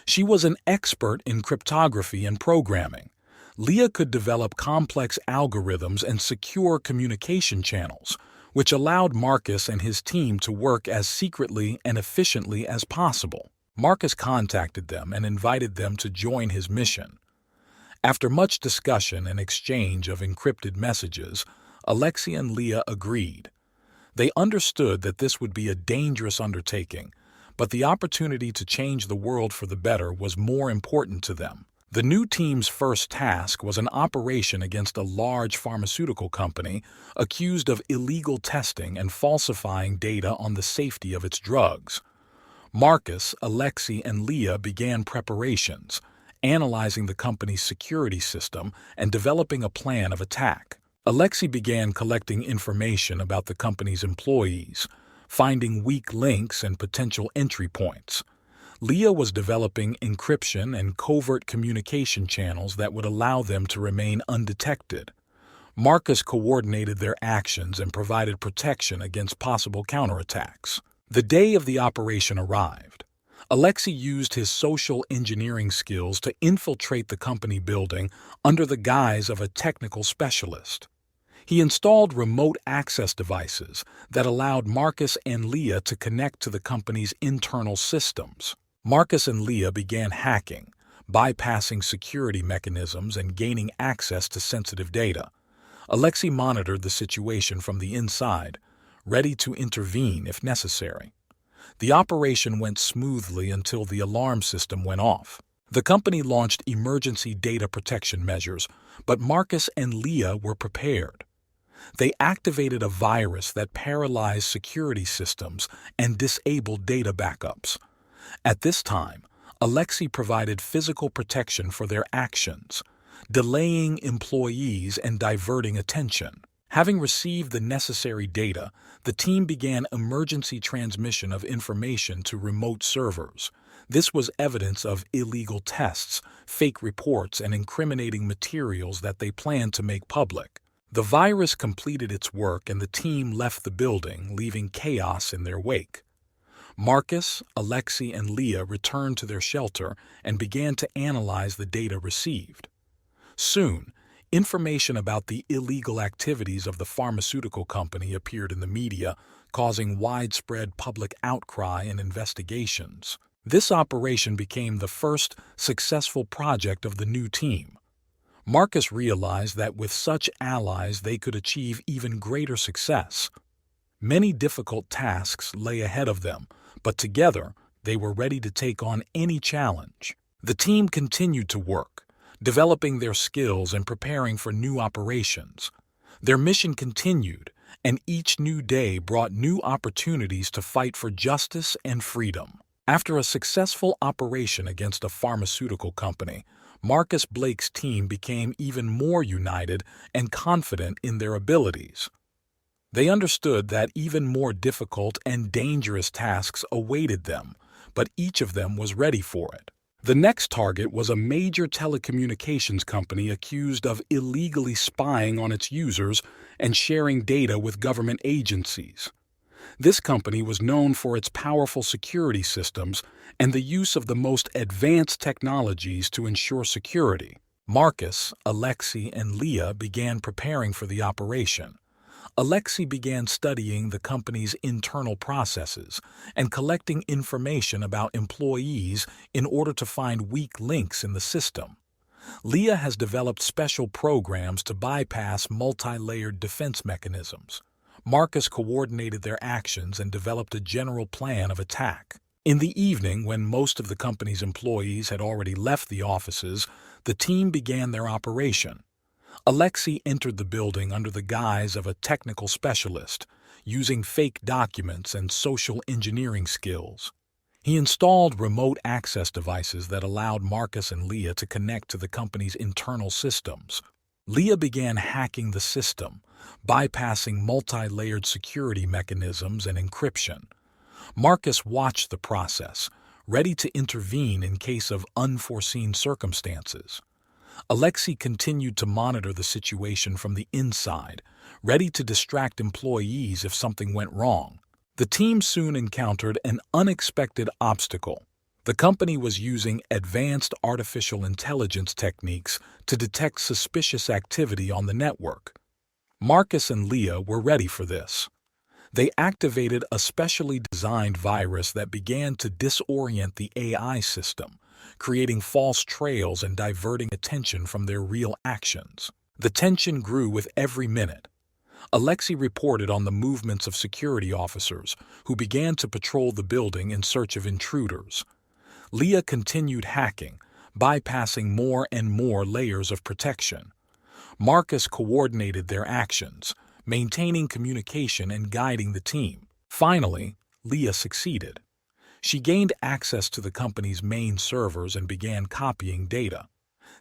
S1: She was an expert in cryptography and programming. Leah could develop complex algorithms and secure communication channels, which allowed Marcus and his team to work as secretly and efficiently as possible. Marcus contacted them and invited them to join his mission. After much discussion and exchange of encrypted messages, Alexei and Leah agreed. They understood that this would be a dangerous undertaking, but the opportunity to change the world for the better was more important to them. The new team's first task was an operation against a large pharmaceutical company accused of illegal testing and falsifying data on the safety of its drugs. Marcus, Alexei, and Leah began preparations, analyzing the company's security system and developing a plan of attack. Alexei began collecting information about the company's employees, finding weak links and potential entry points. Leah was developing encryption and covert communication channels that would allow them to remain undetected. Marcus coordinated their actions and provided protection against possible counterattacks. The day of the operation arrived. Alexei used his social engineering skills to infiltrate the company building under the guise of a technical specialist. He installed remote access devices that allowed Marcus and Leah to connect to the company's internal systems. Marcus and Leah began hacking, bypassing security mechanisms and gaining access to sensitive data. Alexei monitored the situation from the inside, ready to intervene if necessary. The operation went smoothly until the alarm system went off. The company launched emergency data protection measures, but Marcus and Leah were prepared. They activated a virus that paralyzed security systems and disabled data backups. At this time, Alexei provided physical protection for their actions, delaying employees and diverting attention. Having received the necessary data, the team began emergency transmission of information to remote servers. This was evidence of illegal tests, fake reports, and incriminating materials that they planned to make public. The virus completed its work and the team left the building, leaving chaos in their wake. Marcus, Alexei, and Leah returned to their shelter and began to analyze the data received. Soon, information about the illegal activities of the pharmaceutical company appeared in the media, causing widespread public outcry and investigations. This operation became the first successful project of the new team. Marcus realized that with such allies they could achieve even greater success. Many difficult tasks lay ahead of them, but together they were ready to take on any challenge. The team continued to work, developing their skills and preparing for new operations. Their mission continued, and each new day brought new opportunities to fight for justice and freedom. After a successful operation against a pharmaceutical company, Marcus Blake's team became even more united and confident in their abilities. They understood that even more difficult and dangerous tasks awaited them, but each of them was ready for it. The next target was a major telecommunications company accused of illegally spying on its users and sharing data with government agencies. This company was known for its powerful security systems and the use of the most advanced technologies to ensure security. Marcus, Alexei, and Leah began preparing for the operation. Alexei began studying the company's internal processes and collecting information about employees in order to find weak links in the system. Leah has developed special programs to bypass multi-layered defense mechanisms. Marcus coordinated their actions and developed a general plan of attack. In the evening, when most of the company's employees had already left the offices, the team began their operation. Alexei entered the building under the guise of a technical specialist, using fake documents and social engineering skills. He installed remote access devices that allowed Marcus and Leah to connect to the company's internal systems. Leah began hacking the system, bypassing multi-layered security mechanisms and encryption. Marcus watched the process, ready to intervene in case of unforeseen circumstances. Alexei continued to monitor the situation from the inside, ready to distract employees if something went wrong. The team soon encountered an unexpected obstacle. The company was using advanced artificial intelligence techniques to detect suspicious activity on the network. Marcus and Leah were ready for this. They activated a specially designed virus that began to disorient the AI system, creating false trails and diverting attention from their real actions. The tension grew with every minute. Alexei reported on the movements of security officers who began to patrol the building in search of intruders. Leah continued hacking, bypassing more and more layers of protection. Marcus coordinated their actions, maintaining communication and guiding the team. Finally, Leah succeeded. She gained access to the company's main servers and began copying data.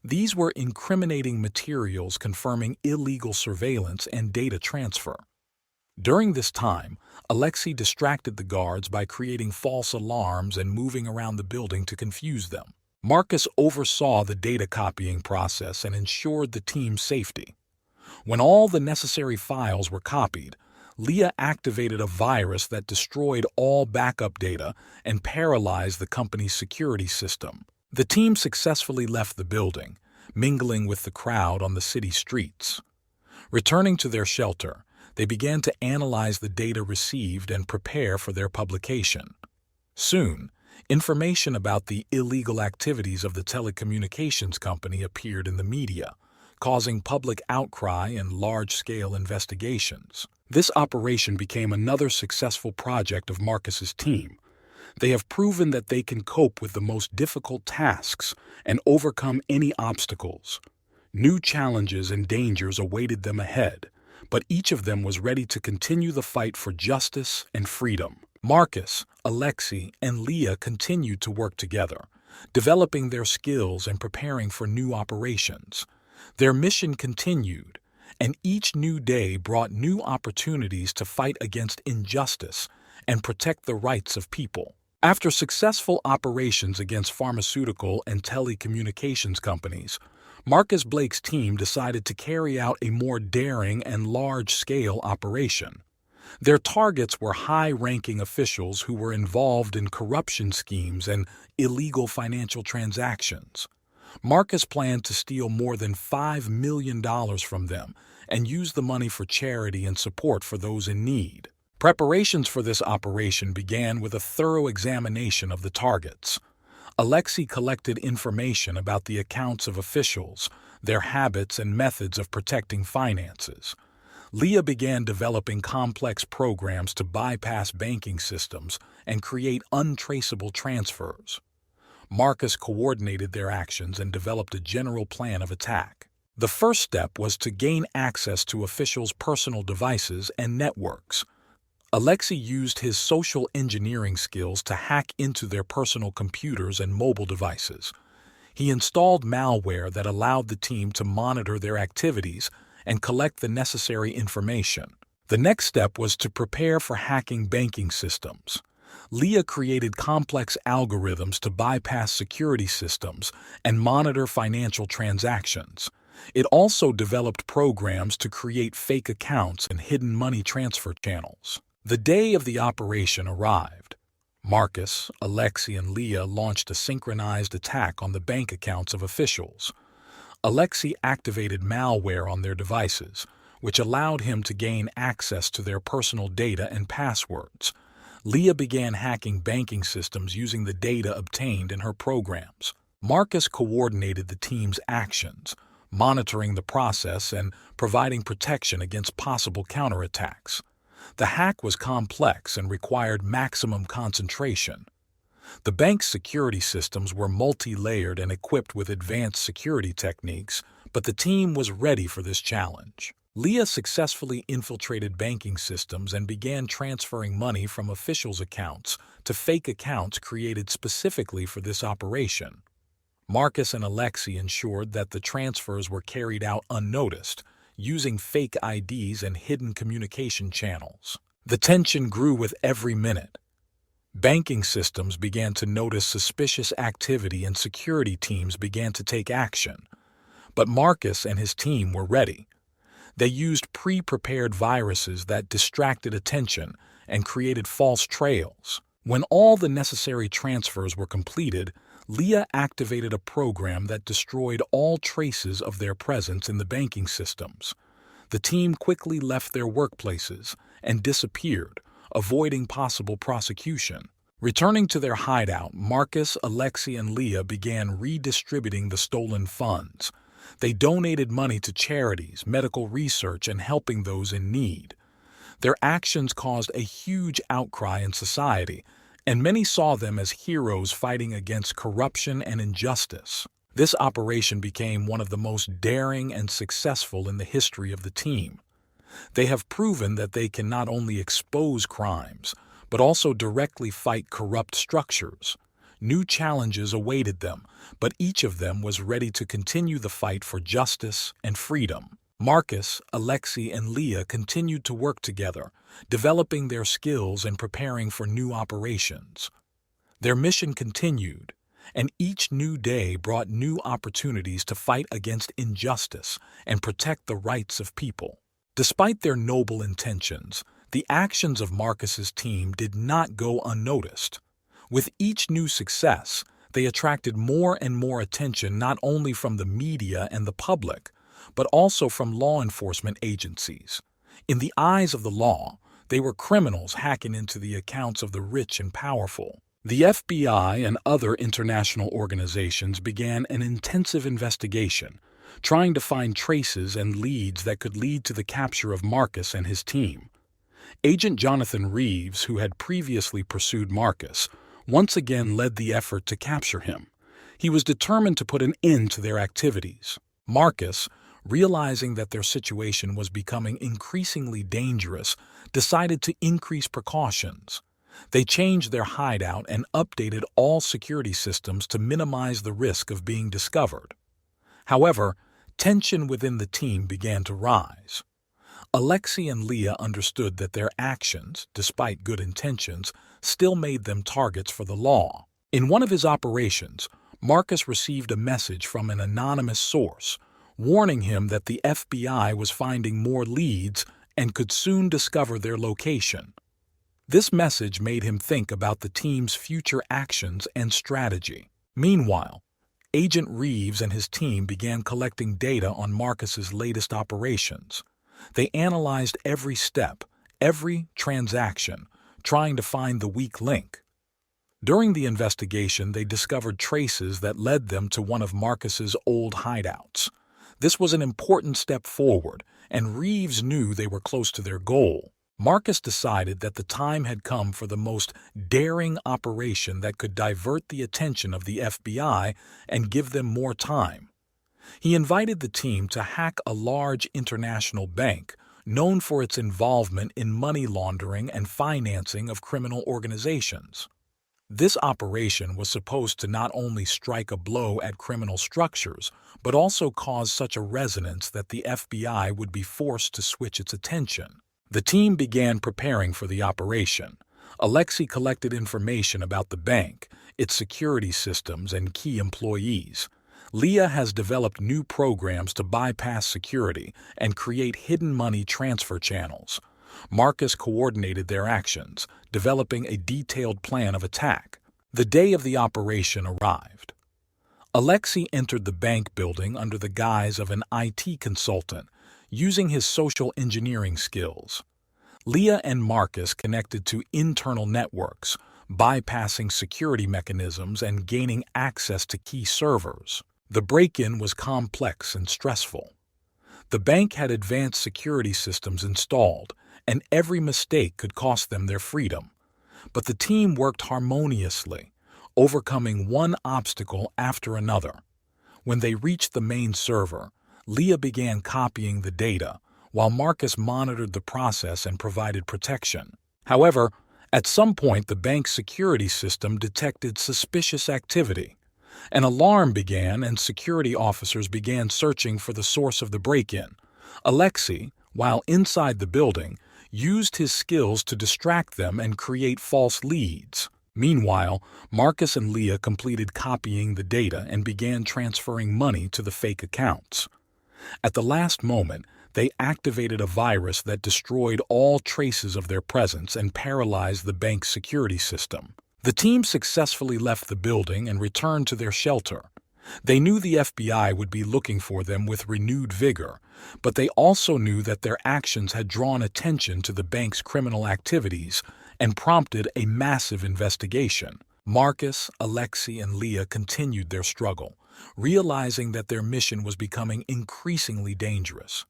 S1: These were incriminating materials confirming illegal surveillance and data transfer. During this time, Alexei distracted the guards by creating false alarms and moving around the building to confuse them. Marcus oversaw the data copying process and ensured the team's safety. When all the necessary files were copied, Leah activated a virus that destroyed all backup data and paralyzed the company's security system. The team successfully left the building, mingling with the crowd on the city streets. Returning to their shelter, they began to analyze the data received and prepare for their publication. Soon, information about the illegal activities of the telecommunications company appeared in the media, causing public outcry and large-scale investigations. This operation became another successful project of Marcus's team. They have proven that they can cope with the most difficult tasks and overcome any obstacles. New challenges and dangers awaited them ahead, but each of them was ready to continue the fight for justice and freedom. Marcus, Alexei, and Leah continued to work together, developing their skills and preparing for new operations. Their mission continued, and each new day brought new opportunities to fight against injustice and protect the rights of people. After successful operations against pharmaceutical and telecommunications companies, Marcus Blake's team decided to carry out a more daring and large-scale operation. Their targets were high-ranking officials who were involved in corruption schemes and illegal financial transactions. Marcus planned to steal more than $5 million from them and use the money for charity and support for those in need. Preparations for this operation began with a thorough examination of the targets. Alexei collected information about the accounts of officials, their habits and methods of protecting finances. Leah began developing complex programs to bypass banking systems and create untraceable transfers. Marcus coordinated their actions and developed a general plan of attack. The first step was to gain access to officials' personal devices and networks. Alexei used his social engineering skills to hack into their personal computers and mobile devices. He installed malware that allowed the team to monitor their activities and collect the necessary information. The next step was to prepare for hacking banking systems. Leah created complex algorithms to bypass security systems and monitor financial transactions. It also developed programs to create fake accounts and hidden money transfer channels. The day of the operation arrived. Marcus, Alexei, and Leah launched a synchronized attack on the bank accounts of officials. Alexei activated malware on their devices, which allowed him to gain access to their personal data and passwords. Leah began hacking banking systems using the data obtained in her programs. Marcus coordinated the team's actions, monitoring the process and providing protection against possible counterattacks. The hack was complex and required maximum concentration. The bank's security systems were multi-layered and equipped with advanced security techniques, but the team was ready for this challenge. Leah successfully infiltrated banking systems and began transferring money from officials' accounts to fake accounts created specifically for this operation. Marcus and Alexei ensured that the transfers were carried out unnoticed, using fake IDs and hidden communication channels. The tension grew with every minute. Banking systems began to notice suspicious activity and security teams began to take action. But Marcus and his team were ready. They used pre-prepared viruses that distracted attention and created false trails. When all the necessary transfers were completed, Leah activated a program that destroyed all traces of their presence in the banking systems. The team quickly left their workplaces and disappeared, avoiding possible prosecution. Returning to their hideout, Marcus, Alexei, and Leah began redistributing the stolen funds. They donated money to charities, medical research, and helping those in need. Their actions caused a huge outcry in society, and many saw them as heroes fighting against corruption and injustice. This operation became one of the most daring and successful in the history of the team. They have proven that they can not only expose crimes, but also directly fight corrupt structures. New challenges awaited them, but each of them was ready to continue the fight for justice and freedom. Marcus, Alexei, and Leah continued to work together, developing their skills and preparing for new operations. Their mission continued, and each new day brought new opportunities to fight against injustice and protect the rights of people. Despite their noble intentions, the actions of Marcus's team did not go unnoticed. With each new success, they attracted more and more attention not only from the media and the public, but also from law enforcement agencies. In the eyes of the law, they were criminals hacking into the accounts of the rich and powerful. The FBI and other international organizations began an intensive investigation, trying to find traces and leads that could lead to the capture of Marcus and his team. Agent Jonathan Reeves, who had previously pursued Marcus, once again led the effort to capture him. He was determined to put an end to their activities. Marcus, realizing that their situation was becoming increasingly dangerous, decided to increase precautions. They changed their hideout and updated all security systems to minimize the risk of being discovered. However, tension within the team began to rise. Alexei and Leah understood that their actions, despite good intentions, still made them targets for the law. In one of his operations, Marcus received a message from an anonymous source, warning him that the FBI was finding more leads and could soon discover their location. This message made him think about the team's future actions and strategy. Meanwhile, Agent Reeves and his team began collecting data on Marcus's latest operations. They analyzed every step, every transaction, trying to find the weak link. During the investigation, they discovered traces that led them to one of Marcus's old hideouts. This was an important step forward, and Reeves knew they were close to their goal. Marcus decided that the time had come for the most daring operation that could divert the attention of the FBI and give them more time. He invited the team to hack a large international bank known for its involvement in money laundering and financing of criminal organizations. This operation was supposed to not only strike a blow at criminal structures, but also cause such a resonance that the FBI would be forced to switch its attention. The team began preparing for the operation. Alexei collected information about the bank, its security systems, and key employees. Leah has developed new programs to bypass security and create hidden money transfer channels. Marcus coordinated their actions, developing a detailed plan of attack. The day of the operation arrived. Alexei entered the bank building under the guise of an IT consultant, using his social engineering skills. Leah and Marcus connected to internal networks, bypassing security mechanisms and gaining access to key servers. The break-in was complex and stressful. The bank had advanced security systems installed, and every mistake could cost them their freedom. But the team worked harmoniously, overcoming one obstacle after another. When they reached the main server, Leah began copying the data, while Marcus monitored the process and provided protection. However, at some point the bank's security system detected suspicious activity. An alarm began and security officers began searching for the source of the break-in. Alexei, while inside the building, used his skills to distract them and create false leads. Meanwhile, Marcus and Leah completed copying the data and began transferring money to the fake accounts. At the last moment, they activated a virus that destroyed all traces of their presence and paralyzed the bank's security system. The team successfully left the building and returned to their shelter. They knew the FBI would be looking for them with renewed vigor, but they also knew that their actions had drawn attention to the bank's criminal activities and prompted a massive investigation. Marcus, Alexei, and Leah continued their struggle, realizing that their mission was becoming increasingly dangerous.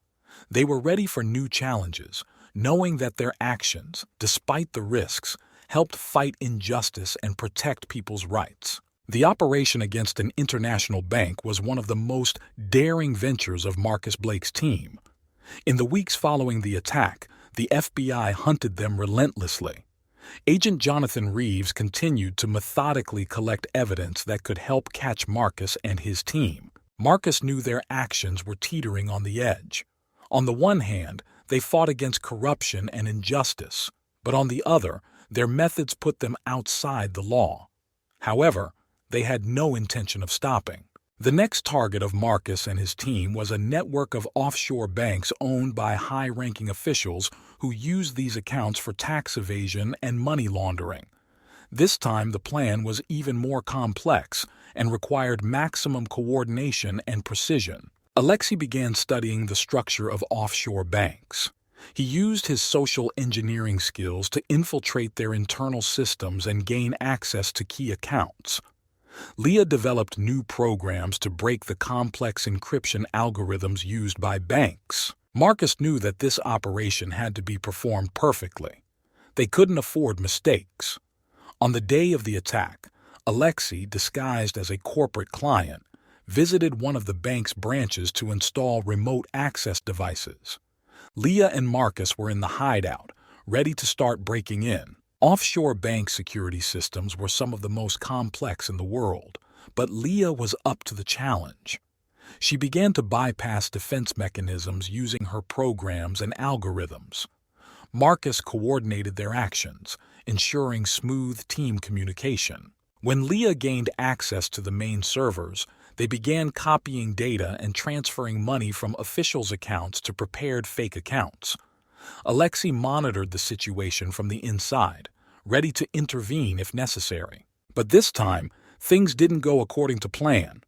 S1: They were ready for new challenges, knowing that their actions, despite the risks, helped fight injustice and protect people's rights. The operation against an international bank was one of the most daring ventures of Marcus Blake's team. In the weeks following the attack, the FBI hunted them relentlessly. Agent Jonathan Reeves continued to methodically collect evidence that could help catch Marcus and his team. Marcus knew their actions were teetering on the edge. On the one hand, they fought against corruption and injustice, but on the other, their methods put them outside the law. However, they had no intention of stopping. The next target of Marcus and his team was a network of offshore banks owned by high-ranking officials who used these accounts for tax evasion and money laundering. This time the plan was even more complex and required maximum coordination and precision. Alexei began studying the structure of offshore banks. He used his social engineering skills to infiltrate their internal systems and gain access to key accounts. Leah developed new programs to break the complex encryption algorithms used by banks. Marcus knew that this operation had to be performed perfectly. They couldn't afford mistakes. On the day of the attack, Alexei, disguised as a corporate client, visited one of the bank's branches to install remote access devices. Leah and Marcus were in the hideout, ready to start breaking in. Offshore bank security systems were some of the most complex in the world, but Leah was up to the challenge. She began to bypass defense mechanisms using her programs and algorithms. Marcus coordinated their actions, ensuring smooth team communication. When Leah gained access to the main servers, they began copying data and transferring money from officials' accounts to prepared fake accounts. Alexei monitored the situation from the inside, ready to intervene if necessary. But this time, things didn't go according to plan.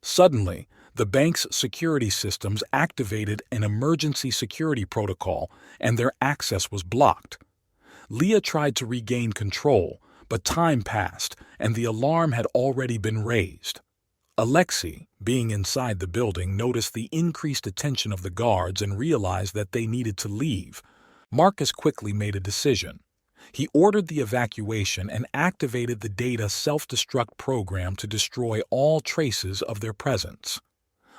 S1: Suddenly, the bank's security systems activated an emergency security protocol and their access was blocked. Leah tried to regain control, but time passed and the alarm had already been raised. Alexei, being inside the building, noticed the increased attention of the guards and realized that they needed to leave. Marcus quickly made a decision. He ordered the evacuation and activated the data self-destruct program to destroy all traces of their presence.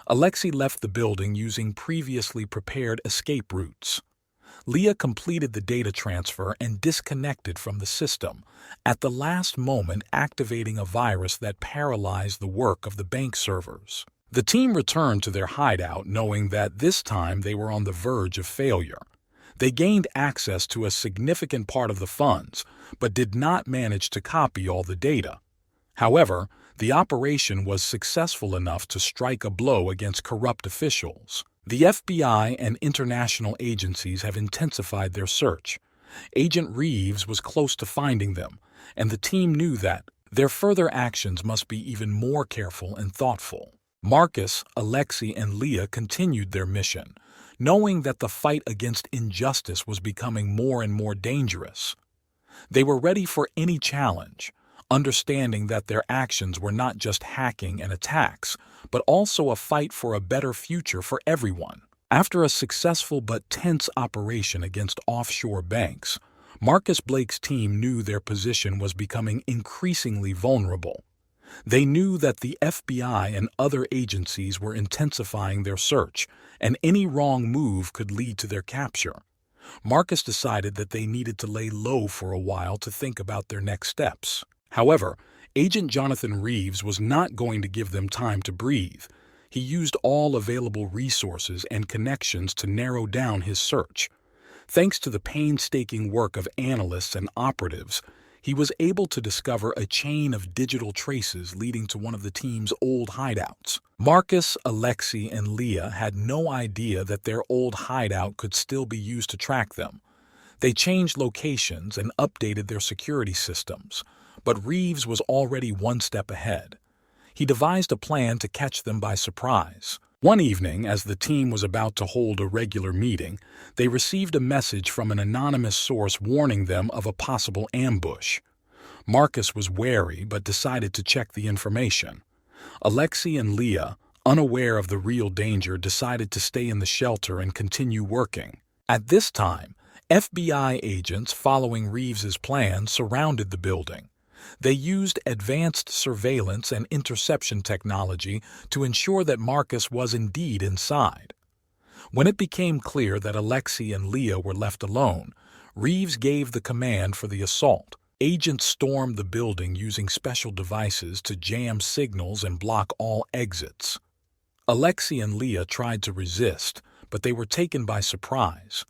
S1: Alexei left the building using previously prepared escape routes. Leah completed the data transfer and disconnected from the system, at the last moment activating a virus that paralyzed the work of the bank servers. The team returned to their hideout knowing that this time they were on the verge of failure. They gained access to a significant part of the funds, but did not manage to copy all the data. However, the operation was successful enough to strike a blow against corrupt officials. The FBI and international agencies have intensified their search. Agent Reeves was close to finding them, and the team knew that their further actions must be even more careful and thoughtful. Marcus, Alexei, and Leah continued their mission, knowing that the fight against injustice was becoming more and more dangerous. They were ready for any challenge, understanding that their actions were not just hacking and attacks, but also a fight for a better future for everyone. After a successful but tense operation against offshore banks, Marcus Blake's team knew their position was becoming increasingly vulnerable. They knew that the FBI and other agencies were intensifying their search, and any wrong move could lead to their capture. Marcus decided that they needed to lay low for a while to think about their next steps. However, Agent Jonathan Reeves was not going to give them time to breathe. He used all available resources and connections to narrow down his search. Thanks to the painstaking work of analysts and operatives, he was able to discover a chain of digital traces leading to one of the team's old hideouts. Marcus, Alexei, and Leah had no idea that their old hideout could still be used to track them. They changed locations and updated their security systems, but Reeves was already one step ahead. He devised a plan to catch them by surprise. One evening, as the team was about to hold a regular meeting, they received a message from an anonymous source warning them of a possible ambush. Marcus was wary but decided to check the information. Alexei and Leah, unaware of the real danger, decided to stay in the shelter and continue working. At this time, FBI agents, following Reeves's plan, surrounded the building. They used advanced surveillance and interception technology to ensure that Marcus was indeed inside. When it became clear that Alexei and Leah were left alone, Reeves gave the command for the assault. Agents stormed the building using special devices to jam signals and block all exits. Alexei and Leah tried to resist, but they were taken by surprise.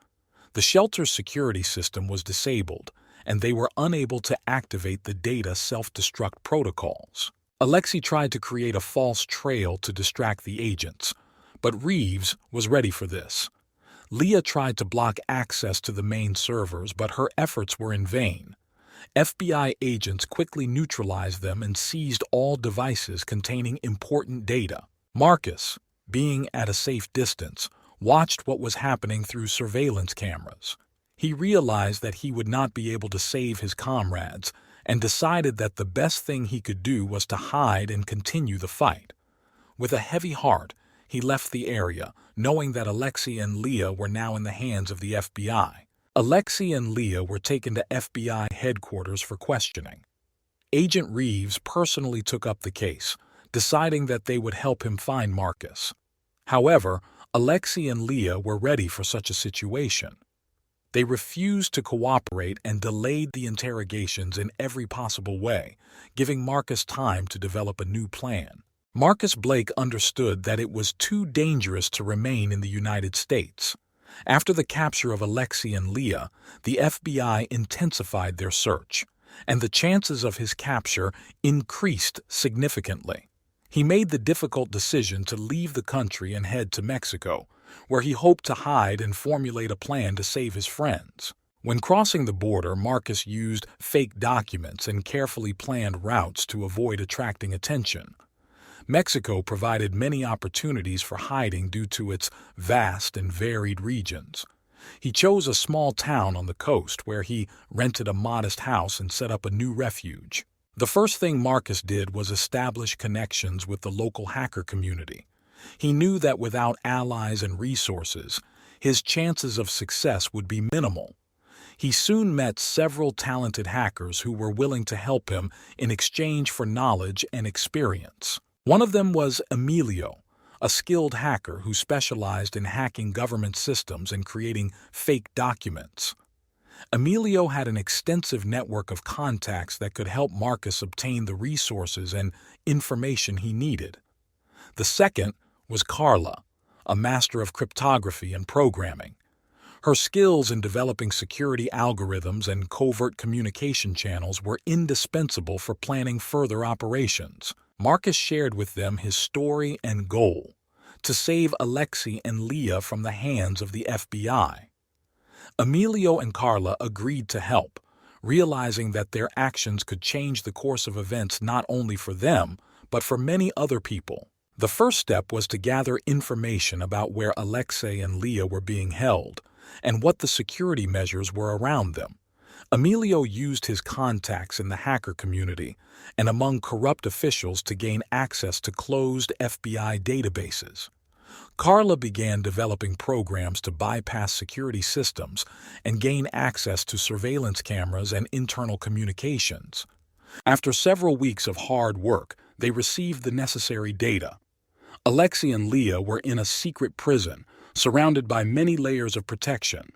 S1: The shelter's security system was disabled, and they were unable to activate the data self-destruct protocols. Alexei tried to create a false trail to distract the agents, but Reeves was ready for this. Leah tried to block access to the main servers, but her efforts were in vain. FBI agents quickly neutralized them and seized all devices containing important data. Marcus, being at a safe distance, watched what was happening through surveillance cameras. He realized that he would not be able to save his comrades and decided that the best thing he could do was to hide and continue the fight. With a heavy heart, he left the area, knowing that Alexei and Leah were now in the hands of the FBI. Alexei and Leah were taken to FBI headquarters for questioning. Agent Reeves personally took up the case, deciding that they would help him find Marcus. However, Alexei and Leah were ready for such a situation. They refused to cooperate and delayed the interrogations in every possible way, giving Marcus time to develop a new plan. Marcus Blake understood that it was too dangerous to remain in the United States. After the capture of Alexei and Leah, the FBI intensified their search, and the chances of his capture increased significantly. He made the difficult decision to leave the country and head to Mexico, where he hoped to hide and formulate a plan to save his friends. When crossing the border, Marcus used fake documents and carefully planned routes to avoid attracting attention. Mexico provided many opportunities for hiding due to its vast and varied regions. He chose a small town on the coast where he rented a modest house and set up a new refuge. The first thing Marcus did was establish connections with the local hacker community. He knew that without allies and resources, his chances of success would be minimal. He soon met several talented hackers who were willing to help him in exchange for knowledge and experience. One of them was Emilio, a skilled hacker who specialized in hacking government systems and creating fake documents. Emilio had an extensive network of contacts that could help Marcus obtain the resources and information he needed. The second was Carla, a master of cryptography and programming. Her skills in developing security algorithms and covert communication channels were indispensable for planning further operations. Marcus shared with them his story and goal: to save Alexei and Leah from the hands of the FBI. Emilio and Carla agreed to help, realizing that their actions could change the course of events not only for them, but for many other people. The first step was to gather information about where Alexei and Leah were being held and what the security measures were around them. Emilio used his contacts in the hacker community and among corrupt officials to gain access to closed FBI databases. Carla began developing programs to bypass security systems and gain access to surveillance cameras and internal communications. After several weeks of hard work, they received the necessary data. Alexei and Leah were in a secret prison, surrounded by many layers of protection.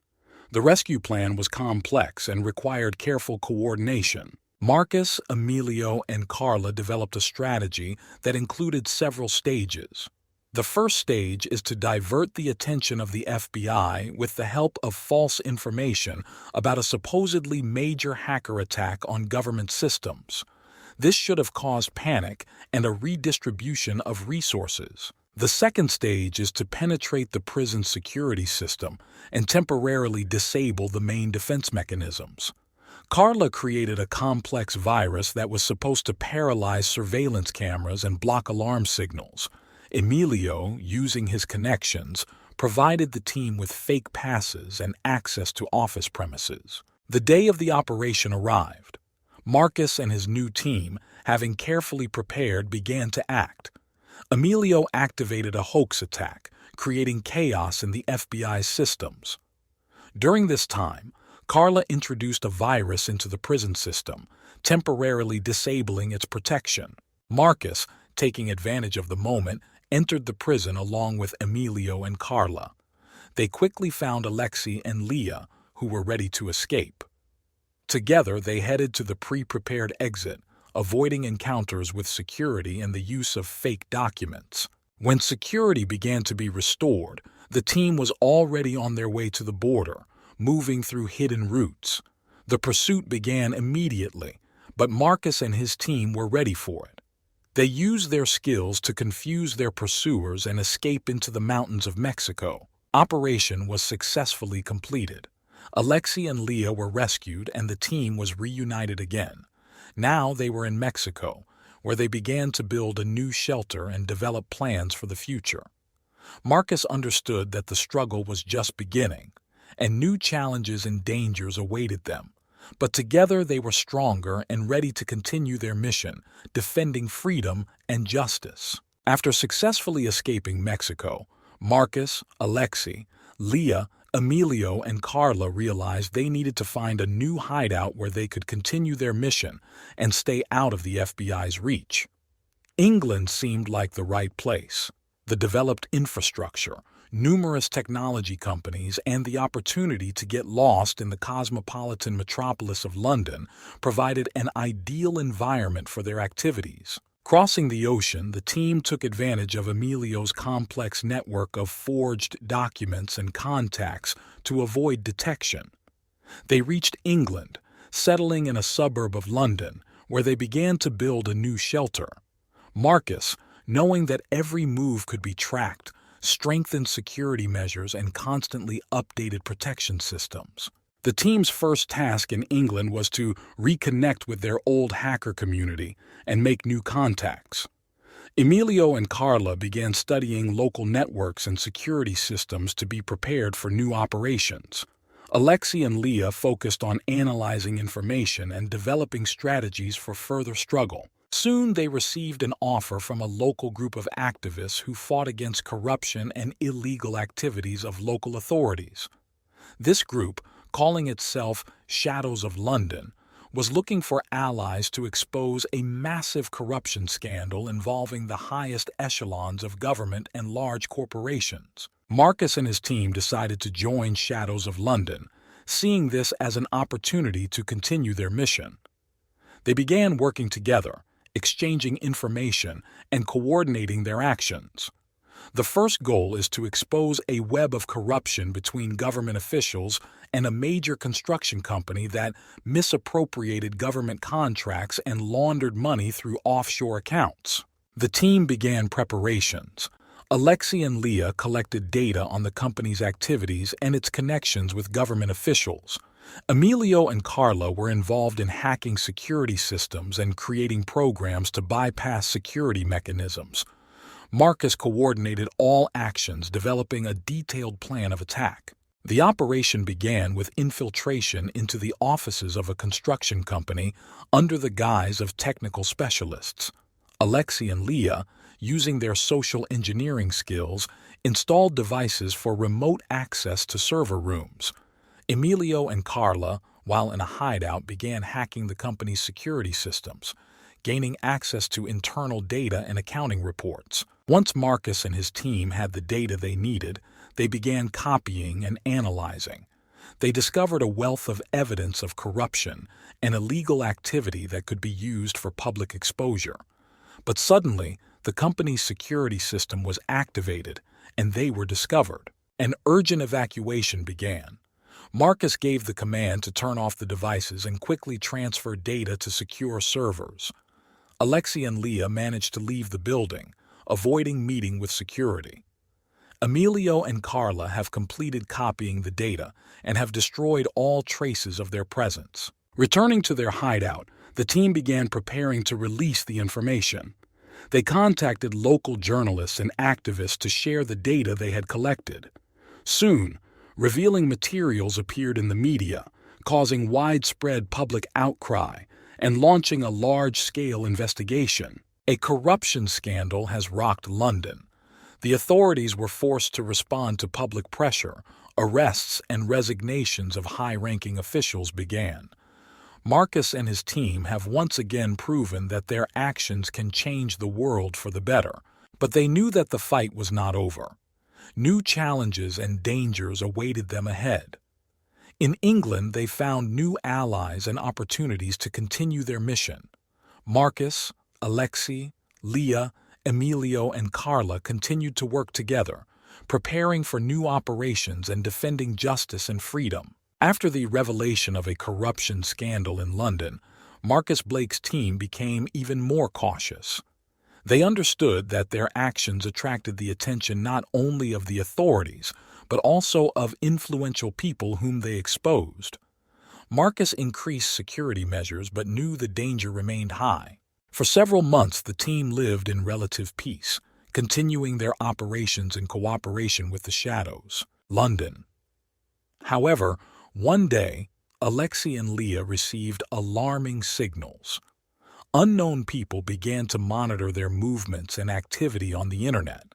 S1: The rescue plan was complex and required careful coordination. Marcus, Emilio, and Carla developed a strategy that included several stages. The first stage is to divert the attention of the FBI with the help of false information about a supposedly major hacker attack on government systems. This should have caused panic and a redistribution of resources. The second stage is to penetrate the prison security system and temporarily disable the main defense mechanisms. Carla created a complex virus that was supposed to paralyze surveillance cameras and block alarm signals. Emilio, using his connections, provided the team with fake passes and access to office premises. The day of the operation arrived. Marcus and his new team, having carefully prepared, began to act. Emilio activated a hoax attack, creating chaos in the FBI's systems. During this time, Carla introduced a virus into the prison system, temporarily disabling its protection. Marcus, taking advantage of the moment, entered the prison along with Emilio and Carla. They quickly found Alexei and Leah, who were ready to escape. Together, they headed to the pre-prepared exit, avoiding encounters with security and the use of fake documents. When security began to be restored, the team was already on their way to the border, moving through hidden routes. The pursuit began immediately, but Marcus and his team were ready for it. They used their skills to confuse their pursuers and escape into the mountains of Mexico. Operation was successfully completed. Alexei and Leah were rescued and the team was reunited again. Now they were in Mexico, where they began to build a new shelter and develop plans for the future. Marcus understood that the struggle was just beginning, and new challenges and dangers awaited them. But together they were stronger and ready to continue their mission, defending freedom and justice. After successfully escaping Mexico, Marcus, Alexei, Leah, Emilio, and Carla realized they needed to find a new hideout where they could continue their mission and stay out of the FBI's reach. England seemed like the right place. The developed infrastructure, numerous technology companies, and the opportunity to get lost in the cosmopolitan metropolis of London provided an ideal environment for their activities. Crossing the ocean, the team took advantage of Emilio's complex network of forged documents and contacts to avoid detection. They reached England, settling in a suburb of London, where they began to build a new shelter. Marcus, knowing that every move could be tracked, strengthened security measures and constantly updated protection systems. The team's first task in England was to reconnect with their old hacker community and make new contacts. Emilio and Carla began studying local networks and security systems to be prepared for new operations. Alexei and Leah focused on analyzing information and developing strategies for further struggle. Soon they received an offer from a local group of activists who fought against corruption and illegal activities of local authorities. This group, calling itself Shadows of London, was looking for allies to expose a massive corruption scandal involving the highest echelons of government and large corporations. Marcus and his team decided to join Shadows of London, seeing this as an opportunity to continue their mission. They began working together, exchanging information, and coordinating their actions. The first goal is to expose a web of corruption between government officials and a major construction company that misappropriated government contracts and laundered money through offshore accounts. The team began preparations. Alexei and Leah collected data on the company's activities and its connections with government officials. Emilio and Carla were involved in hacking security systems and creating programs to bypass security mechanisms. Marcus coordinated all actions, developing a detailed plan of attack. The operation began with infiltration into the offices of a construction company under the guise of technical specialists. Alexei and Leah, using their social engineering skills, installed devices for remote access to server rooms. Emilio and Carla, while in a hideout, began hacking the company's security systems, gaining access to internal data and accounting reports. Once Marcus and his team had the data they needed, they began copying and analyzing. They discovered a wealth of evidence of corruption and illegal activity that could be used for public exposure. But suddenly, the company's security system was activated, and they were discovered. An urgent evacuation began. Marcus gave the command to turn off the devices and quickly transfer data to secure servers. Alexei and Leah managed to leave the building, avoiding meeting with security. Emilio and Carla have completed copying the data and have destroyed all traces of their presence. Returning to their hideout, the team began preparing to release the information. They contacted local journalists and activists to share the data they had collected. Soon, revealing materials appeared in the media, causing widespread public outcry and launching a large-scale investigation. A corruption scandal has rocked London. The authorities were forced to respond to public pressure. Arrests and resignations of high-ranking officials began. Marcus and his team have once again proven that their actions can change the world for the better, but they knew that the fight was not over. New challenges and dangers awaited them ahead. In England, they found new allies and opportunities to continue their mission. Marcus, Alexei, Leah, Emilio, and Carla continued to work together, preparing for new operations and defending justice and freedom. After the revelation of a corruption scandal in London, Marcus Blake's team became even more cautious. They understood that their actions attracted the attention not only of the authorities, but also of influential people whom they exposed. Marcus increased security measures but knew the danger remained high. For several months, the team lived in relative peace, continuing their operations in cooperation with the shadows. London. However, one day, Alexei and Leah received alarming signals. Unknown people began to monitor their movements and activity on the internet.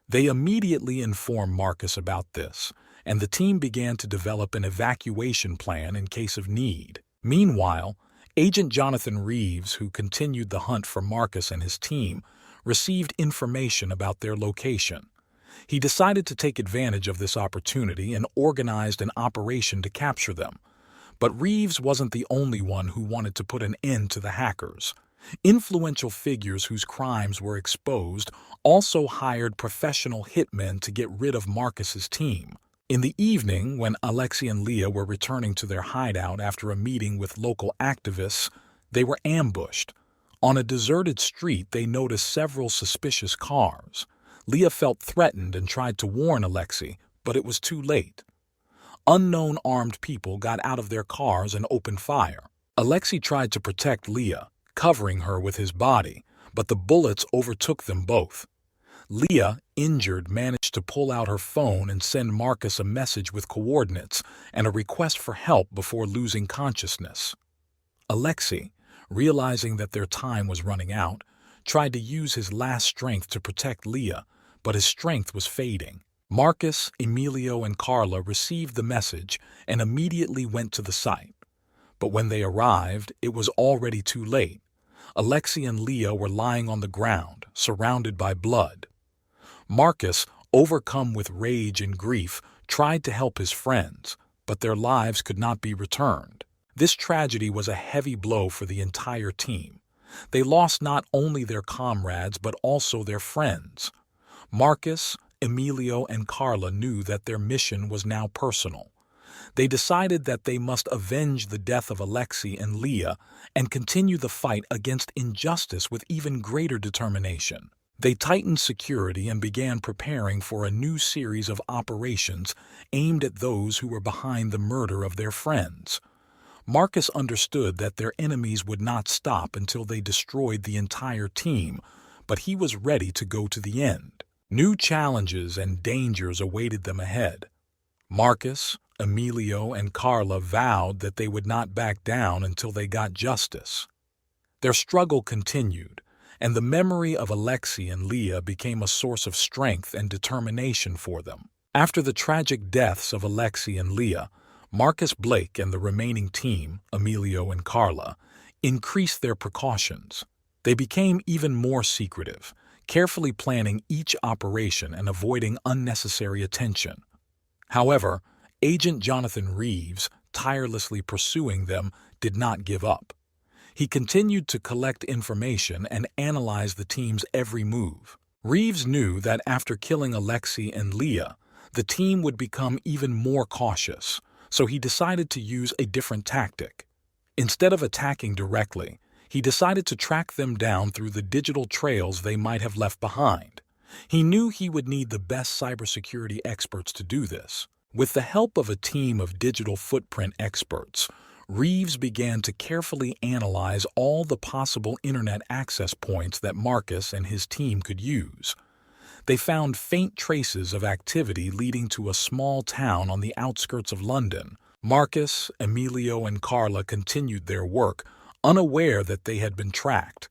S1: They immediately informed Marcus about this, and the team began to develop an evacuation plan in case of need. Meanwhile, Agent Jonathan Reeves, who continued the hunt for Marcus and his team, received information about their location. He decided to take advantage of this opportunity and organized an operation to capture them. But Reeves wasn't the only one who wanted to put an end to the hackers. Influential figures whose crimes were exposed also hired professional hitmen to get rid of Marcus's team. In the evening, when Alexei and Leah were returning to their hideout after a meeting with local activists, they were ambushed. On a deserted street, they noticed several suspicious cars. Leah felt threatened and tried to warn Alexei, but it was too late. Unknown armed people got out of their cars and opened fire. Alexei tried to protect Leah, covering her with his body, but the bullets overtook them both. Leah, injured, managed to pull out her phone and send Marcus a message with coordinates and a request for help before losing consciousness. Alexei, realizing that their time was running out, tried to use his last strength to protect Leah, but his strength was fading. Marcus, Emilio, and Carla received the message and immediately went to the site. But when they arrived, it was already too late. Alexei and Leah were lying on the ground, surrounded by blood. Marcus, overcome with rage and grief, tried to help his friends, but their lives could not be returned. This tragedy was a heavy blow for the entire team. They lost not only their comrades but also their friends. Marcus, Emilio, and Carla knew that their mission was now personal. They decided that they must avenge the death of Alexei and Leah and continue the fight against injustice with even greater determination. They tightened security and began preparing for a new series of operations aimed at those who were behind the murder of their friends. Marcus understood that their enemies would not stop until they destroyed the entire team, but he was ready to go to the end. New challenges and dangers awaited them ahead. Marcus, Emilio, and Carla vowed that they would not back down until they got justice. Their struggle continued, and the memory of Alexei and Leah became a source of strength and determination for them. After the tragic deaths of Alexei and Leah, Marcus Blake and the remaining team, Emilio and Carla, increased their precautions. They became even more secretive, carefully planning each operation and avoiding unnecessary attention. However, Agent Jonathan Reeves, tirelessly pursuing them, did not give up. He continued to collect information and analyze the team's every move. Reeves knew that after killing Alexei and Leah, the team would become even more cautious, so he decided to use a different tactic. Instead of attacking directly, he decided to track them down through the digital trails they might have left behind. He knew he would need the best cybersecurity experts to do this. With the help of a team of digital footprint experts, Reeves began to carefully analyze all the possible internet access points that Marcus and his team could use. They found faint traces of activity leading to a small town on the outskirts of London. Marcus, Emilio, and Carla continued their work, unaware that they had been tracked.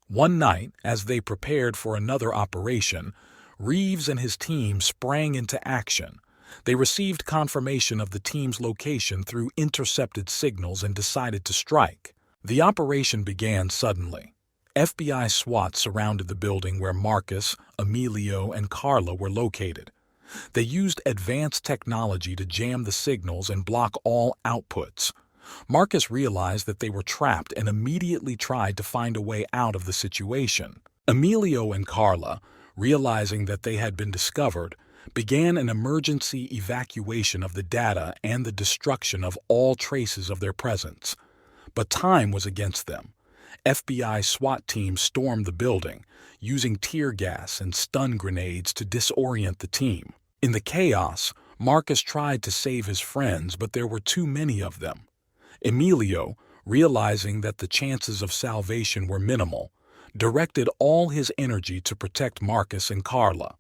S1: One night, as they prepared for another operation, Reeves and his team sprang into action. They received confirmation of the team's location through intercepted signals and decided to strike. The operation began suddenly. FBI SWAT surrounded the building where Marcus, Emilio, and Carla were located. They used advanced technology to jam the signals and block all outputs. Marcus realized that they were trapped and immediately tried to find a way out of the situation. Emilio and Carla, realizing that they had been discovered, began an emergency evacuation of the data and the destruction of all traces of their presence. But time was against them. FBI SWAT teams stormed the building, using tear gas and stun grenades to disorient the team. In the chaos, Marcus tried to save his friends, but there were too many of them. Emilio, realizing that the chances of salvation were minimal, directed all his energy to protect Marcus and Carla.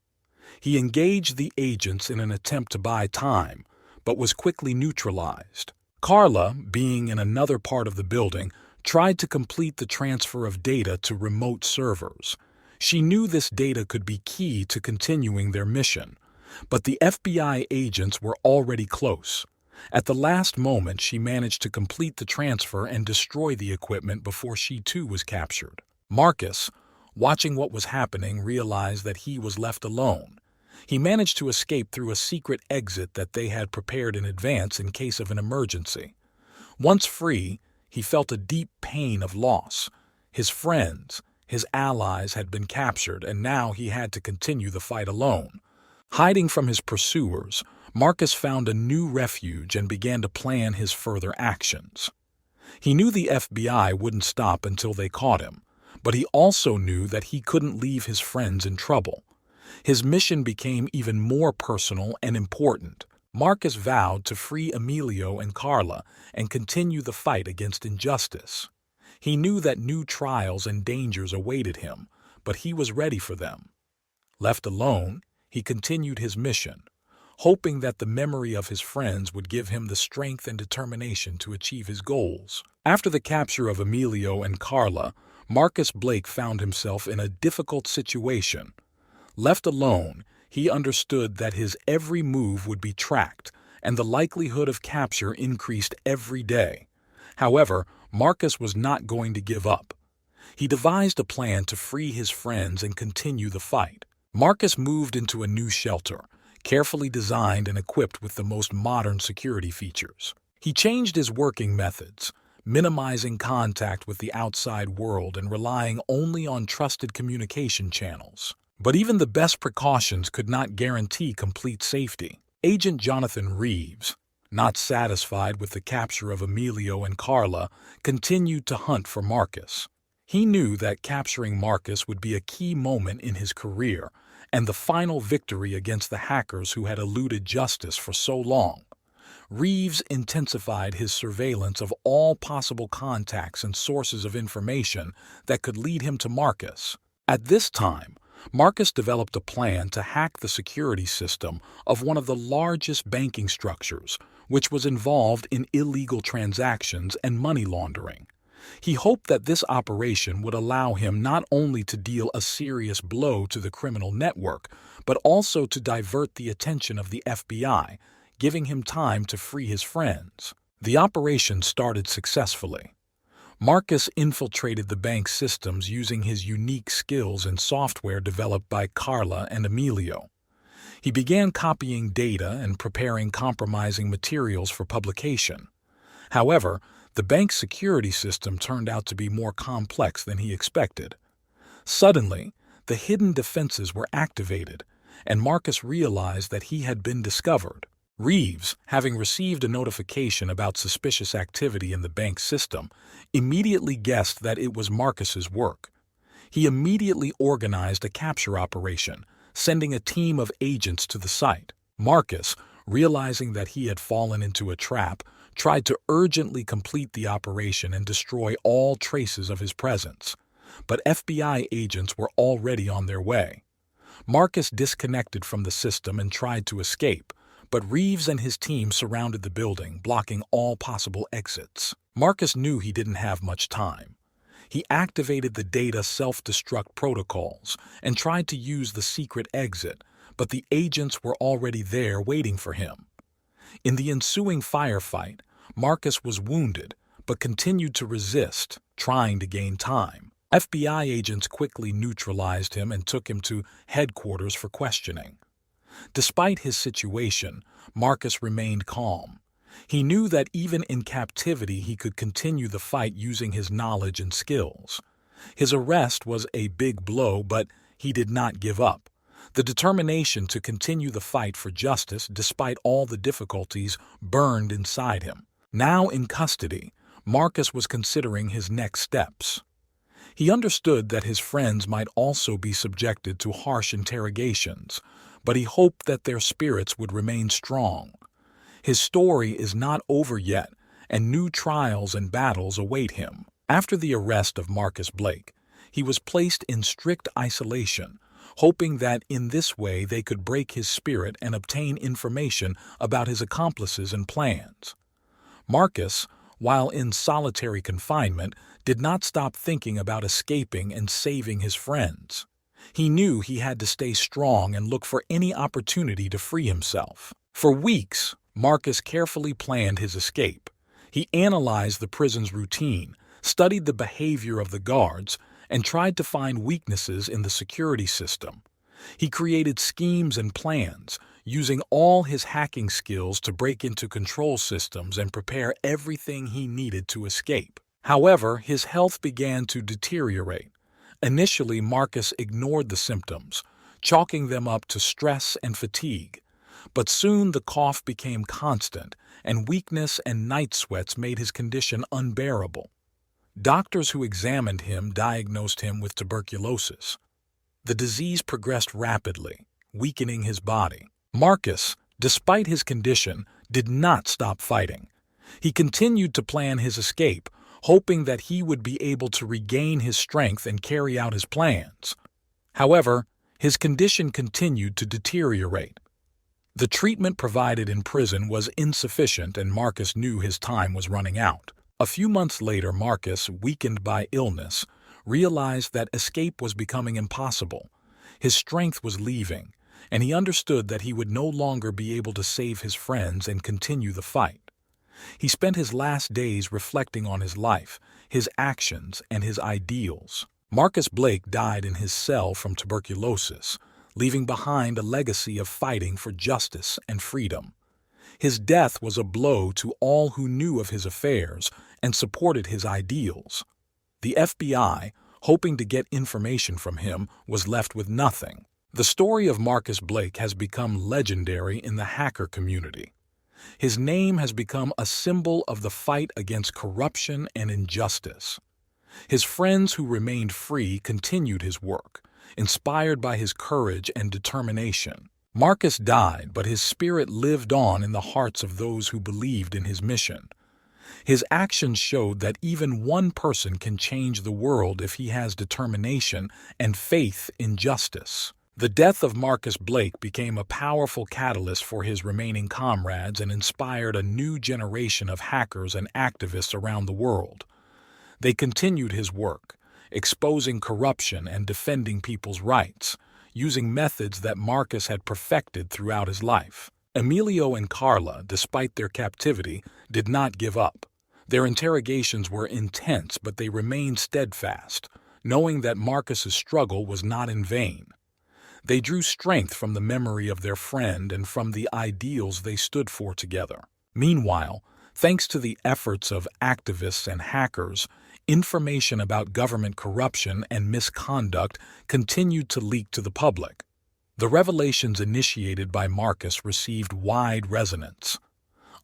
S1: He engaged the agents in an attempt to buy time, but was quickly neutralized. Carla, being in another part of the building, tried to complete the transfer of data to remote servers. She knew this data could be key to continuing their mission, but the FBI agents were already close. At the last moment, she managed to complete the transfer and destroy the equipment before she too was captured. Marcus, watching what was happening, realized that he was left alone. He managed to escape through a secret exit that they had prepared in advance in case of an emergency. Once free, he felt a deep pain of loss. His friends, his allies had been captured, and now he had to continue the fight alone. Hiding from his pursuers, Marcus found a new refuge and began to plan his further actions. He knew the FBI wouldn't stop until they caught him, but he also knew that he couldn't leave his friends in trouble. His mission became even more personal and important. Marcus vowed to free Emilio and Carla and continue the fight against injustice. He knew that new trials and dangers awaited him, but he was ready for them. Left alone, he continued his mission, hoping that the memory of his friends would give him the strength and determination to achieve his goals. After the capture of Emilio and Carla, Marcus Blake found himself in a difficult situation. Left alone, he understood that his every move would be tracked, and the likelihood of capture increased every day. However, Marcus was not going to give up. He devised a plan to free his friends and continue the fight. Marcus moved into a new shelter, carefully designed and equipped with the most modern security features. He changed his working methods, minimizing contact with the outside world and relying only on trusted communication channels. But even the best precautions could not guarantee complete safety. Agent Jonathan Reeves, not satisfied with the capture of Emilio and Carla, continued to hunt for Marcus. He knew that capturing Marcus would be a key moment in his career and the final victory against the hackers who had eluded justice for so long. Reeves intensified his surveillance of all possible contacts and sources of information that could lead him to Marcus. At this time, Marcus developed a plan to hack the security system of one of the largest banking structures, which was involved in illegal transactions and money laundering. He hoped that this operation would allow him not only to deal a serious blow to the criminal network, but also to divert the attention of the FBI, giving him time to free his friends. The operation started successfully. Marcus infiltrated the bank's systems using his unique skills and software developed by Carla and Emilio. He began copying data and preparing compromising materials for publication. However, the bank's security system turned out to be more complex than he expected. Suddenly, the hidden defenses were activated, and Marcus realized that he had been discovered. Reeves, having received a notification about suspicious activity in the bank's system, immediately guessed that it was Marcus's work. He immediately organized a capture operation, sending a team of agents to the site. Marcus, realizing that he had fallen into a trap, tried to urgently complete the operation and destroy all traces of his presence. But FBI agents were already on their way. Marcus disconnected from the system and tried to escape, but Reeves and his team surrounded the building, blocking all possible exits. Marcus knew he didn't have much time. He activated the data self-destruct protocols and tried to use the secret exit, but the agents were already there waiting for him. In the ensuing firefight, Marcus was wounded, but continued to resist, trying to gain time. FBI agents quickly neutralized him and took him to headquarters for questioning. Despite his situation, Marcus remained calm. He knew that even in captivity he could continue the fight using his knowledge and skills. His arrest was a big blow, but he did not give up. The determination to continue the fight for justice, despite all the difficulties, burned inside him. Now in custody, Marcus was considering his next steps. He understood that his friends might also be subjected to harsh interrogations, but he hoped that their spirits would remain strong. His story is not over yet, and new trials and battles await him. After the arrest of Marcus Blake, he was placed in strict isolation, hoping that in this way they could break his spirit and obtain information about his accomplices and plans. Marcus, while in solitary confinement, did not stop thinking about escaping and saving his friends. He knew he had to stay strong and look for any opportunity to free himself. For weeks, Marcus carefully planned his escape. He analyzed the prison's routine, studied the behavior of the guards, and tried to find weaknesses in the security system. He created schemes and plans, using all his hacking skills to break into control systems and prepare everything he needed to escape. However, his health began to deteriorate. Initially, Marcus ignored the symptoms, chalking them up to stress and fatigue. But soon the cough became constant, and weakness and night sweats made his condition unbearable. Doctors who examined him diagnosed him with tuberculosis. The disease progressed rapidly, weakening his body. Marcus, despite his condition, did not stop fighting. He continued to plan his escape, hoping that he would be able to regain his strength and carry out his plans. However, his condition continued to deteriorate. The treatment provided in prison was insufficient, and Marcus knew his time was running out. A few months later, Marcus, weakened by illness, realized that escape was becoming impossible. His strength was leaving, and he understood that he would no longer be able to save his friends and continue the fight. He spent his last days reflecting on his life, his actions, and his ideals. Marcus Blake died in his cell from tuberculosis, leaving behind a legacy of fighting for justice and freedom. His death was a blow to all who knew of his affairs and supported his ideals. The FBI, hoping to get information from him, was left with nothing. The story of Marcus Blake has become legendary in the hacker community. His name has become a symbol of the fight against corruption and injustice. His friends who remained free continued his work, inspired by his courage and determination. Marcus died, but his spirit lived on in the hearts of those who believed in his mission. His actions showed that even one person can change the world if he has determination and faith in justice. The death of Marcus Blake became a powerful catalyst for his remaining comrades and inspired a new generation of hackers and activists around the world. They continued his work, exposing corruption and defending people's rights, using methods that Marcus had perfected throughout his life. Emilio and Carla, despite their captivity, did not give up. Their interrogations were intense, but they remained steadfast, knowing that Marcus's struggle was not in vain. They drew strength from the memory of their friend and from the ideals they stood for together. Meanwhile, thanks to the efforts of activists and hackers, information about government corruption and misconduct continued to leak to the public. The revelations initiated by Marcus received wide resonance.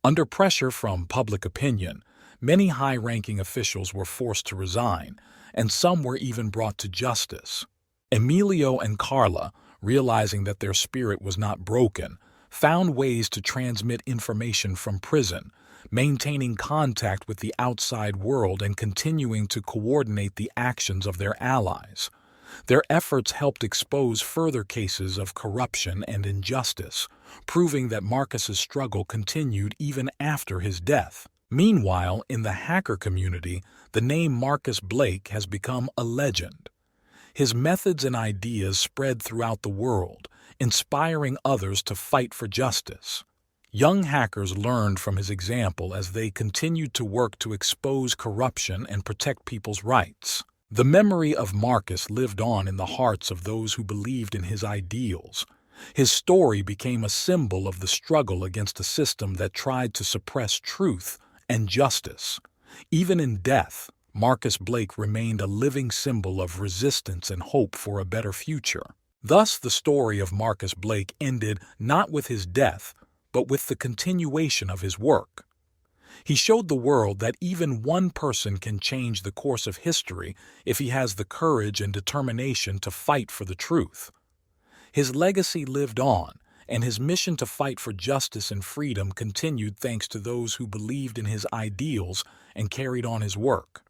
S1: Under pressure from public opinion, many high-ranking officials were forced to resign, and some were even brought to justice. Emilio and Carla, realizing that their spirit was not broken, found ways to transmit information from prison, maintaining contact with the outside world and continuing to coordinate the actions of their allies. Their efforts helped expose further cases of corruption and injustice, proving that Marcus's struggle continued even after his death. Meanwhile, in the hacker community, the name Marcus Blake has become a legend. His methods and ideas spread throughout the world, inspiring others to fight for justice. Young hackers learned from his example as they continued to work to expose corruption and protect people's rights. The memory of Marcus lived on in the hearts of those who believed in his ideals. His story became a symbol of the struggle against a system that tried to suppress truth and justice. Even in death, Marcus Blake remained a living symbol of resistance and hope for a better future. Thus, the story of Marcus Blake ended not with his death, but with the continuation of his work. He showed the world that even one person can change the course of history if he has the courage and determination to fight for the truth. His legacy lived on, and his mission to fight for justice and freedom continued thanks to those who believed in his ideals and carried on his work.